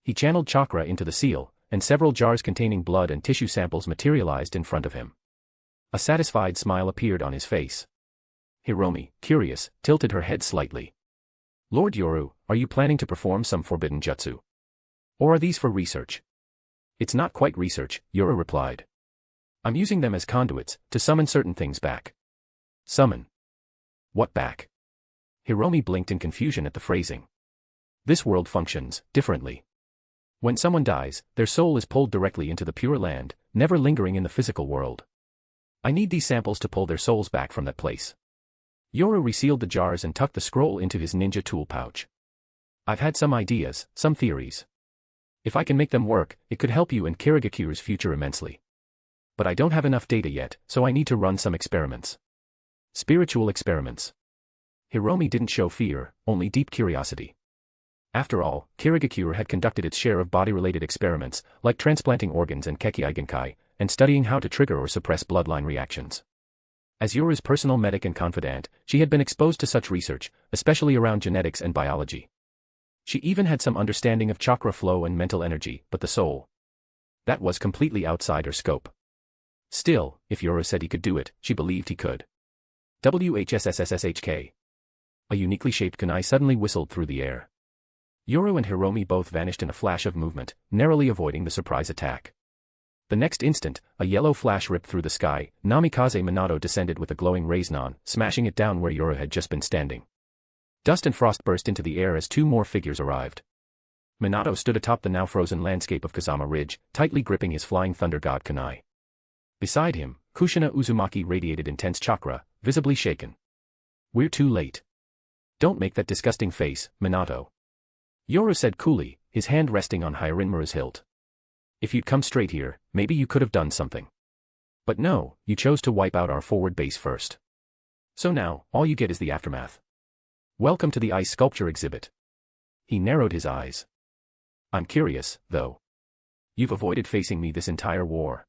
He channeled chakra into the seal, and several jars containing blood and tissue samples materialized in front of him. A satisfied smile appeared on his face. Hiromi, curious, tilted her head slightly. Lord Yoru, are you planning to perform some forbidden jutsu? Or are these for research? It's not quite research, Yoru replied. I'm using them as conduits, to summon certain things back. Summon? What back? Hiromi blinked in confusion at the phrasing. This world functions differently. When someone dies, their soul is pulled directly into the Pure Land, never lingering in the physical world. I need these samples to pull their souls back from that place. Yoru resealed the jars and tucked the scroll into his ninja tool pouch. I've had some ideas, some theories. If I can make them work, it could help you and Kirigakure's future immensely. But I don't have enough data yet, so I need to run some experiments. Spiritual experiments. Hiromi didn't show fear, only deep curiosity. After all, Kirigakure had conducted its share of body-related experiments, like transplanting organs and Kekkei Genkai, and studying how to trigger or suppress bloodline reactions. As Yoru's personal medic and confidant, she had been exposed to such research, especially around genetics and biology. She even had some understanding of chakra flow and mental energy, but the soul. That was completely outside her scope. Still, if Yoru said he could do it, she believed he could. WHSSSSHK. A uniquely shaped kunai suddenly whistled through the air. Yoru and Hiromi both vanished in a flash of movement, narrowly avoiding the surprise attack. The next instant, a yellow flash ripped through the sky. Namikaze Minato descended with a glowing raise-non, smashing it down where Yoru had just been standing. Dust and frost burst into the air as 2 more figures arrived. Minato stood atop the now-frozen landscape of Kazama Ridge, tightly gripping his flying thunder god kunai. Beside him, Kushina Uzumaki radiated intense chakra, visibly shaken. We're too late. Don't make that disgusting face, Minato. Yoru said coolly, his hand resting on Hyarinmura's hilt. If you'd come straight here, maybe you could have done something. But no, you chose to wipe out our forward base first. So now, all you get is the aftermath. Welcome to the ice sculpture exhibit. He narrowed his eyes. I'm curious, though. You've avoided facing me this entire war.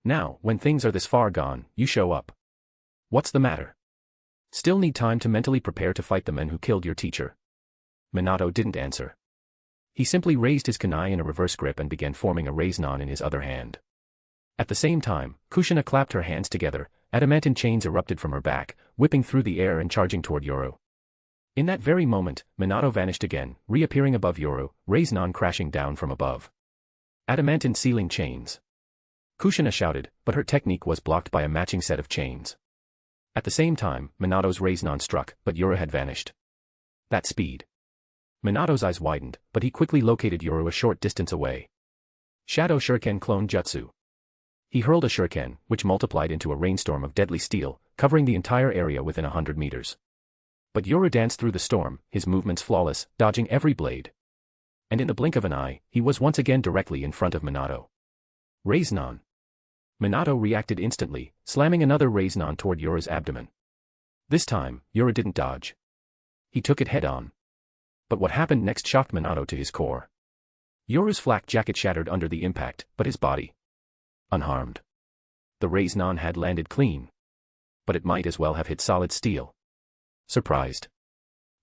Now, when things are this far gone, you show up. What's the matter? Still need time to mentally prepare to fight the men who killed your teacher? Minato didn't answer. He simply raised his kunai in a reverse grip and began forming a raise-non in his other hand. At the same time, Kushina clapped her hands together, adamantine chains erupted from her back, whipping through the air and charging toward Yoru. In that very moment, Minato vanished again, reappearing above Yoru, raise-non crashing down from above. Adamantine sealing chains. Kushina shouted, but her technique was blocked by a matching set of chains. At the same time, Minato's raise-non struck, but Yoru had vanished. That speed. Minato's eyes widened, but he quickly located Yoru a short distance away. Shadow Shuriken Clone Jutsu. He hurled a shuriken, which multiplied into a rainstorm of deadly steel, covering the entire area within 100 meters. But Yoru danced through the storm, his movements flawless, dodging every blade. And in the blink of an eye, he was once again directly in front of Minato. Raise-non. Minato reacted instantly, slamming another raise-non toward Yoru's abdomen. This time, Yoru didn't dodge. He took it head-on. But what happened next shocked Minato to his core. Yoru's flak jacket shattered under the impact, but his body. Unharmed. The raise-non had landed clean. But it might as well have hit solid steel. Surprised.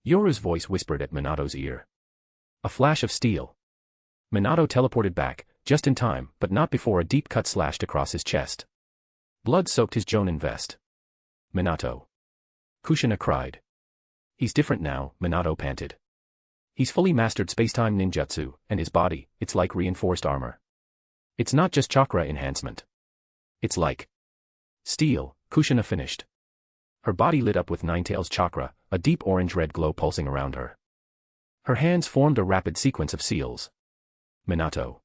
Yoru's voice whispered at Minato's ear. A flash of steel. Minato teleported back, just in time, but not before a deep cut slashed across his chest. Blood soaked his jonin vest. Minato. Kushina cried. He's different now, Minato panted. He's fully mastered spacetime ninjutsu, and his body, it's like reinforced armor. It's not just chakra enhancement. It's like Steel, Kushina finished. Her body lit up with Ninetales chakra, a deep orange-red glow pulsing around her. Her hands formed a rapid sequence of seals. Minato.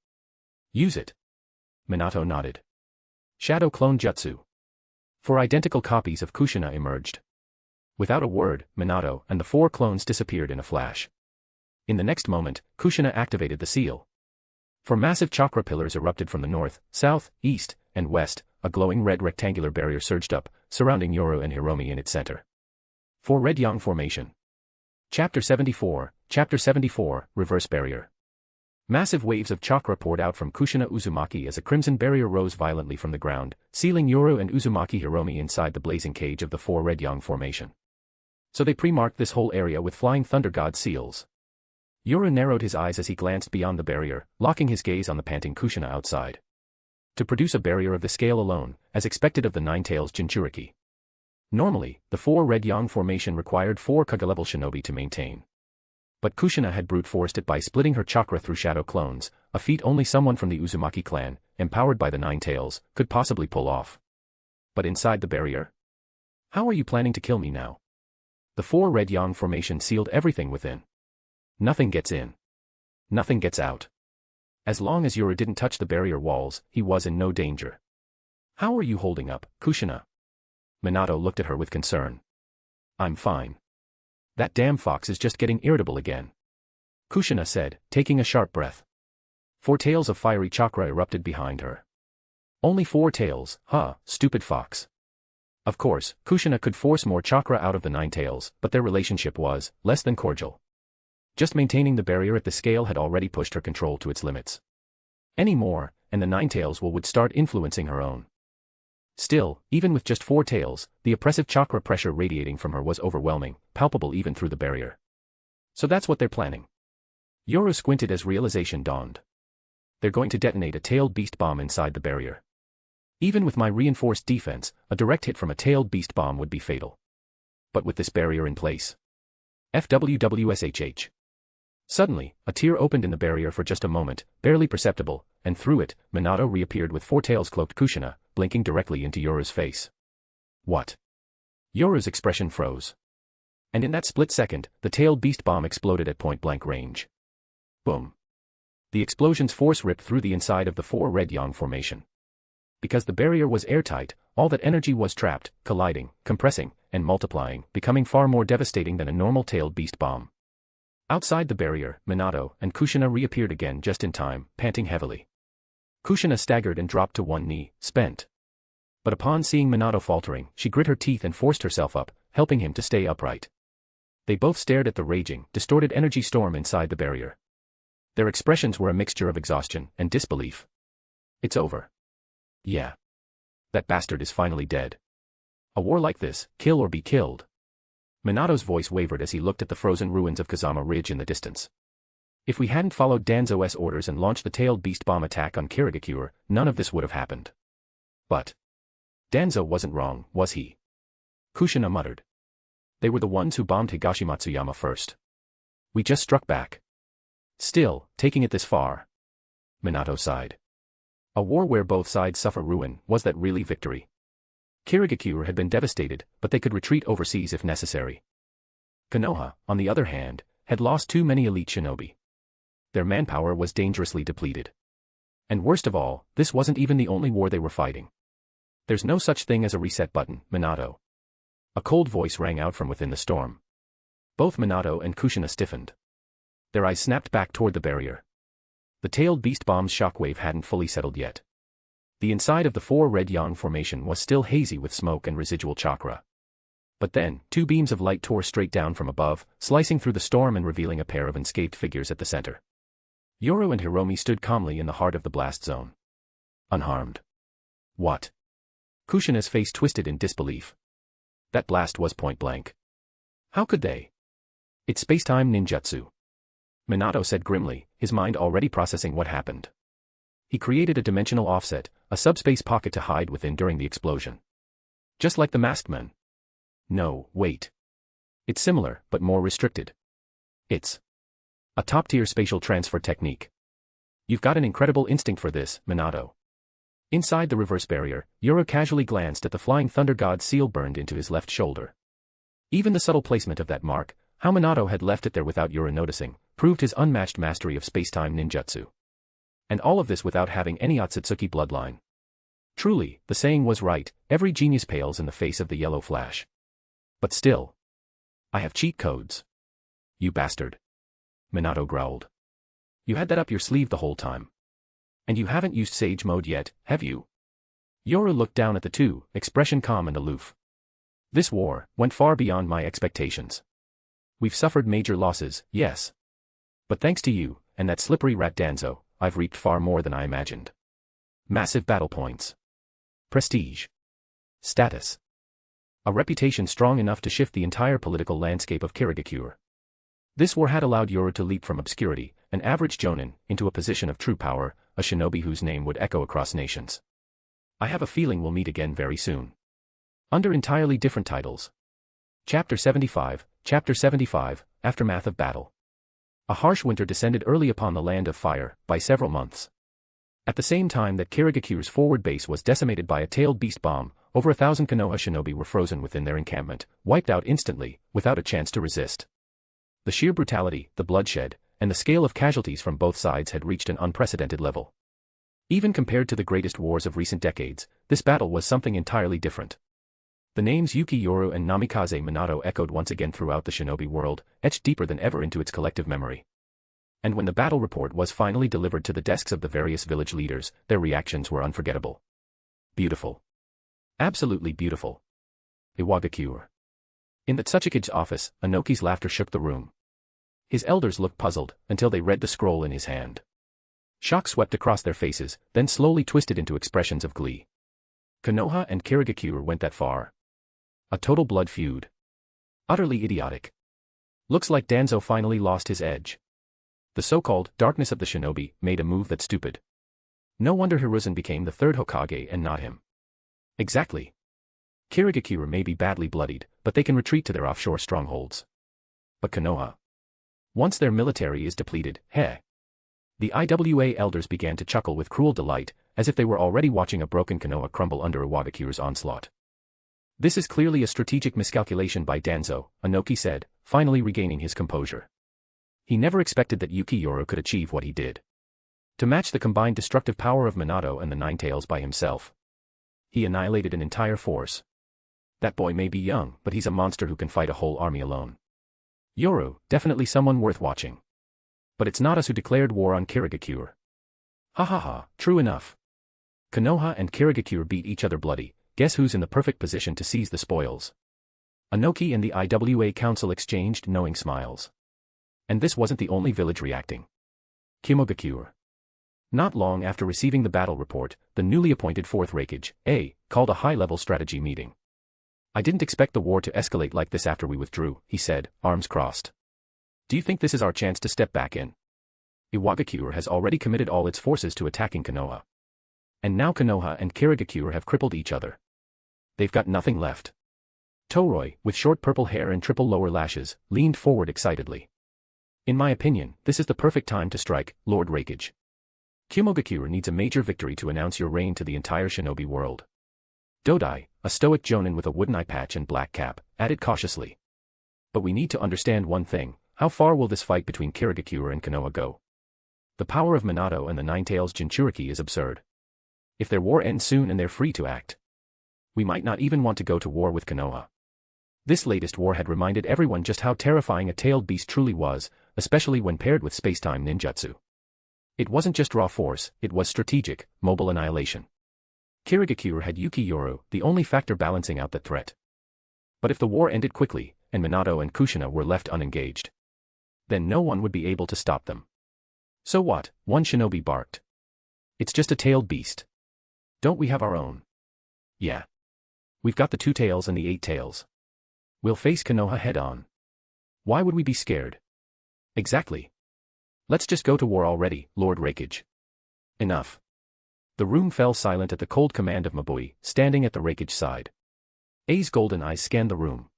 Use it. Minato nodded. Shadow Clone Jutsu. 4 identical copies of Kushina emerged. Without a word, Minato and the 4 clones disappeared in a flash. In the next moment, Kushina activated the seal. 4 massive chakra pillars erupted from the north, south, east, and west. A glowing red rectangular barrier surged up, surrounding Yoru and Hiromi in its center. 4 Red Yang Formation. Chapter 74, Reverse Barrier. Massive waves of chakra poured out from Kushina Uzumaki as a crimson barrier rose violently from the ground, sealing Yoru and Uzumaki Hiromi inside the blazing cage of the 4 Red Yang Formation. So they pre-marked this whole area with Flying Thunder God seals. Yoru narrowed his eyes as he glanced beyond the barrier, locking his gaze on the panting Kushina outside. To produce a barrier of the scale alone, as expected of the Ninetales Jinchuriki. Normally, the 4 Red Yang Formation required 4 Kage-level shinobi to maintain. But Kushina had brute-forced it by splitting her chakra through shadow clones, a feat only someone from the Uzumaki clan, empowered by the Ninetales, could possibly pull off. But inside the barrier? How are you planning to kill me now? The 4 Red Yang Formation sealed everything within. Nothing gets in. Nothing gets out. As long as Yoru didn't touch the barrier walls, he was in no danger. How are you holding up, Kushina? Minato looked at her with concern. I'm fine. That damn fox is just getting irritable again. Kushina said, taking a sharp breath. 4 tails of fiery chakra erupted behind her. Only 4 tails, huh, stupid fox. Of course, Kushina could force more chakra out of the Ninetales, but their relationship was less than cordial. Just maintaining the barrier at the scale had already pushed her control to its limits. Any more, and the Ninetales would start influencing her own. Still, even with just 4 tails, the oppressive chakra pressure radiating from her was overwhelming, palpable even through the barrier. So that's what they're planning. Yoru squinted as realization dawned. They're going to detonate a tailed beast bomb inside the barrier. Even with my reinforced defense, a direct hit from a tailed beast bomb would be fatal. But with this barrier in place. FWWSHH. Suddenly, a tear opened in the barrier for just a moment, barely perceptible, and through it, Minato reappeared with 4 tails cloaked Kushina, blinking directly into Yoru's face. What? Yoru's expression froze. And in that split second, the tailed beast bomb exploded at point-blank range. Boom. The explosion's force ripped through the inside of the 4 Red Yang Formation. Because the barrier was airtight, all that energy was trapped, colliding, compressing, and multiplying, becoming far more devastating than a normal tailed beast bomb. Outside the barrier, Minato and Kushina reappeared again just in time, panting heavily. Kushina staggered and dropped to one knee, spent. But upon seeing Minato faltering, she grit her teeth and forced herself up, helping him to stay upright. They both stared at the raging, distorted energy storm inside the barrier. Their expressions were a mixture of exhaustion and disbelief. It's over. Yeah. That bastard is finally dead. A war like this, kill or be killed. Minato's voice wavered as he looked at the frozen ruins of Kazama Ridge in the distance. If we hadn't followed Danzo's orders and launched the tailed beast bomb attack on Kirigakure, none of this would have happened. But Danzo wasn't wrong, was he? Kushina muttered. They were the ones who bombed Higashimatsuyama first. We just struck back. Still, taking it this far. Minato sighed. A war where both sides suffer ruin, was that really victory? Kirigakure had been devastated, but they could retreat overseas if necessary. Konoha, on the other hand, had lost too many elite shinobi. Their manpower was dangerously depleted. And worst of all, this wasn't even the only war they were fighting. There's no such thing as a reset button, Minato. A cold voice rang out from within the storm. Both Minato and Kushina stiffened. Their eyes snapped back toward the barrier. The tailed beast bomb's shockwave hadn't fully settled yet. The inside of the 4 Red Yang Formation was still hazy with smoke and residual chakra. But then, 2 beams of light tore straight down from above, slicing through the storm and revealing a pair of unscathed figures at the center. Yoru and Hiromi stood calmly in the heart of the blast zone. Unharmed. What? Kushina's face twisted in disbelief. That blast was point blank. How could they? It's space-time ninjutsu. Minato said grimly, his mind already processing what happened. He created a dimensional offset, a subspace pocket to hide within during the explosion. Just like the masked men. No, wait. It's similar, but more restricted. It's a top-tier spatial transfer technique. You've got an incredible instinct for this, Minato. Inside the reverse barrier, Yoru casually glanced at the flying thunder god's seal burned into his left shoulder. Even the subtle placement of that mark, how Minato had left it there without Yoru noticing, proved his unmatched mastery of space-time ninjutsu. And all of this without having any Otsutsuki bloodline. Truly, the saying was right, every genius pales in the face of the yellow flash. But still. I have cheat codes. You bastard. Minato growled. You had that up your sleeve the whole time. And you haven't used Sage Mode yet, have you? Yoru looked down at the two, expression calm and aloof. This war went far beyond my expectations. We've suffered major losses, yes. But thanks to you, and that slippery rat Danzo, I've reaped far more than I imagined. Massive battle points. Prestige. Status. A reputation strong enough to shift the entire political landscape of Kirigakure. This war had allowed Yoru to leap from obscurity, an average jonin, into a position of true power, a shinobi whose name would echo across nations. I have a feeling we'll meet again very soon. Under entirely different titles. Chapter 75, Aftermath of Battle. A harsh winter descended early upon the Land of Fire, by several months. At the same time that Kirigakure's forward base was decimated by a tailed beast bomb, over 1,000 Konoha shinobi were frozen within their encampment, wiped out instantly, without a chance to resist. The sheer brutality, the bloodshed, and the scale of casualties from both sides had reached an unprecedented level. Even compared to the greatest wars of recent decades, this battle was something entirely different. The names Yuki Yoru and Namikaze Minato echoed once again throughout the shinobi world, etched deeper than ever into its collective memory. And when the battle report was finally delivered to the desks of the various village leaders, their reactions were unforgettable. Beautiful. Absolutely beautiful. Iwagakure. In the Tsuchikage's office, Inoki's laughter shook the room. His elders looked puzzled, until they read the scroll in his hand. Shock swept across their faces, then slowly twisted into expressions of glee. Konoha and Kirigakure went that far. A total blood feud. Utterly idiotic. Looks like Danzo finally lost his edge. The so-called darkness of the shinobi made a move that's stupid. No wonder Hiruzen became the third Hokage and not him. Exactly. Kirigakure may be badly bloodied, but they can retreat to their offshore strongholds. But Konoha. Once their military is depleted, heh. The IWA elders began to chuckle with cruel delight, as if they were already watching a broken Konoha crumble under Iwagakure's onslaught. This is clearly a strategic miscalculation by Danzo, Inoki said, finally regaining his composure. He never expected that Yuki Yoru could achieve what he did. To match the combined destructive power of Minato and the Nine Tails by himself. He annihilated an entire force. That boy may be young, but he's a monster who can fight a whole army alone. Yoru, definitely someone worth watching. But it's not us who declared war on Kirigakure. Ha ha ha, true enough. Konoha and Kirigakure beat each other bloody, guess who's in the perfect position to seize the spoils? Inoki and the IWA council exchanged knowing smiles. And this wasn't the only village reacting. Konohagakure. Not long after receiving the battle report, the newly appointed 4th Raikage, A, called a high-level strategy meeting. I didn't expect the war to escalate like this after we withdrew, he said, arms crossed. Do you think this is our chance to step back in? Iwagakure has already committed all its forces to attacking Konoha. And now Konoha and Kirigakure have crippled each other. They've got nothing left. Toroi, with short purple hair and triple lower lashes, leaned forward excitedly. In my opinion, this is the perfect time to strike, Lord Raikage. Konohagakure needs a major victory to announce your reign to the entire shinobi world. Dodai, a stoic jonin with a wooden eye patch and black cap, added cautiously. But we need to understand one thing, how far will this fight between Kirigakure and Konoha go? The power of Minato and the Nine Tails Jinchuriki is absurd. If their war ends soon and they're free to act, we might not even want to go to war with Konoha. This latest war had reminded everyone just how terrifying a tailed beast truly was, especially when paired with space-time ninjutsu. It wasn't just raw force, it was strategic, mobile annihilation. Kirigakure had Yuki Yoru, the only factor balancing out that threat. But if the war ended quickly, and Minato and Kushina were left unengaged, then no one would be able to stop them. So what? One shinobi barked. It's just a tailed beast. Don't we have our own? Yeah. We've got the 2 tails and the 8 tails. We'll face Konoha head-on. Why would we be scared? Exactly. Let's just go to war already, Lord Raikage. Enough. The room fell silent at the cold command of Mabui, standing at the Raikage's side. A's golden eyes scanned the room.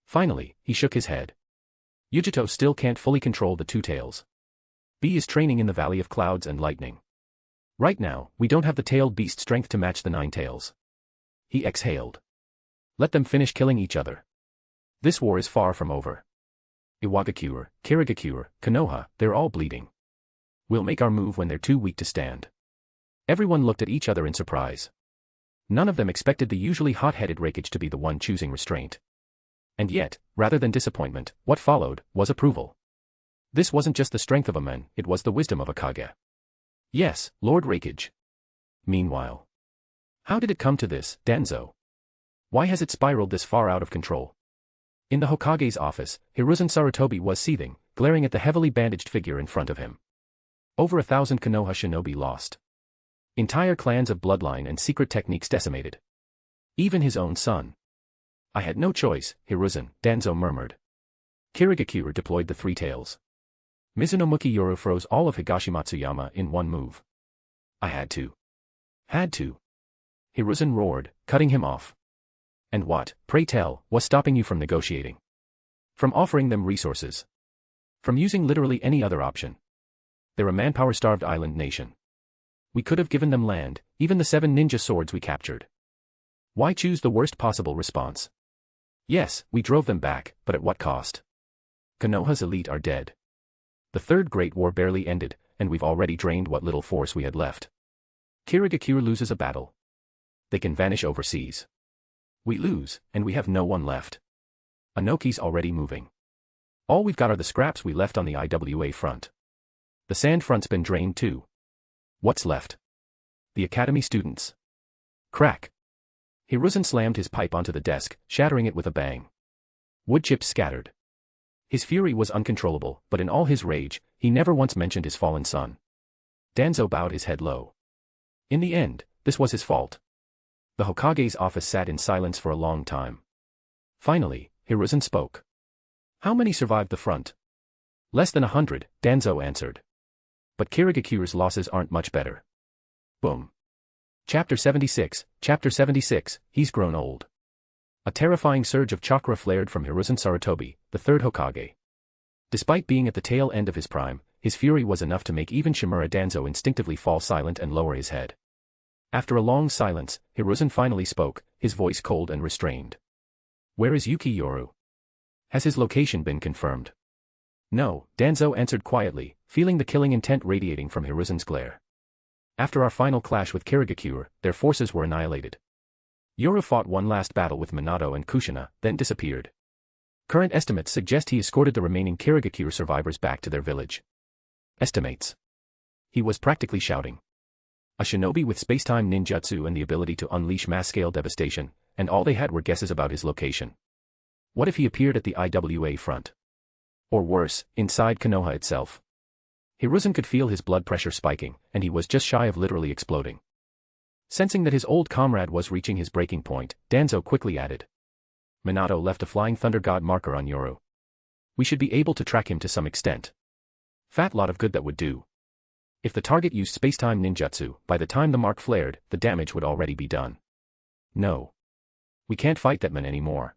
Finally, he shook his head. Yujito still can't fully control the 2 tails. B is training in the Valley of Clouds and Lightning. Right now, we don't have the tailed beast strength to match the 9 tails. He exhaled. Let them finish killing each other. This war is far from over. Iwagakure, Kirigakure, Konoha, they're all bleeding. We'll make our move when they're too weak to stand. Everyone looked at each other in surprise. None of them expected the usually hot-headed Reikage to be the one choosing restraint. And yet, rather than disappointment, what followed was approval. This wasn't just the strength of a man, it was the wisdom of a Kage. Yes, Lord Reikage. Meanwhile, how did it come to this, Danzo? Why has it spiraled this far out of control? In the Hokage's office, Hiruzen Sarutobi was seething, glaring at the heavily bandaged figure in front of him. Over 1,000 Konoha shinobi lost. Entire clans of bloodline and secret techniques decimated. Even his own son. I had no choice, Hiruzen, Danzo murmured. Kirigakure deployed the 3 tails. Mizuno Yuki Yoru froze all of Higashimatsuyama in one move. I had to. Had to. Hiruzen roared, cutting him off. And what, pray tell, was stopping you from negotiating? From offering them resources? From using literally any other option? They're a manpower-starved island nation. We could have given them land, even the 7 ninja swords we captured. Why choose the worst possible response? Yes, we drove them back, but at what cost? Konoha's elite are dead. The Third Great War barely ended, and we've already drained what little force we had left. Kirigakure loses a battle. They can vanish overseas. We lose, and we have no one left. Anoki's already moving. All we've got are the scraps we left on the IWA front. The sand front's been drained too. What's left? The academy students. Crack. Hiruzen slammed his pipe onto the desk, shattering it with a bang. Wood chips scattered. His fury was uncontrollable, but in all his rage, he never once mentioned his fallen son. Danzo bowed his head low. In the end, this was his fault. The Hokage's office sat in silence for a long time. Finally, Hiruzen spoke. How many survived the front? Less than 100, Danzo answered. But Kirigakure's losses aren't much better. Boom. Chapter 76, he's grown old. A terrifying surge of chakra flared from Hiruzen Sarutobi, the 3rd Hokage. Despite being at the tail end of his prime, his fury was enough to make even Shimura Danzo instinctively fall silent and lower his head. After a long silence, Hiruzen finally spoke, his voice cold and restrained. Where is Yuki Yoru? Has his location been confirmed? No, Danzo answered quietly, feeling the killing intent radiating from Hiruzen's glare. After our final clash with Kirigakure, their forces were annihilated. Yoru fought one last battle with Minato and Kushina, then disappeared. Current estimates suggest he escorted the remaining Kirigakure survivors back to their village. Estimates. He was practically shouting. A shinobi with space-time ninjutsu and the ability to unleash mass-scale devastation, and all they had were guesses about his location. What if he appeared at the IWA front? Or worse, inside Konoha itself? Hiruzen could feel his blood pressure spiking, and he was just shy of literally exploding. Sensing that his old comrade was reaching his breaking point, Danzo quickly added. Minato left a Flying Thunder God marker on Yoru. We should be able to track him to some extent. Fat lot of good that would do. If the target used space-time ninjutsu, by the time the mark flared, the damage would already be done. No. We can't fight that man anymore.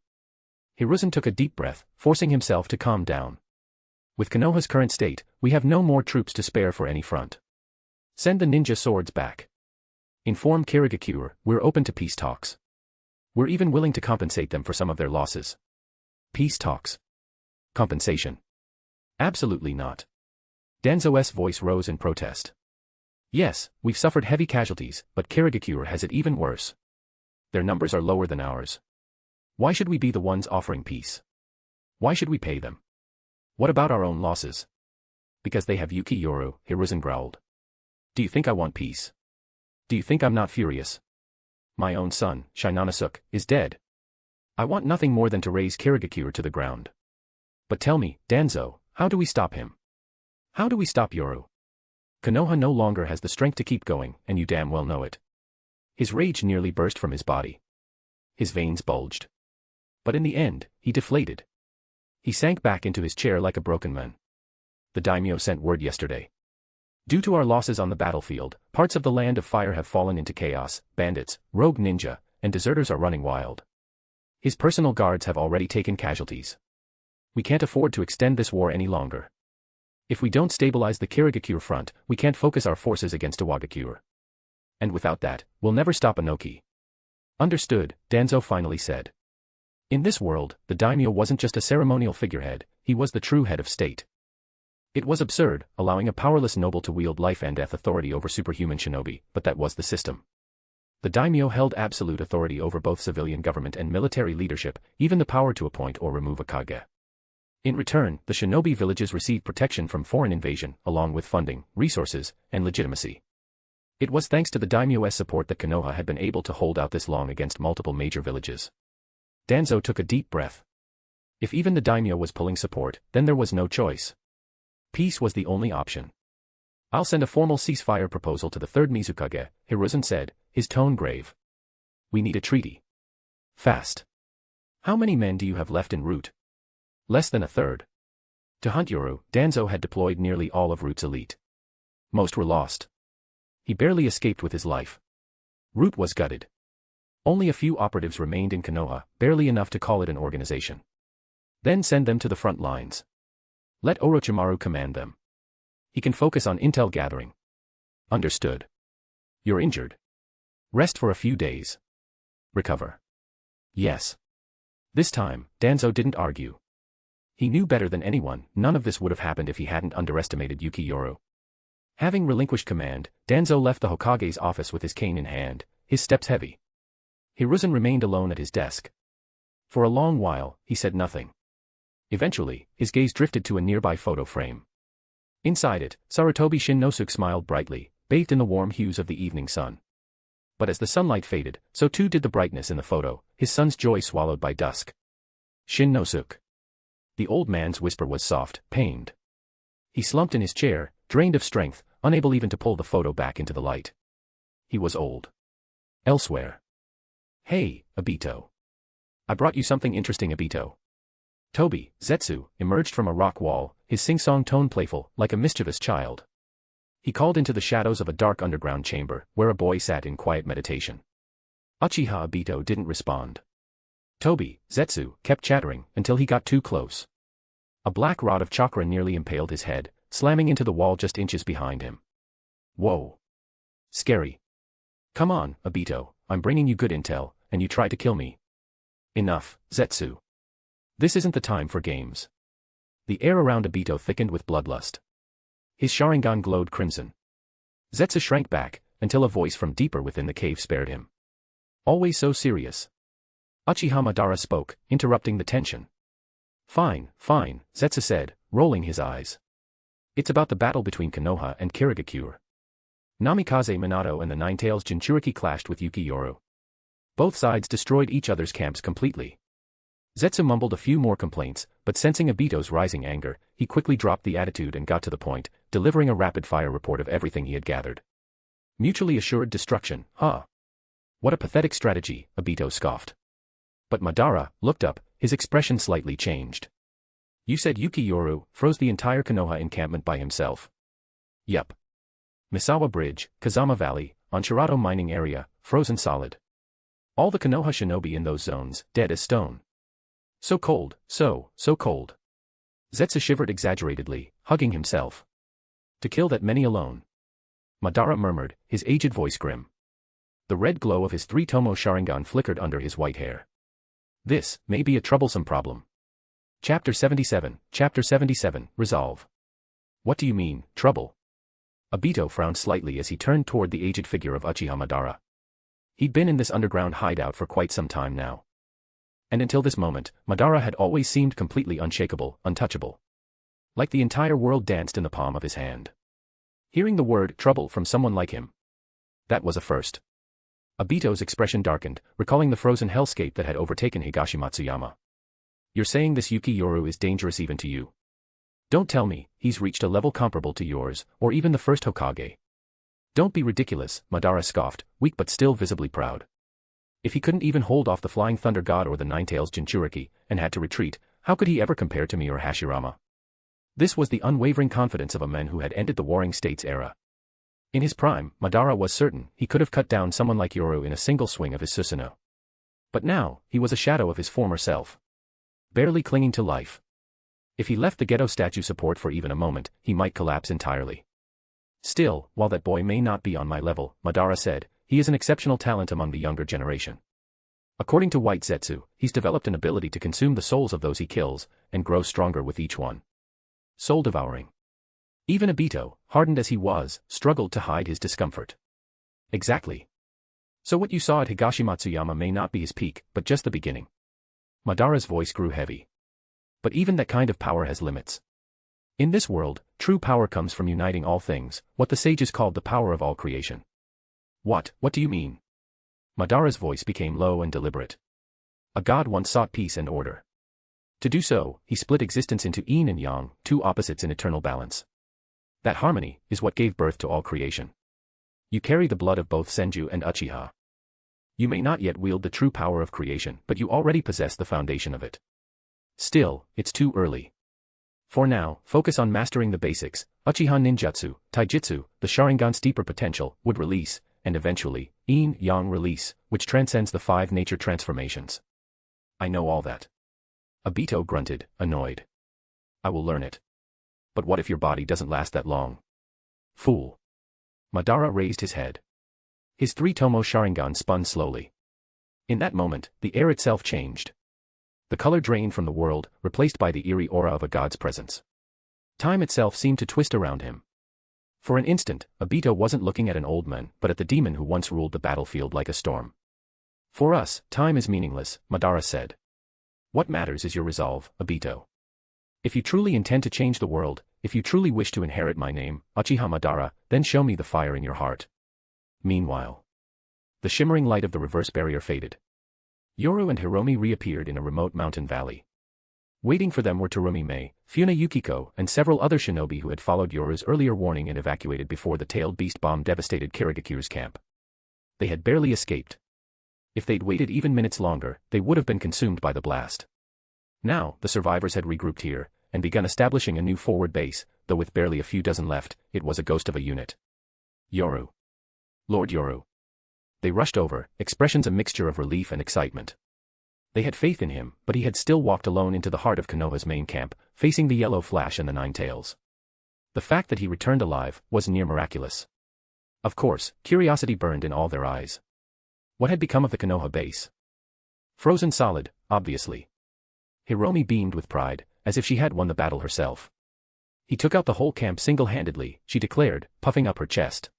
Hiruzen took a deep breath, forcing himself to calm down. With Konoha's current state, we have no more troops to spare for any front. Send the ninja swords back. Inform Kirigakure, we're open to peace talks. We're even willing to compensate them for some of their losses. Peace talks. Compensation. Absolutely not. Danzo's voice rose in protest. Yes, we've suffered heavy casualties, but Kirigakure has it even worse. Their numbers are lower than ours. Why should we be the ones offering peace? Why should we pay them? What about our own losses? Because they have Yuki Yoru, Hiruzen growled. Do you think I want peace? Do you think I'm not furious? My own son, Shinanosuke, is dead. I want nothing more than to raise Kirigakure to the ground. But tell me, Danzo, how do we stop him? How do we stop Yoru? Konoha no longer has the strength to keep going, and you damn well know it. His rage nearly burst from his body. His veins bulged. But in the end, he deflated. He sank back into his chair like a broken man. The daimyo sent word yesterday. Due to our losses on the battlefield, parts of the Land of Fire have fallen into chaos, bandits, rogue ninja, and deserters are running wild. His personal guards have already taken casualties. We can't afford to extend this war any longer. If we don't stabilize the Kirigakure front, we can't focus our forces against Konohagakure. And without that, we'll never stop Inoki. Understood, Danzo finally said. In this world, the daimyo wasn't just a ceremonial figurehead, he was the true head of state. It was absurd, allowing a powerless noble to wield life and death authority over superhuman shinobi, but that was the system. The daimyo held absolute authority over both civilian government and military leadership, even the power to appoint or remove a kage. In return, the shinobi villages received protection from foreign invasion, along with funding, resources, and legitimacy. It was thanks to the daimyo's support that Konoha had been able to hold out this long against multiple major villages. Danzo took a deep breath. If even the daimyo was pulling support, then there was no choice. Peace was the only option. I'll send a formal ceasefire proposal to the third Mizukage, Hiruzen said, his tone grave. We need a treaty. Fast. How many men do you have left en route? Less than a third. To hunt Yoru, Danzo had deployed nearly all of Root's elite. Most were lost. He barely escaped with his life. Root was gutted. Only a few operatives remained in Konoha, barely enough to call it an organization. Then send them to the front lines. Let Orochimaru command them. He can focus on intel gathering. Understood. You're injured. Rest for a few days. Recover. Yes. This time, Danzo didn't argue. He knew better than anyone, none of this would have happened if he hadn't underestimated Yuki Yoru. Having relinquished command, Danzo left the Hokage's office with his cane in hand, his steps heavy. Hiruzen remained alone at his desk. For a long while, he said nothing. Eventually, his gaze drifted to a nearby photo frame. Inside it, Sarutobi Shinnosuke smiled brightly, bathed in the warm hues of the evening sun. But as the sunlight faded, so too did the brightness in the photo, his son's joy swallowed by dusk. Shinnosuke. The old man's whisper was soft, pained. He slumped in his chair, drained of strength, unable even to pull the photo back into the light. He was old. Elsewhere. Hey, Obito. I brought you something interesting, Obito. Tobi, Zetsu, emerged from a rock wall, his sing-song tone playful, like a mischievous child. He called into the shadows of a dark underground chamber, where a boy sat in quiet meditation. Uchiha Obito didn't respond. Tobi, Zetsu, kept chattering, until he got too close. A black rod of chakra nearly impaled his head, slamming into the wall just inches behind him. Whoa. Scary. Come on, Obito, I'm bringing you good intel, and you try to kill me. Enough, Zetsu. This isn't the time for games. The air around Obito thickened with bloodlust. His Sharingan glowed crimson. Zetsu shrank back, until a voice from deeper within the cave spared him. Always so serious. Uchiha Madara spoke, interrupting the tension. Fine, Zetsu said, rolling his eyes. It's about the battle between Konoha and Kirigakure. Namikaze Minato and the Ninetales Jinchuriki clashed with Yuki Yoru. Both sides destroyed each other's camps completely. Zetsu mumbled a few more complaints, but sensing Obito's rising anger, he quickly dropped the attitude and got to the point, delivering a rapid-fire report of everything he had gathered. Mutually assured destruction, huh? What a pathetic strategy, Obito scoffed. But Madara looked up, his expression slightly changed. You said Yuki Yoru froze the entire Konoha encampment by himself. Yup. Misawa Bridge, Kazama Valley, Onshirato mining area, frozen solid. All the Konoha shinobi in those zones, dead as stone. So cold, so cold. Zetsu shivered exaggeratedly, hugging himself. To kill that many alone. Madara murmured, his aged voice grim. The red glow of his three-tomo Sharingan flickered under his white hair. This may be a troublesome problem. Chapter 77, Resolve. What do you mean, trouble? Obito frowned slightly as he turned toward the aged figure of Uchiha Madara. He'd been in this underground hideout for quite some time now. And until this moment, Madara had always seemed completely unshakable, untouchable. Like the entire world danced in the palm of his hand. Hearing the word trouble from someone like him. That was a first. Obito's expression darkened, recalling the frozen hellscape that had overtaken Higashimatsuyama. You're saying this Yuki Yoru is dangerous even to you? Don't tell me he's reached a level comparable to yours, or even the first Hokage. Don't be ridiculous, Madara scoffed, weak but still visibly proud. If he couldn't even hold off the Flying Thunder God or the Ninetales Jinchuriki, and had to retreat, how could he ever compare to me or Hashirama? This was the unwavering confidence of a man who had ended the Warring States era. In his prime, Madara was certain he could have cut down someone like Yoru in a single swing of his Susanoo. But now, he was a shadow of his former self. Barely clinging to life. If he left the ghetto statue support for even a moment, he might collapse entirely. Still, while that boy may not be on my level, Madara said, he is an exceptional talent among the younger generation. According to White Zetsu, he's developed an ability to consume the souls of those he kills, and grow stronger with each one. Soul devouring. Even Obito, hardened as he was, struggled to hide his discomfort. Exactly. So what you saw at Higashimatsuyama may not be his peak, but just the beginning. Madara's voice grew heavy. But even that kind of power has limits. In this world, true power comes from uniting all things, what the sages called the power of all creation. What do you mean? Madara's voice became low and deliberate. A god once sought peace and order. To do so, he split existence into yin and yang, two opposites in eternal balance. That harmony is what gave birth to all creation. You carry the blood of both Senju and Uchiha. You may not yet wield the true power of creation, but you already possess the foundation of it. Still, it's too early. For now, focus on mastering the basics. Uchiha Ninjutsu, Taijutsu, the Sharingan's deeper potential, would release, and eventually, yin-yang release, which transcends the 5 nature transformations. I know all that. Obito grunted, annoyed. I will learn it. But what if your body doesn't last that long? Fool. Madara raised his head. His 3-tomo Sharingan spun slowly. In that moment, the air itself changed. The color drained from the world, replaced by the eerie aura of a god's presence. Time itself seemed to twist around him. For an instant, Obito wasn't looking at an old man, but at the demon who once ruled the battlefield like a storm. For us, time is meaningless, Madara said. What matters is your resolve, Obito. If you truly intend to change the world, if you truly wish to inherit my name, Uchiha Madara, then show me the fire in your heart. Meanwhile, the shimmering light of the reverse barrier faded. Yoru and Hiromi reappeared in a remote mountain valley. Waiting for them were Terumi Mei, Funa Yukiko, and several other shinobi who had followed Yoru's earlier warning and evacuated before the tailed beast bomb devastated Kirigakure's camp. They had barely escaped. If they'd waited even minutes longer, they would have been consumed by the blast. Now, the survivors had regrouped here, and begun establishing a new forward base, though with barely a few dozen left, it was a ghost of a unit. Yoru. Lord Yoru. They rushed over, expressions a mixture of relief and excitement. They had faith in him, but he had still walked alone into the heart of Konoha's main camp, facing the yellow flash and the 9 tails. The fact that he returned alive was near miraculous. Of course, curiosity burned in all their eyes. What had become of the Konoha base? Frozen solid, obviously. Hiromi beamed with pride, as if she had won the battle herself. He took out the whole camp single-handedly, she declared, puffing up her chest.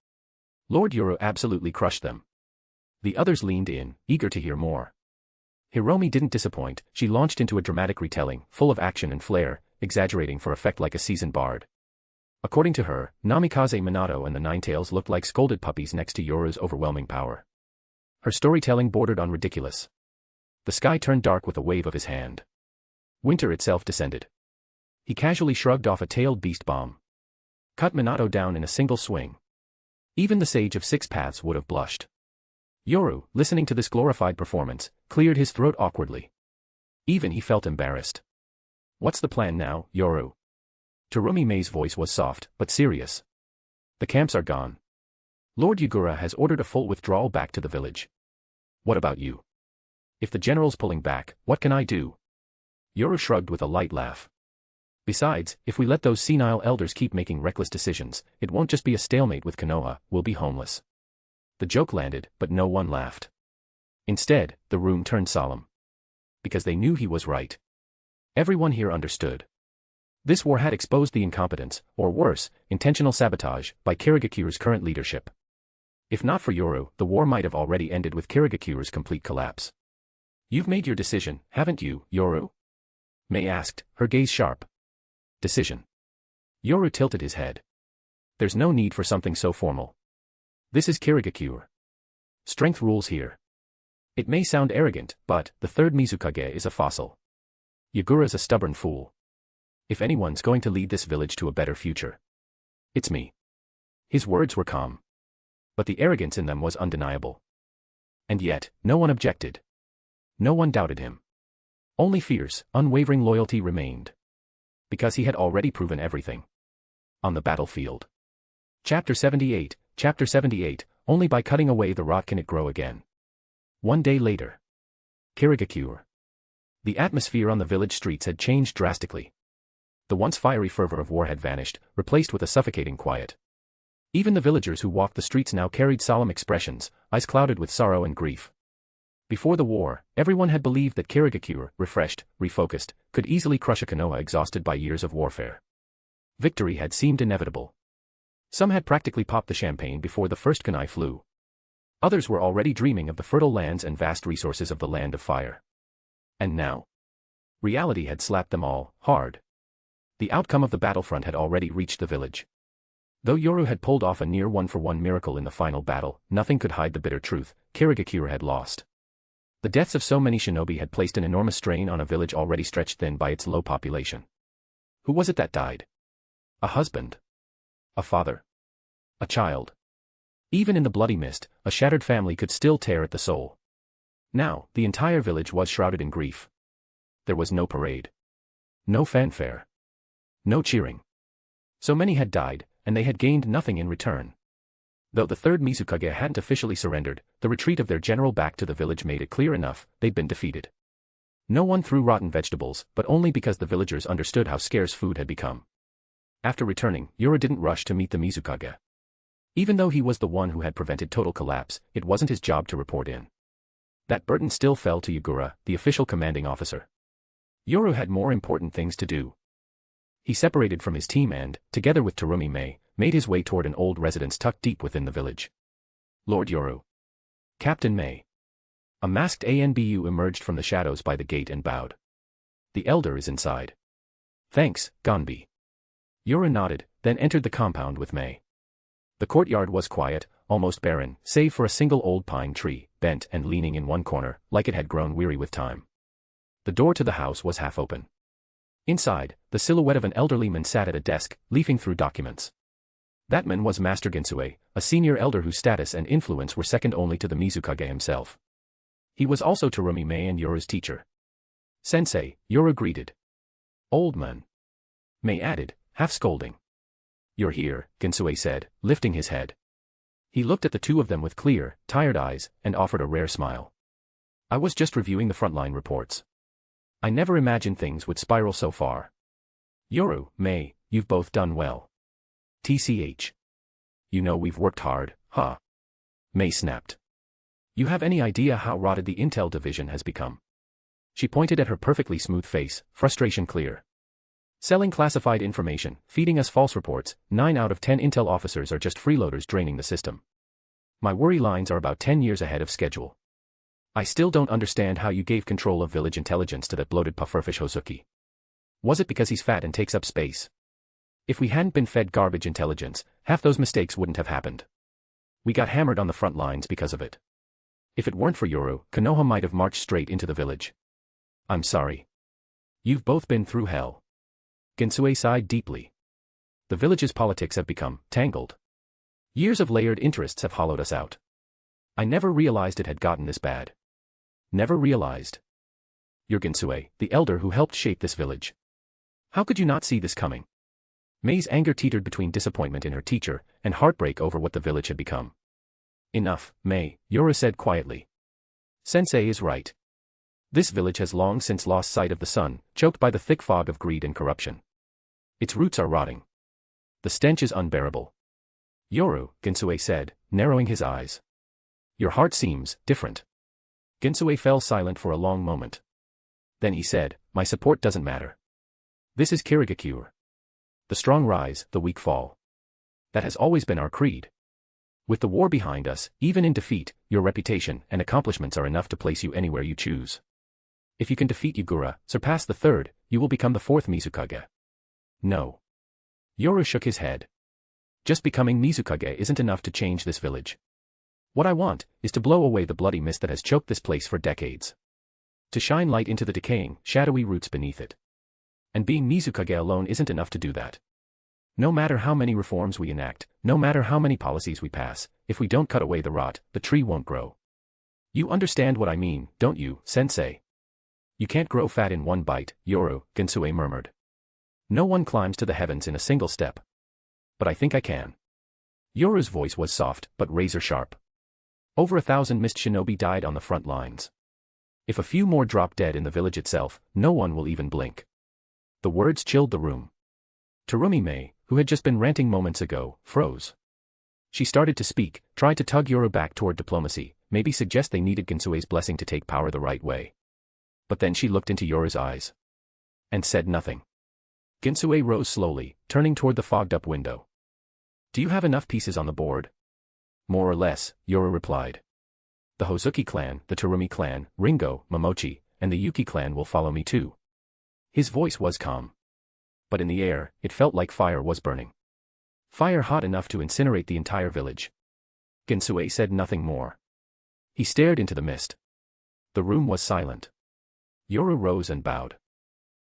Lord Yoru absolutely crushed them. The others leaned in, eager to hear more. Hiromi didn't disappoint, she launched into a dramatic retelling, full of action and flair, exaggerating for effect like a seasoned bard. According to her, Namikaze Minato and the 9 tails looked like scolded puppies next to Yoru's overwhelming power. Her storytelling bordered on ridiculous. The sky turned dark with a wave of his hand. Winter itself descended. He casually shrugged off a tailed beast bomb. Cut Minato down in a single swing. Even the sage of 6 paths would have blushed. Yoru, listening to this glorified performance, cleared his throat awkwardly. Even he felt embarrassed. What's the plan now, Yoru? Terumi Mei's voice was soft, but serious. The camps are gone. Lord Yagura has ordered a full withdrawal back to the village. What about you? If the general's pulling back, what can I do? Yoru shrugged with a light laugh. Besides, if we let those senile elders keep making reckless decisions, it won't just be a stalemate with Konoha, we'll be homeless. The joke landed, but no one laughed. Instead, the room turned solemn. Because they knew he was right. Everyone here understood. This war had exposed the incompetence, or worse, intentional sabotage, by Kirigakure's current leadership. If not for Yoru, the war might have already ended with Kirigakure's complete collapse. You've made your decision, haven't you, Yoru? Mei asked, her gaze sharp. Decision. Yoru tilted his head. There's no need for something so formal. This is Kirigakure. Strength rules here. It may sound arrogant, but the 3rd Mizukage is a fossil. Yagura's a stubborn fool. If anyone's going to lead this village to a better future, it's me. His words were calm. But the arrogance in them was undeniable. And yet, no one objected. No one doubted him. Only fierce, unwavering loyalty remained. Because he had already proven everything. On the battlefield. Chapter 78, only by cutting away the rot can it grow again. One day later. Kirigakure. The atmosphere on the village streets had changed drastically. The once fiery fervor of war had vanished, replaced with a suffocating quiet. Even the villagers who walked the streets now carried solemn expressions, eyes clouded with sorrow and grief. Before the war, everyone had believed that Kirigakure, refreshed, refocused, could easily crush a Konoha exhausted by years of warfare. Victory had seemed inevitable. Some had practically popped the champagne before the first kunai flew. Others were already dreaming of the fertile lands and vast resources of the Land of Fire. And now, reality had slapped them all, hard. The outcome of the battlefront had already reached the village. Though Yoru had pulled off a near one-for-one miracle in the final battle, nothing could hide the bitter truth: Kirigakure had lost. The deaths of so many shinobi had placed an enormous strain on a village already stretched thin by its low population. Who was it that died? A husband. A father. A child. Even in the bloody mist, a shattered family could still tear at the soul. Now, the entire village was shrouded in grief. There was no parade. No fanfare. No cheering. So many had died, and they had gained nothing in return. Though the third Mizukage hadn't officially surrendered, the retreat of their general back to the village made it clear enough: they'd been defeated. No one threw rotten vegetables, but only because the villagers understood how scarce food had become. After returning, Yoru didn't rush to meet the Mizukage. Even though he was the one who had prevented total collapse, it wasn't his job to report in. That burden still fell to Yagura, the official commanding officer. Yoru had more important things to do. He separated from his team and, together with Terumi Mei, made his way toward an old residence tucked deep within the village. Lord Yoru. Captain Mei. A masked ANBU emerged from the shadows by the gate and bowed. The elder is inside. Thanks, Ganbi. Yoru nodded, then entered the compound with Mei. The courtyard was quiet, almost barren, save for a single old pine tree, bent and leaning in one corner, like it had grown weary with time. The door to the house was half open. Inside, the silhouette of an elderly man sat at a desk, leafing through documents. That man was Master Gensue, a senior elder whose status and influence were second only to the Mizukage himself. He was also Terumi Mei and Yoru's teacher. Sensei, Yoru greeted. Old man. Mei added, half scolding. You're here, Gensue said, lifting his head. He looked at the two of them with clear, tired eyes, and offered a rare smile. I was just reviewing the frontline reports. I never imagined things would spiral so far. Yoru, Mei, you've both done well. TCH. You know we've worked hard, huh? Mei snapped. You have any idea how rotted the intel division has become? She pointed at her perfectly smooth face, frustration clear. Selling classified information, feeding us false reports, 9 out of 10 intel officers are just freeloaders draining the system. My worry lines are about 10 years ahead of schedule. I still don't understand how you gave control of village intelligence to that bloated pufferfish Hozuki. Was it because he's fat and takes up space? If we hadn't been fed garbage intelligence, half those mistakes wouldn't have happened. We got hammered on the front lines because of it. If it weren't for Yoru, Konoha might have marched straight into the village. I'm sorry. You've both been through hell. Gensue sighed deeply. The village's politics have become tangled. Years of layered interests have hollowed us out. I never realized it had gotten this bad. Never realized. You're Gensue, the elder who helped shape this village. How could you not see this coming? Mei's anger teetered between disappointment in her teacher and heartbreak over what the village had become. Enough, Mei, Yoru said quietly. Sensei is right. This village has long since lost sight of the sun, choked by the thick fog of greed and corruption. Its roots are rotting. The stench is unbearable. Yoru, Gensue said, narrowing his eyes. Your heart seems different. Gensue fell silent for a long moment. Then he said, my support doesn't matter. This is Kirigakure. The strong rise, the weak fall. That has always been our creed. With the war behind us, even in defeat, your reputation and accomplishments are enough to place you anywhere you choose. If you can defeat Yagura, surpass the third, you will become the fourth Mizukage. No. Yoru shook his head. Just becoming Mizukage isn't enough to change this village. What I want is to blow away the bloody mist that has choked this place for decades. To shine light into the decaying, shadowy roots beneath it. And being Mizukage alone isn't enough to do that. No matter how many reforms we enact, no matter how many policies we pass, if we don't cut away the rot, the tree won't grow. You understand what I mean, don't you, Sensei? You can't grow fat in one bite, Yoru, Gensue murmured. No one climbs to the heavens in a single step. But I think I can. Yoru's voice was soft, but razor sharp. Over 1,000 mist shinobi died on the front lines. If a few more drop dead in the village itself, no one will even blink. The words chilled the room. Terumi Mei, who had just been ranting moments ago, froze. She started to speak, tried to tug Yoru back toward diplomacy, maybe suggest they needed Ginsue's blessing to take power the right way. But then she looked into Yoru's eyes. And said nothing. Ginsue rose slowly, turning toward the fogged-up window. Do you have enough pieces on the board? More or less, Yoru replied. The Hozuki clan, the Terumi clan, Ringo, Momochi, and the Yuki clan will follow me too. His voice was calm. But in the air, it felt like fire was burning. Fire hot enough to incinerate the entire village. Ginsue said nothing more. He stared into the mist. The room was silent. Yoru rose and bowed.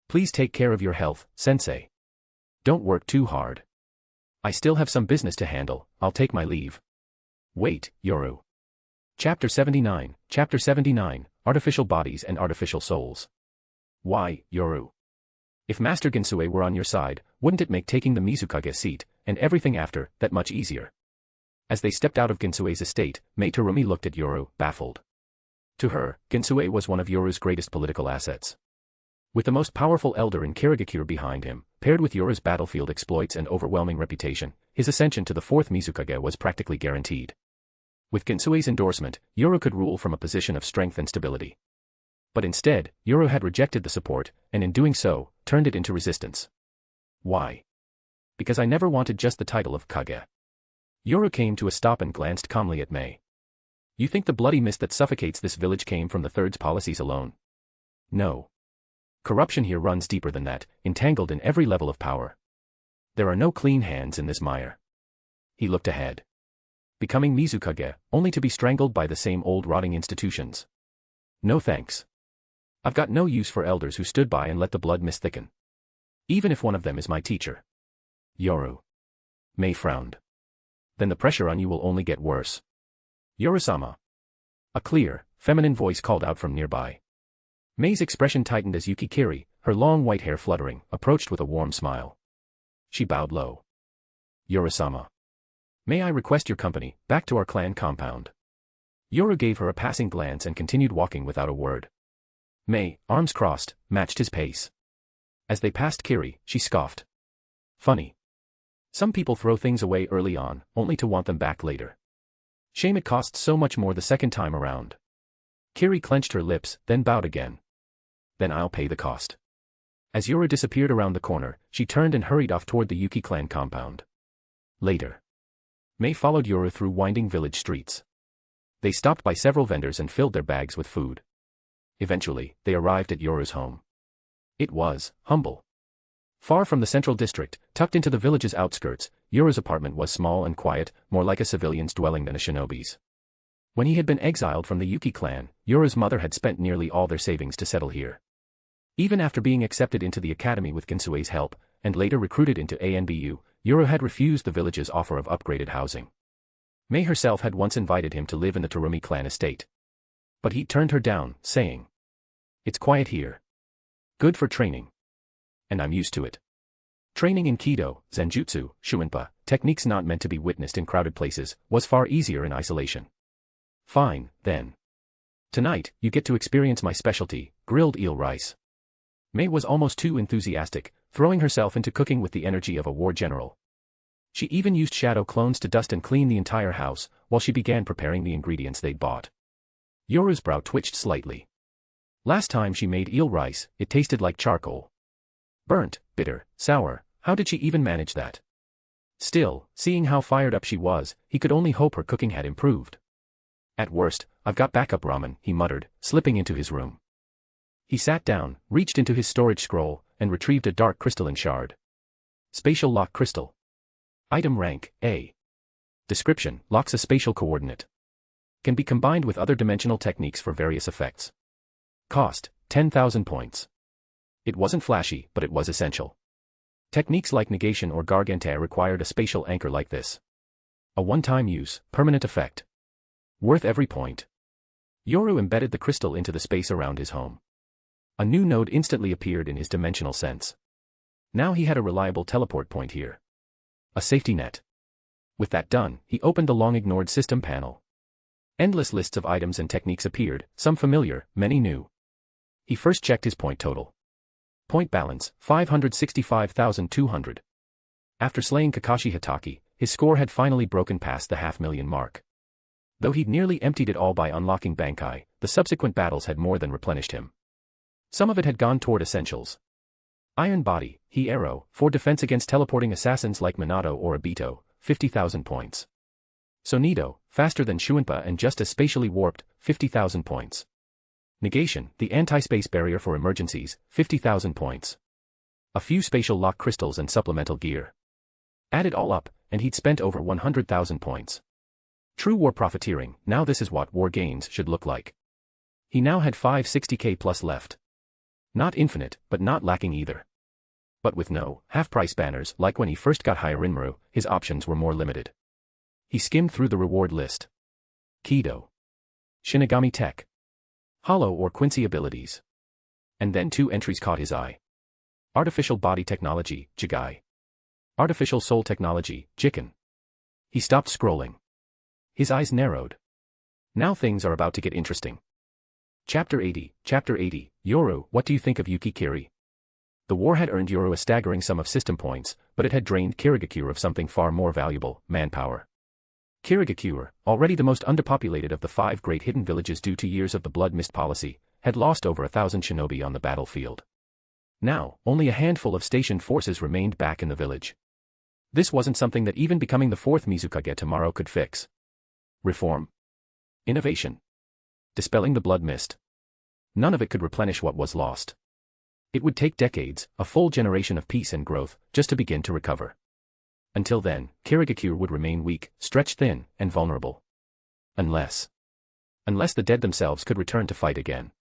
Please take care of your health, sensei. Don't work too hard. I still have some business to handle, I'll take my leave. Wait, Yoru. Chapter 79, Artificial Bodies and Artificial Souls. Why, Yoru? If Master Ginsue were on your side, wouldn't it make taking the Mizukage seat, and everything after, that much easier? As they stepped out of Ginsue's estate, Mei Terumi looked at Yoru, baffled. To her, Ginsue was one of Yoru's greatest political assets. With the most powerful elder in Kirigakure behind him, paired with Yoru's battlefield exploits and overwhelming reputation, his ascension to the fourth Mizukage was practically guaranteed. With Ginsue's endorsement, Yoru could rule from a position of strength and stability. But instead, Yoru had rejected the support, and in doing so, turned it into resistance. Why? Because I never wanted just the title of Kage. Yoru came to a stop and glanced calmly at Mei. You think the bloody mist that suffocates this village came from the Third's policies alone? No. Corruption here runs deeper than that, entangled in every level of power. There are no clean hands in this mire. He looked ahead. Becoming Mizukage, only to be strangled by the same old rotting institutions. No thanks. I've got no use for elders who stood by and let the blood mist thicken. Even if one of them is my teacher. Yoru. Mei frowned. Then the pressure on you will only get worse. Yoru-sama. A clear, feminine voice called out from nearby. Mei's expression tightened as Yuki Kiri, her long white hair fluttering, approached with a warm smile. She bowed low. Yoru-sama. May I request your company, back to our clan compound? Yoru gave her a passing glance and continued walking without a word. Mei, arms crossed, matched his pace. As they passed Kiri, she scoffed. Funny. Some people throw things away early on, only to want them back later. Shame it costs so much more the second time around. Kiri clenched her lips, then bowed again. Then I'll pay the cost. As Yoru disappeared around the corner, she turned and hurried off toward the Yuki clan compound. Later. Mei followed Yoru through winding village streets. They stopped by several vendors and filled their bags with food. Eventually, they arrived at Yoru's home. It was humble. Far from the central district, tucked into the village's outskirts, Yoru's apartment was small and quiet, more like a civilian's dwelling than a shinobi's. When he had been exiled from the Yuki clan, Yoru's mother had spent nearly all their savings to settle here. Even after being accepted into the academy with Ginsue's help, and later recruited into ANBU, Yoru had refused the village's offer of upgraded housing. Mei herself had once invited him to live in the Terumi clan estate. But he turned her down, saying, "It's quiet here. Good for training. And I'm used to it. Training in Kido, Zenjutsu, Shuinpa, techniques not meant to be witnessed in crowded places, was far easier in isolation." Fine, then. Tonight, you get to experience my specialty, grilled eel rice. Mei was almost too enthusiastic, throwing herself into cooking with the energy of a war general. She even used shadow clones to dust and clean the entire house, while she began preparing the ingredients they'd bought. Yoru's brow twitched slightly. Last time she made eel rice, it tasted like charcoal. Burnt, bitter, sour, how did she even manage that? Still, seeing how fired up she was, he could only hope her cooking had improved. At worst, I've got backup ramen, he muttered, slipping into his room. He sat down, reached into his storage scroll, and retrieved a dark crystalline shard. Spatial lock crystal. Item rank, A. Description, locks a spatial coordinate. Can be combined with other dimensional techniques for various effects. Cost, 10,000 points. It wasn't flashy, but it was essential. Techniques like negation or gargantia required a spatial anchor like this. A one-time use, permanent effect. Worth every point. Yoru embedded the crystal into the space around his home. A new node instantly appeared in his dimensional sense. Now he had a reliable teleport point here. A safety net. With that done, he opened the long-ignored system panel. Endless lists of items and techniques appeared, some familiar, many new. He first checked his point total. Point balance, 565,200. After slaying Kakashi Hatake, his score had finally broken past the 500,000 mark. Though he'd nearly emptied it all by unlocking Bankai, the subsequent battles had more than replenished him. Some of it had gone toward essentials. Iron Body, He Arrow, for defense against teleporting assassins like Minato or Obito, 50,000 points. Sonido, faster than Shuinpa and just as spatially warped, 50,000 points. Negation, the anti-space barrier for emergencies, 50,000 points. A few spatial lock crystals and supplemental gear. Add it all up, and he'd spent over 100,000 points. True war profiteering, now this is what war gains should look like. He now had 560k plus left. Not infinite, but not lacking either. But with no half-price banners like when he first got Hyarinmaru, his options were more limited. He skimmed through the reward list. Kido. Shinigami Tech. Hollow or Quincy abilities. And then 2 entries caught his eye. Artificial Body Technology, Jigai. Artificial Soul Technology, Jiken. He stopped scrolling. His eyes narrowed. Now things are about to get interesting. Chapter 80, Yoru, what do you think of Yuki Kiri? The war had earned Yoru a staggering sum of system points, but it had drained Kirigakure of something far more valuable, manpower. Kirigakure, already the most underpopulated of the 5 great hidden villages due to years of the Blood Mist policy, had lost over 1,000 shinobi on the battlefield. Now, only a handful of stationed forces remained back in the village. This wasn't something that even becoming the 4th Mizukage tomorrow could fix. Reform. Innovation. Dispelling the blood mist. None of it could replenish what was lost. It would take decades, a full generation of peace and growth, just to begin to recover. Until then, Kirigakure would remain weak, stretched thin, and vulnerable. Unless the dead themselves could return to fight again.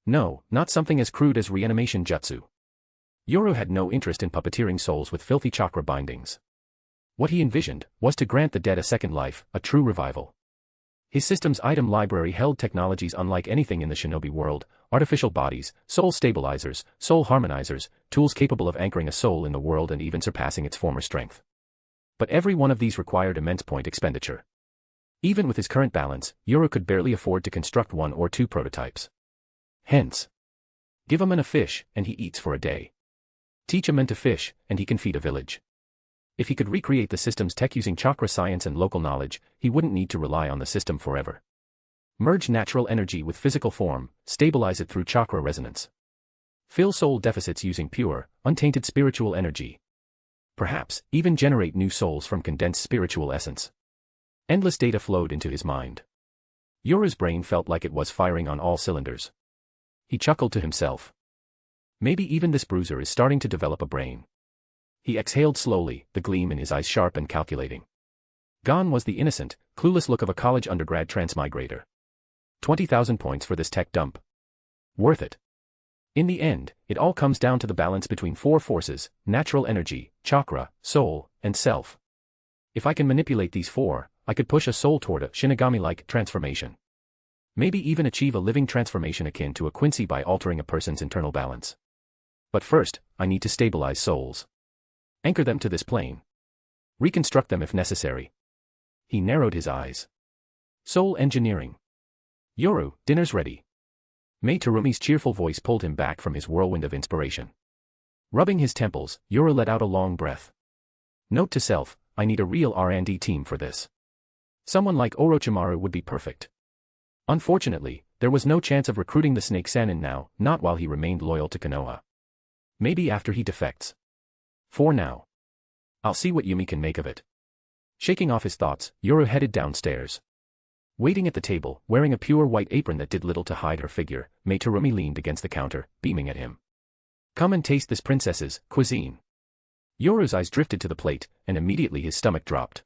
No, not something as crude as reanimation jutsu. Yoru had no interest in puppeteering souls with filthy chakra bindings. What he envisioned was to grant the dead a second life, a true revival. His system's item library held technologies unlike anything in the shinobi world: artificial bodies, soul stabilizers, soul harmonizers, tools capable of anchoring a soul in the world and even surpassing its former strength. But every one of these required immense point expenditure. Even with his current balance, Yoru could barely afford to construct 1 or 2 prototypes. Hence, give a man a fish, and he eats for a day. Teach a man to fish, and he can feed a village. If he could recreate the system's tech using chakra science and local knowledge, he wouldn't need to rely on the system forever. Merge natural energy with physical form, stabilize it through chakra resonance. Fill soul deficits using pure, untainted spiritual energy. Perhaps, even generate new souls from condensed spiritual essence. Endless data flowed into his mind. Yoru's brain felt like it was firing on all cylinders. He chuckled to himself. Maybe even this bruiser is starting to develop a brain. He exhaled slowly, the gleam in his eyes sharp and calculating. Gone was the innocent, clueless look of a college undergrad transmigrator. 20,000 points for this tech dump. Worth it. In the end, it all comes down to the balance between 4 forces: natural energy, chakra, soul, and self. If I can manipulate these 4, I could push a soul toward a Shinigami-like transformation. Maybe even achieve a living transformation akin to a Quincy by altering a person's internal balance. But first, I need to stabilize souls. Anchor them to this plane. Reconstruct them if necessary. He narrowed his eyes. Soul engineering. Yoru, dinner's ready. Mei Terumi's cheerful voice pulled him back from his whirlwind of inspiration. Rubbing his temples, Yoru let out a long breath. Note to self, I need a real R&D team for this. Someone like Orochimaru would be perfect. Unfortunately, there was no chance of recruiting the Snake Sannin now, not while he remained loyal to Konoha. Maybe after he defects. For now. I'll see what Yumi can make of it. Shaking off his thoughts, Yoru headed downstairs. Waiting at the table, wearing a pure white apron that did little to hide her figure, Mei Terumi leaned against the counter, beaming at him. Come and taste this princess's cuisine. Yoru's eyes drifted to the plate, and immediately his stomach dropped.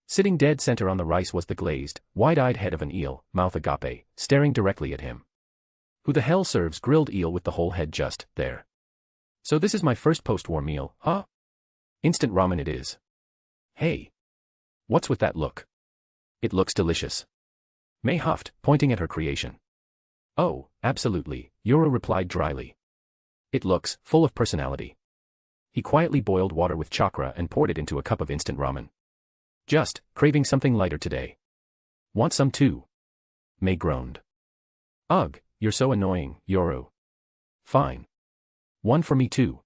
Sitting dead center on the rice was the glazed, wide-eyed head of an eel, mouth agape, staring directly at him. Who the hell serves grilled eel with the whole head just there? So this is my first post-war meal, huh? Instant ramen it is. Hey. What's with that look? It looks delicious. Mei huffed, pointing at her creation. Oh, absolutely, Yoru replied dryly. It looks full of personality. He quietly boiled water with chakra and poured it into a cup of instant ramen. Just craving something lighter today. Want some too? Mei groaned. Ugh, you're so annoying, Yoru. Fine. One for me too.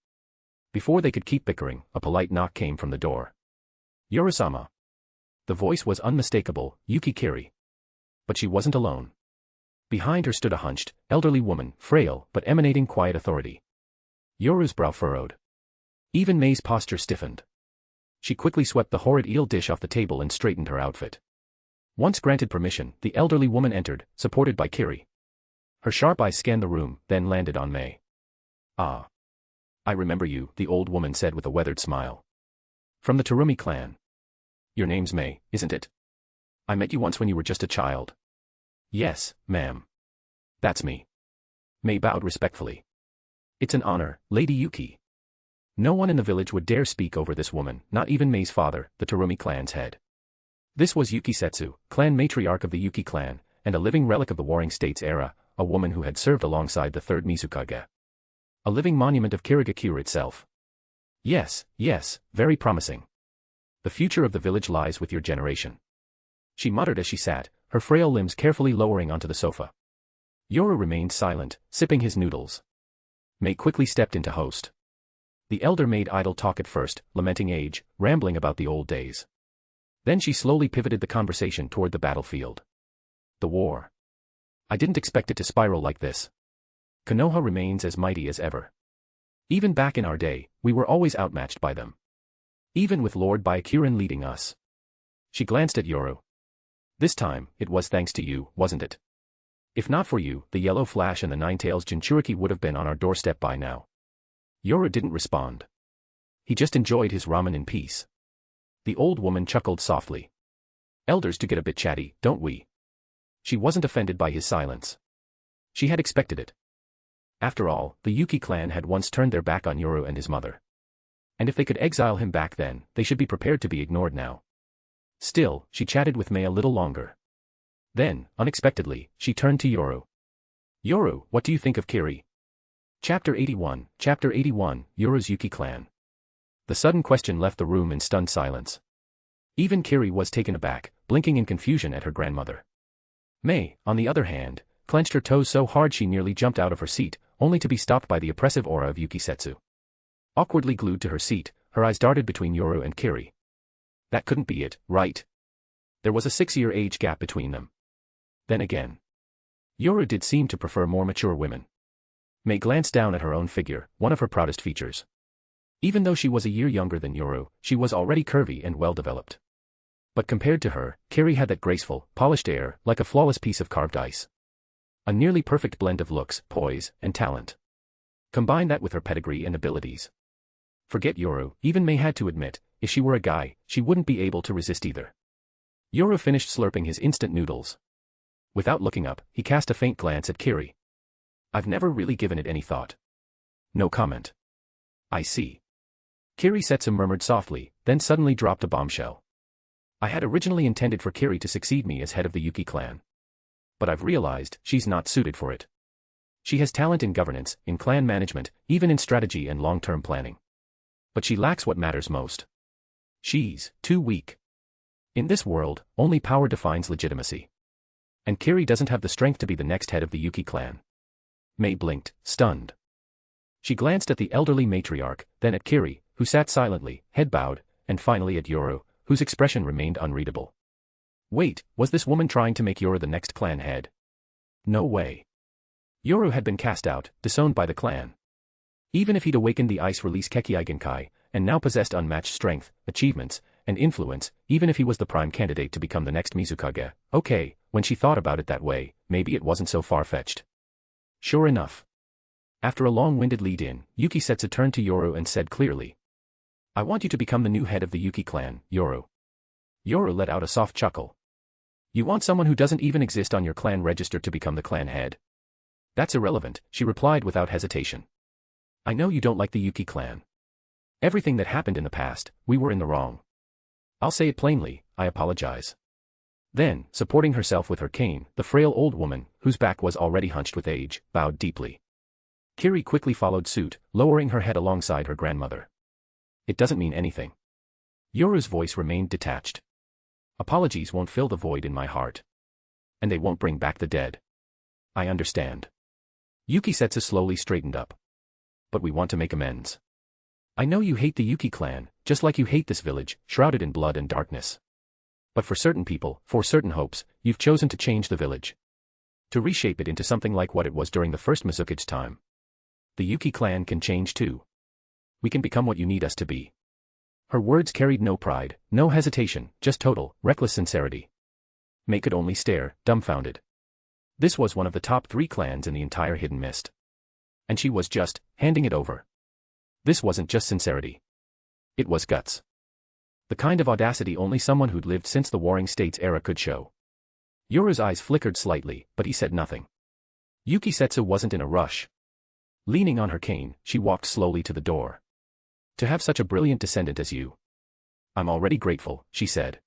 Before they could keep bickering, a polite knock came from the door. "Yoru-sama." The voice was unmistakable, Yuki Kiri. But she wasn't alone. Behind her stood a hunched, elderly woman, frail, but emanating quiet authority. Yoru's brow furrowed. Even Mei's posture stiffened. She quickly swept the horrid eel dish off the table and straightened her outfit. Once granted permission, the elderly woman entered, supported by Kiri. Her sharp eyes scanned the room, then landed on Mei. "Ah. I remember you," the old woman said with a weathered smile. "From the Terumi clan. Your name's Mei, isn't it? I met you once when you were just a child." "Yes, ma'am. That's me." Mei bowed respectfully. "It's an honor, Lady Yuki." No one in the village would dare speak over this woman, not even Mei's father, the Terumi clan's head. This was Yuki Setsu, clan matriarch of the Yuki clan, and a living relic of the Warring States era, a woman who had served alongside the third Mizukage. A living monument of Kirigakure itself. Yes, very promising. The future of the village lies with your generation." She muttered as she sat, her frail limbs carefully lowering onto the sofa. Yoru remained silent, sipping his noodles. Mei quickly stepped in to host. The elder made idle talk at first, lamenting age, rambling about the old days. Then she slowly pivoted the conversation toward the battlefield. The war. I didn't expect it to spiral like this. Konoha remains as mighty as ever. Even back in our day, we were always outmatched by them. Even with Lord Byakuren leading us. She glanced at Yoru. This time, it was thanks to you, wasn't it? If not for you, the Yellow Flash and the Ninetales Jinchuriki would have been on our doorstep by now. Yoru didn't respond. He just enjoyed his ramen in peace. The old woman chuckled softly. Elders do get a bit chatty, don't we? She wasn't offended by his silence. She had expected it. After all, the Yuki clan had once turned their back on Yoru and his mother. And if they could exile him back then, they should be prepared to be ignored now. Still, she chatted with Mei a little longer. Then, unexpectedly, she turned to Yoru. "Yoru, what do you think of Kiri?" Chapter 81, Yoru's Yuki clan. The sudden question left the room in stunned silence. Even Kiri was taken aback, blinking in confusion at her grandmother. Mei, on the other hand, clenched her toes so hard she nearly jumped out of her seat, only to be stopped by the oppressive aura of Yuki Setsu. Awkwardly glued to her seat, her eyes darted between Yoru and Kiri. That couldn't be it, right? There was a 6-year age gap between them. Then again, Yoru did seem to prefer more mature women. Mei glanced down at her own figure, one of her proudest features. Even though she was a year younger than Yoru, she was already curvy and well-developed. But compared to her, Kiri had that graceful, polished air, like a flawless piece of carved ice. A nearly perfect blend of looks, poise, and talent. Combine that with her pedigree and abilities. Forget Yoru, even Mei had to admit, if she were a guy, she wouldn't be able to resist either. Yoru finished slurping his instant noodles. Without looking up, he cast a faint glance at Kiri. "I've never really given it any thought." No comment. "I see." Kiri Setsu murmured softly, then suddenly dropped a bombshell. "I had originally intended for Kiri to succeed me as head of the Yuki clan. But I've realized she's not suited for it. She has talent in governance, in clan management, even in strategy and long-term planning. But she lacks what matters most. She's too weak. In this world, only power defines legitimacy. And Kiri doesn't have the strength to be the next head of the Yuki clan." Mei blinked, stunned. She glanced at the elderly matriarch, then at Kiri, who sat silently, head bowed, and finally at Yoru, whose expression remained unreadable. Wait, was this woman trying to make Yoru the next clan head? No way. Yoru had been cast out, disowned by the clan. Even if he'd awakened the ice-release Kekkei Genkai, and now possessed unmatched strength, achievements, and influence, even if he was the prime candidate to become the next Mizukage, okay, when she thought about it that way, maybe it wasn't so far-fetched. Sure enough. After a long-winded lead-in, Yuki Setsu turned to Yoru and said clearly, "I want you to become the new head of the Yuki clan, Yoru." Yoru let out a soft chuckle. "You want someone who doesn't even exist on your clan register to become the clan head?" "That's irrelevant," she replied without hesitation. "I know you don't like the Yuki clan. Everything that happened in the past, we were in the wrong. I'll say it plainly, I apologize." Then, supporting herself with her cane, the frail old woman, whose back was already hunched with age, bowed deeply. Kiri quickly followed suit, lowering her head alongside her grandmother. "It doesn't mean anything." Yoru's voice remained detached. "Apologies won't fill the void in my heart. And they won't bring back the dead. I understand." Yuki Setsu slowly straightened up. "But we want to make amends." I know you hate the Yuki clan, just like you hate this village, shrouded in blood and darkness. But for certain people, for certain hopes, you've chosen to change the village. To reshape it into something like what it was during the first Mizukage time. The Yuki clan can change too. We can become what you need us to be. Her words carried no pride, no hesitation, just total, reckless sincerity. May could only stare, dumbfounded. This was one of the top 3 clans in the entire Hidden Mist. And she was just handing it over. This wasn't just sincerity. It was guts. The kind of audacity only someone who'd lived since the Warring States era could show. Yoru's eyes flickered slightly, but he said nothing. Yuki Setsu wasn't in a rush. Leaning on her cane, she walked slowly to the door. To have such a brilliant descendant as you. I'm already grateful, she said.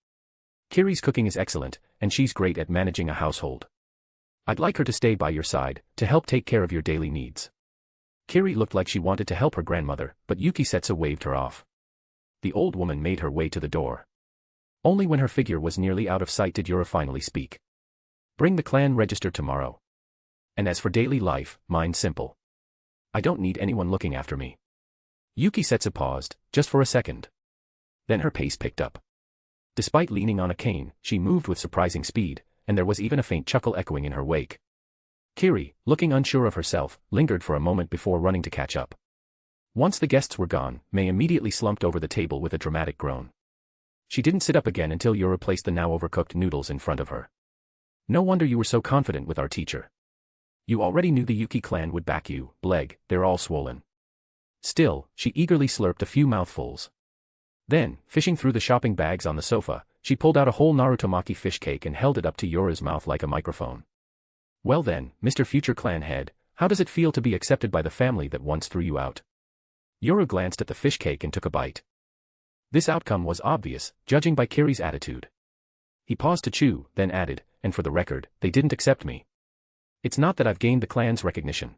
Kiri's cooking is excellent, and she's great at managing a household. I'd like her to stay by your side, to help take care of your daily needs. Kiri looked like she wanted to help her grandmother, but Yuki Setsu waved her off. The old woman made her way to the door. Only when her figure was nearly out of sight did Yura finally speak. Bring the clan register tomorrow. And as for daily life, mine's simple. I don't need anyone looking after me. Yuki Setsu paused, just for a second. Then her pace picked up. Despite leaning on a cane, she moved with surprising speed, and there was even a faint chuckle echoing in her wake. Kiri, looking unsure of herself, lingered for a moment before running to catch up. Once the guests were gone, May immediately slumped over the table with a dramatic groan. She didn't sit up again until Yura placed the now overcooked noodles in front of her. No wonder you were so confident with our teacher. You already knew the Yuki clan would back you, Bleg, they're all swollen. Still, she eagerly slurped a few mouthfuls. Then, fishing through the shopping bags on the sofa, she pulled out a whole Narutomaki fish cake and held it up to Yura's mouth like a microphone. Well then, Mr. Future Clan Head, how does it feel to be accepted by the family that once threw you out? Yura glanced at the fish cake and took a bite. This outcome was obvious, judging by Kiri's attitude. He paused to chew, then added, and for the record, they didn't accept me. It's not that I've gained the clan's recognition.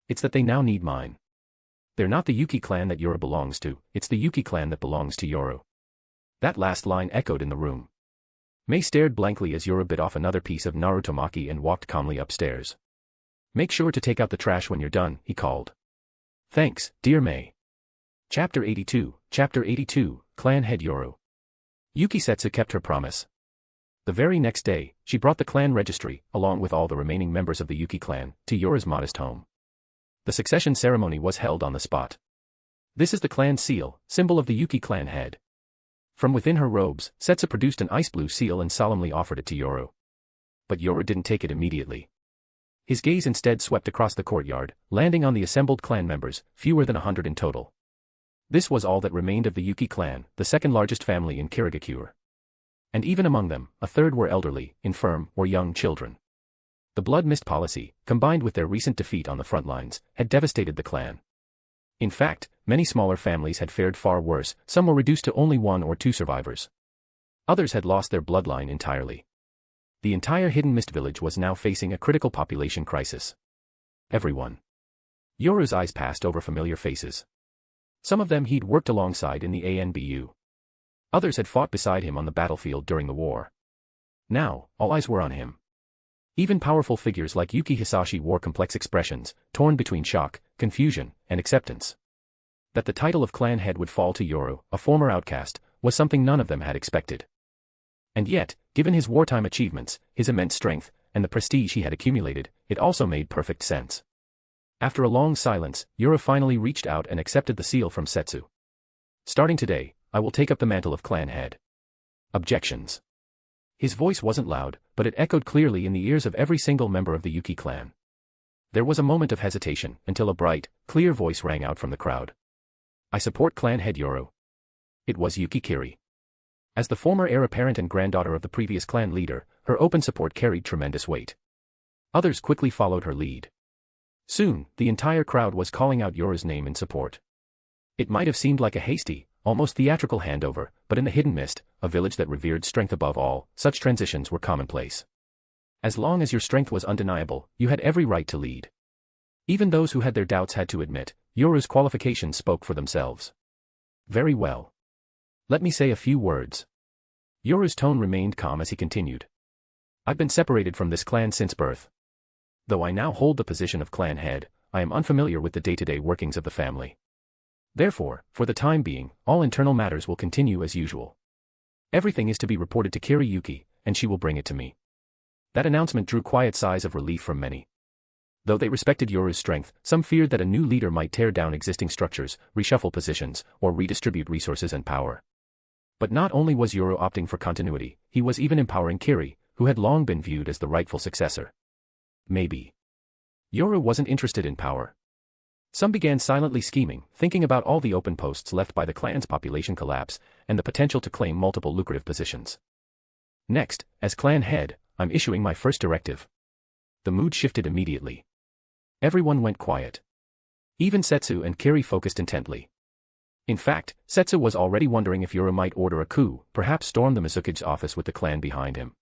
It's that they now need mine. They're not the Yuki clan that Yura belongs to, it's the Yuki clan that belongs to Yoru. That last line echoed in the room. May stared blankly as Yura bit off another piece of Narutomaki and walked calmly upstairs. Make sure to take out the trash when you're done, he called. Thanks, dear May. Chapter 82, Clan Head Yoru. Yuki Setsu kept her promise. The very next day, she brought the clan registry, along with all the remaining members of the Yuki clan, to Yora's modest home. The succession ceremony was held on the spot. This is the clan seal, symbol of the Yuki clan head. From within her robes, Setsu produced an ice blue seal and solemnly offered it to Yoru. But Yoru didn't take it immediately. His gaze instead swept across the courtyard, landing on the assembled clan members, fewer than 100 in total. This was all that remained of the Yuki clan, the second largest family in Kirigakure. And even among them, a third were elderly, infirm, or young children. The blood mist policy, combined with their recent defeat on the front lines, had devastated the clan. In fact, many smaller families had fared far worse, some were reduced to only 1 or 2 survivors. Others had lost their bloodline entirely. The entire Hidden Mist village was now facing a critical population crisis. Everyone. Yoru's eyes passed over familiar faces. Some of them he'd worked alongside in the ANBU. Others had fought beside him on the battlefield during the war. Now, all eyes were on him. Even powerful figures like Yuki Hisashi wore complex expressions, torn between shock, confusion, and acceptance. That the title of clan head would fall to Yoru, a former outcast, was something none of them had expected. And yet, given his wartime achievements, his immense strength, and the prestige he had accumulated, it also made perfect sense. After a long silence, Yoru finally reached out and accepted the seal from Setsu. Starting today, I will take up the mantle of clan head. Objections. His voice wasn't loud, but it echoed clearly in the ears of every single member of the Yuki clan. There was a moment of hesitation, until a bright, clear voice rang out from the crowd. I support clan head Yoru. It was Yuki Kiri. As the former heir apparent and granddaughter of the previous clan leader, her open support carried tremendous weight. Others quickly followed her lead. Soon, the entire crowd was calling out Yoru's name in support. It might have seemed like a hasty, almost theatrical handover, but in the Hidden Mist, a village that revered strength above all, such transitions were commonplace. As long as your strength was undeniable, you had every right to lead. Even those who had their doubts had to admit, Yoru's qualifications spoke for themselves. Very well. Let me say a few words. Yoru's tone remained calm as he continued. I've been separated from this clan since birth. Though I now hold the position of clan head, I am unfamiliar with the day-to-day workings of the family. Therefore, for the time being, all internal matters will continue as usual. Everything is to be reported to Kiriyuki, and she will bring it to me. That announcement drew quiet sighs of relief from many. Though they respected Yoru's strength, some feared that a new leader might tear down existing structures, reshuffle positions, or redistribute resources and power. But not only was Yoru opting for continuity, he was even empowering Kiri, who had long been viewed as the rightful successor. Maybe Yoru wasn't interested in power. Some began silently scheming, thinking about all the open posts left by the clan's population collapse, and the potential to claim multiple lucrative positions. Next, as clan head, I'm issuing my first directive. The mood shifted immediately. Everyone went quiet. Even Setsu and Kiri focused intently. In fact, Setsu was already wondering if Yoru might order a coup, perhaps storm the Mizukage's office with the clan behind him.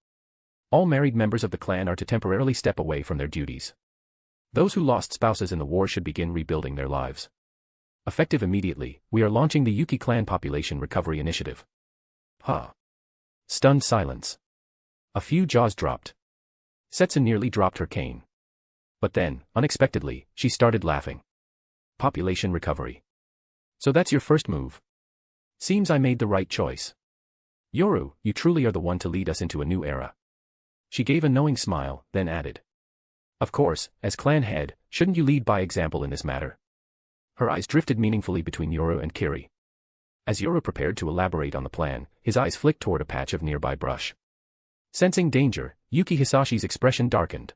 All married members of the clan are to temporarily step away from their duties. Those who lost spouses in the war should begin rebuilding their lives. Effective immediately, we are launching the Yuki Clan Population Recovery Initiative. Huh. Stunned silence. A few jaws dropped. Setsu nearly dropped her cane. But then, unexpectedly, she started laughing. Population recovery. So that's your first move. Seems I made the right choice. Yoru, you truly are the one to lead us into a new era. She gave a knowing smile, then added. Of course, as clan head, shouldn't you lead by example in this matter? Her eyes drifted meaningfully between Yoru and Kiri. As Yoru prepared to elaborate on the plan, his eyes flicked toward a patch of nearby brush. Sensing danger, Yuki Hisashi's expression darkened.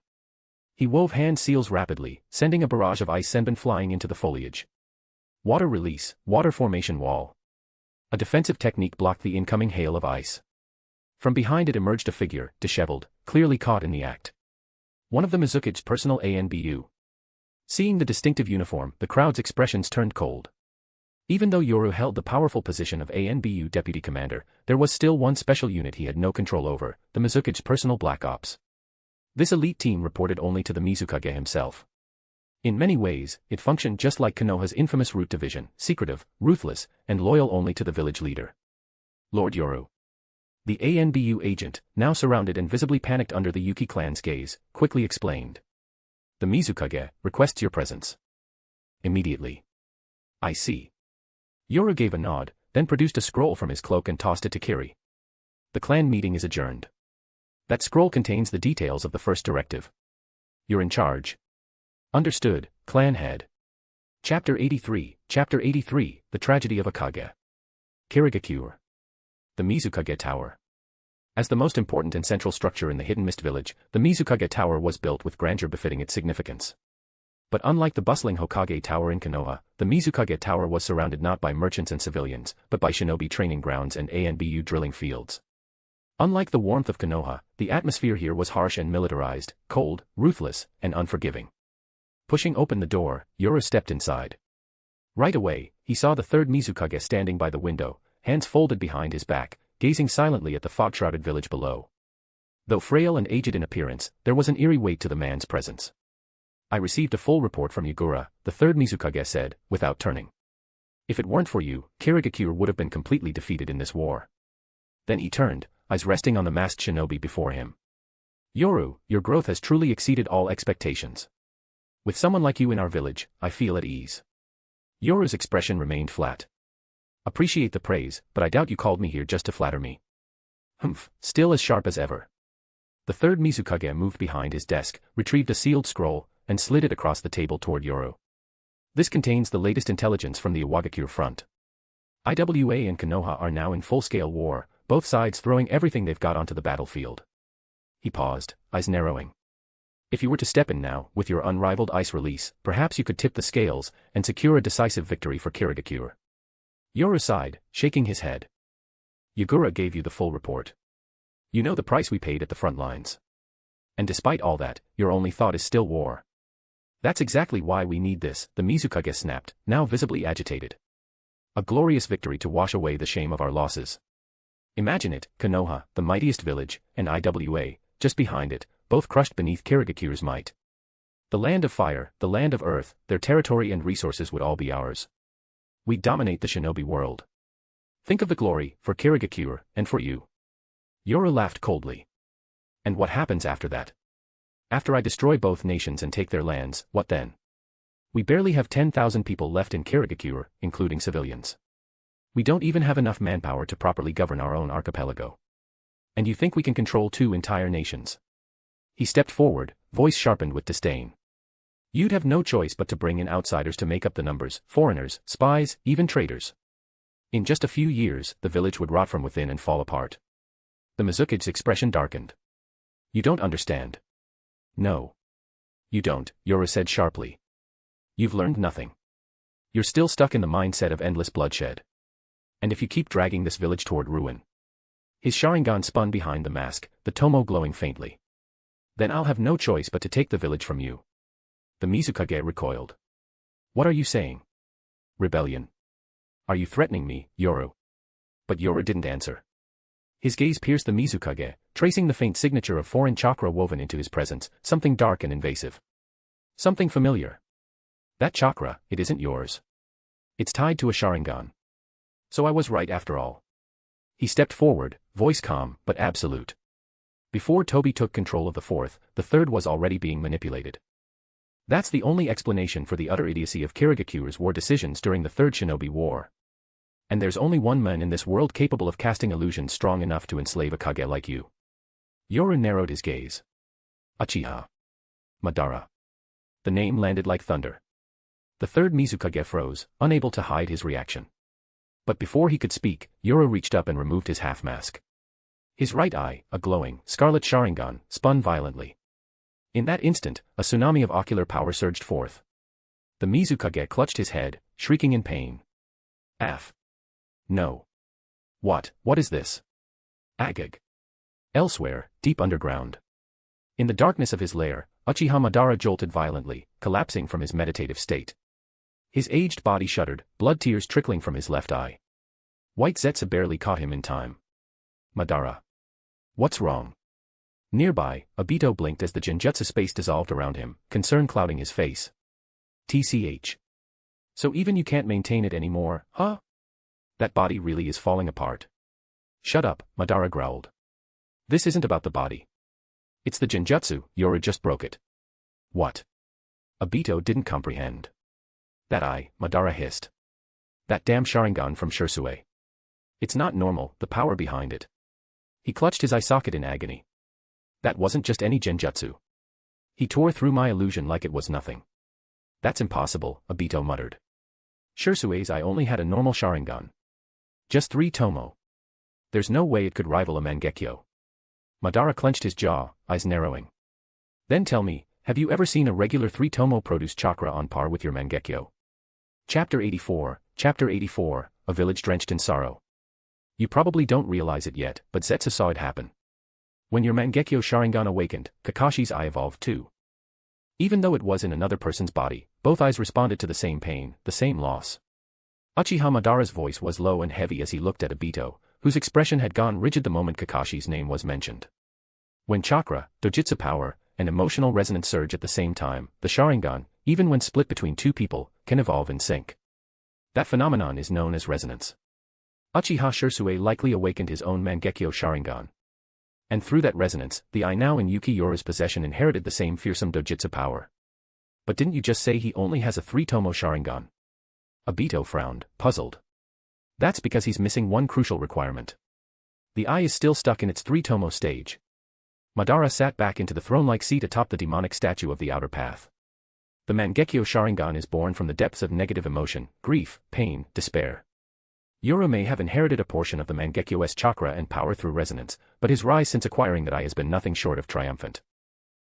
He wove hand seals rapidly, sending a barrage of ice senbon flying into the foliage. Water release, water formation wall. A defensive technique blocked the incoming hail of ice. From behind it emerged a figure, disheveled, clearly caught in the act. One of the Mizukage's personal ANBU. Seeing the distinctive uniform, the crowd's expressions turned cold. Even though Yoru held the powerful position of ANBU deputy commander, there was still one special unit he had no control over, the Mizukage's personal Black Ops. This elite team reported only to the Mizukage himself. In many ways, it functioned just like Konoha's infamous Root Division, secretive, ruthless, and loyal only to the village leader. Lord Yoru. The ANBU agent, now surrounded and visibly panicked under the Yuki clan's gaze, quickly explained. The Mizukage requests your presence. Immediately. I see. Yoru gave a nod, then produced a scroll from his cloak and tossed it to Kiri. The clan meeting is adjourned. That scroll contains the details of the first directive. You're in charge. Understood, clan head. Chapter 83, The Tragedy of Akage. Kirigakure. The Mizukage Tower. As the most important and central structure in the Hidden Mist Village, the Mizukage Tower was built with grandeur befitting its significance. But unlike the bustling Hokage Tower in Konoha, the Mizukage Tower was surrounded not by merchants and civilians, but by shinobi training grounds and ANBU drilling fields. Unlike the warmth of Konoha, the atmosphere here was harsh and militarized, cold, ruthless, and unforgiving. Pushing open the door, Yoru stepped inside. Right away, he saw the third Mizukage standing by the window, hands folded behind his back, gazing silently at the fog-shrouded village below. Though frail and aged in appearance, there was an eerie weight to the man's presence. I received a full report from Yagura, the third Mizukage said, without turning. If it weren't for you, Kirigakure would have been completely defeated in this war. Then he turned, eyes resting on the masked shinobi before him. Yoru, your growth has truly exceeded all expectations. With someone like you in our village, I feel at ease. Yoru's expression remained flat. Appreciate the praise, but I doubt you called me here just to flatter me. Humph, still as sharp as ever. The third Mizukage moved behind his desk, retrieved a sealed scroll, and slid it across the table toward Yoru. This contains the latest intelligence from the Iwagakure front. IWA and Konoha are now in full-scale war, both sides throwing everything they've got onto the battlefield. He paused, eyes narrowing. If you were to step in now, with your unrivaled ice release, perhaps you could tip the scales, and secure a decisive victory for Kirigakure. Yoru sighed, shaking his head. Yagura gave you the full report. You know the price we paid at the front lines. And despite all that, your only thought is still war. That's exactly why we need this, the Mizukage snapped, now visibly agitated. A glorious victory to wash away the shame of our losses. Imagine it, Konoha, the mightiest village, and IWA, just behind it, both crushed beneath Kirigakure's might. The land of fire, the land of earth, their territory and resources would all be ours. We'd dominate the shinobi world. Think of the glory, for Kirigakure, and for you. Yoru laughed coldly. And what happens after that? After I destroy both nations and take their lands, what then? We barely have 10,000 people left in Kirigakure, including civilians. We don't even have enough manpower to properly govern our own archipelago. And you think we can control 2 entire nations? He stepped forward, voice sharpened with disdain. You'd have no choice but to bring in outsiders to make up the numbers, foreigners, spies, even traitors. In just a few years, the village would rot from within and fall apart. The Mizukage's expression darkened. You don't understand. No. You don't, Yoru said sharply. You've learned nothing. You're still stuck in the mindset of endless bloodshed. And if you keep dragging this village toward ruin. His Sharingan spun behind the mask, the tomo glowing faintly. Then I'll have no choice but to take the village from you. The Mizukage recoiled. What are you saying? Rebellion. Are you threatening me, Yoru? But Yoru didn't answer. His gaze pierced the Mizukage, tracing the faint signature of foreign chakra woven into his presence, something dark and invasive. Something familiar. That chakra, it isn't yours. It's tied to a Sharingan. So I was right after all. He stepped forward, voice calm, but absolute. Before Toby took control of the 4th, the 3rd was already being manipulated. That's the only explanation for the utter idiocy of Kirigakure's war decisions during the 3rd Shinobi War. And there's only one man in this world capable of casting illusions strong enough to enslave a Kage like you. Yoru narrowed his gaze. Uchiha. Madara. The name landed like thunder. The 3rd Mizukage froze, unable to hide his reaction. But before he could speak, Yoru reached up and removed his half-mask. His right eye, a glowing, scarlet Sharingan, spun violently. In that instant, a tsunami of ocular power surged forth. The Mizukage clutched his head, shrieking in pain. Af. No. What is this? Agag. Elsewhere, deep underground. In the darkness of his lair, Uchiha Madara jolted violently, collapsing from his meditative state. His aged body shuddered, blood tears trickling from his left eye. White Zetsu barely caught him in time. Madara. What's wrong? Nearby, Obito blinked as the Genjutsu space dissolved around him, concern clouding his face. TCH. So even you can't maintain it anymore, huh? That body really is falling apart. Shut up, Madara growled. This isn't about the body. It's the Genjutsu, Yoru just broke it. What? Obito didn't comprehend. That eye, Madara hissed. That damn Sharingan from Shisui. It's not normal, the power behind it. He clutched his eye socket in agony. That wasn't just any Genjutsu. He tore through my illusion like it was nothing. That's impossible, Obito muttered. Shisui's eye only had a normal Sharingan. Just 3 tomo. There's no way it could rival a Mangekyo. Madara clenched his jaw, eyes narrowing. Then tell me, have you ever seen a regular 3 tomo produce chakra on par with your Mangekyo? Chapter 84, A Village Drenched in Sorrow. You probably don't realize it yet, but Zetsu saw it happen. When your Mangekyo Sharingan awakened, Kakashi's eye evolved too. Even though it was in another person's body, both eyes responded to the same pain, the same loss. Uchiha Madara's voice was low and heavy as he looked at Obito, whose expression had gone rigid the moment Kakashi's name was mentioned. When chakra, dojutsu power, and emotional resonance surge at the same time, the Sharingan, even when split between 2 people, can evolve in sync. That phenomenon is known as resonance. Uchiha Shisui likely awakened his own Mangekyo Sharingan. And through that resonance, the eye now in Yuki Yoru's possession inherited the same fearsome dojutsu power. But didn't you just say he only has a 3 tomo Sharingan? Obito frowned, puzzled. That's because he's missing one crucial requirement. The eye is still stuck in its 3 tomo stage. Madara sat back into the throne-like seat atop the demonic statue of the outer path. The Mangekyo Sharingan is born from the depths of negative emotion, grief, pain, despair. Yoru may have inherited a portion of the Mangekyo's chakra and power through resonance, but his rise since acquiring that eye has been nothing short of triumphant.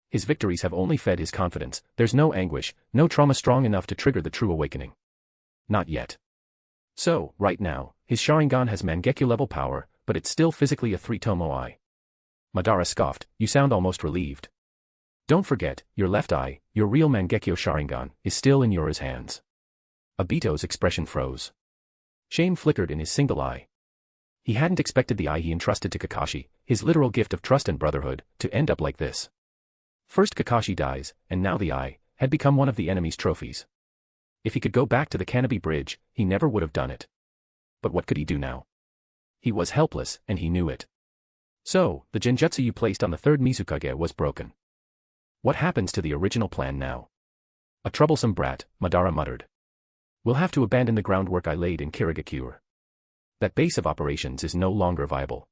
His victories have only fed his confidence, there's no anguish, no trauma strong enough to trigger the true awakening. Not yet. So, right now, his Sharingan has Mangekyo-level power, but it's still physically a 3 tomo eye. Madara scoffed, you sound almost relieved. Don't forget, your left eye, your real Mangekyo Sharingan, is still in Yoru's hands. Obito's expression froze. Shame flickered in his single eye. He hadn't expected the eye he entrusted to Kakashi, his literal gift of trust and brotherhood, to end up like this. First Kakashi dies, and now the eye, had become one of the enemy's trophies. If he could go back to the Canopy Bridge, he never would have done it. But what could he do now? He was helpless, and he knew it. So, the Genjutsu you placed on the 3rd Mizukage was broken. What happens to the original plan now? A troublesome brat, Madara muttered. We'll have to abandon the groundwork I laid in Kirigakure. That base of operations is no longer viable.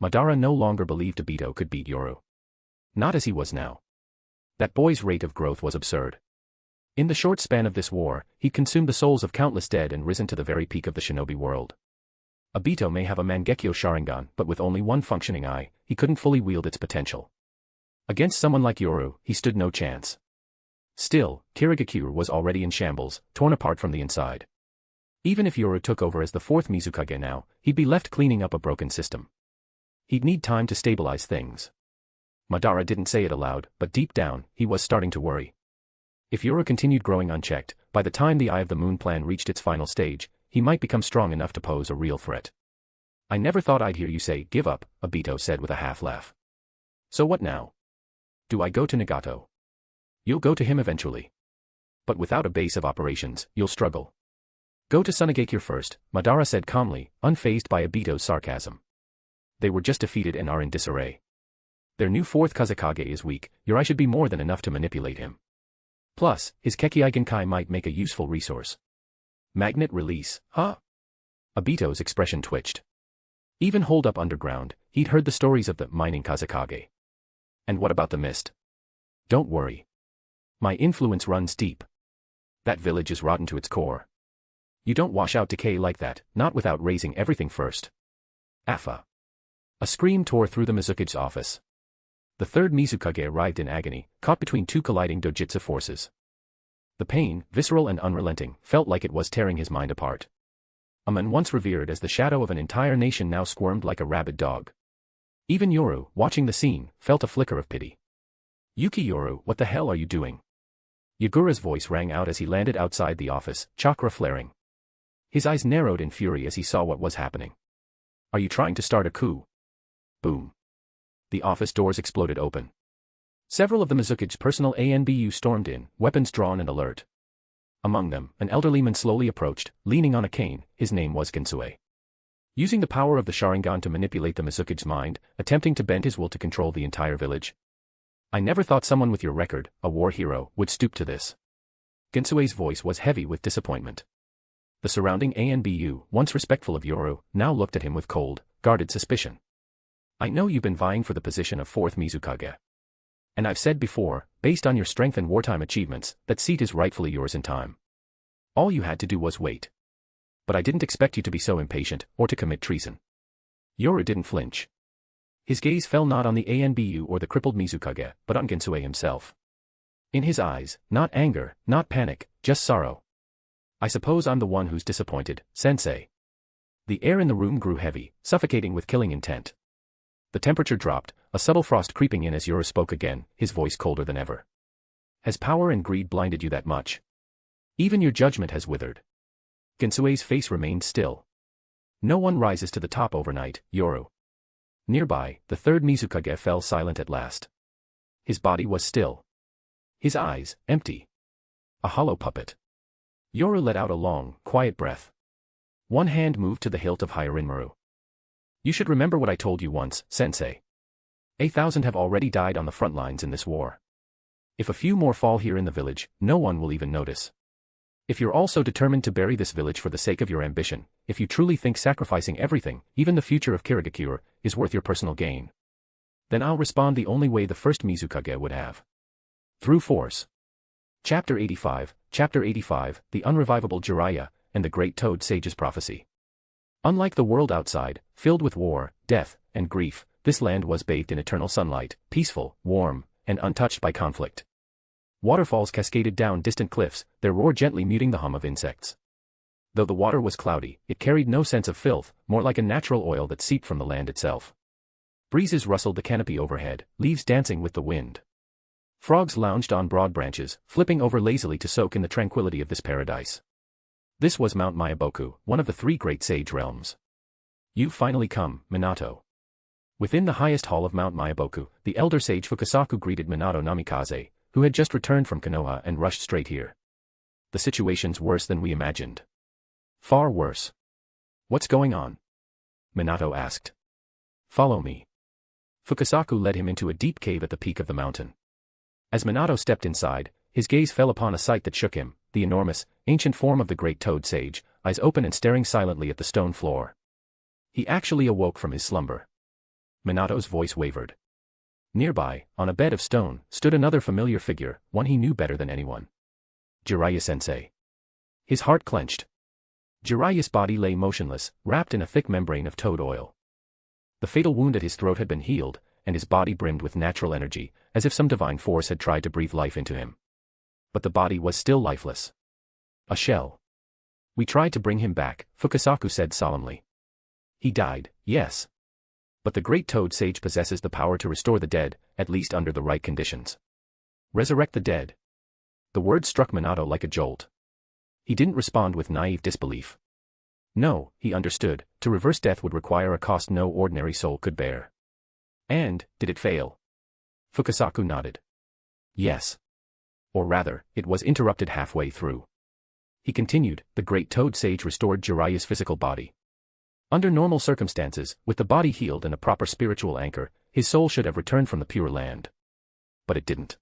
Madara no longer believed Obito could beat Yoru. Not as he was now. That boy's rate of growth was absurd. In the short span of this war, he consumed the souls of countless dead and risen to the very peak of the shinobi world. Obito may have a Mangekyo Sharingan, but with only one functioning eye, he couldn't fully wield its potential. Against someone like Yoru, he stood no chance. Still, Kirigakure was already in shambles, torn apart from the inside. Even if Yoru took over as the fourth Mizukage now, he'd be left cleaning up a broken system. He'd need time to stabilize things. Madara didn't say it aloud, but deep down, he was starting to worry. If Yoru continued growing unchecked, by the time the Eye of the Moon plan reached its final stage, he might become strong enough to pose a real threat. I never thought I'd hear you say, give up, Obito said with a half-laugh. So what now? Do I go to Nagato? You'll go to him eventually. But without a base of operations, you'll struggle. Go to Sunagakure first, Madara said calmly, unfazed by Obito's sarcasm. They were just defeated and are in disarray. Their new fourth Kazekage is weak, your eye should be more than enough to manipulate him. Plus, his Kekkei Genkai might make a useful resource. Magnet release, huh? Obito's expression twitched. Even holed up underground, he'd heard the stories of the mining Kazekage. And what about the mist? Don't worry. My influence runs deep. That village is rotten to its core. You don't wash out decay like that, not without raising everything first. Affa. A scream tore through the Mizukage's office. The third Mizukage arrived in agony, caught between two colliding dojutsu forces. The pain, visceral and unrelenting, felt like it was tearing his mind apart. A man once revered as the shadow of an entire nation now squirmed like a rabid dog. Even Yoru, watching the scene, felt a flicker of pity. Yuki Yoru, what the hell are you doing? Yagura's voice rang out as he landed outside the office, chakra flaring. His eyes narrowed in fury as he saw what was happening. Are you trying to start a coup? Boom. The office doors exploded open. Several of the Mizukage's personal ANBU stormed in, weapons drawn and alert. Among them, an elderly man slowly approached, leaning on a cane. His name was Gensue. Using the power of the Sharingan to manipulate the Mizukage's mind, attempting to bend his will to control the entire village. I never thought someone with your record, a war hero, would stoop to this. Gensue's voice was heavy with disappointment. The surrounding ANBU, once respectful of Yoru, now looked at him with cold, guarded suspicion. I know you've been vying for the position of fourth Mizukage. And I've said before, based on your strength and wartime achievements, that seat is rightfully yours in time. All you had to do was wait. But I didn't expect you to be so impatient, or to commit treason. Yoru didn't flinch. His gaze fell not on the ANBU or the crippled Mizukage, but on Gensue himself. In his eyes, not anger, not panic, just sorrow. I suppose I'm the one who's disappointed, sensei. The air in the room grew heavy, suffocating with killing intent. The temperature dropped, a subtle frost creeping in as Yoru spoke again, his voice colder than ever. Has power and greed blinded you that much? Even your judgment has withered. Gensue's face remained still. No one rises to the top overnight, Yoru. Nearby, the third Mizukage fell silent at last. His body was still. His eyes, empty. A hollow puppet. Yoru let out a long, quiet breath. One hand moved to the hilt of Hyarinmaru. You should remember what I told you once, sensei. 8,000 have already died on the front lines in this war. If a few more fall here in the village, no one will even notice. If you're also determined to bury this village for the sake of your ambition, if you truly think sacrificing everything, even the future of Kirigakure, is worth your personal gain, then I'll respond the only way the first Mizukage would have. Through force. Chapter 85, The Unrevivable Jiraiya, and the Great Toad Sage's Prophecy. Unlike the world outside, filled with war, death, and grief, this land was bathed in eternal sunlight, peaceful, warm, and untouched by conflict. Waterfalls cascaded down distant cliffs, their roar gently muting the hum of insects. Though the water was cloudy, it carried no sense of filth, more like a natural oil that seeped from the land itself. Breezes rustled the canopy overhead, leaves dancing with the wind. Frogs lounged on broad branches, flipping over lazily to soak in the tranquility of this paradise. This was Mount Myaboku, one of the three great sage realms. You've finally come, Minato. Within the highest hall of Mount Myaboku, the elder sage Fukasaku greeted Minato Namikaze, who had just returned from Konoha and rushed straight here. The situation's worse than we imagined. Far worse. What's going on? Minato asked. Follow me. Fukasaku led him into a deep cave at the peak of the mountain. As Minato stepped inside, his gaze fell upon a sight that shook him, the enormous, ancient form of the great toad sage, eyes open and staring silently at the stone floor. He actually awoke from his slumber. Minato's voice wavered. Nearby, on a bed of stone, stood another familiar figure, one he knew better than anyone. Jiraiya-sensei. His heart clenched. Jiraiya's body lay motionless, wrapped in a thick membrane of toad oil. The fatal wound at his throat had been healed, and his body brimmed with natural energy, as if some divine force had tried to breathe life into him. But the body was still lifeless. A shell. We tried to bring him back, Fukasaku said solemnly. He died, yes. But the great toad sage possesses the power to restore the dead, at least under the right conditions. Resurrect the dead. The word struck Minato like a jolt. He didn't respond with naive disbelief. No, he understood, to reverse death would require a cost no ordinary soul could bear. And, did it fail? Fukasaku nodded. Yes. Or rather, it was interrupted halfway through. He continued, the great toad sage restored Jiraiya's physical body. Under normal circumstances, with the body healed and a proper spiritual anchor, his soul should have returned from the pure land. But it didn't.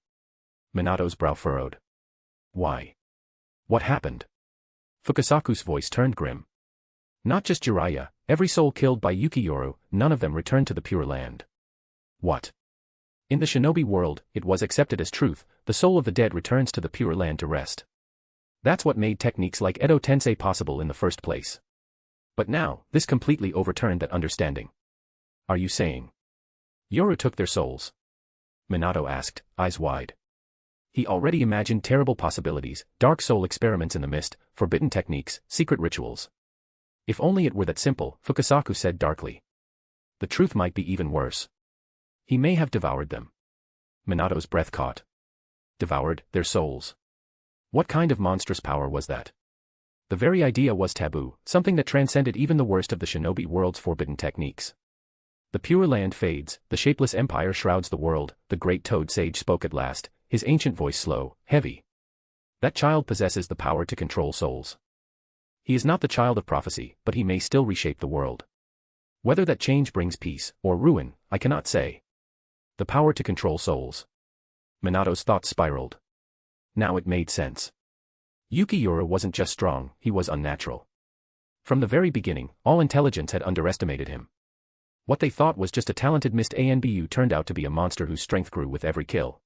Minato's brow furrowed. Why? What happened? Fukasaku's voice turned grim. Not just Jiraiya, every soul killed by Yuki Yoru, none of them returned to the pure land. What? In the shinobi world, it was accepted as truth, the soul of the dead returns to the pure land to rest. That's what made techniques like Edo Tensei possible in the first place. But now, this completely overturned that understanding. Are you saying Yoru took their souls? Minato asked, eyes wide. He already imagined terrible possibilities, dark soul experiments in the mist, forbidden techniques, secret rituals. If only it were that simple, Fukasaku said darkly. The truth might be even worse. He may have devoured them. Minato's breath caught. Devoured their souls. What kind of monstrous power was that? The very idea was taboo, something that transcended even the worst of the shinobi world's forbidden techniques. The pure land fades, the shapeless empire shrouds the world, the great toad sage spoke at last, his ancient voice slow, heavy. That child possesses the power to control souls. He is not the child of prophecy, but he may still reshape the world. Whether that change brings peace, or ruin, I cannot say. The power to control souls. Minato's thoughts spiraled. Now it made sense. Yuki Yoru wasn't just strong, he was unnatural. From the very beginning, all intelligence had underestimated him. What they thought was just a talented mist ANBU turned out to be a monster whose strength grew with every kill.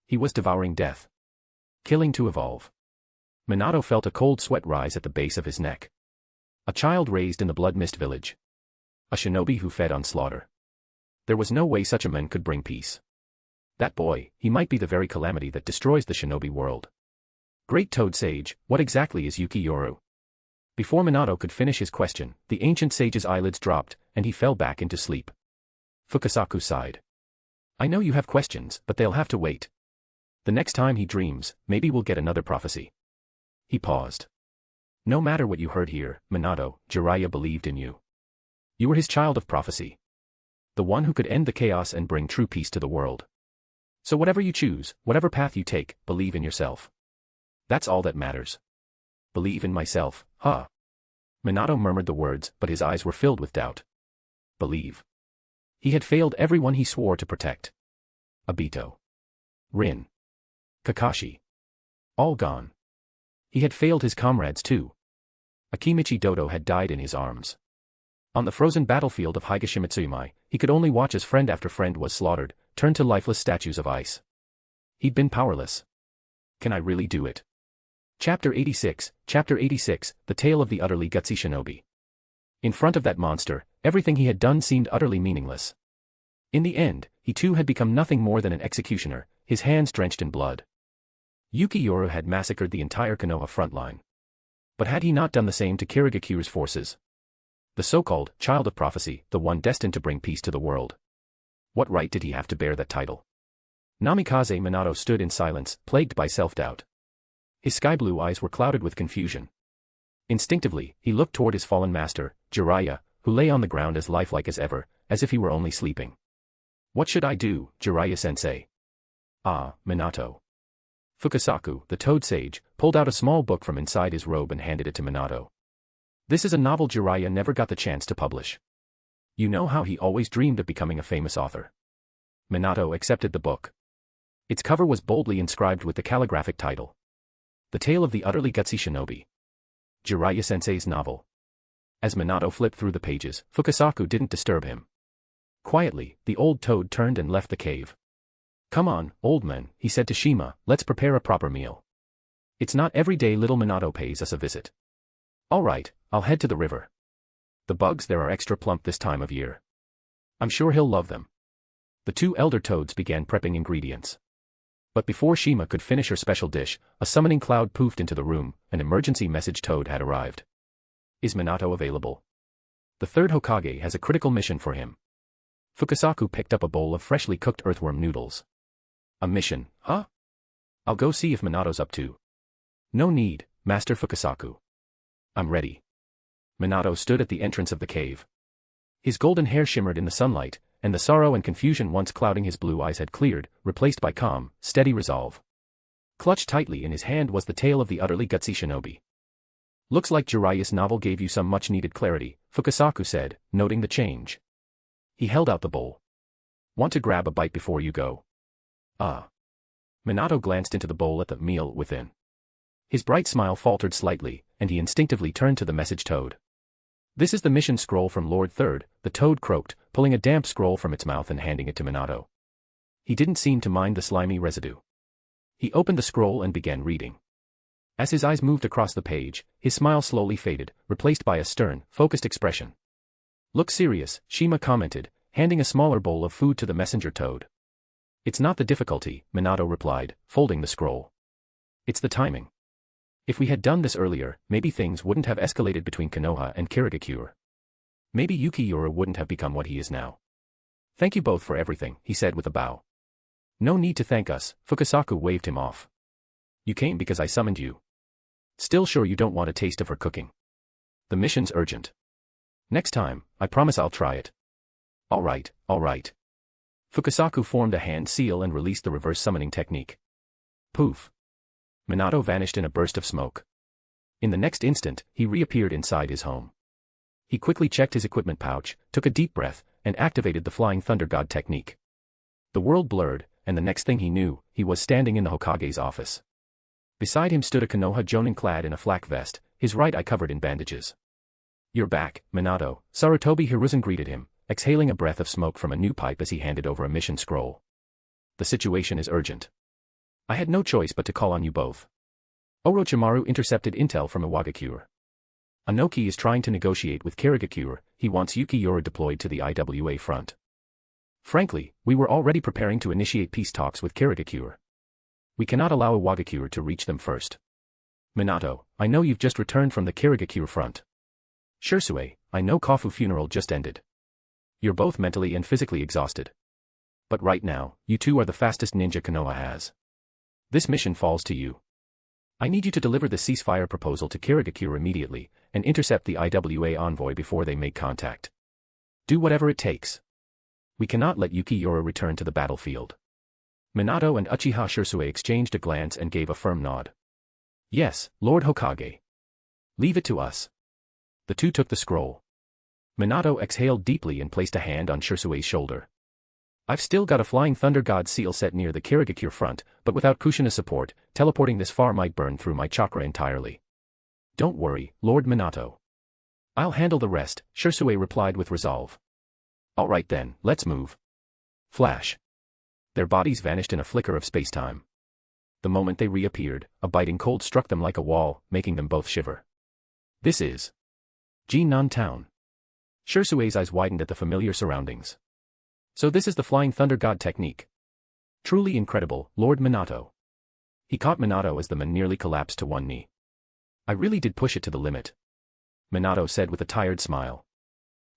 He was devouring death. Killing to evolve. Minato felt a cold sweat rise at the base of his neck. A child raised in the Blood Mist village. A shinobi who fed on slaughter. There was no way such a man could bring peace. That boy, he might be the very calamity that destroys the shinobi world. Great Toad Sage, what exactly is Yuki Yoru? Before Minato could finish his question, the ancient sage's eyelids dropped, and he fell back into sleep. Fukasaku sighed. I know you have questions, but they'll have to wait. The next time he dreams, maybe we'll get another prophecy. He paused. No matter what you heard here, Minato, Jiraiya believed in you. You were his child of prophecy. The one who could end the chaos and bring true peace to the world. So whatever you choose, whatever path you take, believe in yourself. That's all that matters. Believe in myself, huh? Minato murmured the words, but his eyes were filled with doubt. Believe. He had failed everyone he swore to protect. Obito. Rin. Kakashi. All gone. He had failed his comrades too. Akimichi Dodo had died in his arms. On the frozen battlefield of Higashimitsuyamai, he could only watch as friend after friend was slaughtered, turned to lifeless statues of ice. He'd been powerless. Can I really do it? Chapter 86, The Tale of the Utterly Gutsy Shinobi. In front of that monster, everything he had done seemed utterly meaningless. In the end, he too had become nothing more than an executioner, his hands drenched in blood. Yuki Yoru had massacred the entire Konoha front line. But had he not done the same to Kirigakure's forces? The so-called child of prophecy, the one destined to bring peace to the world. What right did he have to bear that title? Namikaze Minato stood in silence, plagued by self-doubt. His sky-blue eyes were clouded with confusion. Instinctively, he looked toward his fallen master, Jiraiya, who lay on the ground as lifelike as ever, as if he were only sleeping. What should I do, Jiraiya-sensei? Ah, Minato. Fukasaku, the toad sage, pulled out a small book from inside his robe and handed it to Minato. This is a novel Jiraiya never got the chance to publish. You know how he always dreamed of becoming a famous author. Minato accepted the book. Its cover was boldly inscribed with the calligraphic title. The Tale of the Utterly Gutsy Shinobi. Jiraiya-sensei's novel. As Minato flipped through the pages, Fukasaku didn't disturb him. Quietly, the old toad turned and left the cave. "Come on, old man," he said to Shima, "let's prepare a proper meal. It's not every day little Minato pays us a visit." "All right, I'll head to the river. The bugs there are extra plump this time of year. I'm sure he'll love them." The two elder toads began prepping ingredients. But before Shima could finish her special dish, a summoning cloud poofed into the room. An emergency message toad had arrived. "Is Minato available? The third Hokage has a critical mission for him." Fukasaku picked up a bowl of freshly cooked earthworm noodles. "A mission, huh? I'll go see if Minato's up to." "No need, Master Fukasaku. I'm ready." Minato stood at the entrance of the cave. His golden hair shimmered in the sunlight, and the sorrow and confusion once clouding his blue eyes had cleared, replaced by calm, steady resolve. Clutched tightly in his hand was the Tale of the Utterly Gutsy Shinobi. "Looks like Jiraiya's novel gave you some much-needed clarity," Fukasaku said, noting the change. He held out the bowl. "Want to grab a bite before you go?" "Ah." Minato glanced into the bowl at the meal within. His bright smile faltered slightly, and he instinctively turned to the message toad. "This is the mission scroll from Lord Third," the toad croaked, pulling a damp scroll from its mouth and handing it to Minato. He didn't seem to mind the slimy residue. He opened the scroll and began reading. As his eyes moved across the page, his smile slowly faded, replaced by a stern, focused expression. "Look serious," Shima commented, handing a smaller bowl of food to the messenger toad. "It's not the difficulty," Minato replied, folding the scroll. "It's the timing. If we had done this earlier, maybe things wouldn't have escalated between Konoha and Kirigakure. Maybe Yuki Yoru wouldn't have become what he is now. Thank you both for everything," he said with a bow. "No need to thank us," Fukasaku waved him off. "You came because I summoned you. Still sure you don't want a taste of her cooking? The mission's urgent. Next time, I promise I'll try it." All right. Fukasaku formed a hand seal and released the reverse summoning technique. Poof. Minato vanished in a burst of smoke. In the next instant, he reappeared inside his home. He quickly checked his equipment pouch, took a deep breath, and activated the Flying Thunder God technique. The world blurred, and the next thing he knew, he was standing in the Hokage's office. Beside him stood a Konoha jonin clad in a flak vest, his right eye covered in bandages. "You're back, Minato," Sarutobi Hiruzen greeted him, exhaling a breath of smoke from a new pipe as he handed over a mission scroll. "The situation is urgent. I had no choice but to call on you both. Orochimaru intercepted intel from Iwagakure. Anoki is trying to negotiate with Kirigakure. He wants Yuki Yoru deployed to the IWA front. Frankly, we were already preparing to initiate peace talks with Kirigakure. We cannot allow Iwagakure to reach them first. Minato, I know you've just returned from the Kirigakure front. Shisui, I know Kofu funeral just ended. You're both mentally and physically exhausted. But right now, you two are the fastest ninja Konoha has. This mission falls to you. I need you to deliver the ceasefire proposal to Kirigakure immediately, and intercept the IWA envoy before they make contact. Do whatever it takes. We cannot let Yuki Yoru return to the battlefield." Minato and Uchiha Shisui exchanged a glance and gave a firm nod. "Yes, Lord Hokage. Leave it to us." The two took the scroll. Minato exhaled deeply and placed a hand on Shisui's shoulder. "I've still got a Flying Thunder God seal set near the Kirigakure front, but without Kushina's support, teleporting this far might burn through my chakra entirely. Don't worry, Lord Minato. I'll handle the rest," Shisui replied with resolve. "All right then, let's move." Flash. Their bodies vanished in a flicker of space-time. The moment they reappeared, a biting cold struck them like a wall, making them both shiver. This is Jinnan Town. Shisui's eyes widened at the familiar surroundings. So this is the Flying Thunder God technique. Truly incredible, Lord Minato. He caught Minato as the man nearly collapsed to one knee. I really did push it to the limit, Minato said with a tired smile.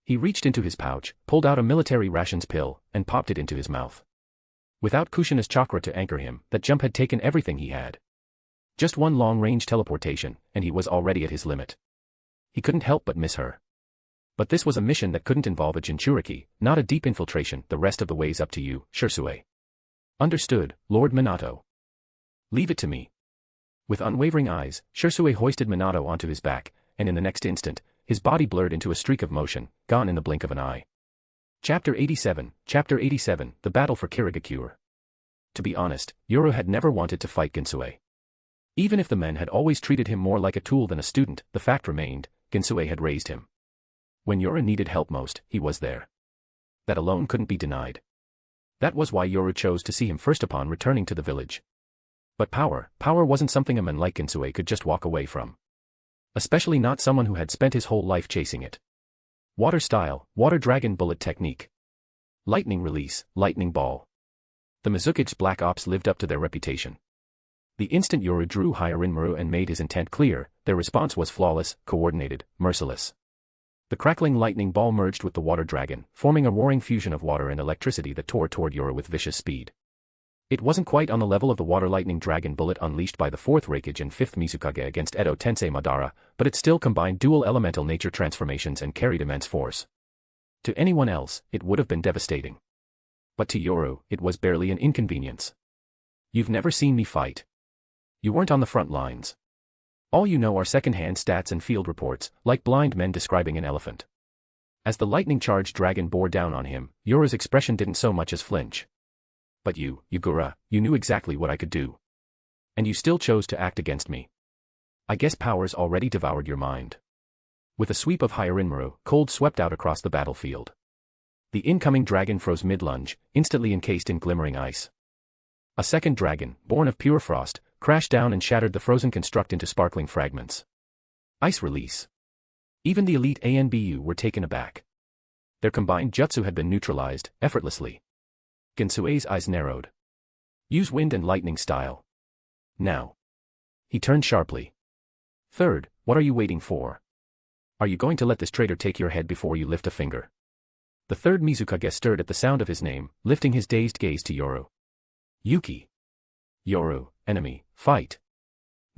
He reached into his pouch, pulled out a military rations pill, and popped it into his mouth. Without Kushina's chakra to anchor him, that jump had taken everything he had. Just one long-range teleportation, and he was already at his limit. He couldn't help but miss her. But this was a mission that couldn't involve a Jinchuriki, not a deep infiltration. The rest of the way's up to you, Shisui. Understood, Lord Minato. Leave it to me. With unwavering eyes, Shisui hoisted Minato onto his back, and in the next instant, his body blurred into a streak of motion, gone in the blink of an eye. Chapter 87, The Battle for Kirigakure. To be honest, Yoru had never wanted to fight Ginsue. Even if the men had always treated him more like a tool than a student, the fact remained, Ginsue had raised him. When Yoru needed help most, he was there. That alone couldn't be denied. That was why Yoru chose to see him first upon returning to the village. But power wasn't something a man like Ginsue could just walk away from. Especially not someone who had spent his whole life chasing it. Water style, water dragon bullet technique. Lightning release, lightning ball. The Mizukage's black ops lived up to their reputation. The instant Yoru drew Hyarinmaru and made his intent clear, their response was flawless, coordinated, merciless. The crackling lightning ball merged with the water dragon, forming a roaring fusion of water and electricity that tore toward Yoru with vicious speed. It wasn't quite on the level of the water lightning dragon bullet unleashed by the 4th Raikage and 5th Mizukage against Edo Tensei Madara, but it still combined dual elemental nature transformations and carried immense force. To anyone else, it would have been devastating. But to Yoru, it was barely an inconvenience. You've never seen me fight. You weren't on the front lines. All you know are second-hand stats and field reports, like blind men describing an elephant. As the lightning-charged dragon bore down on him, Yoru's expression didn't so much as flinch. But you, Yagura, you knew exactly what I could do. And you still chose to act against me. I guess power's already devoured your mind. With a sweep of Hyarinmaru, cold swept out across the battlefield. The incoming dragon froze mid-lunge, instantly encased in glimmering ice. A second dragon, born of pure frost, crashed down and shattered the frozen construct into sparkling fragments. Ice release. Even the elite ANBU were taken aback. Their combined jutsu had been neutralized, effortlessly. Ginsue's eyes narrowed. Use wind and lightning style. Now. He turned sharply. Third, what are you waiting for? Are you going to let this traitor take your head before you lift a finger? The 3rd Mizukage stirred at the sound of his name, lifting his dazed gaze to Yoru. Yuki. Yoru, enemy, fight.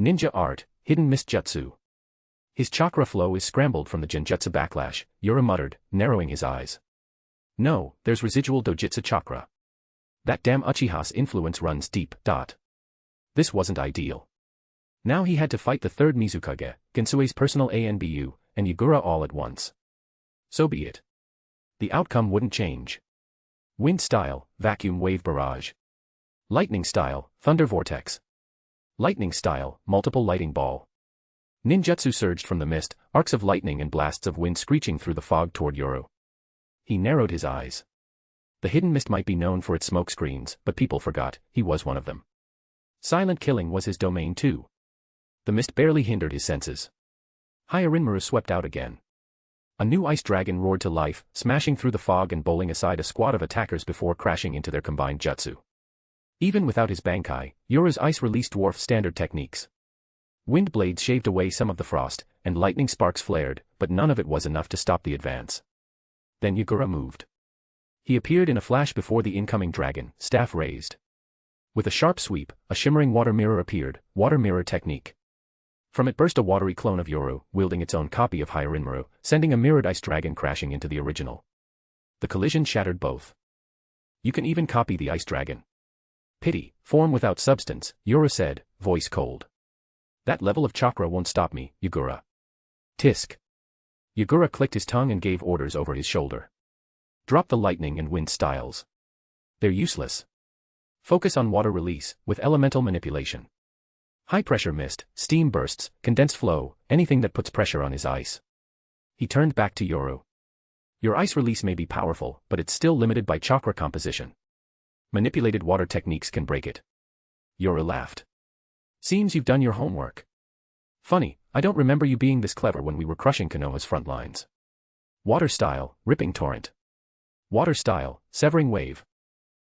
Ninja art, hidden mist jutsu. His chakra flow is scrambled from the genjutsu backlash, Yoru muttered, narrowing his eyes. No, there's residual dojutsu chakra. That damn Uchiha's influence runs deep. This wasn't ideal. Now he had to fight the 3rd Mizukage, Ginsue's personal ANBU, and Yagura all at once. So be it. The outcome wouldn't change. Wind style, vacuum wave barrage. Lightning style, thunder vortex. Lightning style, multiple lighting ball. Ninjutsu surged from the mist, arcs of lightning and blasts of wind screeching through the fog toward Yoru. He narrowed his eyes. The hidden mist might be known for its smoke screens, but people forgot, he was one of them. Silent killing was his domain too. The mist barely hindered his senses. Hyarinmaru swept out again. A new ice dragon roared to life, smashing through the fog and bowling aside a squad of attackers before crashing into their combined jutsu. Even without his Bankai, Yoru's ice released dwarf standard techniques. Wind blades shaved away some of the frost, and lightning sparks flared, but none of it was enough to stop the advance. Then Yagura moved. He appeared in a flash before the incoming dragon, staff raised. With a sharp sweep, a shimmering water mirror appeared, water mirror technique. From it burst a watery clone of Yoru, wielding its own copy of Hyarinmaru, sending a mirrored ice dragon crashing into the original. The collision shattered both. You can even copy the ice dragon. Pity, form without substance, Yoru said, voice cold. That level of chakra won't stop me, Yagura. Tisk. Yagura clicked his tongue and gave orders over his shoulder. Drop the lightning and wind styles. They're useless. Focus on water release, with elemental manipulation. High-pressure mist, steam bursts, condensed flow, anything that puts pressure on his ice. He turned back to Yoru. Your ice release may be powerful, but it's still limited by chakra composition. Manipulated water techniques can break it. Yoru laughed. Seems you've done your homework. Funny, I don't remember you being this clever when we were crushing Konoha's front lines. Water style, ripping torrent. Water style, severing wave.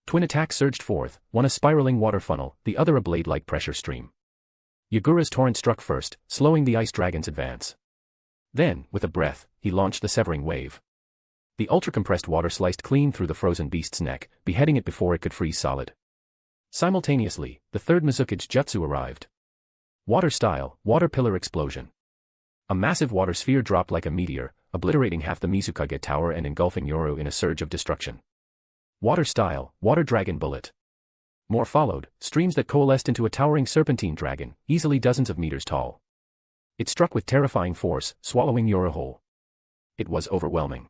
Twin attacks surged forth, one a spiraling water funnel, the other a blade-like pressure stream. Yagura's torrent struck first, slowing the ice dragon's advance. Then, with a breath, he launched the severing wave. The ultra-compressed water sliced clean through the frozen beast's neck, beheading it before it could freeze solid. Simultaneously, the 3rd Mizukage jutsu arrived. Water style, water pillar explosion. A massive water sphere dropped like a meteor, obliterating half the Mizukage tower and engulfing Yoru in a surge of destruction. Water style, water dragon bullet. More followed, streams that coalesced into a towering serpentine dragon, easily dozens of meters tall. It struck with terrifying force, swallowing Yoru whole. It was overwhelming.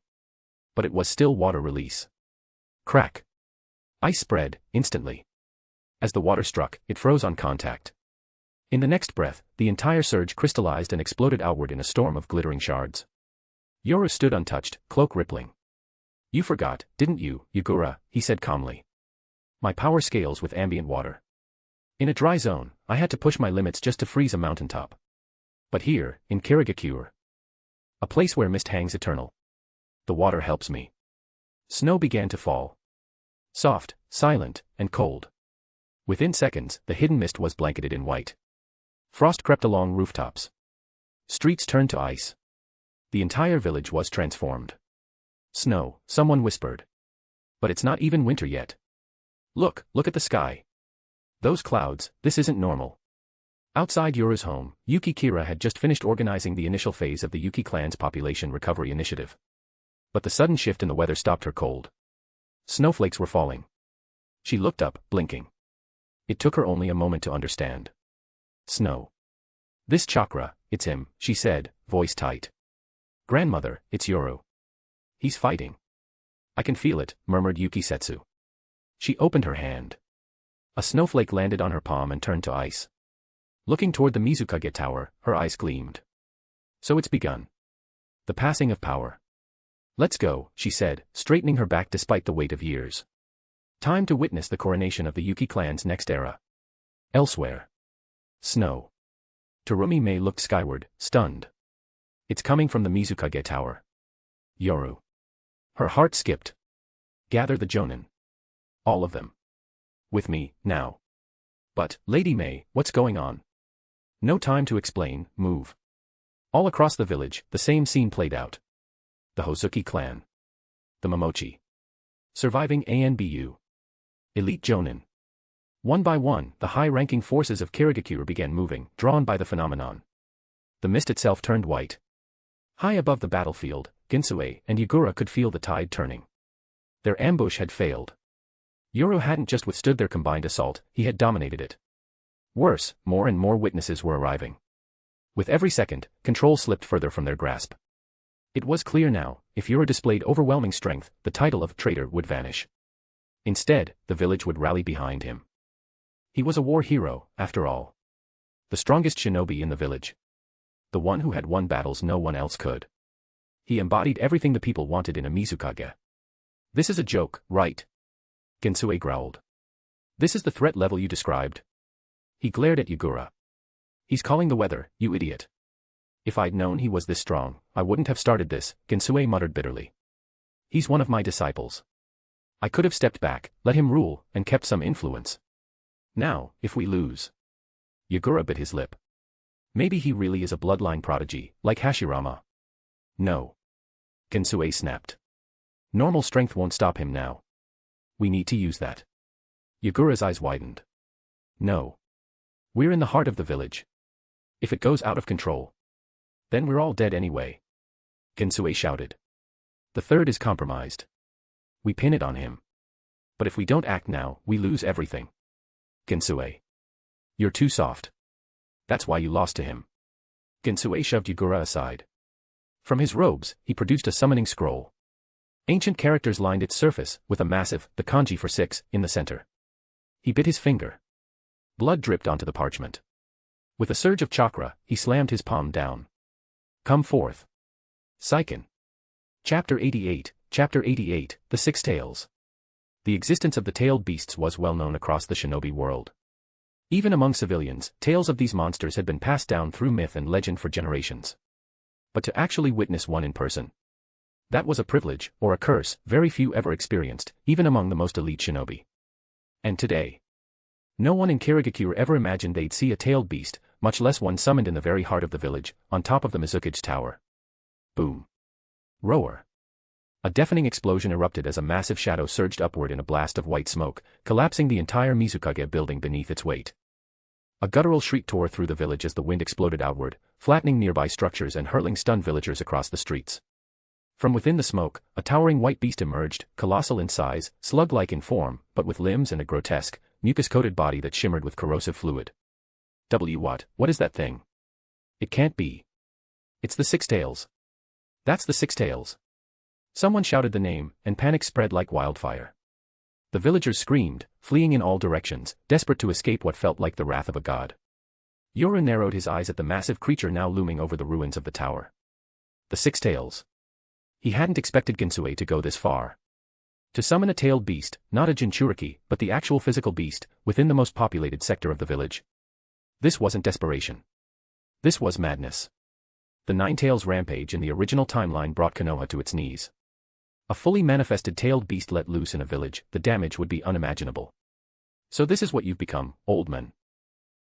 But it was still water release. Crack. Ice spread, instantly. As the water struck, it froze on contact. In the next breath, the entire surge crystallized and exploded outward in a storm of glittering shards. Yoru stood untouched, cloak rippling. "You forgot, didn't you, Yagura?" he said calmly. "My power scales with ambient water. In a dry zone, I had to push my limits just to freeze a mountaintop. But here, in Kirigakure, a place where mist hangs eternal, the water helps me." Snow began to fall. Soft, silent, and cold. Within seconds, the hidden mist was blanketed in white. Frost crept along rooftops. Streets turned to ice. The entire village was transformed. "Snow," someone whispered. "But it's not even winter yet. Look at the sky. Those clouds, this isn't normal." Outside Yoru's home, Yuki Kira had just finished organizing the initial phase of the Yuki Clan's population recovery initiative. But the sudden shift in the weather stopped her cold. Snowflakes were falling. She looked up, blinking. It took her only a moment to understand. Snow. "This chakra, it's him," she said, voice tight. "Grandmother, it's Yoru. He's fighting." "I can feel it," murmured Yuki Setsu. She opened her hand. A snowflake landed on her palm and turned to ice. Looking toward the Mizukage tower, her eyes gleamed. "So it's begun. The passing of power. Let's go," she said, straightening her back despite the weight of years. "Time to witness the coronation of the Yuki clan's next era." Elsewhere. Snow. Terumi Mei looked skyward, stunned. "It's coming from the Mizukage tower." Yoru. Her heart skipped. "Gather the Jonin. All of them. With me, now." "But, Lady Mei, what's going on?" "No time to explain, move." All across the village, the same scene played out. The Hozuki clan. The Momochi. Surviving ANBU. Elite Jonin. One by one, the high-ranking forces of Kirigakure began moving, drawn by the phenomenon. The mist itself turned white. High above the battlefield, Ginsue and Yagura could feel the tide turning. Their ambush had failed. Yoru hadn't just withstood their combined assault, he had dominated it. Worse, more and more witnesses were arriving. With every second, control slipped further from their grasp. It was clear now, if Yoru displayed overwhelming strength, the title of traitor would vanish. Instead, the village would rally behind him. He was a war hero, after all. The strongest shinobi in the village. The one who had won battles no one else could. He embodied everything the people wanted in a Mizukage. "This is a joke, right?" Ginsue growled. "This is the threat level you described?" He glared at Yagura. "He's calling the weather, you idiot." "If I'd known he was this strong, I wouldn't have started this," Ginsue muttered bitterly. "He's one of my disciples. I could have stepped back, let him rule, and kept some influence. Now, if we lose..." Yagura bit his lip. Maybe he really is a bloodline prodigy, like Hashirama. "No." Ginsue snapped. "Normal strength won't stop him now. We need to use that." Yagura's eyes widened. "No. We're in the heart of the village. If it goes out of control, then we're all dead anyway." Ginsue shouted. "The third is compromised. We pin it on him. But if we don't act now, we lose everything." Ginsue. "You're too soft. That's why you lost to him." Ginsue shoved Yagura aside. From his robes, he produced a summoning scroll. Ancient characters lined its surface, with a massive, the kanji for 6, in the center. He bit his finger. Blood dripped onto the parchment. With a surge of chakra, he slammed his palm down. "Come forth." Seiken. Chapter 88, The Six Tails. The existence of the tailed beasts was well known across the shinobi world. Even among civilians, tales of these monsters had been passed down through myth and legend for generations. But to actually witness one in person, that was a privilege, or a curse, very few ever experienced, even among the most elite shinobi. And today, no one in Kirigakure ever imagined they'd see a tailed beast, much less one summoned in the very heart of the village, on top of the Mizukage tower. Boom. Roar. A deafening explosion erupted as a massive shadow surged upward in a blast of white smoke, collapsing the entire Mizukage building beneath its weight. A guttural shriek tore through the village as the wind exploded outward, flattening nearby structures and hurling stunned villagers across the streets. From within the smoke, a towering white beast emerged, colossal in size, slug-like in form, but with limbs and a grotesque, mucus-coated body that shimmered with corrosive fluid. What is that thing? It can't be. It's the Six Tails. That's the Six Tails. Someone shouted the name, and panic spread like wildfire. The villagers screamed, fleeing in all directions, desperate to escape what felt like the wrath of a god. Yoru narrowed his eyes at the massive creature now looming over the ruins of the tower. The Six Tails. He hadn't expected Gensue to go this far. To summon a tailed beast, not a Jinchuriki, but the actual physical beast, within the most populated sector of the village. This wasn't desperation. This was madness. The Nine Tails rampage in the original timeline brought Konoha to its knees. A fully manifested tailed beast let loose in a village, the damage would be unimaginable. So this is what you've become, old man.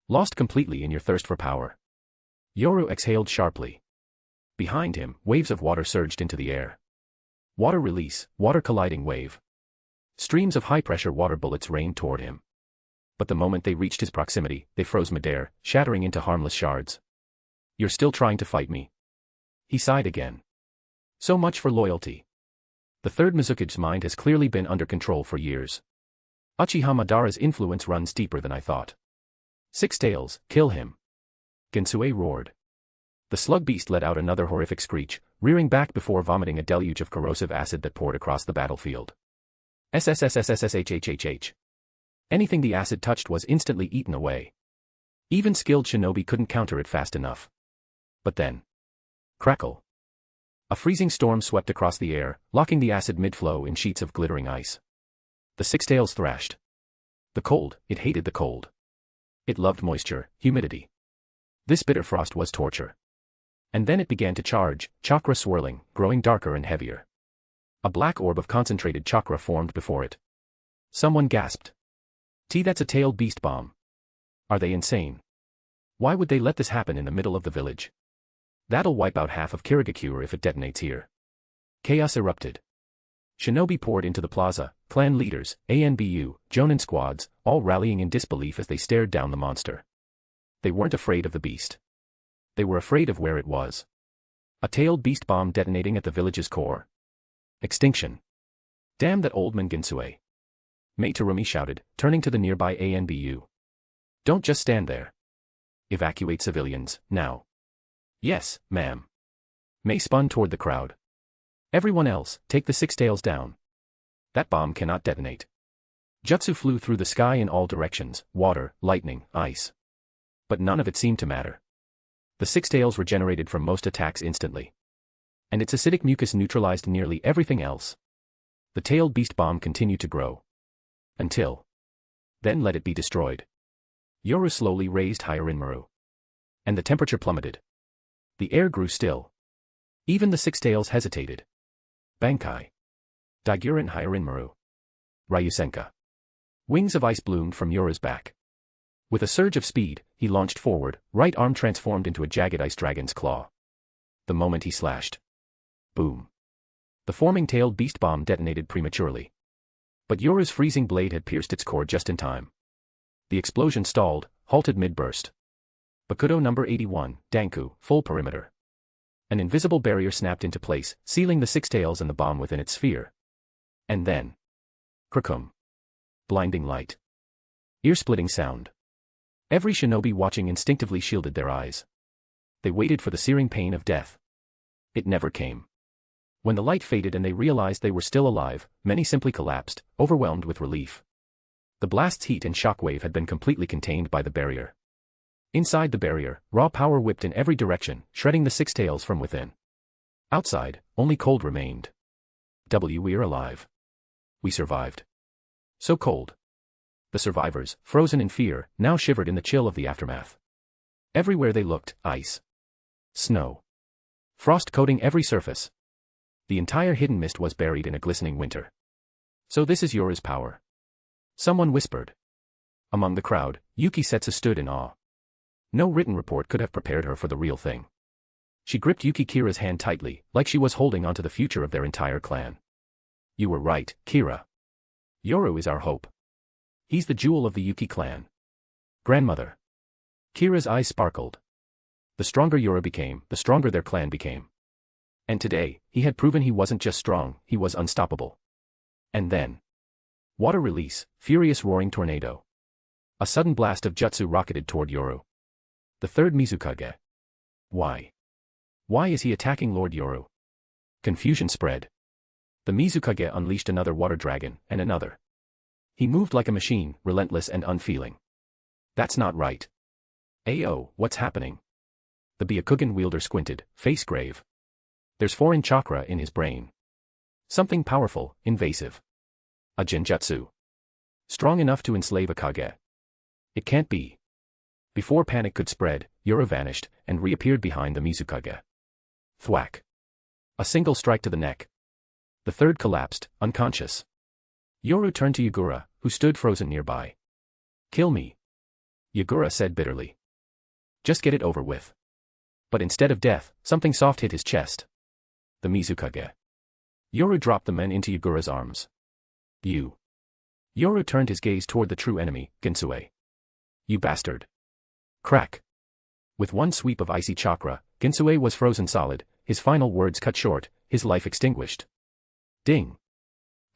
Lost completely in your thirst for power. Yoru exhaled sharply. Behind him, waves of water surged into the air. Water release, water colliding wave. Streams of high-pressure water bullets rained toward him. But the moment they reached his proximity, they froze midair, shattering into harmless shards. You're still trying to fight me. He sighed again. So much for loyalty. The third Mizukage's mind has clearly been under control for years. Uchiha Madara's influence runs deeper than I thought. Six Tails, kill him. Gensue roared. The slug beast let out another horrific screech, rearing back before vomiting a deluge of corrosive acid that poured across the battlefield. SSSSSSHHHH. Anything the acid touched was instantly eaten away. Even skilled shinobi couldn't counter it fast enough. But then. Crackle. A freezing storm swept across the air, locking the acid mid-flow in sheets of glittering ice. The Six Tails thrashed. The cold, it hated the cold. It loved moisture, humidity. This bitter frost was torture. And then it began to charge, chakra swirling, growing darker and heavier. A black orb of concentrated chakra formed before it. Someone gasped. That's a tailed beast bomb. Are they insane? Why would they let this happen in the middle of the village? That'll wipe out half of Kirigakure if it detonates here. Chaos erupted. Shinobi poured into the plaza, clan leaders, ANBU, Jonin squads, all rallying in disbelief as they stared down the monster. They weren't afraid of the beast. They were afraid of where it was. A tailed beast bomb detonating at the village's core. Extinction. Damn that old man Gensue. Mei Terumi shouted, turning to the nearby ANBU. Don't just stand there. Evacuate civilians, now. Yes, ma'am. Mei spun toward the crowd. Everyone else, take the Six Tails down. That bomb cannot detonate. Jutsu flew through the sky in all directions, water, lightning, ice. But none of it seemed to matter. The Six Tails regenerated from most attacks instantly. And its acidic mucus neutralized nearly everything else. The tailed beast bomb continued to grow. Until. Then let it be destroyed. Yoru slowly raised Hyarinmaru. And the temperature plummeted. The air grew still. Even the Six Tails hesitated. Bankai. Daiguren Hyarinmaru. Ryusenka. Wings of ice bloomed from Yoru's back. With a surge of speed, he launched forward, right arm transformed into a jagged ice dragon's claw. The moment he slashed. Boom. The forming tailed beast bomb detonated prematurely. But Yoru's freezing blade had pierced its core just in time. The explosion stalled, halted mid-burst. Bakudo number 81, Danku, full perimeter. An invisible barrier snapped into place, sealing the Six Tails and the bomb within its sphere. And then. Krakum. Blinding light. Ear-splitting sound. Every shinobi watching instinctively shielded their eyes. They waited for the searing pain of death. It never came. When the light faded and they realized they were still alive, many simply collapsed, overwhelmed with relief. The blast's heat and shockwave had been completely contained by the barrier. Inside the barrier, raw power whipped in every direction, shredding the Six Tails from within. Outside, only cold remained. We're alive. We survived. So cold. The survivors, frozen in fear, now shivered in the chill of the aftermath. Everywhere they looked, ice. Snow. Frost coating every surface. The entire hidden mist was buried in a glistening winter. So this is Yoru's power. Someone whispered. Among the crowd, Yuki Setsu stood in awe. No written report could have prepared her for the real thing. She gripped Yuki Kira's hand tightly, like she was holding onto the future of their entire clan. You were right, Kira. Yoru is our hope. He's the jewel of the Yuki clan. Grandmother. Kira's eyes sparkled. The stronger Yoru became, the stronger their clan became. And today, he had proven he wasn't just strong, he was unstoppable. And then. Water release, furious roaring tornado. A sudden blast of jutsu rocketed toward Yoru. The third Mizukage. Why? Why is he attacking Lord Yoru? Confusion spread. The Mizukage unleashed another water dragon, and another. He moved like a machine, relentless and unfeeling. That's not right. Ayo, what's happening? The Byakugan wielder squinted, face grave. There's foreign chakra in his brain. Something powerful, invasive. A genjutsu. Strong enough to enslave a Kage. It can't be. Before panic could spread, Yoru vanished, and reappeared behind the Mizukage. Thwack. A single strike to the neck. The third collapsed, unconscious. Yoru turned to Yagura, who stood frozen nearby. Kill me. Yagura said bitterly. Just get it over with. But instead of death, something soft hit his chest. The Mizukage. Yoru dropped the men into Yagura's arms. You. Yoru turned his gaze toward the true enemy, Gensue. You bastard. Crack. With one sweep of icy chakra, Gensue was frozen solid, his final words cut short, his life extinguished. Ding.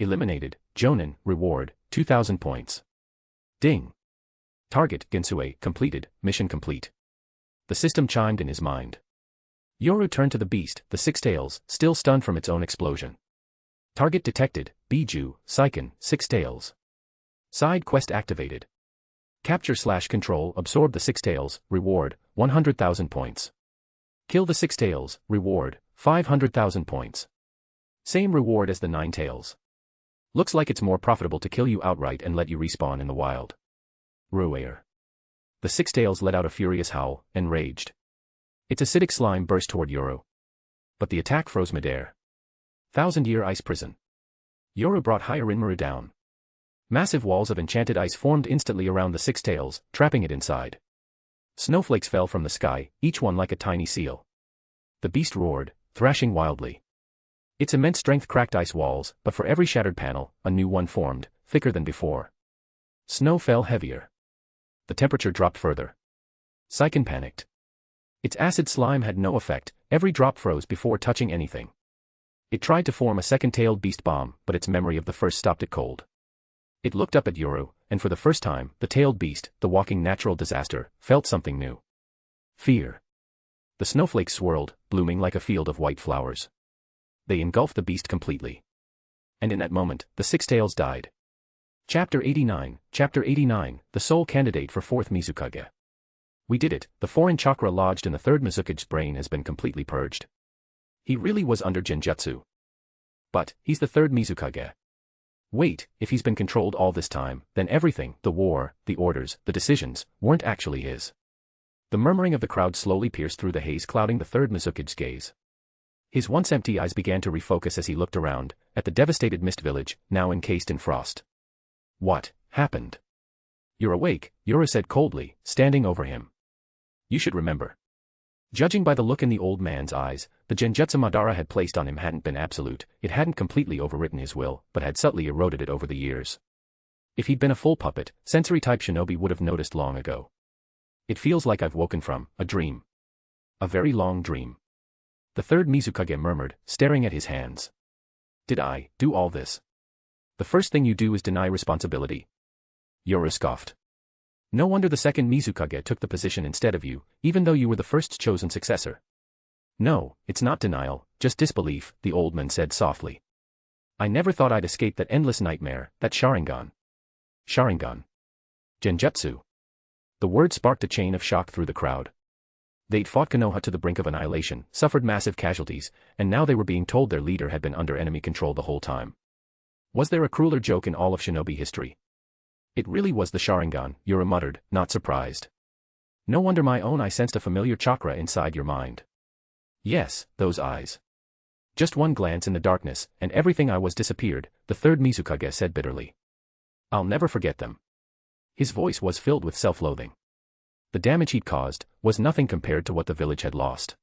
Eliminated, Jonin, reward, 2,000 points. Ding. Target, Gensue, completed, mission complete. The system chimed in his mind. Yoru turned to the beast, the Six Tails, still stunned from its own explosion. Target detected, Biju, Seiken, Six Tails. Side quest activated. Capture/control absorb the Six Tails, reward, 100,000 points. Kill the Six Tails, reward, 500,000 points. Same reward as the Nine Tails. Looks like it's more profitable to kill you outright and let you respawn in the wild. Ruair. The Six Tails let out a furious howl, enraged. Its acidic slime burst toward Yoru. But the attack froze midair. 1,000-year ice prison. Yoru brought Hyarinmaru down. Massive walls of enchanted ice formed instantly around the Six Tails, trapping it inside. Snowflakes fell from the sky, each one like a tiny seal. The beast roared, thrashing wildly. Its immense strength cracked ice walls, but for every shattered panel, a new one formed, thicker than before. Snow fell heavier. The temperature dropped further. Seiken panicked. Its acid slime had no effect, every drop froze before touching anything. It tried to form a second-tailed beast bomb, but its memory of the first stopped it cold. It looked up at Yoru, and for the first time, the tailed beast, the walking natural disaster, felt something new. Fear. The snowflakes swirled, blooming like a field of white flowers. They engulfed the beast completely. And in that moment, the Six Tails died. Chapter 89, the sole candidate for 4th Mizukage. We did it, the foreign chakra lodged in the 3rd Mizukage's brain has been completely purged. He really was under genjutsu. But, he's the 3rd Mizukage. Wait, if he's been controlled all this time, then everything, the war, the orders, the decisions, weren't actually his. The murmuring of the crowd slowly pierced through the haze clouding the 3rd Mizukage's gaze. His once empty eyes began to refocus as he looked around, at the devastated mist village, now encased in frost. What happened? You're awake, Yoru said coldly, standing over him. You should remember. Judging by the look in the old man's eyes, the genjutsu Madara had placed on him hadn't been absolute, it hadn't completely overwritten his will, but had subtly eroded it over the years. If he'd been a full puppet, sensory-type shinobi would have noticed long ago. It feels like I've woken from a dream. A very long dream. The 3rd Mizukage murmured, staring at his hands. Did I do all this? The first thing you do is deny responsibility. Yoru scoffed. No wonder the 2nd Mizukage took the position instead of you, even though you were the first chosen successor. No, it's not denial, just disbelief, the old man said softly. I never thought I'd escape that endless nightmare, that Sharingan. Sharingan. Genjutsu. The word sparked a chain of shock through the crowd. They'd fought Konoha to the brink of annihilation, suffered massive casualties, and now they were being told their leader had been under enemy control the whole time. Was there a crueler joke in all of shinobi history? It really was the Sharingan, Yoru muttered, not surprised. No wonder my own eye sensed a familiar chakra inside your mind. Yes, those eyes. Just one glance in the darkness, and everything I was disappeared, the 3rd Mizukage said bitterly. I'll never forget them. His voice was filled with self-loathing. The damage he'd caused was nothing compared to what the village had lost.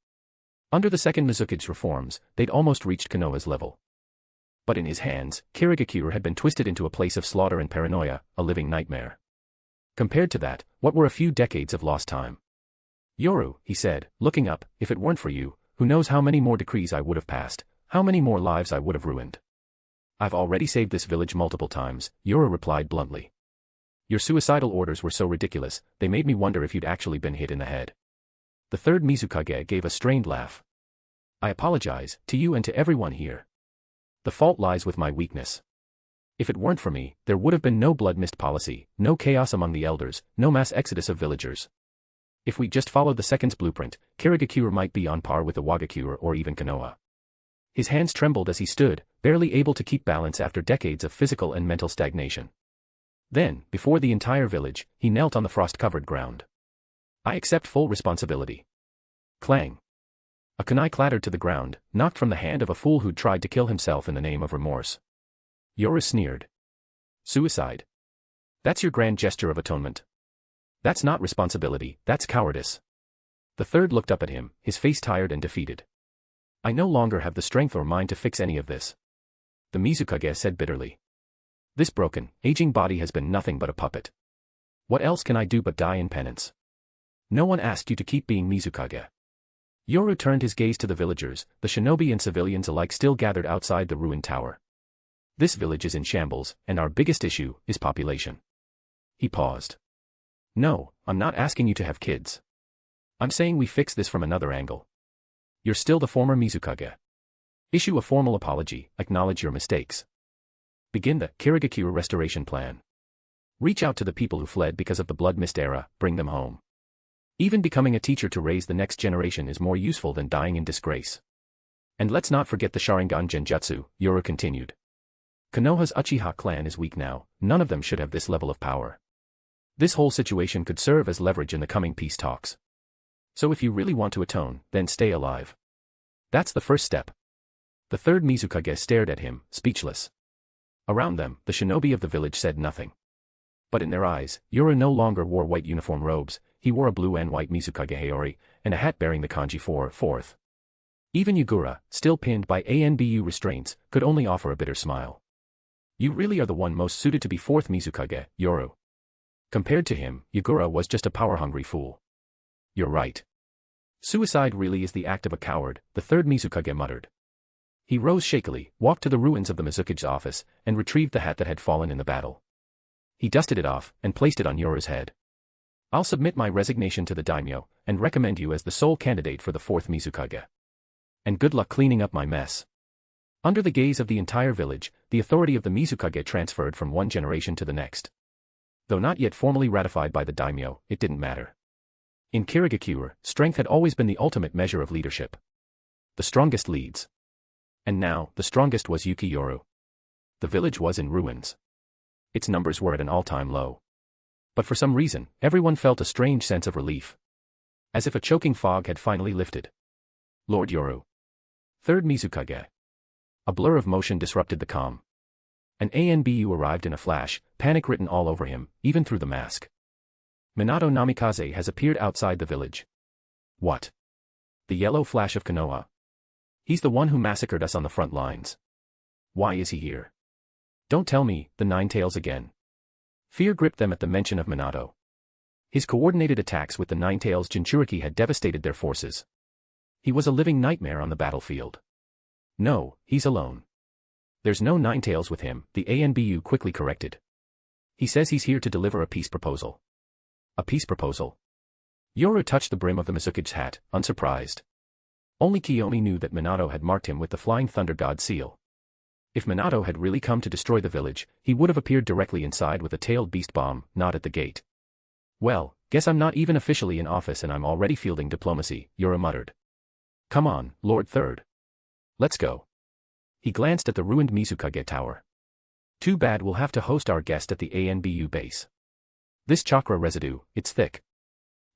Under the 2nd Mizukage's reforms, they'd almost reached Konoha's level. But in his hands, Kirigakure had been twisted into a place of slaughter and paranoia, a living nightmare. Compared to that, what were a few decades of lost time? Yoru, he said, looking up, if it weren't for you, who knows how many more decrees I would have passed, how many more lives I would have ruined. I've already saved this village multiple times, Yoru replied bluntly. Your suicidal orders were so ridiculous, they made me wonder if you'd actually been hit in the head. The 3rd Mizukage gave a strained laugh. I apologize, to you and to everyone here. The fault lies with my weakness. If it weren't for me, there would have been no blood mist policy, no chaos among the elders, no mass exodus of villagers. If we just followed the second's blueprint, Kirigakure might be on par with the Wagakure or even Konoha. His hands trembled as he stood, barely able to keep balance after decades of physical and mental stagnation. Then, before the entire village, he knelt on the frost-covered ground. I accept full responsibility. Clang. A kunai clattered to the ground, knocked from the hand of a fool who'd tried to kill himself in the name of remorse. Yoru sneered. Suicide. That's your grand gesture of atonement. That's not responsibility, that's cowardice. The third looked up at him, his face tired and defeated. I no longer have the strength or mind to fix any of this. The Mizukage said bitterly. This broken, aging body has been nothing but a puppet. What else can I do but die in penance? No one asked you to keep being Mizukage. Yoru turned his gaze to the villagers, the shinobi and civilians alike still gathered outside the ruined tower. This village is in shambles, and our biggest issue is population. He paused. No, I'm not asking you to have kids. I'm saying we fix this from another angle. You're still the former Mizukage. Issue a formal apology, acknowledge your mistakes. Begin the Kirigakure restoration plan. Reach out to the people who fled because of the blood mist era, bring them home. Even becoming a teacher to raise the next generation is more useful than dying in disgrace. And let's not forget the Sharingan Genjutsu, Yoru continued. Konoha's Uchiha clan is weak now, none of them should have this level of power. This whole situation could serve as leverage in the coming peace talks. So if you really want to atone, then stay alive. That's the first step. The third Mizukage stared at him, speechless. Around them, the shinobi of the village said nothing. But in their eyes, Yoru no longer wore white uniform robes, he wore a blue and white Mizukage Heiori, and a hat bearing the kanji for fourth. Even Yagura, still pinned by ANBU restraints, could only offer a bitter smile. You really are the one most suited to be fourth Mizukage, Yoru. Compared to him, Yagura was just a power-hungry fool. You're right. Suicide really is the act of a coward, the third Mizukage muttered. He rose shakily, walked to the ruins of the Mizukage's office, and retrieved the hat that had fallen in the battle. He dusted it off, and placed it on Yoru's head. I'll submit my resignation to the daimyo, and recommend you as the sole candidate for the fourth Mizukage. And good luck cleaning up my mess. Under the gaze of the entire village, the authority of the Mizukage transferred from one generation to the next. Though not yet formally ratified by the daimyo, it didn't matter. In Kirigakure, strength had always been the ultimate measure of leadership. The strongest leads. And now, the strongest was Yuki Yoru. The village was in ruins. Its numbers were at an all-time low. But for some reason, everyone felt a strange sense of relief. As if a choking fog had finally lifted. Lord Yoru. Third Mizukage. A blur of motion disrupted the calm. An ANBU arrived in a flash, panic written all over him, even through the mask. Minato Namikaze has appeared outside the village. What? The yellow flash of Konoha. He's the one who massacred us on the front lines. Why is he here? Don't tell me, the Nine Tails again. Fear gripped them at the mention of Minato. His coordinated attacks with the Nine Tails Jinchuriki had devastated their forces. He was a living nightmare on the battlefield. No, he's alone. There's no Nine Tails with him, the ANBU quickly corrected. He says he's here to deliver a peace proposal. A peace proposal? Yoru touched the brim of the Mizukage's hat, unsurprised. Only Kiyomi knew that Minato had marked him with the Flying Thunder God seal. If Minato had really come to destroy the village, he would have appeared directly inside with a tailed beast bomb, not at the gate. Well, guess I'm not even officially in office and I'm already fielding diplomacy, Yoru muttered. Come on, Lord Third. Let's go. He glanced at the ruined Mizukage tower. Too bad we'll have to host our guest at the ANBU base. This chakra residue, it's thick.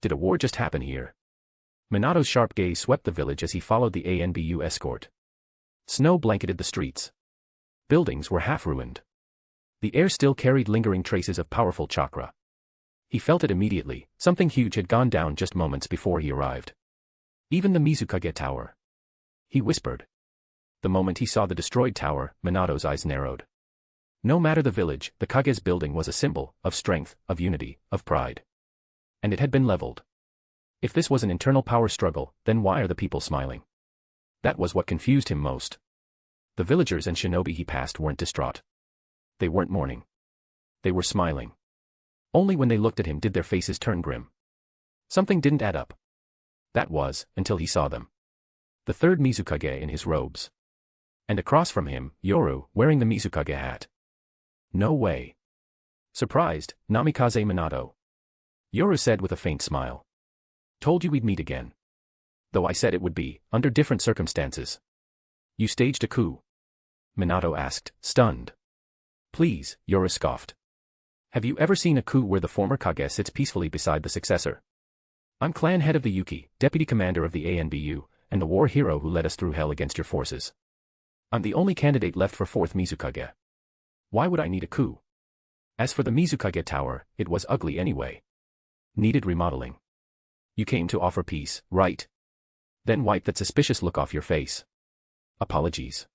Did a war just happen here? Minato's sharp gaze swept the village as he followed the ANBU escort. Snow blanketed the streets. Buildings were half ruined. The air still carried lingering traces of powerful chakra. He felt it immediately, something huge had gone down just moments before he arrived. Even the Mizukage tower. He whispered. The moment he saw the destroyed tower, Minato's eyes narrowed. No matter the village, the Kage's building was a symbol of strength, of unity, of pride. And it had been leveled. If this was an internal power struggle, then why are the people smiling? That was what confused him most. The villagers and shinobi he passed weren't distraught. They weren't mourning. They were smiling. Only when they looked at him did their faces turn grim. Something didn't add up. That was, until he saw them. The third Mizukage in his robes. And across from him, Yoru, wearing the Mizukage hat. No way. Surprised, Namikaze Minato. Yoru said with a faint smile. Told you we'd meet again. Though I said it would be, under different circumstances. You staged a coup? Minato asked, stunned. Please, Yoru scoffed. Have you ever seen a coup where the former Kage sits peacefully beside the successor? I'm clan head of the Yuki, deputy commander of the ANBU, and the war hero who led us through hell against your forces. I'm the only candidate left for 4th Mizukage. Why would I need a coup? As for the Mizukage tower, it was ugly anyway. Needed remodeling. You came to offer peace, right? Then wipe that suspicious look off your face. Apologies.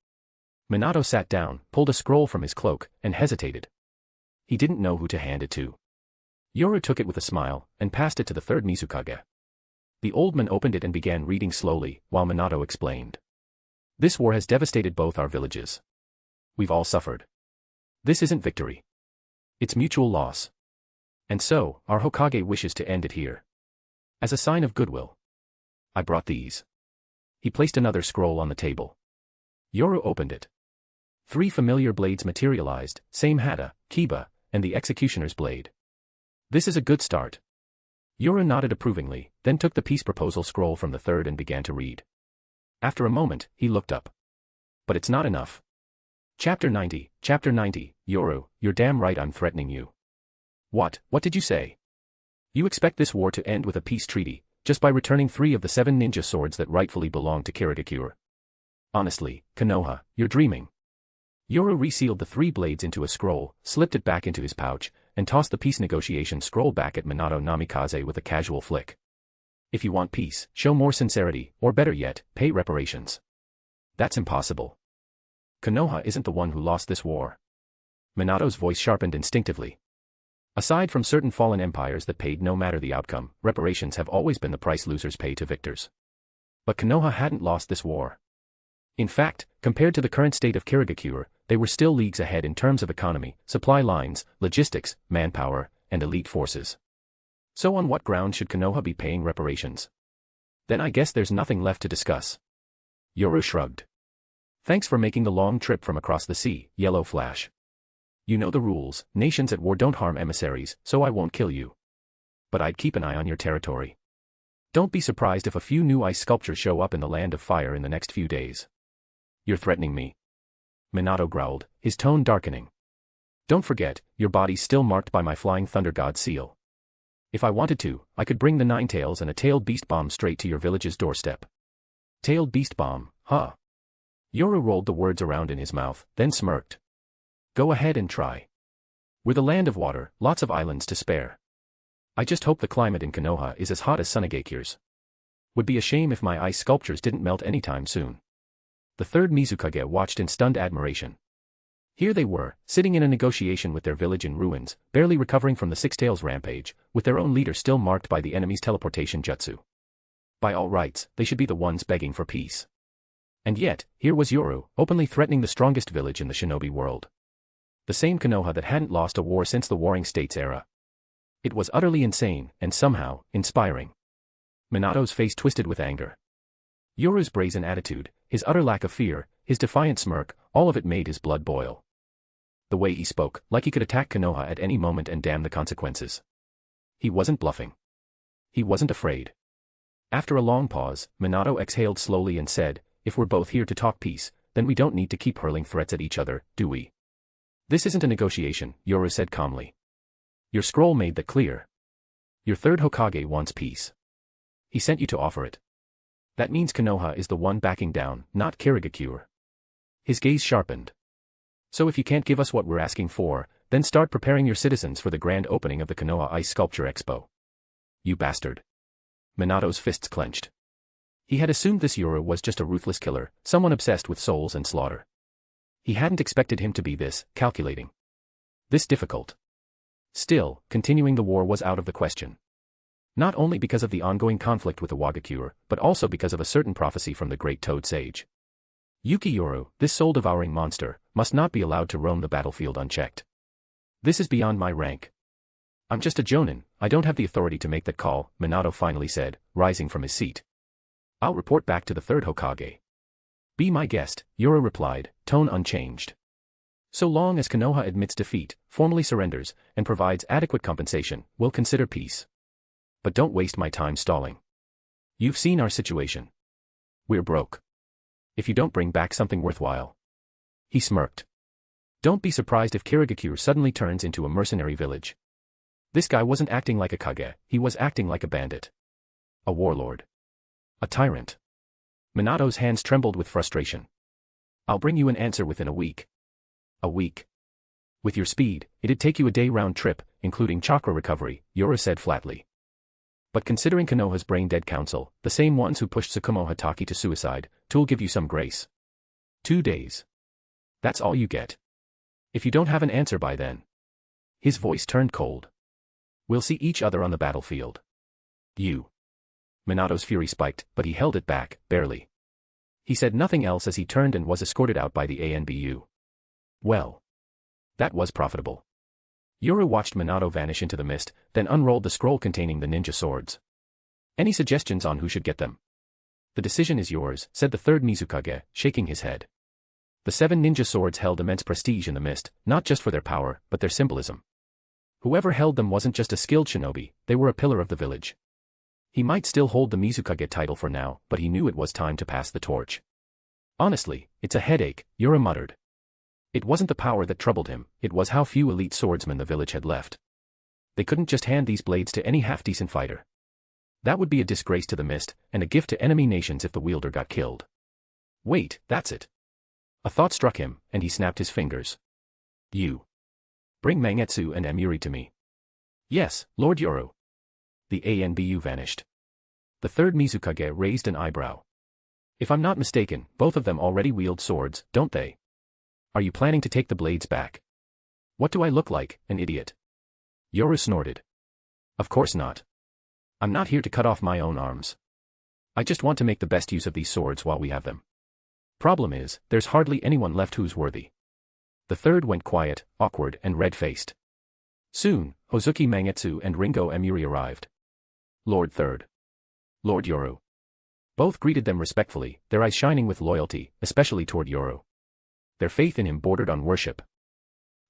Minato sat down, pulled a scroll from his cloak, and hesitated. He didn't know who to hand it to. Yoru took it with a smile, and passed it to the 3rd Mizukage. The old man opened it and began reading slowly, while Minato explained. This war has devastated both our villages. We've all suffered. This isn't victory. It's mutual loss. And so, our Hokage wishes to end it here. As a sign of goodwill. I brought these. He placed another scroll on the table. Yoru opened it. 3 familiar blades materialized, same hata, kiba, and the executioner's blade. This is a good start. Yoru nodded approvingly, then took the peace proposal scroll from the 3rd and began to read. After a moment, he looked up. But it's not enough. Chapter 90, Yoru, you're damn right I'm threatening you. What did you say? You expect this war to end with a peace treaty, just by returning 3 of the 7 ninja swords that rightfully belong to Kirigakure. Honestly, Konoha, you're dreaming. Yoru resealed the 3 blades into a scroll, slipped it back into his pouch, and tossed the peace negotiation scroll back at Minato Namikaze with a casual flick. If you want peace, show more sincerity, or better yet, pay reparations. That's impossible. Konoha isn't the one who lost this war. Minato's voice sharpened instinctively. Aside from certain fallen empires that paid no matter the outcome, reparations have always been the price losers pay to victors. But Konoha hadn't lost this war. In fact, compared to the current state of Kirigakure, they were still leagues ahead in terms of economy, supply lines, logistics, manpower, and elite forces. So on what ground should Konoha be paying reparations? Then I guess there's nothing left to discuss. Yoru shrugged. Thanks for making the long trip from across the sea, Yellow Flash. You know the rules, nations at war don't harm emissaries, so I won't kill you. But I'd keep an eye on your territory. Don't be surprised if a few new ice sculptures show up in the Land of Fire in the next few days. You're threatening me. Minato growled, his tone darkening. Don't forget, your body's still marked by my Flying Thunder God seal. If I wanted to, I could bring the 9 tails and a tailed beast bomb straight to your village's doorstep. Tailed beast bomb, huh? Yoru rolled the words around in his mouth, then smirked. Go ahead and try. We're the land of water, lots of islands to spare. I just hope the climate in Konoha is as hot as Sunagakure's. Would be a shame if my ice sculptures didn't melt anytime soon. The 3rd Mizukage watched in stunned admiration. Here they were, sitting in a negotiation with their village in ruins, barely recovering from the Six Tails rampage, with their own leader still marked by the enemy's teleportation jutsu. By all rights, they should be the ones begging for peace. And yet, here was Yoru, openly threatening the strongest village in the shinobi world. The same Konoha that hadn't lost a war since the Warring States era. It was utterly insane, and somehow, inspiring. Minato's face twisted with anger. Yoru's brazen attitude, his utter lack of fear, his defiant smirk, all of it made his blood boil. The way he spoke, like he could attack Konoha at any moment and damn the consequences. He wasn't bluffing. He wasn't afraid. After a long pause, Minato exhaled slowly and said, if we're both here to talk peace, then we don't need to keep hurling threats at each other, do we? This isn't a negotiation, Yoru said calmly. Your scroll made that clear. Your 3rd Hokage wants peace. He sent you to offer it. That means Konoha is the one backing down, not Kirigakure. His gaze sharpened. So if you can't give us what we're asking for, then start preparing your citizens for the grand opening of the Konoha Ice Sculpture Expo. You bastard. Minato's fists clenched. He had assumed this Yoru was just a ruthless killer, someone obsessed with souls and slaughter. He hadn't expected him to be this calculating. This difficult. Still, continuing the war was out of the question. Not only because of the ongoing conflict with the Wagakure, but also because of a certain prophecy from the great Toad Sage. Yuki Yoru, this soul-devouring monster, must not be allowed to roam the battlefield unchecked. This is beyond my rank. I'm just a jonin, I don't have the authority to make that call, Minato finally said, rising from his seat. I'll report back to the 3rd Hokage. Be my guest, Yoru replied, tone unchanged. So long as Konoha admits defeat, formally surrenders, and provides adequate compensation, we'll consider peace. But don't waste my time stalling. You've seen our situation. We're broke. If you don't bring back something worthwhile. He smirked. Don't be surprised if Kirigakure suddenly turns into a mercenary village. This guy wasn't acting like a Kage, he was acting like a bandit. A warlord. A tyrant. Minato's hands trembled with frustration. I'll bring you an answer within a week. A week. With your speed, it'd take you a day round trip, including chakra recovery, Yura said flatly. But considering Konoha's brain-dead council, the same ones who pushed Tsukumo Hatake to suicide, two'll give you some grace. 2 days. That's all you get. If you don't have an answer by then. His voice turned cold. We'll see each other on the battlefield. You. Minato's fury spiked, but he held it back, barely. He said nothing else as he turned and was escorted out by the ANBU. Well. That was profitable. Yuru watched Minato vanish into the mist, then unrolled the scroll containing the ninja swords. Any suggestions on who should get them? The decision is yours, said the third Mizukage, shaking his head. The 7 ninja swords held immense prestige in the mist, not just for their power, but their symbolism. Whoever held them wasn't just a skilled shinobi, they were a pillar of the village. He might still hold the Mizukage title for now, but he knew it was time to pass the torch. Honestly, it's a headache, Yura muttered. It wasn't the power that troubled him, it was how few elite swordsmen the village had left. They couldn't just hand these blades to any half-decent fighter. That would be a disgrace to the mist, and a gift to enemy nations if the wielder got killed. Wait, that's it. A thought struck him, and he snapped his fingers. You. Bring Mangetsu and Amuri to me. Yes, Lord Yoru. The ANBU vanished. The third Mizukage raised an eyebrow. If I'm not mistaken, both of them already wield swords, don't they? Are you planning to take the blades back? What do I look like, an idiot? Yoru snorted. Of course not. I'm not here to cut off my own arms. I just want to make the best use of these swords while we have them. Problem is, there's hardly anyone left who's worthy. The third went quiet, awkward and red-faced. Soon, Hozuki Mangetsu and Ringo Amuri arrived. Lord Third. Lord Yoru. Both greeted them respectfully, their eyes shining with loyalty, especially toward Yoru. Their faith in him bordered on worship.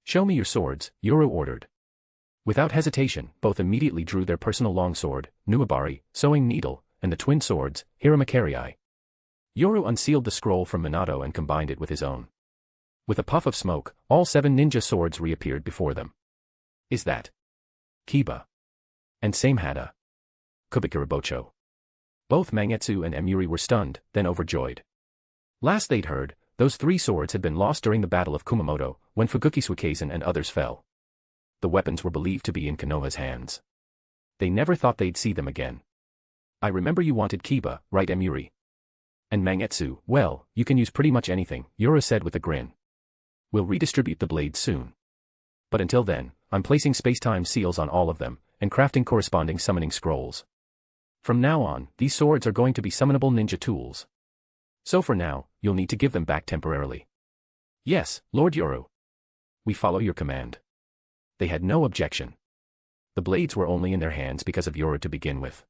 Show me your swords, Yoru ordered. Without hesitation, both immediately drew their personal longsword, Nuabari, sewing needle, and the twin swords, Hiramakarei. Yoru unsealed the scroll from Minato and combined it with his own. With a puff of smoke, all 7 ninja swords reappeared before them. Is that Kiba? And same Hada. Kubikirabocho. Both Mangetsu and Amuri were stunned, then overjoyed. Last they'd heard, those 3 swords had been lost during the Battle of Kumamoto, when Fuguki Suikeisen and others fell. The weapons were believed to be in Konoha's hands. They never thought they'd see them again. I remember you wanted Kiba, right Amuri? And Mangetsu, well, you can use pretty much anything, Yura said with a grin. We'll redistribute the blades soon. But until then, I'm placing space-time seals on all of them, and crafting corresponding summoning scrolls. From now on, these swords are going to be summonable ninja tools. So for now, you'll need to give them back temporarily. Yes, Lord Yoru. We follow your command. They had no objection. The blades were only in their hands because of Yoru to begin with.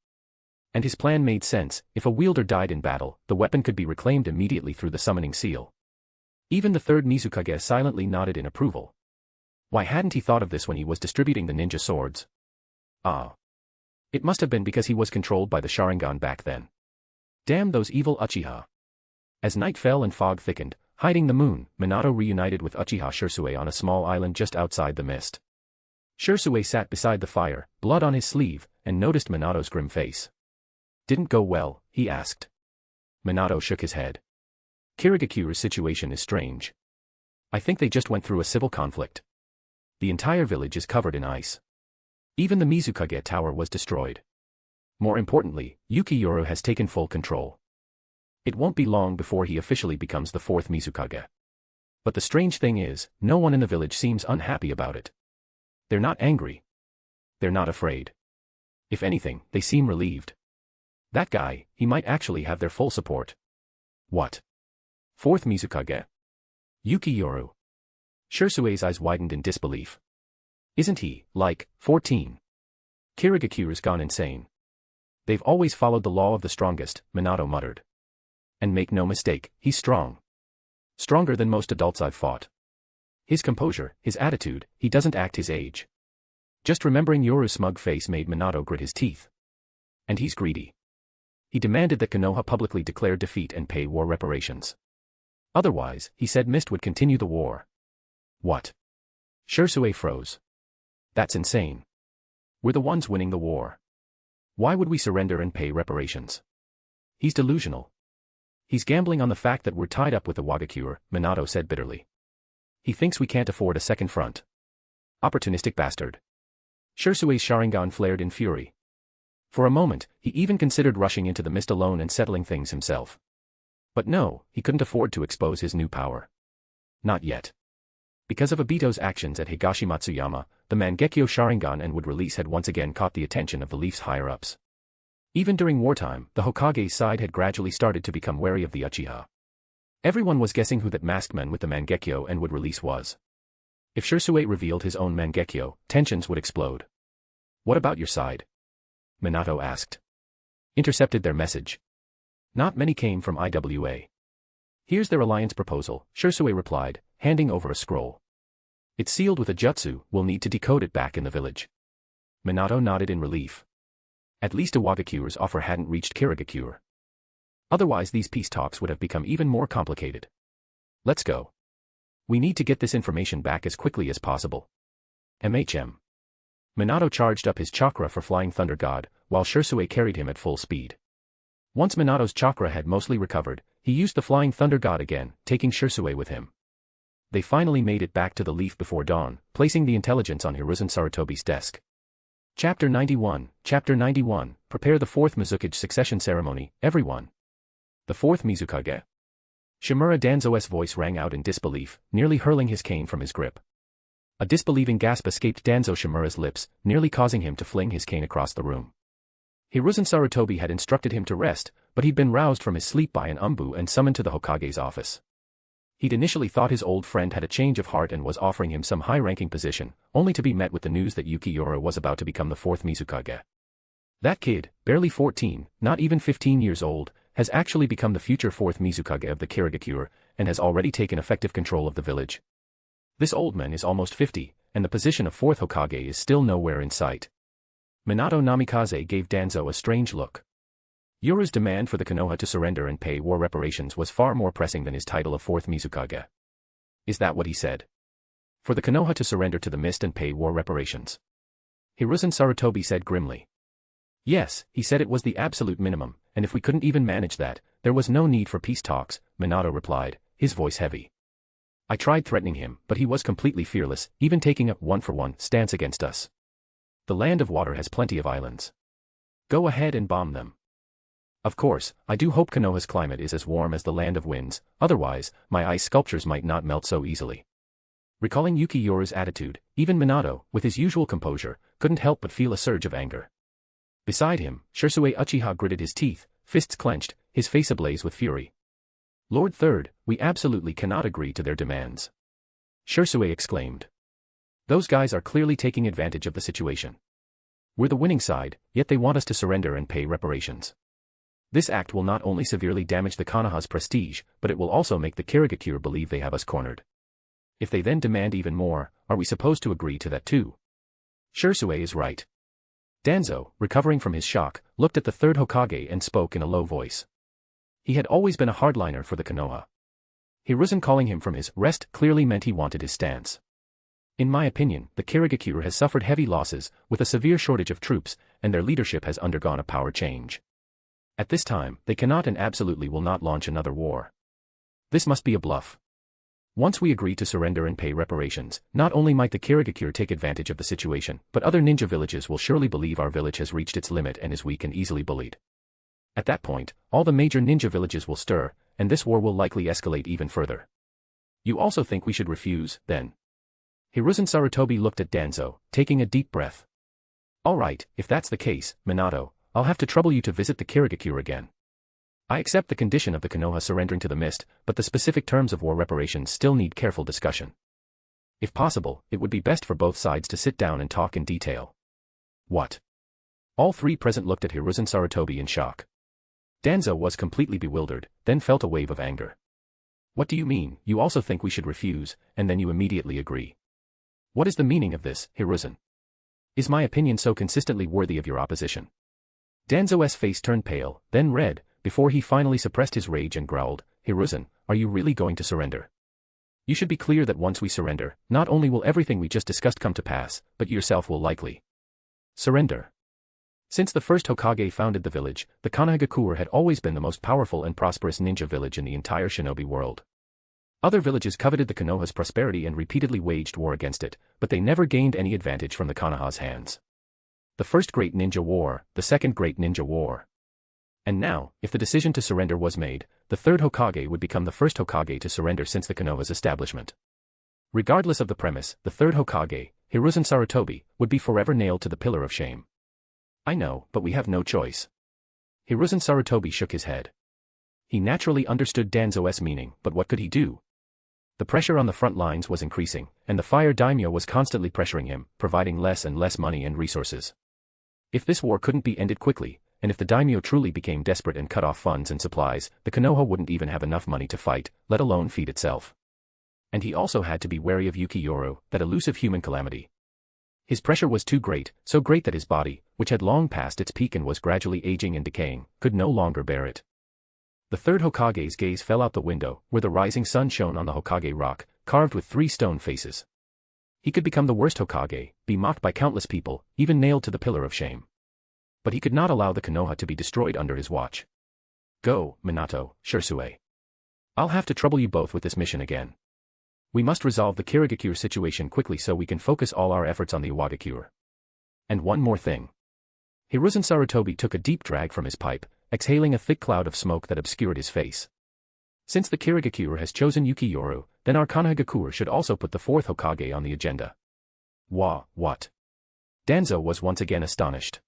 And his plan made sense, if a wielder died in battle, the weapon could be reclaimed immediately through the summoning seal. Even the third Mizukage silently nodded in approval. Why hadn't he thought of this when he was distributing the ninja swords? Ah. It must have been because he was controlled by the Sharingan back then. Damn those evil Uchiha. As night fell and fog thickened, hiding the moon, Minato reunited with Uchiha Shisui on a small island just outside the mist. Shisui sat beside the fire, blood on his sleeve, and noticed Minato's grim face. Didn't go well, he asked. Minato shook his head. Kirigakure's situation is strange. I think they just went through a civil conflict. The entire village is covered in ice. Even the Mizukage tower was destroyed. More importantly, Yuki Yoru has taken full control. It won't be long before he officially becomes the 4th Mizukage. But the strange thing is, no one in the village seems unhappy about it. They're not angry. They're not afraid. If anything, they seem relieved. That guy, he might actually have their full support. What? 4th Mizukage? Yuki Yoru. Shisui's eyes widened in disbelief. Isn't he, like, 14? Kirigakure's gone insane. They've always followed the law of the strongest, Minato muttered. And make no mistake, he's strong. Stronger than most adults I've fought. His composure, his attitude, he doesn't act his age. Just remembering Yoru's smug face made Minato grit his teeth. And he's greedy. He demanded that Konoha publicly declare defeat and pay war reparations. Otherwise, he said Mist would continue the war. What? Shisui froze. That's insane. We're the ones winning the war. Why would we surrender and pay reparations? He's delusional. He's gambling on the fact that we're tied up with the Wagakure, Minato said bitterly. He thinks we can't afford a second front. Opportunistic bastard. Shisui's Sharingan flared in fury. For a moment, he even considered rushing into the mist alone and settling things himself. But no, he couldn't afford to expose his new power. Not yet. Because of Obito's actions at Higashimatsuyama, the Mangekyo Sharingan and would release had once again caught the attention of the Leaf's higher-ups. Even during wartime, the Hokage's side had gradually started to become wary of the Uchiha. Everyone was guessing who that masked man with the Mangekyo and would release was. If Shisui revealed his own Mangekyo, tensions would explode. What about your side? Minato asked. Intercepted their message. Not many came from IWA. Here's their alliance proposal, Shisui replied, handing over a scroll. It's sealed with a jutsu, we'll need to decode it back in the village. Minato nodded in relief. At least a Wagakure's offer hadn't reached Kirigakure. Otherwise these peace talks would have become even more complicated. Let's go. We need to get this information back as quickly as possible. MHM. Minato charged up his chakra for Flying Thunder God, while Shisui carried him at full speed. Once Minato's chakra had mostly recovered, he used the Flying Thunder God again, taking Shisui with him. They finally made it back to the Leaf before dawn, placing the intelligence on Hiruzen Sarutobi's desk. Chapter 91, Prepare the fourth Mizukage succession ceremony, everyone. The fourth Mizukage. Shimura Danzo's voice rang out in disbelief, nearly hurling his cane from his grip. A disbelieving gasp escaped Danzo Shimura's lips, nearly causing him to fling his cane across the room. Hiruzen Sarutobi had instructed him to rest, but he'd been roused from his sleep by an ANBU and summoned to the Hokage's office. He'd initially thought his old friend had a change of heart and was offering him some high-ranking position, only to be met with the news that Yuki Yoru was about to become the fourth Mizukage. That kid, barely 14, not even 15 years old, has actually become the future fourth Mizukage of the Kirigakure, and has already taken effective control of the village. This old man is almost 50, and the position of fourth Hokage is still nowhere in sight. Minato Namikaze gave Danzo a strange look. Yoru's demand for the Konoha to surrender and pay war reparations was far more pressing than his title of fourth Mizukage. Is that what he said? For the Konoha to surrender to the mist and pay war reparations? Hiruzen Sarutobi said grimly. Yes, he said it was the absolute minimum, and if we couldn't even manage that, there was no need for peace talks, Minato replied, his voice heavy. I tried threatening him, but he was completely fearless, even taking a one-for-one stance against us. The land of water has plenty of islands. Go ahead and bomb them. Of course, I do hope Konoha's climate is as warm as the land of winds, otherwise, my ice sculptures might not melt so easily. Recalling Yuki Yoru's attitude, even Minato, with his usual composure, couldn't help but feel a surge of anger. Beside him, Shisui Uchiha gritted his teeth, fists clenched, his face ablaze with fury. Lord Third, we absolutely cannot agree to their demands. Shisui exclaimed. Those guys are clearly taking advantage of the situation. We're the winning side, yet they want us to surrender and pay reparations. This act will not only severely damage the Konoha's prestige, but it will also make the Kirigakure believe they have us cornered. If they then demand even more, are we supposed to agree to that too? Shisui is right. Danzo, recovering from his shock, looked at the third Hokage and spoke in a low voice. He had always been a hardliner for the Konoha. Hiruzen calling him from his rest clearly meant he wanted his stance. In my opinion, the Kirigakure has suffered heavy losses, with a severe shortage of troops, and their leadership has undergone a power change. At this time, they cannot and absolutely will not launch another war. This must be a bluff. Once we agree to surrender and pay reparations, not only might the Kirigakure take advantage of the situation, but other ninja villages will surely believe our village has reached its limit and is weak and easily bullied. At that point, all the major ninja villages will stir, and this war will likely escalate even further. You also think we should refuse, then? Hiruzen Sarutobi looked at Danzo, taking a deep breath. All right, if that's the case, Minato, I'll have to trouble you to visit the Kirigakure again. I accept the condition of the Konoha surrendering to the mist, but the specific terms of war reparations still need careful discussion. If possible, it would be best for both sides to sit down and talk in detail. What? All three present looked at Hiruzen Sarutobi in shock. Danzo was completely bewildered, then felt a wave of anger. What do you mean? You also think we should refuse, and then you immediately agree. What is the meaning of this, Hiruzen? Is my opinion so consistently worthy of your opposition? Danzo's face turned pale, then red, before he finally suppressed his rage and growled, Hiruzen, are you really going to surrender? You should be clear that once we surrender, not only will everything we just discussed come to pass, but yourself will likely surrender. Since the first Hokage founded the village, the Konohagakure had always been the most powerful and prosperous ninja village in the entire shinobi world. Other villages coveted the Konoha's prosperity and repeatedly waged war against it, but they never gained any advantage from the Konoha's hands. The first Great Ninja War, the second Great Ninja War. And now, if the decision to surrender was made, the third Hokage would become the first Hokage to surrender since the Konoha's establishment. Regardless of the premise, the third Hokage, Hiruzen Sarutobi, would be forever nailed to the pillar of shame. I know, but we have no choice. Hiruzen Sarutobi shook his head. He naturally understood Danzo's meaning, but what could he do? The pressure on the front lines was increasing, and the fire daimyo was constantly pressuring him, providing less and less money and resources. If this war couldn't be ended quickly, and if the daimyo truly became desperate and cut off funds and supplies, the Konoha wouldn't even have enough money to fight, let alone feed itself. And he also had to be wary of Yuki Yoru, that elusive human calamity. His pressure was too great, so great that his body, which had long passed its peak and was gradually aging and decaying, could no longer bear it. The third Hokage's gaze fell out the window, where the rising sun shone on the Hokage rock, carved with 3 stone faces. He could become the worst Hokage, be mocked by countless people, even nailed to the pillar of shame. But he could not allow the Konoha to be destroyed under his watch. Go, Minato, Shisui. I'll have to trouble you both with this mission again. We must resolve the Kirigakure situation quickly so we can focus all our efforts on the Iwagakure. And one more thing. Hiruzen Sarutobi took a deep drag from his pipe, exhaling a thick cloud of smoke that obscured his face. Since the Kirigakure has chosen Yuki Yoru, then our Konohagakure should also put the fourth Hokage on the agenda. What? Danzo was once again astonished.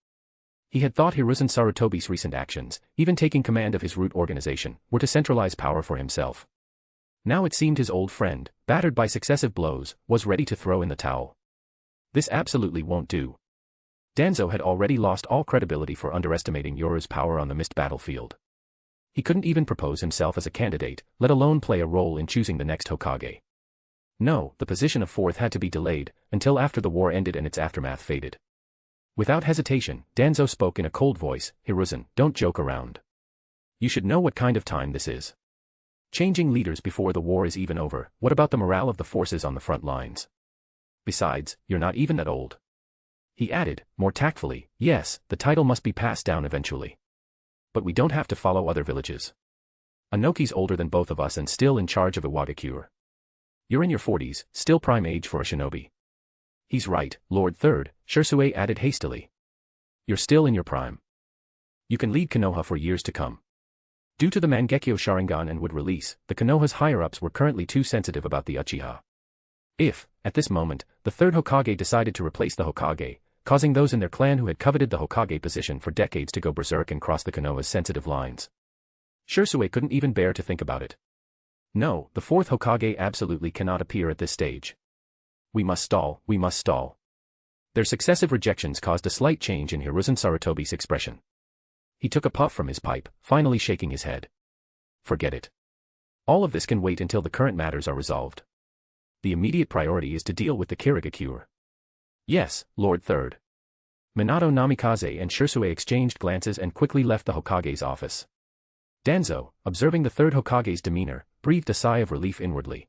He had thought Hiruzen Sarutobi's recent actions, even taking command of his root organization, were to centralize power for himself. Now it seemed his old friend, battered by successive blows, was ready to throw in the towel. This absolutely won't do. Danzo had already lost all credibility for underestimating Yoru's power on the mist battlefield. He couldn't even propose himself as a candidate, let alone play a role in choosing the next Hokage. No, the position of fourth had to be delayed, until after the war ended and its aftermath faded. Without hesitation, Danzo spoke in a cold voice, Hiruzen, don't joke around. You should know what kind of time this is. Changing leaders before the war is even over, what about the morale of the forces on the front lines? Besides, you're not even that old. He added, more tactfully, yes, the title must be passed down eventually. But we don't have to follow other villages. Anoki's older than both of us and still in charge of Iwagakure. You're in your 40s, still prime age for a shinobi. He's right, Lord Third, Shisui added hastily. You're still in your prime. You can lead Konoha for years to come. Due to the Mangekyo Sharingan and wood release, the Konoha's higher-ups were currently too sensitive about the Uchiha. If, at this moment, the third Hokage decided to replace the Hokage, causing those in their clan who had coveted the Hokage position for decades to go berserk and cross the Konoha's sensitive lines. Shisui couldn't even bear to think about it. No, the fourth Hokage absolutely cannot appear at this stage. We must stall. Their successive rejections caused a slight change in Hiruzen Sarutobi's expression. He took a puff from his pipe, finally shaking his head. Forget it. All of this can wait until the current matters are resolved. The immediate priority is to deal with the Kirigakure. Yes, Lord Third. Minato Namikaze and Shisui exchanged glances and quickly left the Hokage's office. Danzo, observing the third Hokage's demeanor, breathed a sigh of relief inwardly.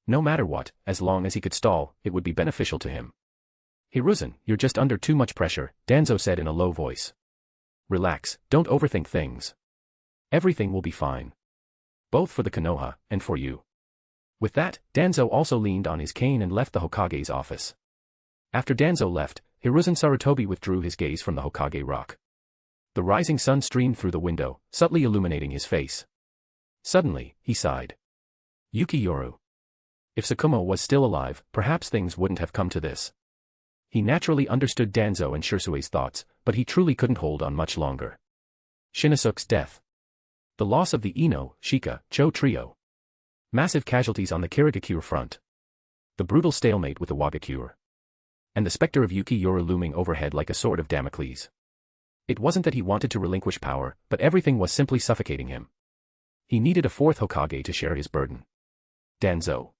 No matter what, as long as he could stall, it would be beneficial to him. Hiruzen, you're just under too much pressure, Danzo said in a low voice. Relax, don't overthink things. Everything will be fine. Both for the Konoha, and for you. With that, Danzo also leaned on his cane and left the Hokage's office. After Danzo left, Hiruzen Sarutobi withdrew his gaze from the Hokage rock. The rising sun streamed through the window, subtly illuminating his face. Suddenly, he sighed. Yuki Yoru. If Tsukumo was still alive, perhaps things wouldn't have come to this. He naturally understood Danzo and Shisui's thoughts, but he truly couldn't hold on much longer. Shinosuke's death. The loss of the Ino, Shika, Cho trio. Massive casualties on the Kirigakure front. The brutal stalemate with the Iwagakure. And the specter of Yuki Yoru looming overhead like a sword of Damocles. It wasn't that he wanted to relinquish power, but everything was simply suffocating him. He needed a fourth Hokage to share his burden. Danzo.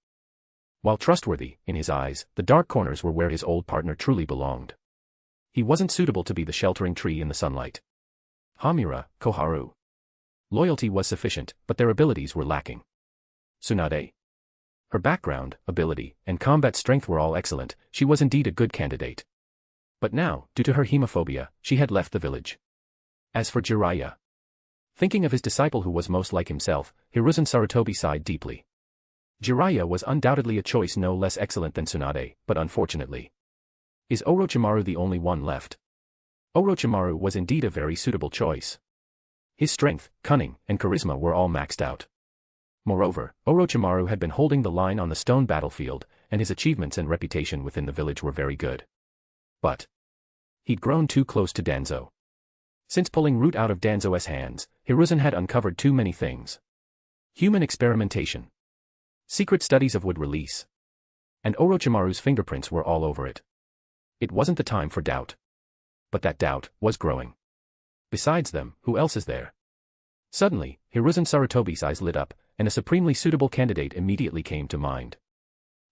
While trustworthy, in his eyes, the dark corners were where his old partner truly belonged. He wasn't suitable to be the sheltering tree in the sunlight. Hamura, Koharu. Loyalty was sufficient, but their abilities were lacking. Tsunade. Her background, ability, and combat strength were all excellent. She was indeed a good candidate. But now, due to her hemophobia, she had left the village. As for Jiraiya. Thinking of his disciple who was most like himself, Hiruzen Sarutobi sighed deeply. Jiraiya was undoubtedly a choice no less excellent than Tsunade, but unfortunately. Is Orochimaru the only one left? Orochimaru was indeed a very suitable choice. His strength, cunning, and charisma were all maxed out. Moreover, Orochimaru had been holding the line on the stone battlefield, and his achievements and reputation within the village were very good. But he'd grown too close to Danzo. Since pulling root out of Danzo's hands, Hiruzen had uncovered too many things. Human experimentation. Secret studies of wood release. And Orochimaru's fingerprints were all over it. It wasn't the time for doubt. But that doubt was growing. Besides them, who else is there? Suddenly, Hiruzen Sarutobi's eyes lit up, and a supremely suitable candidate immediately came to mind.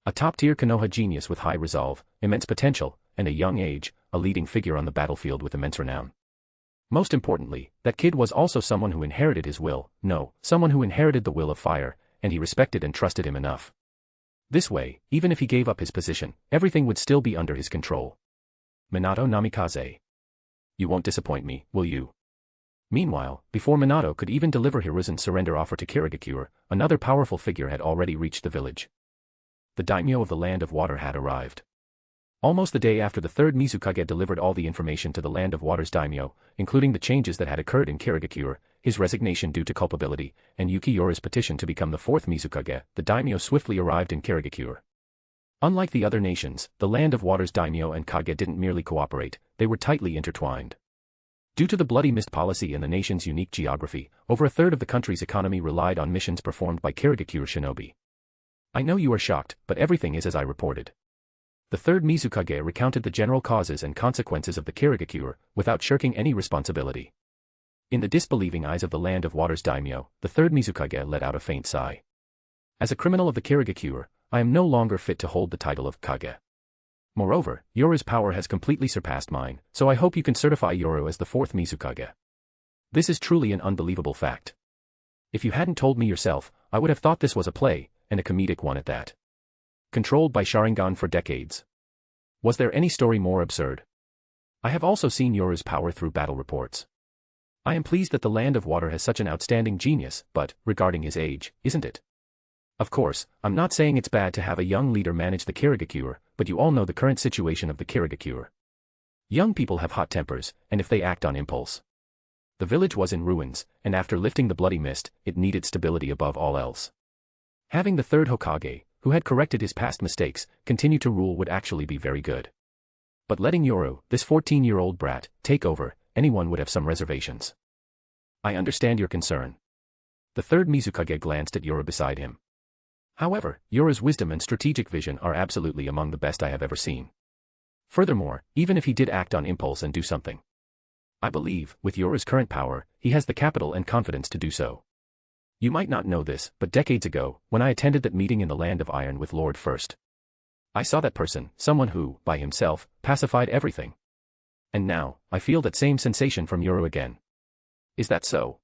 A top-tier Konoha genius with high resolve, immense potential, and a young age, a leading figure on the battlefield with immense renown. Most importantly, that kid was also someone who inherited his will, someone who inherited the will of fire, and he respected and trusted him enough. This way, even if he gave up his position, everything would still be under his control. Minato Namikaze. You won't disappoint me, will you? Meanwhile, before Minato could even deliver Hiruzen's surrender offer to Kirigakure, another powerful figure had already reached the village. The daimyo of the Land of Water had arrived. Almost the day after the third Mizukage delivered all the information to the Land of Water's daimyo, including the changes that had occurred in Kirigakure, his resignation due to culpability, and Yuki Yoru's petition to become the fourth Mizukage, the daimyo swiftly arrived in Kirigakure. Unlike the other nations, the Land of Water's daimyo and kage didn't merely cooperate, they were tightly intertwined. Due to the bloody mist policy and the nation's unique geography, over a third of the country's economy relied on missions performed by Kirigakure shinobi. I know you are shocked, but everything is as I reported. The third Mizukage recounted the general causes and consequences of the Kirigakure, without shirking any responsibility. In the disbelieving eyes of the Land of Water's daimyo, the third Mizukage let out a faint sigh. As a criminal of the Kirigakure, I am no longer fit to hold the title of kage. Moreover, Yoru's power has completely surpassed mine, so I hope you can certify Yoru as the fourth Mizukage. This is truly an unbelievable fact. If you hadn't told me yourself, I would have thought this was a play, and a comedic one at that. Controlled by Sharingan for decades. Was there any story more absurd? I have also seen Yoru's power through battle reports. I am pleased that the Land of Water has such an outstanding genius, but, regarding his age, isn't it? Of course, I'm not saying it's bad to have a young leader manage the Kirigakure, but you all know the current situation of the Kirigakure. Young people have hot tempers, and if they act on impulse. The village was in ruins, and after lifting the bloody mist, it needed stability above all else. Having the third Hokage, who had corrected his past mistakes, continue to rule would actually be very good. But letting Yoru, this 14-year-old brat, take over, anyone would have some reservations. I understand your concern. The third Mizukage glanced at Yoru beside him. However, Yoru's wisdom and strategic vision are absolutely among the best I have ever seen. Furthermore, even if he did act on impulse and do something, I believe, with Yoru's current power, he has the capital and confidence to do so. You might not know this, but decades ago, when I attended that meeting in the Land of Iron with Lord First, I saw that person, someone who, by himself, pacified everything. And now, I feel that same sensation from Yoru again. Is that so?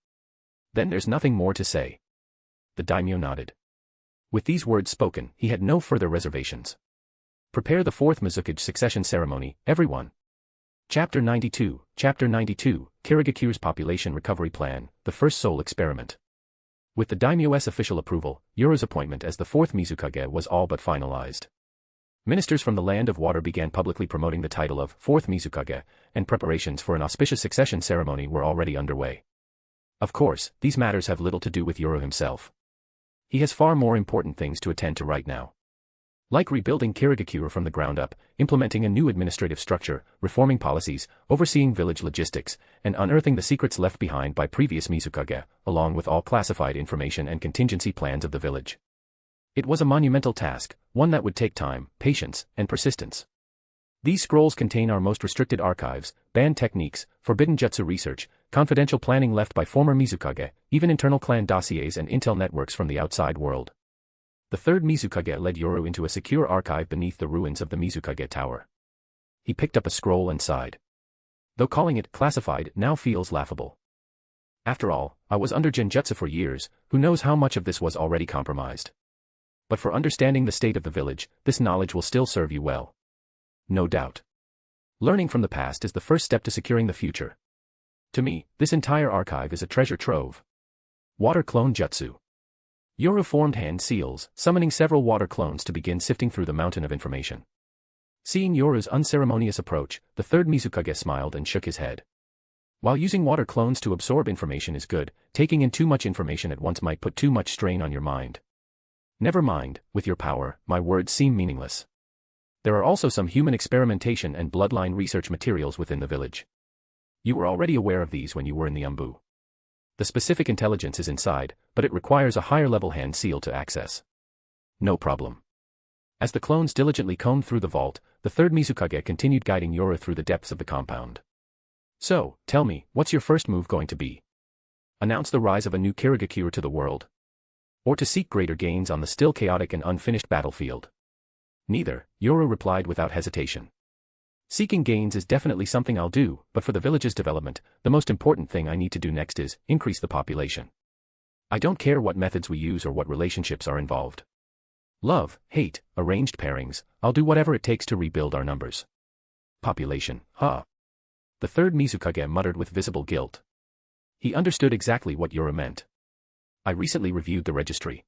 Then there's nothing more to say. The daimyo nodded. With these words spoken, he had no further reservations. Prepare the fourth Mizukage succession ceremony, everyone. Chapter 92, Kirigakure's Population Recovery Plan, the First Soul Experiment. With the daimyo's official approval, Yoru's appointment as the fourth Mizukage was all but finalized. Ministers from the Land of Water began publicly promoting the title of fourth Mizukage, and preparations for an auspicious succession ceremony were already underway. Of course, these matters have little to do with Yoru himself. He has far more important things to attend to right now. Like rebuilding Kirigakure from the ground up, implementing a new administrative structure, reforming policies, overseeing village logistics, and unearthing the secrets left behind by previous Mizukage, along with all classified information and contingency plans of the village. It was a monumental task, one that would take time, patience, and persistence. These scrolls contain our most restricted archives, banned techniques, forbidden jutsu research, confidential planning left by former Mizukage, even internal clan dossiers and intel networks from the outside world. The third Mizukage led Yoru into a secure archive beneath the ruins of the Mizukage Tower. He picked up a scroll and sighed. Though calling it classified now feels laughable. After all, I was under genjutsu for years, who knows how much of this was already compromised. But for understanding the state of the village, this knowledge will still serve you well. No doubt. Learning from the past is the first step to securing the future. To me, this entire archive is a treasure trove. Water Clone Jutsu. Yoru formed hand seals, summoning several water clones to begin sifting through the mountain of information. Seeing Yoru's unceremonious approach, the third Mizukage smiled and shook his head. While using water clones to absorb information is good, taking in too much information at once might put too much strain on your mind. Never mind, with your power, my words seem meaningless. There are also some human experimentation and bloodline research materials within the village. You were already aware of these when you were in the ANBU. The specific intelligence is inside, but it requires a higher-level hand seal to access. No problem. As the clones diligently combed through the vault, the third Mizukage continued guiding Yoru through the depths of the compound. So, tell me, what's your first move going to be? Announce the rise of a new Kirigakure to the world? Or to seek greater gains on the still chaotic and unfinished battlefield? Neither, Yoru replied without hesitation. Seeking gains is definitely something I'll do, but for the village's development, the most important thing I need to do next is increase the population. I don't care what methods we use or what relationships are involved. Love, hate, arranged pairings, I'll do whatever it takes to rebuild our numbers. Population, huh? The third Mizukage muttered with visible guilt. He understood exactly what Yoru meant. I recently reviewed the registry.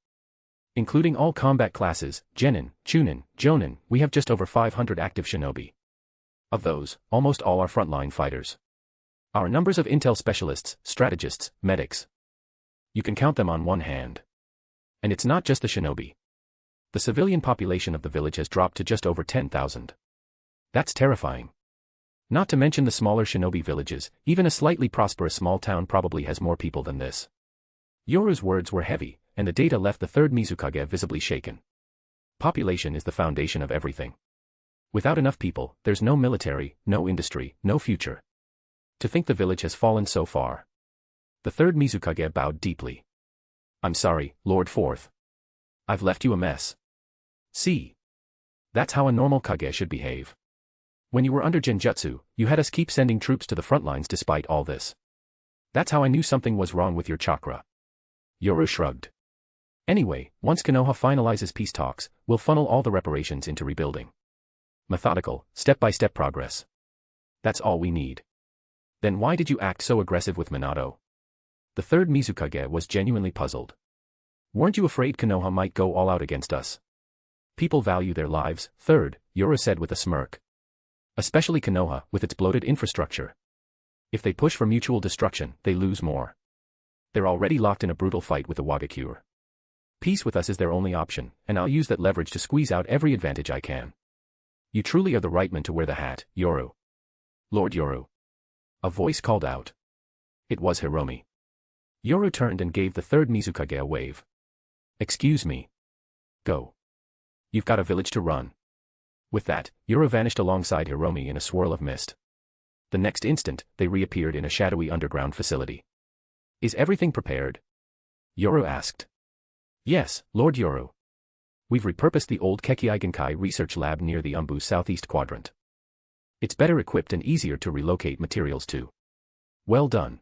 Including all combat classes, Genin, Chunin, Jonin, we have just over 500 active shinobi. Of those, almost all are frontline fighters. Our numbers of intel specialists, strategists, medics. You can count them on one hand. And it's not just the shinobi. The civilian population of the village has dropped to just over 10,000. That's terrifying. Not to mention the smaller shinobi villages, even a slightly prosperous small town probably has more people than this. Yoru's words were heavy, and the data left the third Mizukage visibly shaken. Population is the foundation of everything. Without enough people, there's no military, no industry, no future. To think the village has fallen so far. The third Mizukage bowed deeply. I'm sorry, Lord Fourth. I've left you a mess. See? That's how a normal Kage should behave. When you were under genjutsu, you had us keep sending troops to the front lines despite all this. That's how I knew something was wrong with your chakra. Yoru shrugged. Anyway, once Konoha finalizes peace talks, we'll funnel all the reparations into rebuilding. Methodical, step-by-step progress. That's all we need. Then why did you act so aggressive with Minato? The third Mizukage was genuinely puzzled. Weren't you afraid Konoha might go all out against us? People value their lives, third, Yoru said with a smirk. Especially Konoha, with its bloated infrastructure. If they push for mutual destruction, they lose more. They're already locked in a brutal fight with the Wagakure. Peace with us is their only option, and I'll use that leverage to squeeze out every advantage I can. You truly are the right man to wear the hat, Yoru. Lord Yoru. A voice called out. It was Hiromi. Yoru turned and gave the third Mizukage a wave. Excuse me. Go. You've got a village to run. With that, Yoru vanished alongside Hiromi in a swirl of mist. The next instant, they reappeared in a shadowy underground facility. Is everything prepared? Yoru asked. Yes, Lord Yoru. We've repurposed the old Kekiigenkai research lab near the ANBU southeast quadrant. It's better equipped and easier to relocate materials to. Well done.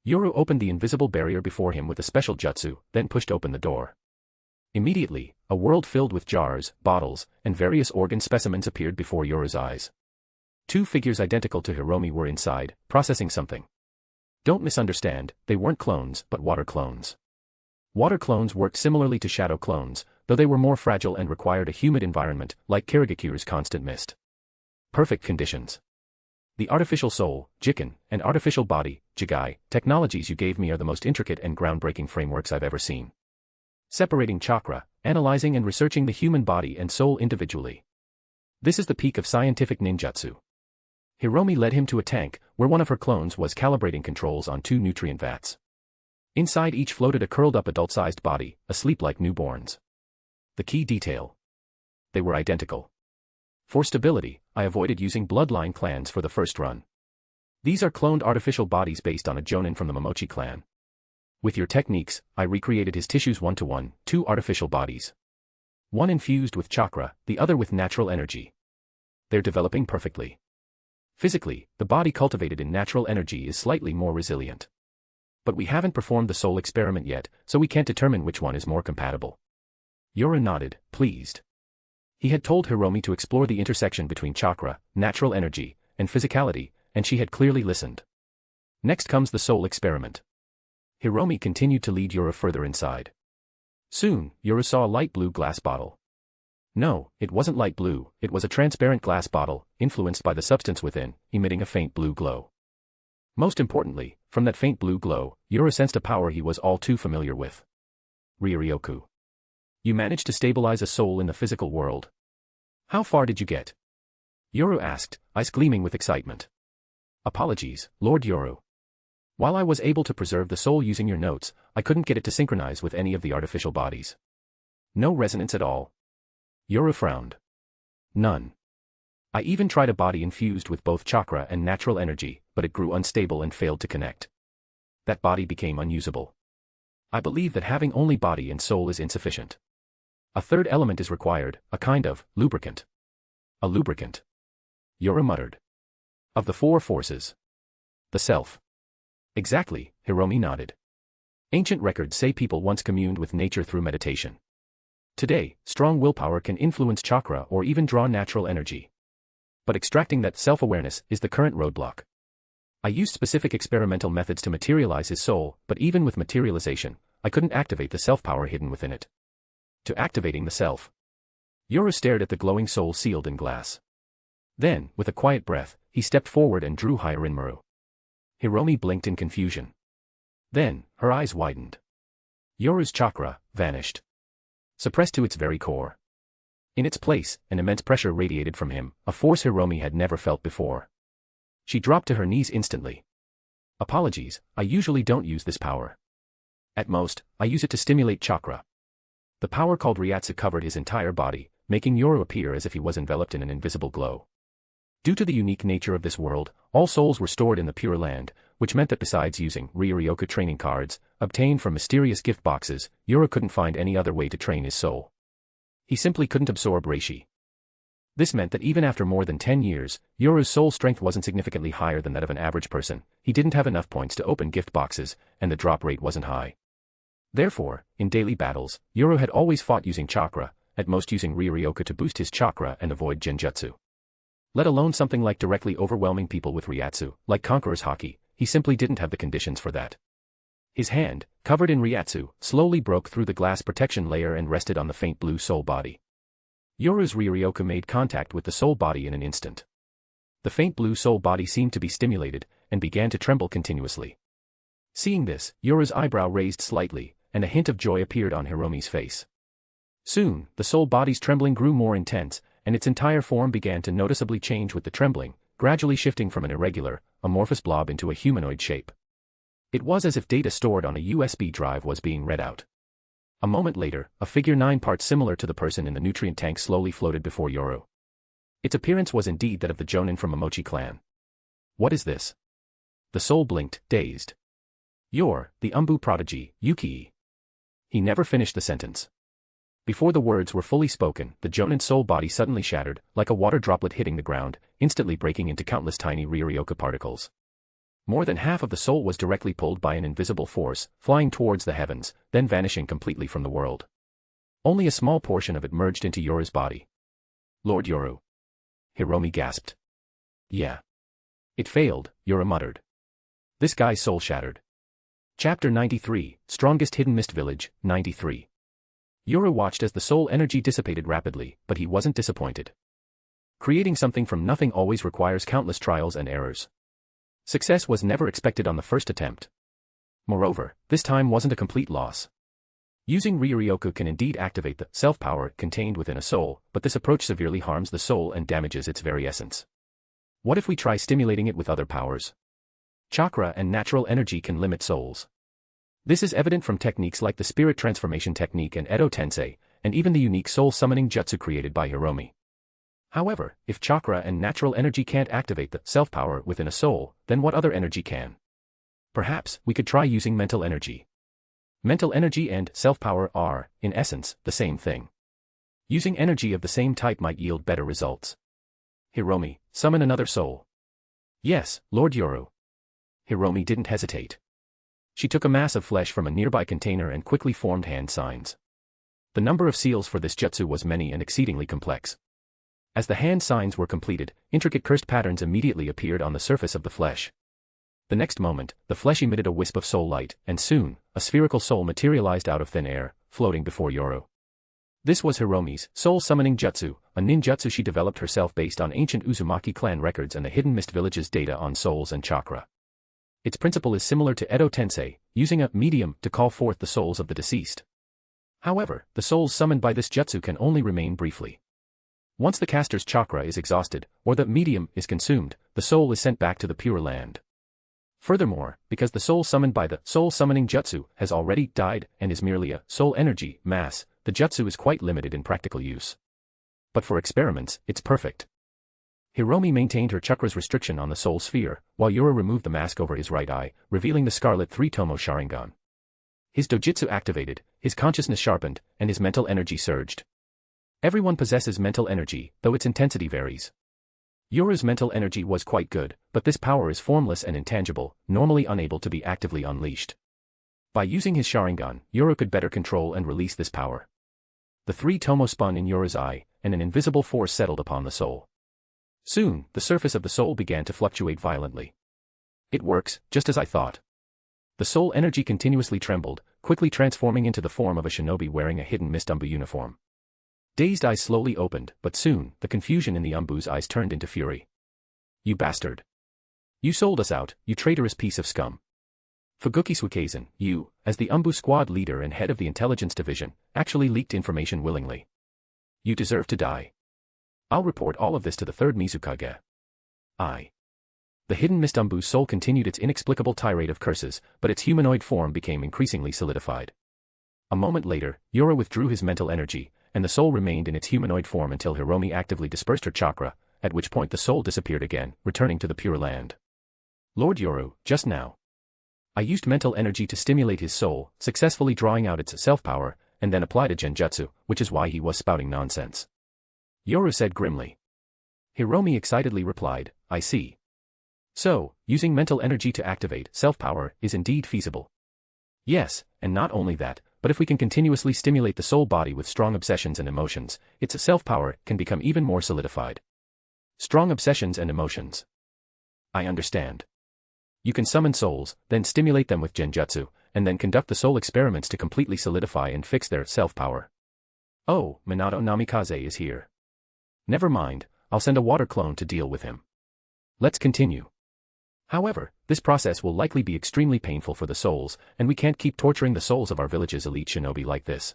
Yoru opened the invisible barrier before him with a special jutsu, then pushed open the door. Immediately, a world filled with jars, bottles, and various organ specimens appeared before Yoru's eyes. Two figures identical to Hiromi were inside, processing something. Don't misunderstand, they weren't clones, but water clones. Water clones worked similarly to shadow clones, though they were more fragile and required a humid environment, like Kirigakure's constant mist. Perfect conditions. The artificial soul, Jikin, and artificial body, Jigai, technologies you gave me are the most intricate and groundbreaking frameworks I've ever seen. Separating chakra, analyzing and researching the human body and soul individually. This is the peak of scientific ninjutsu. Hiromi led him to a tank, where one of her clones was calibrating controls on 2 nutrient vats. Inside each floated a curled-up adult-sized body, asleep like newborns. The key detail. They were identical. For stability, I avoided using bloodline clans for the first run. These are cloned artificial bodies based on a Jonin from the Momochi clan. With your techniques, I recreated his tissues one-to-one, two artificial bodies. One infused with chakra, the other with natural energy. They're developing perfectly. Physically, the body cultivated in natural energy is slightly more resilient. But we haven't performed the soul experiment yet, so we can't determine which one is more compatible. Yoru nodded, pleased. He had told Hiromi to explore the intersection between chakra, natural energy, and physicality, and she had clearly listened. Next comes the soul experiment. Hiromi continued to lead Yoru further inside. Soon, Yoru saw a light blue glass bottle. No, it wasn't light blue, it was a transparent glass bottle, influenced by the substance within, emitting a faint blue glow. Most importantly, from that faint blue glow, Yoru sensed a power he was all too familiar with. Ryuryoku. You managed to stabilize a soul in the physical world. How far did you get? Yoru asked, eyes gleaming with excitement. Apologies, Lord Yoru. While I was able to preserve the soul using your notes, I couldn't get it to synchronize with any of the artificial bodies. No resonance at all. Yoru frowned. None. I even tried a body infused with both chakra and natural energy, but it grew unstable and failed to connect. That body became unusable. I believe that having only body and soul is insufficient. A third element is required, a kind of lubricant. A lubricant. Yoru muttered. Of the four forces. The self. Exactly, Hiromi nodded. Ancient records say people once communed with nature through meditation. Today, strong willpower can influence chakra or even draw natural energy. But extracting that self-awareness is the current roadblock. I used specific experimental methods to materialize his soul, but even with materialization, I couldn't activate the self-power hidden within it. To activating the self. Yoru stared at the glowing soul sealed in glass. Then, with a quiet breath, he stepped forward and drew Hirinmaru. Hiromi blinked in confusion. Then, her eyes widened. Yoru's chakra vanished. Suppressed to its very core. In its place, an immense pressure radiated from him, a force Hiromi had never felt before. She dropped to her knees instantly. Apologies, I usually don't use this power. At most, I use it to stimulate chakra. The power called Ryatsu covered his entire body, making Yoru appear as if he was enveloped in an invisible glow. Due to the unique nature of this world, all souls were stored in the Pure Land, which meant that besides using Ryuryoku training cards, obtained from mysterious gift boxes, Yoru couldn't find any other way to train his soul. He simply couldn't absorb Reishi. This meant that even after more than 10 years, Yoru's soul strength wasn't significantly higher than that of an average person, he didn't have enough points to open gift boxes, and the drop rate wasn't high. Therefore, in daily battles, Yoru had always fought using chakra, at most using Ryuryoku to boost his chakra and avoid genjutsu. Let alone something like directly overwhelming people with Ryatsu, like Conqueror's Haki, he simply didn't have the conditions for that. His hand, covered in Ryatsu, slowly broke through the glass protection layer and rested on the faint blue soul body. Yoru's Ryuryoku made contact with the soul body in an instant. The faint blue soul body seemed to be stimulated, and began to tremble continuously. Seeing this, Yoru's eyebrow raised slightly, and a hint of joy appeared on Hiromi's face. Soon, the soul body's trembling grew more intense, and its entire form began to noticeably change with the trembling, gradually shifting from an irregular, amorphous blob into a humanoid shape. It was as if data stored on a USB drive was being read out. A moment later, a figure 9 parts similar to the person in the nutrient tank slowly floated before Yoru. Its appearance was indeed that of the Jonin from Momochi clan. What is this? The soul blinked, dazed. You're the ANBU prodigy, Yuki. He never finished the sentence. Before the words were fully spoken, the Jonin soul body suddenly shattered, like a water droplet hitting the ground, instantly breaking into countless tiny Ryuryoku particles. More than half of the soul was directly pulled by an invisible force, flying towards the heavens, then vanishing completely from the world. Only a small portion of it merged into Yoru's body. Lord Yoru. Hiromi gasped. Yeah. It failed, Yoru muttered. This guy's soul shattered. Chapter 93, Strongest Hidden Mist Village, 93. Yoru watched as the soul energy dissipated rapidly, but he wasn't disappointed. Creating something from nothing always requires countless trials and errors. Success was never expected on the first attempt. Moreover, this time wasn't a complete loss. Using Ryuryoku can indeed activate the self-power contained within a soul, but this approach severely harms the soul and damages its very essence. What if we try stimulating it with other powers? Chakra and natural energy can limit souls. This is evident from techniques like the spirit transformation technique and Edo Tensei, and even the unique soul summoning jutsu created by Hiromi. However, if chakra and natural energy can't activate the self-power within a soul, then what other energy can? Perhaps we could try using mental energy. Mental energy and self-power are, in essence, the same thing. Using energy of the same type might yield better results. Hiromi, summon another soul. Yes, Lord Yoru. Hiromi didn't hesitate. She took a mass of flesh from a nearby container and quickly formed hand signs. The number of seals for this jutsu was many and exceedingly complex. As the hand signs were completed, intricate cursed patterns immediately appeared on the surface of the flesh. The next moment, the flesh emitted a wisp of soul light, and soon, a spherical soul materialized out of thin air, floating before Yoru. This was Hiromi's soul-summoning jutsu, a ninjutsu she developed herself based on ancient Uzumaki clan records and the Hidden Mist Village's data on souls and chakra. Its principle is similar to Edo Tensei, using a medium to call forth the souls of the deceased. However, the souls summoned by this jutsu can only remain briefly. Once the caster's chakra is exhausted, or the medium is consumed, the soul is sent back to the Pure Land. Furthermore, because the soul summoned by the soul-summoning jutsu has already died and is merely a soul energy mass, the jutsu is quite limited in practical use. But for experiments, it's perfect. Hiromi maintained her chakra's restriction on the soul sphere, while Yoru removed the mask over his right eye, revealing the scarlet three-tomo Sharingan. His dojutsu activated, his consciousness sharpened, and his mental energy surged. Everyone possesses mental energy, though its intensity varies. Yoru's mental energy was quite good, but this power is formless and intangible, normally unable to be actively unleashed. By using his Sharingan, Yoru could better control and release this power. The three-tomo spun in Yoru's eye, and an invisible force settled upon the soul. Soon, the surface of the soul began to fluctuate violently. It works, just as I thought. The soul energy continuously trembled, quickly transforming into the form of a shinobi wearing a hidden mist ANBU uniform. Dazed eyes slowly opened, but soon, the confusion in the ANBU's eyes turned into fury. You bastard! You sold us out, you traitorous piece of scum. Fuguki Suikezen, you, as the ANBU squad leader and head of the intelligence division, actually leaked information willingly. You deserve to die. I'll report all of this to the third Mizukage. The hidden mist ANBU's soul continued its inexplicable tirade of curses, but its humanoid form became increasingly solidified. A moment later, Yoru withdrew his mental energy, and the soul remained in its humanoid form until Hiromi actively dispersed her chakra, at which point the soul disappeared again, returning to the Pure Land. Lord Yoru, just now. I used mental energy to stimulate his soul, successfully drawing out its self-power, and then applied a genjutsu, which is why he was spouting nonsense. Yoru said grimly. Hiromi excitedly replied, I see. So, using mental energy to activate self-power is indeed feasible. Yes, and not only that, but if we can continuously stimulate the soul body with strong obsessions and emotions, its self-power can become even more solidified. Strong obsessions and emotions. I understand. You can summon souls, then stimulate them with genjutsu, and then conduct the soul experiments to completely solidify and fix their self-power. Oh, Minato Namikaze is here. Never mind, I'll send a water clone to deal with him. Let's continue. However, this process will likely be extremely painful for the souls, and we can't keep torturing the souls of our village's elite shinobi like this.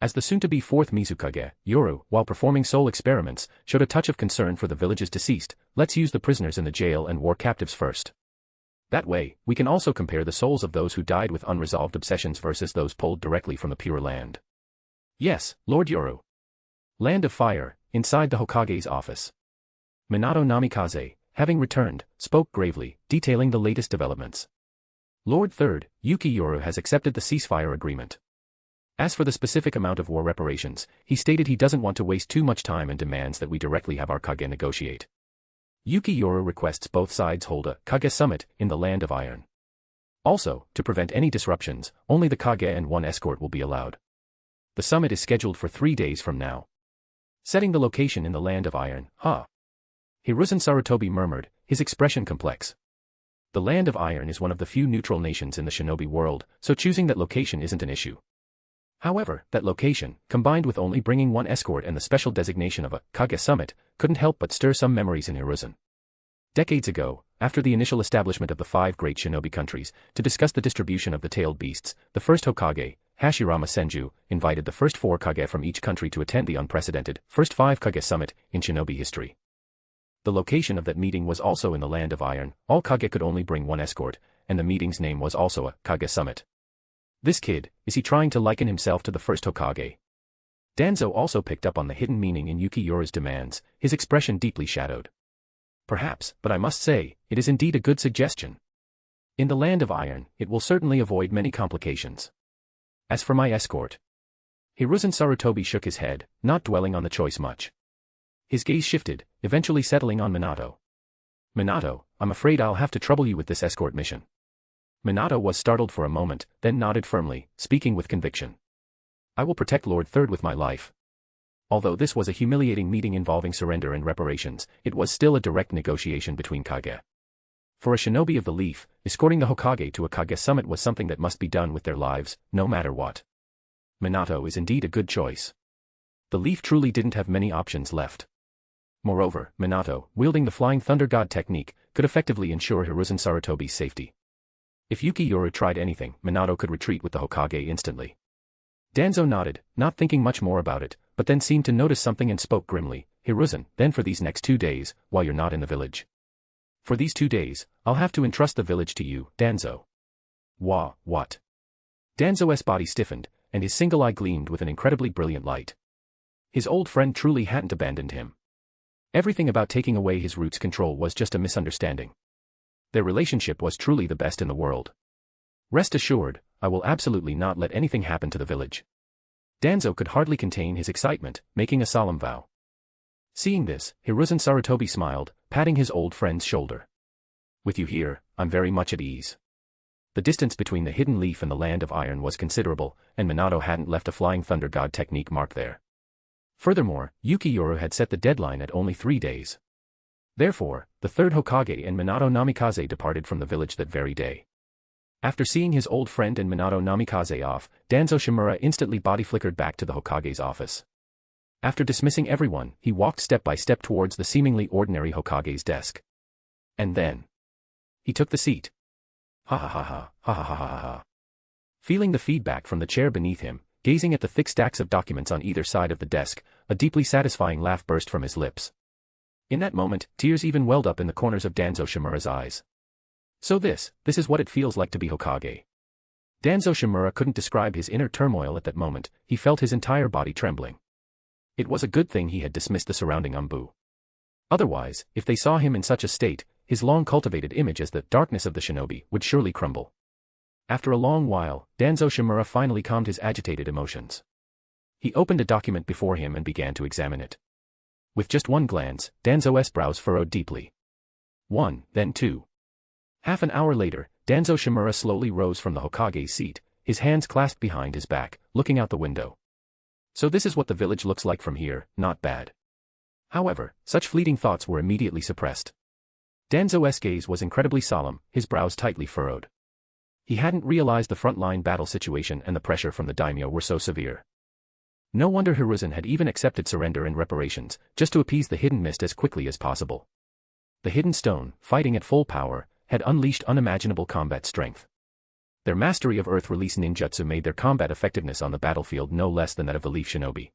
As the soon-to-be fourth Mizukage, Yoru, while performing soul experiments, showed a touch of concern for the village's deceased. Let's use the prisoners in the jail and war captives first. That way, we can also compare the souls of those who died with unresolved obsessions versus those pulled directly from the Pure Land. Yes, Lord Yoru. Land of Fire, inside the Hokage's office. Minato Namikaze, having returned, spoke gravely, detailing the latest developments. Lord Third, Yuki Yoru has accepted the ceasefire agreement. As for the specific amount of war reparations, he stated he doesn't want to waste too much time and demands that we directly have our Kage negotiate. Yuki Yoru requests both sides hold a Kage summit in the Land of Iron. Also, to prevent any disruptions, only the Kage and one escort will be allowed. The summit is scheduled for 3 days from now. Setting the location in the Land of Iron, Hiruzen Sarutobi murmured, his expression complex. The Land of Iron is one of the few neutral nations in the shinobi world, so choosing that location isn't an issue. However, that location, combined with only bringing one escort and the special designation of a Kage summit, couldn't help but stir some memories in Hiruzen. Decades ago, after the initial establishment of the 5 great shinobi countries, to discuss the distribution of the tailed beasts, the first Hokage, Hashirama Senju, invited the first 4 Kage from each country to attend the unprecedented first 5 Kage summit in shinobi history. The location of that meeting was also in the Land of Iron. All Kage could only bring one escort, and the meeting's name was also a Kage summit. This kid, is he trying to liken himself to the first Hokage? Danzo also picked up on the hidden meaning in Yuki Yoru's demands, his expression deeply shadowed. Perhaps, but I must say, it is indeed a good suggestion. In the land of iron, it will certainly avoid many complications. As for my escort. Hiruzen Sarutobi shook his head, not dwelling on the choice much. His gaze shifted, eventually settling on Minato. Minato, I'm afraid I'll have to trouble you with this escort mission. Minato was startled for a moment, then nodded firmly, speaking with conviction. I will protect Lord Third with my life. Although this was a humiliating meeting involving surrender and reparations, it was still a direct negotiation between Kage. For a shinobi of the leaf, escorting the Hokage to a Kage summit was something that must be done with their lives, no matter what. Minato is indeed a good choice. The leaf truly didn't have many options left. Moreover, Minato, wielding the Flying Thunder God technique, could effectively ensure Hiruzen Sarutobi's safety. If Yuki Yoru tried anything, Minato could retreat with the Hokage instantly. Danzo nodded, not thinking much more about it, but then seemed to notice something and spoke grimly, Hiruzen, then for these next 2 days, while you're not in the village. For these 2 days, I'll have to entrust the village to you, Danzo. What? Danzo's body stiffened, and his single eye gleamed with an incredibly brilliant light. His old friend truly hadn't abandoned him. Everything about taking away his root's control was just a misunderstanding. Their relationship was truly the best in the world. Rest assured, I will absolutely not let anything happen to the village. Danzo could hardly contain his excitement, making a solemn vow. Seeing this, Hiruzen Sarutobi smiled, patting his old friend's shoulder. With you here, I'm very much at ease. The distance between the hidden leaf and the land of iron was considerable, and Minato hadn't left a Flying Thunder God technique mark there. Furthermore, Yuki Yoru had set the deadline at only 3 days. Therefore, the third Hokage and Minato Namikaze departed from the village that very day. After seeing his old friend and Minato Namikaze off, Danzo Shimura instantly body flickered back to the Hokage's office. After dismissing everyone, he walked step by step towards the seemingly ordinary Hokage's desk. And then, he took the seat. Ha ha ha ha, ha ha ha ha ha. Feeling the feedback from the chair beneath him, gazing at the thick stacks of documents on either side of the desk, a deeply satisfying laugh burst from his lips. In that moment, tears even welled up in the corners of Danzo Shimura's eyes. So this is what it feels like to be Hokage. Danzo Shimura couldn't describe his inner turmoil at that moment, he felt his entire body trembling. It was a good thing he had dismissed the surrounding ANBU. Otherwise, if they saw him in such a state, his long-cultivated image as the darkness of the shinobi would surely crumble. After a long while, Danzo Shimura finally calmed his agitated emotions. He opened a document before him and began to examine it. With just one glance, Danzo's brows furrowed deeply. 1, then 2. Half an hour later, Danzo Shimura slowly rose from the Hokage's seat, his hands clasped behind his back, looking out the window. So this is what the village looks like from here, not bad. However, such fleeting thoughts were immediately suppressed. Danzo's gaze was incredibly solemn, his brows tightly furrowed. He hadn't realized the front-line battle situation and the pressure from the daimyo were so severe. No wonder Hiruzen had even accepted surrender and reparations, just to appease the hidden mist as quickly as possible. The hidden stone, fighting at full power, had unleashed unimaginable combat strength. Their mastery of earth release ninjutsu made their combat effectiveness on the battlefield no less than that of the leaf shinobi.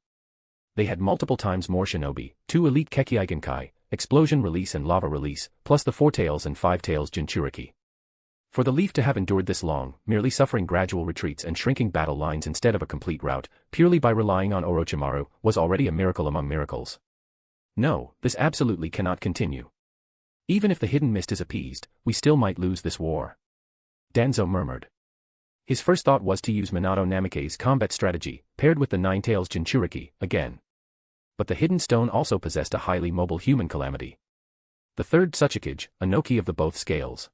They had multiple times more shinobi, 2 elite Kekkei Genkai, explosion release and lava release, plus the 4 tails and 5 tails Jinchuriki. For the leaf to have endured this long, merely suffering gradual retreats and shrinking battle lines instead of a complete rout, purely by relying on Orochimaru, was already a miracle among miracles. No, this absolutely cannot continue. Even if the hidden mist is appeased, we still might lose this war. Danzo murmured. His first thought was to use Minato Namikaze's combat strategy, paired with the 9 tails Jinchuriki, again. But the hidden stone also possessed a highly mobile human calamity. The third Tsuchikage, a Noki of the both scales.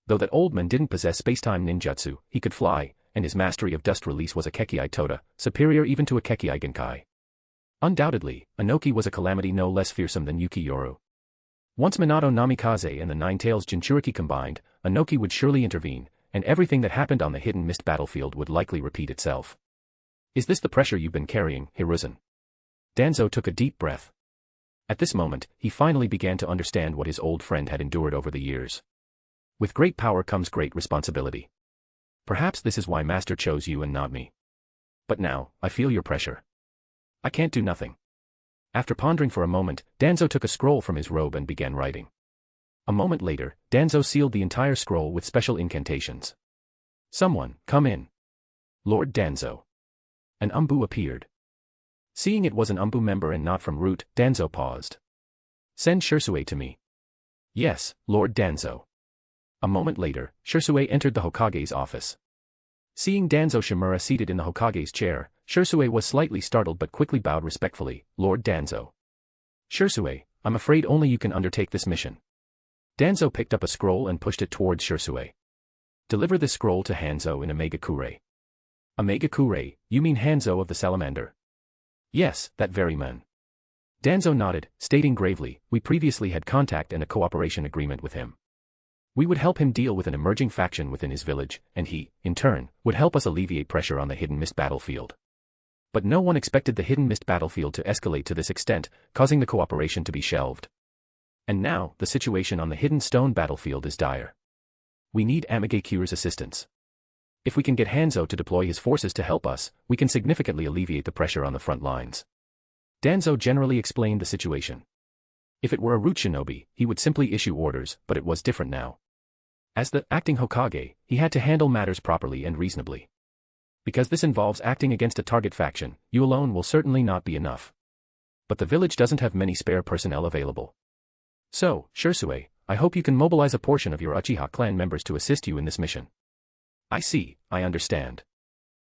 Though that old man didn't possess spacetime ninjutsu, he could fly, and his mastery of dust release was a Kekkei Tota, superior even to a Kekkei Genkai. Undoubtedly, Anoki was a calamity no less fearsome than Yuki Yoru. Once Minato Namikaze and the 9 tails Jinchuriki combined, Anoki would surely intervene, and everything that happened on the hidden mist battlefield would likely repeat itself. Is this the pressure you've been carrying, Hiruzen? Danzo took a deep breath. At this moment, he finally began to understand what his old friend had endured over the years. With great power comes great responsibility. Perhaps this is why Master chose you and not me. But now, I feel your pressure. I can't do nothing. After pondering for a moment, Danzo took a scroll from his robe and began writing. A moment later, Danzo sealed the entire scroll with special incantations. Someone, come in. Lord Danzo. An ANBU appeared. Seeing it was an ANBU member and not from Root, Danzo paused. Send Shisui to me. Yes, Lord Danzo. A moment later, Shisui entered the Hokage's office. Seeing Danzo Shimura seated in the Hokage's chair, Shisui was slightly startled but quickly bowed respectfully. Lord Danzo. Shisui, I'm afraid only you can undertake this mission. Danzo picked up a scroll and pushed it towards Shisui. Deliver this scroll to Hanzo in Omegakure. Omegakure, you mean Hanzo of the Salamander? Yes, that very man. Danzo nodded, stating gravely, we previously had contact and a cooperation agreement with him. We would help him deal with an emerging faction within his village, and he, in turn, would help us alleviate pressure on the Hidden Mist battlefield. But no one expected the Hidden Mist battlefield to escalate to this extent, causing the cooperation to be shelved. And now, the situation on the Hidden Stone battlefield is dire. We need Omegakures' assistance. If we can get Hanzo to deploy his forces to help us, we can significantly alleviate the pressure on the front lines. Danzo generally explained the situation. If it were a Root shinobi, he would simply issue orders, but it was different now. As the acting Hokage, he had to handle matters properly and reasonably. Because this involves acting against a target faction, you alone will certainly not be enough. But the village doesn't have many spare personnel available. So, Shisui, I hope you can mobilize a portion of your Uchiha clan members to assist you in this mission. I see, I understand.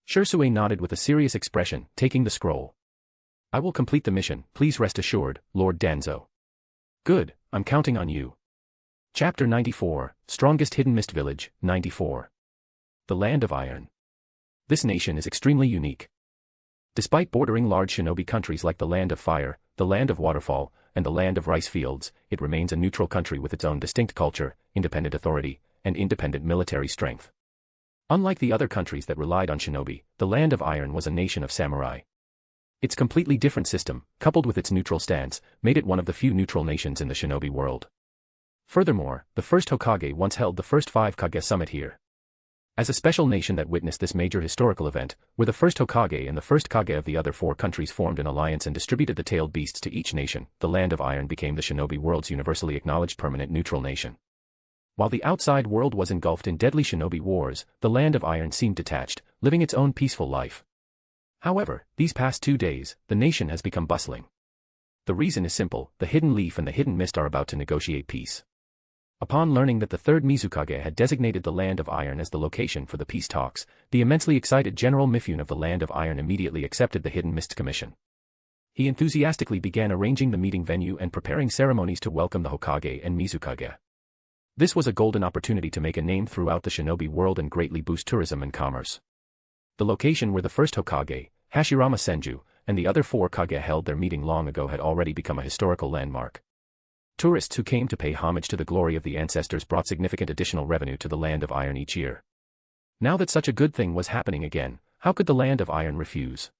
Shisui nodded with a serious expression, taking the scroll. I will complete the mission, please rest assured, Lord Danzo. Good, I'm counting on you. Chapter 94, Strongest Hidden Mist Village, 94. The Land of Iron. This nation is extremely unique. Despite bordering large shinobi countries like the Land of Fire, the Land of Waterfall, and the Land of Rice Fields, it remains a neutral country with its own distinct culture, independent authority, and independent military strength. Unlike the other countries that relied on shinobi, the Land of Iron was a nation of samurai. Its completely different system, coupled with its neutral stance, made it one of the few neutral nations in the shinobi world. Furthermore, the first Hokage once held the first 5 Kage summit here. As a special nation that witnessed this major historical event, where the first Hokage and the first Kage of the other 4 countries formed an alliance and distributed the tailed beasts to each nation, the Land of Iron became the shinobi world's universally acknowledged permanent neutral nation. While the outside world was engulfed in deadly shinobi wars, the Land of Iron seemed detached, living its own peaceful life. However, these past 2 days, the nation has become bustling. The reason is simple, the Hidden Leaf and the Hidden Mist are about to negotiate peace. Upon learning that the third Mizukage had designated the Land of Iron as the location for the peace talks, the immensely excited General Mifune of the Land of Iron immediately accepted the Hidden Mist Commission. He enthusiastically began arranging the meeting venue and preparing ceremonies to welcome the Hokage and Mizukage. This was a golden opportunity to make a name throughout the shinobi world and greatly boost tourism and commerce. The location where the first Hokage, Hashirama Senju, and the other 4 Kage held their meeting long ago had already become a historical landmark. Tourists who came to pay homage to the glory of the ancestors brought significant additional revenue to the Land of Iron each year. Now that such a good thing was happening again, how could the Land of Iron refuse?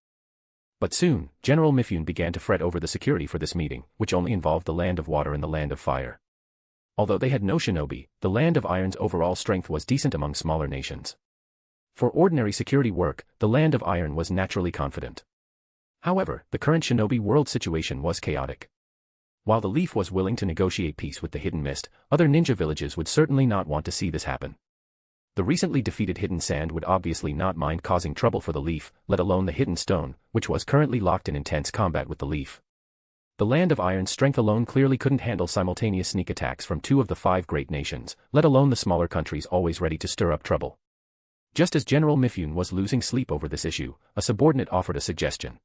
But soon, General Mifune began to fret over the security for this meeting, which only involved the Land of Water and the Land of Fire. Although they had no shinobi, the Land of Iron's overall strength was decent among smaller nations. For ordinary security work, the Land of Iron was naturally confident. However, the current shinobi world situation was chaotic. While the Leaf was willing to negotiate peace with the Hidden Mist, other ninja villages would certainly not want to see this happen. The recently defeated Hidden Sand would obviously not mind causing trouble for the Leaf, let alone the Hidden Stone, which was currently locked in intense combat with the Leaf. The Land of Iron's strength alone clearly couldn't handle simultaneous sneak attacks from 2 of the 5 great nations, let alone the smaller countries always ready to stir up trouble. Just as General Mifune was losing sleep over this issue, a subordinate offered a suggestion.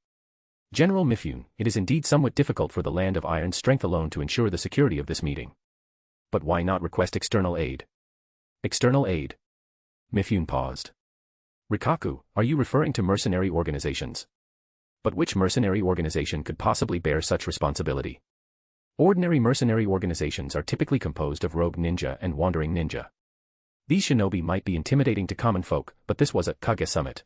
General Mifune, it is indeed somewhat difficult for the Land of Iron's strength alone to ensure the security of this meeting. But why not request external aid? External aid? Mifune paused. Rikaku, are you referring to mercenary organizations? But which mercenary organization could possibly bear such responsibility? Ordinary mercenary organizations are typically composed of rogue ninja and wandering ninja. These shinobi might be intimidating to common folk, but this was a Kage summit.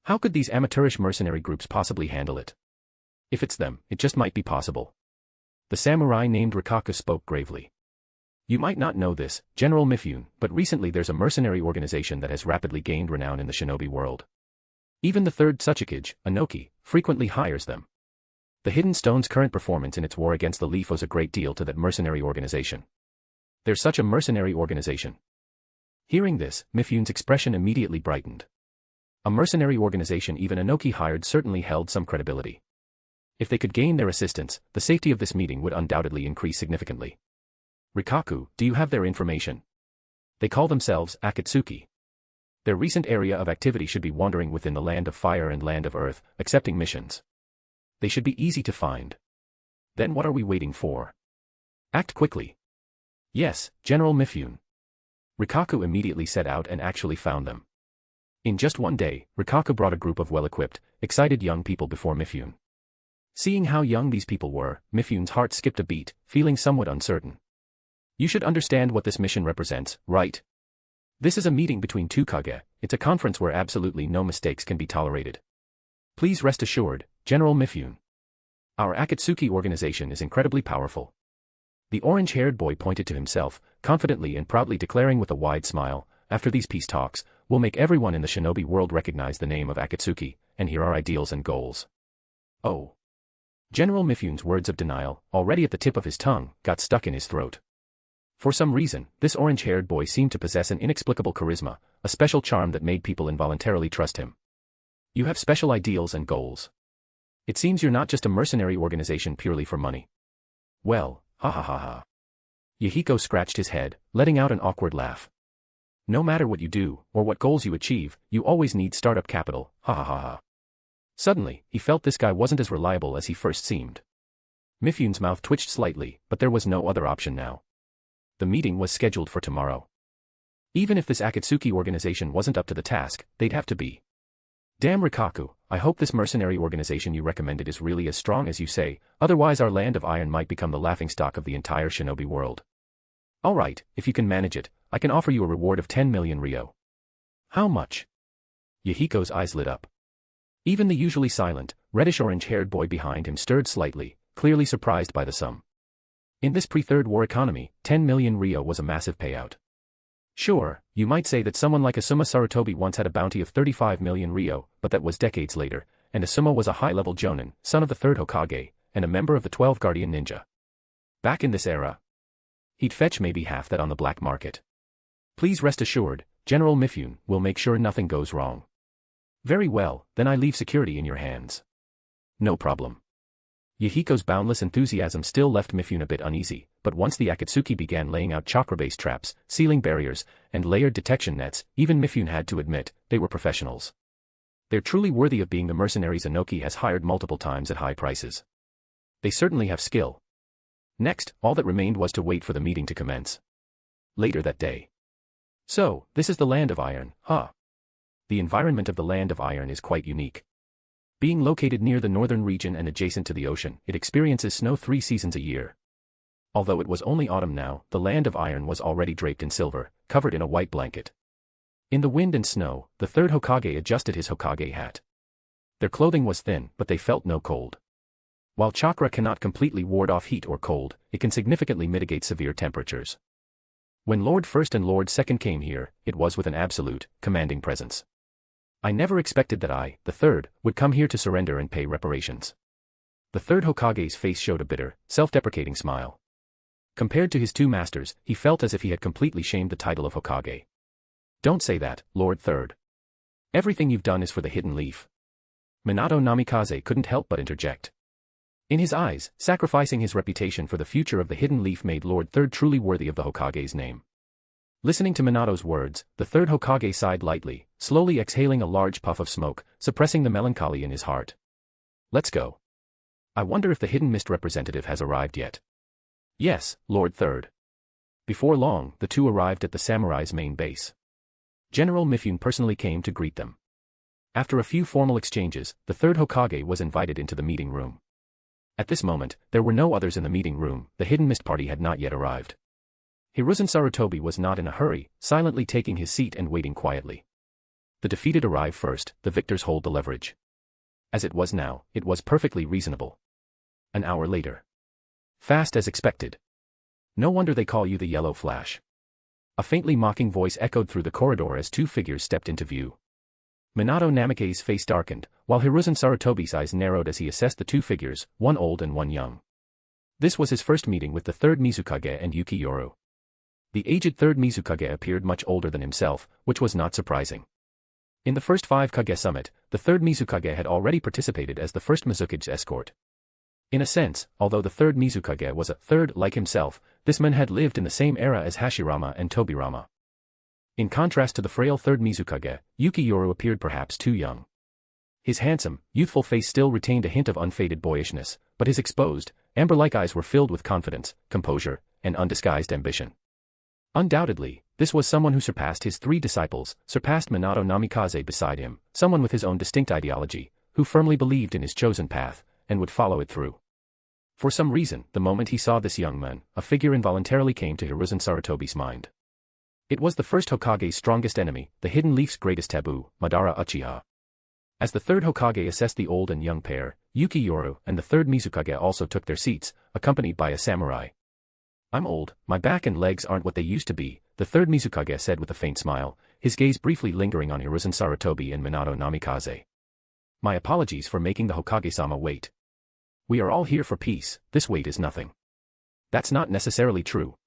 How could these amateurish mercenary groups possibly handle it? If it's them, it just might be possible. The samurai named Rikaku spoke gravely. You might not know this, General Mifune, but recently there's a mercenary organization that has rapidly gained renown in the shinobi world. Even the third Tsuchikage, Anoki, frequently hires them. The Hidden Stone's current performance in its war against the Leaf owes a great deal to that mercenary organization. There's such a mercenary organization. Hearing this, Mifune's expression immediately brightened. A mercenary organization even Anoki hired certainly held some credibility. If they could gain their assistance, the safety of this meeting would undoubtedly increase significantly. Rikaku, do you have their information? They call themselves Akatsuki. Their recent area of activity should be wandering within the land of fire and land of earth, accepting missions. They should be easy to find. Then what are we waiting for? Act quickly. Yes, General Mifune. Rikaku immediately set out and actually found them. In just one day, Rikaku brought a group of well-equipped, excited young people before Mifune. Seeing how young these people were, Mifune's heart skipped a beat, feeling somewhat uncertain. You should understand what this mission represents, right? This is a meeting between two Kage, it's a conference where absolutely no mistakes can be tolerated. Please rest assured, General Mifune. Our Akatsuki organization is incredibly powerful. The orange-haired boy pointed to himself, confidently and proudly declaring with a wide smile, after these peace talks, we'll make everyone in the shinobi world recognize the name of Akatsuki, and hear our ideals and goals. Oh. General Mifune's words of denial, already at the tip of his tongue, got stuck in his throat. For some reason, this orange-haired boy seemed to possess an inexplicable charisma, a special charm that made people involuntarily trust him. You have special ideals and goals. It seems you're not just a mercenary organization purely for money. Well, ha ha ha ha. Yahiko scratched his head, letting out an awkward laugh. No matter what you do, or what goals you achieve, you always need startup capital, ha ha ha ha. Suddenly, he felt this guy wasn't as reliable as he first seemed. Mifune's mouth twitched slightly, but there was no other option now. The meeting was scheduled for tomorrow. Even if this Akatsuki organization wasn't up to the task, they'd have to be. Damn Rikaku, I hope this mercenary organization you recommended is really as strong as you say, otherwise our land of iron might become the laughingstock of the entire shinobi world. Alright, if you can manage it, I can offer you a reward of 10 million ryo. How much? Yahiko's eyes lit up. Even the usually silent, reddish-orange-haired boy behind him stirred slightly, clearly surprised by the sum. In this pre-Third War economy, 10 million ryo was a massive payout. Sure, you might say that someone like Asuma Sarutobi once had a bounty of 35 million ryo, but that was decades later, and Asuma was a high-level jonin, son of the third Hokage, and a member of the 12 Guardian Ninja. Back in this era, he'd fetch maybe half that on the black market. Please rest assured, General Mifune will make sure nothing goes wrong. Very well, then I leave security in your hands. No problem. Yahiko's boundless enthusiasm still left Mifune a bit uneasy, but once the Akatsuki began laying out chakra-based traps, sealing barriers, and layered detection nets, even Mifune had to admit, they were professionals. They're truly worthy of being the mercenaries Inoki has hired multiple times at high prices. They certainly have skill. Next, all that remained was to wait for the meeting to commence. Later that day. So, this is the land of iron, huh? The environment of the land of iron is quite unique. Being located near the northern region and adjacent to the ocean, it experiences snow 3 seasons a year. Although it was only autumn now, the land of iron was already draped in silver, covered in a white blanket. In the wind and snow, the third Hokage adjusted his Hokage hat. Their clothing was thin, but they felt no cold. While chakra cannot completely ward off heat or cold, it can significantly mitigate severe temperatures. When Lord First and Lord Second came here, it was with an absolute, commanding presence. I never expected that I, the third, would come here to surrender and pay reparations. The third Hokage's face showed a bitter, self-deprecating smile. Compared to his two masters, he felt as if he had completely shamed the title of Hokage. Don't say that, Lord Third. Everything you've done is for the Hidden Leaf. Minato Namikaze couldn't help but interject. In his eyes, sacrificing his reputation for the future of the Hidden Leaf made Lord Third truly worthy of the Hokage's name. Listening to Minato's words, the third Hokage sighed lightly, slowly exhaling a large puff of smoke, suppressing the melancholy in his heart. Let's go. I wonder if the Hidden Mist representative has arrived yet. Yes, Lord Third. Before long, the two arrived at the samurai's main base. General Mifune personally came to greet them. After a few formal exchanges, the third Hokage was invited into the meeting room. At this moment, there were no others in the meeting room, the Hidden Mist party had not yet arrived. Hiruzen Sarutobi was not in a hurry, silently taking his seat and waiting quietly. The defeated arrive first, the victors hold the leverage. As it was now, it was perfectly reasonable. An hour later. Fast as expected. No wonder they call you the Yellow Flash. A faintly mocking voice echoed through the corridor as two figures stepped into view. Minato Namikaze's face darkened, while Hiruzen Sarutobi's eyes narrowed as he assessed the two figures, one old and one young. This was his first meeting with the third Mizukage and Yuki Yoru. The aged third Mizukage appeared much older than himself, which was not surprising. In the first 5 Kage summit, the third Mizukage had already participated as the first Mizukage's escort. In a sense, although the third Mizukage was a third like himself, this man had lived in the same era as Hashirama and Tobirama. In contrast to the frail third Mizukage, Yuki Yoru appeared perhaps too young. His handsome, youthful face still retained a hint of unfaded boyishness, but his exposed, amber-like eyes were filled with confidence, composure, and undisguised ambition. Undoubtedly, this was someone who surpassed his three disciples, surpassed Minato Namikaze beside him, someone with his own distinct ideology, who firmly believed in his chosen path, and would follow it through. For some reason, the moment he saw this young man, a figure involuntarily came to Hiruzen Sarutobi's mind. It was the first Hokage's strongest enemy, the Hidden Leaf's greatest taboo, Madara Uchiha. As the third Hokage assessed the old and young pair, Yuki Yoru and the third Mizukage also took their seats, accompanied by a samurai. "I'm old, my back and legs aren't what they used to be," the third Mizukage said with a faint smile, his gaze briefly lingering on Hiruzen Sarutobi and Minato Namikaze. "My apologies for making the Hokage-sama wait. We are all here for peace, this wait is nothing." "That's not necessarily true."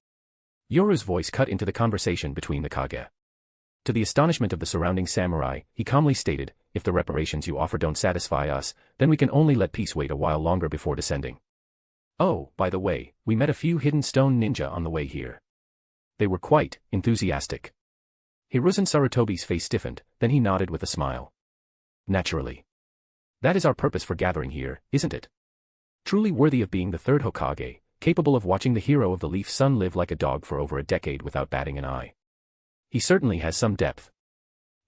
Yoru's voice cut into the conversation between the Kage. To the astonishment of the surrounding samurai, he calmly stated, "If the reparations you offer don't satisfy us, then we can only let peace wait a while longer before descending. Oh, by the way, we met a few hidden stone ninja on the way here. They were quite enthusiastic." Hiruzen Sarutobi's face stiffened, then he nodded with a smile. "Naturally. That is our purpose for gathering here, isn't it? Truly worthy of being the third Hokage, capable of watching the hero of the Leaf Sun live like a dog for over a decade without batting an eye. He certainly has some depth."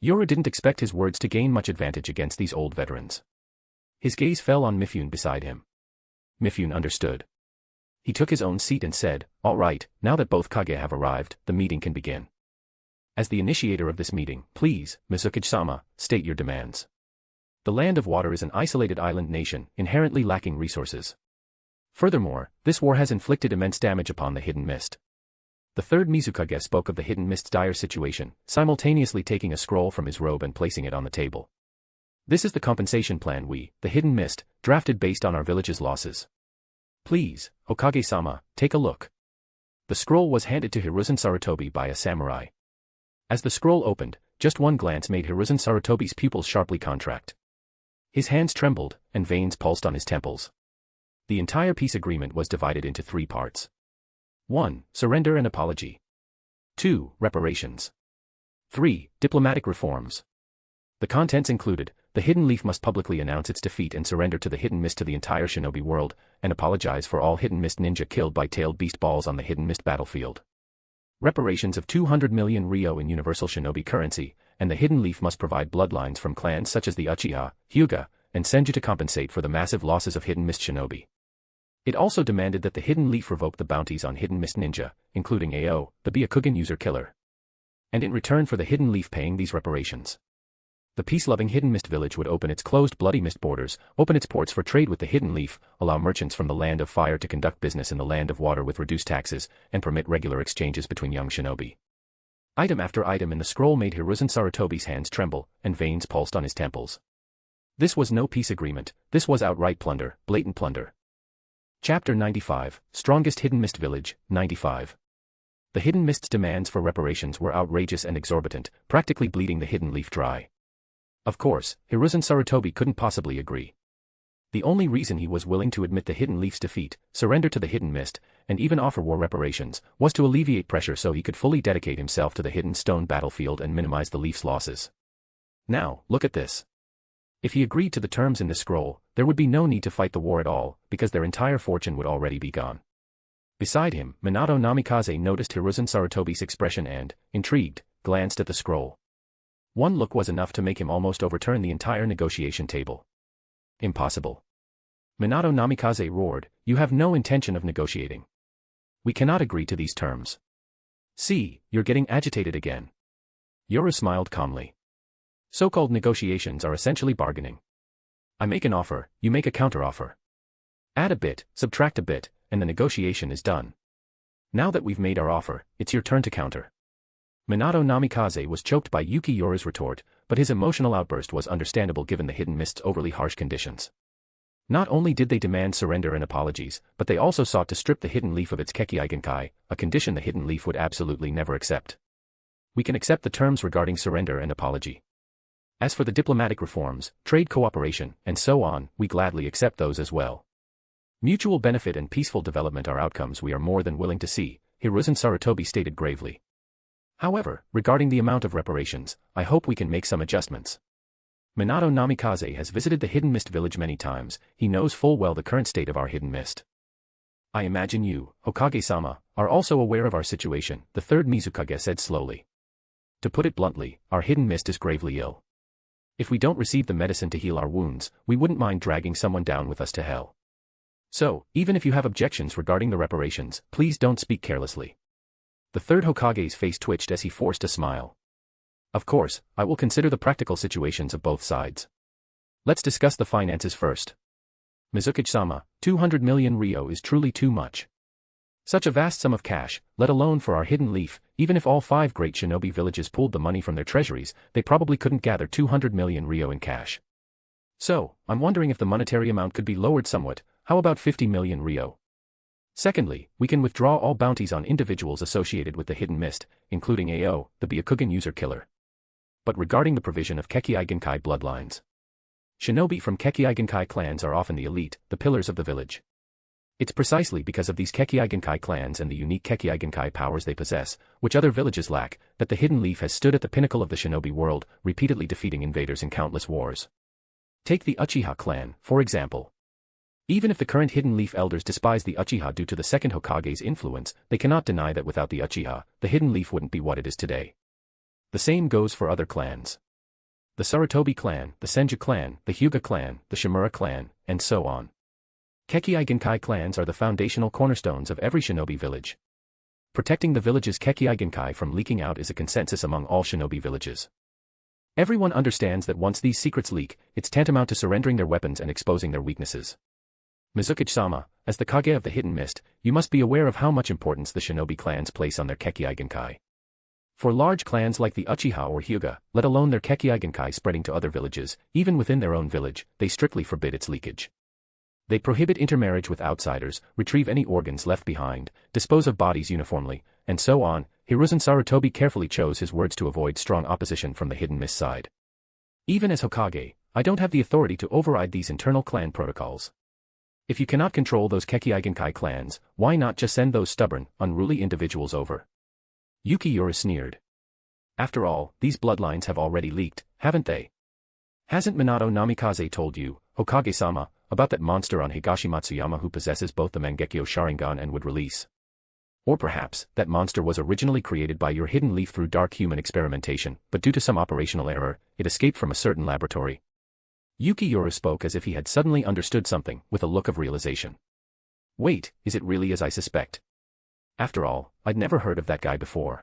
Yoru didn't expect his words to gain much advantage against these old veterans. His gaze fell on Mifune beside him. Mifune understood. He took his own seat and said, "All right, now that both Kage have arrived, the meeting can begin. As the initiator of this meeting, please, Mizukage-sama, state your demands. The Land of Water is an isolated island nation, inherently lacking resources. Furthermore, this war has inflicted immense damage upon the Hidden Mist." The third Mizukage spoke of the Hidden Mist's dire situation, simultaneously taking a scroll from his robe and placing it on the table. "This is the compensation plan we, the Hidden Mist, drafted based on our village's losses. Please, Hokage-sama, take a look." The scroll was handed to Hiruzen Sarutobi by a samurai. As the scroll opened, just one glance made Hiruzen Sarutobi's pupils sharply contract. His hands trembled, and veins pulsed on his temples. The entire peace agreement was divided into 3 parts. 1. Surrender and apology. 2. Reparations. 3. Diplomatic reforms. The contents included, the Hidden Leaf must publicly announce its defeat and surrender to the Hidden Mist to the entire shinobi world, and apologize for all Hidden Mist ninja killed by tailed beast balls on the Hidden Mist battlefield. Reparations of 200 million ryo in universal shinobi currency, and the Hidden Leaf must provide bloodlines from clans such as the Uchiha, Hyuga, and Senju to compensate for the massive losses of Hidden Mist shinobi. It also demanded that the Hidden Leaf revoke the bounties on Hidden Mist ninja, including AO, the Byakugan user killer. And in return for the Hidden Leaf paying these reparations, the peace-loving Hidden Mist village would open its closed Bloody Mist borders, open its ports for trade with the Hidden Leaf, allow merchants from the Land of Fire to conduct business in the Land of Water with reduced taxes, and permit regular exchanges between young shinobi. Item after item in the scroll made Hiruzen Sarutobi's hands tremble, and veins pulsed on his temples. This was no peace agreement, this was outright plunder, blatant plunder. Chapter 95, Strongest Hidden Mist Village, 95. The Hidden Mist's demands for reparations were outrageous and exorbitant, practically bleeding the Hidden Leaf dry. Of course, Hiruzen Sarutobi couldn't possibly agree. The only reason he was willing to admit the Hidden Leaf's defeat, surrender to the Hidden Mist, and even offer war reparations, was to alleviate pressure so he could fully dedicate himself to the Hidden Stone battlefield and minimize the Leaf's losses. Now, look at this. If he agreed to the terms in this scroll, there would be no need to fight the war at all, because their entire fortune would already be gone. Beside him, Minato Namikaze noticed Hiruzen Sarutobi's expression and, intrigued, glanced at the scroll. One look was enough to make him almost overturn the entire negotiation table. Impossible. Minato Namikaze roared, "You have no intention of negotiating. We cannot agree to these terms." "See, you're getting agitated again." Yoru smiled calmly. "So-called negotiations are essentially bargaining. I make an offer, you make a counteroffer. Add a bit, subtract a bit, and the negotiation is done. Now that we've made our offer, it's your turn to counter." Minato Namikaze was choked by Yuki Yoru's retort, but his emotional outburst was understandable given the Hidden Mist's overly harsh conditions. Not only did they demand surrender and apologies, but they also sought to strip the Hidden Leaf of its Keki Igenkai, a condition the Hidden Leaf would absolutely never accept. "We can accept the terms regarding surrender and apology. As for the diplomatic reforms, trade cooperation, and so on, we gladly accept those as well." Mutual benefit and peaceful development are outcomes we are more than willing to see, Hiruzen Sarutobi stated gravely. However, regarding the amount of reparations, I hope we can make some adjustments. Minato Namikaze has visited the Hidden Mist village many times, he knows full well the current state of our Hidden Mist. I imagine you, Hokage-sama, are also aware of our situation, the third Mizukage said slowly. To put it bluntly, our Hidden Mist is gravely ill. If we don't receive the medicine to heal our wounds, we wouldn't mind dragging someone down with us to hell. So, even if you have objections regarding the reparations, please don't speak carelessly. The third Hokage's face twitched as he forced a smile. Of course, I will consider the practical situations of both sides. Let's discuss the finances first. Mizukage-sama, 200 million ryo is truly too much. Such a vast sum of cash, let alone for our hidden leaf, even if all 5 great shinobi villages pooled the money from their treasuries, they probably couldn't gather 200 million ryo in cash. So, I'm wondering if the monetary amount could be lowered somewhat. How about 50 million ryo? Secondly, we can withdraw all bounties on individuals associated with the Hidden Mist, including AO, the Byakugan user killer. But regarding the provision of Kekkei Genkai bloodlines, shinobi from Kekkei Genkai clans are often the elite, the pillars of the village. It's precisely because of these Kekkei Genkai clans and the unique Kekkei Genkai powers they possess, which other villages lack, that the Hidden Leaf has stood at the pinnacle of the shinobi world, repeatedly defeating invaders in countless wars. Take the Uchiha clan, for example. Even if the current Hidden Leaf elders despise the Uchiha due to the second Hokage's influence, they cannot deny that without the Uchiha, the Hidden Leaf wouldn't be what it is today. The same goes for other clans. The Sarutobi clan, the Senju clan, the Hyuga clan, the Shimura clan, and so on. Kekkei Genkai clans are the foundational cornerstones of every shinobi village. Protecting the village's Kekkei Genkai from leaking out is a consensus among all shinobi villages. Everyone understands that once these secrets leak, it's tantamount to surrendering their weapons and exposing their weaknesses. Mizukage-sama, as the Kage of the Hidden Mist, you must be aware of how much importance the shinobi clans place on their Kekkei Genkai. For large clans like the Uchiha or Hyuga, let alone their Kekkei Genkai spreading to other villages, even within their own village, they strictly forbid its leakage. They prohibit intermarriage with outsiders, retrieve any organs left behind, dispose of bodies uniformly, and so on. Hiruzen Sarutobi carefully chose his words to avoid strong opposition from the Hidden Mist side. Even as Hokage, I don't have the authority to override these internal clan protocols. If you cannot control those Kekkei Genkai clans, why not just send those stubborn, unruly individuals over? Yuki Yoru sneered. After all, these bloodlines have already leaked, haven't they? Hasn't Minato Namikaze told you, Hokage-sama, about that monster on Higashimatsuyama who possesses both the Mangekyo Sharingan and would release? Or perhaps, that monster was originally created by your Hidden Leaf through dark human experimentation, but due to some operational error, it escaped from a certain laboratory. Yuki Yoru spoke as if he had suddenly understood something, with a look of realization. Wait, is it really as I suspect? After all, I'd never heard of that guy before.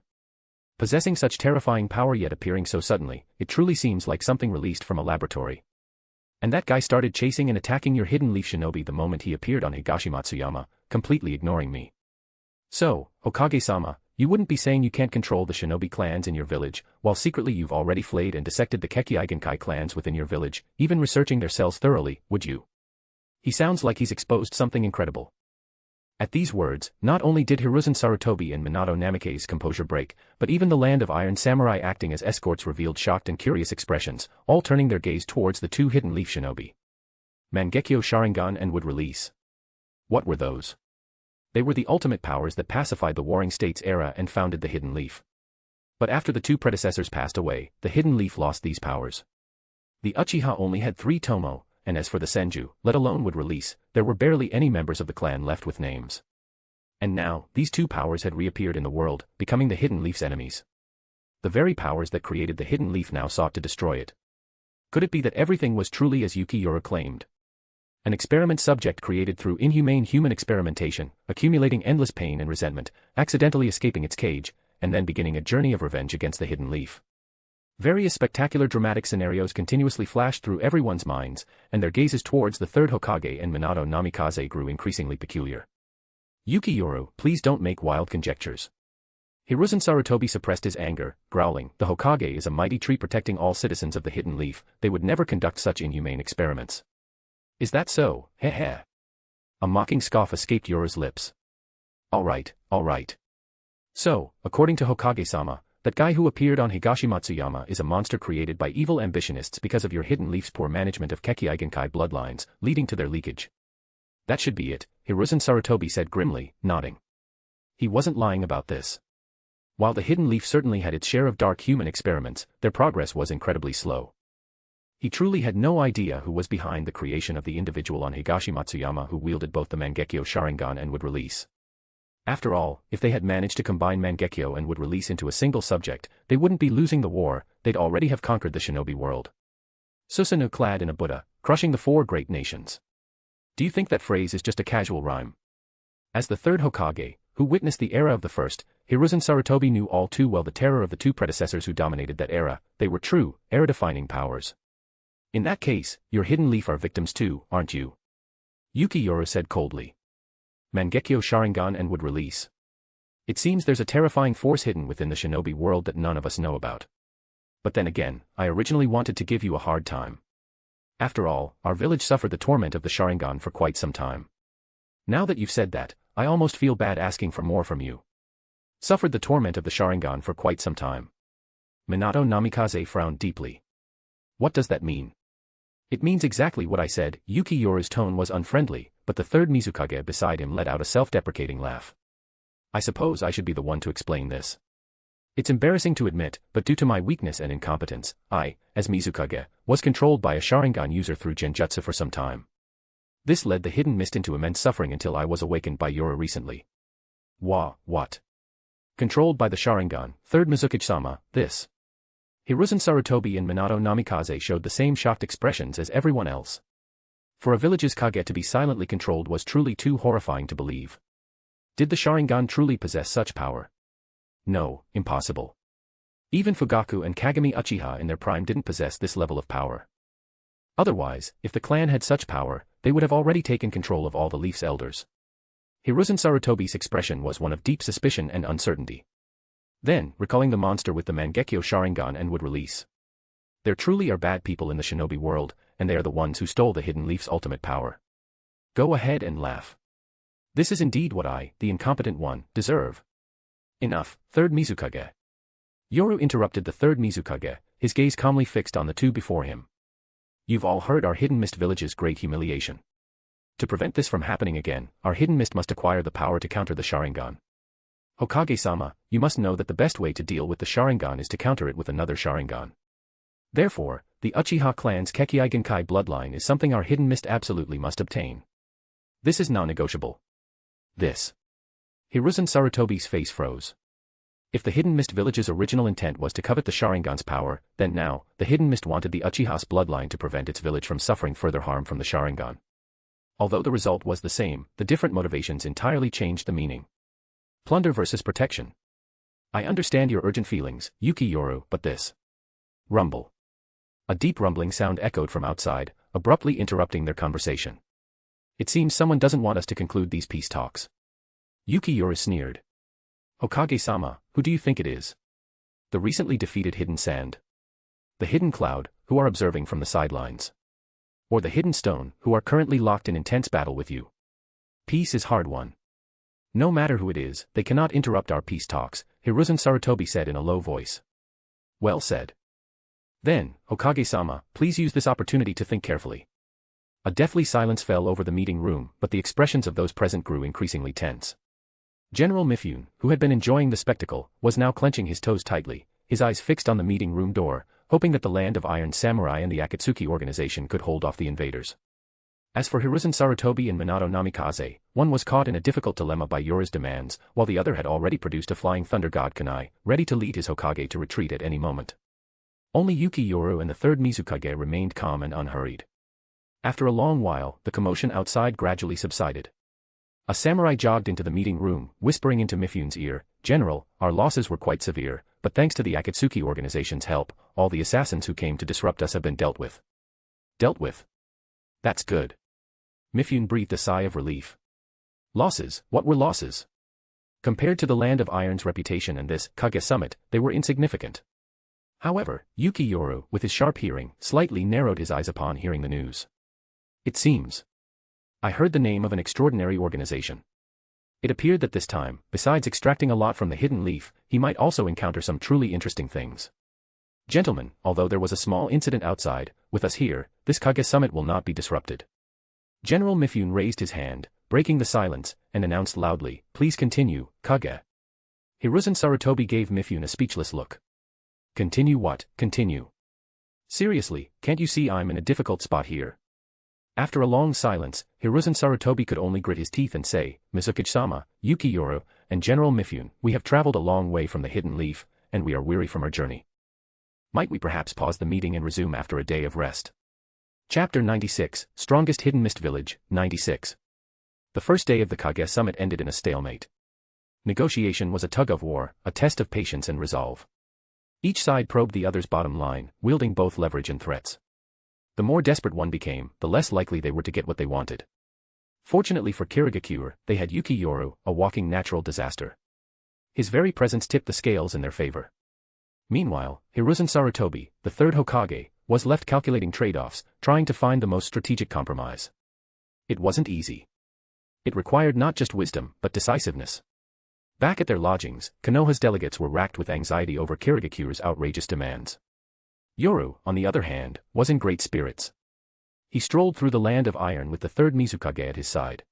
Possessing such terrifying power yet appearing so suddenly, it truly seems like something released from a laboratory. And that guy started chasing and attacking your Hidden Leaf shinobi the moment he appeared on Higashimatsuyama, completely ignoring me. So, Hokage-sama, you wouldn't be saying you can't control the shinobi clans in your village, while secretly you've already flayed and dissected the Kekkei Genkai clans within your village, even researching their cells thoroughly, would you? He sounds like he's exposed something incredible. At these words, not only did Hiruzen Sarutobi and Minato Namikaze's composure break, but even the Land of Iron Samurai acting as escorts revealed shocked and curious expressions, all turning their gaze towards the 2 Hidden Leaf shinobi. Mangekyo Sharingan and would release. What were those? They were the ultimate powers that pacified the Warring States era and founded the Hidden Leaf. But after the 2 predecessors passed away, the Hidden Leaf lost these powers. The Uchiha only had 3 Tomo, and as for the Senju, let alone would release, there were barely any members of the clan left with names. And now, these 2 powers had reappeared in the world, becoming the Hidden Leaf's enemies. The very powers that created the Hidden Leaf now sought to destroy it. Could it be that everything was truly as Yuki Yoru claimed? An experiment subject created through inhumane human experimentation, accumulating endless pain and resentment, accidentally escaping its cage, and then beginning a journey of revenge against the Hidden Leaf. Various spectacular dramatic scenarios continuously flashed through everyone's minds, and their gazes towards the third Hokage and Minato Namikaze grew increasingly peculiar. Yuki Yoru, please don't make wild conjectures. Hiruzen Sarutobi suppressed his anger, growling, the Hokage is a mighty tree protecting all citizens of the Hidden Leaf, they would never conduct such inhumane experiments. Is that so, heh heh? A mocking scoff escaped Yoru's lips. Alright. So, according to Hokage-sama, that guy who appeared on Higashimatsuyama is a monster created by evil ambitionists because of your Hidden Leaf's poor management of Kekkei Genkai bloodlines, leading to their leakage. That should be it, Hiruzen Sarutobi said grimly, nodding. He wasn't lying about this. While the Hidden Leaf certainly had its share of dark human experiments, their progress was incredibly slow. He truly had no idea who was behind the creation of the individual on Higashi Matsuyama who wielded both the Mangekyo Sharingan and would release. After all, if they had managed to combine Mangekyo and would release into a single subject, they wouldn't be losing the war, they'd already have conquered the shinobi world. Susanoo clad in a Buddha, crushing the four great nations. Do you think that phrase is just a casual rhyme? As the third Hokage, who witnessed the era of the first, Hiruzen Sarutobi knew all too well the terror of the two predecessors who dominated that era. They were true, era-defining powers. In that case, your Hidden Leaf are victims too, aren't you? Yuki Yoru said coldly. Mangekyo Sharingan and would release. It seems there's a terrifying force hidden within the shinobi world that none of us know about. But then again, I originally wanted to give you a hard time. After all, our village suffered the torment of the Sharingan for quite some time. Now that you've said that, I almost feel bad asking for more from you. Suffered the torment of the Sharingan for quite some time. Minato Namikaze frowned deeply. What does that mean? It means exactly what I said. Yuki Yoru's tone was unfriendly, but the third Mizukage beside him let out a self-deprecating laugh. I suppose I should be the one to explain this. It's embarrassing to admit, but due to my weakness and incompetence, I, as Mizukage, was controlled by a Sharingan user through Genjutsu for some time. This led the Hidden Mist into immense suffering until I was awakened by Yoru recently. What? Controlled by the Sharingan, third Mizukage-sama, this. Hiruzen Sarutobi and Minato Namikaze showed the same shocked expressions as everyone else. For a village's Kage to be silently controlled was truly too horrifying to believe. Did the Sharingan truly possess such power? No, impossible. Even Fugaku and Kagami Uchiha in their prime didn't possess this level of power. Otherwise, if the clan had such power, they would have already taken control of all the Leaf's elders. Hiruzen Sarutobi's expression was one of deep suspicion and uncertainty. Then, recalling the monster with the Mangekyo Sharingan and would release. There truly are bad people in the shinobi world, and they are the ones who stole the Hidden Leaf's ultimate power. Go ahead and laugh. This is indeed what I, the incompetent one, deserve. Enough, third Mizukage. Yoru interrupted the third Mizukage, his gaze calmly fixed on the two before him. You've all heard our Hidden Mist village's great humiliation. To prevent this from happening again, our Hidden Mist must acquire the power to counter the Sharingan. Hokage-sama, you must know that the best way to deal with the Sharingan is to counter it with another Sharingan. Therefore, the Uchiha clan's Kekkei Genkai bloodline is something our Hidden Mist absolutely must obtain. This is non-negotiable. This. Hiruzen Sarutobi's face froze. If the Hidden Mist village's original intent was to covet the Sharingan's power, then now, the Hidden Mist wanted the Uchiha's bloodline to prevent its village from suffering further harm from the Sharingan. Although the result was the same, the different motivations entirely changed the meaning. Plunder versus protection. I understand your urgent feelings, Yuki Yoru, but this. Rumble. A deep rumbling sound echoed from outside, abruptly interrupting their conversation. It seems someone doesn't want us to conclude these peace talks. Yuki Yoru sneered. Hokage-sama, who do you think it is? The recently defeated Hidden Sand. The Hidden Cloud, who are observing from the sidelines. Or the Hidden Stone, who are currently locked in intense battle with you. Peace is hard won. No matter who it is, they cannot interrupt our peace talks, Hiruzen Sarutobi said in a low voice. Well said. Then, Hokage-sama, please use this opportunity to think carefully. A deathly silence fell over the meeting room, but the expressions of those present grew increasingly tense. General Mifune, who had been enjoying the spectacle, was now clenching his toes tightly, his eyes fixed on the meeting room door, hoping that the Land of Iron Samurai and the Akatsuki organization could hold off the invaders. As for Hiruzen Sarutobi and Minato Namikaze, one was caught in a difficult dilemma by Yoru's demands, while the other had already produced a flying thunder god kunai, ready to lead his Hokage to retreat at any moment. Only Yuki Yoru and the third Mizukage remained calm and unhurried. After a long while, the commotion outside gradually subsided. A samurai jogged into the meeting room, whispering into Mifune's ear, "General, our losses were quite severe, but thanks to the Akatsuki organization's help, all the assassins who came to disrupt us have been dealt with." Dealt with? That's good. Mifune breathed a sigh of relief. Losses? What were losses? Compared to the Land of Iron's reputation and this Kage summit, they were insignificant. However, Yuki Yoru, with his sharp hearing, slightly narrowed his eyes upon hearing the news. It seems. I heard the name of an extraordinary organization. It appeared that this time, besides extracting a lot from the Hidden Leaf, he might also encounter some truly interesting things. Gentlemen, although there was a small incident outside, with us here, this Kage summit will not be disrupted. General Mifune raised his hand, breaking the silence, and announced loudly, "Please continue, Kage." Hiruzen Sarutobi gave Mifune a speechless look. "Continue what? Continue? Seriously, can't you see I'm in a difficult spot here?" After a long silence, Hiruzen Sarutobi could only grit his teeth and say, "Mizukage-sama, Yuki Yoru, and General Mifune, we have traveled a long way from the Hidden Leaf, and we are weary from our journey. Might we perhaps pause the meeting and resume after a day of rest?" Chapter 96, Strongest Hidden Mist Village, 96. The first day of the Kage summit ended in a stalemate. Negotiation was a tug-of-war, a test of patience and resolve. Each side probed the other's bottom line, wielding both leverage and threats. The more desperate one became, the less likely they were to get what they wanted. Fortunately for Kirigakure, they had Yuki Yoru, a walking natural disaster. His very presence tipped the scales in their favor. Meanwhile, Hiruzen Sarutobi, the third Hokage, was left calculating trade-offs, trying to find the most strategic compromise. It wasn't easy. It required not just wisdom, but decisiveness. Back at their lodgings, Konoha's delegates were racked with anxiety over Kirigakure's outrageous demands. Yoru, on the other hand, was in great spirits. He strolled through the land of iron with the third Mizukage at his side.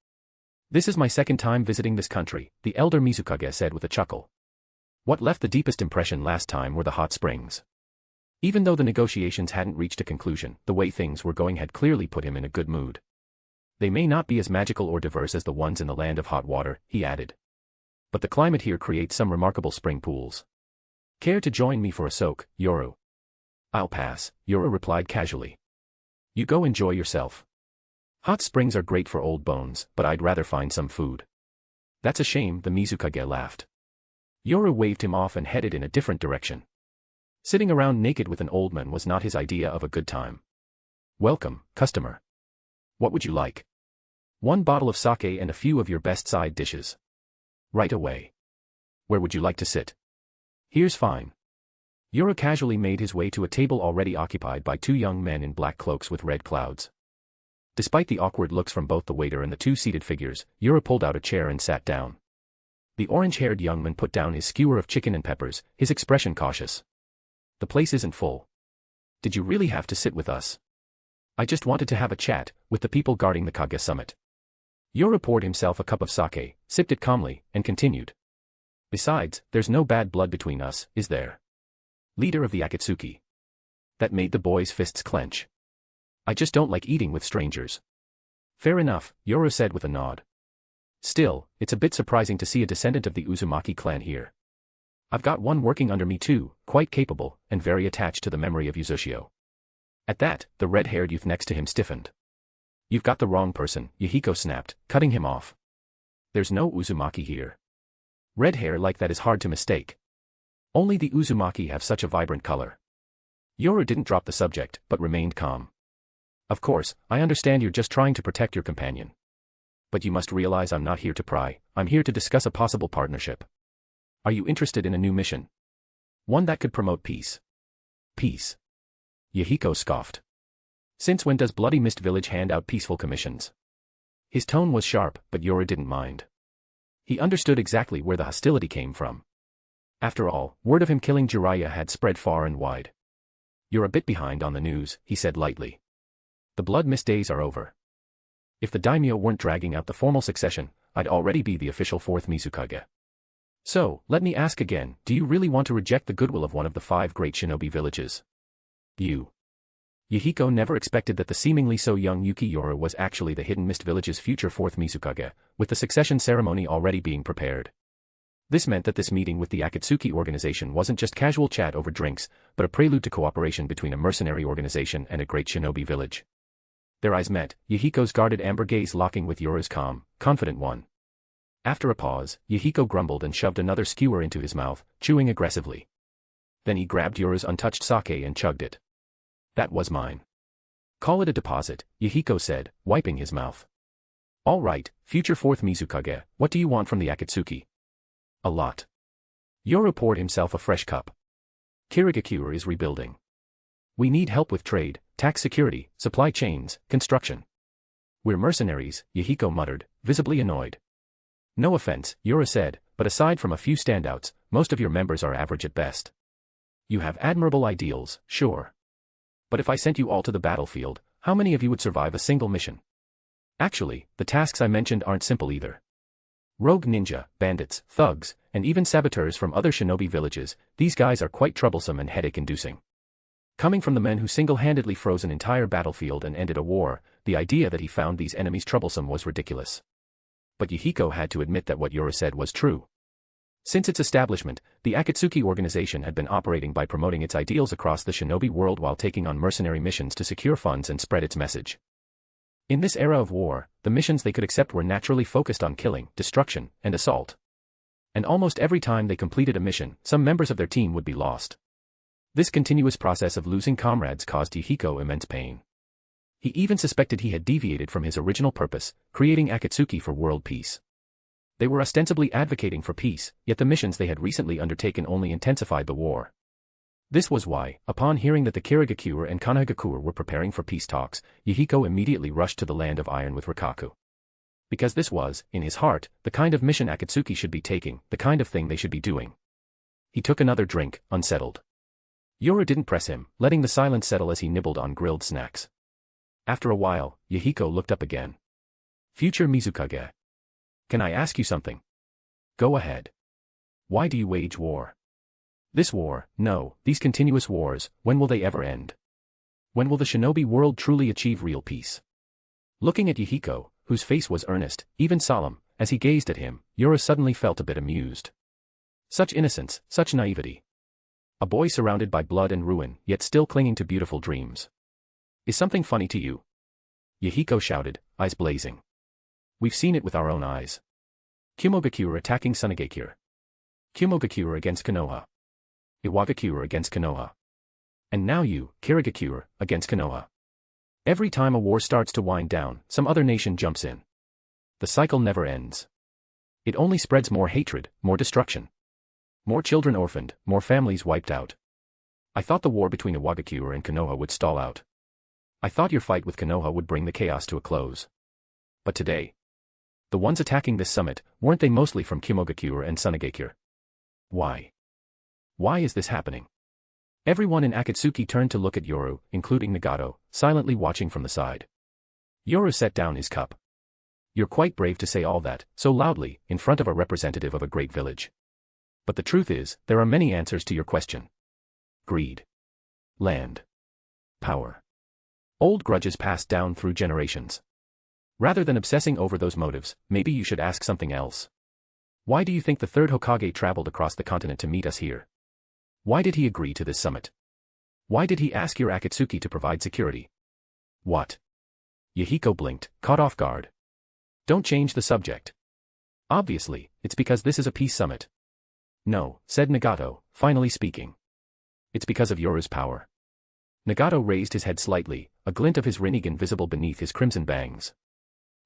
"This is my second time visiting this country," the elder Mizukage said with a chuckle. What left the deepest impression last time were the hot springs. Even though the negotiations hadn't reached a conclusion, the way things were going had clearly put him in a good mood. "They may not be as magical or diverse as the ones in the land of hot water," he added. "But the climate here creates some remarkable spring pools. Care to join me for a soak, Yoru?" "I'll pass," Yoru replied casually. "You go enjoy yourself. Hot springs are great for old bones, but I'd rather find some food." "That's a shame," the Mizukage laughed. Yoru waved him off and headed in a different direction. Sitting around naked with an old man was not his idea of a good time. "Welcome, customer. What would you like?" "One bottle of sake and a few of your best side dishes." "Right away. Where would you like to sit?" "Here's fine." Yoru casually made his way to a table already occupied by two young men in black cloaks with red clouds. Despite the awkward looks from both the waiter and the two seated figures, Yoru pulled out a chair and sat down. The orange-haired young man put down his skewer of chicken and peppers, his expression cautious. "The place isn't full. Did you really have to sit with us?" "I just wanted to have a chat with the people guarding the Kage summit." Yoru poured himself a cup of sake, sipped it calmly, and continued. "Besides, there's no bad blood between us, is there? Leader of the Akatsuki." That made the boy's fists clench. "I just don't like eating with strangers." "Fair enough," Yoru said with a nod. "Still, it's a bit surprising to see a descendant of the Uzumaki clan here. I've got one working under me too, quite capable, and very attached to the memory of Uzushio." At that, the red-haired youth next to him stiffened. "You've got the wrong person," Yahiko snapped, cutting him off. "There's no Uzumaki here. Red hair like that is hard to mistake. Only the Uzumaki have such a vibrant color." Yoru didn't drop the subject, but remained calm. "Of course, I understand you're just trying to protect your companion. But you must realize I'm not here to pry, I'm here to discuss a possible partnership. Are you interested in a new mission? One that could promote peace?" "Peace?" Yahiko scoffed. "Since when does Bloody Mist Village hand out peaceful commissions?" His tone was sharp, but Yoru didn't mind. He understood exactly where the hostility came from. After all, word of him killing Jiraiya had spread far and wide. "You're a bit behind on the news," he said lightly. "The Blood Mist days are over. If the daimyo weren't dragging out the formal succession, I'd already be the official fourth Mizukage. So, let me ask again, do you really want to reject the goodwill of one of the 5 great shinobi villages?" "You." Yahiko never expected that the seemingly so young Yuki Yoru was actually the Hidden Mist Village's future fourth Mizukage, with the succession ceremony already being prepared. This meant that this meeting with the Akatsuki organization wasn't just casual chat over drinks, but a prelude to cooperation between a mercenary organization and a great shinobi village. Their eyes met, Yahiko's guarded amber gaze locking with Yoru's calm, confident one. After a pause, Yahiko grumbled and shoved another skewer into his mouth, chewing aggressively. Then he grabbed Yoru's untouched sake and chugged it. "That was mine." "Call it a deposit," Yahiko said, wiping his mouth. "All right, future fourth Mizukage, what do you want from the Akatsuki?" "A lot." Yoru poured himself a fresh cup. "Kirigakure is rebuilding. We need help with trade, tax security, supply chains, construction." "We're mercenaries," Yahiko muttered, visibly annoyed. "No offense," Yoru said, "but aside from a few standouts, most of your members are average at best. You have admirable ideals, sure. But if I sent you all to the battlefield, how many of you would survive a single mission?" Actually, the tasks I mentioned aren't simple either. Rogue ninja, bandits, thugs, and even saboteurs from other shinobi villages, these guys are quite troublesome and headache-inducing. Coming from the men who single-handedly froze an entire battlefield and ended a war, the idea that he found these enemies troublesome was ridiculous. But Yuhiko had to admit that what Yoru said was true. Since its establishment, the Akatsuki organization had been operating by promoting its ideals across the shinobi world while taking on mercenary missions to secure funds and spread its message. In this era of war, the missions they could accept were naturally focused on killing, destruction, and assault. And almost every time they completed a mission, some members of their team would be lost. This continuous process of losing comrades caused Yuhiko immense pain. He even suspected he had deviated from his original purpose, creating Akatsuki for world peace. They were ostensibly advocating for peace, yet the missions they had recently undertaken only intensified the war. This was why, upon hearing that the Kirigakure and Konohagakure were preparing for peace talks, Yuhiko immediately rushed to the land of iron with Rikaku. Because this was, in his heart, the kind of mission Akatsuki should be taking, the kind of thing they should be doing. He took another drink, unsettled. Yoru didn't press him, letting the silence settle as he nibbled on grilled snacks. After a while, Yuhiko looked up again. Future Mizukage. Can I ask you something? Go ahead. Why do you wage war? This war, no, these continuous wars, when will they ever end? When will the shinobi world truly achieve real peace? Looking at Yuhiko, whose face was earnest, even solemn, as he gazed at him, Yoru suddenly felt a bit amused. Such innocence, such naivety. A boy surrounded by blood and ruin, yet still clinging to beautiful dreams. Is something funny to you? Yuhiko shouted, eyes blazing. We've seen it with our own eyes. Kumohagakure attacking Sunagakure. Kumohagakure against Konoha. Iwagakure against Konoha. And now you, Kirigakure, against Konoha. Every time a war starts to wind down, some other nation jumps in. The cycle never ends. It only spreads more hatred, more destruction. More children orphaned, more families wiped out. I thought the war between Iwagakure and Konoha would stall out. I thought your fight with Konoha would bring the chaos to a close. But today, the ones attacking this summit, weren't they mostly from Kumohagakure and Sunagakure? Why? Why is this happening? Everyone in Akatsuki turned to look at Yoru, including Nagato, silently watching from the side. Yoru set down his cup. You're quite brave to say all that, so loudly, in front of a representative of a great village. But the truth is, there are many answers to your question. Greed. Land. Power. Old grudges passed down through generations. Rather than obsessing over those motives, maybe you should ask something else. Why do you think the third Hokage traveled across the continent to meet us here? Why did he agree to this summit? Why did he ask your Akatsuki to provide security? What? Yuhiko blinked, caught off guard. Don't change the subject. Obviously, it's because this is a peace summit. No, said Nagato, finally speaking. It's because of Yoru's power. Nagato raised his head slightly, a glint of his Rinnegan visible beneath his crimson bangs.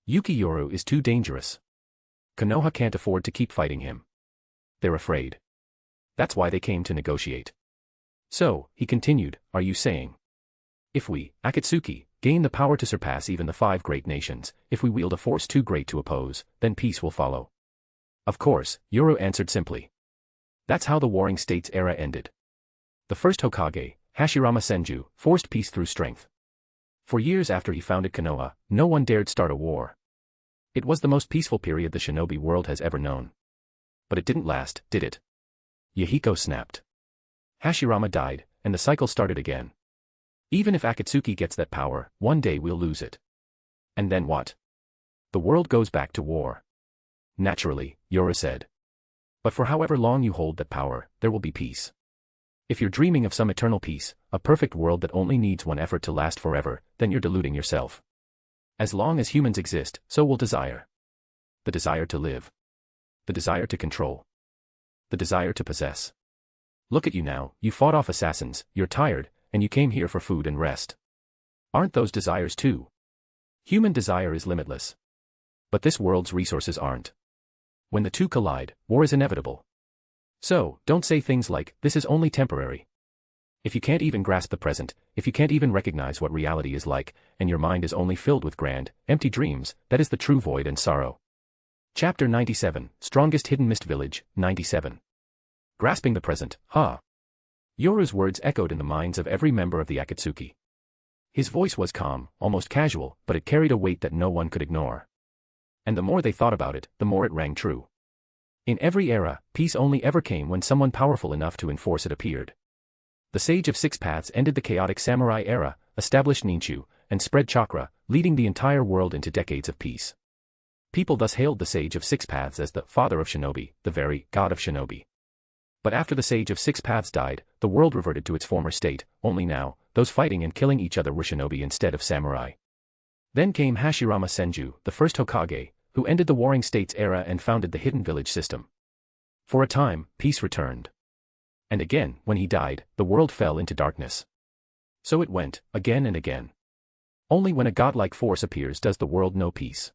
Yuki Yoru is too dangerous. Konoha can't afford to keep fighting him. They're afraid. That's why they came to negotiate. So, he continued, are you saying? If we, Akatsuki, gain the power to surpass even the 5 great nations, if we wield a force too great to oppose, then peace will follow. Of course, Yoru answered simply. That's how the Warring States era ended. The first Hokage, Hashirama Senju, forced peace through strength. For years after he founded Konoha, no one dared start a war. It was the most peaceful period the shinobi world has ever known. But it didn't last, did it? Yuhiko snapped. Hashirama died, and the cycle started again. Even if Akatsuki gets that power, one day we'll lose it. And then what? The world goes back to war. Naturally, Yoru said. But for however long you hold that power, there will be peace. If you're dreaming of some eternal peace, a perfect world that only needs one effort to last forever, then you're deluding yourself. As long as humans exist, so will desire. The desire to live. The desire to control. The desire to possess. Look at you now, you fought off assassins, you're tired, and you came here for food and rest. Aren't those desires too? Human desire is limitless. But this world's resources aren't. When the two collide, war is inevitable. So, don't say things like, this is only temporary. If you can't even grasp the present, if you can't even recognize what reality is like, and your mind is only filled with grand, empty dreams, that is the true void and sorrow. Chapter 97, Strongest Hidden Mist Village, 97. Grasping the present, ha! Yoru's words echoed in the minds of every member of the Akatsuki. His voice was calm, almost casual, but it carried a weight that no one could ignore. And the more they thought about it, the more it rang true. In every era, peace only ever came when someone powerful enough to enforce it appeared. The Sage of Six Paths ended the chaotic samurai era, established ninchu, and spread chakra, leading the entire world into decades of peace. People thus hailed the Sage of Six Paths as the father of shinobi, the very god of shinobi. But after the Sage of Six Paths died, the world reverted to its former state, only now, those fighting and killing each other were shinobi instead of samurai. Then came Hashirama Senju, the first Hokage, who ended the Warring States era and founded the Hidden Village system. For a time, peace returned. And again, when he died, the world fell into darkness. So it went, again and again. Only when a godlike force appears does the world know peace.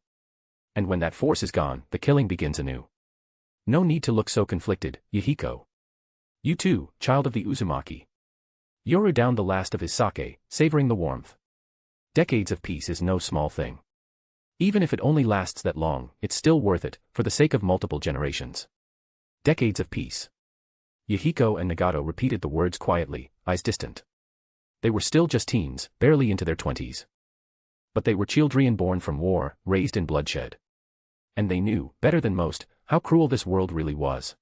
And when that force is gone, the killing begins anew. No need to look so conflicted, Yahiko. You too, child of the Uzumaki. Yoru downed the last of his sake, savoring the warmth. Decades of peace is no small thing. Even if it only lasts that long, it's still worth it, for the sake of multiple generations. Decades of peace. Yahiko and Nagato repeated the words quietly, eyes distant. They were still just teens, barely into their 20s. But they were children born from war, raised in bloodshed. And they knew, better than most, how cruel this world really was.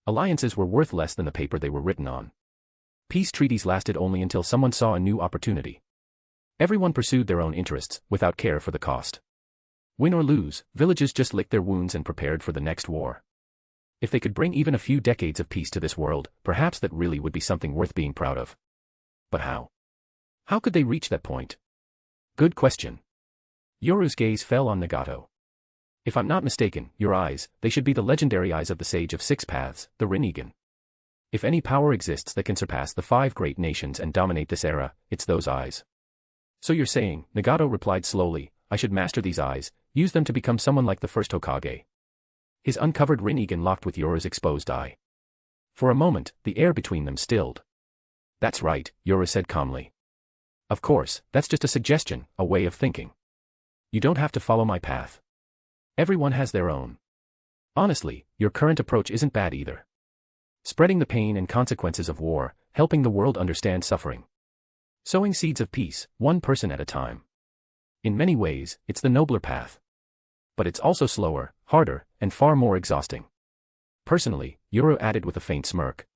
Alliances were worth less than the paper they were written on. Peace treaties lasted only until someone saw a new opportunity. Everyone pursued their own interests, without care for the cost. Win or lose, villages just licked their wounds and prepared for the next war. If they could bring even a few decades of peace to this world, perhaps that really would be something worth being proud of. But how? How could they reach that point? Good question. Yoru's gaze fell on Nagato. If I'm not mistaken, your eyes, they should be the legendary eyes of the Sage of Six Paths, the Rinnegan. If any power exists that can surpass the 5 great nations and dominate this era, it's those eyes. So you're saying, Nagato replied slowly, I should master these eyes, use them to become someone like the first Hokage. His uncovered Rinnegan locked with Yoru's exposed eye. For a moment, the air between them stilled. That's right, Yoru said calmly. Of course, that's just a suggestion, a way of thinking. You don't have to follow my path. Everyone has their own. Honestly, your current approach isn't bad either. Spreading the pain and consequences of war, helping the world understand suffering. Sowing seeds of peace, one person at a time. In many ways, it's the nobler path. But it's also slower, harder, and far more exhausting. Personally, Yoru added with a faint smirk.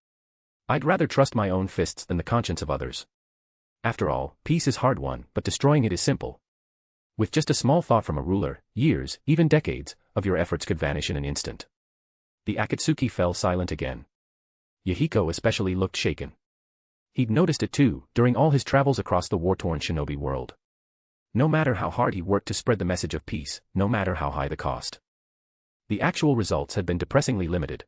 I'd rather trust my own fists than the conscience of others. After all, peace is hard won, but destroying it is simple. With just a small thought from a ruler, years, even decades, of your efforts could vanish in an instant. The Akatsuki fell silent again. Yahiko especially looked shaken. He'd noticed it too, during all his travels across the war-torn shinobi world. No matter how hard he worked to spread the message of peace, no matter how high the cost. The actual results had been depressingly limited.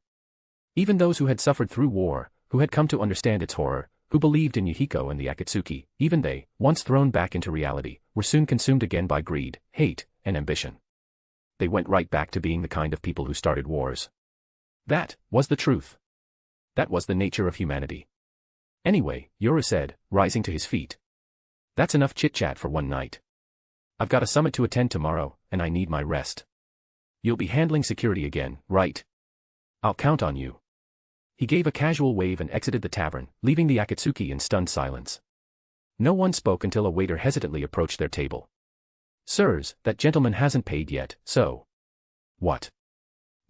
Even those who had suffered through war, who had come to understand its horror, who believed in Yahiko and the Akatsuki, even they, once thrown back into reality, were soon consumed again by greed, hate, and ambition. They went right back to being the kind of people who started wars. That was the truth. That was the nature of humanity. Anyway, Yoru said, rising to his feet. That's enough chit-chat for one night. I've got a summit to attend tomorrow, and I need my rest. You'll be handling security again, right? I'll count on you. He gave a casual wave and exited the tavern, leaving the Akatsuki in stunned silence. No one spoke until a waiter hesitantly approached their table. Sirs, that gentleman hasn't paid yet, so... What?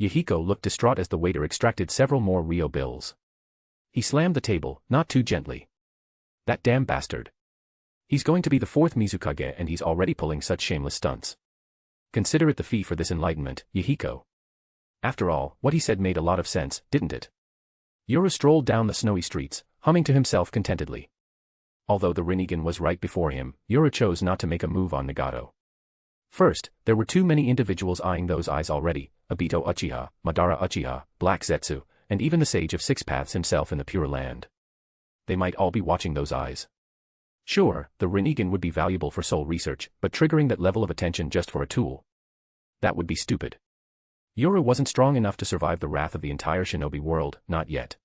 Yahiko looked distraught as the waiter extracted several more Rio bills. He slammed the table, not too gently. That damn bastard. He's going to be the 4th Mizukage and he's already pulling such shameless stunts. Consider it the fee for this enlightenment, Yahiko. After all, what he said made a lot of sense, didn't it? Yoru strolled down the snowy streets, humming to himself contentedly. Although the Rinnegan was right before him, Yoru chose not to make a move on Nagato. First, there were too many individuals eyeing those eyes already, Obito Uchiha, Madara Uchiha, Black Zetsu, and even the Sage of Six Paths himself in the Pure Land. They might all be watching those eyes. Sure, the Rinnegan would be valuable for soul research, but triggering that level of attention just for a tool. That would be stupid. Yoru wasn't strong enough to survive the wrath of the entire shinobi world, not yet.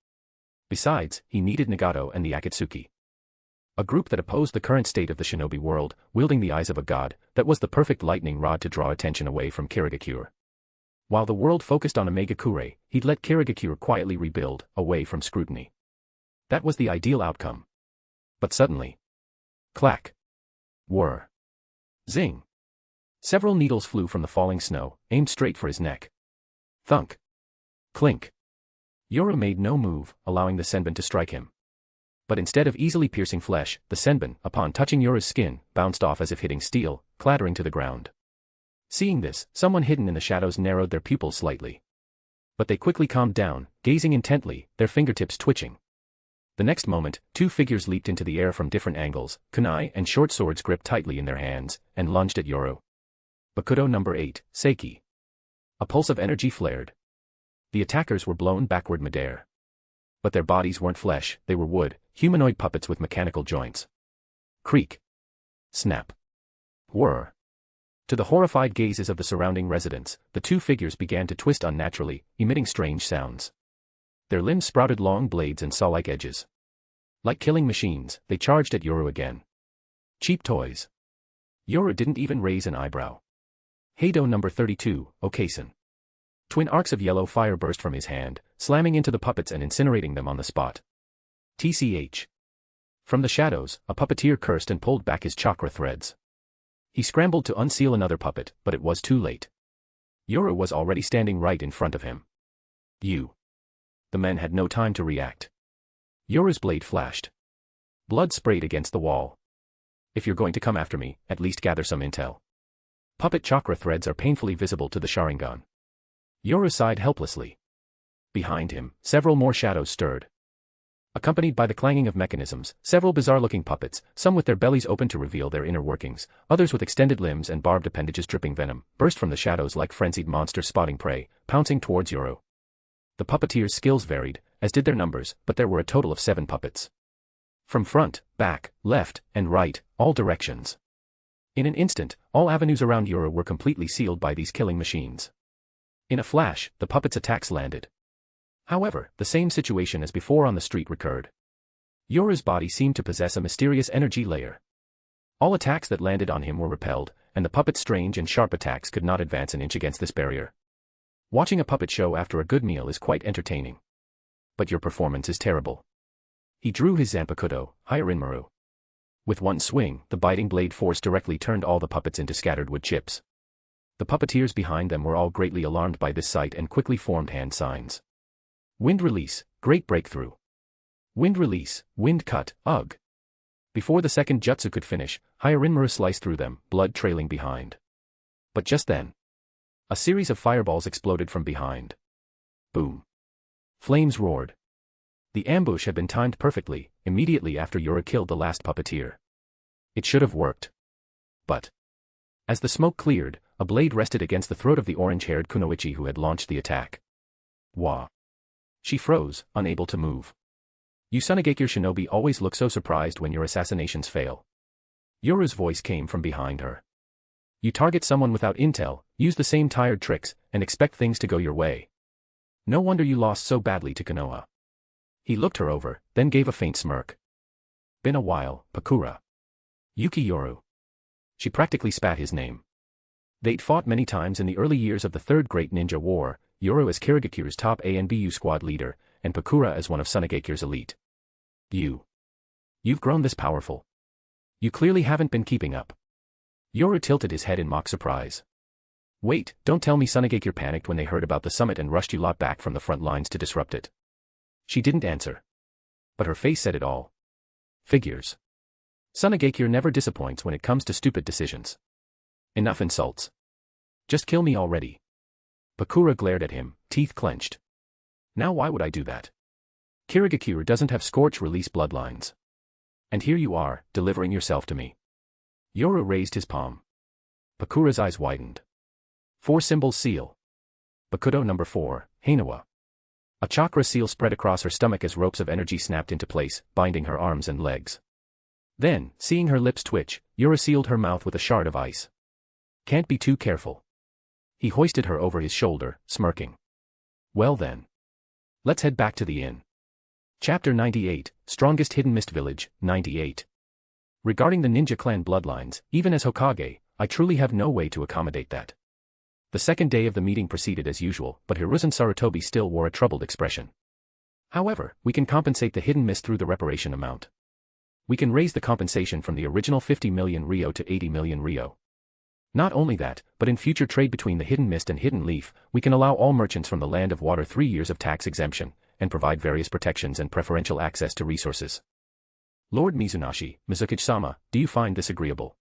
Besides, he needed Nagato and the Akatsuki. A group that opposed the current state of the shinobi world, wielding the eyes of a god, that was the perfect lightning rod to draw attention away from Kirigakure. While the world focused on Omegakure, he'd let Kirigakure quietly rebuild, away from scrutiny. That was the ideal outcome. But suddenly... Clack. Whir. Zing. Several needles flew from the falling snow, aimed straight for his neck. Thunk. Clink. Yoru made no move, allowing the senbon to strike him. But instead of easily piercing flesh, the senbon, upon touching Yoru's skin, bounced off as if hitting steel, clattering to the ground. Seeing this, someone hidden in the shadows narrowed their pupils slightly. But they quickly calmed down, gazing intently, their fingertips twitching. The next moment, two figures leaped into the air from different angles, kunai and short swords gripped tightly in their hands, and lunged at Yoru. Bakudo number 8, Seiki. A pulse of energy flared. The attackers were blown backward midair. But their bodies weren't flesh, they were wood, humanoid puppets with mechanical joints. Creak. Snap. Whir. To the horrified gazes of the surrounding residents, the two figures began to twist unnaturally, emitting strange sounds. Their limbs sprouted long blades and saw-like edges. Like killing machines, they charged at Yoru again. Cheap toys. Yoru didn't even raise an eyebrow. Heido number 32, Okasen. Twin arcs of yellow fire burst from his hand, slamming into the puppets and incinerating them on the spot. TCH. From the shadows, a puppeteer cursed and pulled back his chakra threads. He scrambled to unseal another puppet, but it was too late. Yoru was already standing right in front of him. You. The men had no time to react. Yoru's blade flashed. Blood sprayed against the wall. If you're going to come after me, at least gather some intel. Puppet chakra threads are painfully visible to the Sharingan. Yoru sighed helplessly. Behind him, several more shadows stirred. Accompanied by the clanging of mechanisms, several bizarre-looking puppets, some with their bellies open to reveal their inner workings, others with extended limbs and barbed appendages dripping venom, burst from the shadows like frenzied monsters spotting prey, pouncing towards Yoru. The puppeteers' skills varied, as did their numbers, but there were a total of 7 puppets. From front, back, left, and right, all directions. In an instant, all avenues around Yoru were completely sealed by these killing machines. In a flash, the puppets' attacks landed. However, the same situation as before on the street recurred. Yoru's body seemed to possess a mysterious energy layer. All attacks that landed on him were repelled, and the puppet's strange and sharp attacks could not advance an inch against this barrier. Watching a puppet show after a good meal is quite entertaining. But your performance is terrible. He drew his Zanpakuto, Hyarinmaru. With one swing, the biting blade force directly turned all the puppets into scattered wood chips. The puppeteers behind them were all greatly alarmed by this sight and quickly formed hand signs. Wind release, great breakthrough. Wind release, wind cut, ugh. Before the second jutsu could finish, Hyarinmaru sliced through them, blood trailing behind. But just then, a series of fireballs exploded from behind. Boom. Flames roared. The ambush had been timed perfectly, immediately after Yoru killed the last puppeteer. It should have worked. But as the smoke cleared, a blade rested against the throat of the orange-haired kunoichi who had launched the attack. Wah. She froze, unable to move. You Sunagakure shinobi always look so surprised when your assassinations fail. Yoru's voice came from behind her. You target someone without intel, use the same tired tricks, and expect things to go your way. No wonder you lost so badly to Konoha. He looked her over, then gave a faint smirk. Been a while, Pakura. Yuki Yoru. She practically spat his name. They'd fought many times in the early years of the Third Great Ninja War, Yoru as Kirigakure's top ANBU squad leader, and Pakura as one of Sunagakure's elite. You've grown this powerful. You clearly haven't been keeping up. Yoru tilted his head in mock surprise. Wait, don't tell me Sunagakure panicked when they heard about the summit and rushed you lot back from the front lines to disrupt it. She didn't answer. But her face said it all. Figures. Sunagakure never disappoints when it comes to stupid decisions. Enough insults. Just kill me already. Pakura glared at him, teeth clenched. Now why would I do that? Kirigakure doesn't have scorch-release bloodlines. And here you are, delivering yourself to me. Yoru raised his palm. Pakura's eyes widened. 4-symbol seal. Bakudo number 4, Heinawa. A chakra seal spread across her stomach as ropes of energy snapped into place, binding her arms and legs. Then, seeing her lips twitch, Yoru sealed her mouth with a shard of ice. Can't be too careful. He hoisted her over his shoulder, smirking. Well then. Let's head back to the inn. Chapter 98, Strongest Hidden Mist Village, 98. Regarding the ninja clan bloodlines, even as Hokage, I truly have no way to accommodate that. The second day of the meeting proceeded as usual, but Hiruzen Sarutobi still wore a troubled expression. However, we can compensate the hidden mist through the reparation amount. we can raise the compensation from the original 50 million Ryo to 80 million Ryo. Not only that, but in future trade between the Hidden Mist and Hidden Leaf, we can allow all merchants from the Land of Water 3 years of tax exemption, and provide various protections and preferential access to resources. Lord Mizunashii, Mizukage-sama, do you find this agreeable?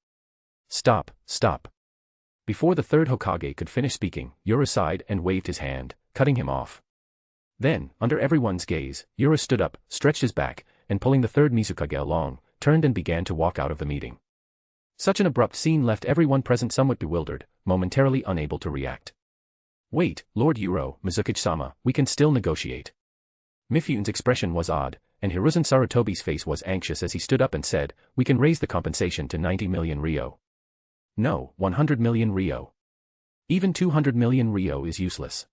Stop, stop. Before the third Hokage could finish speaking, Yoru sighed and waved his hand, cutting him off. Then, under everyone's gaze, Yoru stood up, stretched his back, and pulling the third Mizukage along, turned and began to walk out of the meeting. Such an abrupt scene left everyone present somewhat bewildered, momentarily unable to react. Wait, Lord Yoru, Mizukage-sama, we can still negotiate. Mifune's expression was odd, and Hiruzen Sarutobi's face was anxious as he stood up and said, we can raise the compensation to 90 million Ryo. No, 100 million Ryo. Even 200 million Ryo is useless.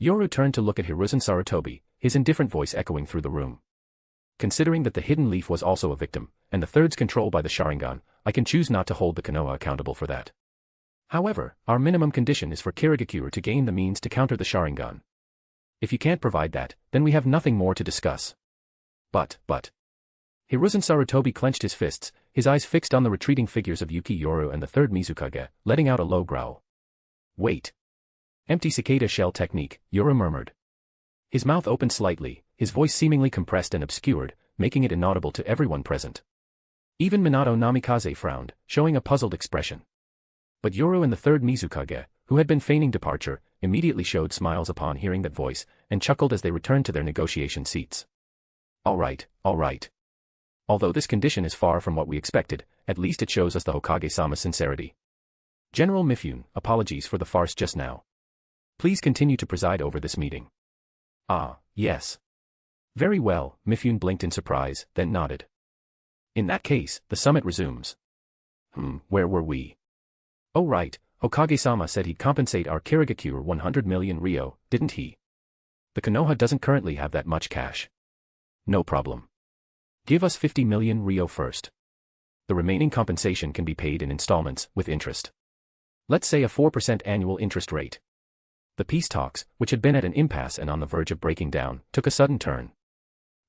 Yoru turned to look at Hiruzen Sarutobi, his indifferent voice echoing through the room. Considering that the Hidden Leaf was also a victim, and the third's control by the Sharingan, I can choose not to hold the Konoha accountable for that. However, our minimum condition is for Kirigakure to gain the means to counter the Sharingan. If you can't provide that, then we have nothing more to discuss. But. Hiruzen Sarutobi clenched his fists, his eyes fixed on the retreating figures of Yuki Yoru and the third Mizukage, letting out a low growl. Wait. Empty cicada shell technique, Yoru murmured. His mouth opened slightly, his voice seemingly compressed and obscured, making it inaudible to everyone present. Even Minato Namikaze frowned, showing a puzzled expression. But Yoru and the third Mizukage, who had been feigning departure, immediately showed smiles upon hearing that voice, and chuckled as they returned to their negotiation seats. All right. Although this condition is far from what we expected, at least it shows us the Hokage-sama's sincerity. General Mifune, apologies for the farce just now. Please continue to preside over this meeting. Ah, yes. Very well, Mifune blinked in surprise, then nodded. In that case, the summit resumes. Where were we? Oh right, Hokage-sama said he'd compensate our Kirigakure 100 million Ryo, didn't he? The Konoha doesn't currently have that much cash. No problem. Give us 50 million Ryo first. The remaining compensation can be paid in installments, with interest. Let's say a 4% annual interest rate. The peace talks, which had been at an impasse and on the verge of breaking down, took a sudden turn.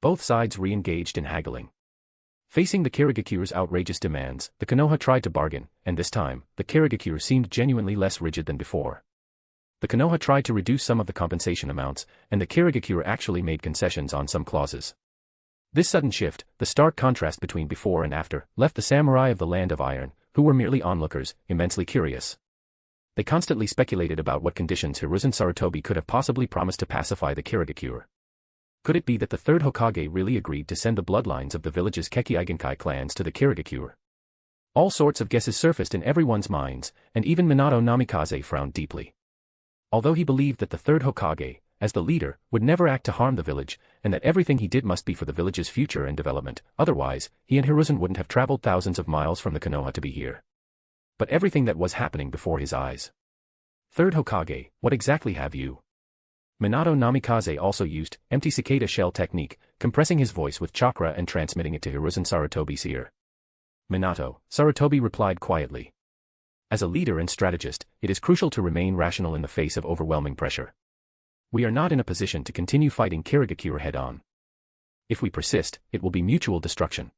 Both sides re-engaged in haggling. Facing the Kirigakure's outrageous demands, the Konoha tried to bargain, and this time, the Kirigakure seemed genuinely less rigid than before. The Konoha tried to reduce some of the compensation amounts, and the Kirigakure actually made concessions on some clauses. This sudden shift, the stark contrast between before and after, left the samurai of the Land of Iron, who were merely onlookers, immensely curious. They constantly speculated about what conditions Hiruzen Sarutobi could have possibly promised to pacify the Kirigakure. Could it be that the third Hokage really agreed to send the bloodlines of the village's Kekkeigenkai clans to the Kirigakure? All sorts of guesses surfaced in everyone's minds, and even Minato Namikaze frowned deeply. Although he believed that the third Hokage, as the leader, would never act to harm the village, and that everything he did must be for the village's future and development, otherwise, he and Hiruzen wouldn't have traveled thousands of miles from the Konoha to be here. But everything that was happening before his eyes. Third Hokage, what exactly have you? Minato Namikaze also used empty cicada shell technique, compressing his voice with chakra and transmitting it to Hiruzen Sarutobi's ear. Minato, Sarutobi replied quietly. As a leader and strategist, it is crucial to remain rational in the face of overwhelming pressure. We are not in a position to continue fighting Kirigakure head-on. If we persist, it will be mutual destruction.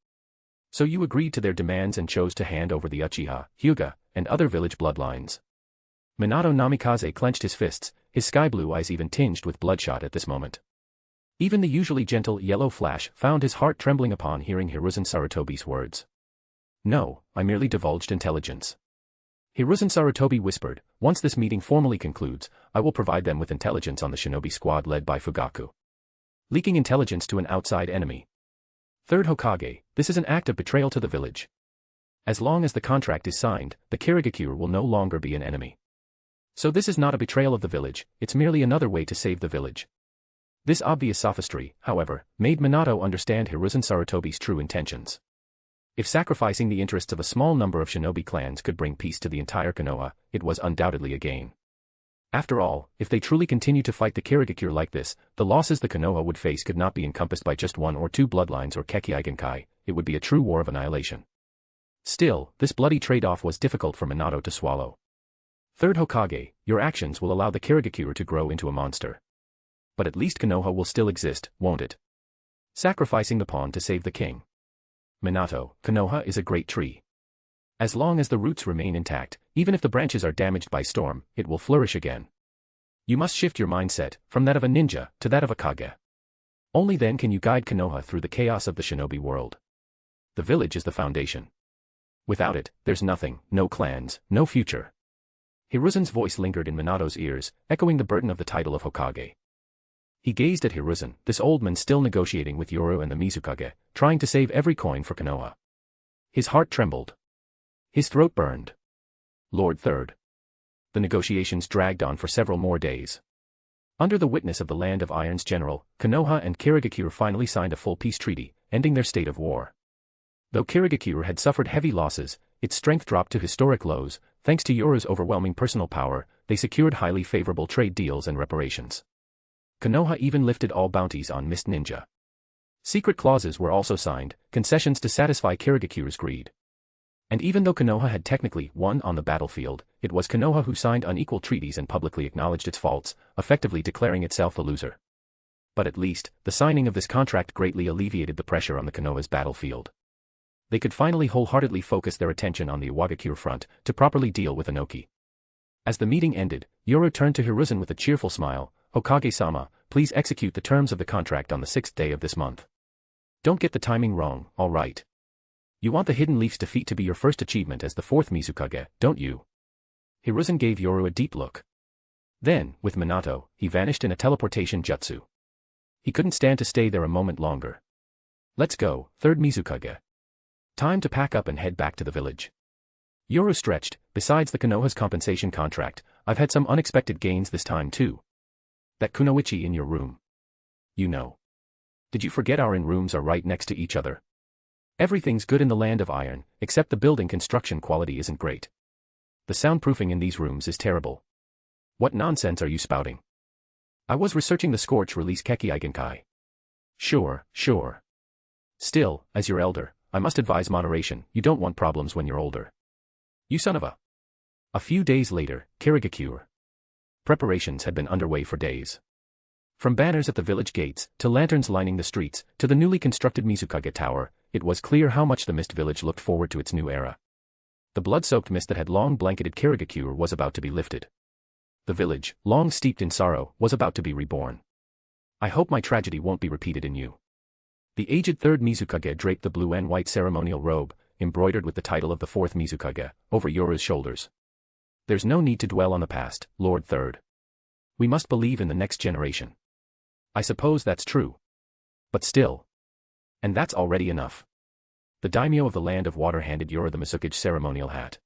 So you agreed to their demands and chose to hand over the Uchiha, Hyuga, and other village bloodlines. Minato Namikaze clenched his fists, his sky-blue eyes even tinged with bloodshot at this moment. Even the usually gentle Yellow Flash found his heart trembling upon hearing Hiruzen Sarutobi's words. No, I merely divulged intelligence. Hiruzen Sarutobi whispered, once this meeting formally concludes, I will provide them with intelligence on the shinobi squad led by Fugaku. Leaking intelligence to an outside enemy. Third Hokage, this is an act of betrayal to the village. As long as the contract is signed, the Kirigakure will no longer be an enemy. So this is not a betrayal of the village, it's merely another way to save the village. This obvious sophistry, however, made Minato understand Hiruzen Sarutobi's true intentions. If sacrificing the interests of a small number of shinobi clans could bring peace to the entire Konoha, it was undoubtedly a gain. After all, if they truly continue to fight the Kirigakure like this, the losses the Konoha would face could not be encompassed by just one or two bloodlines or Kekkeigenkai, it would be a true war of annihilation. Still, this bloody trade-off was difficult for Minato to swallow. Third Hokage, your actions will allow the Kirigakure to grow into a monster. But at least Konoha will still exist, won't it? Sacrificing the pawn to save the king. Minato, Konoha is a great tree. As long as the roots remain intact, even if the branches are damaged by storm, it will flourish again. You must shift your mindset, from that of a ninja, to that of a Kage. Only then can you guide Konoha through the chaos of the shinobi world. The village is the foundation. Without it, there's nothing, no clans, no future. Hiruzen's voice lingered in Minato's ears, echoing the burden of the title of Hokage. He gazed at Hiruzen, this old man still negotiating with Yoru and the Mizukage, trying to save every coin for Konoha. His heart trembled. His throat burned. Lord Third. The negotiations dragged on for several more days. Under the witness of the Land of Iron's general, Konoha and Kirigakure finally signed a full peace treaty, ending their state of war. Though Kirigakure had suffered heavy losses, its strength dropped to historic lows. Thanks to Yoru's overwhelming personal power, they secured highly favorable trade deals and reparations. Konoha even lifted all bounties on Mist Ninja. Secret clauses were also signed, concessions to satisfy Kirigakure's greed. And even though Konoha had technically won on the battlefield, it was Konoha who signed unequal treaties and publicly acknowledged its faults, effectively declaring itself the loser. But at least, the signing of this contract greatly alleviated the pressure on the Konoha's battlefield. They could finally wholeheartedly focus their attention on the Iwagakure front, to properly deal with Inoki. As the meeting ended, Yoru turned to Hiruzen with a cheerful smile. Hokage-sama, please execute the terms of the contract on the 6th day of this month. Don't get the timing wrong, all right? You want the Hidden Leaf's defeat to be your first achievement as the 4th Mizukage, don't you? Hiruzen gave Yoru a deep look. Then, with Minato, he vanished in a teleportation jutsu. He couldn't stand to stay there a moment longer. Let's go, 3rd Mizukage. Time to pack up and head back to the village. Yoru stretched. Besides the Konoha's compensation contract, I've had some unexpected gains this time too. That kunoichi in your room. You know. Did you forget our rooms are right next to each other? Everything's good in the Land of Iron, except the building construction quality isn't great. The soundproofing in these rooms is terrible. What nonsense are you spouting? I was researching the Scorch release Keki Igenkai. Sure. Still, as your elder, I must advise moderation. You don't want problems when you're older. You son of a. A few days later, Kirigakure. Preparations had been underway for days. From banners at the village gates, to lanterns lining the streets, to the newly constructed Mizukage Tower, it was clear how much the Mist Village looked forward to its new era. The blood-soaked mist that had long blanketed Kirigakure was about to be lifted. The village, long steeped in sorrow, was about to be reborn. I hope my tragedy won't be repeated in you. The aged 3rd Mizukage draped the blue and white ceremonial robe, embroidered with the title of the 4th Mizukage, over Yoru's shoulders. There's no need to dwell on the past, Lord Third. We must believe in the next generation. I suppose that's true. But still. And that's already enough. The daimyo of the Land of Water handed Yoru the Mizukage ceremonial hat.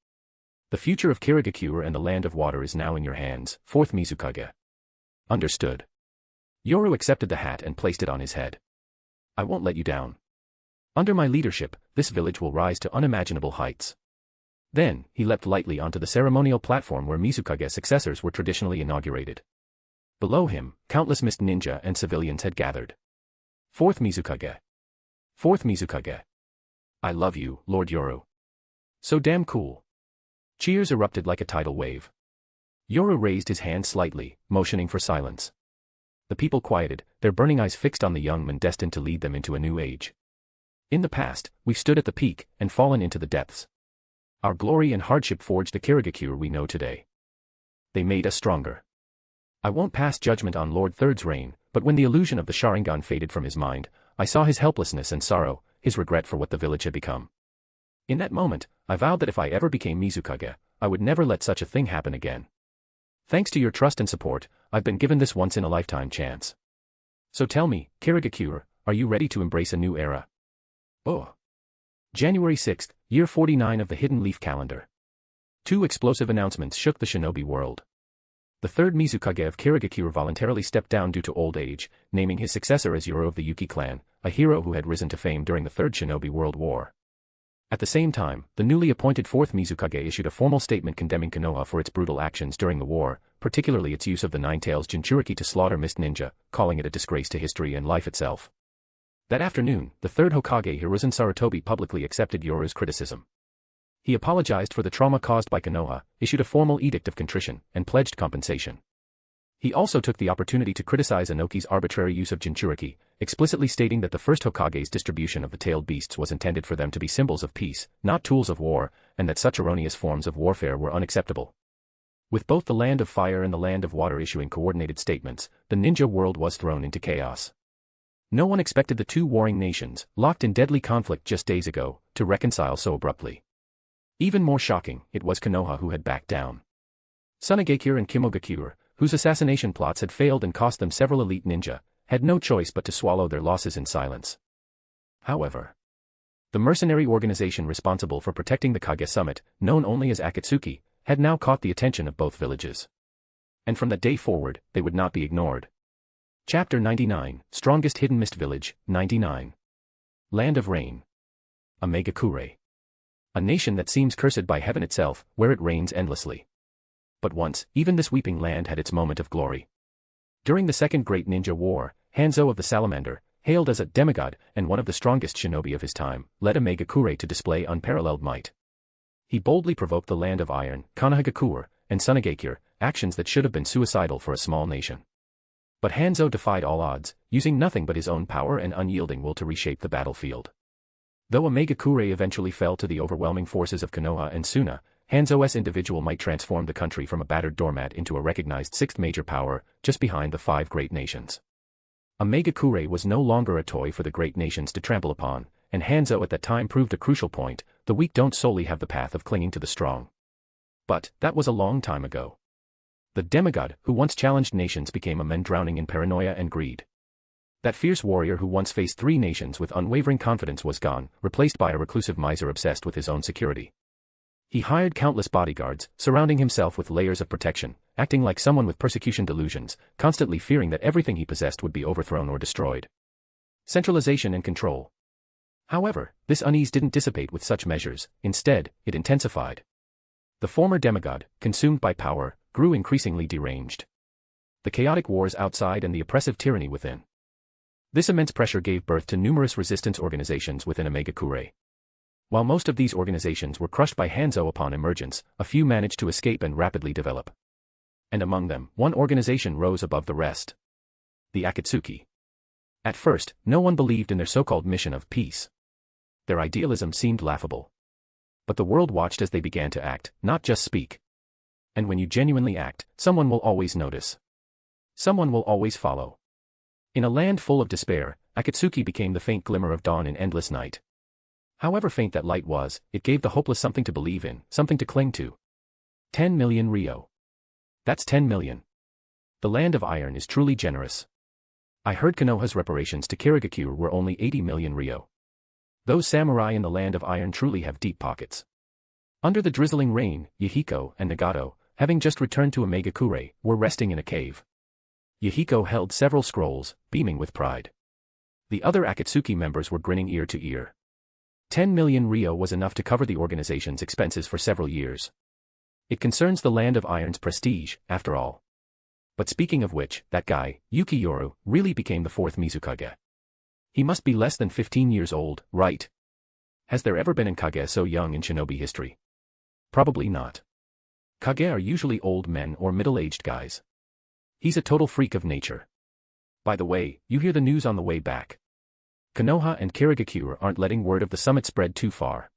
The future of Kirigakure and the Land of Water is now in your hands, 4th Mizukage. Understood. Yoru accepted the hat and placed it on his head. I won't let you down. Under my leadership, this village will rise to unimaginable heights. Then, he leapt lightly onto the ceremonial platform where Mizukage's successors were traditionally inaugurated. Below him, countless Mist Ninja and civilians had gathered. 4th Mizukage. 4th Mizukage. I love you, Lord Yoru. So damn cool. Cheers erupted like a tidal wave. Yoru raised his hand slightly, motioning for silence. The people quieted, their burning eyes fixed on the young man destined to lead them into a new age. In the past, we've stood at the peak and fallen into the depths. Our glory and hardship forged the Kirigakure we know today. They made us stronger. I won't pass judgment on Lord Third's reign, but when the illusion of the Sharingan faded from his mind, I saw his helplessness and sorrow, his regret for what the village had become. In that moment, I vowed that if I ever became Mizukage, I would never let such a thing happen again. Thanks to your trust and support, I've been given this once-in-a-lifetime chance. So tell me, Kirigakure, are you ready to embrace a new era? Oh. January 6th, year 49 of the Hidden Leaf calendar. Two explosive announcements shook the shinobi world. The 3rd Mizukage of Kirigakure voluntarily stepped down due to old age, naming his successor as Yoru of the Yuki Clan, a hero who had risen to fame during the 3rd Shinobi World War. At the same time, the newly appointed 4th Mizukage issued a formal statement condemning Konoha for its brutal actions during the war, particularly its use of the Nine-Tails Jinchuriki to slaughter Mist Ninja, calling it a disgrace to history and life itself. That afternoon, the 3rd Hokage Hiruzen Sarutobi publicly accepted Yoru's criticism. He apologized for the trauma caused by Konoha, issued a formal edict of contrition, and pledged compensation. He also took the opportunity to criticize Inoki's arbitrary use of Jinchuriki, explicitly stating that the first Hokage's distribution of the tailed beasts was intended for them to be symbols of peace, not tools of war, and that such erroneous forms of warfare were unacceptable. With both the Land of Fire and the Land of Water issuing coordinated statements, the ninja world was thrown into chaos. No one expected the two warring nations, locked in deadly conflict just days ago, to reconcile so abruptly. Even more shocking, it was Konoha who had backed down. Konohagakure and Kirigakure, whose assassination plots had failed and cost them several elite ninja, had no choice but to swallow their losses in silence. However, the mercenary organization responsible for protecting the Kage summit, known only as Akatsuki, had now caught the attention of both villages. And from that day forward, they would not be ignored. Chapter 99, Strongest Hidden Mist Village, 99. Land of Rain. Omegakure. A nation that seems cursed by heaven itself, where it rains endlessly. But once, even this weeping land had its moment of glory. During the Second Great Ninja War, Hanzo of the Salamander, hailed as a demigod and one of the strongest shinobi of his time, led Omegakure to display unparalleled might. He boldly provoked the Land of Iron, Konohagakure, and Konohagakure, actions that should have been suicidal for a small nation. But Hanzo defied all odds, using nothing but his own power and unyielding will to reshape the battlefield. Though Omegakure eventually fell to the overwhelming forces of Konoha and Suna, Hanzo's individual might transformed the country from a battered doormat into a recognized sixth major power, just behind the five great nations. Omegakure was no longer a toy for the great nations to trample upon, and Hanzo at that time proved a crucial point: the weak don't solely have the path of clinging to the strong. But that was a long time ago. The demigod who once challenged nations became a man drowning in paranoia and greed. That fierce warrior who once faced three nations with unwavering confidence was gone, replaced by a reclusive miser obsessed with his own security. He hired countless bodyguards, surrounding himself with layers of protection, acting like someone with persecution delusions, constantly fearing that everything he possessed would be overthrown or destroyed. Centralization and control. However, this unease didn't dissipate with such measures, instead, it intensified. The former demigod, consumed by power, grew increasingly deranged. The chaotic wars outside and the oppressive tyranny within. This immense pressure gave birth to numerous resistance organizations within Omegakure. While most of these organizations were crushed by Hanzo upon emergence, a few managed to escape and rapidly develop. And among them, one organization rose above the rest. The Akatsuki. At first, no one believed in their so-called mission of peace. Their idealism seemed laughable. But the world watched as they began to act, not just speak. And when you genuinely act, someone will always notice. Someone will always follow. In a land full of despair, Akatsuki became the faint glimmer of dawn in endless night. However faint that light was, it gave the hopeless something to believe in, something to cling to. 10 million ryo. That's 10 million. The Land of Iron is truly generous. I heard Konoha's reparations to Kirigakure were only 80 million ryo. Those samurai in the Land of Iron truly have deep pockets. Under the drizzling rain, Yahiko and Nagato, having just returned to Omegakure, were resting in a cave. Yahiko held several scrolls, beaming with pride. The other Akatsuki members were grinning ear to ear. 10 million ryo was enough to cover the organization's expenses for several years. It concerns the Land of Iron's prestige, after all. But speaking of which, that guy, Yuki Yoru, really became the fourth Mizukage. He must be less than 15 years old, right? Has there ever been an Kage so young in shinobi history? Probably not. Kage are usually old men or middle-aged guys. He's a total freak of nature. By the way, you hear the news on the way back. Konoha and Kirigakure aren't letting word of the summit spread too far.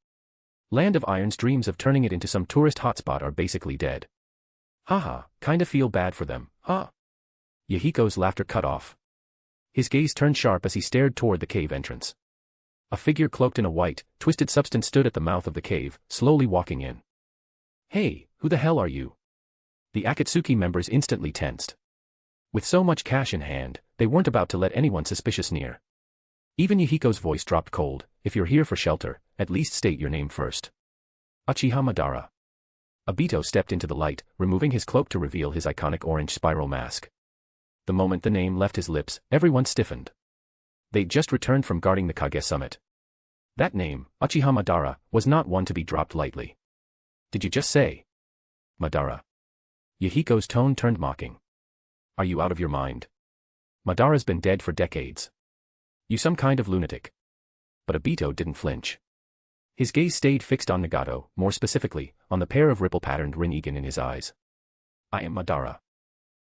Land of Iron's dreams of turning it into some tourist hotspot are basically dead. Haha, kinda feel bad for them, huh? Yahiko's laughter cut off. His gaze turned sharp as he stared toward the cave entrance. A figure cloaked in a white, twisted substance stood at the mouth of the cave, slowly walking in. Hey, who the hell are you? The Akatsuki members instantly tensed. With so much cash in hand, they weren't about to let anyone suspicious near. Even Yahiko's voice dropped cold. If you're here for shelter, at least state your name first. Uchiha Madara. Obito stepped into the light, removing his cloak to reveal his iconic orange spiral mask. The moment the name left his lips, everyone stiffened. They'd just returned from guarding the Kage summit. That name, Uchiha Madara, was not one to be dropped lightly. Did you just say? Madara. Yahiko's tone turned mocking. Are you out of your mind? Madara's been dead for decades. You some kind of lunatic. But Obito didn't flinch. His gaze stayed fixed on Nagato, more specifically, on the pair of ripple-patterned rin-igen in his eyes. I am Madara.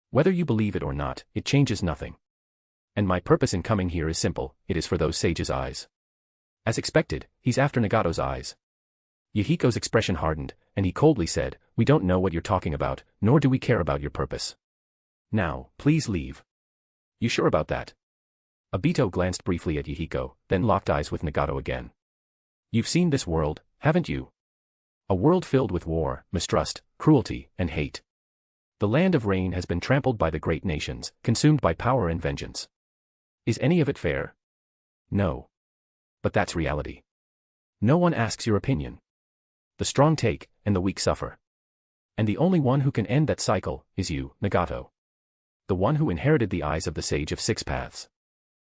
Whether you believe it or not, it changes nothing. And my purpose in coming here is simple, it is for those sages' eyes. As expected, he's after Nagato's eyes. Yahiko's expression hardened, and he coldly said, "We don't know what you're talking about, nor do we care about your purpose. Now, please leave." "You sure about that?" Obito glanced briefly at Yahiko, then locked eyes with Nagato again. "You've seen this world, haven't you? A world filled with war, mistrust, cruelty, and hate. The land of rain has been trampled by the great nations, consumed by power and vengeance. Is any of it fair? No. But that's reality. No one asks your opinion. The strong take, and the weak suffer. And the only one who can end that cycle is you, Nagato. The one who inherited the eyes of the Sage of Six Paths.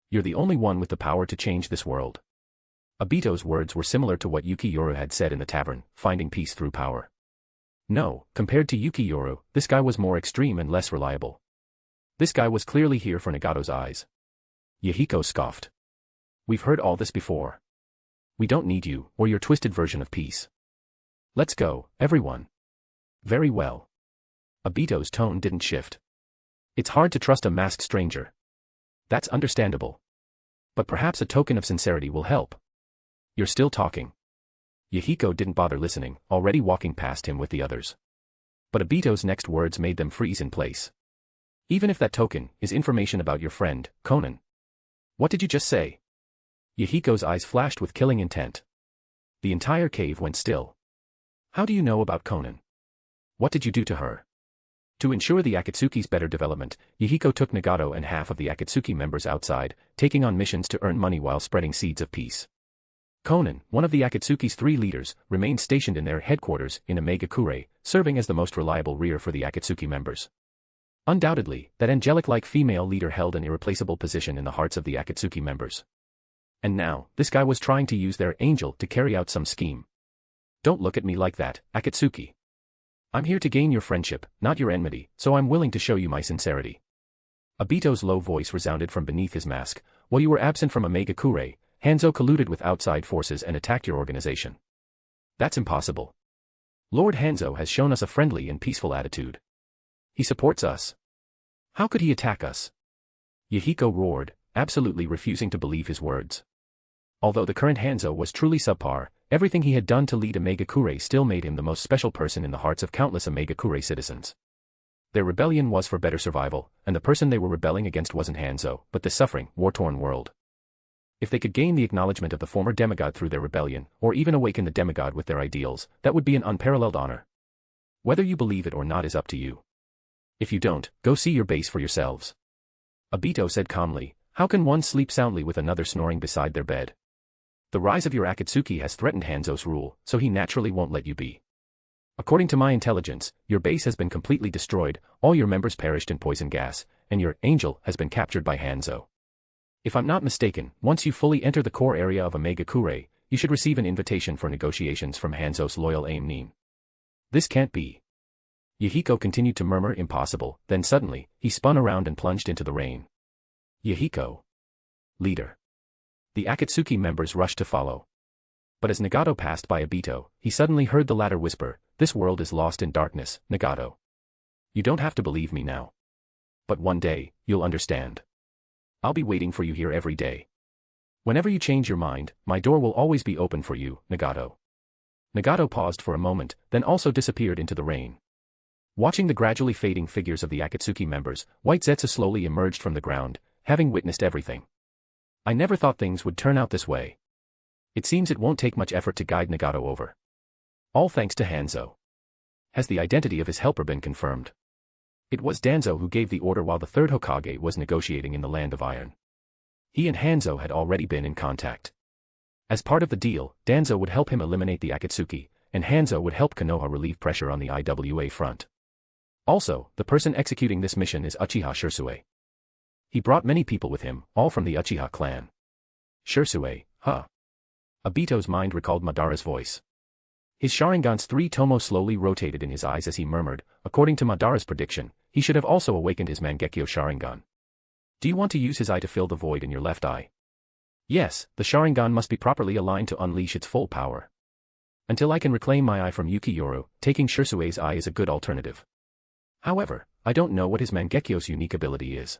You're the only one with the power to change this world." Obito's words were similar to what Yuki Yoru had said in the tavern, finding peace through power. No, compared to Yuki Yoru, this guy was more extreme and less reliable. This guy was clearly here for Nagato's eyes. Yahiko scoffed. "We've heard all this before. We don't need you, or your twisted version of peace. Let's go, everyone." "Very well." Obito's tone didn't shift. "It's hard to trust a masked stranger. That's understandable. But perhaps a token of sincerity will help. You're still talking." Yahiko didn't bother listening, already walking past him with the others. But Obito's next words made them freeze in place. "Even if that token is information about your friend, Conan." "What did you just say?" Yahiko's eyes flashed with killing intent. The entire cave went still. "How do you know about Conan? What did you do to her?" To ensure the Akatsuki's better development, Yahiko took Nagato and half of the Akatsuki members outside, taking on missions to earn money while spreading seeds of peace. Conan, one of the Akatsuki's 3 leaders, remained stationed in their headquarters in Omegakure, serving as the most reliable rear for the Akatsuki members. Undoubtedly, that angelic-like female leader held an irreplaceable position in the hearts of the Akatsuki members. And now, this guy was trying to use their angel to carry out some scheme. "Don't look at me like that, Akatsuki. I'm here to gain your friendship, not your enmity, so I'm willing to show you my sincerity." Obito's low voice resounded from beneath his mask. "While you were absent from Omegakure, Hanzo colluded with outside forces and attacked your organization." "That's impossible. Lord Hanzo has shown us a friendly and peaceful attitude. He supports us. How could he attack us?" Yahiko roared, absolutely refusing to believe his words. Although the current Hanzo was truly subpar, everything he had done to lead Omegakure still made him the most special person in the hearts of countless Omegakure citizens. Their rebellion was for better survival, and the person they were rebelling against wasn't Hanzo, but the suffering, war-torn world. If they could gain the acknowledgement of the former demigod through their rebellion, or even awaken the demigod with their ideals, that would be an unparalleled honor. Whether you believe it or not is up to you. If you don't, go see your base for yourselves." Obito said calmly, "How can one sleep soundly with another snoring beside their bed? The rise of your Akatsuki has threatened Hanzo's rule, so he naturally won't let you be. According to my intelligence, your base has been completely destroyed, all your members perished in poison gas, and your angel has been captured by Hanzo. If I'm not mistaken, once you fully enter the core area of Omegakure, you should receive an invitation for negotiations from Hanzo's loyal Aim. This can't be." Yahiko continued to murmur impossible, then suddenly, he spun around and plunged into the rain. "Yahiko. Leader." The Akatsuki members rushed to follow. But as Nagato passed by Obito, he suddenly heard the latter whisper, "This world is lost in darkness, Nagato. You don't have to believe me now. But one day, you'll understand. I'll be waiting for you here every day. Whenever you change your mind, my door will always be open for you, Nagato." Nagato paused for a moment, then also disappeared into the rain. Watching the gradually fading figures of the Akatsuki members, White Zetsu slowly emerged from the ground, having witnessed everything. "I never thought things would turn out this way. It seems it won't take much effort to guide Nagato over. All thanks to Hanzo. Has the identity of his helper been confirmed?" It was Danzo who gave the order while the third Hokage was negotiating in the Land of Iron. He and Hanzo had already been in contact. As part of the deal, Danzo would help him eliminate the Akatsuki, and Hanzo would help Konoha relieve pressure on the IWA front. Also, the person executing this mission is Uchiha Shisui. He brought many people with him, all from the Uchiha clan. "Shisui, huh?" Obito's mind recalled Madara's voice. His Sharingan's 3 tomo slowly rotated in his eyes as he murmured, according to Madara's prediction, he should have also awakened his Mangekyo Sharingan. "Do you want to use his eye to fill the void in your left eye?" "Yes, the Sharingan must be properly aligned to unleash its full power. Until I can reclaim my eye from Yuki Yoru, taking Shisui's eye is a good alternative. However, I don't know what his Mangekyo's unique ability is.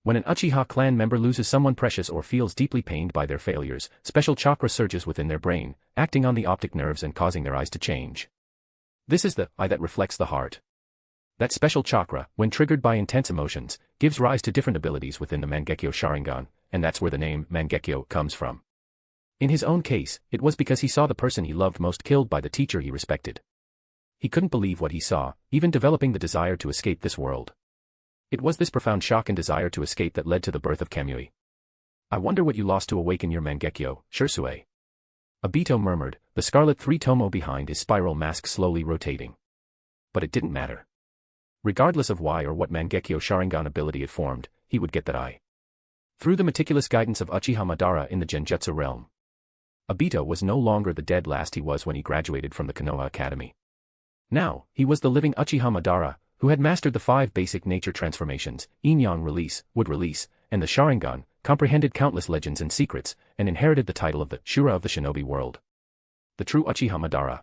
When an Uchiha clan member loses someone precious or feels deeply pained by their failures, special chakra surges within their brain, acting on the optic nerves and causing their eyes to change. This is the eye that reflects the heart. That special chakra, when triggered by intense emotions, gives rise to different abilities within the Mangekyo Sharingan, and that's where the name Mangekyo comes from. In his own case, it was because he saw the person he loved most killed by the teacher he respected. He couldn't believe what he saw, even developing the desire to escape this world. It was this profound shock and desire to escape that led to the birth of Kamui. I wonder what you lost to awaken your Mangekyo, Shisui. Obito murmured, the scarlet three-tomo behind his spiral mask slowly rotating. But it didn't matter. Regardless of why or what Mangekyo Sharingan ability it formed, he would get that eye. Through the meticulous guidance of Uchiha Madara in the Genjutsu realm. Obito was no longer the dead last he was when he graduated from the Konoha Academy. Now, he was the living Uchiha Madara, who had mastered the 5 basic nature transformations, yin-yang release, wood release, and the Sharingan, comprehended countless legends and secrets, and inherited the title of the Shura of the Shinobi world. The true Uchiha Madara.